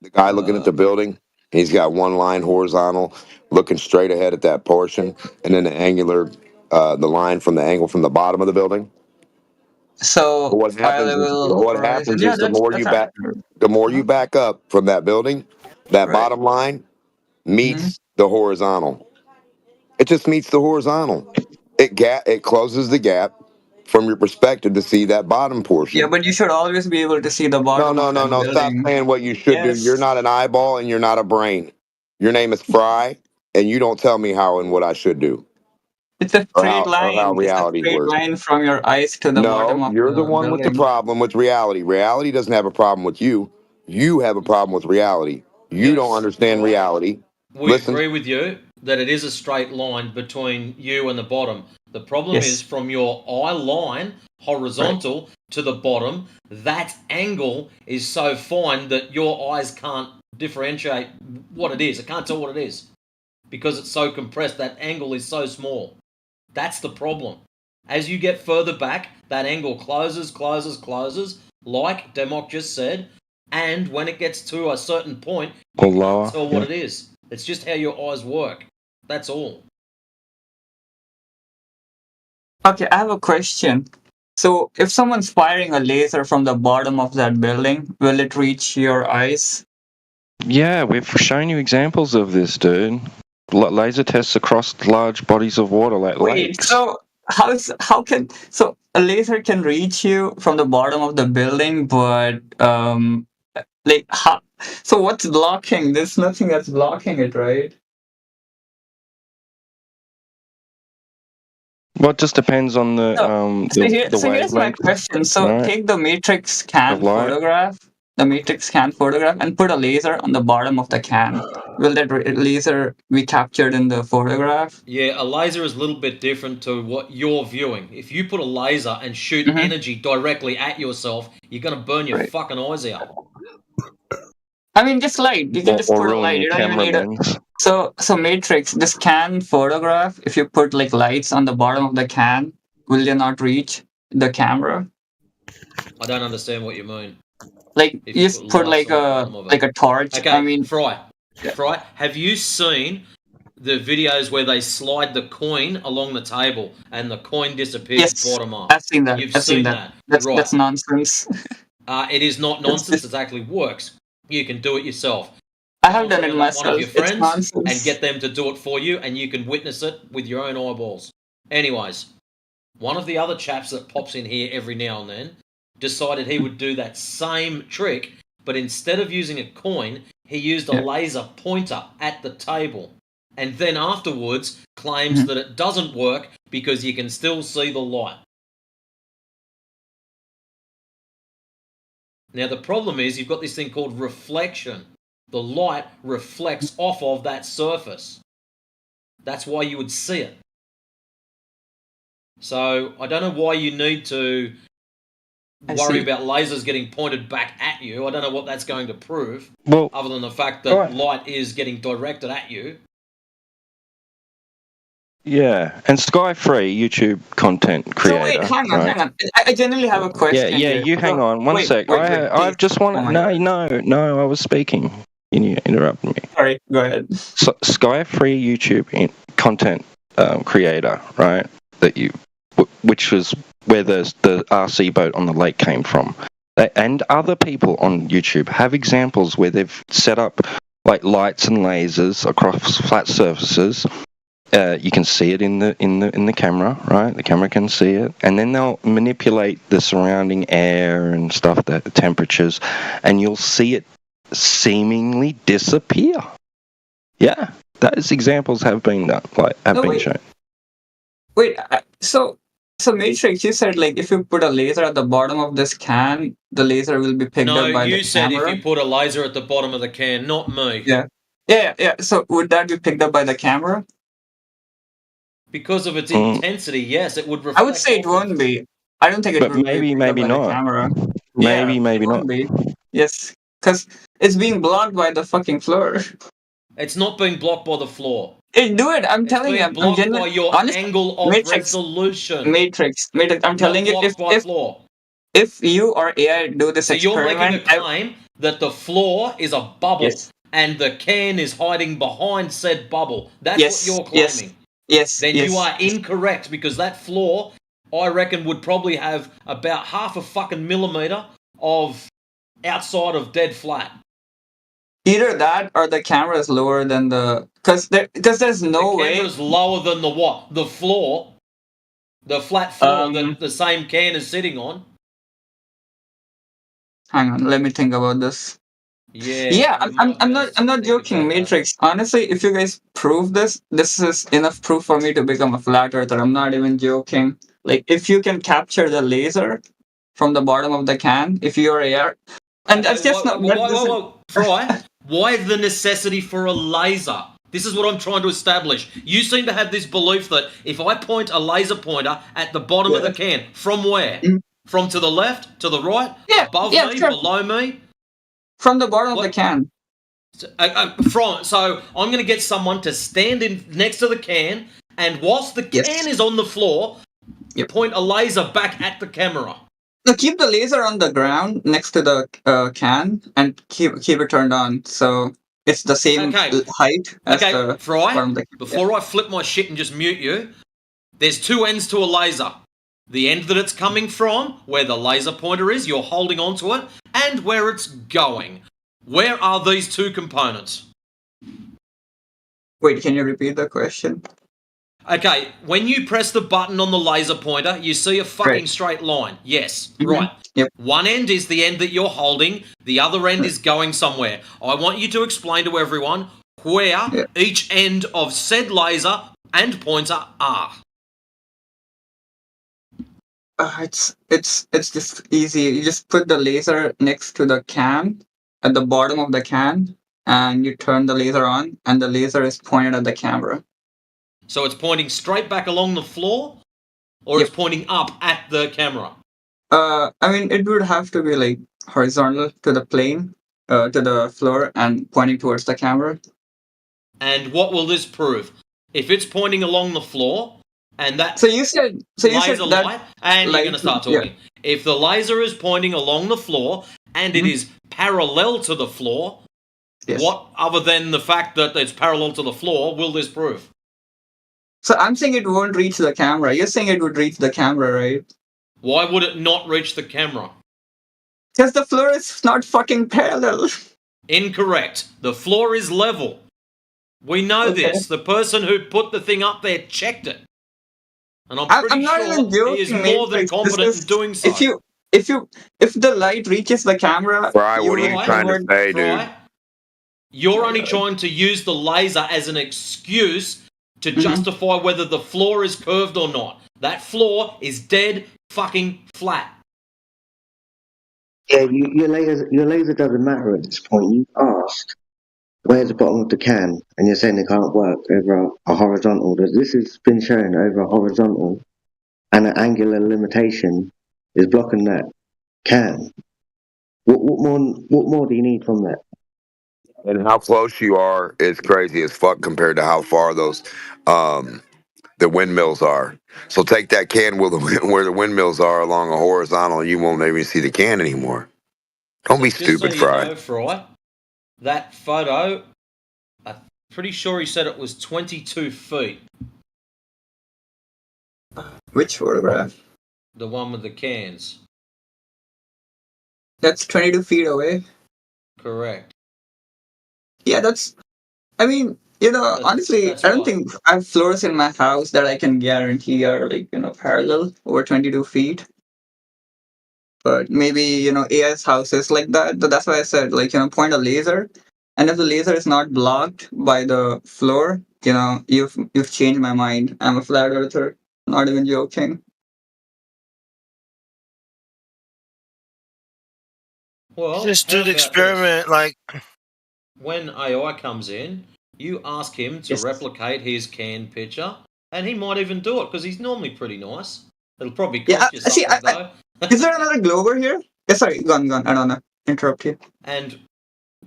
The guy looking at the building, he's got one line horizontal, looking straight ahead at that portion, and then the angular, the line from the angle from the bottom of the building. So But what happens is the more you back up from that building, that bottom line meets the horizontal. It just meets the horizontal. It closes the gap from your perspective to see that bottom portion. Yeah, but you should always be able to see the bottom. No. Stop saying what you should do. You're not an eyeball and you're not a brain. Your name is Fry, and you don't tell me how and what I should do. It's a straight line. How It's a reality straight works. line from your eyes to the bottom No, of you're the one with the building. problem with reality. Reality doesn't have a problem with you. You have a problem with reality. You don't understand reality. We agree with you that it is a straight line between you and the bottom. The problem is from your eye line, horizontal, to the bottom, that angle is so fine that your eyes can't differentiate what it is. It can't tell what it is because it's so compressed. That angle is so small. That's the problem. As you get further back, that angle closes, like Demok just said, and when it gets to a certain point, you can't tell what it is. It's just how your eyes work. That's all. Okay, I have a question. So, if someone's firing a laser from the bottom of that building, will it reach your eyes? Yeah, we've shown you examples of this, dude. Laser tests across large bodies of water like lakes. So a laser can reach you from the bottom of the building, but so what's blocking? There's nothing that's blocking it, right? Well, it just depends on the Here's my question. So take the matrix scan photograph, and put a laser on the bottom of the can. Will that laser be captured in the photograph? Yeah, a laser is a little bit different to what you're viewing. If you put a laser and shoot energy directly at yourself, you're going to burn your fucking eyes out. I mean, just light. You can just put a light. You don't even need a... So matrix, this can photograph, if you put like lights on the bottom of the can, will they not reach the camera? I don't understand what you mean. Like you just put like a torch. Okay, I mean, Fry, have you seen the videos where they slide the coin along the table and the coin disappears bottom up? I've seen that. You've seen that. That's nonsense. It is not nonsense. It actually works. You can do it yourself. I have done it myself. One of your friends and get them to do it for you, and you can witness it with your own eyeballs. Anyways, one of the other chaps that pops in here every now and then decided he would do that same trick, but instead of using a coin, he used a laser pointer at the table, and then afterwards claims that it doesn't work because you can still see the light. Now the problem is you've got this thing called reflection. The light reflects off of that surface. That's why you would see it. So I don't know why you need to worry about lasers getting pointed back at you. I don't know what that's going to prove, other than the fact that light is getting directed at you. Yeah, and Sky Free, YouTube content creator. So wait, hang on. I genuinely have a question. Yeah, you hang on one sec. I just want no, I was speaking. You interrupted me. Sorry, go ahead. So, Sky Free YouTube content creator, right? That you which was where the RC boat on the lake came from. And other people on YouTube have examples where they've set up like lights and lasers across flat surfaces. You can see it in the camera, right? The camera can see it, and then they'll manipulate the surrounding air and stuff, the temperatures, and you'll see it seemingly disappear. Yeah, those examples have been done, shown. Wait, so Matrix, you said like if you put a laser at the bottom of this can, the laser will be picked up by No, the you said camera? if you put a laser at the bottom of the can, not me. Yeah. So would that be picked up by the camera? Because of its intensity, yes, it would reflect. I would say it won't be. I don't think it But would maybe, be picked maybe up by not. the camera. Maybe it not. won't be. Yes, because it's being blocked by the fucking floor. It's not being blocked by the floor. Do it. I'm telling you. Being I'm blocked genuine. by your Honest, angle of Matrix. resolution. Matrix. I'm telling you, blocked by floor. if you or AI do this So you're experiment, making a claim that the floor is a bubble and the can is hiding behind said bubble. That's what you're claiming. Yes. Then you are incorrect, because that floor, I reckon, would probably have about half a fucking millimeter of outside of dead flat. Either that or the camera is lower than the... Because there's no way... The camera's lower than the what? The floor? The flat floor that the same can is sitting on? Hang on, let me think about this. Yeah, I'm not joking, Matrix. Honestly, if you guys prove this is enough proof for me to become a flat earther. I'm not even joking. Like, if you can capture the laser from the bottom of the can, if you're AR, and that's just not. Fry, why the necessity for a laser? This is what I'm trying to establish. You seem to have this belief that if I point a laser pointer at the bottom of the can, from where? From to the left, to the right, above me, below me? From the bottom of the can. So I'm going to get someone to stand in next to the can, and whilst the can is on the floor, point a laser back at the camera. No, keep the laser on the ground next to the can and keep it turned on, so it's the same height as the Fry, bottom of the can. before I flip my shit and just mute you, there's two ends to a laser. The end that it's coming from, where the laser pointer is, you're holding onto it, and where it's going. Where are these two components? Wait, can you repeat the question? Okay, when you press the button on the laser pointer, you see a fucking straight line. Yes, right. Yep. One end is the end that you're holding, the other end is going somewhere. I want you to explain to everyone where each end of said laser and pointer are. It's just easy. You just put the laser next to the can, at the bottom of the can, and you turn the laser on, and the laser is pointed at the camera. So it's pointing straight back along the floor, or it's pointing up at the camera? I mean, it would have to be like horizontal to the plane, to the floor, and pointing towards the camera. And what will this prove? If it's pointing along the floor, and that laser light, and you're going to start talking. If the laser is pointing along the floor, and it is parallel to the floor, what, other than the fact that it's parallel to the floor, will this prove? So I'm saying it won't reach the camera. You're saying it would reach the camera, right? Why would it not reach the camera? Because the floor is not fucking parallel. Incorrect. The floor is level. We know this. The person who put the thing up there checked it. And I'm pretty not sure even joking, he is more than competent in doing so. If the light reaches the camera, Fry, what are you trying to say, dude? You're only trying to use the laser as an excuse to justify whether the floor is curved or not. That floor is dead fucking flat. Yeah, your laser doesn't matter at this point. You asked where's the bottom of the can, and you're saying it can't work over a horizontal. This has been shown over a horizontal, and an angular limitation is blocking that can. What more do you need from that? And how close you are is crazy as fuck compared to how far those the windmills are. So take that can where the windmills are along a horizontal, and you won't even see the can anymore. Don't be stupid, Fry. Fry, that photo, I'm pretty sure he said it was 22 feet. Which photograph? The one with the cans. That's 22 feet away. Correct. Yeah, that's. I mean, honestly, that's I don't what? think I have floors in my house that I can guarantee are parallel over 22 feet. But maybe AI's houses like that. So that's why I said point a laser, and if the laser is not blocked by the floor, you've changed my mind. I'm a flat earther. Not even joking. Well, Just how do the about this? experiment like When AI comes in, you ask him to Yes. replicate his canned picture, and he might even do it because he's normally pretty nice. It'll probably Yeah, cost you see, something though. is there another Glober here? Yeah, sorry, go on. I don't know. Interrupt you. And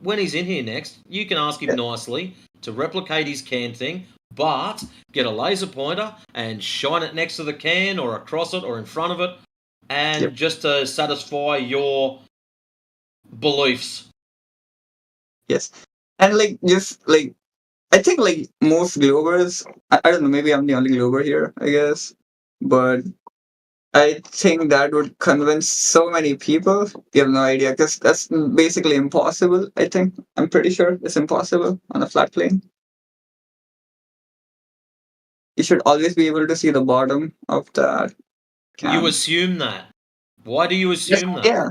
when he's in here next, you can ask him nicely to replicate his can thing, but get a laser pointer and shine it next to the can or across it or in front of it, and just to satisfy your beliefs. Yes, and I think most Globers, I don't know, maybe I'm the only Glober here, I guess, but I think that would convince so many people. You have no idea, because that's basically impossible. I'm pretty sure it's impossible on a flat plane. You should always be able to see the bottom of that can. You assume that. Why do you assume that? Yeah.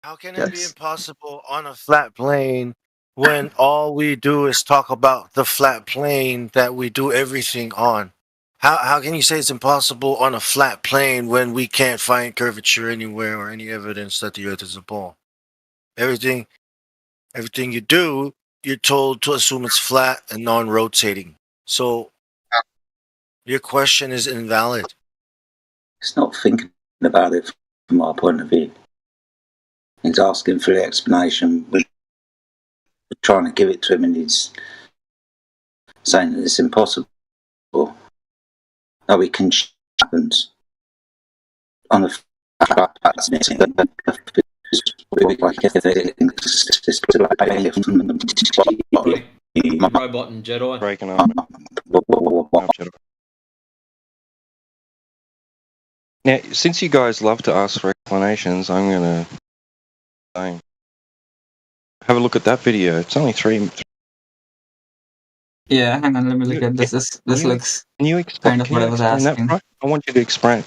how can it be impossible on a flat plane when all we do is talk about the flat plane that we do everything on? How can you say it's impossible on a flat plane when we can't find curvature anywhere or any evidence that the Earth is a ball? Everything you do, you're told to assume it's flat and non-rotating. So your question is invalid. He's not thinking about it from my point of view. He's asking for the explanation. We're trying to give it to him, and he's saying that it's impossible. That we can happens on a Robot and Jedi. Breaking up. Now, since you guys love to ask for explanations, I'm gonna have a look at that video. It's only 3. Yeah, hang on, let me look at this. This looks Can you kind of what I was explain that, asking. right? I want you to explain.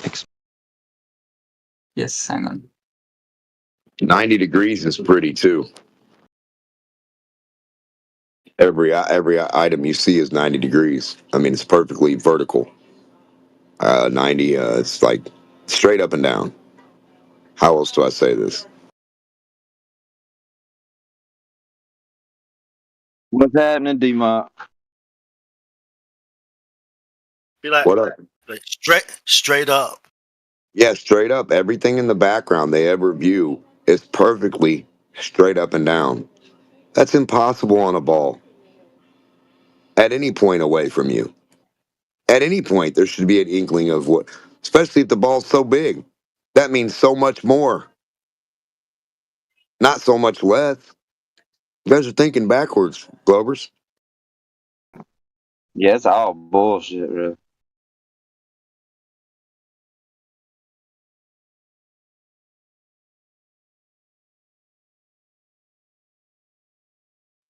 Yes, hang on. 90 degrees is pretty too. Every item you see is 90 degrees. I mean, it's perfectly vertical. 90, it's like straight up and down. How else do I say this? What's happening, D-Mark? Be like, What up? like straight up. Yeah, straight up. Everything in the background they ever view is perfectly straight up and down. That's impossible on a ball. At any point away from you. At any point, there should be an inkling of what, especially if the ball's so big. That means so much more, not so much less. You guys are thinking backwards, Glovers. Yeah, it's all bullshit, really.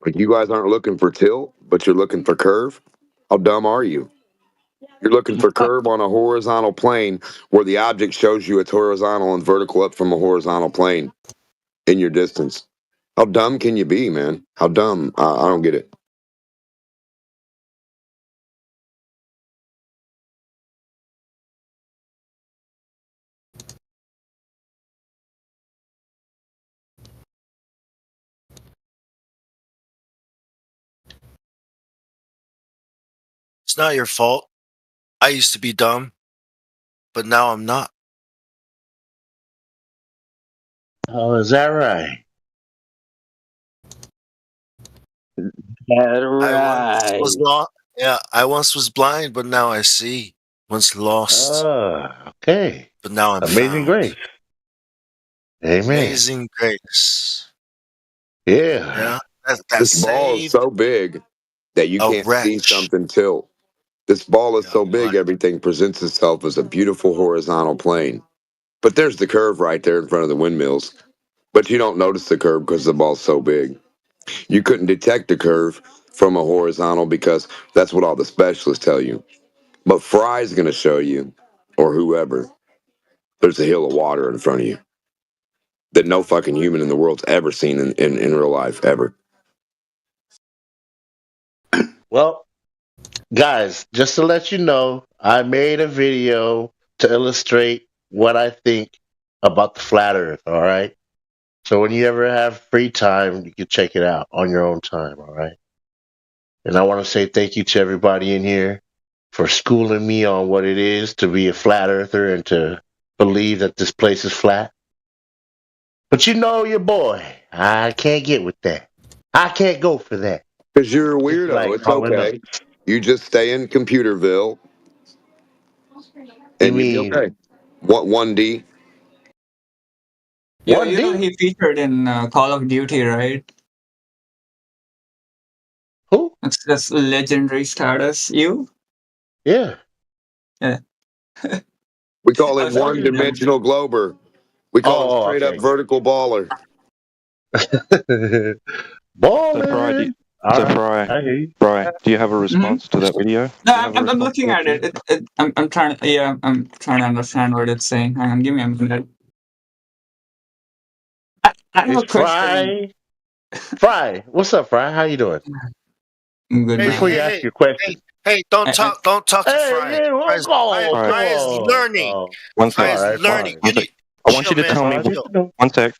Like you guys aren't looking for tilt, but you're looking for curve. How dumb are you? You're looking for curve on a horizontal plane where the object shows you it's horizontal and vertical up from a horizontal plane in your distance. How dumb can you be, man? How dumb? I don't get it. It's not your fault. I used to be dumb, but now I'm not. Oh, is that right? That's right. I once was blind, but now I see. Once lost, Oh, okay. but now I'm Amazing found. grace. Amen. Amazing grace. Yeah. Yeah, that This ball is saved so big that you a can't see wretch. something tilt. This ball is so big, everything presents itself as a beautiful horizontal plane. But there's the curve right there in front of the windmills. But you don't notice the curve because the ball's so big. You couldn't detect the curve from a horizontal because that's what all the specialists tell you. But Fry's going to show you, or whoever, there's a hill of water in front of you that no fucking human in the world's ever seen in real life, ever. Well, guys, just to let you know, I made a video to illustrate what I think about the flat earth, all right? So when you ever have free time, you can check it out on your own time, all right? And I want to say thank you to everybody in here for schooling me on what it is to be a flat earther and to believe that this place is flat. But you know your boy, I can't get with that. I can't go for that. Because you're a It's weirdo. like It's calling up. okay. You just stay in Computerville You and you'll be mean okay. What 1D? You, 1D? he featured in Call of Duty, right? Who? It's this legendary status. You? Yeah. Yeah. We call I him was talking to them. one-dimensional glober. We call him straight up Okay. vertical baller. Ballin'. All right. Fry, I hear you. do you have a response to that video? No, Do you have a I'm response looking to that at it. I'm trying. Yeah, I'm trying to understand what it's saying. Hang on, give me a minute. I have It's a question. Fry. Fry. What's up, Fry? How you doing? Good Hey, man. Before hey, you ask hey, your question. hey! Don't talk to Hey, Fry. yeah, well, Fry, come Fry is on. learning. One Fry sec. is All right, learning. fine. You need I want you chill, to man. tell me. Chill.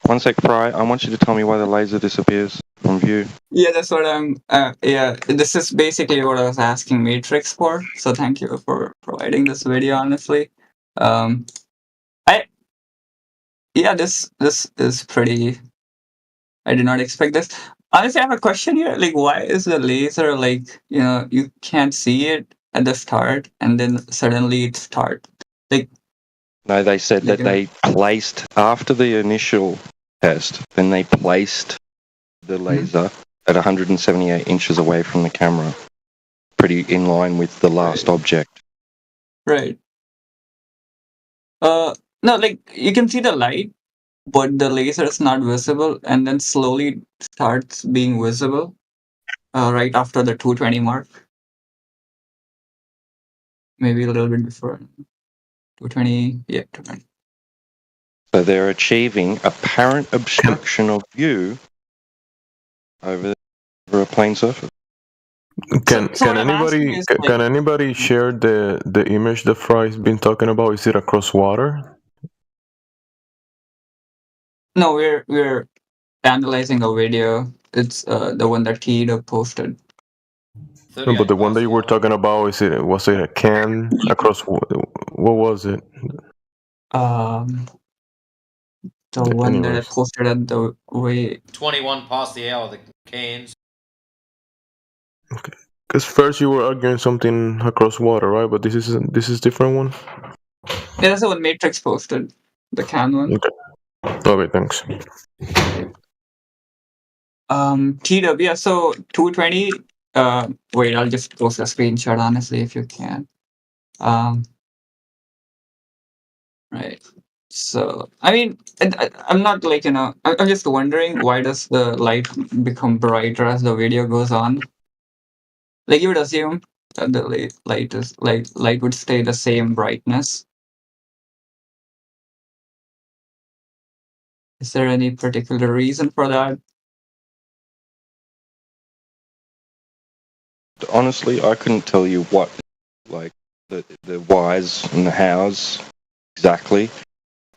One sec, Fry. I want you to tell me why the laser disappears from view. Yeah, that's what I'm. Yeah, this is basically what I was asking Matrix for. So thank you for providing this video. Honestly, I yeah, this is pretty. I did not expect this. Honestly, I have a question here. Like, why is the laser like you can't see it at the start and then suddenly it starts? Like, No, they said like that they placed after the initial test, then they placed the laser at 178 inches away from the camera, pretty in line with the last object. right. No, like you can see the light, but the laser is not visible, and then slowly starts being visible. Right after the 220 mark, maybe a little bit before 220. Yeah, 220. So they're achieving apparent obstruction of view over a plane surface. Can So what I'm asking anybody is can anybody share the image that Fry's been talking about? Is it across water? no, we're analyzing a video. It's the one that Kido posted. No, but the one that you were talking about, was it a can across? What was it? The one that I Anyways, posted at the way. 21 past the hour. The cans. because first you were arguing something across water, right? But this is different one. Yeah, that's the one Matrix posted. The can one. Okay, thanks. TW. Yeah, so 220. Wait, I'll just post a screenshot. Honestly, if you can. Right. So, I mean, I'm not like, I'm just wondering why does the light become brighter as the video goes on? Like you would assume that the light would stay the same brightness. Is there any particular reason for that? Honestly, I couldn't tell you what, like the whys and the hows exactly.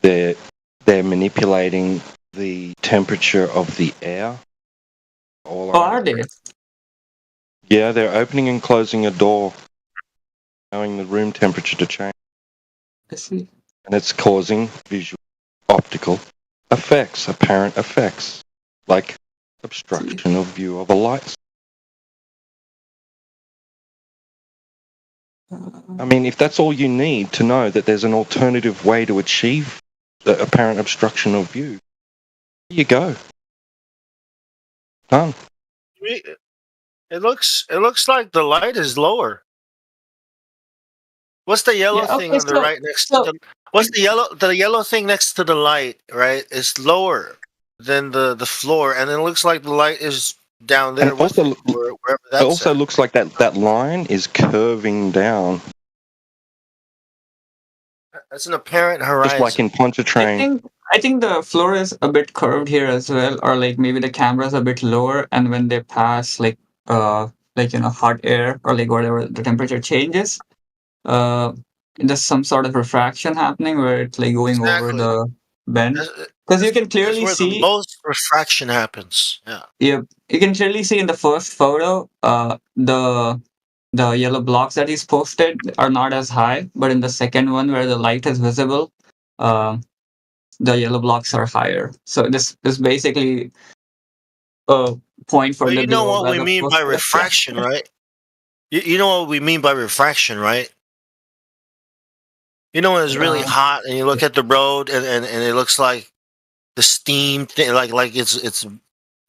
They're manipulating the temperature of the air. Oh, are they? Yeah, they're opening and closing a door, allowing the room temperature to change. I see. And it's causing visual, optical effects, apparent effects, like obstruction of view of a light. I mean, if that's all you need to know that there's an alternative way to achieve the apparent obstruction of view, there you go. Done. It looks like the light is lower. What's the yellow Yeah. thing Okay. on the right next to the? What's the yellow? The yellow thing next to the light, right? Is lower than the floor, and it looks like the light is down there And with also, it, wherever it that's also at. looks like that line is curving down, That's an apparent just like horizon. in Pontchartrain. I think the floor is a bit curved here as well, or like maybe the camera is a bit lower, and when they pass like hot air or like whatever the temperature changes, uh there's some sort of refraction happening where it's like going over Exactly. the bend. That's, Because you can that's clearly where the see, most refraction happens. Yeah. yeah, you can clearly see in the first photo, the yellow blocks that he's posted are not as high, but in the second one where the light is visible, the yellow blocks are higher. So this is basically a point for But the you know globe what as we mean opposed by to the flat. refraction, right? You know what we mean by refraction, right? You know when it's really hot and you look at the road and it looks like the steam thing, like it's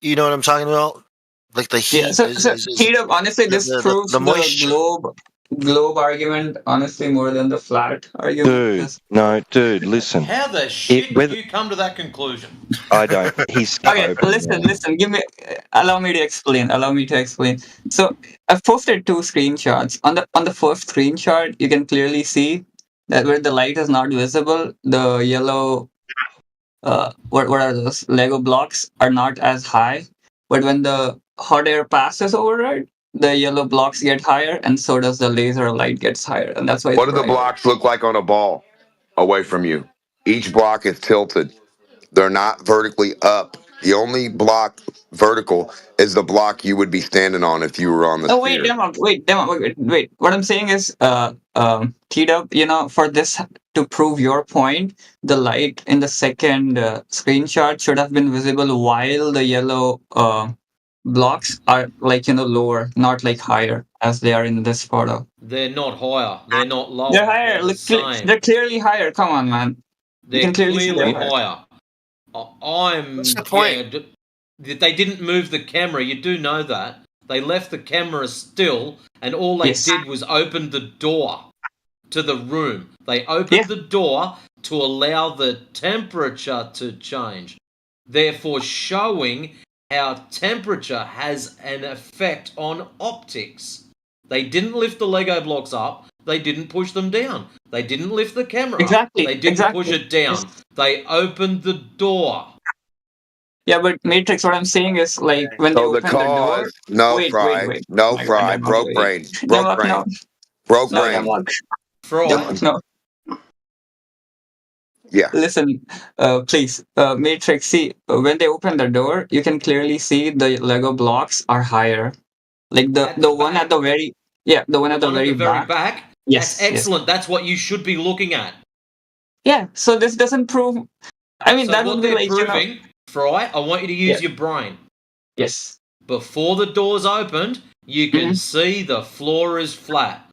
you know what I'm talking about? Like the Yeah, heat so is heat up, honestly, this proves the the moisture. globe argument honestly more than the flat argument. Dude, 'Cause- no, dude, listen. How the shit did Whether you come to that conclusion? I don't, he's Okay, open. listen. Allow me to explain. Allow me to explain. So I've posted two screenshots. On the first screenshot, you can clearly see that where the light is not visible, the yellow what are those Lego blocks are not as high, but when the hot air passes over it, the yellow blocks get higher, and so does the laser light gets higher, and that's why it's What do the brighter. blocks look like on a ball away from you? Each block is tilted. They're not vertically up. The only block vertical is the block you would be standing on if you were on the Oh wait, sphere. wait. What I'm saying is, teed up. For this to prove your point, the light in the second screenshot should have been visible while the yellow blocks are lower, not like higher as they are in this photo. They're not higher. They're not lower. They're higher. They're the same. They're clearly higher. Come on, man. You They're can clearly see clearly they're higher. higher. What's the point? They didn't move the camera. You do know that. They left the camera still, and all they Yes. did was open the door to the room. They opened the door to allow the temperature to change, therefore showing how temperature has an effect on optics. They didn't lift the Lego blocks up. They didn't push them down. They didn't lift the camera Exactly, up. They didn't push it down. Yes. They opened the door. Yeah, but Matrix, what I'm saying is like when they So the open the door. cause, no Wait. fry, no My God, fry, Demok, broke wait. brain, Demok, no. broke No, brain. Demok. Fry. Demok, no. Yeah. Listen, please, Matrix. See, when they open the door, you can clearly see the Lego blocks are higher. Like the one at the very the one at the One at very the very back. back. Yes, That's yes. excellent. That's what you should be looking at. Yeah. So this doesn't prove. I mean, So that what would be they're like proving, Fry, I want you to use your brain. Yes. Before the doors opened, you can see the floor is flat.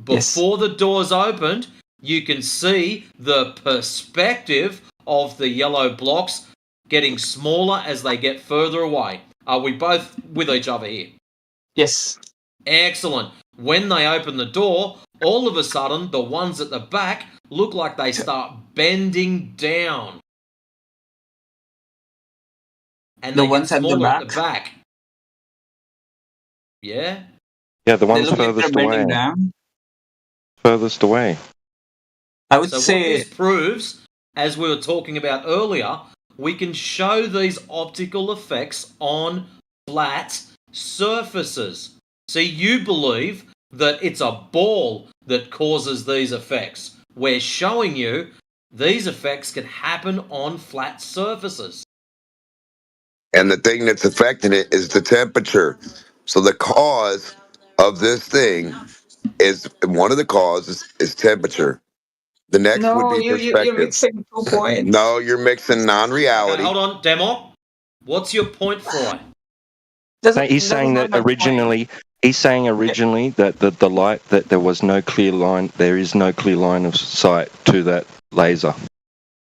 Before the doors opened, you can see the perspective of the yellow blocks getting smaller as they get further away. Are we both with each other here? Yes. Excellent. When they open the door, all of a sudden, the ones at the back look like they start bending down. And The they ones get at the smaller at back? the back. Yeah? Yeah, the They one's look like they're furthest away. bending down. Furthest away. I would So say what this proves, as we were talking about earlier, we can show these optical effects on flat surfaces. See, you believe that it's a ball that causes these effects. We're showing you these effects can happen on flat surfaces. And the thing that's affecting it is the temperature. So the cause of this thing is one of the causes is temperature. The next would no. be You're perspective. mixing 2 points. No, you're mixing Okay, non-reality. hold on, Demok. What's your point, Fry? He's saying that originally. He's saying originally that the light, that there was no clear line. There is no clear line of sight to that laser.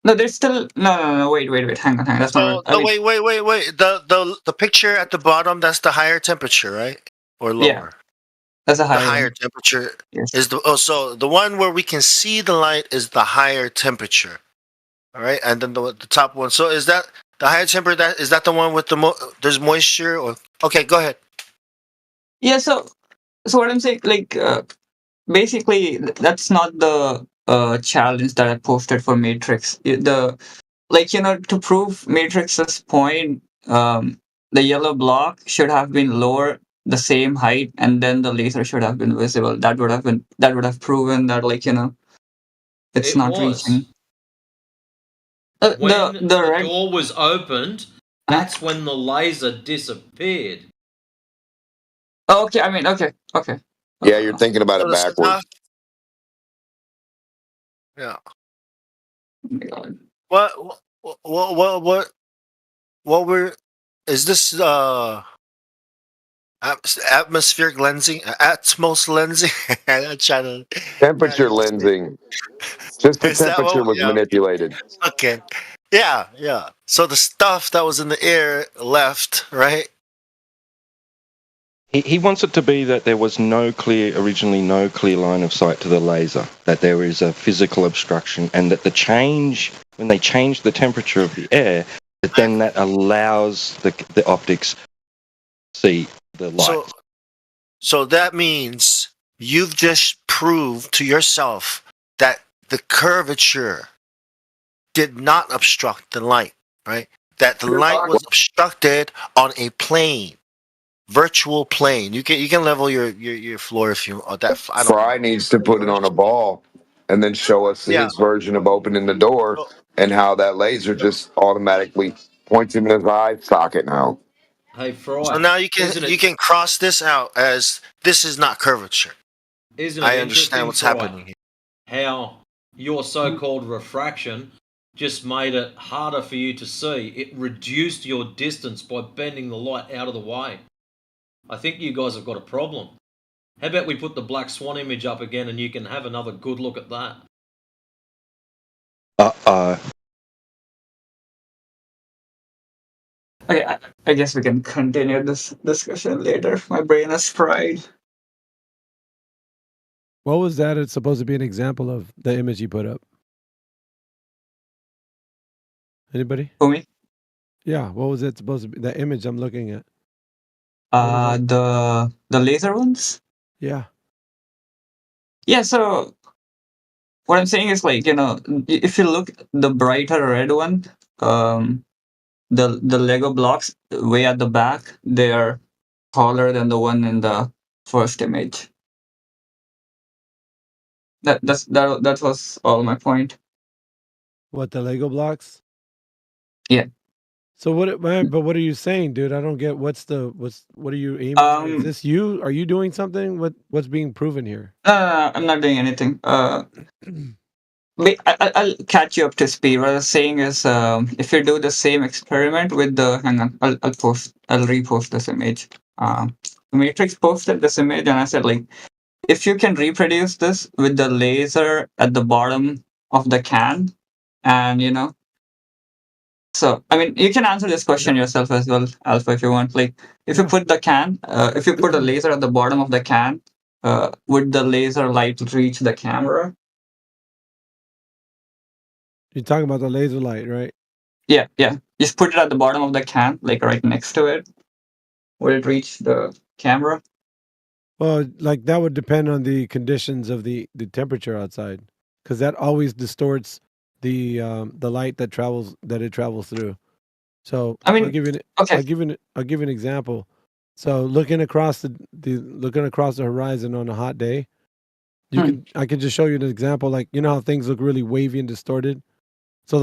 No, there's still no. Wait. Hang on. That's not. So wait. The picture at the bottom, that's the higher temperature, right? Or lower? Yeah. That's a The higher higher one. temperature Yes. is so the one where we can see the light is the higher temperature. All right, and then the top one. So is that the higher temperature? That is that the one with there's moisture? Or okay, go ahead. Yeah. So what I'm saying, like, basically, that's not the challenge that I posted for Matrix. To prove Matrix's point, the yellow block should have been lower, the same height, and then the laser should have been visible. That would have proven that, it's It not was. reaching. When The the reg. door was opened, that's when the laser disappeared. Okay, I mean, okay. Yeah, you're thinking about So it the backwards. stuff. Yeah. Oh my God. What were? Is this atmospheric lensing? Atmos lensing? I'm trying to. Temperature lensing. Just the Is that temperature what? was Yeah. manipulated. Okay. Yeah. So the stuff that was in the air left, right? He wants it to be that there was originally no clear line of sight to the laser, that there is a physical obstruction, and that when they change the temperature of the air, that allows the optics to see the light. So that means you've just proved to yourself that the curvature did not obstruct the light, right? That the light was obstructed on a plane, virtual plane. You can level your floor if you that. I don't. Fry needs to put it on a ball and then show us Yeah. his version of opening the door and how that laser just automatically points him in his eye socket now. Hey, Fry. So now you isn't it, can cross this out as this is not curvature. Isn't it I interesting, understand what's Fry, happening here. how your so-called refraction just made it harder for you to see? It reduced your distance by bending the light out of the way. I think you guys have got a problem. How about we put the Black Swan image up again and you can have another good look at that? Okay, I guess we can continue this discussion later. My brain is fried. What was that? It's supposed to be an example of the image you put up. Anybody? For me? Yeah. What was it supposed to be? The image I'm looking at. The laser ones? Yeah. Yeah, so what I'm saying is, if you look the brighter red one, the Lego blocks way at the back, they are taller than the one in the first image. That was all my point. What, the Lego blocks? Yeah. So what are you saying, dude? I don't get what are you aiming at? Is this you? Are you doing something? What's being proven here? I'm not doing anything. I'll catch you up to speed. What I was saying is, if you do the same experiment with hang on, I'll repost this image. Matrix posted this image, and I said, if you can reproduce this with the laser at the bottom of the can, and so I mean, you can answer this question yourself as well, Alpha, if you want. If you put if you put a laser at the bottom of the can, would the laser light reach the camera? You're talking about the laser light, right? Yeah. Just put it at the bottom of the can, right next to it. Would it reach the camera? Well, that would depend on the conditions of the temperature outside, because that always distorts the light that it travels through. So I mean, I'll give you an example. So looking across the horizon on a hot day, I can just show you an example. How things look really wavy and distorted. So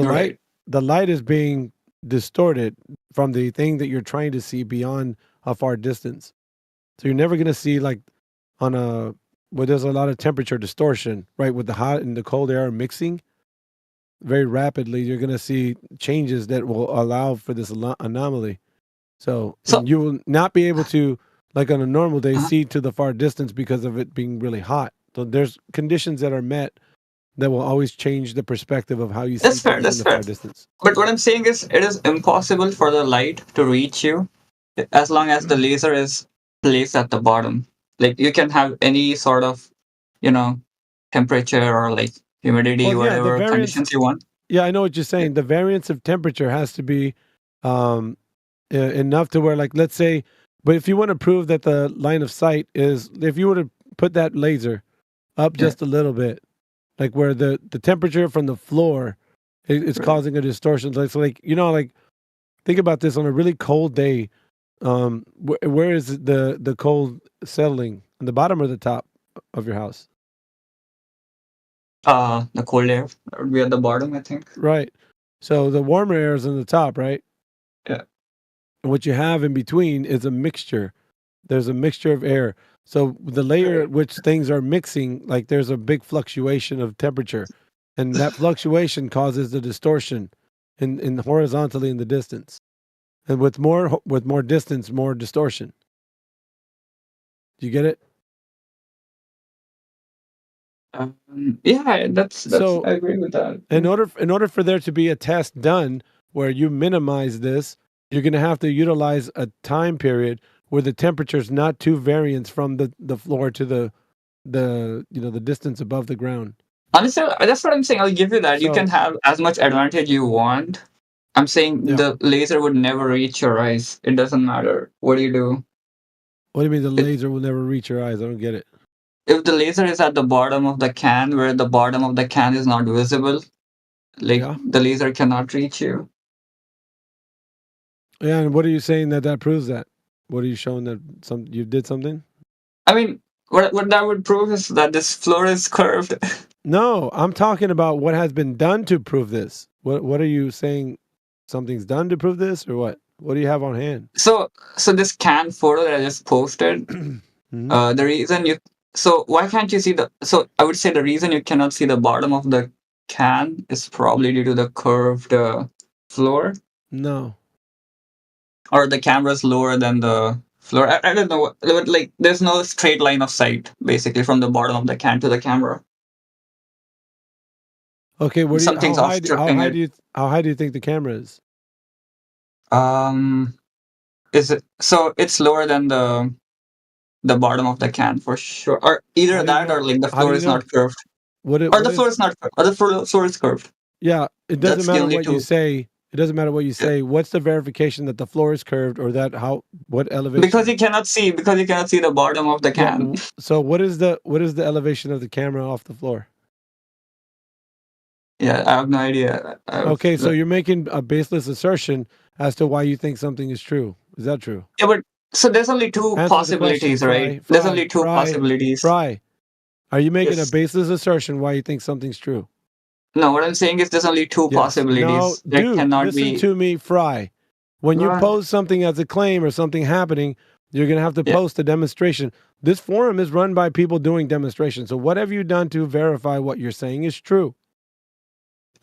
the light is being distorted from the thing that you're trying to see beyond a far distance. So you're never gonna see where there's a lot of temperature distortion, right? With the hot and the cold air mixing very rapidly, you're gonna see changes that will allow for this anomaly. So you will not be able to, on a normal day, see to the far distance because of it being really hot. So there's conditions that are met that will always change the perspective of how you see things in the far distance. But what I'm saying is, it is impossible for the light to reach you as long as the laser is placed at the bottom. Like you can have any sort of, you know, temperature or like humidity, Well, yeah, the whatever variance. conditions you want. Yeah, I know what you're saying. The variance of temperature has to be enough to where, like, let's say, but if you want to prove that the line of sight is, if you were to put that laser up Yeah. just a little bit, like where the temperature from the floor is Right. causing a distortion. So like, you know, like think about this on a really cold day. Where is the cold settling? On the bottom or the top of your house? The cold air that would be at the bottom, I think. Right. So the warmer air is on the top, right? Yeah. And what you have in between is a mixture. There's a mixture of air. So the layer at which things are mixing, like there's a big fluctuation of temperature, and that fluctuation causes the distortion in horizontally in the distance, and with more distance, more distortion. Do you get it? Yeah, that's So I agree with that. in order for there to be a test done where you minimize this, you're going to have to utilize a time period where the temperature is not too variance from the floor to the the distance above the ground. Honestly, that's what I'm saying. I'll give you that. You can So have as much advantage you want. I'm saying yeah. the laser would never reach your eyes. It doesn't matter what you do. What do you mean the laser will never reach your eyes? I don't get it. If the laser is at the bottom of the can, where the bottom of the can is not visible, like Yeah. the laser cannot reach you. Yeah, and what are you saying that proves that? What are you showing that you did something? I mean, what that would prove is that this floor is curved. No, I'm talking about what has been done to prove this. What are you saying? Something's done to prove this, or what? What do you have on hand? So this can photo that I just posted, Mhm. the reason you so why can't you see the so I would say the reason you cannot see the bottom of the can is probably due to the curved floor, No. or the camera's lower than the floor. I don't know like there's no straight line of sight basically from the bottom of the can to the camera. Okay, what do you, Something's obstructing it. how high do you think the camera is? Is it so it's lower than the bottom of the can for sure, or either How do you that or know? like the How do floor you is know? not curved, What or the floor is not curved, or the floor is curved. Yeah, it doesn't That's the matter only what you two. say. It doesn't matter what you say. What's the verification that the floor is curved or that what elevation? Because you cannot see the bottom of the Yeah. can. So what is the elevation of the camera off the floor? Yeah, I have no idea. Okay, so you're making a baseless assertion as to why you think something is true. Is that true? Yeah, but so there's only two Answer the possibilities, question, right? There's only two possibilities. Fry. Are you making Yes. a baseless assertion why you think something's true? No, what I'm saying is there's only two Yes. possibilities. No, There dude, cannot listen be. to me, Fry. When you Right. pose something as a claim or something happening, you're going to have to post a demonstration. This forum is run by people doing demonstrations. So what have you done to verify what you're saying is true?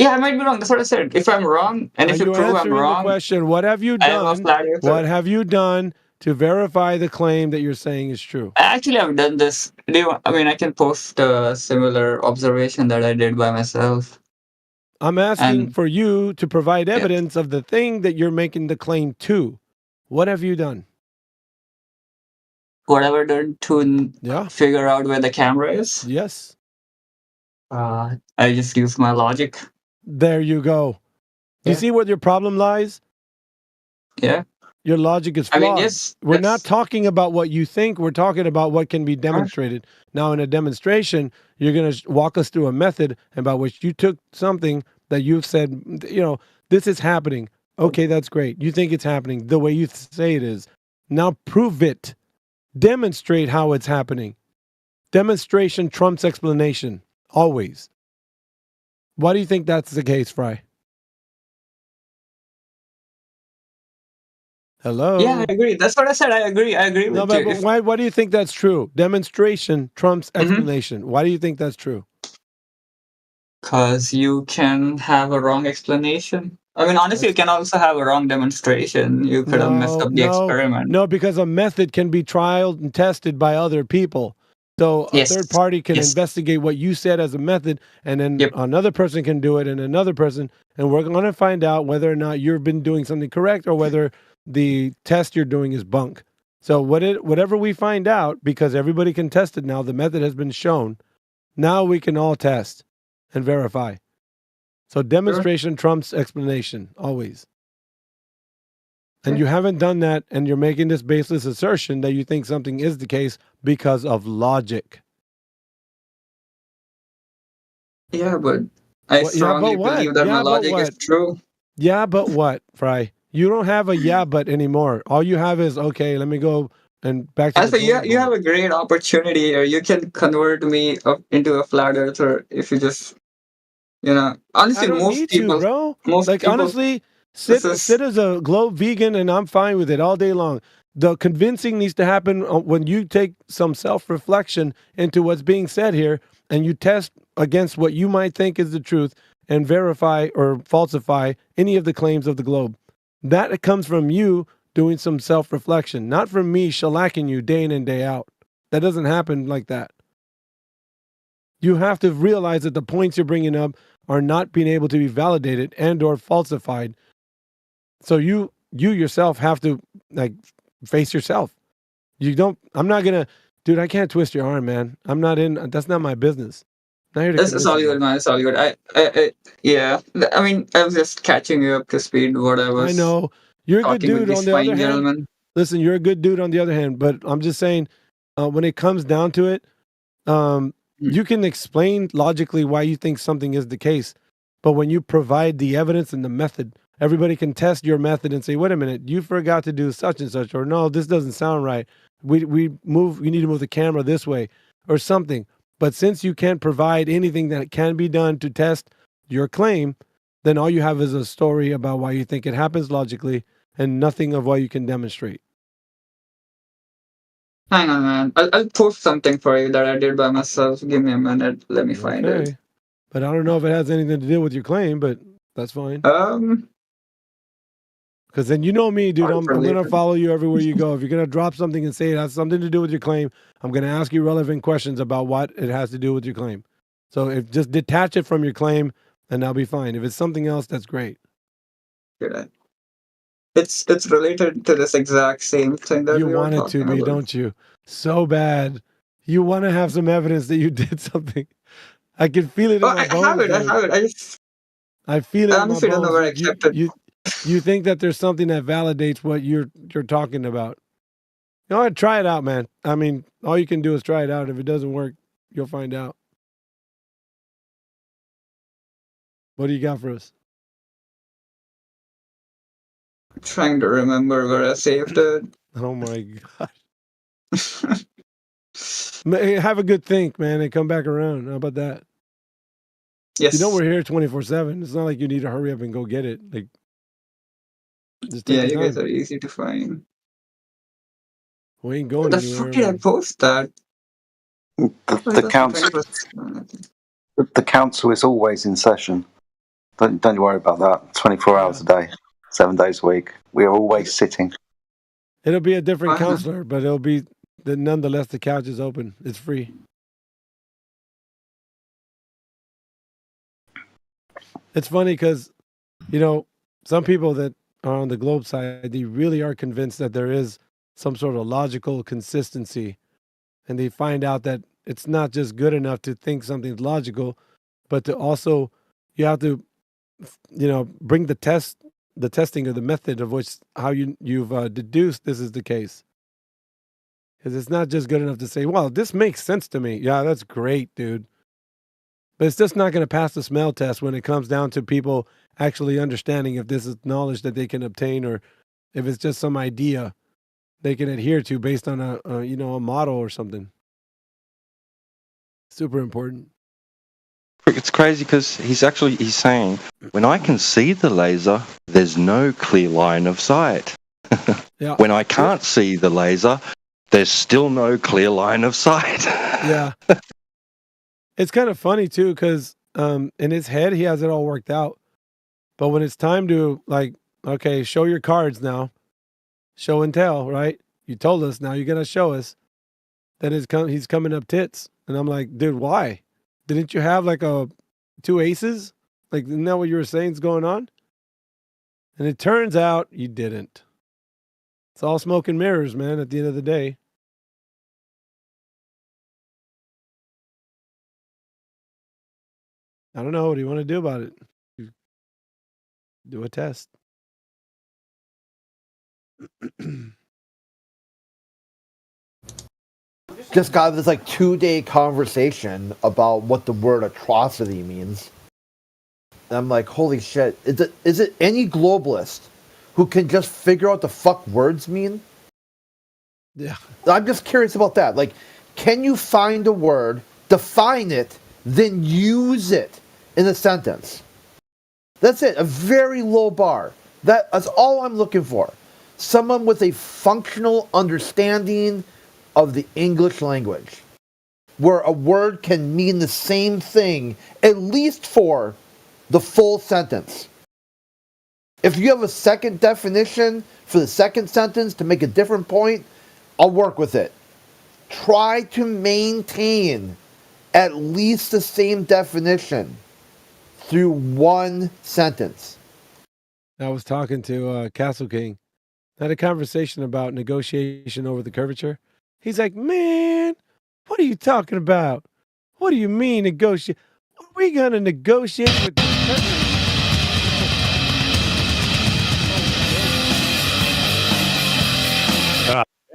Yeah, I might be wrong. That's what I said. If I'm wrong, and Are if you you prove I'm answering the wrong, question? What have you I am a done? flat earther. What have you done to verify the claim that you're saying is true? Actually, I've done this. I mean, I can post a similar observation that I did by myself. I'm asking And for you to provide evidence of the thing that you're making the claim to. What have you done? what have I done to figure out where the camera is? Yes. I just use my logic. There you go. Do you see where your problem lies? Yeah. Your logic is I flawed. mean, yes. We're not talking about what you think. We're talking about what can be demonstrated. Now, in a demonstration, you're going to walk us through a method by which you took something that you've said, this is happening. Okay, that's great. You think it's happening the way you say it is. Now prove it. Demonstrate how it's happening. Demonstration trumps explanation. Always. Why do you think that's the case, Fry? Hello? Yeah, I agree. That's what I said. I agree. I agree with No, but you. why do you think that's true? Demonstration trumps explanation. Why do you think that's true? Because you can have a wrong explanation. I mean, honestly, you can also have a wrong demonstration. You could have messed up the experiment. No, because a method can be trialed and tested by other people. So a third party can investigate what you said as a method, and then another person can do it, and another person, and we're going to find out whether or not you've been doing something correct or whether the test you're doing is bunk. So whatever we find out, because everybody can test it now, the method has been shown. Now we can all test and verify. So demonstration trumps explanation always. And you haven't done that, and you're making this baseless assertion that you think something is the case because of logic. Yeah, but I strongly believe that my logic is true. Yeah, but what, Fry? You don't have a yeah, but anymore. All you have is, okay, let me go and back to I think you have a great opportunity here. You can convert me into a flat earther if you just, honestly, I don't most need people, to, bro. most Like, people, honestly, this is- sit as a globe vegan, and I'm fine with it all day long. The convincing needs to happen when you take some self-reflection into what's being said here, and you test against what you might think is the truth and verify or falsify any of the claims of the globe. That comes from you doing some self-reflection, not from me shellacking you day in and day out. That doesn't happen like that. You have to realize that the points you're bringing up are not being able to be validated and or falsified. So you yourself have to face yourself. I'm not gonna, dude, I can't twist your arm, man. That's not my business. Not here to It's all good, man. It's all good. Yeah. I mean, I was just catching you up to speed. What I was. I know you're a good talking with dude. these On the fine other hand, gentlemen. listen, you're a good dude. On the other hand, but I'm just saying, when it comes down to it, you can explain logically why you think something is the case, but when you provide the evidence and the method, everybody can test your method and say, "Wait a minute, you forgot to do such and such," or "No, this doesn't sound right. We need to move the camera this way," or something. But since you can't provide anything that can be done to test your claim, then all you have is a story about why you think it happens logically and nothing of what you can demonstrate. Hang on, man. I'll post something for you that I did by myself. Give me a minute. Let me find it. Okay. But I don't know if it has anything to do with your claim, but that's fine. Because then you know me, dude. I'm going to follow you everywhere you go. If you're going to drop something and say it has something to do with your claim, I'm going to ask you relevant questions about what it has to do with your claim. So if just detach it from your claim, and I'll be fine. If it's something else, that's great. Good. It's related to this exact same thing that You we were want it to talking be, about. don't you? So bad. You want to have some evidence that you did something. I can feel it in my bones. I have it. I feel it in my honestly don't know where I bones. kept it. You think that there's something that validates what you're talking about. You know, try it out, man. I mean, all you can do is try it out. If it doesn't work, you'll find out. What do you got for us? I'm trying to remember where I saved it. Oh my god. Have a good think, man, and come back around. How about that? Yes. You know we're here 24/7. It's not like you need to hurry up and go get it. Like, just take Yeah, your you guys time. are easy to find. We ain't going What the anywhere. fuck did I post that? The council is always in session. Don't you worry about that. 24 hours a day, 7 days a week. We are always sitting. It'll be a different counselor, but it'll be nonetheless the couch is open. It's free. It's funny because, some people that are on the globe side, they really are convinced that there is some sort of logical consistency, and they find out that it's not just good enough to think something's logical, but to also you have to, bring the testing of the method of which how you've deduced this is the case. Because it's not just good enough to say, well, this makes sense to me. Yeah, that's great, dude. But it's just not going to pass the smell test when it comes down to people actually understanding if this is knowledge that they can obtain or if it's just some idea they can adhere to based on a model or something. Super important. It's crazy because he's saying, when I can see the laser, there's no clear line of sight. Yeah. When I can't see the laser, there's still no clear line of sight. Yeah. It's kind of funny too, because in his head he has it all worked out. But when it's time to okay, show your cards now, show and tell, right? You told us, now you're gonna show us. Then he's coming up tits, and I'm like, dude, why? Didn't you have two aces? Like, isn't that what you were saying is going on? And it turns out you didn't. It's all smoke and mirrors, man. At the end of the day. I don't know. What do you want to do about it? Do a test. Just got this like 2-day conversation about what the word atrocity means. And I'm like, holy shit! Is it any globalist who can just figure out the fuck words mean? Yeah. I'm just curious about that. Like, can you find a word, define it, then use it in a sentence? That's it. A very low bar. That's all I'm looking for. Someone with a functional understanding of the English language, where a word can mean the same thing, at least for the full sentence. If you have a second definition for the second sentence to make a different point, I'll work with it. Try to maintain at least the same definition through one sentence. I was talking to Castle King. I had a conversation about negotiation over the curvature. He's like, man, what are you talking about? What do you mean negotiate? Are we going to negotiate with the curvature?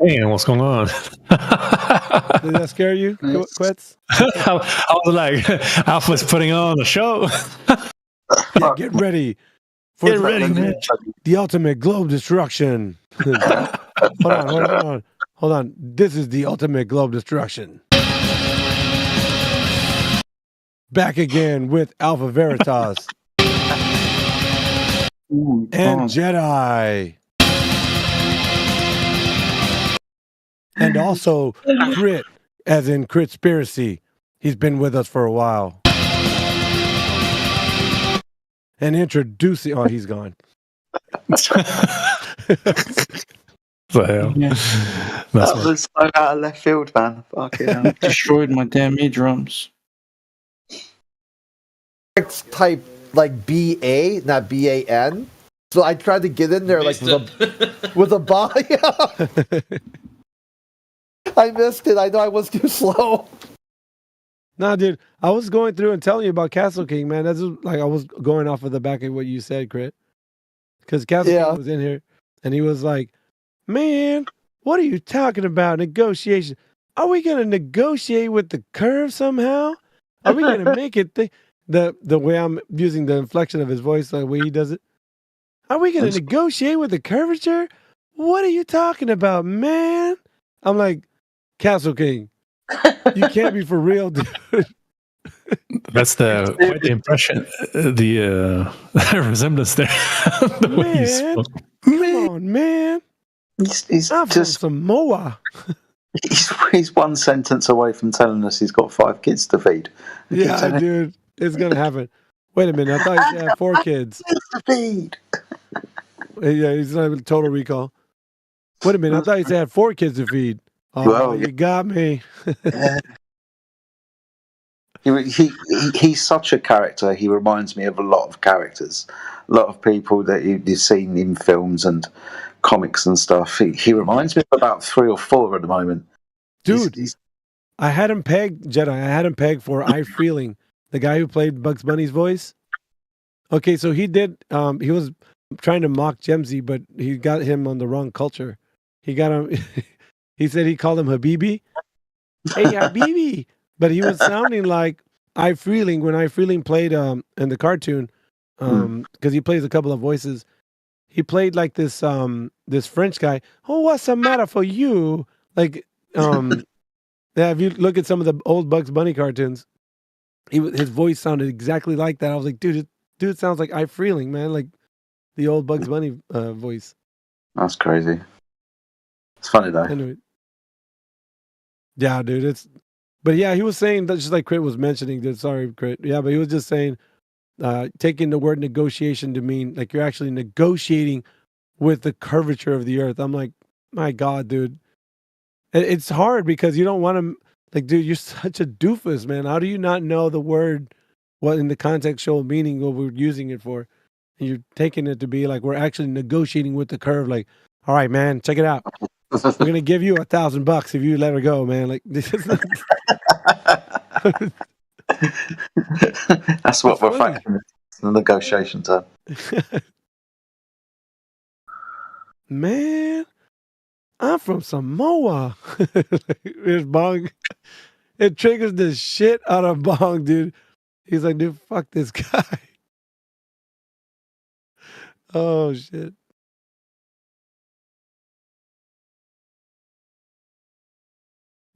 Damn, what's going on? Did that scare you, Quetz? I was like, Alpha's putting on the show. Yeah, get ready. Get ready, man. The ultimate globe destruction. Hold on. This is the ultimate globe destruction. Back again with Alpha Veritas. And Jedi. And also Crit, as in Critspiracy. He's been with us for a while. And introducing... Oh, he's gone. The hell? Yeah. That's That was so out of left field, man. Fucking hell. Destroyed my damn eardrums. Type like BA, not BAN. So I tried to get in there like with a bar. I missed it. I know I was too slow. Nah, dude, I was going through and telling you about Castle King, man. That's just, like I was going off of the back of what you said, Crit. Because Castle King was in here, and he was like, man, what are you talking about? Negotiation. Are we going to negotiate with the curve somehow? Are we going to make it the way I'm using the inflection of his voice, the way he does it? Are we going to negotiate with the curvature? What are you talking about, man? I'm like, Castle King, you can't be for real, dude. That's quite the impression, the resemblance there. The way you spoke. Come on, man. He's I'm just from Samoa. he's one sentence away from telling us he's got 5 kids to feed. Yeah, dude, it's gonna happen. Wait a minute, I thought he had 4 kids. To feed. Yeah, he's not even Total Recall. Wait a minute, I thought he had 4 kids to feed. Oh, Well, you got me. He's such a character. He reminds me of a lot of characters, a lot of people that you've seen in films and comics and stuff. He reminds me of about 3 or 4 at the moment. Dude, I had him pegged, Jedi. I had him pegged for I Feeling, the guy who played Bugs Bunny's voice. Okay, so he did. He was trying to mock Jemsy, but he got him on the wrong culture. He got him. He said he called him Habibi. Hey, Habibi. But he was sounding like I Feeling when I Feeling played in the cartoon, because he plays a couple of voices. He played like this this French guy. Oh, what's the matter for you? Like yeah, if you look at some of the old Bugs Bunny cartoons, his voice sounded exactly like that. I was like, dude sounds like I Feeling, man, like the old Bugs Bunny voice. That's crazy. It's funny though. Anyway. Yeah, dude, but yeah, he was saying that, just like Crit was mentioning. That, sorry, Crit. Yeah, but he was just saying, taking the word negotiation to mean like you're actually negotiating with the curvature of the earth. I'm like, my God, dude. It's hard because you don't want to, like, dude, you're such a doofus, man. How do you not know the word, what in the contextual meaning what we're using it for? And you're taking it to be like we're actually negotiating with the curve. Like, All right, man, check it out. We're gonna give you $1,000 if you let her go, man. Like this is not... That's what It's we're funny. fighting. The negotiation time. Man, I'm from Samoa. Here's Bong. It triggers the shit out of Bong, dude. He's like, dude, fuck this guy. Oh shit.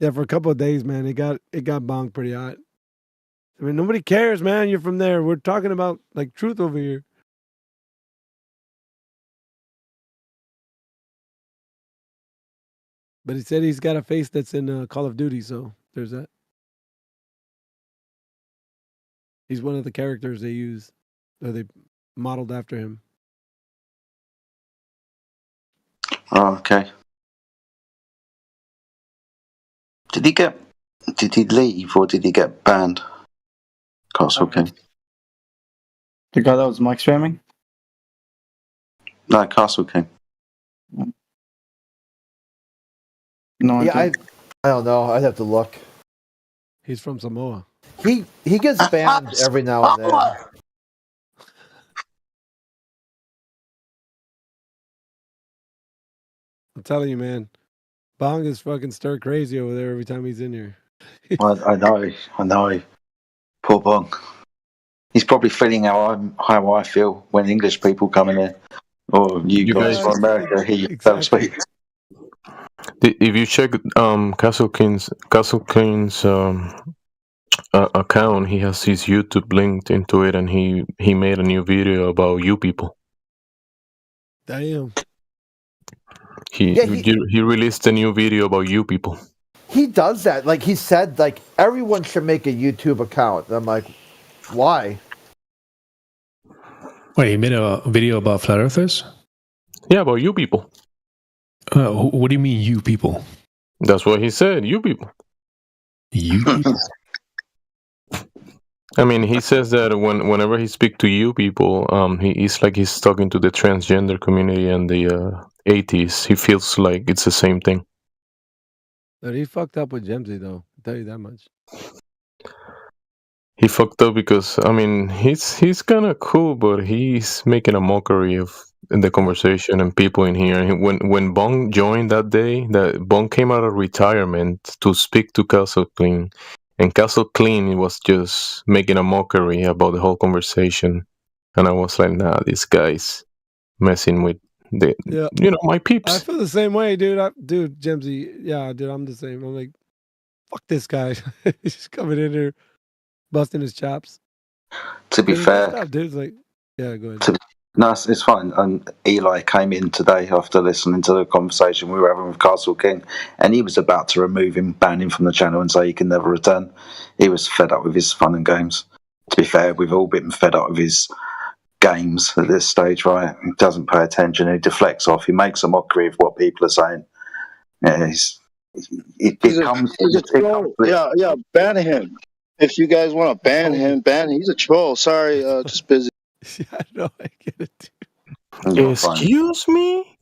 Yeah, for a couple of days, man, it got Bong pretty hot. I mean, nobody cares, man. You're from there. We're talking about like truth over here. But he said he's got a face that's in Call of Duty, so there's that. He's one of the characters they use, or they modeled after him. Oh, okay. Did he leave or did he get banned? Castle King. The guy that was mic spamming? No, Castle King. No, Yeah, I don't know. I'd have to look. He's from Samoa. He gets banned every now and then. I'm telling you, man. Bong is fucking stir crazy over there every time he's in here. I know. Poor Bong. He's probably feeling how I feel when English people come in here, or you guys from America hear you speak. If you check Castle King's account, he has his YouTube linked into it, and he made a new video about you people. Damn. He released a new video about you people. He does that. Like he said, like everyone should make a YouTube account. And I'm like, why? Wait, he made a video about flat earthers? Yeah, about you people. What do you mean, you people? That's what he said. You people. You people. I mean, he says that whenever he speaks to you people, he's like he's talking to the transgender community and the atheists. He feels like it's the same thing. But he fucked up with Gemsy, though. I'll tell you that much. He fucked up because I mean he's kind of cool, but he's making a mockery of the conversation and people in here. And when Bong joined that day, that Bong came out of retirement to speak to Castle Clean, and Castle Clean was just making a mockery about the whole conversation, and I was like, nah, this guy's messing with my peeps. I feel the same way, dude. Dude, Gemsy, yeah, dude, I'm the same. I'm like, fuck this guy. He's just coming in here, busting his chops. To be fair, dude, it's like, yeah, go ahead. No, it's fine. And Eli came in today after listening to the conversation we were having with Castle King, and he was about to remove him, ban him from the channel, and say he can never return. He was fed up with his fun and games. To be fair, we've all been fed up with his games at this stage, right? He doesn't pay attention. He deflects off. He makes a mockery of what people are saying. Yeah, it becomes. Yeah, ban him. If you guys want to ban him, He's a troll. Sorry, just busy. Yeah, no, I get it, dude. Excuse me?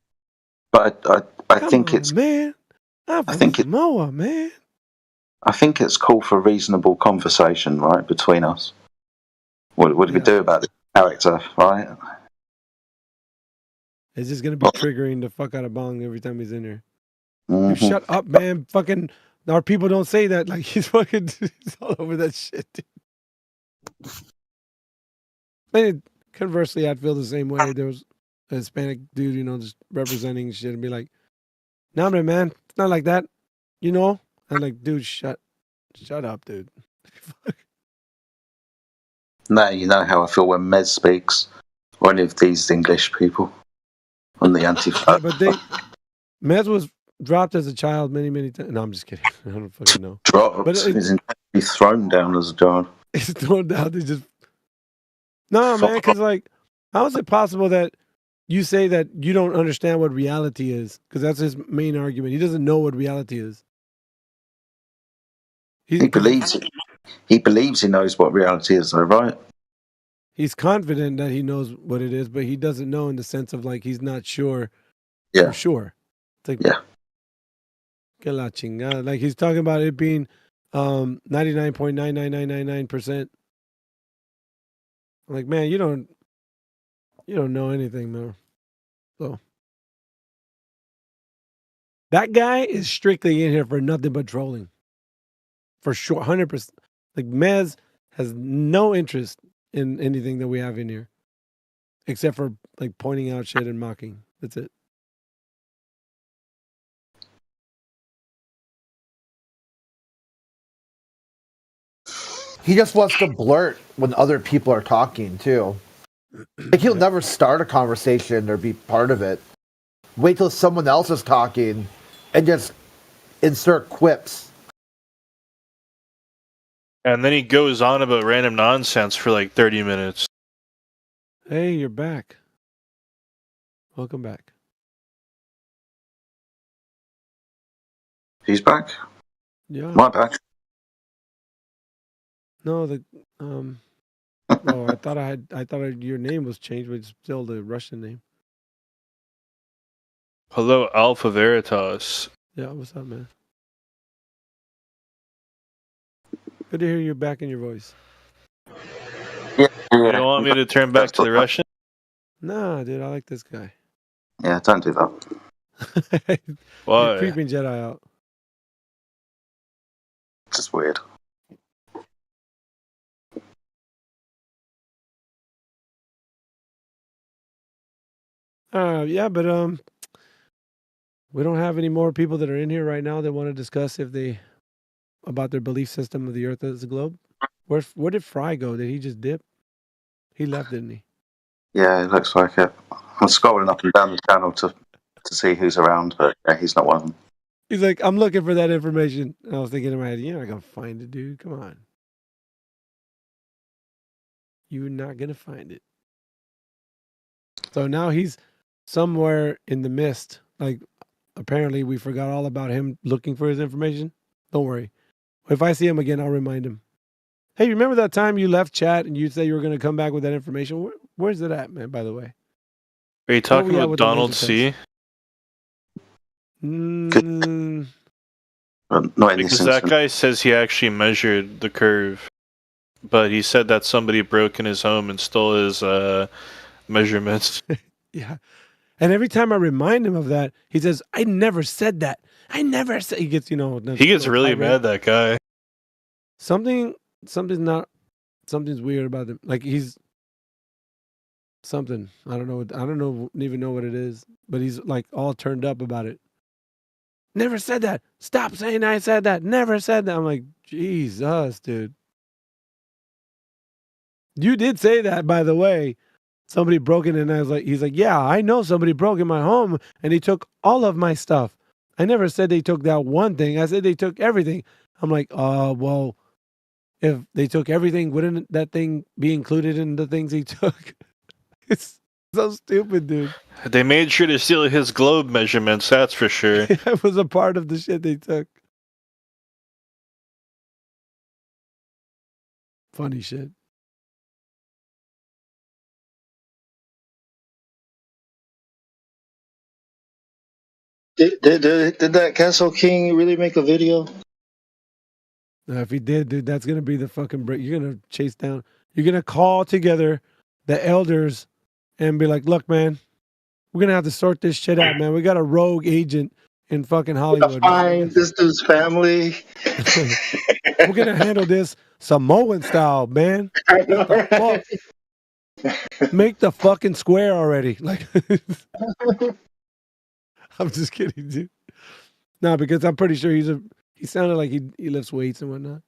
But I Come think on, it's man. I'm from Samoa, man. I think it's call for reasonable conversation, right, between us. What do we do about this character, right? It's just gonna be triggering the fuck out of Bong every time he's in here. Mhm. You shut up, man. Fucking our people don't say that. Like he's fucking he's all over that shit, dude. Man, conversely, I'd feel the same way. There was a Hispanic dude, just representing shit and be like, nah, man, it's not like that. I'm like, dude, shut up, dude. Now you know how I feel when Mez speaks, or any of these English people on the anti-flag. But Mez was dropped as a child many times. No, I'm just kidding. I don't fucking know. Dropped. But He's thrown down as a child. He's thrown down. They just no, man. Because how is it possible that you say that you don't understand what reality is? Because that's his main argument. He doesn't know what reality is. He believes it. He believes he knows what reality is, though, right? He's confident that he knows what it is, but he doesn't know in the sense of like he's not sure Yeah. For sure. It's like, Yeah. que la chingada. Like he's talking about it being 99.99999%. I'm like, man, you don't know anything, man. So that guy is strictly in here for nothing but trolling. For sure, 100%. Like Mez has no interest in anything that we have in here, except for like pointing out shit and mocking. That's it. He just wants to blurt when other people are talking too. Like he'll never start a conversation or be part of it. Wait till someone else is talking and just insert quips. And then he goes on about random nonsense for like 30 minutes. Hey, you're back. Welcome back. He's back. Yeah. My back. No, oh, I thought your name was changed, but it's still the Russian name. Hello, Alpha Veritas. Yeah, what's up, man? Good to hear you back in your voice. Yeah. You don't want me to turn back to the Russian? Nah, dude, I like this guy. Yeah, don't do that. Why? You're creeping Jedi out. Just weird. Yeah, but we don't have any more people that are in here right now that want to discuss about their belief system of the Earth as a globe. Where did Fry go? Did he just dip? He left, didn't he? Yeah, it looks like it. I'm scrolling up and down the channel to see who's around, but yeah, he's not one of them. He's like, I'm looking for that information. And I was thinking in my head, you're not gonna find it, dude. Come on. You're not gonna find it. So now he's somewhere in the mist. Like apparently we forgot all about him looking for his information. Don't worry. If I see him again, I'll remind him. Hey, remember that time you left chat and you said you were going to come back with that information? Where's it at, man, by the way? Are you talking about Donald C? Mm, Not in because this that instance. guy says he actually measured the curve, but he said that somebody broke in his home and stole his measurements. yeah. And every time I remind him of that, he says, I never said that. I never said. He gets, He gets really mad, that guy. Something's weird about him. Like he's something. I don't even know what it is, but he's like all turned up about it. Never said that. Stop saying I said that. Never said that. I'm like, Jesus, dude. You did say that, by the way. Somebody broke in, and he's like, yeah, I know somebody broke in my home and he took all of my stuff. I never said they took that one thing. I said they took everything. I'm like, well, if they took everything, wouldn't that thing be included in the things he took? It's so stupid, dude. They made sure to steal his globe measurements, that's for sure. It was a part of the shit they took. Funny shit. Did that Castle King really make a video? If he did, dude, that's gonna be the fucking break. You're gonna chase down. You're gonna call together the elders and be like, "Look, man, we're gonna have to sort this shit out, man. We got a rogue agent in fucking Hollywood. Find this dude's family. We're gonna handle this Samoan style, man. I know, What the fuck? Make the fucking square already." Like, I'm just kidding, dude. No, because I'm pretty sure he sounded like he lifts weights and whatnot.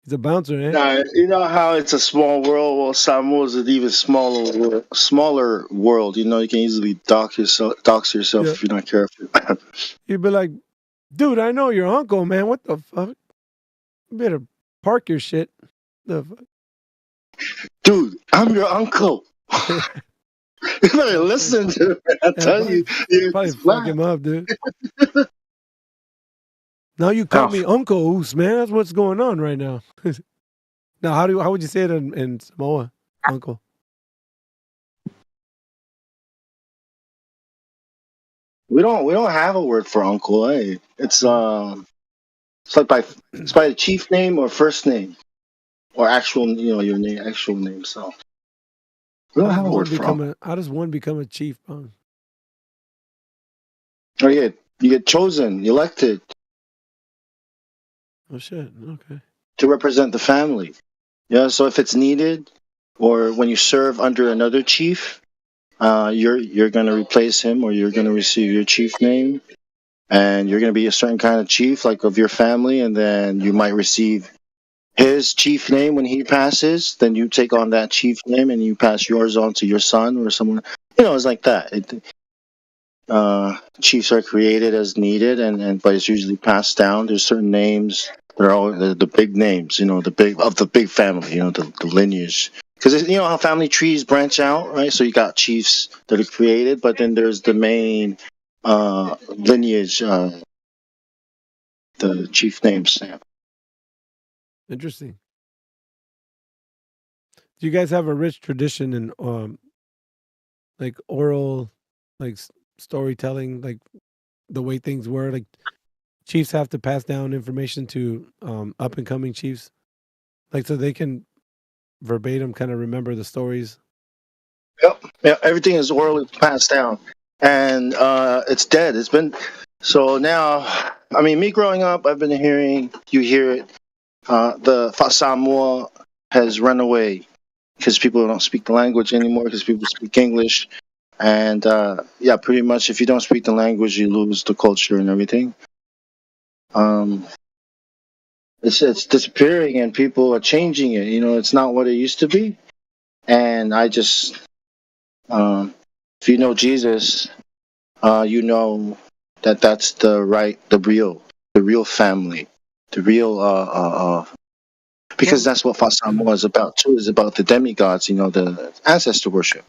He's a bouncer, eh? Nah, you know how it's a small world? Well, Samoa is an even smaller world. You know, you can easily dox yourself Yeah. if you're not careful. He'd be like, dude, I know your uncle, man. What the fuck? You better park your shit. The fuck? Dude, I'm your uncle. You better listen to me. I tell you, Probably fuck him up, dude. Now you call me Uncle Oos, man. That's what's going on right now. Now, how would you say it in Samoa, Uncle? We don't have a word for uncle. Eh? It's like by the chief name or first name or actual your name actual name. So we don't have a word for uncle. How does one become a chief, Bong? Oh yeah, you get chosen, elected Oh shit. Okay. to represent the family. Yeah. So if it's needed, or when you serve under another chief, you're gonna replace him, or you're gonna receive your chief name, and you're gonna be a certain kind of chief, like of your family, and then you might receive his chief name when he passes. Then you take on that chief name, and you pass yours on to your son or someone. It's like that. Chiefs are created as needed, and but it's usually passed down. There's certain names that are all the big names, the big family, the lineage. Because you know how family trees branch out, right? So you got chiefs that are created, but then there's the main lineage, the chief names. Yeah. Interesting. Do you guys have a rich tradition in like oral, like storytelling, like the way things were? Like chiefs have to pass down information to up and coming chiefs, like so they can verbatim kind of remember the stories. Yep. Yeah. Everything is orally passed down, and it's dead. It's been so now. I mean, me growing up, I've been hearing you hear it. The Samoa has run away because people don't speak the language anymore because people speak English. And yeah, pretty much if you don't speak the language, you lose the culture and everything. Um, it's disappearing and people are changing it. It's not what it used to be. And I just, if you know Jesus, you know that that's the real family, the real because that's what Fasamo is about too. Is about the demigods, the ancestor worship,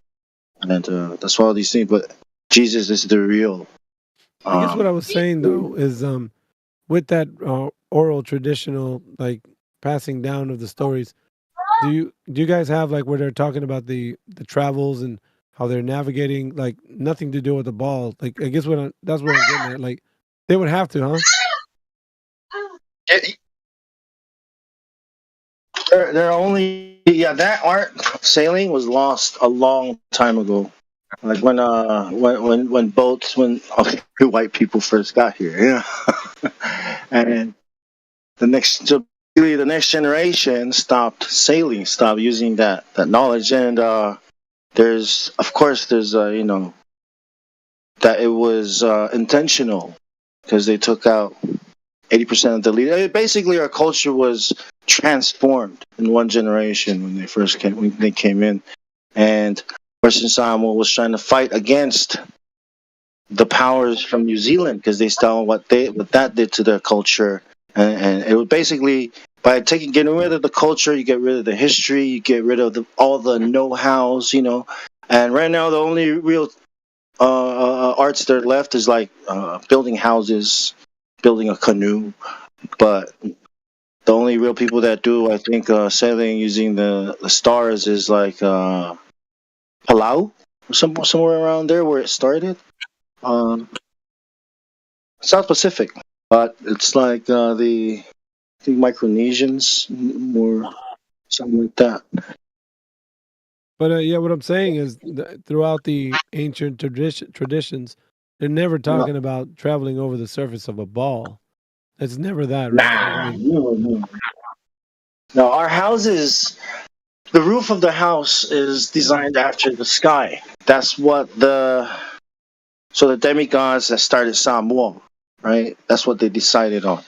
and that's all these things. But Jesus is the real. I guess what I was saying though is with that oral traditional like passing down of the stories, do you guys have like where they're talking about the travels and how they're navigating, like nothing to do with the ball? Like I guess that's what I'm getting at. Like they would have to, huh? They're only that art sailing was lost a long time ago. Like when boats okay, white people first got here, and the next generation stopped sailing, stopped using that knowledge, and there's that it was intentional because they took out 80% of the leader. Basically, our culture was transformed in one generation when they came in, and Western Samoa was trying to fight against the powers from New Zealand because they saw what that did to their culture, and it was basically by getting rid of the culture, you get rid of the history, you get rid of all the know-hows, And right now, the only real arts that are left is like building houses, building a canoe, but the only real people that do, I think, sailing using the stars is like Palau, somewhere around there where it started. Um, South Pacific, but it's like I think Micronesians or something like that. But yeah, what I'm saying is throughout the ancient traditions, they're never talking about traveling over the surface of a ball. It's never that, right? No, our houses. The roof of the house is designed after the sky. That's what so the demigods that started Samoa, right? That's what they decided on.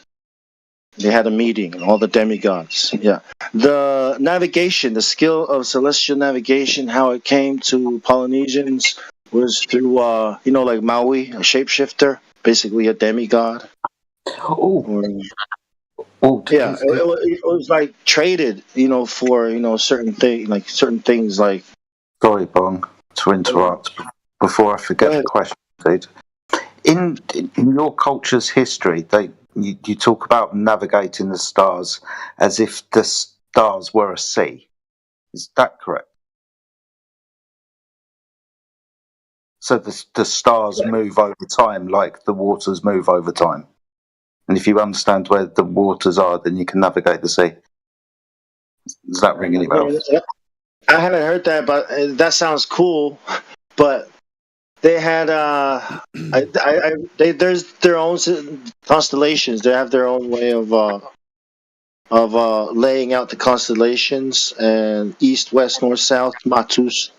They had a meeting, all the demigods. Yeah. The navigation, the skill of celestial navigation, how it came to Polynesians was through, like Maui, a shapeshifter, basically a demigod. Yeah, it was like traded, for certain things like. Sorry, Bong, to interrupt. Before I forget the question, dude. In your culture's history, you talk about navigating the stars as if the stars were a sea. Is that correct? So the stars move over time like the waters move over time. And if you understand where the waters are, then you can navigate the sea. Does that ring any bells? I haven't heard that, but that sounds cool. But they had there's their own constellations. They have their own way of laying out the constellations and east, west, north, south, Matus,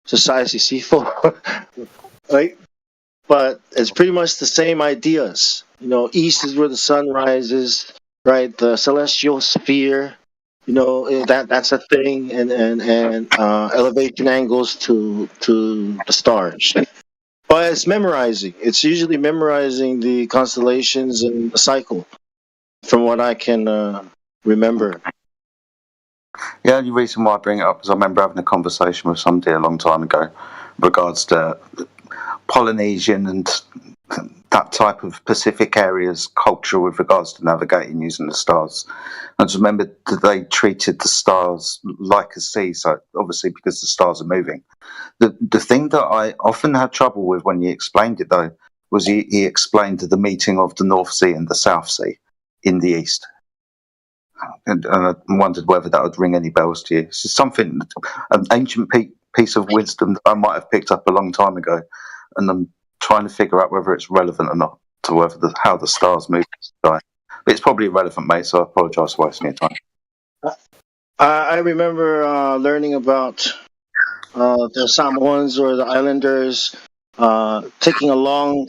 Society Sifo, right? But it's pretty much the same ideas. You know, east is where the sun rises, right? The celestial sphere, you know, that's a thing, and elevation angles to the stars. But it's memorizing. It's usually memorizing the constellations and the cycle, from what I can remember. The only reason why I bring it up is I remember having a conversation with somebody a long time ago regards to Polynesian and that type of Pacific area's culture with regards to navigating using the stars. I just remember that they treated the stars like a sea, so obviously because the stars are moving. The thing that I often had trouble with when he explained it, though, was he explained the meeting of the North Sea and the South Sea in the east. And I wondered whether that would ring any bells to you. It's just something, an ancient piece of wisdom that I might have picked up a long time ago, and I'm trying to figure out whether it's relevant or not to whether how the stars move in the sky. But it's probably irrelevant, mate, so I apologise for wasting your time. I remember learning about the Samoans or the Islanders taking a long,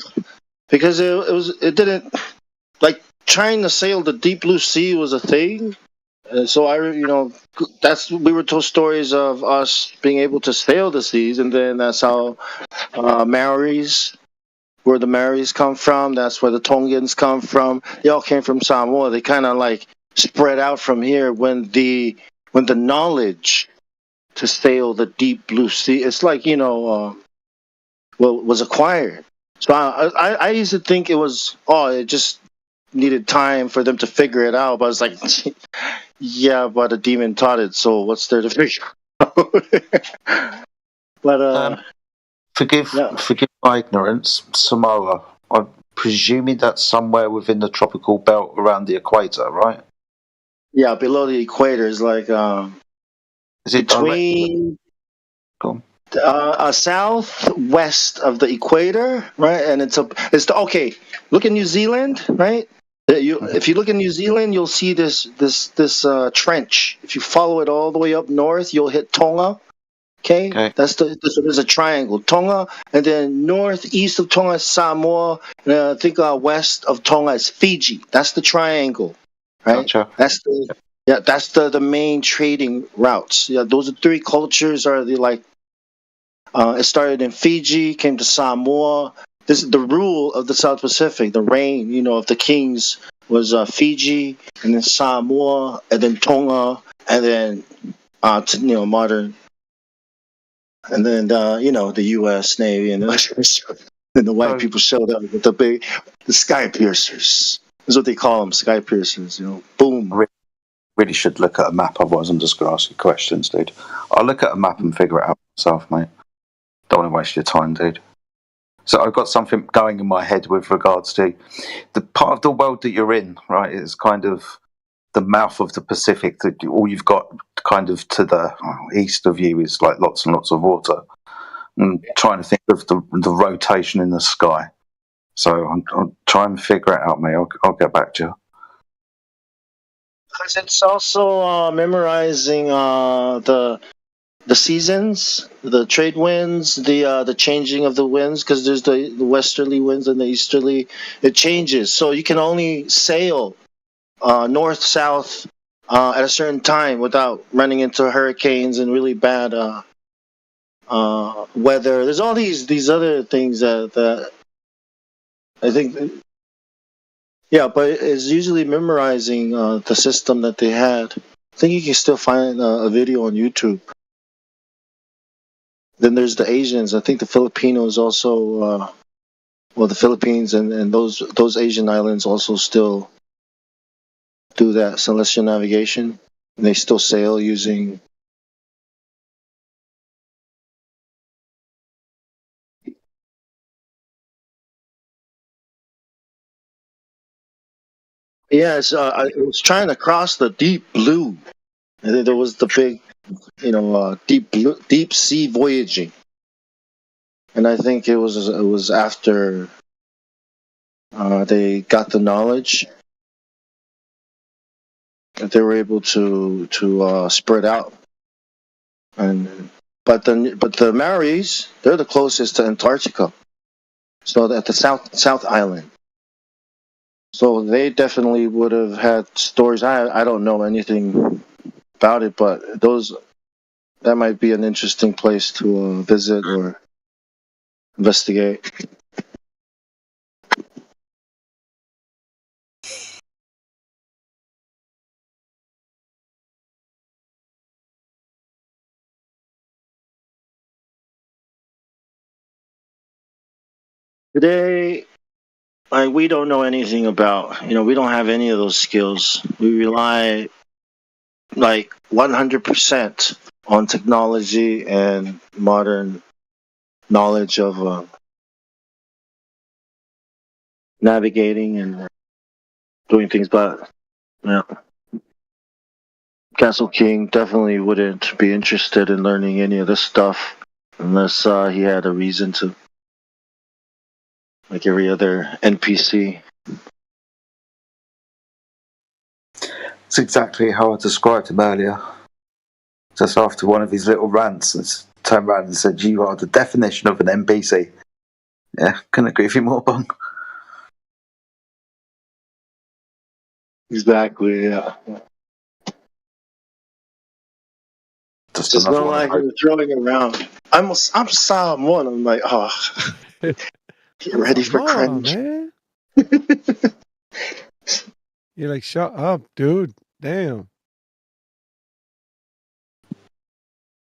because it didn't, like, trying to sail the deep blue sea was a thing. So we were told stories of us being able to sail the seas, and then that's how Maoris, where the Maoris come from. That's where the Tongans come from. They all came from Samoa. They kind of like spread out from here when the knowledge to sail the deep blue sea, it's like, was acquired. So I used to think it was, it just needed time for them to figure it out. But I was like, yeah, but a demon taught it, so what's there to figure out? But forgive my ignorance. Samoa, I'm presuming that's somewhere within the tropical belt around the equator, right? Yeah, below the equator is like is it between southwest of the equator, right? And okay. Look at New Zealand, right? If you look in New Zealand, you'll see this trench. If you follow it all the way up north, you'll hit Tonga. Okay. There's a triangle, Tonga, and then northeast of Tonga is Samoa, and I think west of Tonga is Fiji. That's the triangle, right? Gotcha. That's the main trading routes. Yeah, those are three cultures. It started in Fiji, came to Samoa. This is the rule of the South Pacific. The reign, of the kings was Fiji, and then Samoa, and then Tonga, and then modern, and then the U.S. Navy, and then the white people showed up with the sky piercers. That's what they call them, sky piercers. Boom. Really should look at a map, otherwise I'm just going to ask you questions, dude. I'll look at a map and figure it out myself, mate. Don't want to waste your time, dude. So I've got something going in my head with regards to the part of the world that you're in, right? It's kind of the mouth of the Pacific. That all you've got kind of to the east of you is like lots and lots of water. I'm trying to think of the rotation in the sky. So I'm trying to figure it out, mate. I'll get back to you. Because it's also memorizing the seasons, the trade winds, the changing of the winds, because there's the westerly winds and the easterly. It changes, so you can only sail north south at a certain time without running into hurricanes and really bad weather. There's all these other things that I think. Yeah, but it's usually memorizing the system that they had. I think you can still find a video on YouTube. Then there's the Asians. I think the Filipinos also, the Philippines and those Asian islands also still do that celestial navigation. And they still sail using. Yes, it was trying to cross the deep blue. And then there was the big, deep sea voyaging. And I think it was after they got the knowledge that they were able to spread out. But the Maoris, they're the closest to Antarctica, so at the South Island. So they definitely would have had stories. I don't know anything about it, but that might be an interesting place to visit or investigate. Today, we don't know anything about. We don't have any of those skills. We rely 100% on technology and modern knowledge of navigating and doing things. But yeah, Castle King definitely wouldn't be interested in learning any of this stuff unless he had a reason to, like every other NPC. It's exactly how I described him earlier. Just after one of his little rants, I turned around and said, "You are the definition of an NPC." Yeah, couldn't agree with you more, Bong. Exactly, yeah. Just It's another not one like of you're throwing around. I'm Psalm 1. I'm like, oh, get ready for Come on, cringe. man. You're like, shut up, dude. Damn.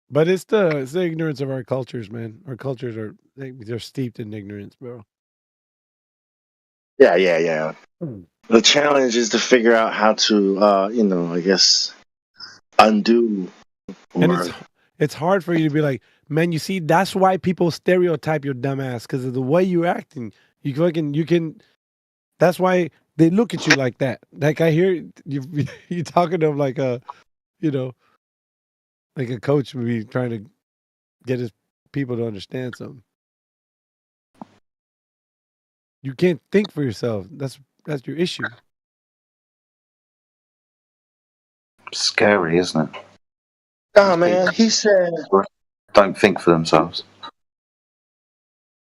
But it's the ignorance of our cultures, man. Our cultures they're steeped in ignorance, bro. Yeah. The challenge is to figure out how to, I guess, undo. And it's hard for you to be like, man, you see, that's why people stereotype your dumbass, because of the way you're acting. You can that's why they look at you like that. Like I hear you talking to them like like a coach would be trying to get his people to understand something. You can't think for yourself. That's your issue. scary, isn't it? Oh man, he said Don't think for themselves.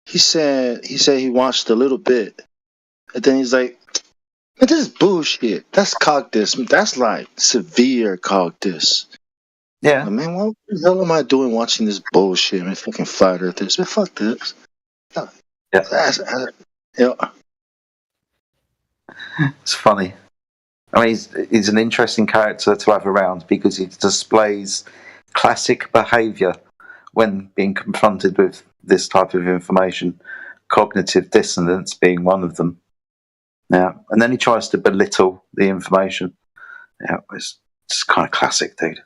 he he watched a little bit, and then he's like, "Man, this is bullshit. That's cognitus. That's like severe cognitus." Yeah. Man, what the hell am I doing watching this bullshit? Man, fucking flat earthers. Man, fuck this. Yeah. It's funny. I mean, he's an interesting character to have around because he displays classic behaviour when being confronted with this type of information, cognitive dissonance being one of them. Yeah, and then he tries to belittle the information. Yeah, it's just kind of classic, dude.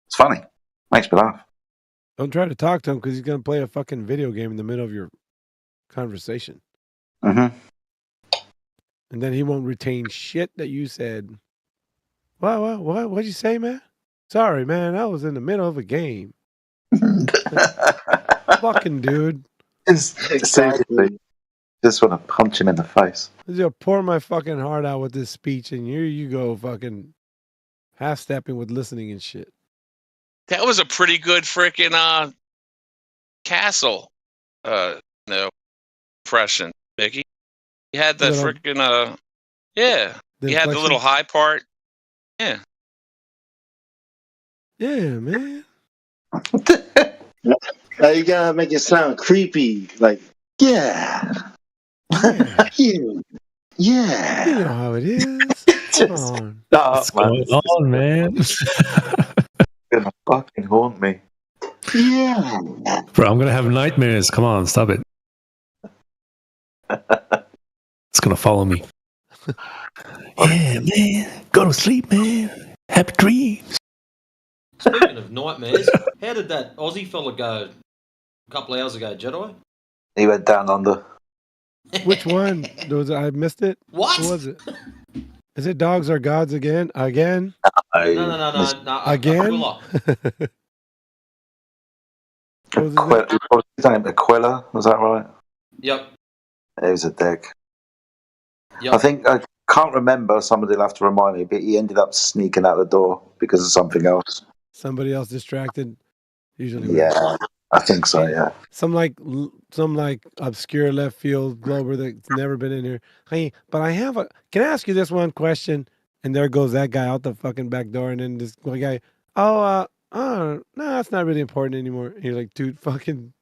It's funny. Makes me laugh. Don't try to talk to him because he's gonna play a fucking video game in the middle of your conversation. Mm-hmm. And then he won't retain shit that you said. What'd you say, man? Sorry, man. I was in the middle of a game. Fucking dude. Seriously, just want to punch him in the face. I'm gonna pour my fucking heart out with this speech, and here you go, fucking half-stepping with listening and shit. That was a pretty good freaking castle, impression, Mickey. You had the freaking yeah. You had the little high part. Yeah. Yeah, man. Now you gotta make it sound creepy, like yeah. You know how it is. Come on. What's going on, man? Gonna fucking haunt me. Yeah. Bro, I'm gonna have nightmares. Come on, stop it. It's gonna follow me. Yeah, man. Go to sleep, man. Happy dreams. Speaking of nightmares, how did that Aussie fella go a couple of hours ago, Jedi? He went down under. Which one? I missed it. What? Who was it? Is it dogs are gods again? Again? No. Again? Aquila. What was his name? Aquila, was that right? Yep. He was a dick. Yep. I think I can't remember. Somebody will have to remind me. But he ended up sneaking out the door because of something else. Somebody else distracted. Usually, Yeah, I think so. Yeah. some like obscure left field glober that's never been in here. Hey, but I have a. Can I ask you this one question? And there goes that guy out the fucking back door, and then this guy. Oh, no, that's not really important anymore. And you're like, dude, fucking.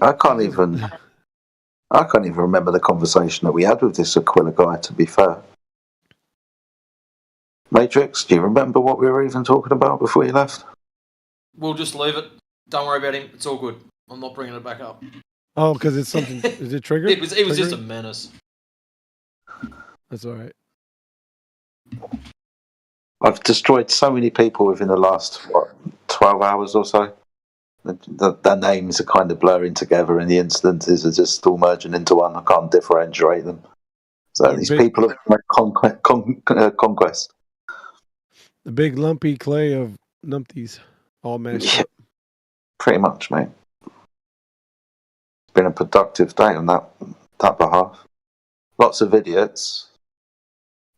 I can't even remember the conversation that we had with this Aquila guy. To be fair, Matrix, do you remember what we were even talking about before you left? We'll just leave it. Don't worry about him. It's all good. I'm not bringing it back up. Oh, because it's something. Is it triggered? It was just a menace. That's all right. I've destroyed so many people within the last 12 hours or so. The names are kind of blurring together, and the instances are just all merging into one. I can't differentiate them. So these people are like conquest. The big lumpy clay of numpties, all mashed up. Pretty much, mate. It's been a productive day on that behalf. Lots of idiots.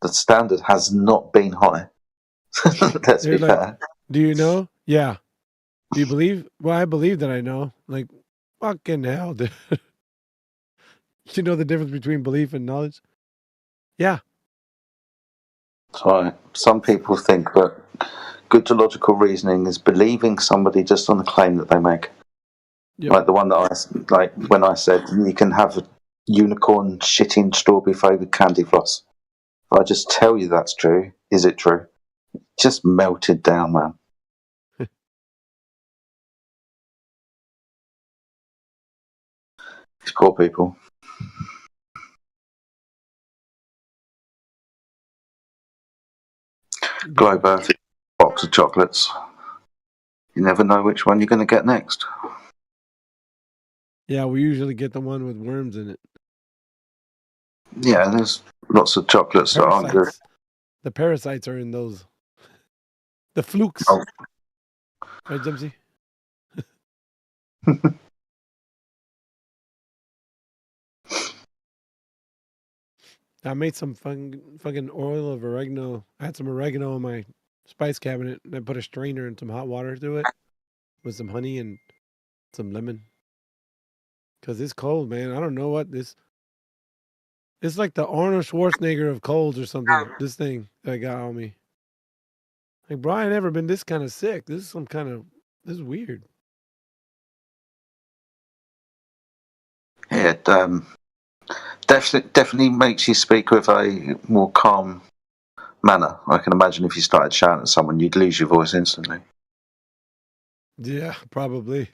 The standard has not been high. Let's be fair. Do you know? Yeah. Do you believe? Well, I believe that I know. Like, fucking hell, dude. You know the difference between belief and knowledge? Yeah. So some people think that good logical reasoning is believing somebody just on the claim that they make. Yep. Like the one that when I said you can have a unicorn shitting strawberry flavored candy floss. If I just tell you that's true, is it true? It just melted down, man. These poor people. Globe Earth, box of chocolates. You never know which one you're going to get next. Yeah, we usually get the one with worms in it. Yeah, there's lots of chocolates that aren't good. The parasites are in those. The flukes. Oh. Right, Dempsey? I made some fucking oil of oregano. I had some oregano in my spice cabinet, and I put a strainer and some hot water through it with some honey and some lemon. Because it's cold, man. I don't know what this... It's like the Arnold Schwarzenegger of colds or something. This thing that I got on me. Like, bro, I ain't never been this kind of sick. This is weird. Yeah, definitely makes you speak with a more calm manner. I can imagine if you started shouting at someone, you'd lose your voice instantly. Yeah, probably.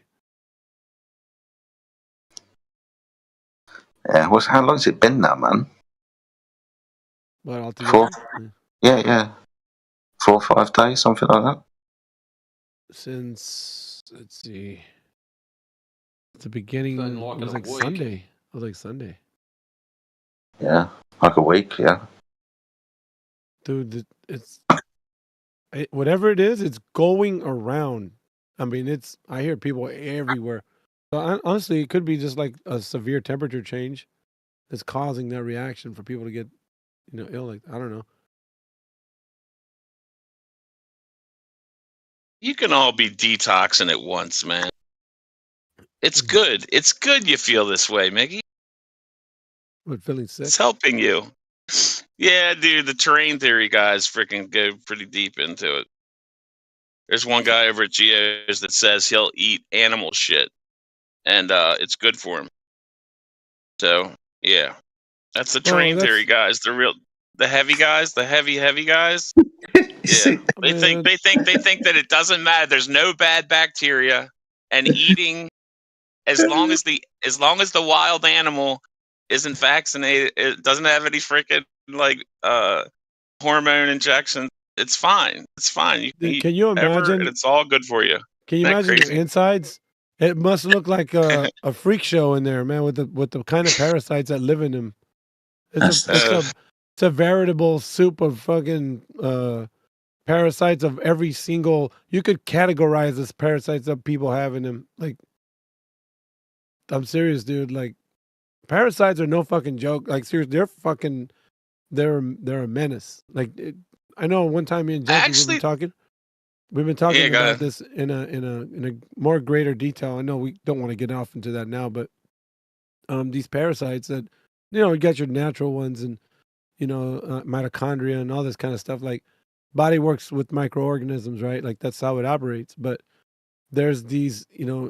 Yeah, how long has it been now, man? What, altogether? 4? Yeah. 4 or 5 days, something like that. Since, let's see, the beginning, Been like it was a like week. Sunday. It was like Sunday. Yeah, like a week, yeah. Dude, whatever it is, it's going around. I mean, I hear people everywhere. So honestly, it could be just like a severe temperature change that's causing that reaction for people to get, ill. Like, I don't know. You can all be detoxing at once, man. It's good. It's good you feel this way, Miggy. What, feeling sick? It's helping you. Yeah, dude, the terrain theory guys freaking go pretty deep into it. There's one guy over at Geos that says he'll eat animal shit, and it's good for him. So, yeah. That's the terrain theory guys. The heavy guys, the heavy guys. Yeah. They think that it doesn't matter. There's no bad bacteria, and eating as long as the wild animal isn't vaccinated, it doesn't have any freaking hormone injections. It's fine. It's fine. You can eat Can you whatever, imagine? and it's all good for you. Can you Isn't that imagine your crazy? insides? It must look like a freak show in there, man, with the kind of parasites that live in them. It's it's a veritable soup of fucking parasites of every single. You could categorize this parasites that people have in them. Like, I'm serious, dude. Like, parasites are no fucking joke. Like, seriously, they're fucking. They're a menace. Like, I know one time me and Jesse Actually, we've been talking yeah, go about ahead. this in a more greater detail. I know we don't want to get off into that now, but these parasites that you got your natural ones and mitochondria and all this kind of stuff. Like, body works with microorganisms, right? Like, that's how it operates. But there's these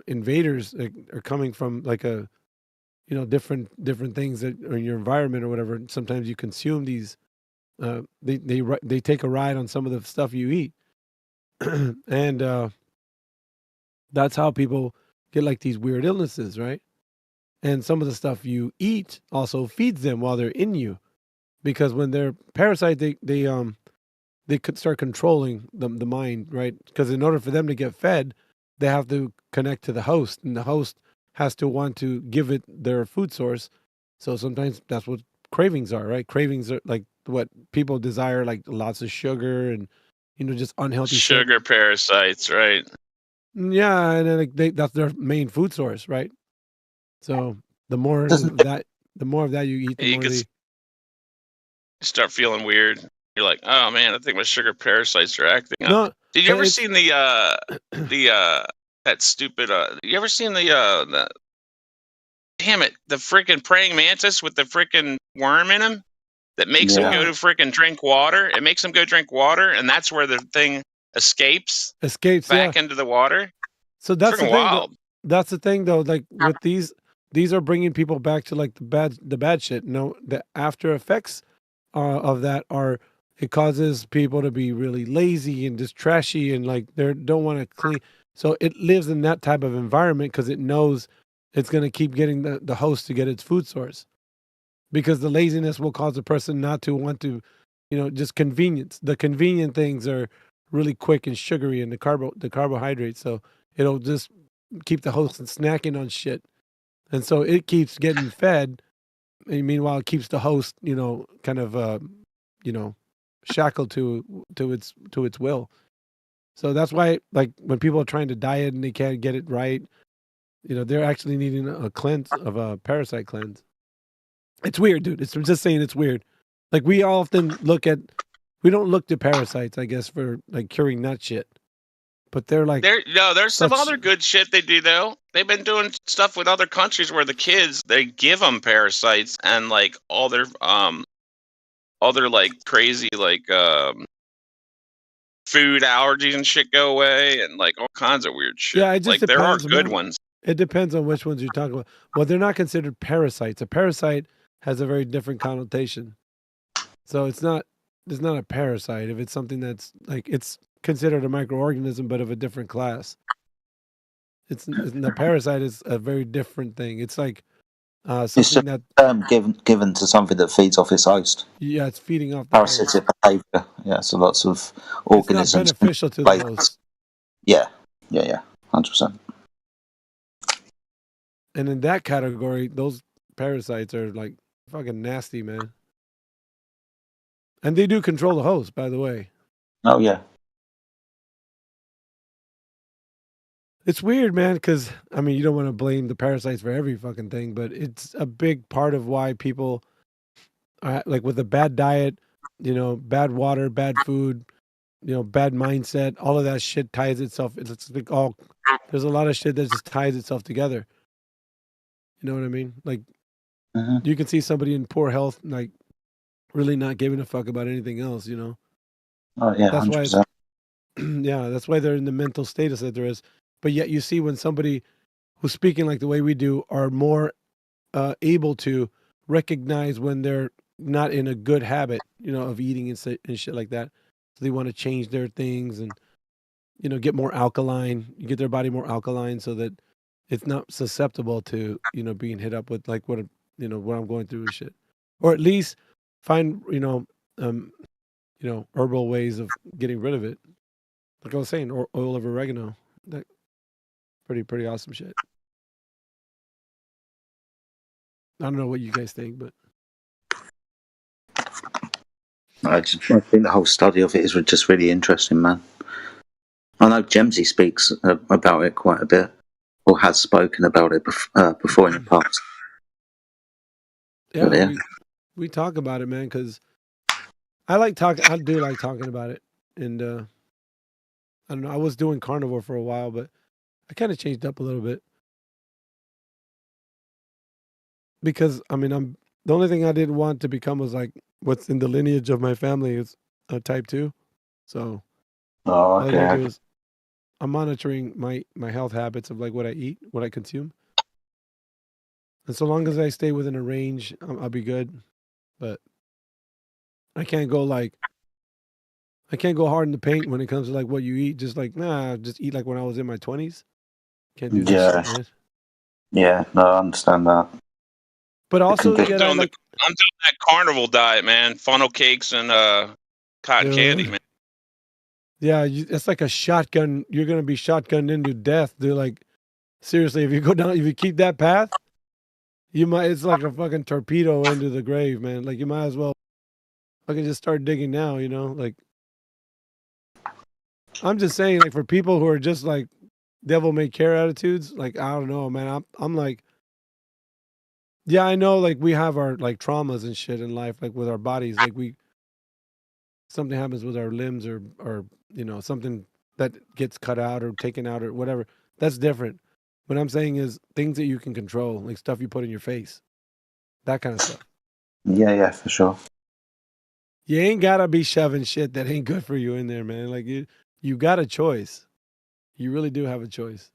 invaders that are coming from like a different things that are in your environment or whatever. And sometimes you consume these. They take a ride on some of the stuff you eat, and that's how people get like these weird illnesses, right? And some of the stuff you eat also feeds them while they're in you, because when they're parasites, they could start controlling the mind, right? Because in order for them to get fed, they have to connect to the host, and the host has to want to give it their food source. So sometimes that's what cravings are, right? Cravings are like what people desire, like lots of sugar and just unhealthy shit. Sugar parasites, right? Yeah, and then that's their main food source, right? So the more of that you eat, the You more could they. start feeling weird. You're like, oh man, I think my sugar parasites are acting up. No, Did you but ever it's seen that stupid you ever seen the damn it, the freaking praying mantis with the freaking worm in him that makes him go Yeah. to freaking drink water? It makes him go drink water, and that's where the thing escapes back yeah. into the water. So that's the Freaking thing. wild. That's the thing, though. Like with these are bringing people back to like the bad shit. The after effects of that are it causes people to be really lazy and just trashy and like they don't want to clean. So it lives in that type of environment because it knows it's going to keep getting the host to get its food source. Because the laziness will cause a person not to want to, just convenience. The convenient things are really quick and sugary and the carbohydrates. So it'll just keep the host snacking on shit. And so it keeps getting fed. And meanwhile, it keeps the host, kind of, shackled to its will. So that's why, like, when people are trying to diet and they can't get it right, they're actually needing a cleanse of a parasite cleanse. It's weird, dude. I'm just saying it's weird. Like, we often we don't look to parasites, I guess, for like curing nut shit. But they're like, There's some such- other good shit they do though. They've been doing stuff with other countries where the kids they give them parasites and like all their like crazy like food allergies and shit go away and like all kinds of weird shit. yeah, it just Like there are depends. good man. ones. It depends on which ones you're talking about. Well, they're not considered parasites. A parasite has a very different connotation. So it's not a parasite if it's something that's like it's considered a microorganism but of a different class. The parasite is a very different thing. It's like It's just something that a term given to something that feeds off its host. it's feeding off the host. Parasitic behavior. Yeah, so lots of It's not organisms. beneficial to the host. Yeah, 100%. And in that category, those parasites are like fucking nasty, man. And they do control the host, by the way. Oh yeah. It's weird, man, because I mean, you don't want to blame the parasites for every fucking thing, but it's a big part of why people, like with a bad diet, bad water, bad food, bad mindset, all of that shit ties itself. It's like there's a lot of shit that just ties itself together. You know what I mean? Like, you can see somebody in poor health, like really not giving a fuck about anything else. Oh yeah, That's 100%. why, yeah, that's why they're in the mental status that there is. But yet you see when somebody who's speaking like the way we do are more able to recognize when they're not in a good habit, of eating and shit like that. So they want to change their things and, get more alkaline, get their body more alkaline so that it's not susceptible to, being hit up with like what I'm going through and shit. Or at least find, herbal ways of getting rid of it. Like I was saying, or oil of oregano. That pretty awesome shit. I don't know what you guys think, but I think the whole study of it is just really interesting, man. I know Gemsy speaks about it quite a bit, or has spoken about it before in the past. Yeah, But yeah. we talk about it, man, because I like talking. I do like talking about it, and I don't know. I was doing carnivore for a while, but I kind of changed up a little bit because I mean, the only thing I didn't want to become was like what's in the lineage of my family is type 2. So all I gotta do is I'm monitoring my health habits of like what I eat, what I consume, and so long as I stay within a range, I'll be good. But I can't go hard in the paint when it comes to like what you eat. Just like just eat like when I was in my 20s. Can't do that Yeah. shit, man. Yeah, no, I understand that. But also, I'm doing that carnival diet, man. Funnel cakes and cotton candy, Dude. man. Yeah, it's like a shotgun. You're gonna be shotgunned into death, dude. Like seriously, if you keep that path, you might. It's like a fucking torpedo into the grave, man. Like you might as well fucking just start digging now. You know, like I'm just saying, like for people who are just like devil may care attitudes, like I don't know, man. I'm like, yeah, I know, like we have our like traumas and shit in life, like with our bodies, like something happens with our limbs or you know something that gets cut out or taken out or whatever. That's different. What I'm saying is things that you can control, like stuff you put in your face, that kind of stuff. Yeah, for sure. You ain't gotta be shoving shit that ain't good for you in there, man. Like you got a choice. You really do have a choice.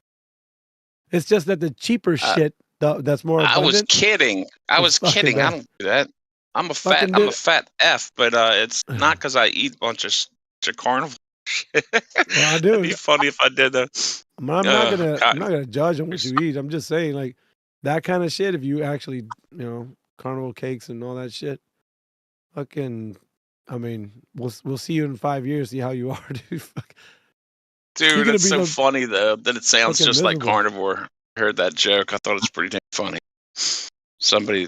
It's just that the cheaper shit that's more I was abundant. kidding. I was fucking kidding. I bad. don't do that. I'm a Fucking I'm a dude. fat F, but it's not because I eat a bunch of carnival shit. Well, I do. It'd be funny if I did that. I'm not gonna judge on what you eat. I'm just saying, like that kind of shit. If you actually, carnival cakes and all that shit, fucking. I mean, we'll see you in 5 years. See how you are, dude. Fuck. You're Dude, gonna it's be so funny though that it sounds fucking just like miserable. carnivore. I heard that joke. I thought it's pretty damn funny. Somebody,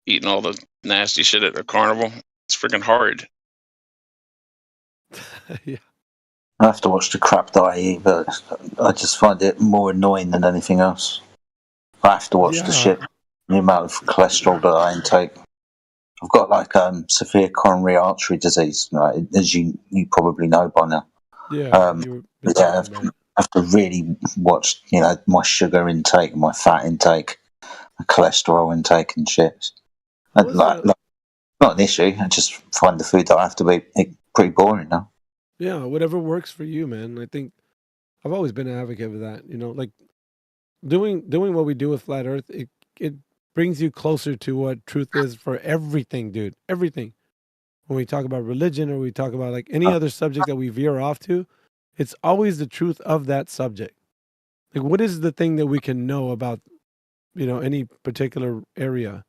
eating all the nasty shit at a carnival. It's freaking hard. Yeah. I have to watch the crap that I eat, but I just find it more annoying than anything else. I have to watch the shit, the amount of cholesterol that I intake. I've got like severe coronary artery disease, right, as you probably know by now. Yeah. I have to really watch, my sugar intake, my fat intake, my cholesterol intake, and shit. Not an issue. I just find the food that I have to eat pretty boring now. Yeah, whatever works for you, man. I think I've always been an advocate of that. Like doing what we do with Flat Earth, it brings you closer to what truth is for everything, dude. Everything. When we talk about religion or we talk about like any other subject that we veer off to, it's always the truth of that subject. Like what is the thing that we can know about, any particular area?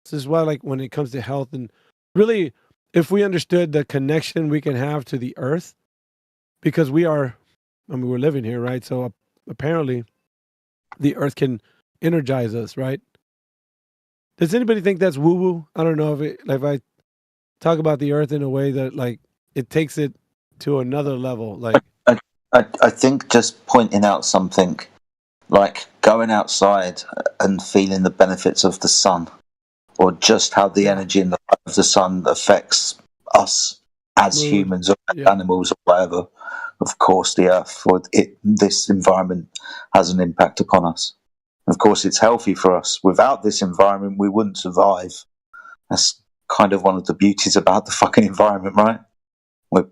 This is why, like, when it comes to health and really, if we understood the connection we can have to the earth, because we're living here, right? So apparently the earth can energize us, right? Does anybody think that's woo woo? I don't know if I talk about the earth in a way that like it takes it to another level. Like I think just pointing out something like going outside and feeling the benefits of the sun, or just how the energy in the light of the sun affects us as humans or animals or whatever. Of course, the earth or this environment has an impact upon us. Of course, it's healthy for us. Without this environment, we wouldn't survive. That's kind of one of the beauties about the fucking environment, right? You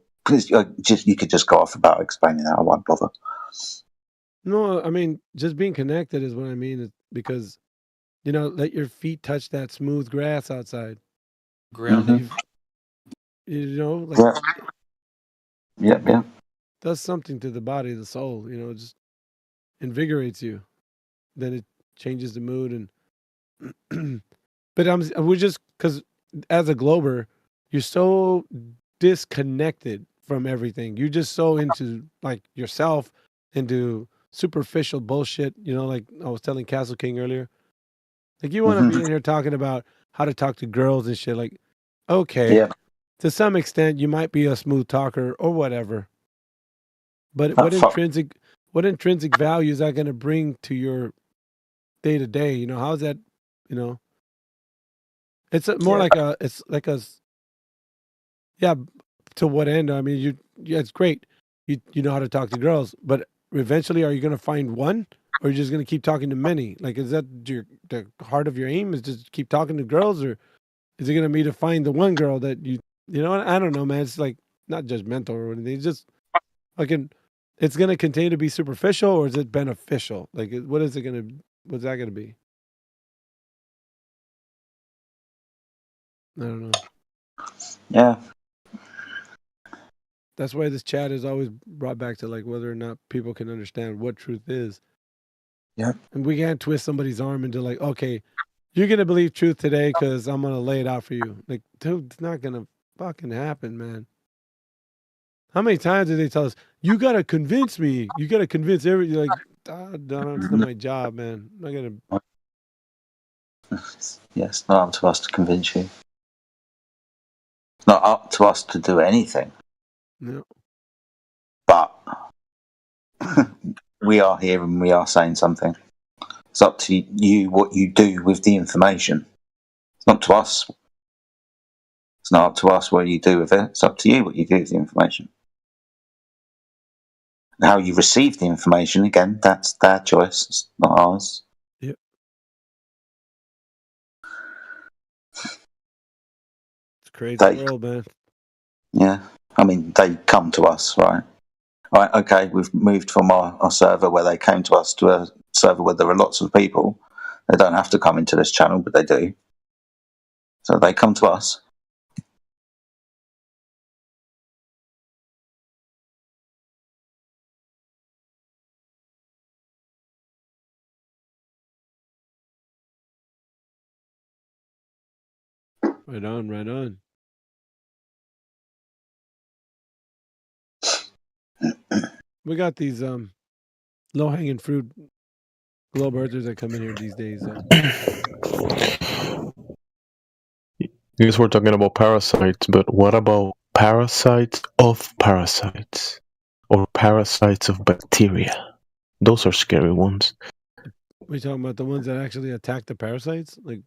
could just go off about explaining that. I won't bother. No, I mean, just being connected is what I mean. Because, let your feet touch that smooth grass outside. Grounding. Like yeah. Does something to the body, the soul. Just invigorates you. Then it changes the mood and. But we're just because as a glober, you're so disconnected from everything. You're just so into like yourself, into superficial bullshit. Like I was telling Castle King earlier. Like you want to be in here talking about how to talk to girls and shit. Like, okay, to some extent, you might be a smooth talker or whatever. But That fuck- what intrinsic value is that going to bring to your day to day? You know, how's that? You know, it's more like a, it's like a, yeah. To what end? I mean, yeah, it's great. You know how to talk to girls, but eventually, are you going to find one, or are you just going to keep talking to many? Like, is that the heart of your aim? Is just keep talking to girls, or is it going to be to find the one girl that you know? I don't know, man. It's like not judgmental or anything. It's just fucking. It's going to continue to be superficial, or is it beneficial? Like, what is it going to? What's that going to be? I don't know. Yeah. That's why this chat is always brought back to like whether or not people can understand what truth is. Yeah. And we can't twist somebody's arm into like, okay, you're gonna believe truth today because I'm gonna lay it out for you. Like, dude, it's not gonna fucking happen, man. How many times did they tell us, you gotta convince me? You gotta convince everybody. Like, no, it's not my job, man. I'm not gonna. Yeah, it's not up to us to convince you. It's not up to us to do anything. No. But we are here and we are saying something. It's up to you what you do with the information. It's not to us. It's not up to us what you do with it. It's up to you what you do with the information. How you receive the information, again, that's their choice. It's not ours. Yep. It's a crazy world, man. Yeah. I mean, they come to us, right? All right, okay, we've moved from our server where they came to us to a server where there are lots of people. They don't have to come into this channel, but they do. So they come to us. Right on, right on. We got these low hanging fruit globe earthers that come in here these days. You guys were talking about parasites, but what about parasites of parasites? Or parasites of bacteria? Those are scary ones. We talking about the ones that actually attack the parasites? Like,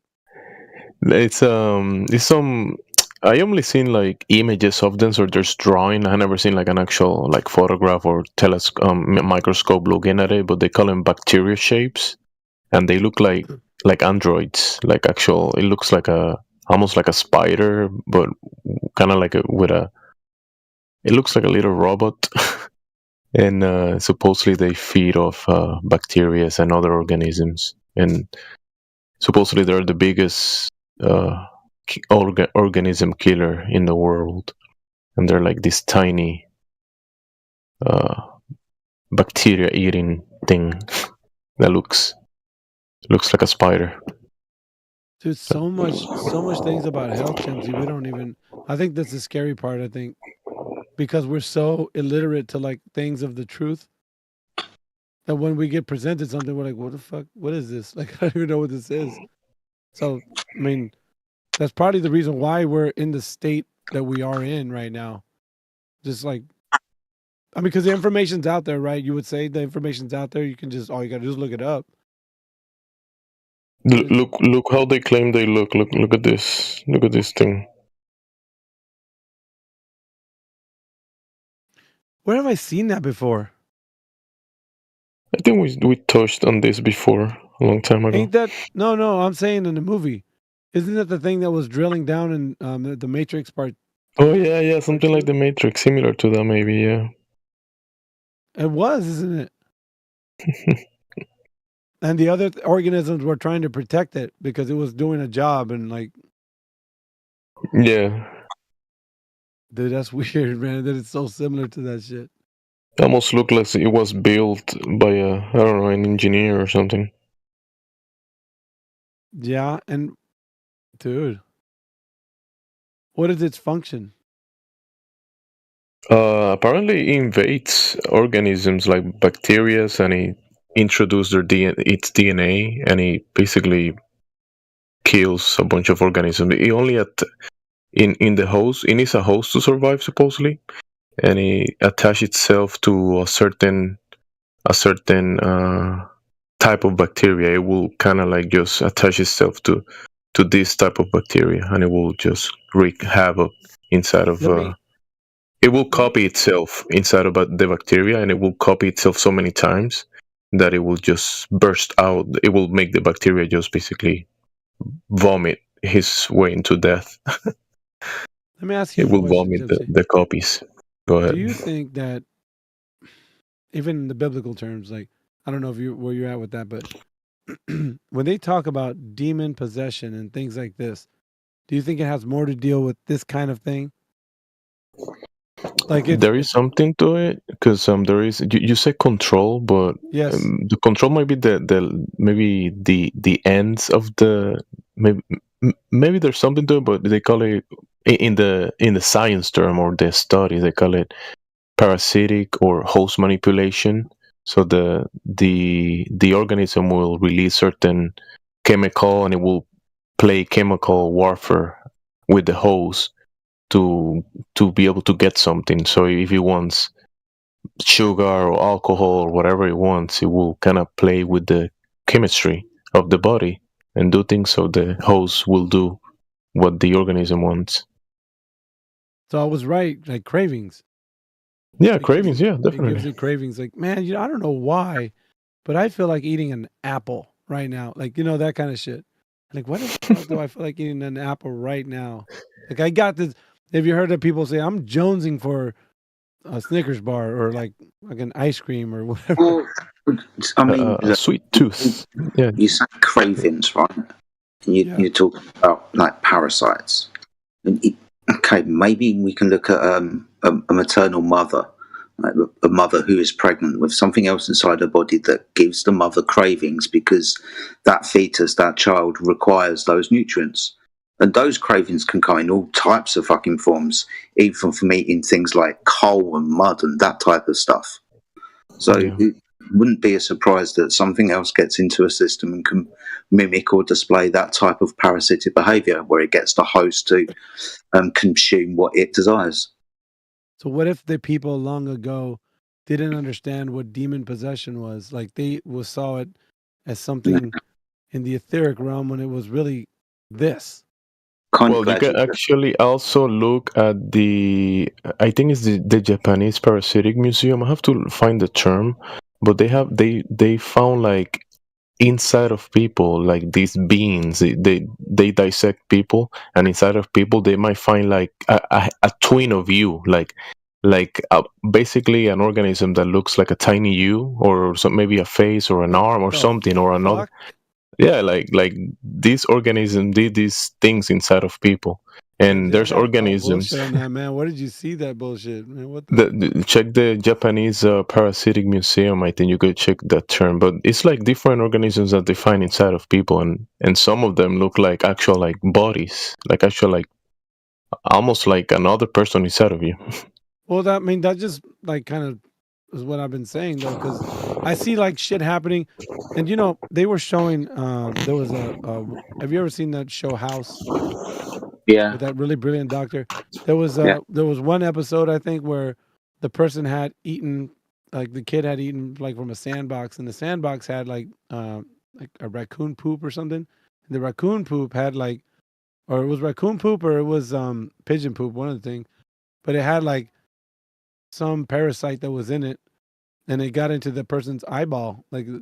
It's some. I only seen like images of them, or there's drawing. I never seen like an actual like photograph or microscope looking at it. But they call them bacteria shapes, and they look like androids. Like actual, it looks like almost like a spider, but kind of like it looks like a little robot. And supposedly they feed off bacteria and other organisms, and supposedly they're the biggest organism killer in the world, and they're like this tiny bacteria eating thing that looks like a spider. dude, so much things about health, Chimsy. We don't even. I think that's the scary part. I think because we're so illiterate to like things of the truth that when we get presented something, we're like, "What the fuck? What is this?" Like, I don't even know what this is. So, I mean, that's probably the reason why we're in the state that we are in right now. Just like, I mean, because the information's out there, right? You would say the information's out there. You can just all you got to do is look it up. Look how they claim they look. Look at this. Look at this thing. Where have I seen that before? I think we touched on this before a long time ago. Ain't that no? I'm saying in the movie, isn't that the thing that was drilling down in the Matrix part? Oh yeah, something like the Matrix, similar to that, maybe. Yeah. It was, isn't it? And the other organisms were trying to protect it because it was doing a job, and like, Yeah. dude, that's weird, man. That it's so similar to that shit. It almost looked like it was built by an engineer or something. Yeah, and dude, what is its function? Apparently, it invades organisms like bacteria, and it introduces its DNA, and it basically kills a bunch of organisms. It only in the host. It needs a host to survive supposedly, and it attach itself to a certain type of bacteria. It will kind of like just attach itself to this type of bacteria, and it will just wreak havoc inside of. It will copy itself inside of the bacteria, and it will copy itself so many times that it will just burst out. It will make the bacteria just basically vomit his way into death. Let me ask you It a will question, vomit Gypsy. the copies. Go ahead. Do you think that, even in the biblical terms, like, I don't know if where you're at with that, but when they talk about demon possession and things like this, do you think it has more to deal with this kind of thing? Like there is something to it because there is you say control, but Yes. the control might be maybe the ends of the maybe there's something to it, but they call it in the science term or the study they call it parasitic or host manipulation. So the organism will release certain chemical and it will play chemical warfare with the host to be able to get something. So if he wants sugar or alcohol or whatever he wants, it will kind of play with the chemistry of the body and do things so the host will do what the organism wants. So I was right, like cravings. Yeah, cravings. Yeah, It gives definitely. it cravings. Like, man, I don't know why, but I feel like eating an apple right now. Like, that kind of shit. Like, what the fuck do I feel like eating an apple right now? Like, I got this. Have you heard of people say, I'm jonesing for a Snickers bar or like an ice cream or whatever? Well, I mean, a sweet tooth. Yeah. You say cravings, right? And you're talking about like parasites. And okay, maybe we can look at a maternal mother, like a mother who is pregnant with something else inside her body that gives the mother cravings because that fetus, that child, requires those nutrients. And those cravings can come in all types of fucking forms, even from eating things like coal and mud and that type of stuff. So it wouldn't be a surprise that something else gets into a system and can mimic or display that type of parasitic behavior where it gets the host to consume what it desires. So what if the people long ago didn't understand what demon possession was? Like they saw it as something in the etheric realm when it was really this. Well, you can actually also look at I think it's the Japanese Parasitic Museum. I have to find the term, but they found like inside of people like these beings. They dissect people, and inside of people they might find like a twin of you, like basically an organism that looks like a tiny you, or maybe a face or an arm or something or another. Yeah, like these organisms did these things inside of people, and there's organisms. Bullshit on that, man. Where did you see that bullshit, man? What Check the Japanese Parasitic Museum. I think you could check that term, but it's like different organisms that they find inside of people, and some of them look like actual like bodies, like actual like almost like another person inside of you. Well, that just like kind of is what I've been saying though, because I see like shit happening, and they were showing. There was have you ever seen that show House? Yeah. With that really brilliant doctor. There was one episode I think where the person had eaten, like the kid had eaten like from a sandbox, and the sandbox had like a raccoon poop or something. And the raccoon poop had like, or it was raccoon poop or it was pigeon poop, one of the things, but it had like some parasite that was in it, and it got into the person's eyeball. Like, I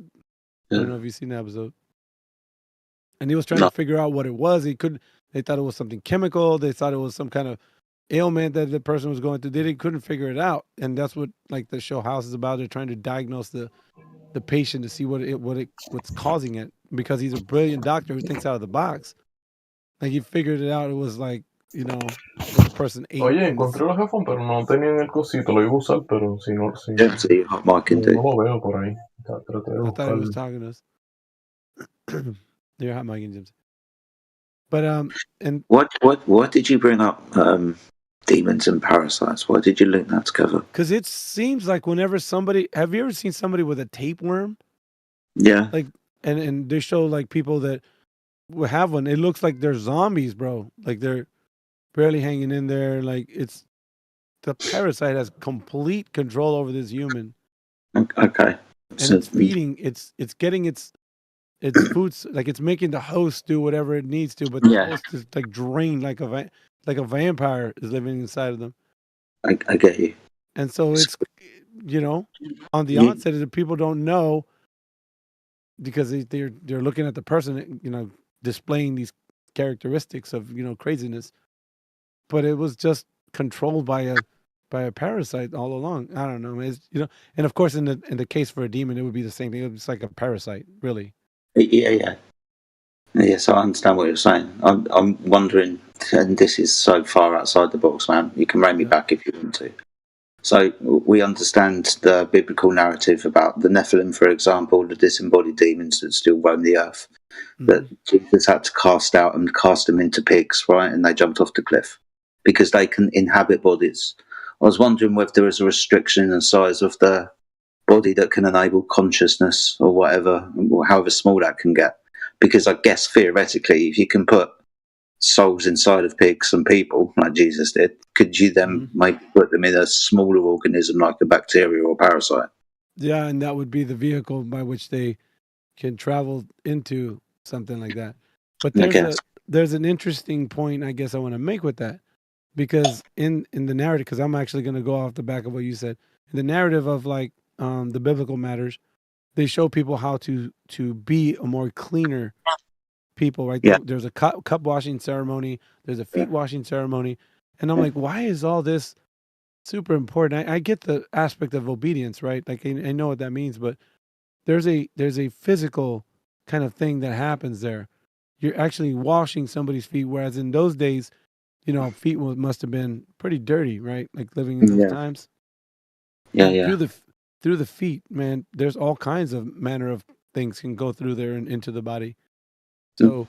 don't know if you've seen the episode. And he was trying to figure out what it was. They thought it was something chemical. They thought it was some kind of ailment that the person was going through. They couldn't figure it out. And that's what like the show House is about. They're trying to diagnose the patient to see what's causing it, because he's a brilliant doctor who thinks out of the box. Like he figured it out. It was like, what the person ate. Oye, encontré los headphones, pero no tenían el cosito. Lo iba a usar, pero si no, no lo veo por ahí. Traté de I thought he was buscarlo. talking to us. You're hot mic Jim's. But and what did you bring up? Demons and parasites. Why did you link that together? because it seems like whenever somebody, have you ever seen somebody with a tapeworm? Yeah. Like, and they show like people that will have one. It looks like they're zombies, bro. Like they're barely hanging in there. Like it's the parasite has complete control over this human, Okay. and So, it's feeding. It's getting its foods, like it's making the host do whatever it needs to, but the yeah, host is like drained like like a vampire is living inside of them. I get you. And so it's, you know, on the You- onset, the people don't know because they're looking at the person, you know, displaying these characteristics of, you know, craziness. But it was just controlled by a parasite all along. I don't know. It's, you know, and of course in the case for a demon, it would be the same thing. It's like a parasite, really. Yeah. Yes, I understand what you're saying. I'm wondering, and this is so far outside the box, man. You can rein me back if you want to. So we understand the biblical narrative about the Nephilim, for example, the disembodied demons that still roam the earth, that Jesus had to cast out and cast them into pigs, right? And they jumped off the cliff because they can inhabit bodies. I was wondering whether there is a restriction in the size of the body that can enable consciousness or whatever, or however small that can get. Because I guess theoretically, if you can put souls inside of pigs and people, like Jesus did, could you then maybe put them in a smaller organism like a bacteria or parasite? Yeah, and that would be the vehicle by which they can travel into something like that. But I guess. there's an interesting point I guess I want to make with that, because in the narrative, because I'm actually going to go off the back of what you said, in the narrative of like the biblical matters, they show people how to be a more cleaner people, right? Yeah. There's a cup washing ceremony, there's a feet washing ceremony, and I'm like, why is all this super important? I get the aspect of obedience, right? Like I know what that means, but there's a physical kind of thing that happens there. You're actually washing somebody's feet, whereas in those days, you know, feet must have been pretty dirty, right? Like living in those times. Yeah, And yeah. through the feet, man, there's all kinds of manner of things can go through there and into the body. So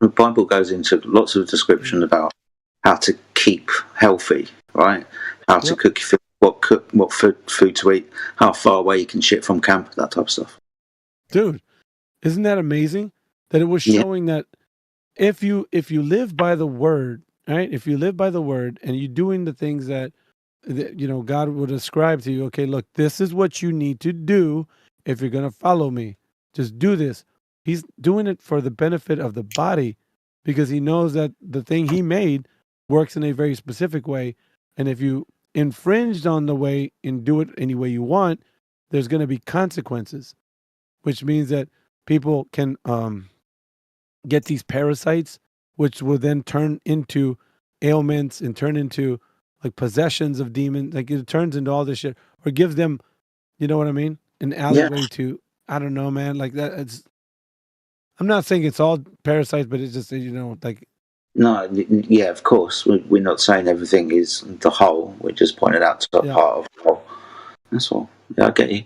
The Bible goes into lots of description about how to keep healthy, right? How to cook your food, what food to eat, how far away you can ship from camp, that type of stuff. dude, isn't that amazing that it was showing that if you live by the word, right? If you live by the word and you're doing the things that you know God would ascribe to you, okay, look, this is what you need to do if you're going to follow me. Just do this. He's doing it for the benefit of the body because he knows that the thing he made works in a very specific way, and if you infringed on the way and do it any way you want, there's going to be consequences, which means that people can get these parasites, which will then turn into ailments and turn into like possessions of demons. Like it turns into all this shit, or gives them, you know what I mean, an alleyway to, I don't know, man. Like that. It's. I'm not saying it's all parasites, but it's just, you know, like. No, yeah, of course. We're not saying everything is the whole. We're just pointing out to a part of the whole. That's all. Yeah, I get you.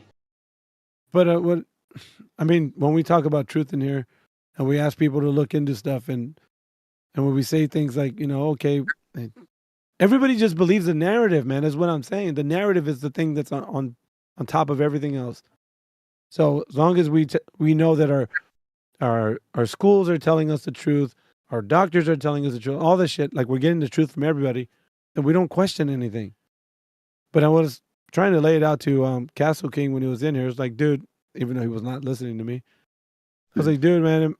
But what I mean, when we talk about truth in here, and we ask people to look into stuff, and when we say things like, you know, okay, everybody just believes the narrative, man. Is what I'm saying. The narrative is the thing that's on top of everything else. So as long as we know that our schools are telling us the truth, our doctors are telling us the truth, all this shit, like we're getting the truth from everybody, and we don't question anything. But I was trying to lay it out to Castle King when he was in here. It's like, dude, even though he was not listening to me, I was like, dude, man,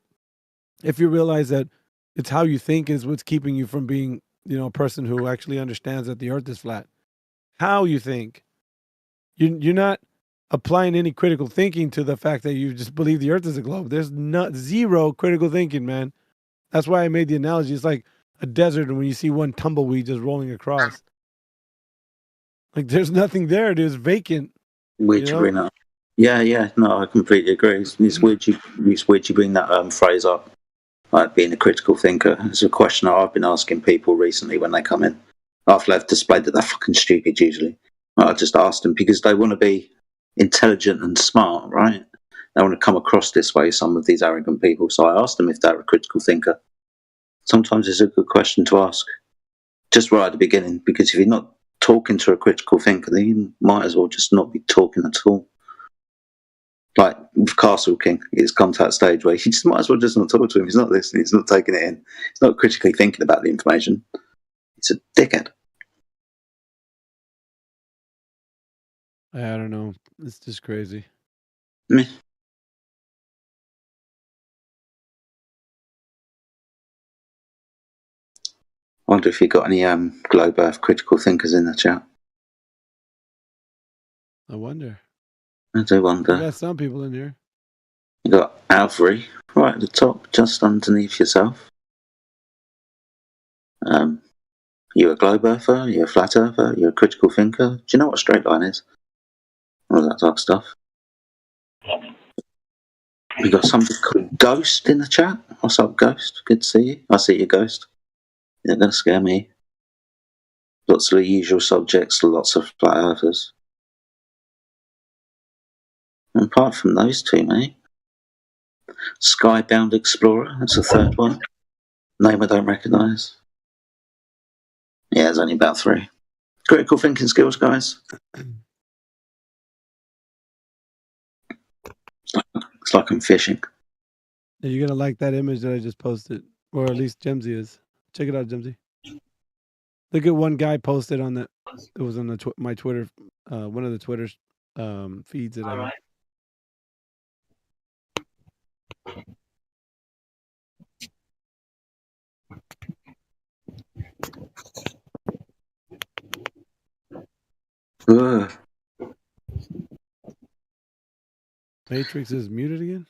if you realize that it's how you think is what's keeping you from being, you know, a person who actually understands that the earth is flat. How you think. You're not applying any critical thinking to the fact that you just believe the earth is a globe. There's zero critical thinking, man. That's why I made the analogy. It's like a desert and when you see one tumbleweed just rolling across. Like there's nothing there. It's vacant. Weird you bring that. Yeah. No, I completely agree. It's weird you bring that phrase up, like being a critical thinker. It's a question that I've been asking people recently when they come in. After they've displayed that they're fucking stupid usually. I just asked them because they want to be intelligent and smart, right? They want to come across this way, some of these arrogant people. So I asked them if they're a critical thinker. Sometimes it's a good question to ask, just right at the beginning, because if you're not talking to a critical thinker, then you might as well just not be talking at all. Like with Castle King, it's come to that stage where you just might as well just not talk to him. He's not listening. He's not taking it in. He's not critically thinking about the information. He's a dickhead. I don't know. It's just crazy. Meh. I wonder if you got any Globe Earth critical thinkers in the chat. I wonder. I do We wonder. got some people in here. You got Alfrey right at the top, just underneath yourself. You a globe earther? You a flat earther? You a critical thinker? Do you know what a straight line is? All that type of stuff. We got somebody called Ghost in the chat. What's up, Ghost? Good to see you. I see you, Ghost. You're not gonna scare me. Lots of the usual subjects, lots of flat earthers. And apart from those two, mate. Skybound Explorer, that's the third one. Name I don't recognise. Yeah, there's only about 3. Critical thinking skills, guys. It's like I'm fishing. Yeah, you're gonna like that image that I just posted, or at least Gemsy is. Check it out, Gemsy. Look at one guy posted on that. It was on the my Twitter, one of the Twitter feeds that I have. Ugh. Matrix is muted again.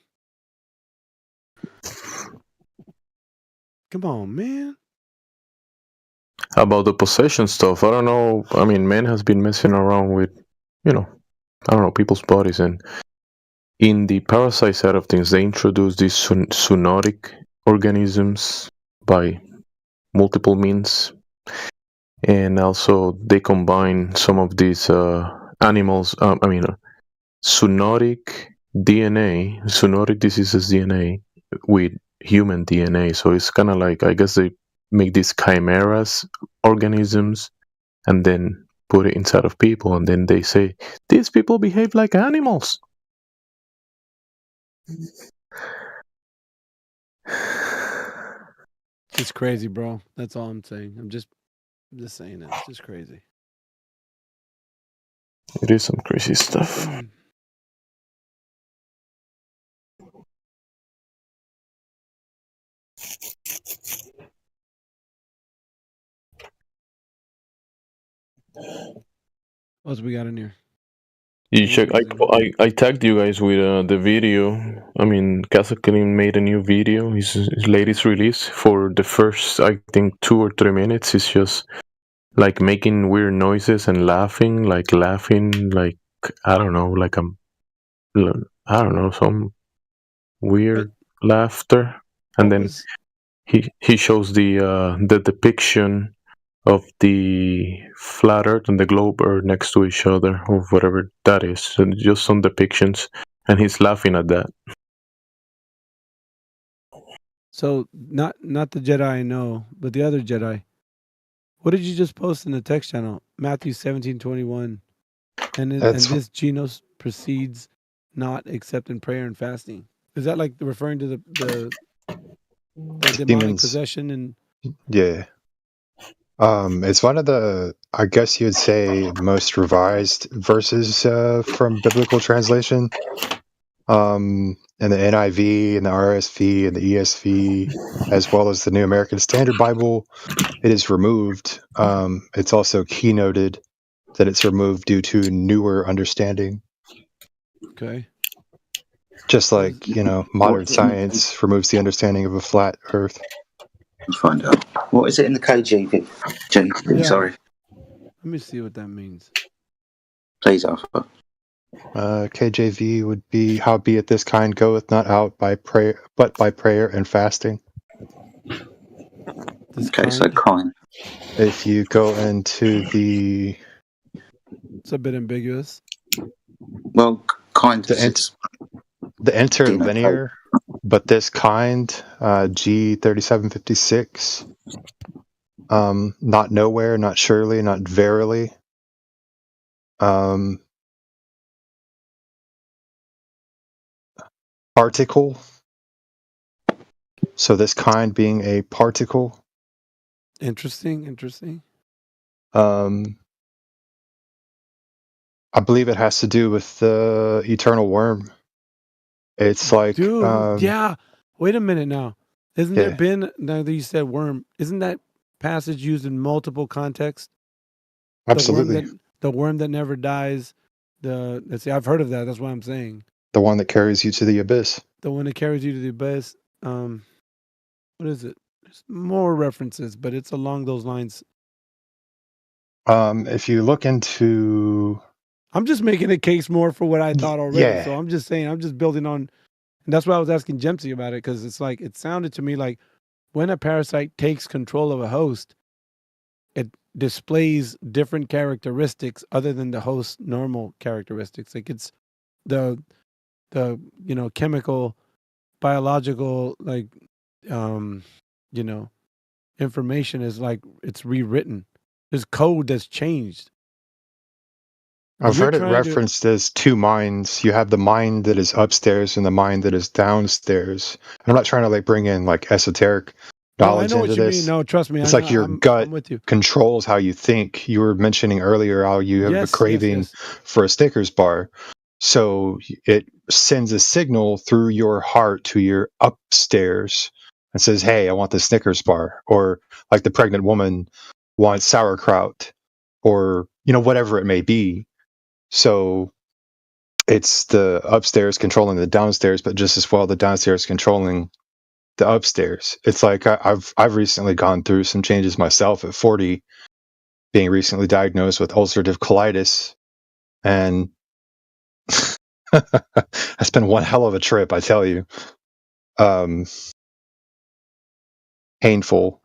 Come on, man. How about the possession stuff? I don't know. I mean, man has been messing around with, I don't know, people's bodies. And in the parasite side of things, they introduced these zoonotic organisms by multiple means. And also, they combine some of these animals, zoonotic DNA, zoonotic diseases DNA with human DNA. So it's kind of like, I guess they make these chimeras organisms and then put it inside of people, and then they say these people behave like animals. It's crazy, bro. That's all I'm saying. I'm just saying that. It's just crazy. It is some crazy stuff. What else we got in here? You check. I tagged you guys with the video. I mean, Kazakin made a new video. His latest release for the first, I think, 2 or 3 minutes. It's just like making weird noises and laughing, like I don't know, some weird laughter, and then he shows the depiction of the flat Earth and the globe Earth next to each other, or whatever that is, and just some depictions, and he's laughing at that. So not the Jedi I know, but the other Jedi. What did you just post in the text channel? Matthew 17:21, and this Genos proceeds not except in prayer and fasting. Is that like referring to the demonic Demons. possession and? Yeah. It's one of the, I guess you would say, most revised verses from biblical translation. In the NIV and the RSV and the ESV, as well as the New American Standard Bible, it is removed. It's also keynoted that it's removed due to newer understanding. Okay. Just like, modern science removes the understanding of a flat Earth. Let's find out. What is it in the KJV? Yeah. Sorry. Let me see what that means. Please, Alpha. KJV would be, howbeit this kind goeth not out by prayer, but by prayer and fasting. So kind. If you go into the... It's a bit ambiguous. Well, kind the interlinear, but this kind, G3756, not nowhere, not surely, not verily. Particle. So this kind being a particle. Interesting. I believe it has to do with the eternal worm. It's like, Dude, yeah. Wait a minute now. Isn't there yeah, been, now that you said worm, isn't that passage used in multiple contexts? absolutely. The worm that never dies. Let's see, I've heard of that. That's what I'm saying. The one that carries you to the abyss. The one that carries you to the abyss. What is it? There's more references, but it's along those lines. If you look into, I'm just making a case more for what I thought already. yeah, So I'm just saying, I'm just building on. And that's why I was asking Jemsy about it, because it's like, it sounded to me like when a parasite takes control of a host, it displays different characteristics other than the host's normal characteristics. Like it's the chemical, biological, like information is like it's rewritten. There's code that's changed. I've heard it referenced as two minds. You have the mind that is upstairs and the mind that is downstairs. I'm not trying to like bring in like esoteric knowledge I know into what you this. mean. No, trust me. It's like your gut I'm with you. controls how you think. You were mentioning earlier how you have a craving for a Snickers bar. So it sends a signal through your heart to your upstairs and says, hey, I want the Snickers bar. Or like the pregnant woman wants sauerkraut, or whatever it may be. So it's the upstairs controlling the downstairs, but just as well the downstairs controlling the upstairs. It's like I've recently gone through some changes myself at 40, being recently diagnosed with ulcerative colitis, and it's been one hell of a trip, I tell you. Painful.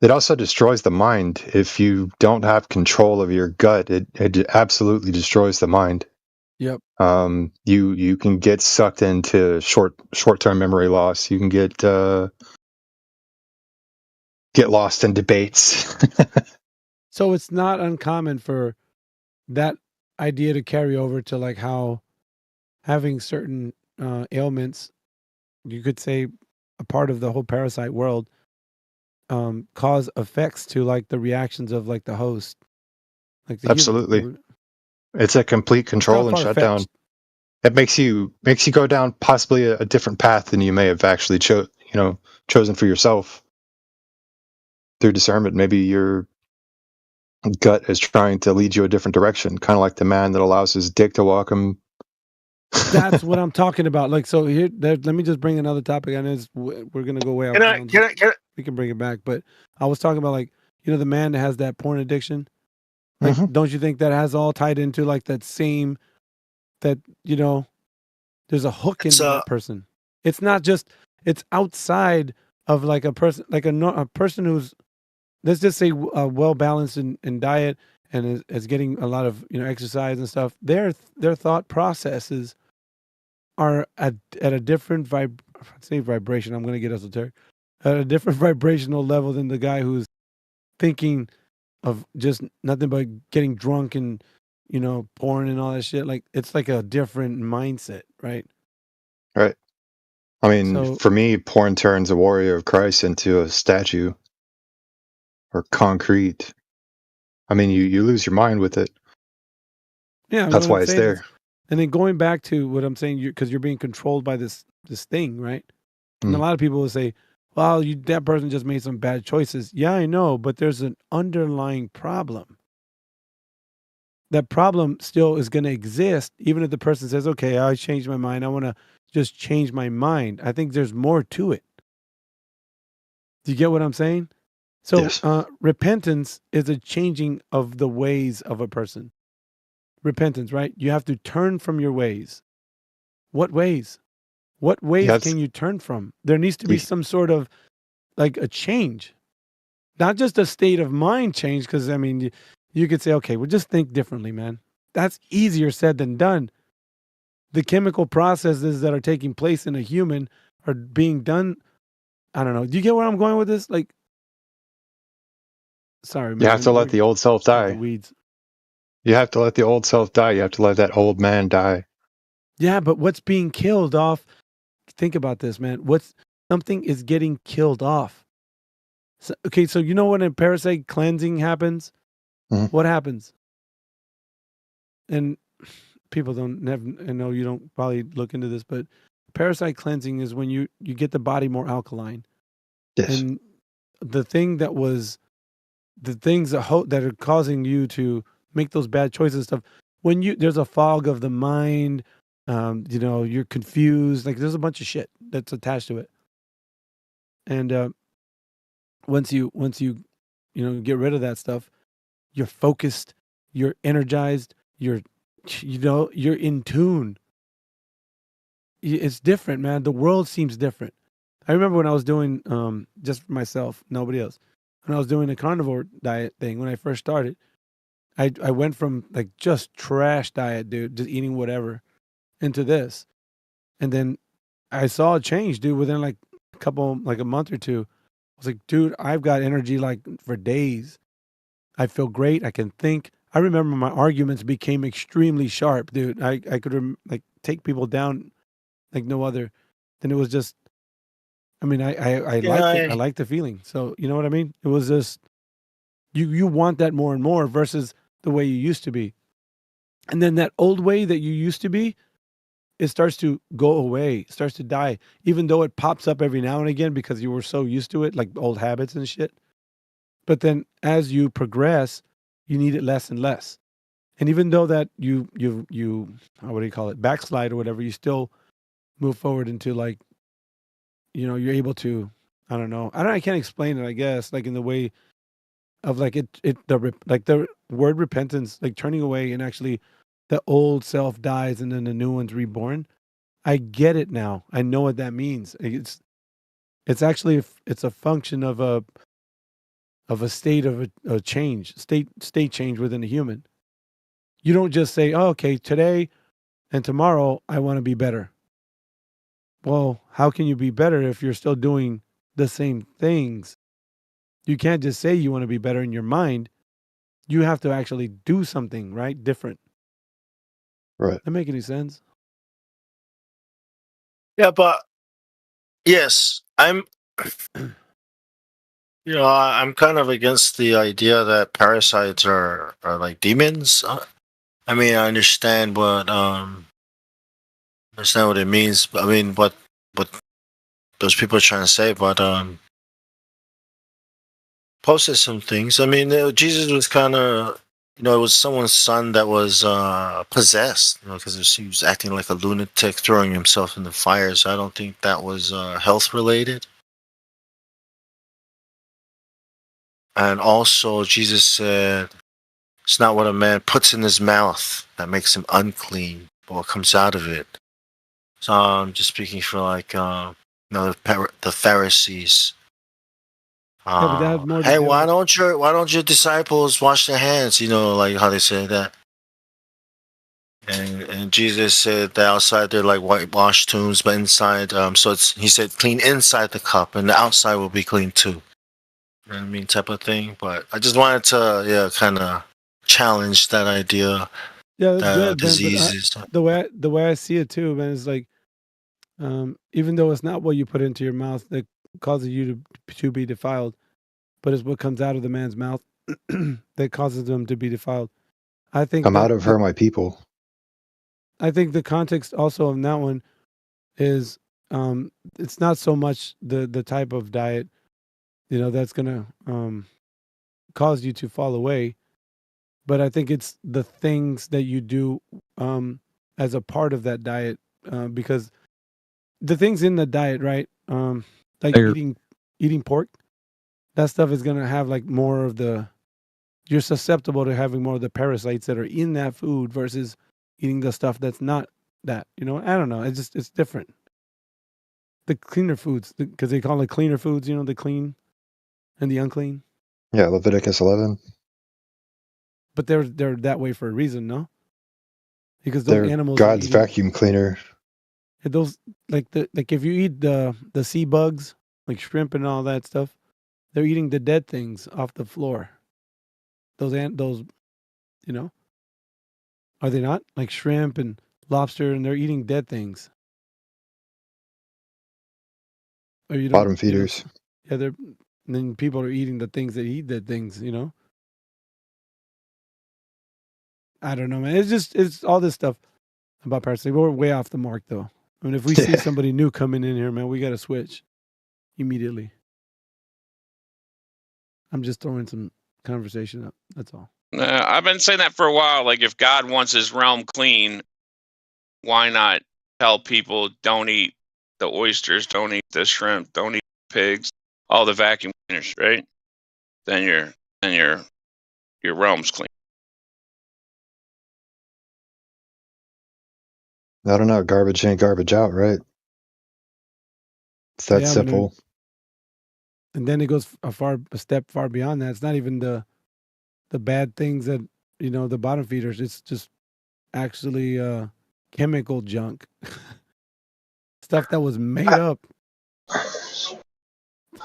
It also destroys the mind. If you don't have control of your gut, it absolutely destroys the mind. Yep. You can get sucked into short-term memory loss. You can get lost in debates. So it's not uncommon for that idea to carry over to like how having certain ailments, you could say a part of the whole parasite world, cause effects to like the reactions of like the host, like the Absolutely. human. It's a complete control and shutdown. It makes you go down possibly a different path than you may have actually chosen for yourself through discernment. Maybe your gut is trying to lead you a different direction, kind of like the man that allows his dick to walk him. That's what I'm talking about. Like, so here, let me just bring another topic. I know we're gonna go way out. We can bring it back, but I was talking about like the man that has that porn addiction. Like, don't you think that has all tied into like that same, that there's a hook in that person. It's not just, it's outside of like a person, like a person who's, let's just say well balanced in diet and is getting a lot of exercise and stuff. Their thought processes are at a different vibration. I'm going to get esoteric. At a different vibrational level than the guy who's thinking of just nothing but getting drunk and porn and all that shit. Like, it's like a different mindset, right? Right. I mean, for me, porn turns a warrior of Christ into a statue or concrete. I mean, you lose your mind with it. Yeah, that's why it's there. And then going back to what I'm saying, because you're being controlled by this thing, right? And a lot of people will say, well, that person just made some bad choices. Yeah, I know, but there's an underlying problem. That problem still is going to exist, even if the person says, okay, I changed my mind. I want to just change my mind. I think there's more to it. Do you get what I'm saying? So yes. Repentance is a changing of the ways of a person. Repentance, right? You have to turn from your ways. What ways? What ways can you turn from? There needs to be some sort of like a change, not just a state of mind change. Because I mean, you could say, okay, well, just think differently, man. That's easier said than done. The chemical processes that are taking place in a human are being done. I don't know. Do you get where I'm going with this? Like, sorry, man. You have to let the old self die. Weeds. You have to let the old self die. You have to let that old man die. Yeah, but what's being killed off? Think about this, man. What's something is getting killed off. So, okay, so you know when a parasite cleansing happens, what happens? And people don't have, I know you don't probably look into this, but parasite cleansing is when you get the body more alkaline. Yes. And the thing that was, the things that are causing you to make those bad choices and stuff, when there's a fog of the mind, you're confused, like there's a bunch of shit that's attached to it. And once you get rid of that stuff, you're focused, you're energized, you're in tune. It's different, man. The world seems different. I remember when I was doing, just for myself, nobody else, when I was doing the carnivore diet thing, when I first started, I went from like just trash diet, dude, just eating whatever, into this. And then I saw a change, dude, within like a month or two. I was like, dude, I've got energy like for days. I feel great. I can think. I remember my arguments became extremely sharp, dude. I could like take people down like no other. Then it was just, I mean, I Yeah, liked it. I liked the feeling. So you know what I mean? It was just, you want that more and more versus the way you used to be. And then that old way that you used to be, it starts to go away, starts to die, even though it pops up every now and again because you were so used to it, like old habits and shit. But then as you progress, you need it less and less. And even though that you what do you call it, backslide or whatever, you still move forward into like, you're able to, I don't know. I can't explain it, I guess, like in the way of like the word repentance, like turning away and actually the old self dies and then the new one's reborn. I get it now. I know what that means. It's actually it's a function of a state of a change, state change within a human. You don't just say, "Oh, okay, today and tomorrow I want to be better." Well, how can you be better if you're still doing the same things? You can't just say you want to be better in your mind. You have to actually do something, right? Different. Right. That make any sense? Yeah, but yes, I'm I'm kind of against the idea that parasites are like demons. I mean, I understand what it means. I mean, what those people are trying to say, but posted some things. I mean, Jesus was kind of, it was someone's son that was possessed, because he was acting like a lunatic, throwing himself in the fire. So I don't think that was health related. And also, Jesus said, "It's not what a man puts in his mouth that makes him unclean, but what comes out of it." So I'm just speaking for like the Pharisees. Yeah, but that has more to Hey, do. why don't your disciples wash their hands? Like how they say that. And Jesus said that outside they're like whitewashed tombs, but inside, he said clean inside the cup, and the outside will be clean too. You know what I mean, type of thing. But I just wanted to, kind of challenge that idea. Yeah, that's that good, man. diseases. But the way I see it too, man, is like, even though it's not what you put into your mouth that causes you to be defiled, but it's what comes out of the man's mouth that causes them to be defiled. I think Come out of her, my people. I think the context also of that one is, it's not so much the type of diet, that's gonna cause you to fall away, but I think it's the things that you do as a part of that diet, because the things in the diet, right? Like eating pork, that stuff is gonna have like more of you're susceptible to having more of the parasites that are in that food versus eating the stuff that's not that. I don't know. It's different. The cleaner foods, because they call it cleaner foods. The clean and the unclean. Yeah, Leviticus 11. But they're that way for a reason, no? Because those They're animals God's are eating, vacuum cleaner. those like if you eat the sea bugs, like shrimp and all that stuff, they're eating the dead things off the floor. Those are they not, like shrimp and lobster, and they're eating dead things? or you don't. Bottom feeders. Yeah, they're. And then people are eating the things that eat the things. I don't know, man. It's all this stuff about parasitic. We're way off the mark, though. I mean, if we see somebody new coming in here, man, we got to switch immediately. I'm just throwing some conversation up. That's all. I've been saying that for a while. Like, if God wants his realm clean, why not tell people don't eat the oysters, don't eat the shrimp, don't eat pigs, all the vacuum cleaners, right? Then your realm's clean. I don't know. Garbage in, garbage out, right? It's that Yeah, simple. And then it goes a step far beyond that. It's not even the bad things that the bottom feeders. It's just actually chemical junk, stuff that was made up.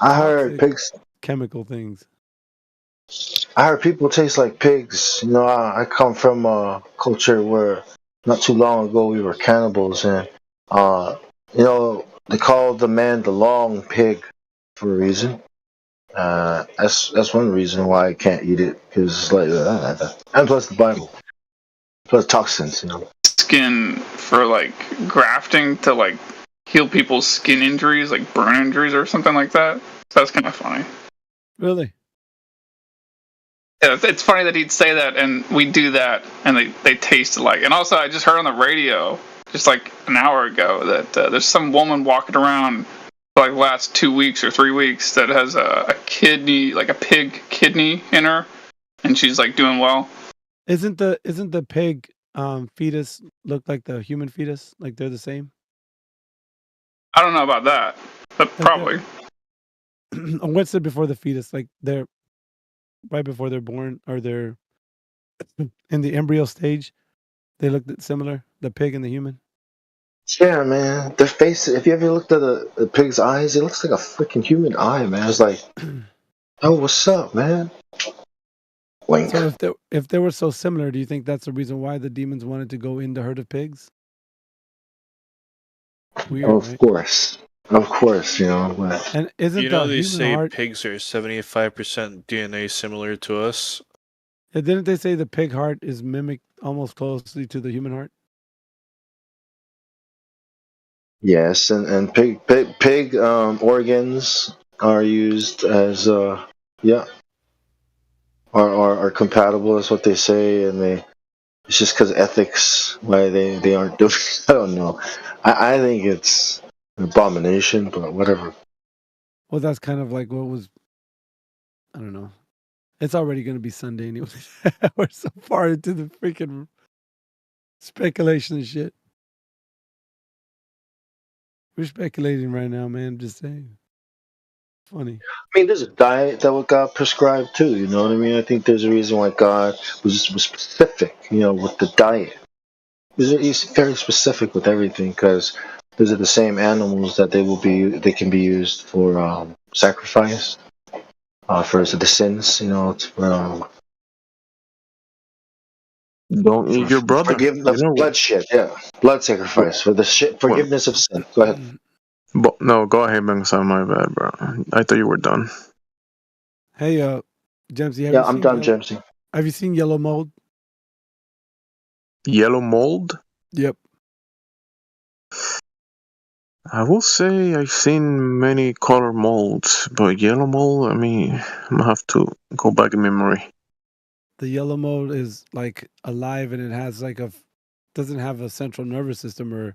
I heard pigs. Chemical things. I heard people taste like pigs. I come from a culture where not too long ago we were cannibals, and they call the man the long pig for a reason. That's one reason why I can't eat it, because it's like and plus the Bible, plus toxins. Skin for like grafting to like heal people's skin injuries, like burn injuries or something like that. So that's kind of funny. Really? Yeah, it's funny that he'd say that, and we do that, and they taste alike. And also, I just heard on the radio just like an hour ago that there's some woman walking around for like the last 2 weeks or 3 weeks that has a kidney, like a pig kidney in her, and she's like doing well. Isn't the pig fetus look like the human fetus? Like they're the same? I don't know about that, but probably. What's it before the fetus? Like they're right before they're born, or they're in the embryo stage. They look similar, the pig and the human. Yeah, man. Their face. If you ever looked at a pig's eyes, it looks like a freaking human eye, man. It's like, oh, what's up, man? Wink. So if they were so similar, do you think that's the reason why the demons wanted to go in the herd of pigs? Weird, Of right? course. But And isn't You know the they human say heart? pigs are 75% DNA similar to us. Didn't they say the pig heart is mimicked almost closely to the human heart? yes, and pig organs are used as are compatible. Is what they say, and it's just because ethics why they aren't doing. I don't know. I think it's an abomination, but whatever. Well, that's kind of like what was. I don't know. It's already going to be Sunday anyway. We're so far into the freaking speculation and shit. We're speculating right now, man. I'm just saying. Funny. I mean, there's a diet that God prescribed too. You know what I mean? I think there's a reason why God was specific. With the diet. He's very specific with everything, because those are the same animals that they can be used for sacrifice, for the sins. It's for Don't eat your brother. forgiveness, bloodshed. Yeah, blood sacrifice for the forgiveness of sin. Go ahead. No, go ahead, Bangsa. My bad, bro. I thought you were done. Hey, Jamesy. Yeah, I'm done, Jamesy. Have you seen Yellow Mold? Yellow mold? Yep. I will say I've seen many color molds, but yellow mold, I'm gonna have to go back in memory. The yellow mold is like alive, and it has like doesn't have a central nervous system or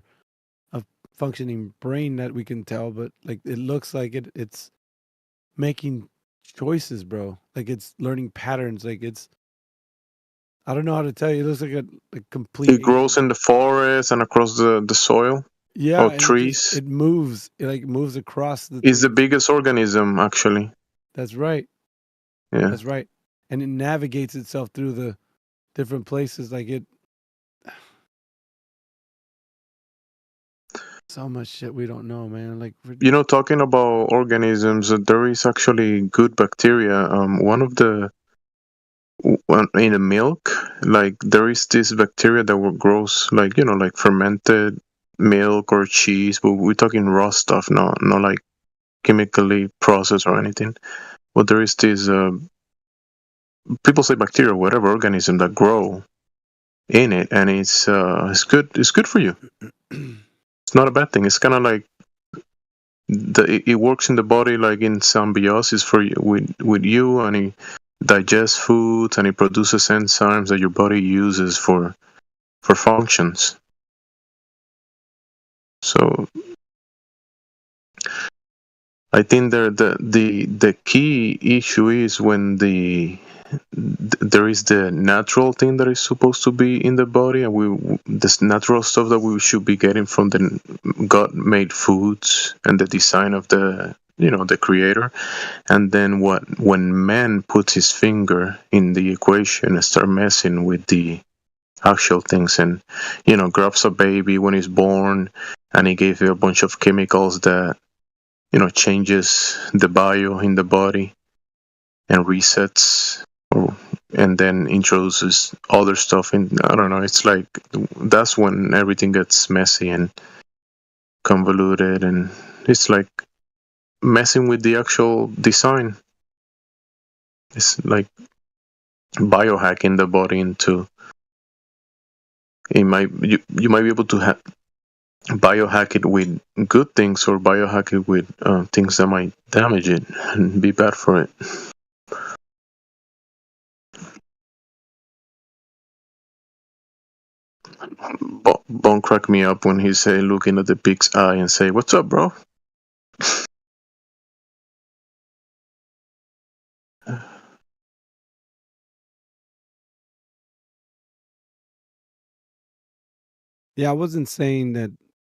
a functioning brain that we can tell, but like it looks like it's making choices, bro. Like it's learning patterns. Like I don't know how to tell you. It looks like a complete. It grows in the forest and across the soil. Yeah, or trees. It moves. It like moves across the. It's the biggest organism, actually. That's right. Yeah. That's right. And it navigates itself through the different places. Like it. So much shit we don't know, man. Like talking about organisms, there is actually good bacteria. One of the in the milk, like there is this bacteria that grows like like fermented milk or cheese, but we're talking raw stuff, not like chemically processed or anything. But there is this people say bacteria, whatever organism that grow in it, and it's good. It's good for you. It's not a bad thing. It's kind of like it works in the body like in symbiosis for you with you, and it digests foods and it produces enzymes that your body uses for functions. So I think the key issue is when there is the natural thing that is supposed to be in the body, and this natural stuff that we should be getting from the God-made foods and the design of the creator, and then when man puts his finger in the equation and start messing with the actual things, and grabs a baby when he's born, and he gave you a bunch of chemicals that changes the bio in the body and resets, and then introduces other stuff in. I don't know. It's like that's when everything gets messy and convoluted, and it's like messing with the actual design. It's like biohacking the body into. You might be able to biohack it with good things, or biohack it with things that might damage it and be bad for it. Bone crack me up when he say, looking at the pig's eye and say, "What's up, bro?" Yeah, I wasn't saying that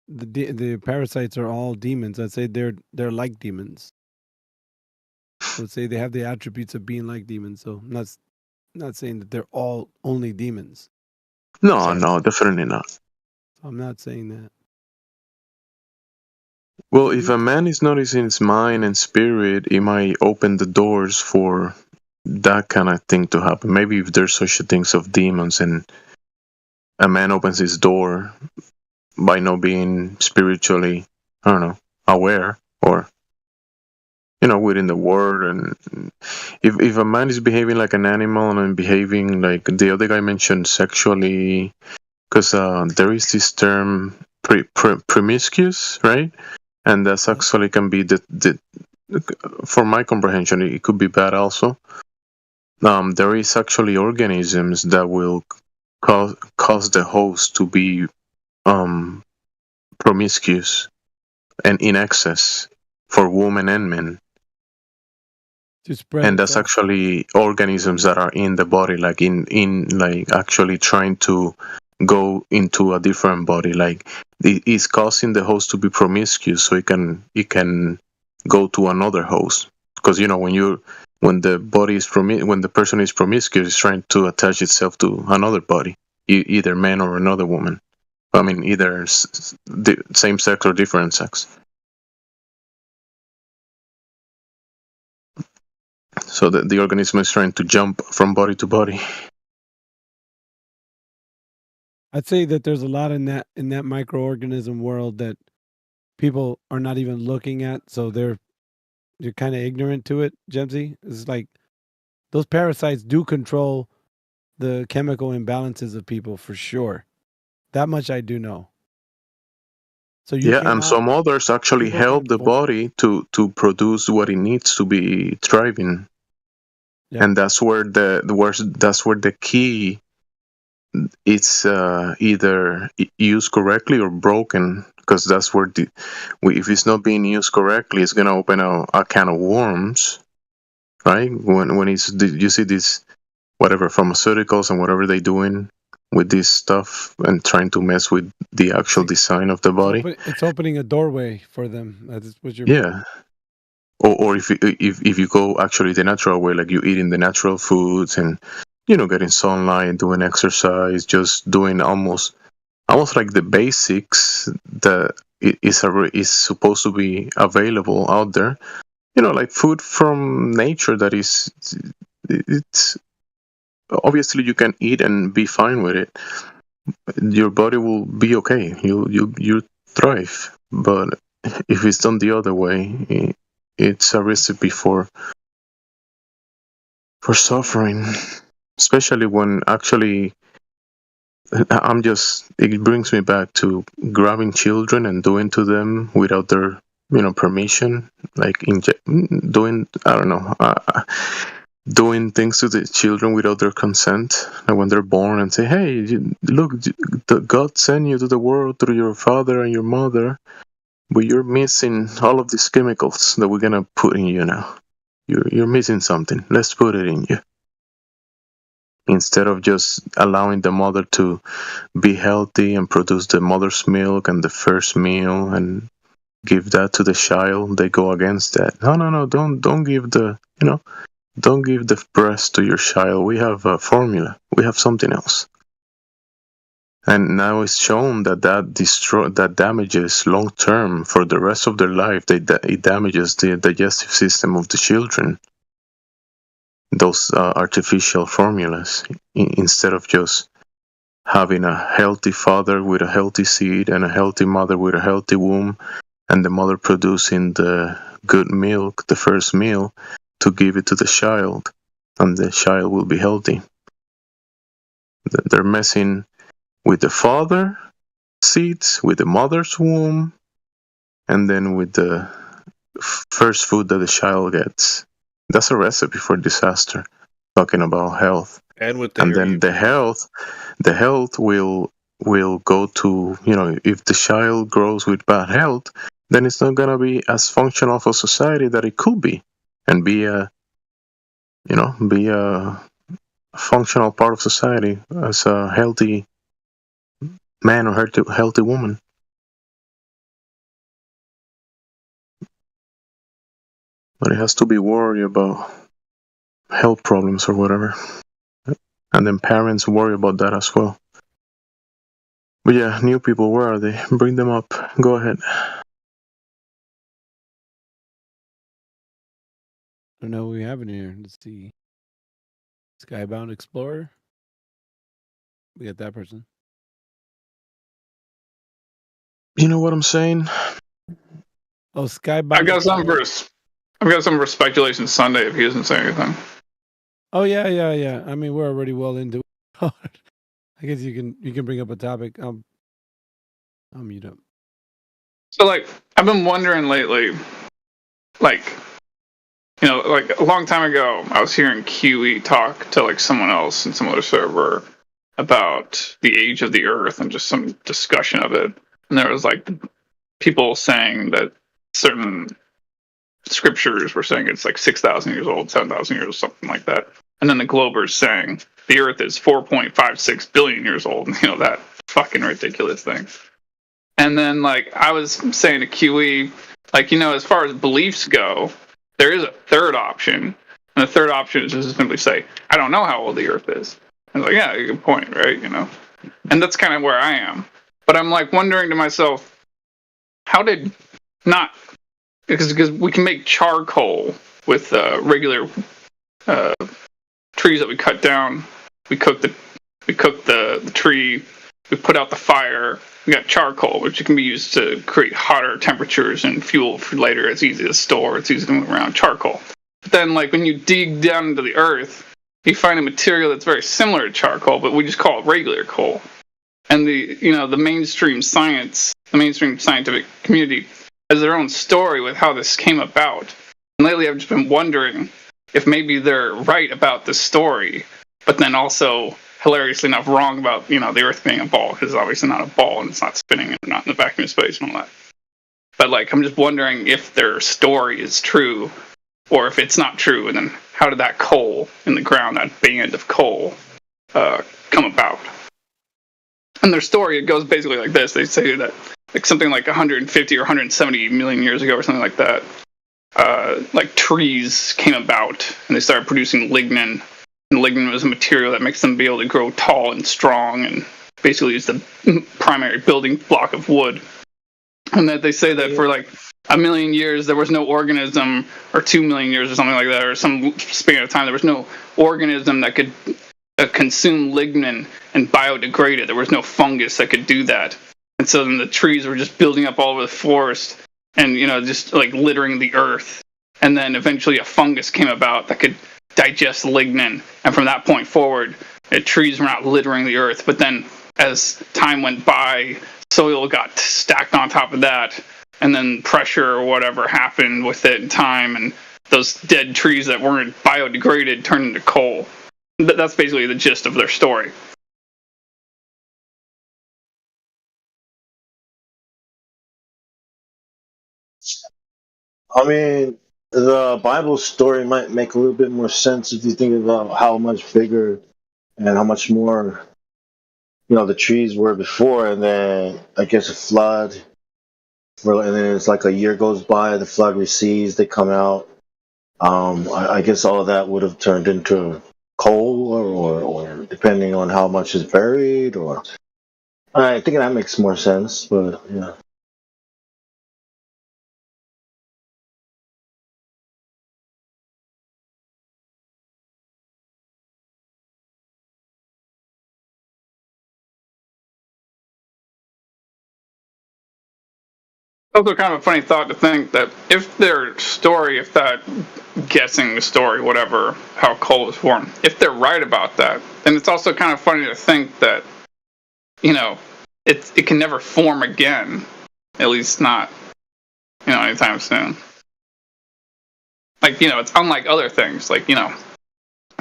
the parasites are all demons. I'd say they're like demons. I would say they have the attributes of being like demons. So I'm not saying that they're all only demons. No, definitely not. I'm not saying that. Well, if a man is not in his mind and spirit, it might open the doors for that kind of thing to happen. Maybe if there's such a things of demons, and a man opens his door by not being spiritually, I don't know, aware, or within the word, and if a man is behaving like an animal and behaving like the other guy mentioned sexually, because there is this term promiscuous, right? And that's actually can be the for my comprehension, it could be bad also. There is actually organisms that will cause the host to be promiscuous and in excess for women and men. And that's actually organisms that are in the body, like in like actually trying to go into a different body, like it is causing the host to be promiscuous, so it can go to another host. Because when the body is when the person is promiscuous, it's trying to attach itself to another body, either man or another woman. I mean, either same sex or different sex. So the organism is trying to jump from body to body. I'd say that there's a lot in that microorganism world that people are not even looking at, so you're kind of ignorant to it, Gemsy. It's like those parasites do control the chemical imbalances of people for sure. That much I do know. So and some others actually help the body to produce what it needs to be thriving. Yeah. And that's where the key is either used correctly or broken, because that's where if it's not being used correctly, it's gonna open a can of worms, right? When you see these whatever pharmaceuticals and whatever they're doing with this stuff and trying to mess with the actual design of the body, it's opening a doorway for them. That's what you're. Yeah. Or if you go actually the natural way, like you eating the natural foods and getting sunlight, doing exercise, just doing almost like the basics that is supposed to be available out there. Like food from nature that it's obviously you can eat and be fine with it. Your body will be okay. You thrive. But if it's done the other way, it's a recipe for suffering, especially when actually it brings me back to grabbing children and doing to them without their permission, like doing doing things to the children without their consent, like when they're born, and say, hey, look, God sent you to the world through your father and your mother, but you're missing all of these chemicals that we're gonna put in you now. You're missing something. Let's put it in you. Instead of just allowing the mother to be healthy and produce the mother's milk and the first meal and give that to the child, they go against that. No, don't give don't give the breast to your child. We have a formula. We have something else. And now it's shown that damages long term for the rest of their life. It damages the digestive system of the children. Those artificial formulas, instead of just having a healthy father with a healthy seed and a healthy mother with a healthy womb, and the mother producing the good milk, the first meal, to give it to the child, and the child will be healthy. They're messing with the father seeds, with the mother's womb, and then with the first food that the child gets. That's a recipe for disaster, talking about health. And with then the health will go to, if the child grows with bad health, then it's not going to be as functional for society that it could be, and be a functional part of society as a healthy man or healthy woman. But it has to be worried about health problems or whatever. And then parents worry about that as well. But yeah, new people, where are they? Bring them up. Go ahead. I don't know what we have in here. Let's see. Skybound Explorer. We got that person. You know what I'm saying? Oh, Skybound. I've got some for Speculation Sunday if he doesn't say anything. Oh yeah. I mean, we're already well into it. I guess you can bring up a topic. I'll mute up. So I've been wondering lately, like a long time ago, I was hearing QE talk to someone else in some other server about the age of the Earth and just some discussion of it. And there was people saying that certain scriptures were saying it's 6,000 years old, 7,000 years, something like that. And then the Globers saying the Earth is 4.56 billion years old. That fucking ridiculous thing. And then I was saying to QE, as far as beliefs go, there is a third option. And the third option is just simply say, I don't know how old the Earth is. I was yeah, good point, right? And that's kind of where I am. But I'm wondering to myself, how did not, because we can make charcoal with regular trees that we cut down. We cook the tree. We put out the fire. We got charcoal, which can be used to create hotter temperatures and fuel for later. It's easy to store. It's easy to move around. Charcoal. But then, when you dig down into the earth, you find a material that's very similar to charcoal, but we just call it regular coal. And the mainstream science, the mainstream scientific community has their own story with how this came about. And lately, I've just been wondering if maybe they're right about this story, but then also hilariously enough wrong about the Earth being a ball, because it's obviously not a ball and it's not spinning and not in the vacuum of space and all that. But I'm just wondering if their story is true, or if it's not true, and then how did that coal in the ground, that band of coal, come about? And their story, it goes basically like this. They say that something 150 or 170 million years ago or something like that, trees came about and they started producing lignin. And lignin was a material that makes them be able to grow tall and strong, and basically is the primary building block of wood. And that they say that for 1 million years there was no organism, or 2 million years or something like that, or some span of time, there was no organism that could consume lignin and biodegrade it. There was no fungus that could do that. And so then the trees were just building up all over the forest and, just littering the earth. and then eventually a fungus came about that could digest lignin, and from that point forward, trees were not littering the earth. But then, as time went by, soil got stacked on top of that, and then pressure or whatever happened with it in time, and those dead trees that weren't biodegraded turned into coal. That's basically the gist of their story. I mean, the Bible story might make a little bit more sense if you think about how much bigger and how much more, the trees were before, and then I guess a flood, and then it's like a year goes by, the flood recedes, they come out. I guess all of that would have turned into coal, or depending on how much is buried, or I think that makes more sense, but yeah. Also, kind of a funny thought to think that if their story, if that guessing the story, whatever, how coal was formed, if they're right about that, then it's also kind of funny to think that, it can never form again, at least not, anytime soon. Like, it's unlike other things, like,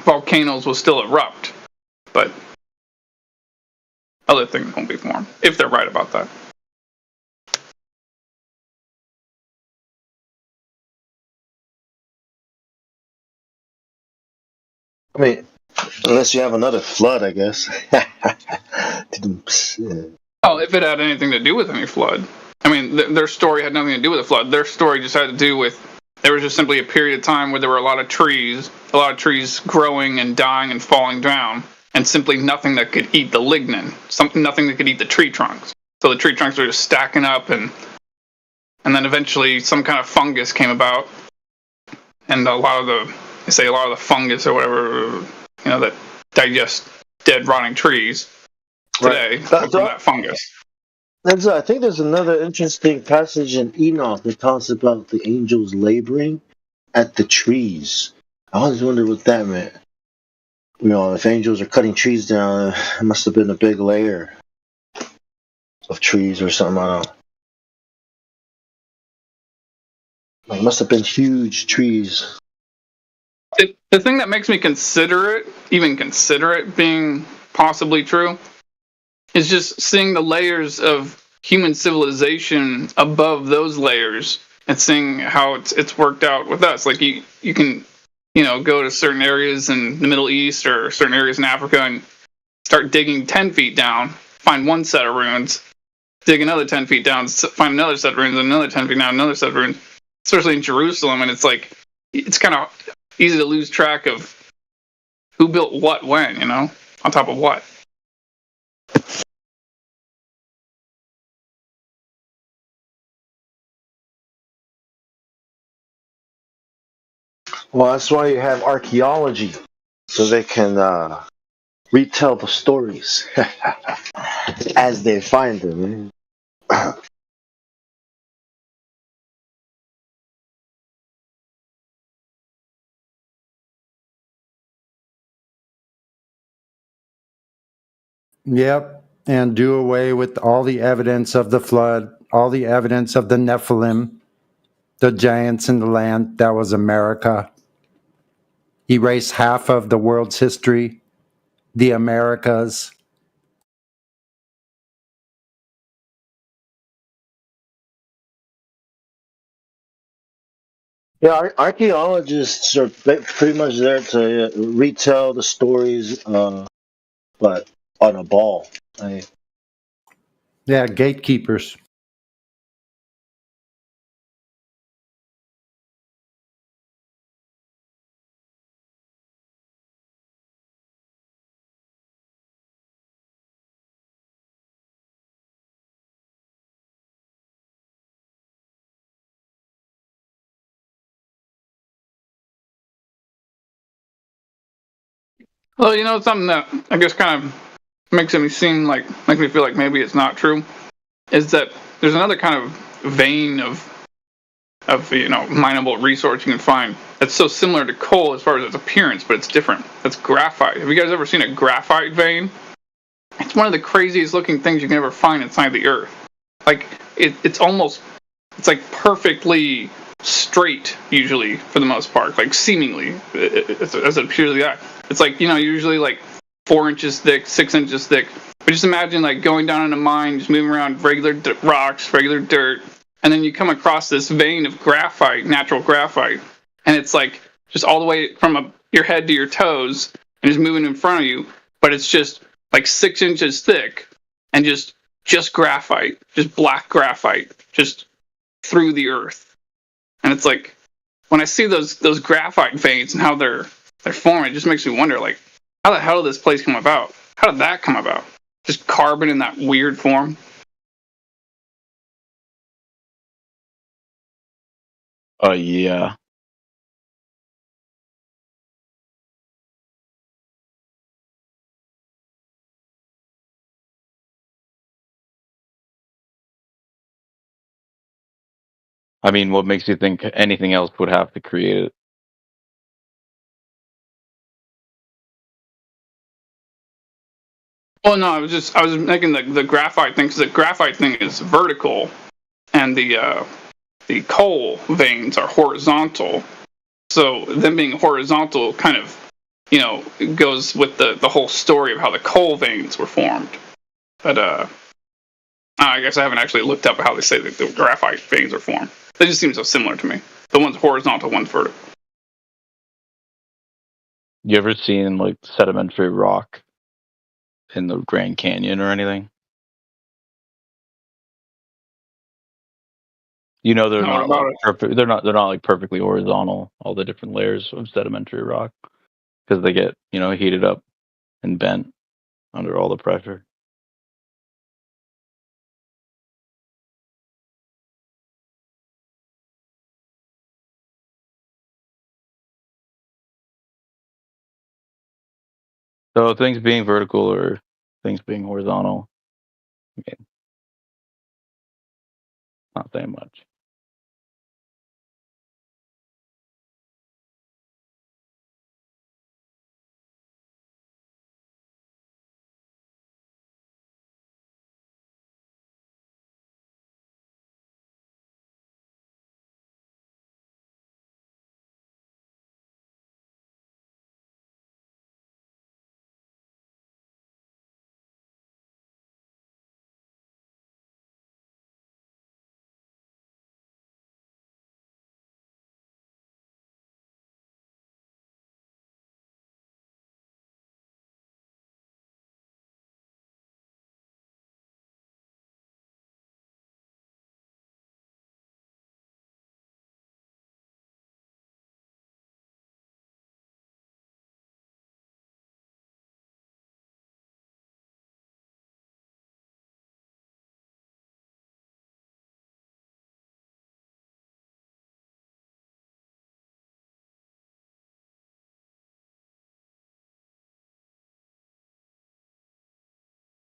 volcanoes will still erupt, but other things won't be formed, if they're right about that. I mean, unless you have another flood, I guess. Oh, if it had anything to do with any flood. I mean, their story had nothing to do with the flood. Their story just had to do with, there was just simply a period of time where there were a lot of trees growing and dying and falling down, and simply nothing that could eat the lignin, nothing that could eat the tree trunks. So the tree trunks were just stacking up, and then eventually some kind of fungus came about, and a lot of the fungus or whatever, that digest dead rotting trees today from that fungus. I think there's another interesting passage in Enoch that talks about the angels laboring at the trees. I always wondered what that meant. If angels are cutting trees down, it must have been a big layer of trees or something. I don't know. Like, must have been huge trees. The thing that makes me consider it being possibly true, is just seeing the layers of human civilization above those layers and seeing how it's worked out with us. Like you can, go to certain areas in the Middle East or certain areas in Africa and start digging 10 feet down, find one set of ruins, dig another 10 feet down, find another set of ruins, another 10 feet down, another set of ruins, especially in Jerusalem. And it's like, it's kind of easy to lose track of who built what when, on top of what. Well, that's why you have archaeology, so they can retell the stories as they find them. Yep, and do away with all the evidence of the flood, all the evidence of the Nephilim, the giants in the land that was America. Erase half of the world's history, the Americas. Yeah, archaeologists are pretty much there to retell the stories, but on a ball. Yeah, gatekeepers. Well, something that I guess kind of makes me feel like maybe it's not true, is that there's another kind of vein of of mineable resource you can find. That's so similar to coal as far as its appearance, but it's different. That's graphite. Have you guys ever seen a graphite vein? It's one of the craziest looking things you can ever find inside the earth. Like it's like perfectly straight usually for the most part, like seemingly as it appears to the eye. It's like usually like 4 inches thick, 6 inches thick. But just imagine like going down in a mine, just moving around regular rocks, regular dirt, and then you come across this vein of graphite, natural graphite, and it's like just all the way from your head to your toes, and it's moving in front of you. But it's just like 6 inches thick, and just graphite, just black graphite, just through the earth. And it's like when I see those graphite veins and how they're forming, it just makes me wonder, like, how the hell did this place come about? How did that come about? Just carbon in that weird form? Yeah. I mean, what makes you think anything else would have to create it? Well, no, I was making the graphite thing because the graphite thing is vertical, and the coal veins are horizontal. So them being horizontal kind of goes with the whole story of how the coal veins were formed. But I guess I haven't actually looked up how they say that the graphite veins are formed. They just seem so similar to me. The one's horizontal, one's vertical. You ever seen like sedimentary rock in the Grand Canyon or anything? They're No, not about like it. perfect. They're not like perfectly horizontal. All the different layers of sedimentary rock because they get heated up and bent under all the pressure. So things being vertical or things being horizontal, okay, not saying much.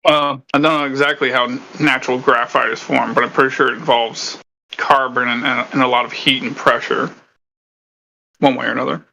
Well, I don't know exactly how natural graphite is formed, but I'm pretty sure it involves carbon and a lot of heat and pressure, one way or another.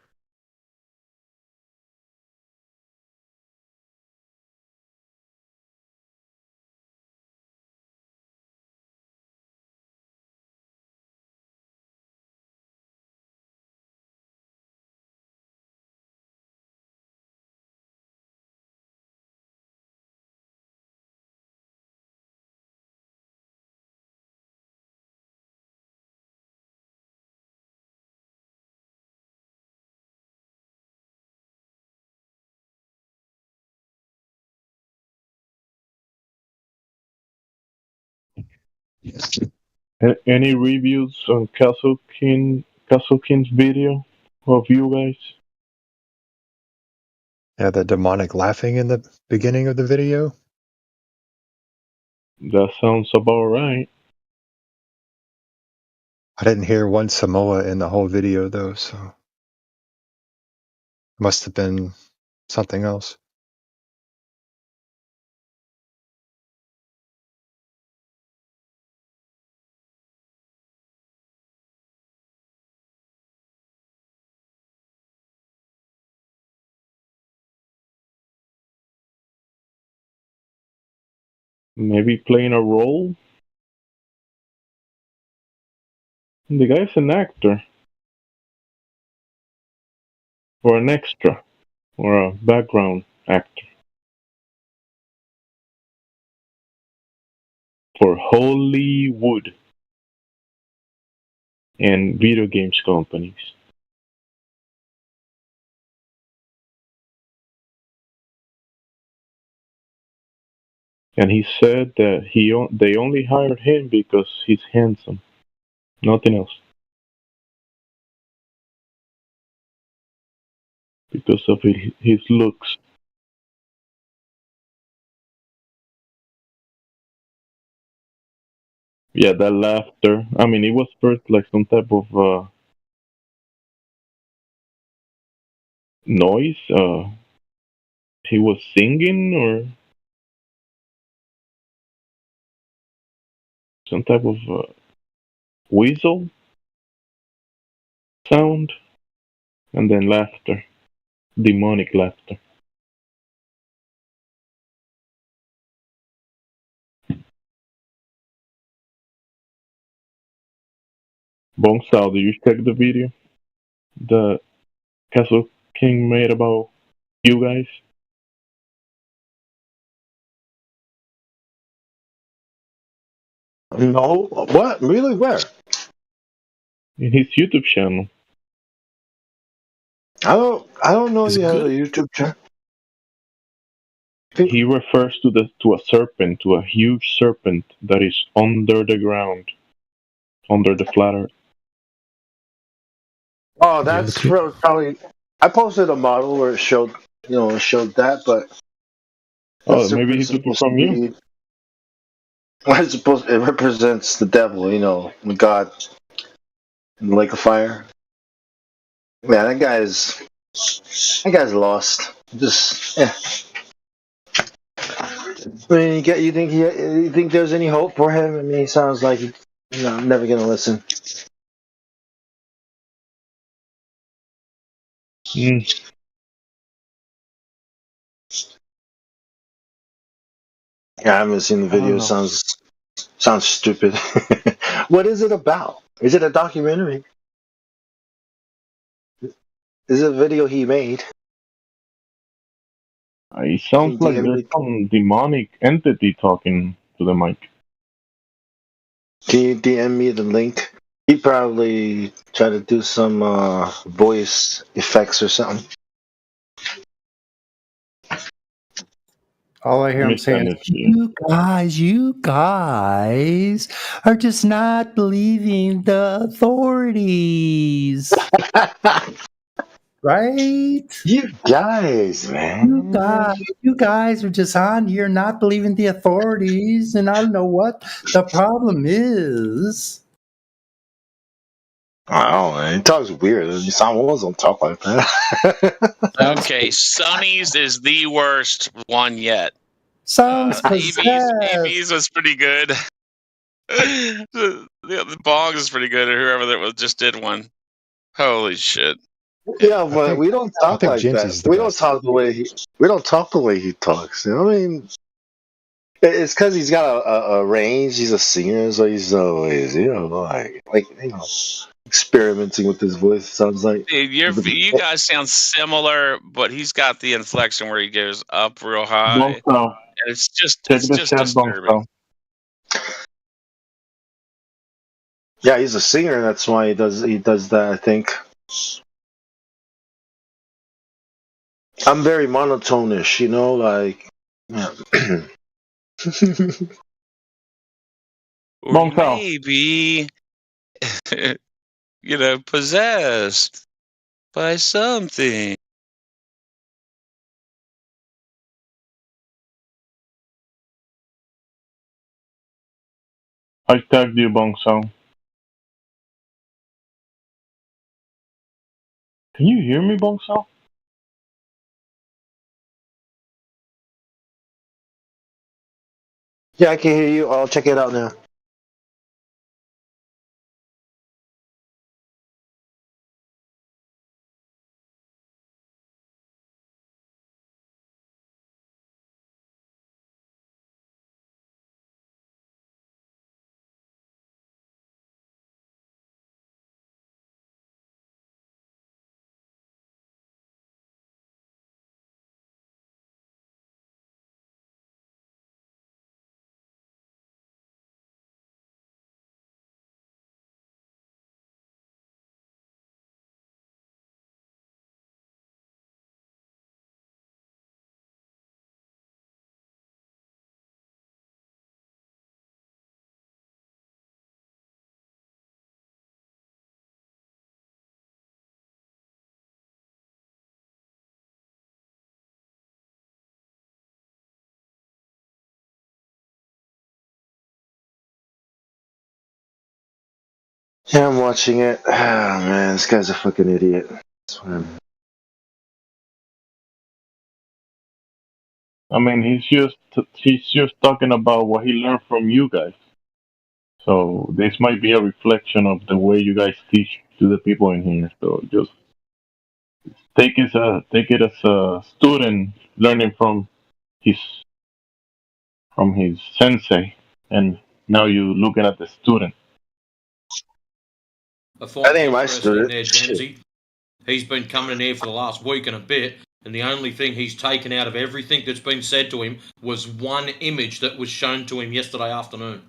Any reviews on Castle King's video of you guys? Yeah, the demonic laughing in the beginning of the video. That sounds about right. I didn't hear one Samoa in the whole video though, so it must have been something else. Maybe playing a role. The guy's an actor, or an extra, or a background actor for Hollywood and video games companies. And he said that they only hired him because he's handsome, nothing else. Because of his looks. Yeah, that laughter. I mean, it was first like some type of noise. He was singing or some type of whistle sound, and then laughter, demonic laughter. Bongsal, did you check the video that Castle King made about you guys? No, what? Really? Where? In his YouTube channel. I don't know Is you it have a good? YouTube channel. He refers to a serpent, to a huge serpent that is under the ground, under the flat earth. Oh, Yeah, that's look at it. probably. I posted a model where it showed, it showed that, but that Oh, maybe he serpent's took it supposed to from you. be. Well, it's supposed. It represents the devil, the god in the lake of fire. Yeah, that guy's lost. Just, yeah. I mean, you think there's any hope for him? I mean, he sounds like I'm never gonna listen. Mm. Yeah, I haven't seen the I don't video. know. Sounds stupid. What is it about? Is it a documentary? Is it a video he made? It You sounds can like DM there's me. some demonic entity talking to the mic. Can you DM me the link? He probably tried to do some voice effects or something. All I hear Let him me saying send is, it to you. you guys are just not believing the authorities. Right? You guys, man. You guys are just on here not believing the authorities, and I don't know what the problem is. I don't know. He talks weird. Samoans don't talk like that. Okay, Sonny's is the worst one yet. Sounds EV's was pretty good. The Bong is pretty good, or whoever that was just did one. Holy shit! Yeah, I but think we don't I talk think like James's that. is the We don't best. talk the way he talks. I mean, it's because he's got a range. He's a singer, so he's always experimenting with his voice. Sounds like. Dude, you guys sound similar, but he's got the inflection where he goes up real high, and Bongsal, it's just check the chat, disturbing. Bongsal. Yeah, he's a singer. That's why he does that. I think. I'm very monotonish, Yeah. Or he may be, possessed by something. I tagged you, Bongsal. Can you hear me, Bongsal? Yeah, I can hear you. I'll check it out now. Yeah, I'm watching it. Oh man, this guy's a fucking idiot. That's what I'm- I mean, he's just talking about what he learned from you guys. So this might be a reflection of the way you guys teach to the people in here. So just take it as a student learning his from his sensei, and now you looking at the student. I I find think my interesting student. there, Jamesy. He's been coming in here for the last week and a bit, and the only thing he's taken out of everything that's been said to him was one image that was shown to him yesterday afternoon.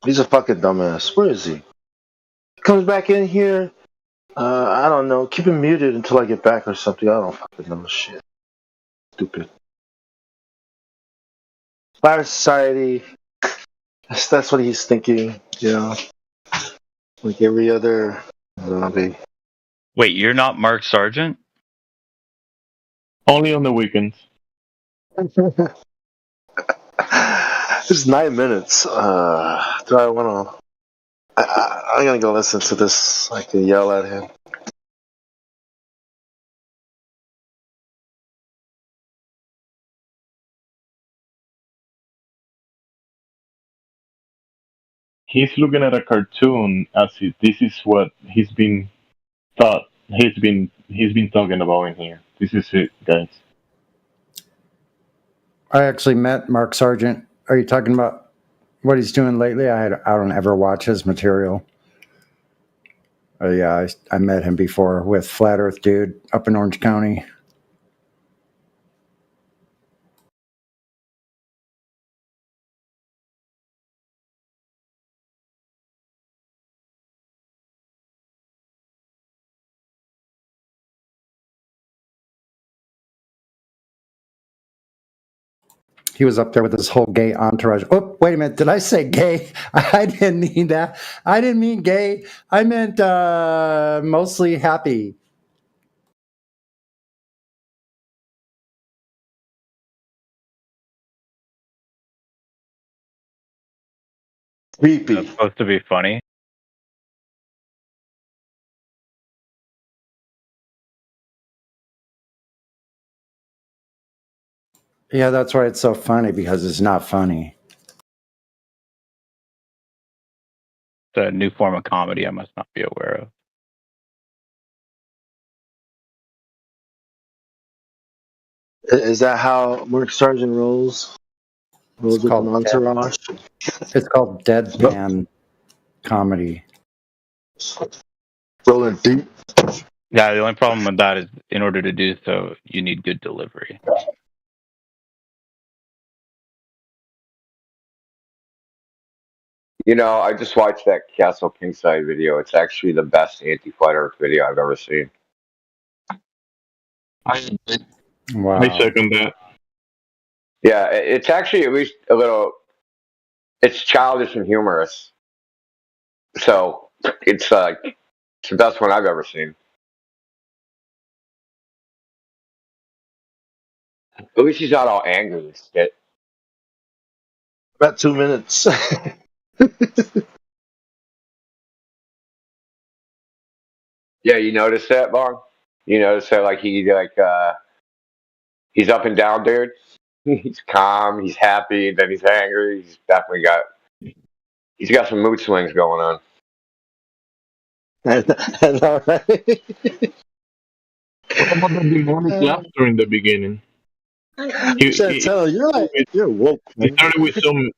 He's a fucking dumbass. Where is he? Comes back in here. I don't know. Keep him muted until I get back or something. I don't fucking know shit. Stupid. Fire Society. That's what he's thinking. You know, like every other zombie. Wait, you're not Mark Sargent? Only on the weekends. It's 9 minutes. Do I want to? I'm gonna go listen to this. I can yell at him. He's looking at a cartoon as if this is what he's been taught. He's been talking about in here. This is it, guys. I actually met Mark Sargent. Are you talking about what he's doing lately? I don't ever watch his material. Yeah, I met him before with Flat Earth Dude up in Orange County. He was up there with his whole gay entourage. Oh, wait a minute. Did I say gay? I didn't mean that. I didn't mean gay. I meant mostly happy. Creepy. That's supposed to be funny. Yeah, that's why it's so funny, because it's not funny. It's a new form of comedy I must not be aware of. Is that how Mark Sargent rolls? Rolls with an entourage? It's called deadpan comedy. Rolling deep. Yeah, the only problem with that is in order to do so, you need good delivery. You know, I just watched that Castle Kingside video. It's actually the best anti-Flat Earth video I've ever seen. Wow. I second that. Yeah, it's actually at least a little. It's childish and humorous. So it's it's the best one I've ever seen. At least he's not all angry and shit. About 2 minutes. Yeah, you notice that, Bong? You notice that, like he's up and down, dude. He's calm, he's happy, then he's angry. He's got some mood swings going on. I know, right? What about the demonic laughter in the beginning? You're woke. He started with some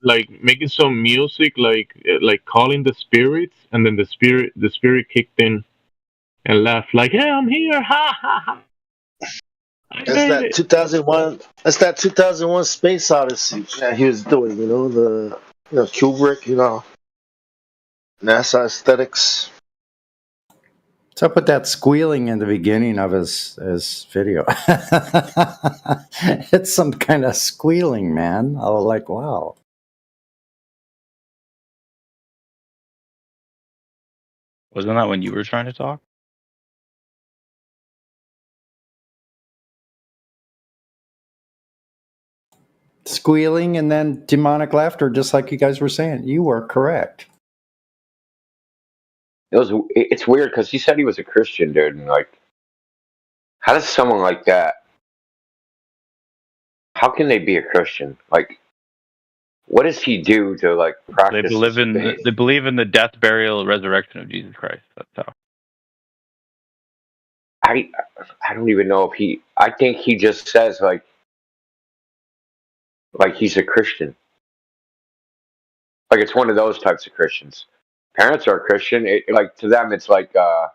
making some music, like calling the spirits, and then the spirit kicked in and laughed like, "Hey, I'm here! Ha ha ha!" That's that 2001. That's that 2001 Space Odyssey. Yeah, he was doing. Kubrick. NASA aesthetics. What's up with that squealing in the beginning of his video? It's some kind of squealing, man. I was like, wow. Wasn't that when you were trying to talk? Squealing and then demonic laughter, just like you guys were saying. You were correct. It's weird because he said he was a Christian, dude, and like, how does someone like that? How can they be a Christian? Like, what does he do to like They practice believe his in faith? they believe in the death, burial, resurrection of Jesus Christ. That's how. I don't even know if he. I think he just says like he's a Christian. Like it's one of those types of Christians. Parents are Christian. Like to them, it's like a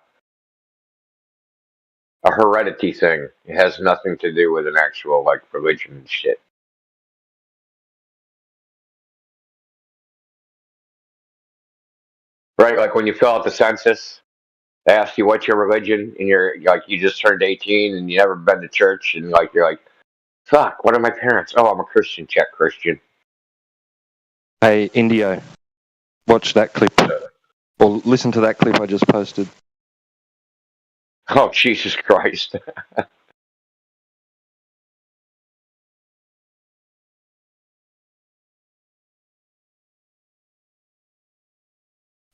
heredity thing. It has nothing to do with an actual like religion and shit. Right? Like when you fill out the census, they ask you what's your religion, and you're like you just turned 18 and you never been to church, and like you're like, fuck, what are my parents? Oh, I'm a Christian. Check Christian. Hey, Indio, watch that clip. Or listen to that clip I just posted. Oh, Jesus Christ.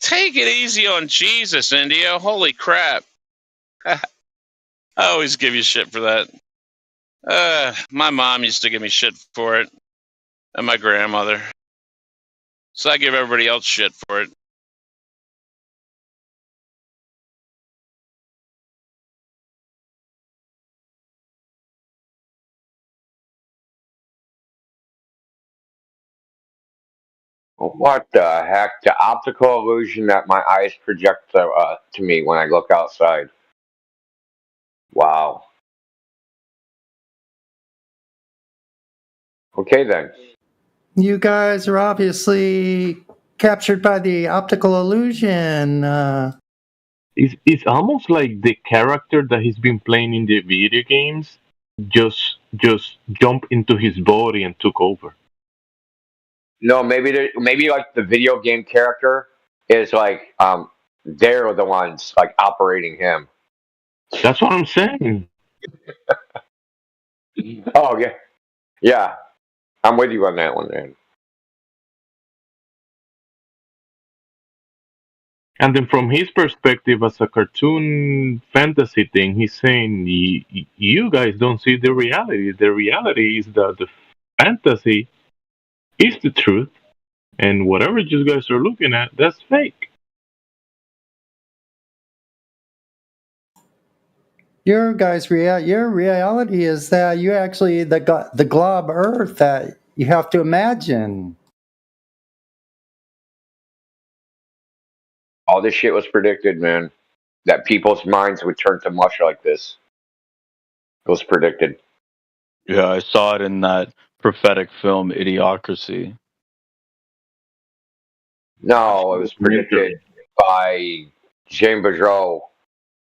Take it easy on Jesus, Indio. Holy crap. I always give you shit for that. My mom used to give me shit for it. And my grandmother. So I give everybody else shit for it. What the heck? The optical illusion that my eyes project to me when I look outside. Wow. Okay then. You guys are obviously captured by the optical illusion. It's almost like the character that he's been playing in the video games just jumped into his body and took over. No, maybe like the video game character is like they're the ones like operating him. That's what I'm saying. Oh yeah, yeah. I'm with you on that one, man. And then from his perspective as a cartoon fantasy thing, he's saying you guys don't see the reality. The reality is that the fantasy is the truth, and whatever you guys are looking at, that's fake. Your reality is that you actually the glob Earth that you have to imagine. All this shit was predicted, man. That people's minds would turn to mush like this. It was predicted. Yeah, I saw it in that prophetic film, Idiocracy. No, it was predicted by Jean Boudreau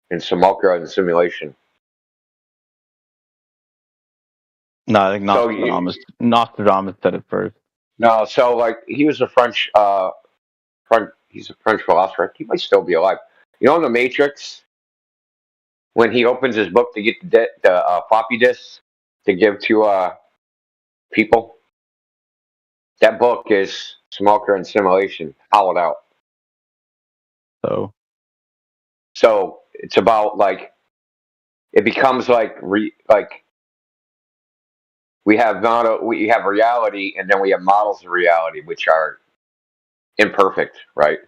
in Simulacra and Simulation. No, I think Nostradamus said it first. No, so like he was a French, he's a French philosopher. He might still be alive. You know, in The Matrix, when he opens his book to get the floppy disks to give to people, that book is Simulacra and Simulation, hollowed out. So it's about like it becomes like we have reality, and then we have models of reality which are imperfect, right?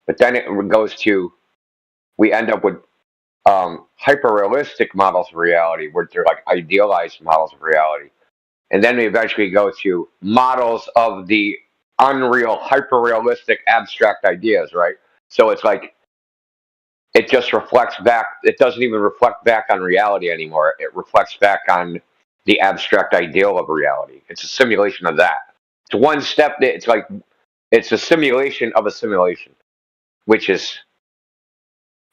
But then it goes to we end up with hyper realistic models of reality, where they're like idealized models of reality, and then we eventually go to models of the unreal, hyper realistic, abstract ideas, right? So it's like it just reflects back. It doesn't even reflect back on reality anymore. It reflects back on the abstract ideal of reality. It's a simulation of that. It's one step. It's like it's a simulation of a simulation, which is,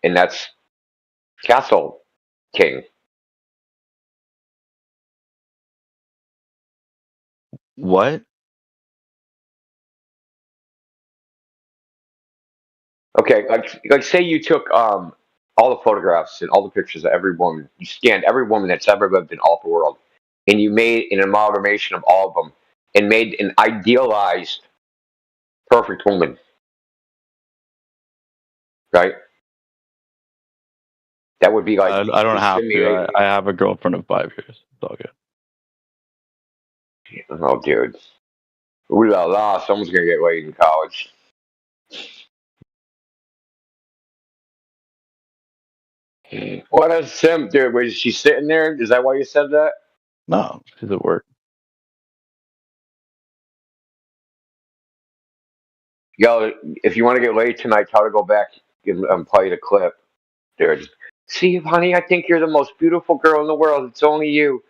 and that's Castle King. What? Okay, like say you took all the photographs and all the pictures of every woman, you scanned every woman that's ever lived in all the world, and you made an amalgamation of all of them and made an idealized perfect woman. right? That would be like I don't have to. simulating. I have a girlfriend of 5 years. It's all good. Oh, dude. Ooh la la, someone's gonna get laid in college. What a simp, dude. Was she sitting there? Is that why you said that? No, she's at work. Yo, if you want to get laid tonight, try to go back and play the clip, dude. See, honey, I think you're the most beautiful girl in the world. It's only you.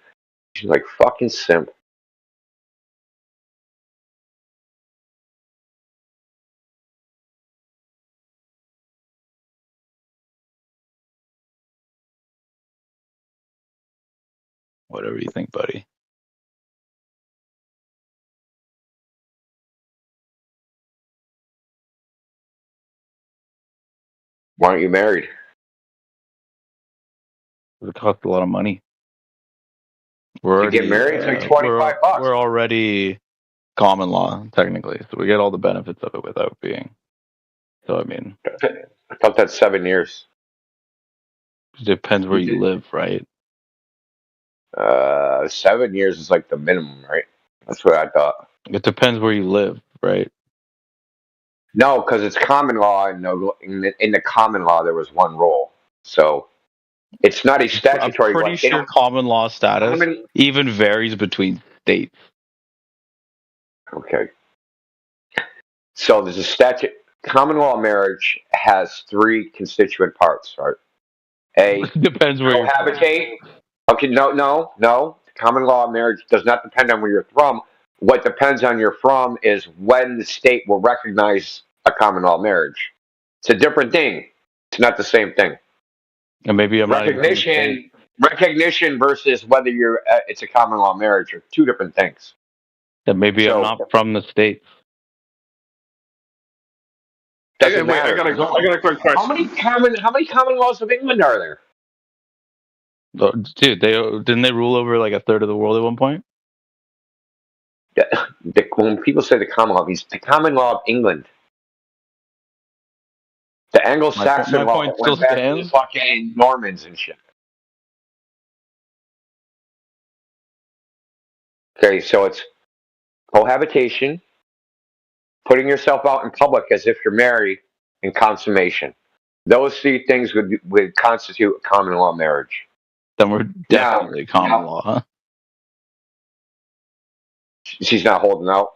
She's like, fucking simp. Whatever you think, buddy. Why aren't you married? It costs a lot of money. We're To get already, married, it's like $25. we're already common law, technically. So we get all the benefits of it without being. So, I mean, I thought that's 7 years. it depends where you live, right? 7 years is like the minimum, right? That's what I thought. It depends where you live, right? No, because it's common law, and in the common law there was one rule, so it's not a I'm statutory. pretty Like, they sure don't. common law status Common, even varies between states. okay, so there's a statute. Common law marriage has 3 constituent parts, right? A, Depends where you're from. cohabitate. Okay, no. Common law marriage does not depend on where you're from. What depends on you're from is when the state will recognize a common law marriage. It's a different thing. It's not the same thing. And maybe I'm not even from the state. Recognition versus whether you're it's a common law marriage are 2 different things. And maybe I'm not from the States. Doesn't Hey, wait, matter. I got a quick question. How many common laws of England are there? Oh, dude, didn't they rule over like a third of the world at one point? When people say the common law, it means the common law of England. The Anglo-Saxon my law point that still went back to the stands. fucking Normans and shit. Okay, so it's cohabitation, putting yourself out in public as if you're married, and consummation. Those 3 things would constitute a common law marriage. Then we're definitely common law, huh? She's not holding out.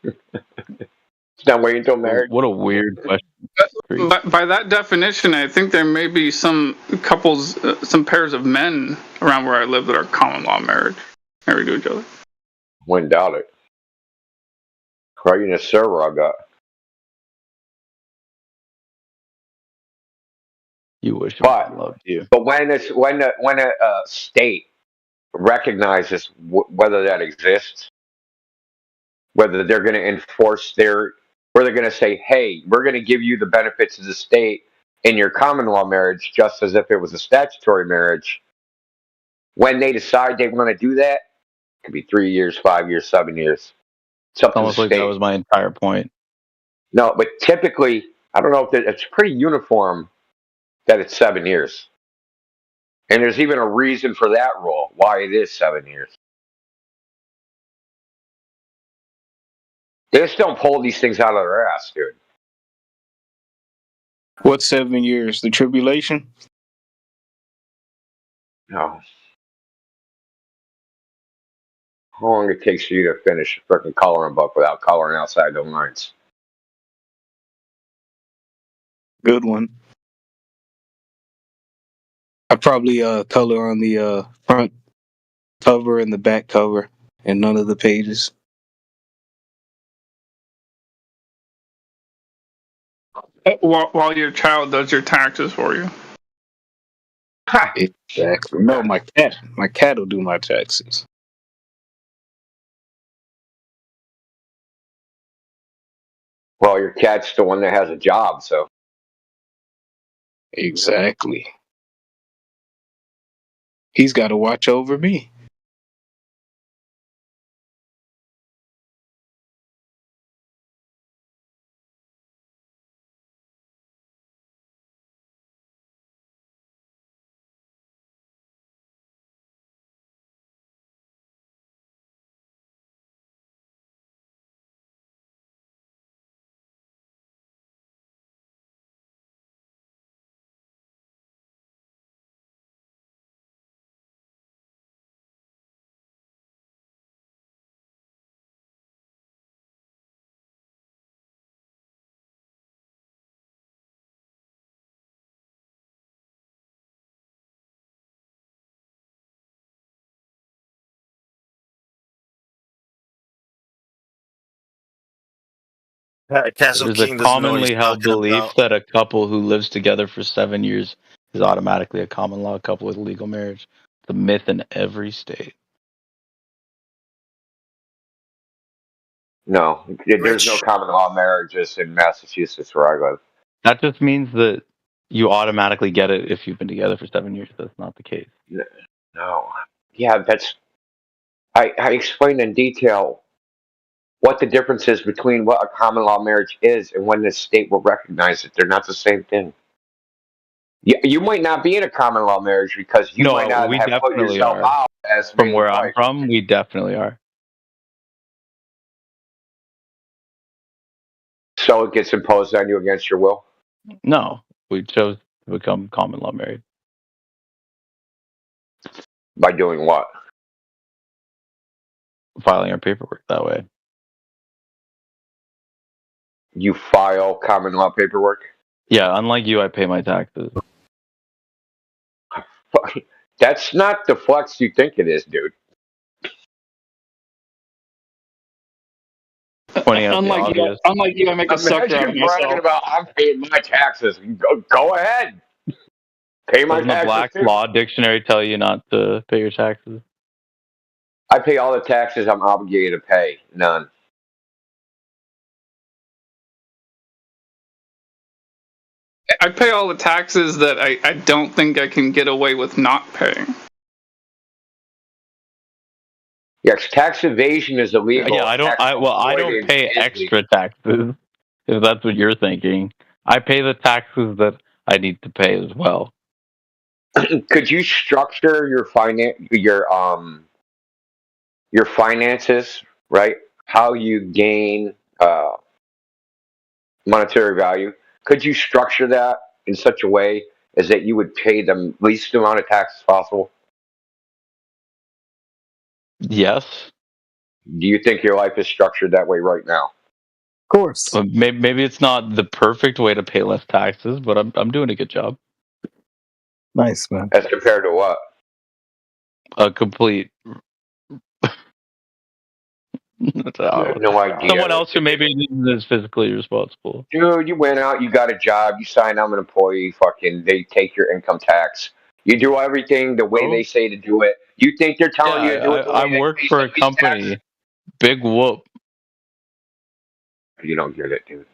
She's not waiting until marriage. What a weird question. By that definition, I think there may be some couples, some pairs of men around where I live that are common law married, married to each other. Wouldn't doubt it. Right in a server I got. You wish But I loved you. But when a state recognizes whether that exists, whether they're going to enforce or they're going to say, hey, we're going to give you the benefits of the state in your common law marriage just as if it was a statutory marriage. When they decide they want to do that, it could be 3 years, 5 years, 7 years. It's up to the Almost like state. that was my entire point. No, but typically, I don't know if it's pretty uniform that it's 7 years. And there's even a reason for that rule, why it is 7 years. They just don't pull these things out of their ass, dude. What's 7 years? The tribulation? No. How long it takes for you to finish a freaking coloring book without coloring outside the lines? Good one. I probably color on the front cover and the back cover and none of the pages. While your child does your taxes for you. Exactly. No, my cat will do my taxes. Well, your cat's the one that has a job, so. Exactly. He's got to watch over me. Castle There's a King doesn't know what he's commonly held talking belief about. that a couple who lives together for 7 years is automatically a common law couple with legal marriage. It's a myth in every state. No, there's no Rich. common law marriages in Massachusetts where I live. That just means that you automatically get it if you've been together for 7 years. That's not the case. No. Yeah, I explained in detail what the difference is between what a common law marriage is and when the state will recognize it. They're not the same thing. You might not be in a common law marriage because you might No, not we have put definitely yourself are. out as From man where and I'm wife. from, we definitely are. So it gets imposed on you against your will? No, we chose to become common law married. By doing what? Filing our paperwork that way. You file common law paperwork? Yeah, unlike you, I pay my taxes. That's not the flex you think it is, dude. Pointing out the obvious. Unlike you, I make a sucker out Imagine of bragging myself. about I'm paying my taxes. Go ahead. Pay my Doesn't the taxes. Black too. Law Dictionary tell you not to pay your taxes? I pay all the taxes I'm obligated to pay. None. I pay all the taxes that I don't think I can get away with not paying. Yes, tax evasion is illegal. Yeah, I don't avoidance pay is extra taxes, if that's what you're thinking. I pay the taxes that I need to pay as well. Could you structure your finances, right? How you gain monetary value? Could you structure that in such a way as that you would pay the least amount of taxes possible? Yes. Do you think your life is structured that way right now? Of course. Maybe it's not the perfect way to pay less taxes, but I'm doing a good job. Nice, man. As compared to what? A complete. No idea. Someone else who maybe isn't as physically responsible. Dude, you went out, you got a job, you signed I'm an employee, fucking they take your income tax. You do everything the way they say to do it. You think they're telling you to do it the way I work for a company. Big whoop. You don't get it, dude.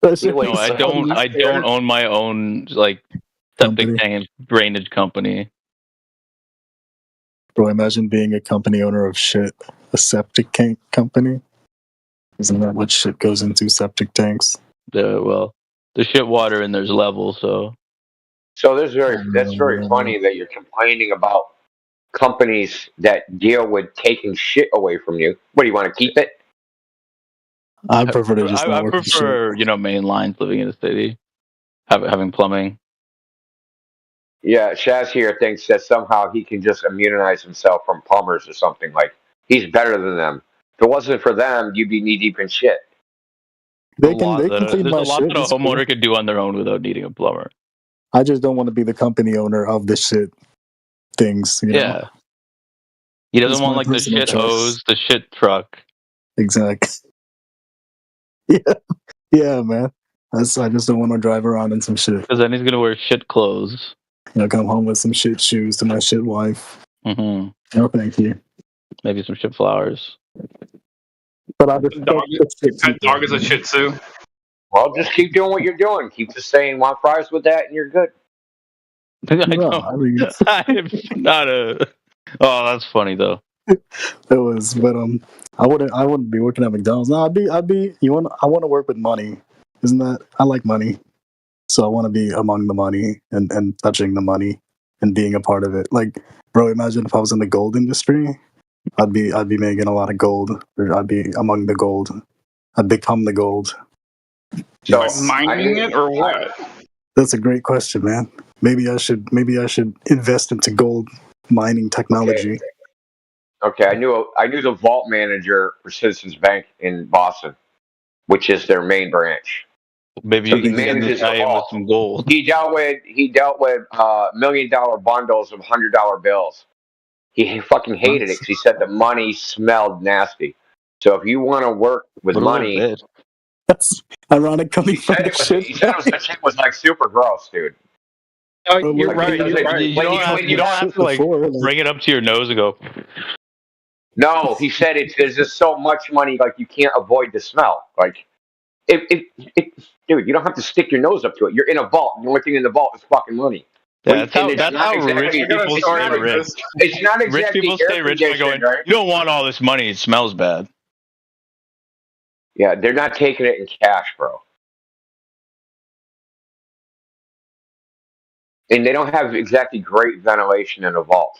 No, I don't. I don't own my own like septic tank and drainage company. Bro, imagine being a company owner of shit. A septic tank company. Isn't that what shit goes into septic tanks? Well, there's shit water and there's levels, so. So that's very funny that you're complaining about companies that deal with taking shit away from you. What do you want to keep it? I prefer to just not I work with prefer, main lines living in a city, having plumbing. Yeah, Shaz here thinks that somehow he can just immunize himself from plumbers or something. Like he's better than them. If it wasn't for them, you'd be knee deep in shit. They can clean There's my a lot shit. that a It's cool. homeowner could do on their own without needing a plumber. I just don't want to be the company owner of the shit things. You Yeah. know? He doesn't It's want my like the personal shit choice. hose, the shit truck. Exactly. Yeah, man. I just don't want to drive around in some shit. Because then he's gonna wear shit clothes. Come home with some shit shoes to my shit wife. Mm-hmm. No, thank you. Maybe some shit flowers. But I just That dog is a Shih Tzu. Well, just keep doing what you're doing. Keep just saying want fries with that, and you're good. I'm not a. Oh, that's funny though. It was, but I wouldn't be working at McDonald's. No, I'd be. I want to work with money, isn't that? I like money, so I want to be among the money and touching the money and being a part of it. Like, bro, imagine if I was in the gold industry, I'd be making a lot of gold. Or I'd be among the gold. I'd become the gold. So mining it or what? That's a great question, man. Maybe I should invest into gold mining technology. Okay, I knew the vault manager for Citizens Bank in Boston, which is their main branch. Maybe So you he can manages the tie in with vault. some gold. He dealt with $1 million bundles of $100 bills. He fucking hated it because he said the money smelled nasty. So if you want to work with What a little money, bit. That's ironic coming He from said the it was. shit. He said the shit was like super gross, dude. Oh, But you're we're- right. Like, You're right. You don't have, when you don't have shit to like before, like- bring it up to your nose and go. No, he said there's just so much money, like you can't avoid the smell. Like, dude, you don't have to stick your nose up to it. You're in a vault. The only thing in the vault is fucking money. Yeah, that's how And it's not rich exactly. people It's stay not, rich. it's not Rich exactly people air stay rich by conditioned, going. right? You don't want all this money. It smells bad. Yeah, they're not taking it in cash, bro. And they don't have exactly great ventilation in a vault.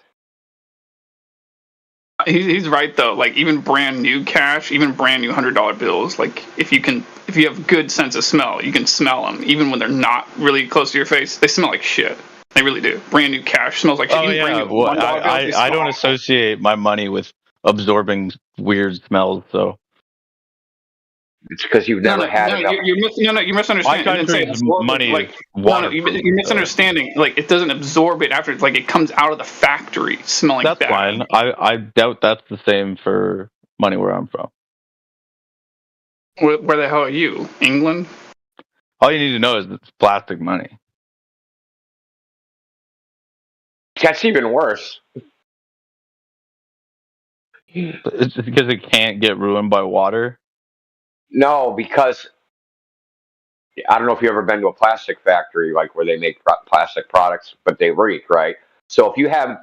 He's right though. Like even brand new cash, even brand new $100 bills. Like if you have good sense of smell, you can smell them even when they're not really close to your face. They smell like shit. They really do. Brand new cash smells like shit. Oh Even brand yeah, new well, $1 bills, they I smell don't awful. associate my money with absorbing weird smells. So It's because you've never had enough. You're misunderstanding. my It didn't say country's absorb it, money like, is no, waterproof. you're misunderstanding. Like it doesn't absorb it after. Like it comes out of the factory smelling That's bad. fine. I doubt that's the same for money where I'm from. Where the hell are you? England? All you need to know is it's plastic money. That's even worse. It's just because it can't get ruined by water. No, because I don't know if you've ever been to a plastic factory, like where they make plastic products, but they reek, right? So if you have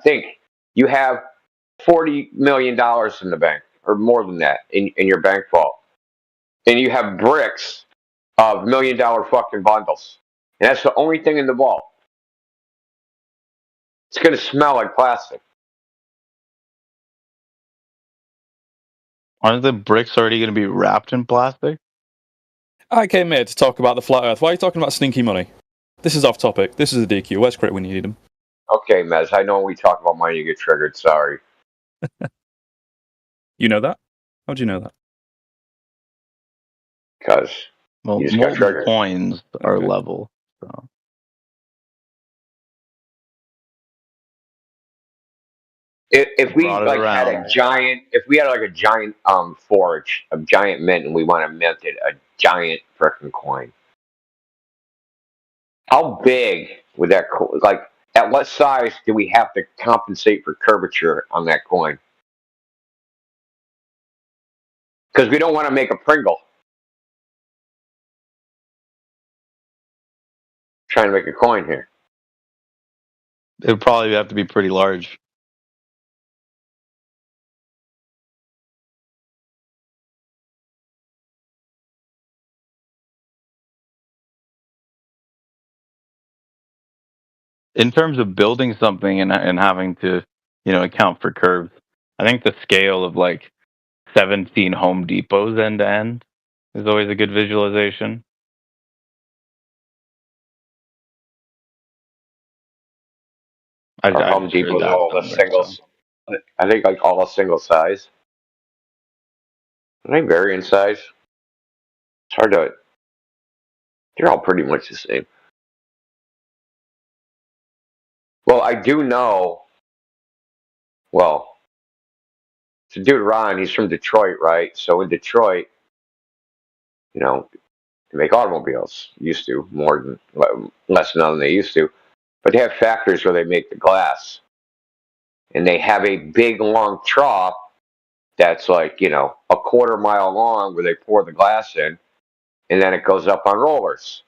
$40 million in the bank, or more than that, in your bank vault, and you have bricks of $1 million fucking bundles, and that's the only thing in the vault. It's gonna smell like plastic. Aren't the bricks already going to be wrapped in plastic? I came here to talk about the flat Earth. Why are you talking about stinky money? This is off topic. This is a DQ. Where's Crit when you need him? Okay, Mez, I know when we talk about money, you get triggered. Sorry. You know that? How'd you know that? Because Well, you just got molten triggered. coins are level. So. If we Brought it like had around. a giant, if we had like a giant forge, a giant mint, and we want to mint it, a giant frickin' coin. How big would that like? At what size do we have to compensate for curvature on that coin? Because we don't want to make a Pringle. Trying to make a coin here. It would probably have to be pretty large. In terms of building something and having to, account for curves, I think the scale of like 17 Home Depots end to end is always a good visualization. Our Home Depot's all the singles. I think like all a single size. They vary in size. It's hard to. They're all pretty much the same. Well, I do know. Well, it's a dude Ron. He's from Detroit, right? So in Detroit, they make automobiles. Used to more than less now than they used to, but they have factories where they make the glass, and they have a big long trough that's like a quarter mile long where they pour the glass in, and then it goes up on rollers,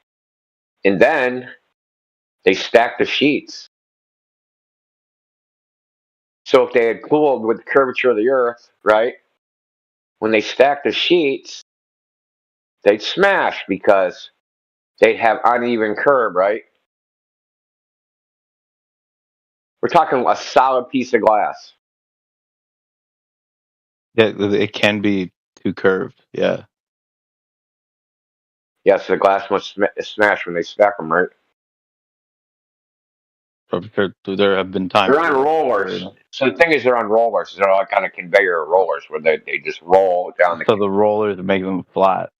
and then they stack the sheets. So if they had cooled with the curvature of the earth, right, when they stack the sheets, they'd smash because they'd have uneven curve, right? We're talking a solid piece of glass. Yeah, it can be too curved. Yeah. Yes, the glass must smash when they stack them, right? There have been times. They're on rollers. So the thing is, they're on rollers. They're like kind of conveyor rollers where they just roll down the. So the rollers make them flat.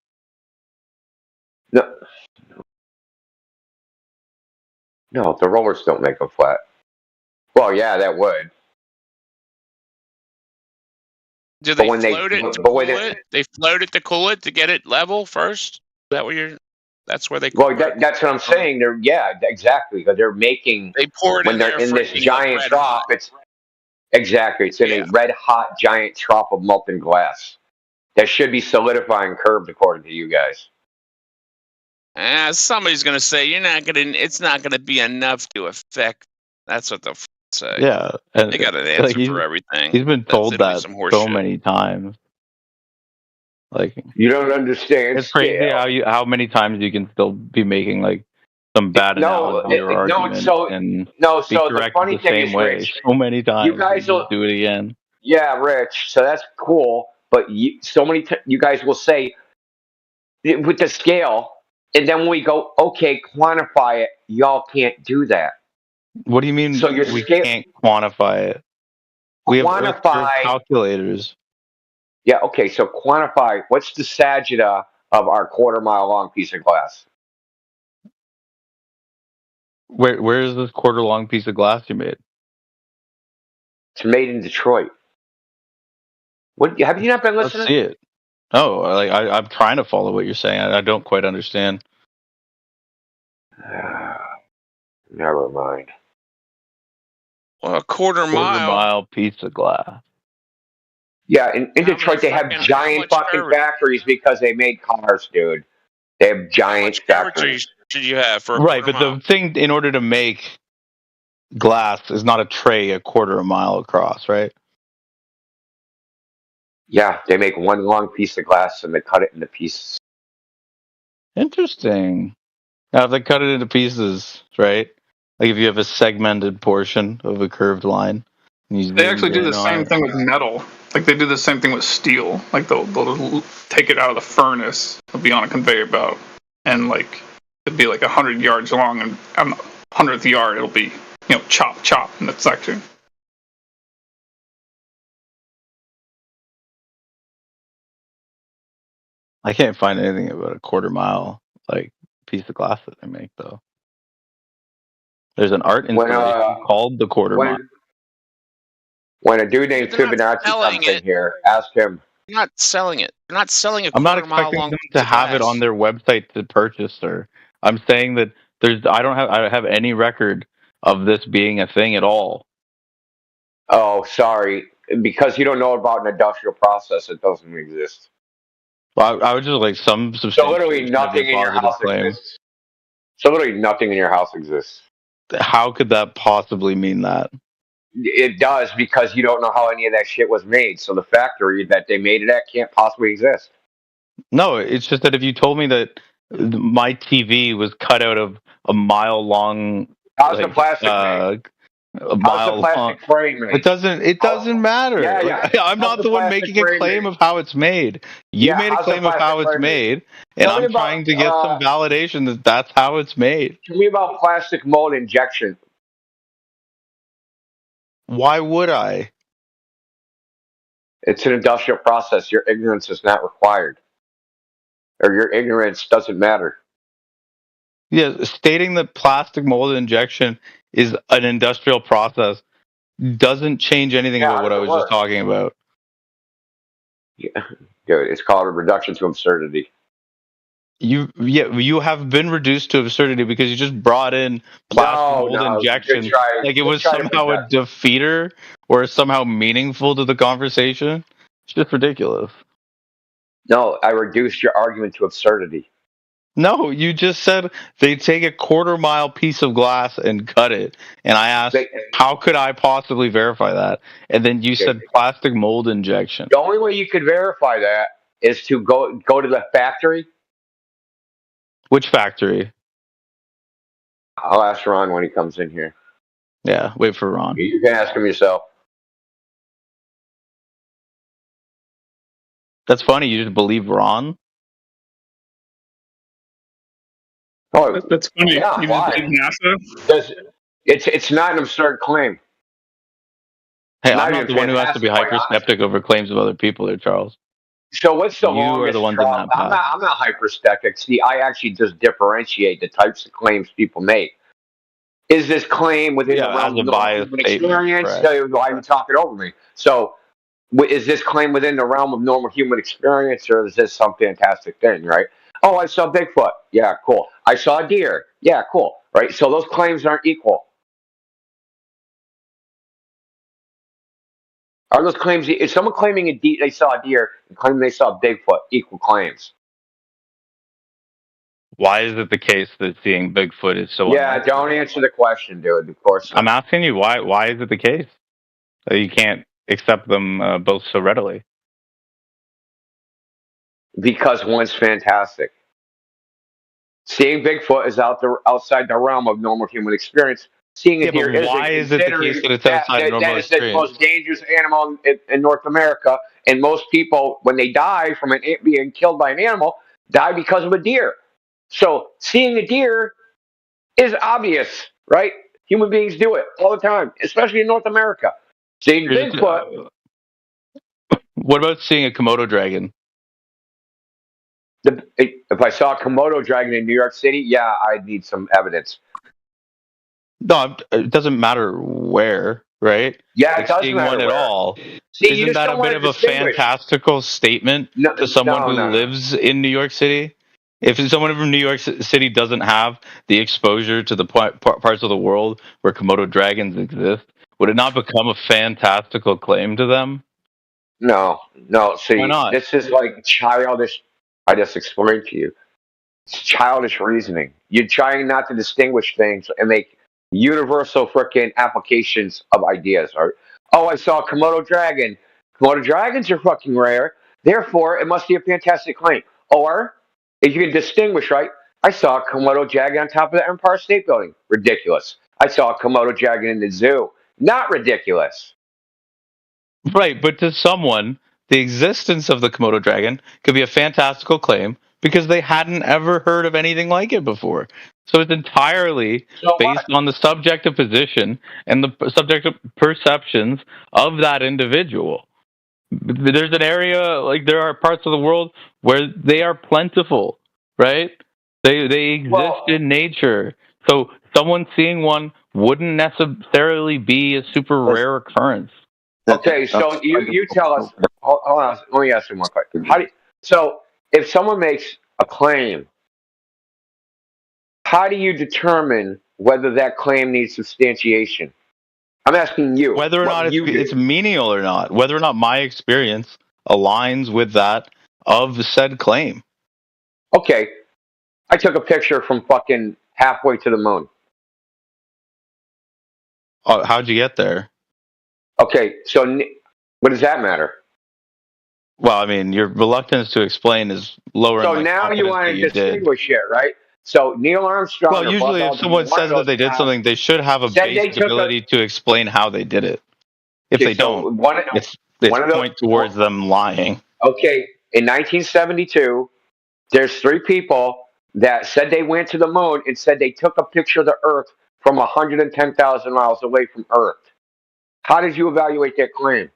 No, the rollers don't make them flat. Well, yeah, that would. Do But they when float it to cool it? They float it to cool it to get it level first? that what you're? That's where they. Well, that's what I'm saying. Exactly. Because they're making They pour it when in they're there in this freaking, like, giant red trough. hot. It's in a red hot giant trough of molten glass that should be solidifying curved, according to you guys. Somebody's gonna say you're not gonna. It's not gonna be enough to affect. That's what they'll say. Yeah, and They got an answer like for everything. he's been told it'll be that some horse so shit. many times. Like You don't understand. it's crazy how many times you can still be making like some bad analogy or argument and be the corrected funny the thing same is, way Rich, so many times. you guys just will do it again. Yeah, Rich. So that's cool, but you guys will say with the scale, and then when we go, okay, quantify it. Y'all can't do that. What do you mean? So your we scale can't quantify it. We have Earth curve calculators. Yeah, okay. So quantify. What's the sagita of our quarter-mile long piece of glass? Where is this quarter long piece of glass you made? It's made in Detroit. What have you not been listening? Let's see it. Oh, like I'm trying to follow what you're saying. I don't quite understand. Never mind. Well, a quarter mile piece of glass. Yeah, in Detroit they have giant fucking factories because they made cars, dude. They have giant factories. Should you have for a Right, quarter but mile? the thing in order to make glass is not a tray a quarter a mile across, right? Yeah, they make one long piece of glass and they cut it into pieces. Interesting. Now, if they cut it into pieces, right? Like if you have a segmented portion of a curved line, and you They actually do zoom the in same on it. thing with metal. Like they do the same thing with steel. Like they'll take it out of the furnace. It'll be on a conveyor belt, and like it'll be like 100 yards long, and on the 100th yard it'll be chop in that section. I can't find anything about a quarter mile like piece of glass that they make though. There's an art installation called the quarter mile. When a dude named Fibonacci comes in here, ask him. You're not selling it. You're not selling a I'm not quarter mile expecting long them piece to of have it glass. on their website to purchase, sir. I'm saying that I don't have any record of this being a thing at all. Oh, sorry, because you don't know about an industrial process. It doesn't exist. Well, I would just like some So literally nothing in your house exists. So literally nothing in your house exists. How could that possibly mean that? It does, because you don't know how any of that shit was made. So the factory that they made it at can't possibly exist. No, it's just that if you told me that my TV was cut out of a mile long, how's the plastic made? A mile long. Frame made? It doesn't matter. Yeah, yeah. I'm not the one making a claim of how it's made. You made a claim of how it's made, and I'm trying to get some validation that that's how it's made. Tell me about plastic mold injection. Why would I? It's an industrial process. Your ignorance is not required. Or your ignorance doesn't matter. Yeah, stating that plastic mold injection is an industrial process doesn't change anything about what I was just talking about. Yeah, dude, it's called a reduction to absurdity. You have been reduced to absurdity because you just brought in plastic mold injection like it was somehow a defeater or somehow meaningful to the conversation. It's just ridiculous. No, I reduced your argument to absurdity. No, you just said they take a quarter mile piece of glass and cut it. And I asked, how could I possibly verify that? And then you said plastic mold injection. The only way you could verify that is to go to the factory. Which factory? I'll ask Ron when he comes in here. Yeah, wait for Ron. You can ask him yourself. That's funny. You just believe Ron? Oh, that's funny. Yeah, You why? believe NASA? It's not an absurd claim. Hey, I'm not the one who has to be hyper skeptic over claims of other people there, Charles. So what's the longest? You are the ones in that path. I'm not hyper skeptic. See, I actually just differentiate the types of claims people make. Is this claim within the realm of normal human experience? Why are you talking over me? So, is this claim within the realm of normal human experience, or is this some fantastic thing, right? Oh, I saw Bigfoot. Yeah, cool. I saw a deer. Yeah, cool. Right? So those claims aren't equal. Are those claims? Is someone claiming they saw a deer and claiming they saw Bigfoot equal claims? Why is it the case that seeing Bigfoot is so Yeah, unlikely? don't answer the question, dude. Of course not. I'm asking you why. Why is it the case that you can't accept them both so readily? Because one's fantastic. Seeing Bigfoot is outside the realm of normal human experience. Seeing a Yeah, deer but isn't, why is it the considering case that it's outside normal that is the experience? most dangerous animal in North America. And most people, when they die from being killed by an animal, die because of a deer. So seeing a deer is obvious, right? Human beings do it all the time, especially in North America. Seeing Bigfoot. What about seeing a Komodo dragon? If I saw a Komodo dragon in New York City, yeah, I'd need some evidence. No, it doesn't matter where, right? Yeah, it Like does seeing matter one at where. all. See, you Isn't just that don't a bit want of to a distinguish. fantastical statement to someone who lives in New York City? If someone from New York City doesn't have the exposure to the parts of the world where Komodo dragons exist, would it not become a fantastical claim to them? No. See, Why not? this is like childish. I just explained to you. It's childish reasoning. You're trying not to distinguish things and make universal freaking applications of ideas. Right? Oh, I saw a Komodo dragon. Komodo dragons are fucking rare. Therefore, it must be a fantastic claim. Or, if you can distinguish, right? I saw a Komodo dragon on top of the Empire State Building. Ridiculous. I saw a Komodo dragon in the zoo. Not ridiculous. Right, but to someone, the existence of the Komodo dragon could be a fantastical claim because they hadn't ever heard of anything like it before. So it's entirely based on the subjective position and the subjective perceptions of that individual. There's an area, like there are parts of the world where they are plentiful, right? They exist in nature. So someone seeing one wouldn't necessarily be a super rare occurrence. Okay, so you tell us. Hold on, let me ask you one question. So if someone makes a claim, how do you determine whether that claim needs substantiation? I'm asking you. Whether or not it's menial or not, whether or not my experience aligns with that of said claim. Okay, I took a picture from fucking halfway to the moon. How'd you get there? Okay, so what does that matter? Well, I mean, your reluctance to explain is lower. So now you want to distinguish it, right? So Neil Armstrong. Well, usually if someone says that they did something, they should have a basic ability to explain how they did it. If they don't, it's point towards them lying. Okay, in 1972, there's 3 people that said they went to the moon and said they took a picture of the Earth from 110,000 miles away from Earth. How did you evaluate that claim?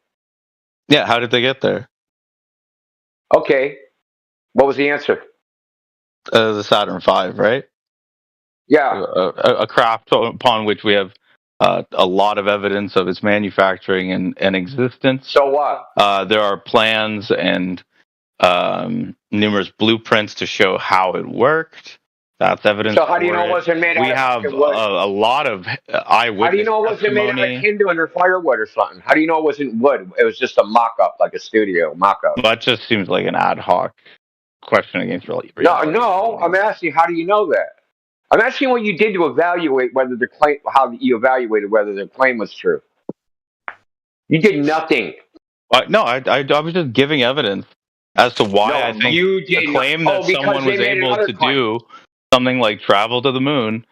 Yeah, how did they get there? Okay, what was the answer? The Saturn V, right? Yeah. A craft upon which we have a lot of evidence of its manufacturing and existence. So what? There are plans and numerous blueprints to show how it worked. That's evidence. So how do you know it wasn't made out of? We have a lot of eyewitness. How do you know it wasn't made out of kindling or firewood or something? How do you know it wasn't wood? It was just a mock-up, like a studio mock-up. That just seems like an ad hoc question against reality. No, I'm asking, how do you know that? I'm asking what you did to evaluate whether the claim, how you evaluated whether the claim was true. You did nothing. No, I was just giving evidence as to why I think the claim that someone was able to do something like travel to the moon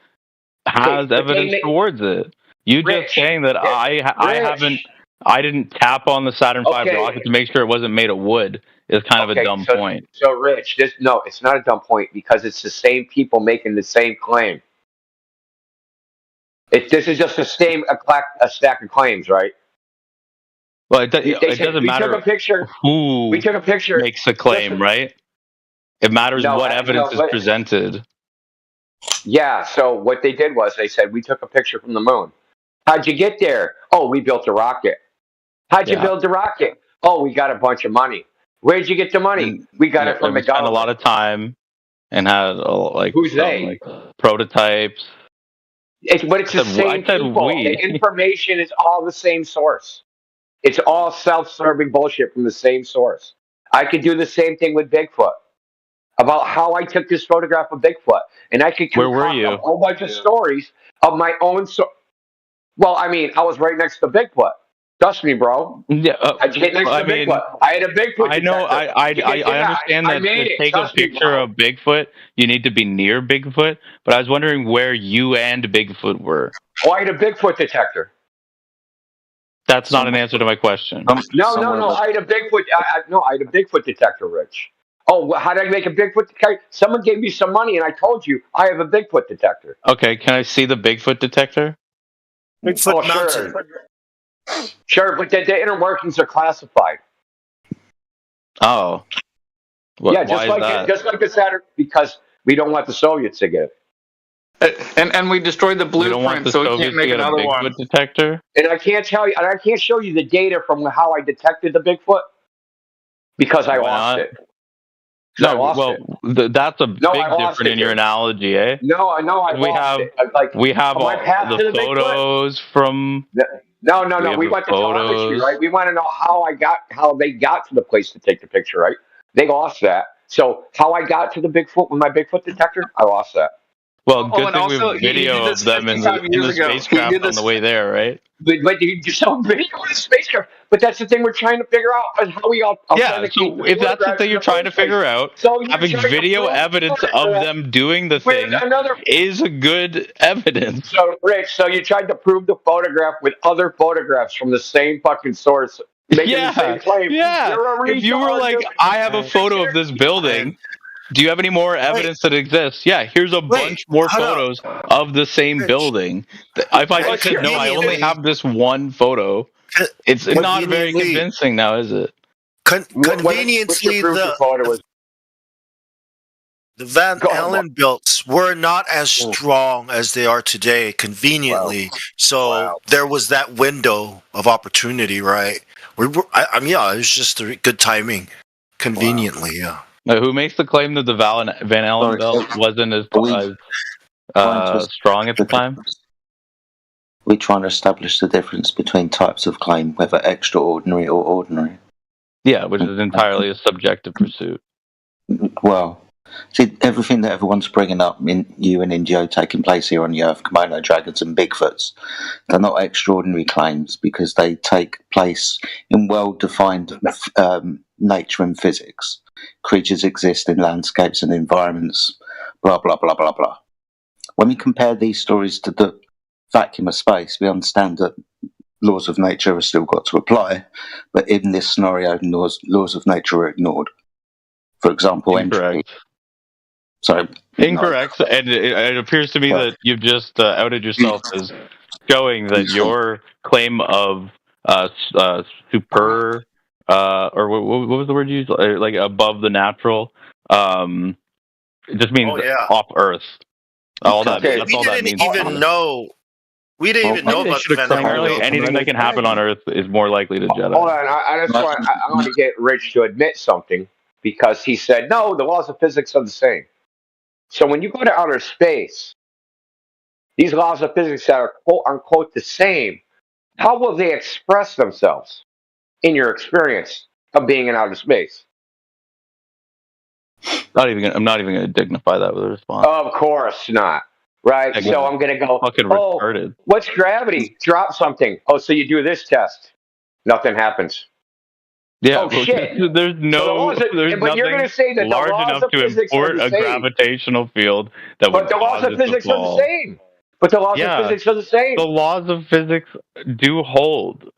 has evidence towards it. You just saying that I didn't tap on the Saturn V rocket to make sure it wasn't made of wood is kind of a dumb point. So, Rich, it's not a dumb point because it's the same people making the same claim. This is just a stack of claims, right? Well, it doesn't matter who makes the claim, right? It matters what evidence is presented. Yeah, so what they did was they said, we took a picture from the moon. How'd you get there? Oh, we built a rocket. How'd you build the rocket? Oh, we got a bunch of money. Where'd you get the money? We got it from McDonald's. We spent a lot of time and had like Who's some, they? like prototypes. But it's the same people. The information is all the same source. It's all self-serving bullshit from the same source. I could do the same thing with Bigfoot. About how I took this photograph of Bigfoot, and I could Where were concoct you? a whole bunch of stories of my own. Well, I mean, I was right next to Bigfoot. Trust me, bro. Yeah, I get next to Bigfoot. I had a Bigfoot. I know. I understand that to take a picture of Bigfoot, you need to be near Bigfoot. But I was wondering where you and Bigfoot were. Oh, I had a Bigfoot detector. That's not an answer to my question. No. I had a Bigfoot. I had a Bigfoot detector, Rich. Oh, how did I make a Bigfoot detector? Someone gave me some money, and I told you I have a Bigfoot detector. Okay, can I see the Bigfoot detector? Bigfoot Mountain. Sure, but the inner workings are classified. Oh. Yeah, why just like the Saturn, because we don't want the Soviets to get it. And we destroyed the We don't want blueprint, the so we Soviets can't to make get a another Bigfoot one. detector. And I can't tell you, and I can't show you the data from how I detected the Bigfoot because I Why lost not? it. I lost it. That's a No, big I lost difference it, in your dude. analogy, eh? No, I know I We lost have it. Like, we have on my all path the to the Bigfoot. photos from. No. We have We the want the telemetry, photos. right? We want to know how they got to the place to take the picture, right? They lost that. So how I got to the Bigfoot with my Bigfoot detector, I lost that. Well, good and thing also, we have he video did of this them in 55 the years ago. He spacecraft did on this. the way there, right? But you just saw video of the spacecraft. But that's the thing we're trying to figure out is how we all. Yeah, so if that's the thing you're trying to figure out, So you're having trying to video prove evidence that of them doing the with thing another. is a good evidence. So Rich, so you tried to prove the photograph with other photographs from the same fucking source, making the same claim. Yeah. You're a If you were retard, like, dude. I have a photo of this building. Do you have any more evidence that exists? Yeah, here's a bunch more photos of the same building. If I just said, no, I only have this one photo, it's not very Conveniently- convincing now, is it? Conveniently, the Van Allen belts were not as strong as they are today. Conveniently, so there was that window of opportunity, right? I mean, yeah, it was just good timing. Conveniently, yeah. Now, who makes the claim that the Van Allen belt wasn't as strong at the time? We're trying to establish the difference between types of claim, whether extraordinary or ordinary. Yeah, which is entirely a subjective pursuit. Well, see, everything that everyone's bringing up in you and Indio taking place here on the Earth, Komodo dragons and Bigfoots, they're not extraordinary claims because they take place in well-defined nature and physics. Creatures exist in landscapes and environments, blah, blah, blah, blah, blah. When we compare these stories to the vacuum of space, we understand that laws of nature have still got to apply, but in this scenario, laws of nature are ignored. For example, entropy. Sorry. Incorrect. And it appears to me that you've just outed yourself as showing that your claim of super, or what was the word you used? Like above the natural, it just means off Earth. All that. That's all that means. We didn't even know about the Van Allen Apparently, belt. anything that can happen on Earth is more likely to Jedi. Hold on, I want to get Rich to admit something because he said, no, the laws of physics are the same. So when you go to outer space, these laws of physics that are quote unquote the same, how will they express themselves in your experience of being in outer space? I'm not even going to dignify that with a response. Of course not. Right? Exactly. So I'm going to go, Fucking retarded. What's gravity? Drop something. Oh, so you do this test. Nothing happens. Yeah, oh, shit. There's nothing but you're going to say that the large laws enough of to physics are import the a same. gravitational field that would But the laws cause of it to physics are the fall. same. But the laws of physics are the same. The laws of physics do hold.